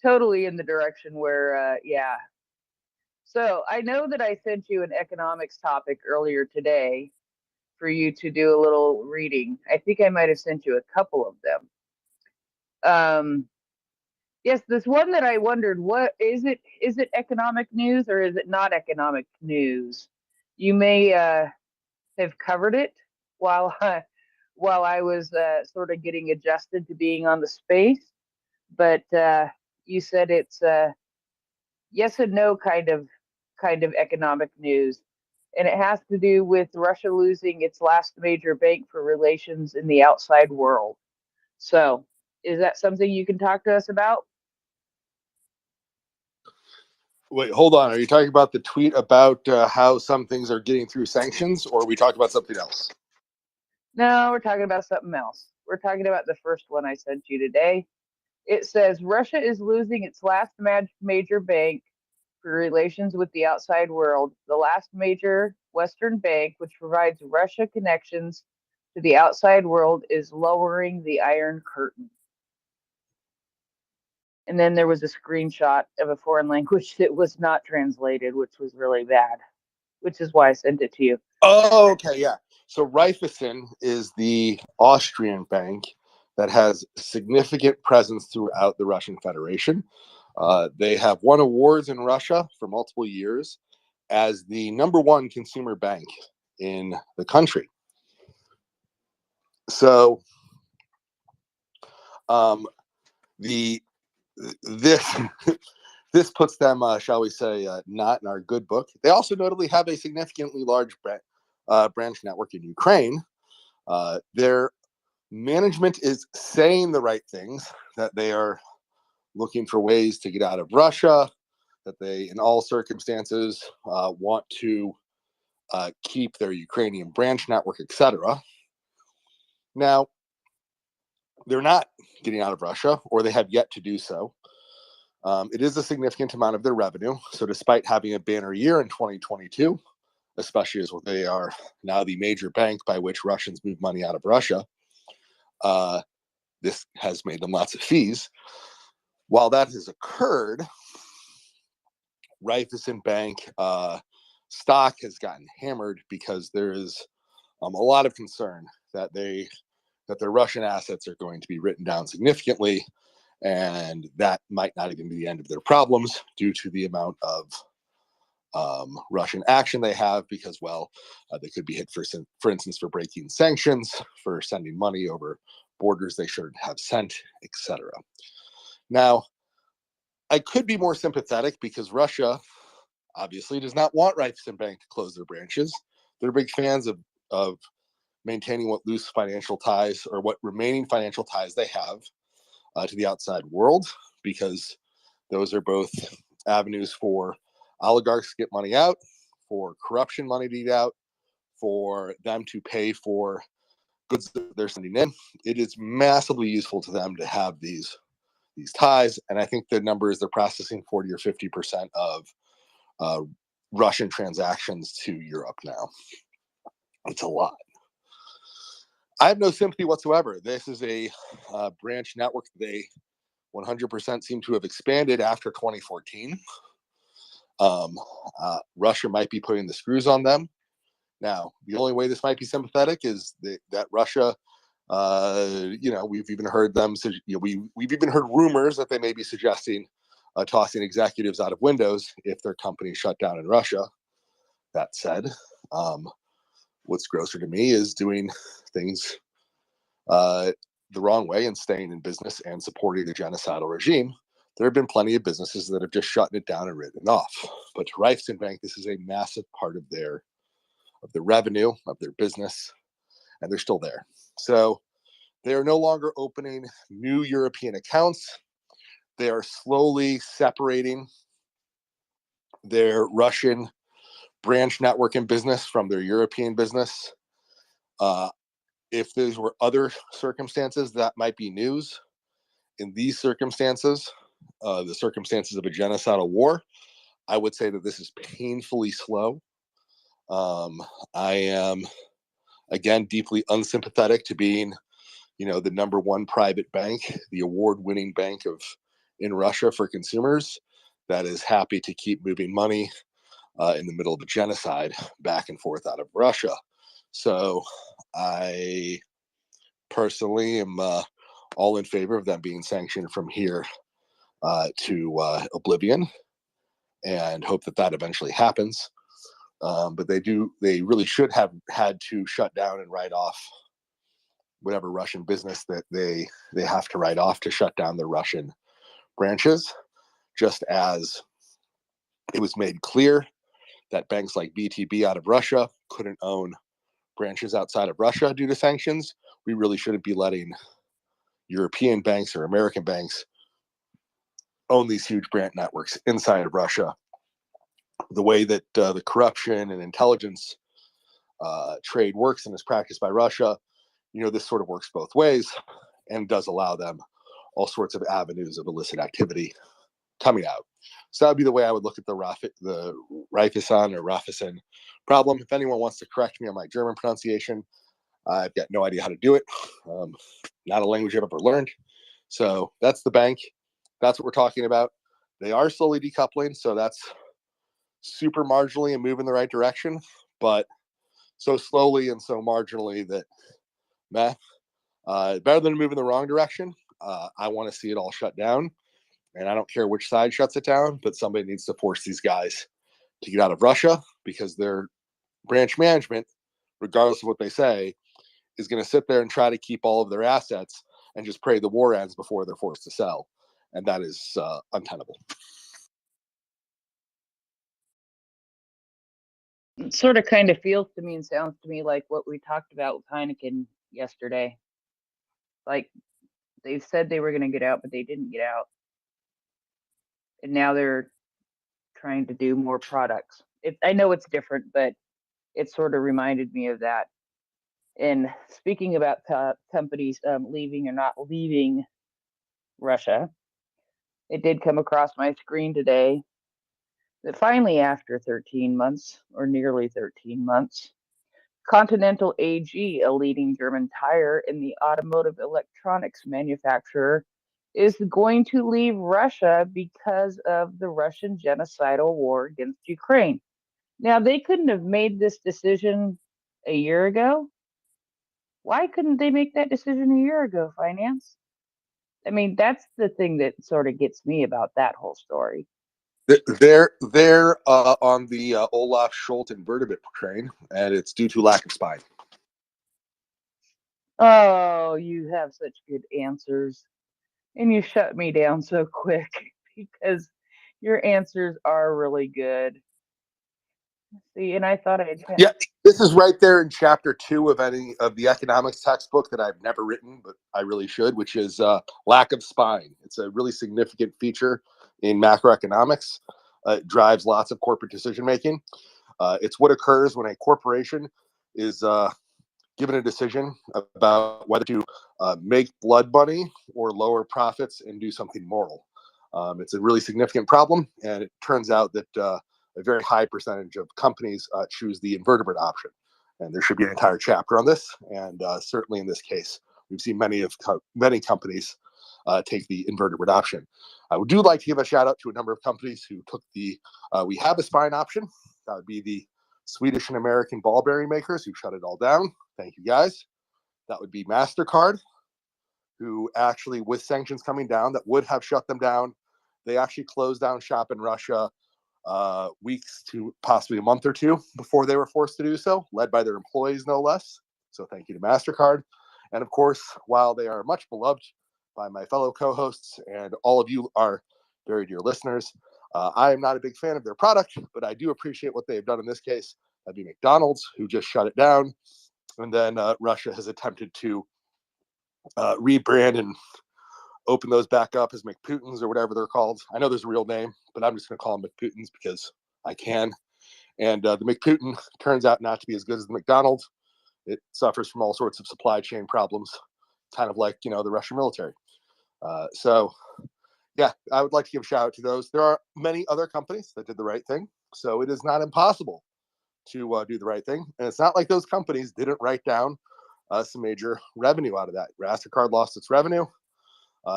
Speaker 19: totally in the direction where, yeah. So I know that I sent you an economics topic earlier today for you to do a little reading. I think I might have sent you a couple of them. Yes, this one that I wondered, what is it? Is it economic news or is it not economic news? You may have covered it while I was sort of getting adjusted to being on the space, but you said it's yes and no kind of economic news, and it has to do with Russia losing its last major bank for relations in the outside world. So, is that something you can talk to us about?
Speaker 12: Wait, hold on. Are you talking about the tweet about how some things are getting through sanctions, or are we talking about something else?
Speaker 19: No, we're talking about something else. We're talking about the first one I sent you today. It says Russia is losing its last major bank for relations with the outside world. The last major Western bank, which provides Russia connections to the outside world, is lowering the Iron Curtain. And then there was a screenshot of a foreign language that was not translated, which was really bad, which is why I sent it to you.
Speaker 12: Oh, okay, yeah. So Raiffeisen is the Austrian bank that has significant presence throughout the Russian Federation. They have won awards in Russia for multiple years as the #1 consumer bank in the country. So this puts them, shall we say, not in our good book. They also notably have a significantly large branch network in Ukraine. Their management is saying the right things, that they are looking for ways to get out of Russia, that they, in all circumstances, want to keep their Ukrainian branch network, etc. Now, they're not getting out of Russia, or they have yet to do so. It is a significant amount of their revenue. So despite having a banner year in 2022, especially as they are now the major bank by which Russians move money out of Russia, this has made them lots of fees. While that has occurred, Raiffeisen Bank stock has gotten hammered because there is a lot of concern that their Russian assets are going to be written down significantly, and that might not even be the end of their problems due to the amount of Russian action they have, because, well, they could be hit for instance, for breaking sanctions, for sending money over borders they shouldn't have sent, etc. Now, I could be more sympathetic because Russia obviously does not want Raiffeisen Bank to close their branches. They're big fans of maintaining what loose financial ties, or what remaining financial ties they have to the outside world, because those are both avenues for oligarchs to get money out, for corruption money to get out, for them to pay for goods that they're sending in. It is massively useful to them to have these ties, and I think the number is they're processing 40 or 50% of Russian transactions to Europe now. It's a lot. I have no sympathy whatsoever. This is a branch network they 100% seem to have expanded after 2014. Russia might be putting the screws on them. Now, the only way this might be sympathetic is that Russia, we've even heard them, we've even heard rumors that they may be suggesting tossing executives out of windows if their company shut down in Russia. That said, what's grosser to me is doing things the wrong way and staying in business and supporting the genocidal regime. There have been plenty of businesses that have just shut it down and written it off. But to Raiffeisen Bank, this is a massive part of their revenue, of their business, and they're still there. So they are no longer opening new European accounts. They are slowly separating their Russian branch network and business from their European business. If these were other circumstances, that might be news. In these circumstances, the circumstances of a genocidal war, I would say that this is painfully slow. I am, again, deeply unsympathetic to being, the number one private bank, the award-winning bank in Russia for consumers that is happy to keep moving money in the middle of a genocide back and forth out of Russia. So I personally am all in favor of them being sanctioned from here to oblivion, and hope that eventually happens. But they really should have had to shut down and write off whatever Russian business that they have to write off to shut down the Russian branches, just as it was made clear that banks like VTB out of Russia couldn't own branches outside of Russia due to sanctions. We really shouldn't be letting European banks or American banks own these huge branch networks inside of Russia. The way that the corruption and intelligence trade works and is practiced by Russia, this sort of works both ways and does allow them all sorts of avenues of illicit activity coming out. So that would be the way I would look at the Raiffeisen problem. If anyone wants to correct me on my German pronunciation, I've got no idea how to do it. Not a language I've ever learned. So that's the bank. That's what we're talking about. They are slowly decoupling, so that's super marginally a move in the right direction, but so slowly and so marginally that better than a move in the wrong direction. I want to see it all shut down, and I don't care which side shuts it down, but somebody needs to force these guys to get out of Russia, because their branch management, regardless of what they say, is going to sit there and try to keep all of their assets and just pray the war ends before they're forced to sell. And that is untenable.
Speaker 19: It sort of kind of feels to me and sounds to me like what we talked about with Heineken yesterday. Like, they said they were going to get out, but they didn't get out. And now they're trying to do more products. I know it's different, but it sort of reminded me of that. And speaking about companies leaving or not leaving Russia, it did come across my screen today that finally, after 13 months, or nearly 13 months, Continental AG, a leading German tire and the automotive electronics manufacturer, is going to leave Russia because of the Russian genocidal war against Ukraine. Now, they couldn't have made this decision a year ago. Why couldn't they make that decision a year ago, finance? I mean, that's the thing that sort of gets me about that whole story.
Speaker 12: They're on the Olaf Scholz invertebrate train, and it's due to lack of spine.
Speaker 19: Oh, you have such good answers. And you shut me down so quick because your answers are really good. See, and I thought I'd
Speaker 12: Yeah, this is right there in chapter 2 of the economics textbook that I've never written, but I really should, which is lack of spine. It's a really significant feature in macroeconomics. It drives lots of corporate decision making. It's what occurs when a corporation is given a decision about whether to make blood money or lower profits and do something moral. It's a really significant problem, and it turns out that a very high percentage of companies choose the invertebrate option. And there should be an entire chapter on this. And certainly in this case, we've seen many companies take the invertebrate option. I would like to give a shout out to a number of companies who took the we have a spine option. That would be the Swedish and American ball bearing makers who shut it all down. Thank you, guys. That would be MasterCard, who actually, with sanctions coming down that would have shut them down, they actually closed down shop in Russia weeks to possibly a month or two before they were forced to do so, led by their employees, no less. So thank you to MasterCard. And of course, while they are much beloved by my fellow co-hosts and all of you are very dear listeners, I am not a big fan of their product, but I do appreciate what they have done in this case. That'd be McDonald's, who just shut it down. And then Russia has attempted to rebrand and open those back up as McPutins or whatever they're called. I know there's a real name, but I'm just going to call them McPutins because I can. And the McPutin turns out not to be as good as the McDonald's. It suffers from all sorts of supply chain problems, kind of like, the Russian military. So, yeah, I would like to give a shout out to those. There are many other companies that did the right thing. So it is not impossible to do the right thing. And it's not like those companies didn't write down some major revenue out of that. MasterCard lost its revenue.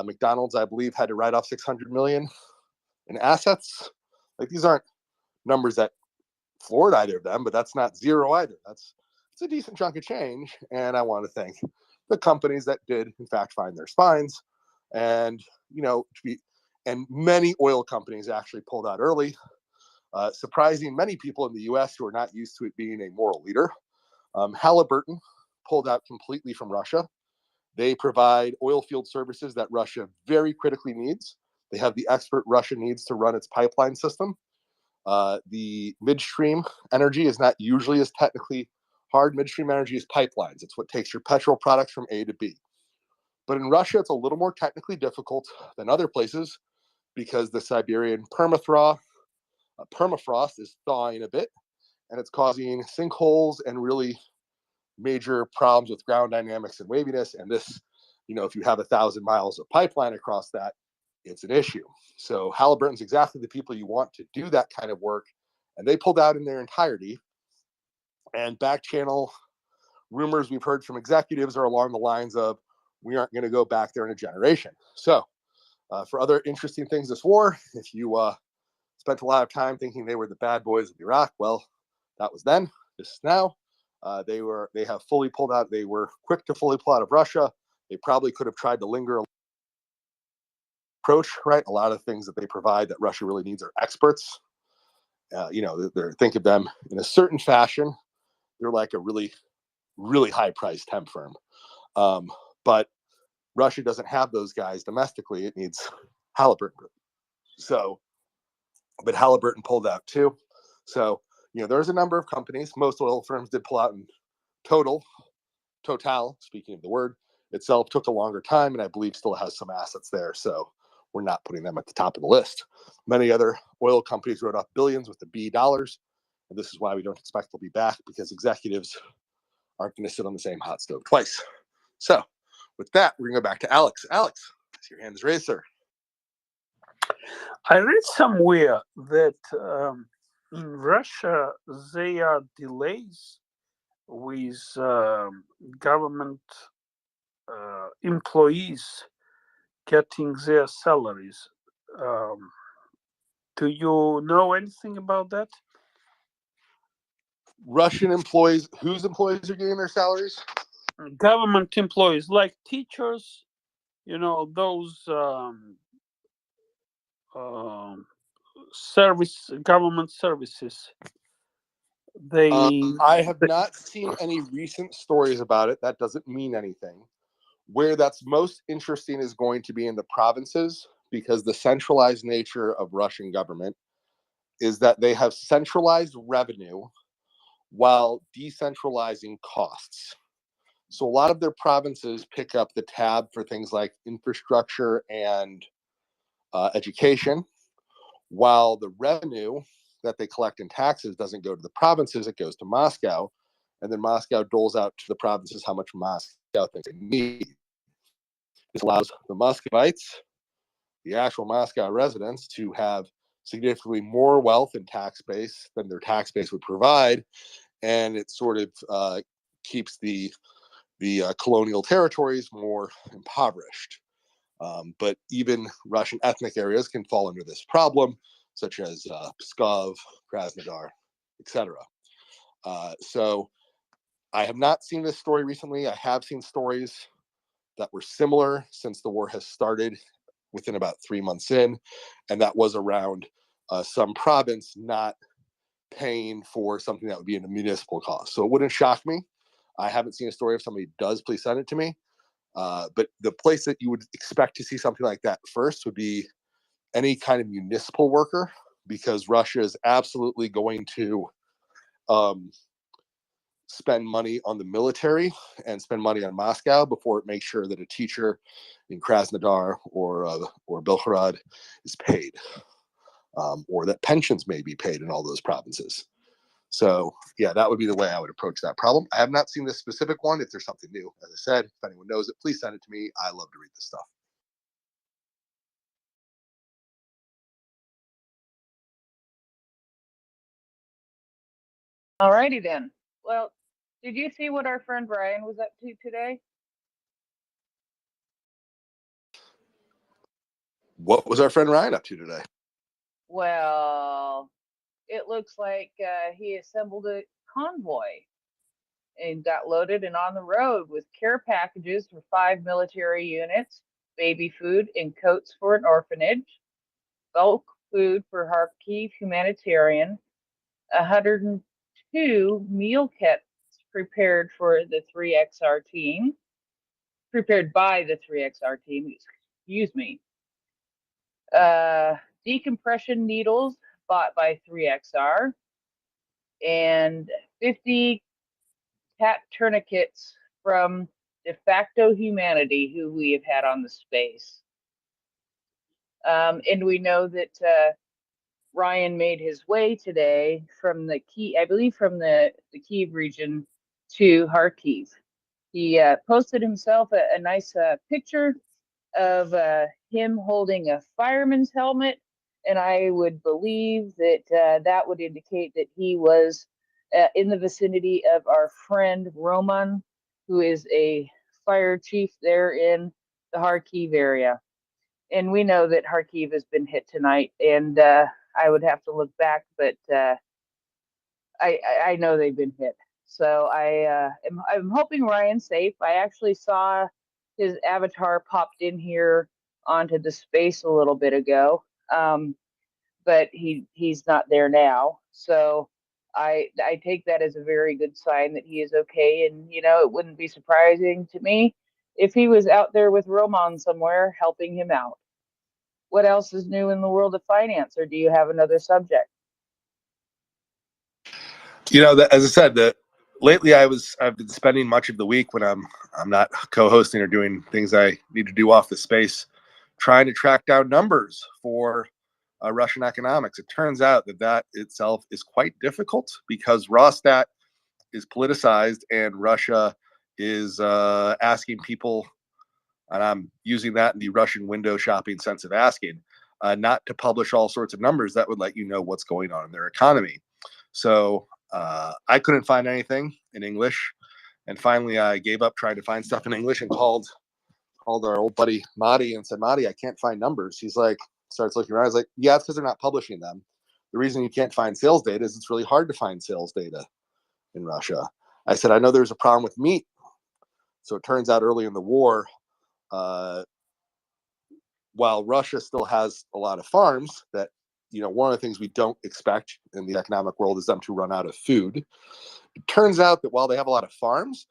Speaker 12: McDonald's, I believe, had to write off $600 million in assets. Like, these aren't numbers that floored either of them, but that's not zero either. It's a decent chunk of change. And I want to thank the companies that did, in fact, find their spines. And, and many oil companies actually pulled out early, surprising many people in the U.S. who are not used to it being a moral leader. Halliburton pulled out completely from Russia. They provide oil field services that Russia very critically needs. They have the expert Russia needs to run its pipeline system. The midstream energy is not usually as technically hard. Midstream energy is pipelines. It's what takes your petrol products from A to B. But in Russia, it's a little more technically difficult than other places because the Siberian permafrost is thawing a bit, and it's causing sinkholes and really major problems with ground dynamics and waviness. And this, if you have 1,000 miles of pipeline across that, it's an issue. So Halliburton's exactly the people you want to do that kind of work. And they pulled out in their entirety. And back channel rumors we've heard from executives are along the lines of, we aren't going to go back there in a generation. So for other interesting things this war, if you spent a lot of time thinking they were the bad boys of Iraq, well, that was then. This is now. They have fully pulled out. They were quick to fully pull out of Russia. They probably could have tried to linger approach, right? A lot of things that they provide that Russia really needs are experts. Think of them in a certain fashion. They're like a really, really high priced temp firm. But Russia doesn't have those guys domestically. It needs Halliburton. But Halliburton pulled out too. So, there's a number of companies. Most oil firms did pull out in total, speaking of the word itself, took a longer time, and I believe still has some assets there. So we're not putting them at the top of the list. Many other oil companies wrote off billions with the B dollars. And this is why we don't expect they'll be back, because executives aren't going to sit on the same hot stove twice. So with that, we're going to go back to Alex. Alex, your hand is raised, sir.
Speaker 9: I read somewhere that in Russia, there are delays with government employees getting their salaries. Do you know anything about that?
Speaker 12: Russian employees, whose employees are getting their salaries?
Speaker 9: Government employees, like teachers, those government services.
Speaker 12: I have not seen any recent stories about it. That doesn't mean anything. Where that's most interesting is going to be in the provinces, because the centralized nature of Russian government is that they have centralized revenue while decentralizing costs. So a lot of their provinces pick up the tab for things like infrastructure and education, while the revenue that they collect in taxes doesn't go to the provinces, it goes to Moscow, and then Moscow doles out to the provinces how much Moscow thinks they need. This allows the Muscovites, the actual Moscow residents, to have significantly more wealth and tax base than their tax base would provide, and it sort of keeps the colonial territories more impoverished. But even Russian ethnic areas can fall under this problem, such as Pskov, Krasnodar, etc. So I have not seen this story recently. I have seen stories that were similar since the war has started within about 3 months in, and that was around some province not paying for something that would be in a municipal cost. So it wouldn't shock me. I haven't seen a story. If somebody does, please send it to me. But the place that you would expect to see something like that first would be any kind of municipal worker, because Russia is absolutely going to spend money on the military and spend money on Moscow before it makes sure that a teacher in Krasnodar or Belgorod is paid, or that pensions may be paid in all those provinces. So yeah, that would be the way I would approach that problem. I have not seen this specific one. If there's something new, as I said, if anyone knows it, please send it to me. I love to read this stuff.
Speaker 19: Alrighty then. Well, did you see what our friend Brian was up to today?
Speaker 12: What was our friend Ryan up to today?
Speaker 19: Well, it looks like he assembled a convoy and got loaded and on the road with care packages for 5 military units, baby food and coats for an orphanage, bulk food for Kharkiv humanitarian, 102 meal kits prepared for the 3XR team, prepared by the 3XR team, excuse me. Decompression needles bought by 3XR, and 50 cat tourniquets from De Facto Humanity, who we have had on the space. And we know that Ryan made his way today from the I believe from the Kyiv region to Kharkiv. He posted himself a nice picture of him holding a fireman's helmet, and I would believe that that would indicate that he was in the vicinity of our friend Roman, who is a fire chief there in the Kharkiv area. And we know that Kharkiv has been hit tonight, and I would have to look back, but I know they've been hit. So I'm hoping Ryan's safe. I actually saw his avatar popped in here onto the space a little bit ago, but he's not there now. So I take that as a very good sign that he is okay. And it wouldn't be surprising to me if he was out there with Roman somewhere helping him out. What else is new in the world of finance, or do you have another subject?
Speaker 12: As I said, lately I've been spending much of the week when I'm not co-hosting or doing things I need to do off the space, trying to track down numbers for Russian economics. It turns out that itself is quite difficult because Rostat is politicized and Russia is asking people, and I'm using that in the Russian window shopping sense of asking, not to publish all sorts of numbers that would let you know what's going on in their economy. So I couldn't find anything in English, and finally I gave up trying to find stuff in English and called our old buddy Madi and said, Madi, I can't find numbers. He's like, starts looking around. I was like, yeah, it's because they're not publishing them. The reason you can't find sales data is it's really hard to find sales data in Russia. I said, I know there's a problem with meat. So it turns out early in the war, while Russia still has a lot of farms, that one of the things we don't expect in the economic world is them to run out of food. It turns out that while they have a lot of farms,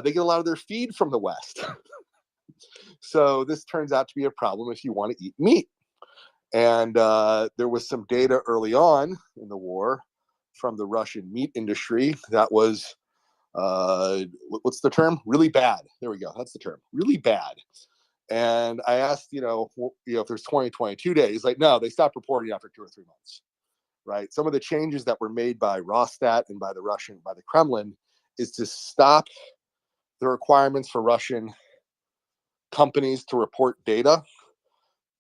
Speaker 12: they get a lot of their feed from the West. So this turns out to be a problem if you want to eat meat. And there was some data early on in the war from the Russian meat industry that was, what's the term? Really bad. There we go. That's the term. Really bad. And I asked, if there's 22 days, like, no, they stopped reporting after 2 or 3 months, right? Some of the changes that were made by Rosstat and by the Kremlin is to stop the requirements for Russian companies to report data,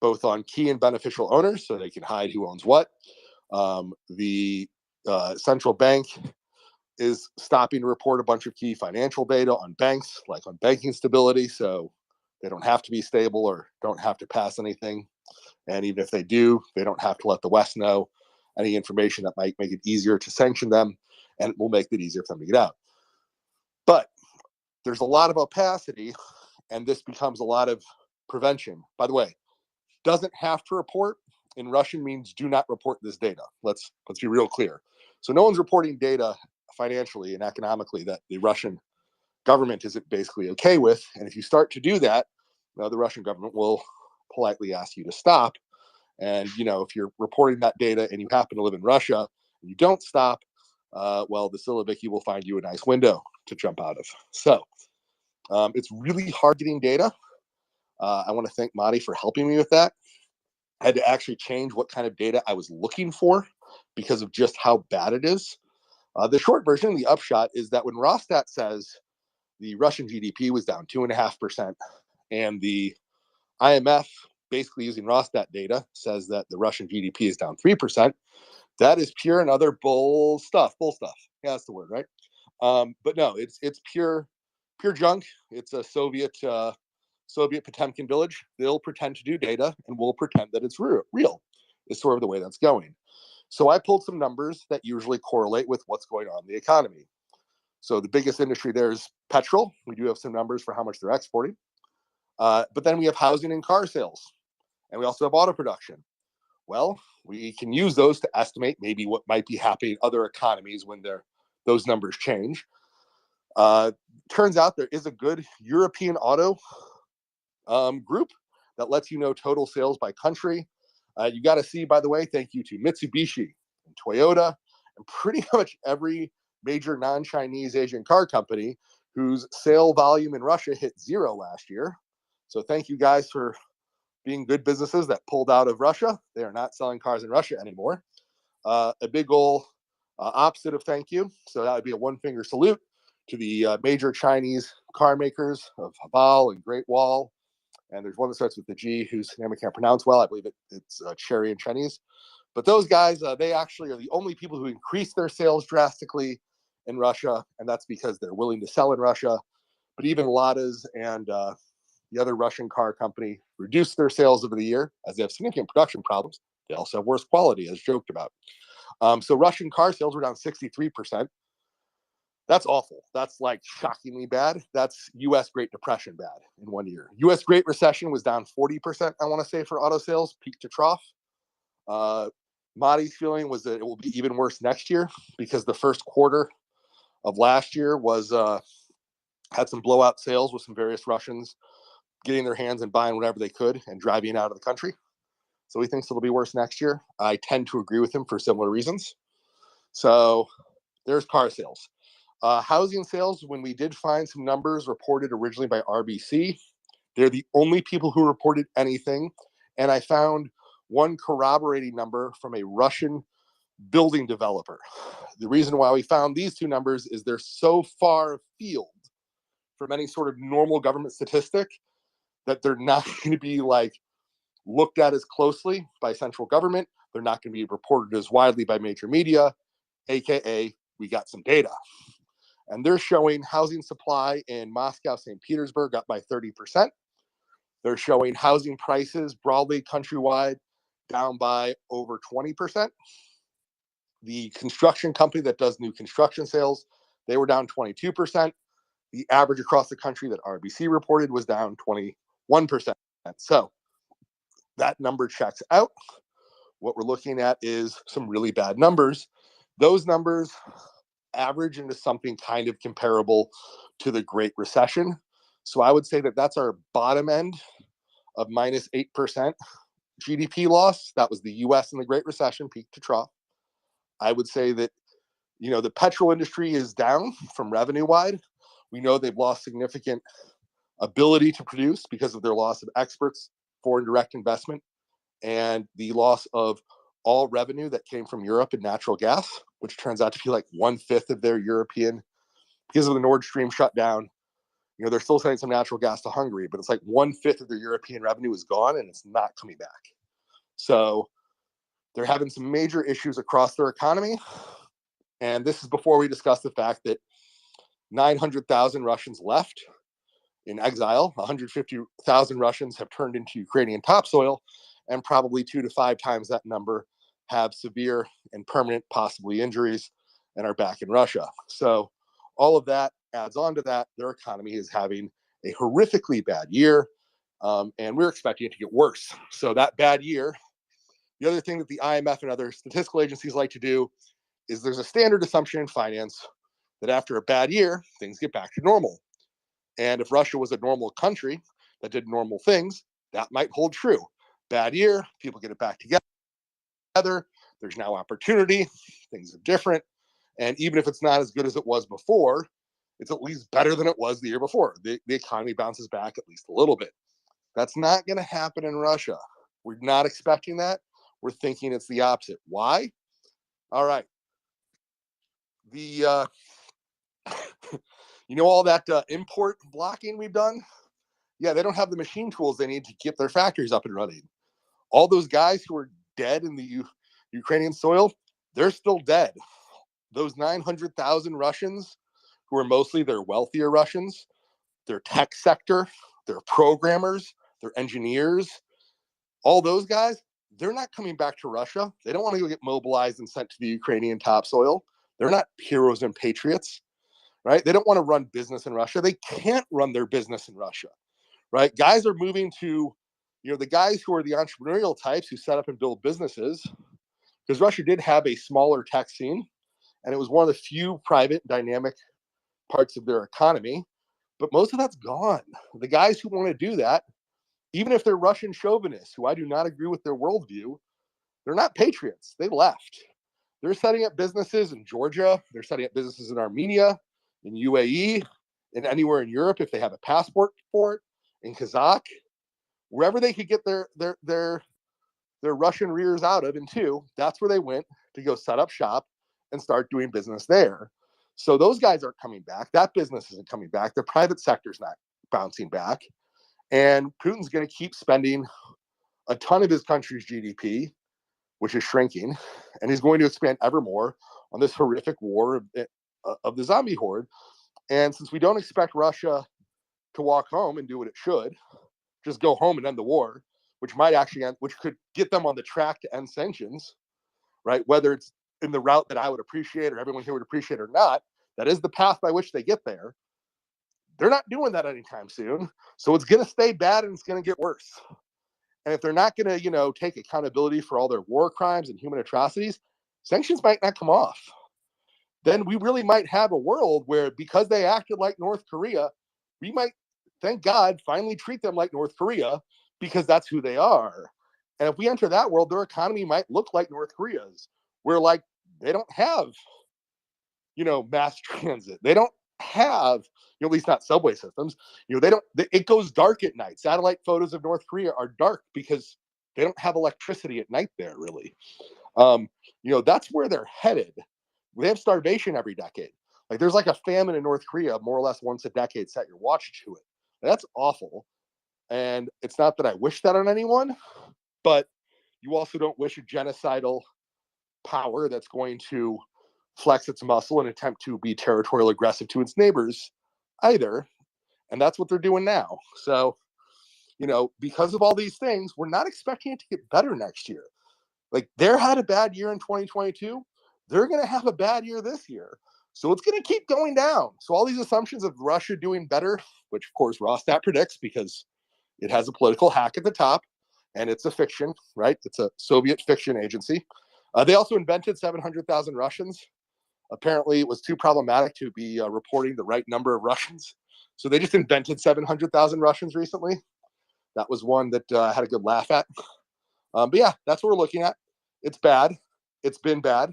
Speaker 12: both on key and beneficial owners, so they can hide who owns what. The central bank is stopping to report a bunch of key financial data on banks, like on banking stability, so they don't have to be stable or don't have to pass anything. And even if they do, they don't have to let the West know any information that might make it easier to sanction them, and it will make it easier for them to get out. But there's a lot of opacity, and this becomes a lot of prevention. By the way, doesn't have to report in Russian means do not report this data. Let's be real clear. So no one's reporting data financially and economically that the Russian government isn't basically okay with. And if you start to do that, the Russian government will politely ask you to stop. And if you're reporting that data and you happen to live in Russia and you don't stop, well, the Siloviki will find you a nice window to jump out of. So it's really hard getting data. I want to thank Madi for helping me with that. I had to actually change what kind of data I was looking for because of just how bad it is. The short version, the upshot, is that when Rosstat says the Russian GDP was down 2.5%, and the IMF, basically using Rosstat data, says that the Russian GDP is down 3%, that is pure and utter bull stuff. Bull stuff. Yeah, that's the word, right? But no, it's pure junk. It's a Soviet Potemkin village. They'll pretend to do data, and we'll pretend that it's real. Is sort of the way that's going. So I pulled some numbers that usually correlate with what's going on in the economy. So the biggest industry there is petrol. We do have some numbers for how much they're exporting. But then we have housing and car sales. And we also have auto production. Well, we can use those to estimate maybe what might be happening in other economies when those numbers change. Turns out there is a good European auto group that lets you know total sales by country. You got to see, by the way, thank you to Mitsubishi and Toyota and pretty much every major non-Chinese Asian car company whose sale volume in Russia hit 0 last year. So thank you guys for being good businesses that pulled out of Russia. They are not selling cars in Russia anymore. A big ol' opposite of thank you. So that would be a one-finger salute to the major Chinese car makers of Haval and Great Wall. And there's one that starts with the G, whose name I can't pronounce well. I believe it's Cherry in Chinese. But those guys, they actually are the only people who increase their sales drastically in Russia, and that's because they're willing to sell in Russia. But even Lada's and the other Russian car company reduced their sales over the year as they have significant production problems. They also have worse quality, as joked about. So Russian car sales were down 63%. That's awful. That's like shockingly bad. That's U.S. Great Depression bad in 1 year. U.S. Great Recession was down 40%, I want to say, for auto sales, peak to trough. Madi's feeling was that it will be even worse next year because the first quarter of last year had some blowout sales with some various Russians getting their hands and buying whatever they could and driving out of the country. So he thinks it'll be worse next year. I tend to agree with him for similar reasons. So there's car sales. Housing sales, when we did find some numbers reported originally by RBC, they're the only people who reported anything. And I found one corroborating number from a Russian building developer. The reason why we found these two numbers is they're so far afield from any sort of normal government statistic that they're not going to be looked at as closely by central government. They're not going to be reported as widely by major media, AKA we got some data. And they're showing housing supply in Moscow, St. Petersburg up by 30%. They're showing housing prices broadly countrywide down by over 20%. The construction company that does new construction sales, they were down 22%. The average across the country that RBC reported was down 21%. So that number checks out. What we're looking at is some really bad numbers. Those numbers average into something kind of comparable to the Great Recession. So I would say that that's our bottom end of minus 8% GDP loss. That was the US in the Great Recession, peak to trough. I would say that, the petrol industry is down from revenue wide. We know they've lost significant ability to produce because of their loss of experts, foreign direct investment, and the loss of all revenue that came from Europe in natural gas, which turns out to be like 1/5 of their European, because of the Nord Stream shutdown. You know, they're still sending some natural gas to Hungary, but it's like 1/5 of their European revenue is gone and it's not coming back. So they're having some major issues across their economy. And this is before we discuss the fact that 900,000 Russians left in exile. 150,000 Russians have turned into Ukrainian topsoil, and probably 2 to 5 times that number have severe and permanent, possibly injuries, and are back in Russia. So all of that adds on to that. Their economy is having a horrifically bad year, and we're expecting it to get worse. So that bad year, the other thing that the IMF and other statistical agencies like to do is there's a standard assumption in finance that after a bad year, things get back to normal. And if Russia was a normal country that did normal things, that might hold true. Bad year, people get it back together. There's now opportunity. Things are different. And even if it's not as good as it was before, it's at least better than it was the year before. The economy bounces back at least a little bit. That's not going to happen in Russia. We're not expecting that. We're thinking it's the opposite. Why? All right. The you know, all that import blocking we've done? Yeah, they don't have the machine tools they need to keep their factories up and running. All those guys who are dead in the Ukrainian soil, they're still dead. Those 900,000 Russians, who are mostly their wealthier Russians, their tech sector, their programmers, their engineers, all those guys, they're not coming back to Russia. They don't want to go get mobilized and sent to the Ukrainian topsoil. They're not heroes and patriots, right? They don't want to run business in Russia. They can't run their business in Russia, right? Guys are moving to, you know, the guys who are the entrepreneurial types who set up and build businesses, because Russia did have a smaller tech scene, and it was one of the few private dynamic parts of their economy, but most of that's gone. The guys who want to do that, even if they're Russian chauvinists, who I do not agree with their worldview, they're not patriots. They left. They're setting up businesses in Georgia. They're setting up businesses in Armenia, in UAE, and anywhere in Europe if they have a passport for it, in Kazakh, wherever they could get their Russian rears out of into, that's where they went to go set up shop and start doing business there. So those guys aren't coming back. That business isn't coming back. The private sector's not bouncing back. And Putin's going to keep spending a ton of his country's GDP, which is shrinking, and he's going to expand ever more on this horrific war of the zombie horde. And since we don't expect Russia to walk home and do what it should, just go home and end the war, which might actually end, which could get them on the track to end sanctions, right? Whether it's in the route that I would appreciate or everyone here would appreciate or not, that is the path by which they get there. They're not doing that anytime soon. So it's going to stay bad and it's going to get worse. And if they're not going to, you know, take accountability for all their war crimes and human atrocities, sanctions might not come off. Then we really might have a world where, because they acted like North Korea, we might, thank God, finally treat them like North Korea, because that's who they are. And if we enter that world, their economy might look like North Korea's, where like they don't have, you know, mass transit. They don't have, you know, at least not subway systems. You know, they don't, it goes dark at night. Satellite photos of North Korea are dark because they don't have electricity at night there, really. You know, that's where they're headed. They have starvation every decade. Like there's like a famine in North Korea more or less once a decade. Set your watch to it. That's awful. And it's not that I wish that on anyone, but you also don't wish a genocidal power that's going to flex its muscle and attempt to be territorial aggressive to its neighbors either. And that's what they're doing now. So, you know, because of all these things, we're not expecting it to get better next year. Like they had a bad year in 2022. They're going to have a bad year this year. So it's going to keep going down. So all these assumptions of Russia doing better, which of course Rosstat predicts because it has a political hack at the top and it's a fiction, right? It's a Soviet fiction agency. They also invented 700,000 Russians. Apparently it was too problematic to be reporting the right number of Russians. So they just invented 700,000 Russians recently. That was one that I had a good laugh at. But yeah, that's what we're looking at. It's bad. It's been bad.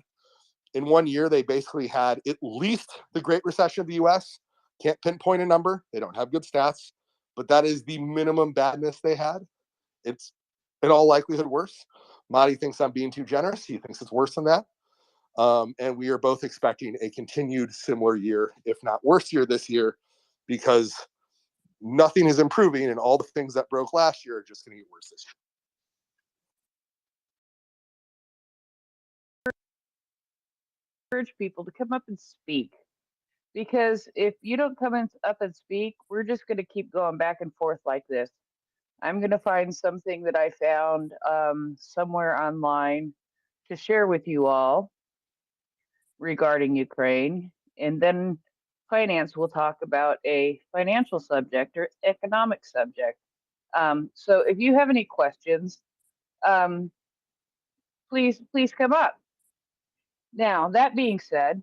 Speaker 12: In 1 year, they basically had at least the Great Recession of the US. Can't pinpoint a number. They don't have good stats. but that is the minimum badness they had. It's in all likelihood worse. Madi thinks I'm being too generous. He thinks it's worse than that. And we are both expecting a continued similar year, if not worse year this year, because nothing is improving and all the things that broke last year are just going to get worse this year.
Speaker 19: Encourage people to come up and speak, because if you don't up and speak, we're just going to keep going back and forth like this. I'm going to find something that I found somewhere online to share with you all regarding Ukraine, and then finance will talk about a financial subject or economic subject. So if you have any questions, please come up. Now, that being said,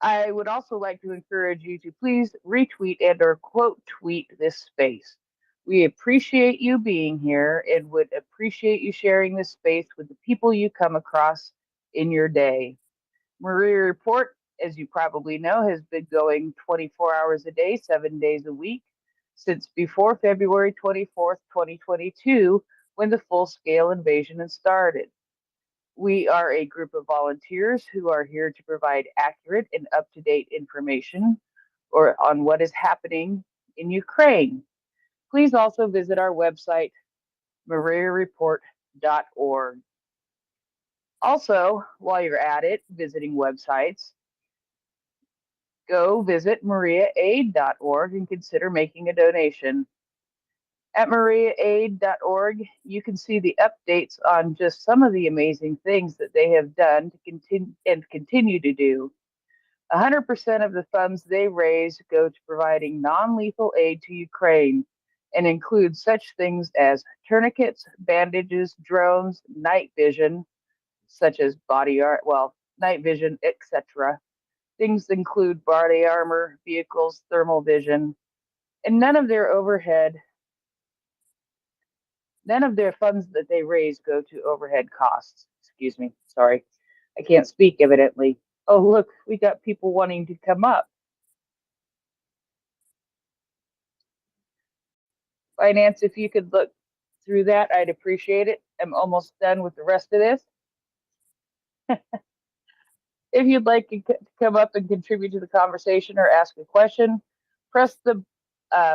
Speaker 19: I would also like to encourage you to please retweet and or quote tweet this space. We appreciate you being here and would appreciate you sharing this space with the people you come across in your day. MriyaReport, as you probably know, has been going 24 hours a day, 7 days a week, since before February 24th, 2022, when the full-scale invasion started. We are a group of volunteers who are here to provide accurate and up-to-date information on what is happening in Ukraine. Please also visit our website, MriyaReport.org. Also, while you're at it, visiting websites, go visit MriyaAid.org and consider making a donation. At MriyaAid.org, you can see the updates on just some of the amazing things that they have done to continue to do. 100% of the funds they raise go to providing non-lethal aid to Ukraine and include such things as tourniquets, bandages, drones, night vision, such as night vision, etc. Things include body armor, vehicles, thermal vision, and none of their funds that they raise go to overhead costs. Excuse me, sorry. I can't speak evidently. Oh, look, we got people wanting to come up. Finance, if you could look through that, I'd appreciate it. I'm almost done with the rest of this. If you'd like to come up and contribute to the conversation or ask a question, press the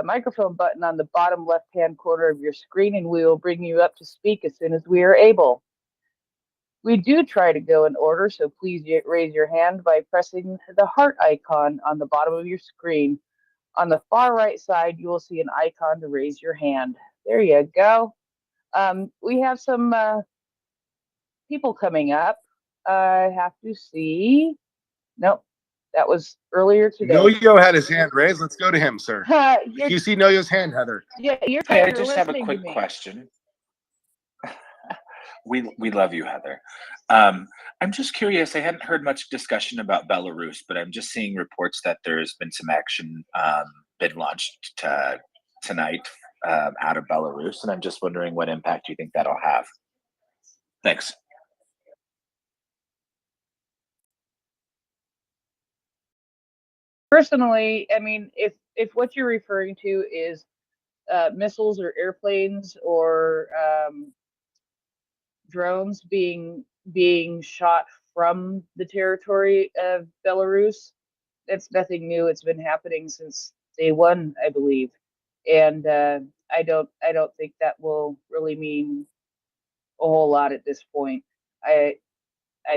Speaker 19: microphone button on the bottom left-hand corner of your screen, and we will bring you up to speak as soon as we are able. We do try to go in order, so please raise your hand by pressing the heart icon on the bottom of your screen. On the far right side, you will see an icon to raise your hand. There you go. We have some people coming up. I have to see. Nope, that was earlier today.
Speaker 12: Noyo had his hand raised. Let's go to him, sir. You see Noyo's hand, Heather.
Speaker 19: Yeah, you're
Speaker 2: Hey, I
Speaker 19: tired of
Speaker 2: just have a
Speaker 19: listening to
Speaker 2: quick
Speaker 19: me.
Speaker 2: question. We love you, Heather. I'm just curious. I hadn't heard much discussion about Belarus, but I'm just seeing reports that there's been some action been launched tonight out of Belarus, and I'm just wondering what impact you think that'll have. Thanks.
Speaker 19: Personally, I mean, if what you're referring to is missiles or airplanes or drones being shot from the territory of Belarus, that's nothing new. It's been happening since day one, I believe, and I don't think that will really mean a whole lot at this point. I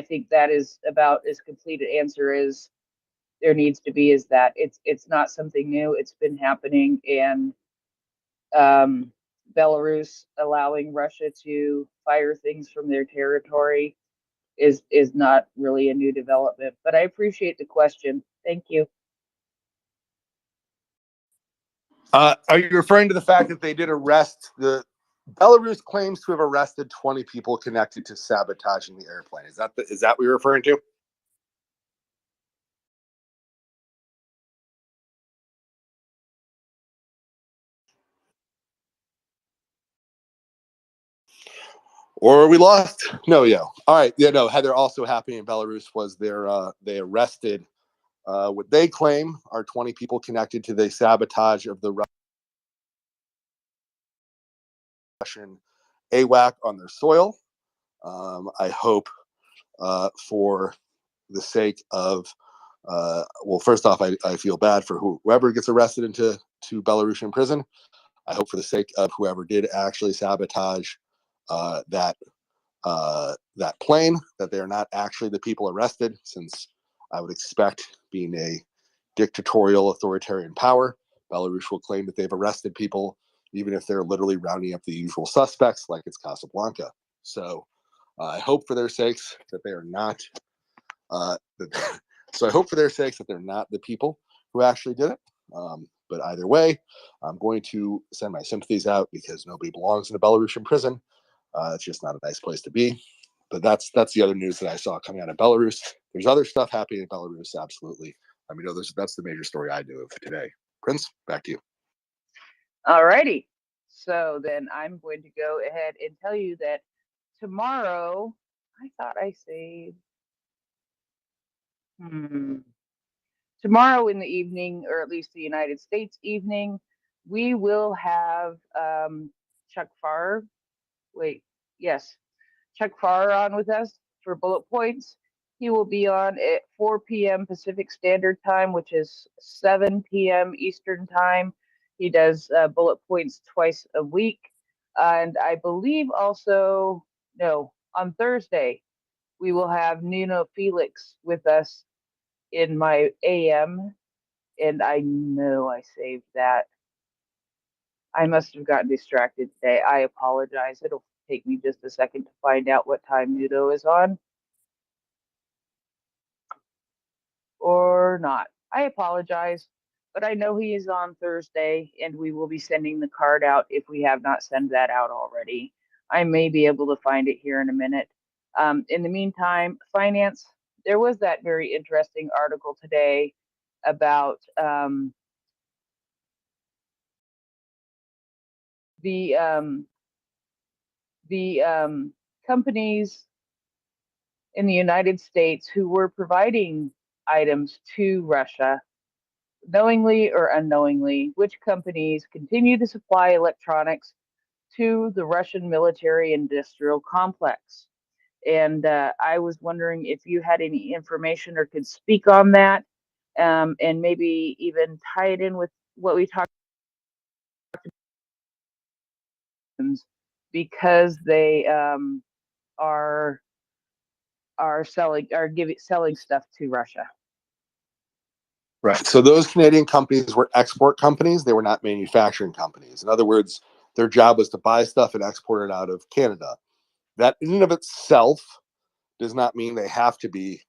Speaker 19: think that is about as complete an answer as there needs to be. Is that it's not something new. It's been happening, and Belarus allowing Russia to fire things from their territory is not really a new development. But I appreciate the question. Thank you.
Speaker 12: Are you referring to the fact that they did arrest Belarus claims to have arrested 20 people connected to sabotaging the airplane? Is that what you're referring to? Or are we lost? No, yo. All right. Yeah, no. Heather, also happening in Belarus was they arrested what they claim are 20 people connected to the sabotage of the Russian AWAC on their soil. I hope for the sake of, well, first off, I feel bad for whoever gets arrested into Belarusian prison. I hope for the sake of whoever did actually sabotage that plane, that they are not actually the people arrested, since I would expect, being a dictatorial authoritarian power, Belarus will claim that they've arrested people, even if they're literally rounding up the usual suspects, like it's Casablanca. So I hope for their sakes that they are not. So I hope for their sakes that they're not the people who actually did it. But either way, I'm going to send my sympathies out, because nobody belongs in a Belarusian prison. It's just not a nice place to be. But that's the other news that I saw coming out of Belarus. There's other stuff happening in Belarus, absolutely. I mean, that's the major story I knew of today. Prince, back to you.
Speaker 19: All righty. So then I'm going to go ahead and tell you that tomorrow, I thought I saved. Tomorrow in the evening, or at least the United States evening, we will have Chuck Farr. Chuck Farr on with us for Bullet Points. He will be on at 4 p.m. Pacific Standard Time, which is 7 p.m. Eastern Time. He does Bullet Points twice a week. And I believe also, no, on Thursday, we will have Nuno Felix with us in my AM. And I know I saved that. I must have gotten distracted today. I apologize. It'll take me just a second to find out what time Nudo is on. Or not. I apologize. But I know he is on Thursday, and we will be sending the card out if we have not sent that out already. I may be able to find it here in a minute. In the meantime, finance, there was that very interesting article today about the companies in the United States who were providing items to Russia, knowingly or unknowingly, which companies continue to supply electronics to the Russian military industrial complex. And I was wondering if you had any information or could speak on that, and maybe even tie it in with what we talked about, because they are selling stuff to Russia.
Speaker 12: Right. So those Canadian companies were export companies. They were not manufacturing companies. In other words, their job was to buy stuff and export it out of Canada. That in and of itself does not mean they have to be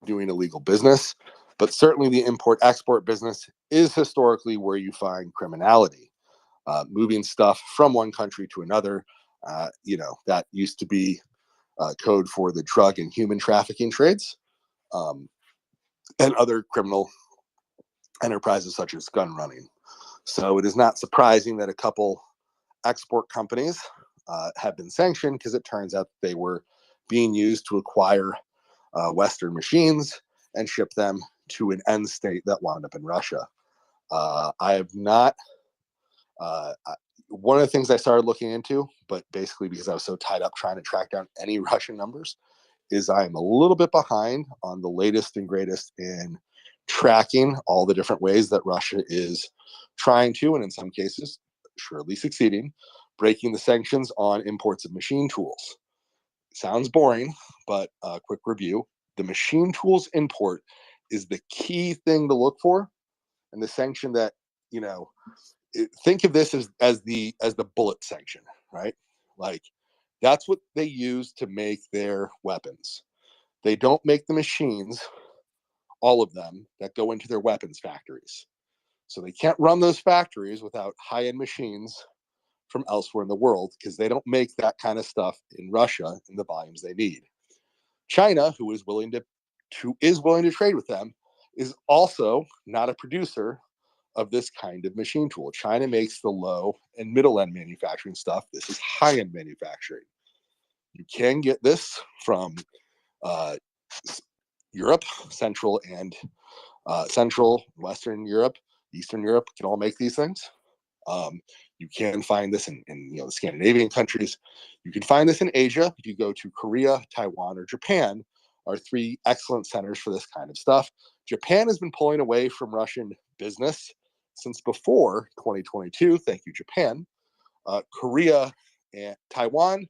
Speaker 12: doing illegal business, but certainly the import-export business is historically where you find criminality. Moving stuff from one country to another, that used to be code for the drug and human trafficking trades, and other criminal enterprises such as gun running. So it is not surprising that a couple export companies have been sanctioned, because it turns out they were being used to acquire Western machines and ship them to an end state that wound up in Russia. I have not. One of the things I started looking into, but basically because I was so tied up trying to track down any Russian numbers, is I'm a little bit behind on the latest and greatest in tracking all the different ways that Russia is trying to, and in some cases, surely succeeding, breaking the sanctions on imports of machine tools. Sounds boring, but a quick review. The machine tools import is the key thing to look for, and the sanction that, think of this as the bullet sanction, right? Like, that's what they use to make their weapons. They don't make the machines, all of them, that go into their weapons factories. So they can't run those factories without high-end machines from elsewhere in the world, because they don't make that kind of stuff in Russia in the volumes they need. China, who is willing to trade with them, is also not a producer of this kind of machine tool. China makes the low and middle end manufacturing stuff. This is high end manufacturing. You can get this from Europe, Central, Western Europe, Eastern Europe can all make these things. You can find this in the Scandinavian countries. You can find this in Asia. If you go to Korea, Taiwan, or Japan, are three excellent centers for this kind of stuff. Japan has been pulling away from Russian business since before 2022. Thank you, Japan. Korea and Taiwan,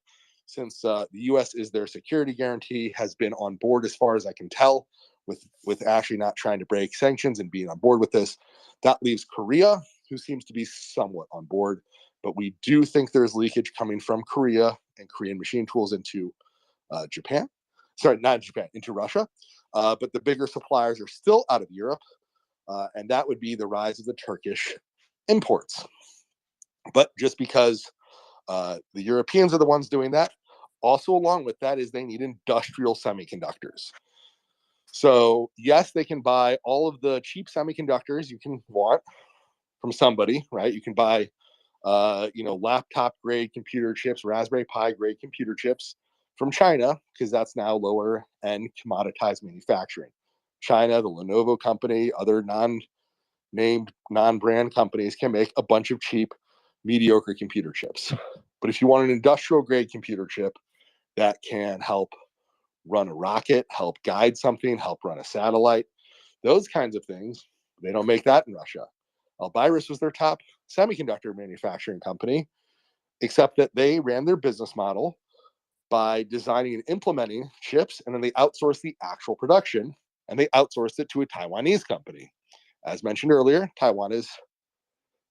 Speaker 12: since the U.S. is their security guarantee, has been on board as far as I can tell with actually not trying to break sanctions and being on board with this. That leaves Korea, who seems to be somewhat on board, but we do think there's leakage coming from Korea and Korean machine tools into Japan. Sorry, not Japan, into Russia. But the bigger suppliers are still out of Europe, and that would be the rise of the Turkish imports. But just because the Europeans are the ones doing that, also along with that is they need industrial semiconductors. So yes, they can buy all of the cheap semiconductors you can want from somebody, right? You can buy, laptop grade computer chips, Raspberry Pi grade computer chips from China, because that's now lower end commoditized manufacturing. China, the Lenovo company, other non-named, non-brand companies can make a bunch of cheap, mediocre computer chips. But if you want an industrial grade computer chip that can help run a rocket, help guide something, help run a satellite, those kinds of things, they don't make that in Russia. Albirus was their top semiconductor manufacturing company, except that they ran their business model by designing and implementing chips, and then they outsourced the actual production, and they outsourced it to a Taiwanese company. As mentioned earlier, Taiwan is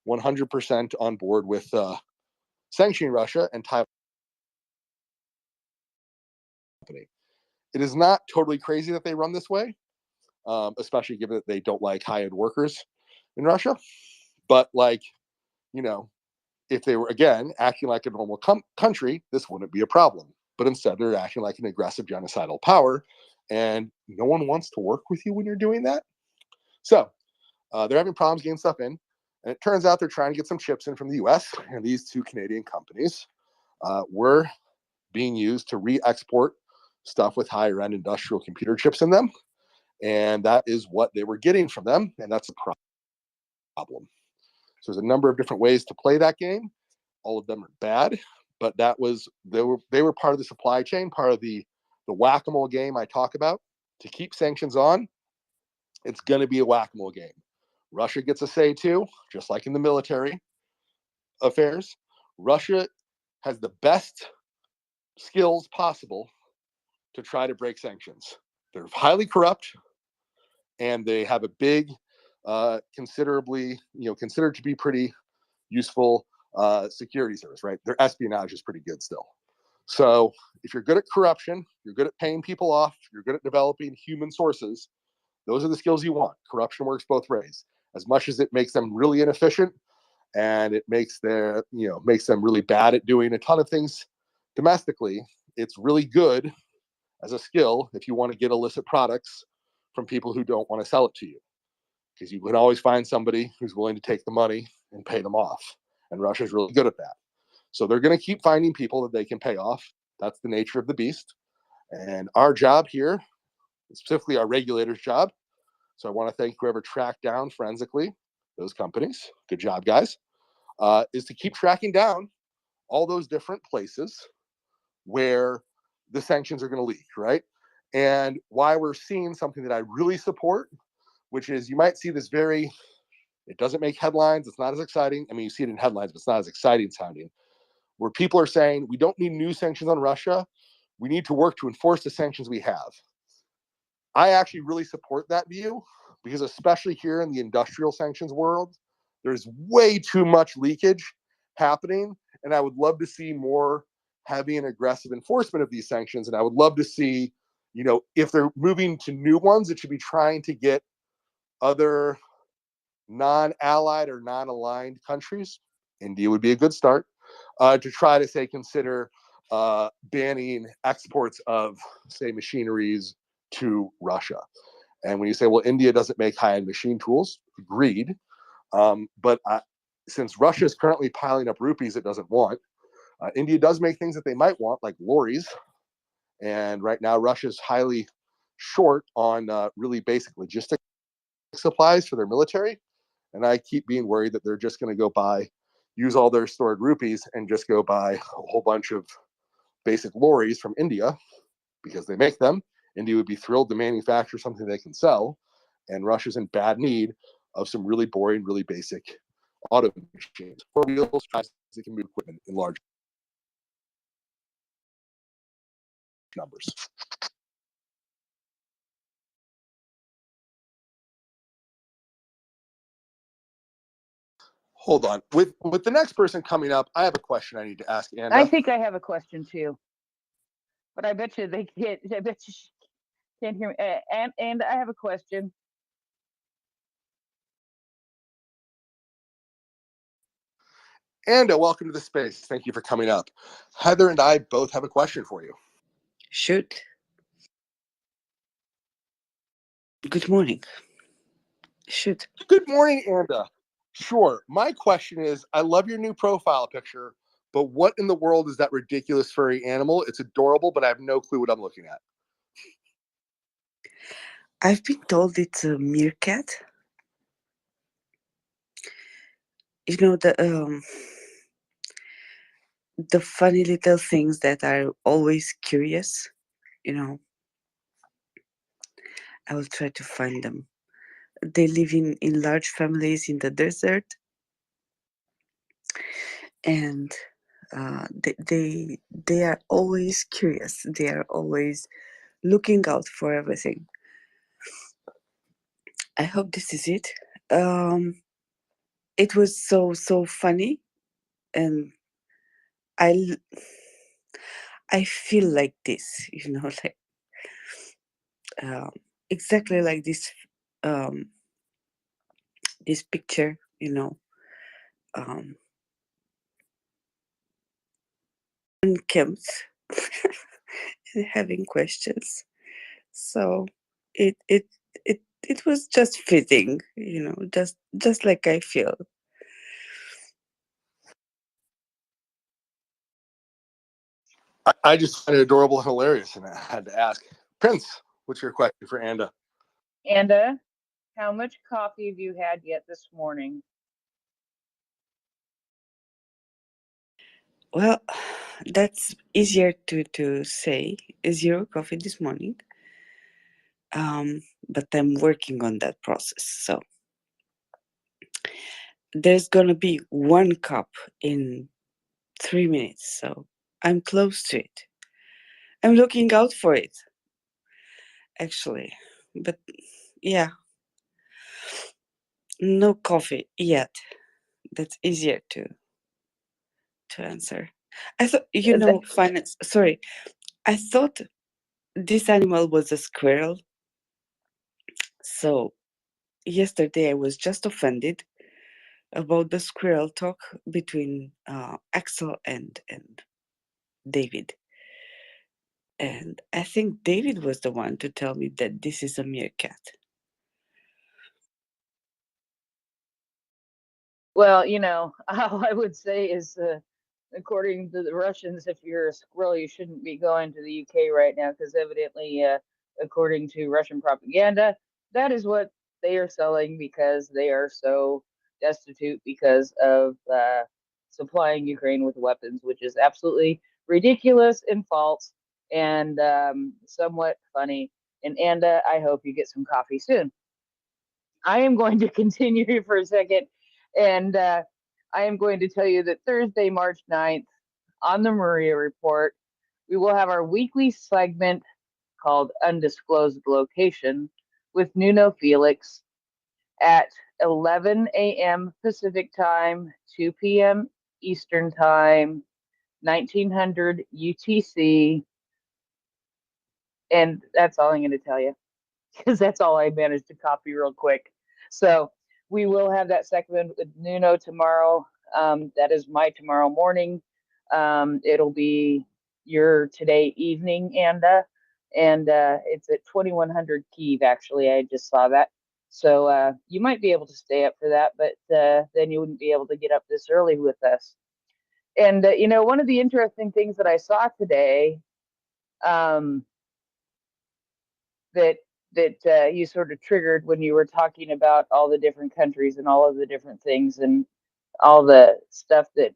Speaker 12: 100% on board with sanctioning Russia and Taiwan. It is not totally crazy that they run this way, especially given that they don't like high-end workers in Russia. But if they were, again, acting like a normal country, this wouldn't be a problem. But instead, they're acting like an aggressive genocidal power, and no one wants to work with you when you're doing that. So they're having problems getting stuff in, and it turns out they're trying to get some chips in from the US, and these two Canadian companies were being used to re-export stuff with higher-end industrial computer chips in them, and that is what they were getting from them, and that's a problem. So there's a number of different ways to play that game. All of them are bad, but they were part of the supply chain, part of the whack-a-mole game I talk about. To keep sanctions on, it's going to be a whack-a-mole game. Russia gets a say too, just like in the military affairs. Russia has the best skills possible to try to break sanctions. They're highly corrupt, and they have a big, considered to be pretty useful security service, right? Their espionage is pretty good still. So if you're good at corruption, you're good at paying people off, you're good at developing human sources, those are the skills you want. Corruption works both ways. As much as it makes them really inefficient, and it makes them really bad at doing a ton of things domestically, it's really good as a skill if you want to get illicit products from people who don't want to sell it to you, because you can always find somebody who's willing to take the money and pay them off. And Russia's really good at that. So they're going to keep finding people that they can pay off. That's the nature of the beast. And our job here, specifically our regulators' job, so I want to thank whoever tracked down forensically those companies. Good job, guys. Is to keep tracking down all those different places where the sanctions are going to leak, right? And why we're seeing something that I really support, which is you might see this it doesn't make headlines. It's not as exciting. I mean, you see it in headlines, but it's not as exciting sounding, where people are saying, we don't need new sanctions on Russia. We need to work to enforce the sanctions we have. I actually really support that view, because especially here in the industrial sanctions world, there's way too much leakage happening. And I would love to see more heavy and aggressive enforcement of these sanctions. And I would love to see, if they're moving to new ones, it should be trying to get other non-allied or non-aligned countries. India would be a good start, to try to consider banning exports of, say, machineries to Russia. And when you say, well, India doesn't make high-end machine tools, agreed. But since Russia is currently piling up rupees it doesn't want, India does make things that they might want, like lorries. And right now, Russia's highly short on really basic logistic supplies for their military. And I keep being worried that they're just going to go buy use all their stored rupees and just go buy a whole bunch of basic lorries from India because they make them. India would be thrilled to manufacture something they can sell, and Russia's in bad need of some really boring, really basic auto machines. 4 wheels, they can move equipment in large numbers. Hold on. With the next person coming up, I have a question I need to ask Anna.
Speaker 19: I think I have a question too, but I bet you they can't. I bet you she can't hear me. And I have a question.
Speaker 12: Anna, welcome to the space. Thank you for coming up. Heather and I both have a question for you.
Speaker 10: Shoot. Good morning. Shoot.
Speaker 12: Good morning, Anna. Sure. My question is, I love your new profile picture, but what in the world is that ridiculous furry animal? It's adorable, but I have no clue what I'm looking at.
Speaker 10: I've been told it's a meerkat. You know, the funny little things that are always curious, you know. I will try to find them. They live in large families in the desert, and they are always curious. They are always looking out for everything. I hope this is it. It was so funny, and I feel like this, you know, like exactly like um, this picture, you know. And comes and having questions, so it it it was just fitting, you know, just like I feel.
Speaker 12: I just find it adorable and hilarious, and I had to ask. Prince, what's your question for Anna?
Speaker 19: Anda, how much coffee have you had yet this morning?
Speaker 10: Well, that's easier to say. 0 coffee this morning, but I'm working on that process, so there's gonna be 1 cup in 3 minutes, so I'm close to it. I'm looking out for it, actually, but yeah, no coffee yet. That's easier to answer. I thought, you know, finance. Sorry, I thought this animal was a squirrel. So yesterday I was just offended about the squirrel talk between Axel and David. And I think David was the one to tell me that this is a meerkat.
Speaker 19: Well, all I would say is, according to the Russians, if you're a squirrel, you shouldn't be going to the UK right now because evidently, according to Russian propaganda, that is what they are selling because they are so destitute because of supplying Ukraine with weapons, which is absolutely ridiculous and false and somewhat funny. And Anda, I hope you get some coffee soon. I am going to continue here for a second, and I am going to tell you that Thursday, March 9th, on the Maria Report, we will have our weekly segment called Undisclosed Location with Nuno Felix at 11 a.m. Pacific Time, 2 p.m. Eastern Time, 1900 UTC. And that's all I'm going to tell you because that's all I managed to copy real quick. So we will have that segment with Nuno tomorrow. That is my tomorrow morning. It'll be your today evening, Anda, and it's at 2100 Kyiv. Actually, I just saw that. So you might be able to stay up for that, but then you wouldn't be able to get up this early with us. And one of the interesting things that I saw today, that you sort of triggered when you were talking about all the different countries and all of the different things, and all the stuff that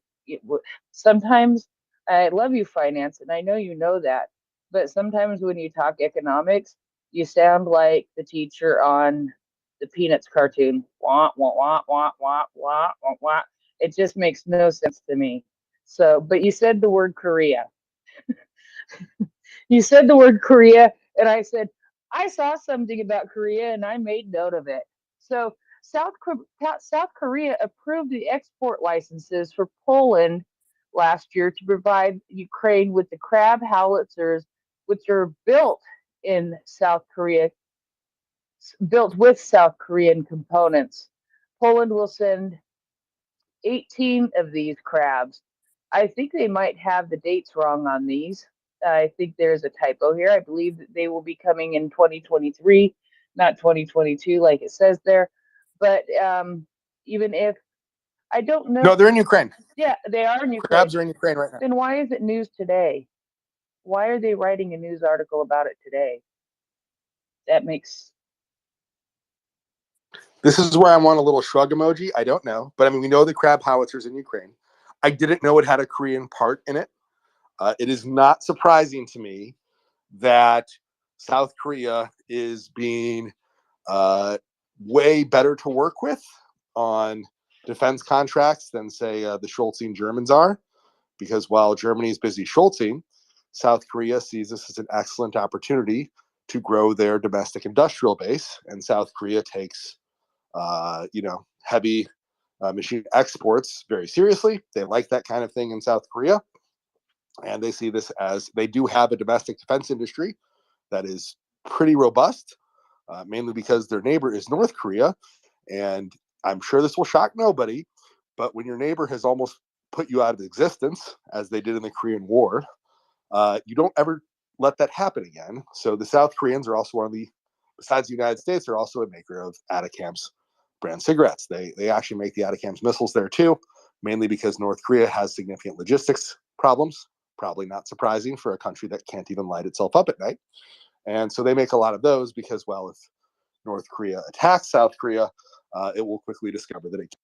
Speaker 19: sometimes I love you, finance, and I know you know that, but sometimes when you talk economics, you sound like the teacher on the Peanuts cartoon. Wah, wah, wah, wah, wah, wah, wah, wah. It just makes no sense to me. So, but you said the word Korea. You said the word Korea, and I said, I saw something about Korea and I made note of it. So, South Korea approved the export licenses for Poland last year to provide Ukraine with the Crab howitzers, which are built in South Korea, built with South Korean components. Poland will send 18 of these crabs. I think they might have the dates wrong on these. I think there's a typo here. I believe that they will be coming in 2023, not 2022, like it says there. But even if I don't know.
Speaker 12: No, they're in Ukraine.
Speaker 19: Yeah, they are in Ukraine.
Speaker 12: Crabs are in Ukraine right now.
Speaker 19: Then why is it news today? Why are they writing a news article about it today? That makes.
Speaker 12: This is where I want a little shrug emoji. I don't know. But I mean, we know the crab howitzers in Ukraine. I didn't know it had a Korean part in it. It is not surprising to me that South Korea is being way better to work with on defense contracts than, say, the Schultzing Germans are. Because while Germany is busy Schultzing, South Korea sees this as an excellent opportunity to grow their domestic industrial base. And South Korea takes, heavy machine exports very seriously. They like that kind of thing in South Korea. And they see this as they do have a domestic defense industry that is pretty robust, mainly because their neighbor is North Korea. And I'm sure this will shock nobody, but when your neighbor has almost put you out of existence, as they did in the Korean War, you don't ever let that happen again. So the South Koreans are also besides the United States, they're also a maker of Atacam's brand cigarettes. They actually make the Atacam's missiles there too, mainly because North Korea has significant logistics problems. Probably not surprising for a country that can't even light itself up at night. And so they make a lot of those because, well, if North Korea attacks South Korea, it will quickly discover that it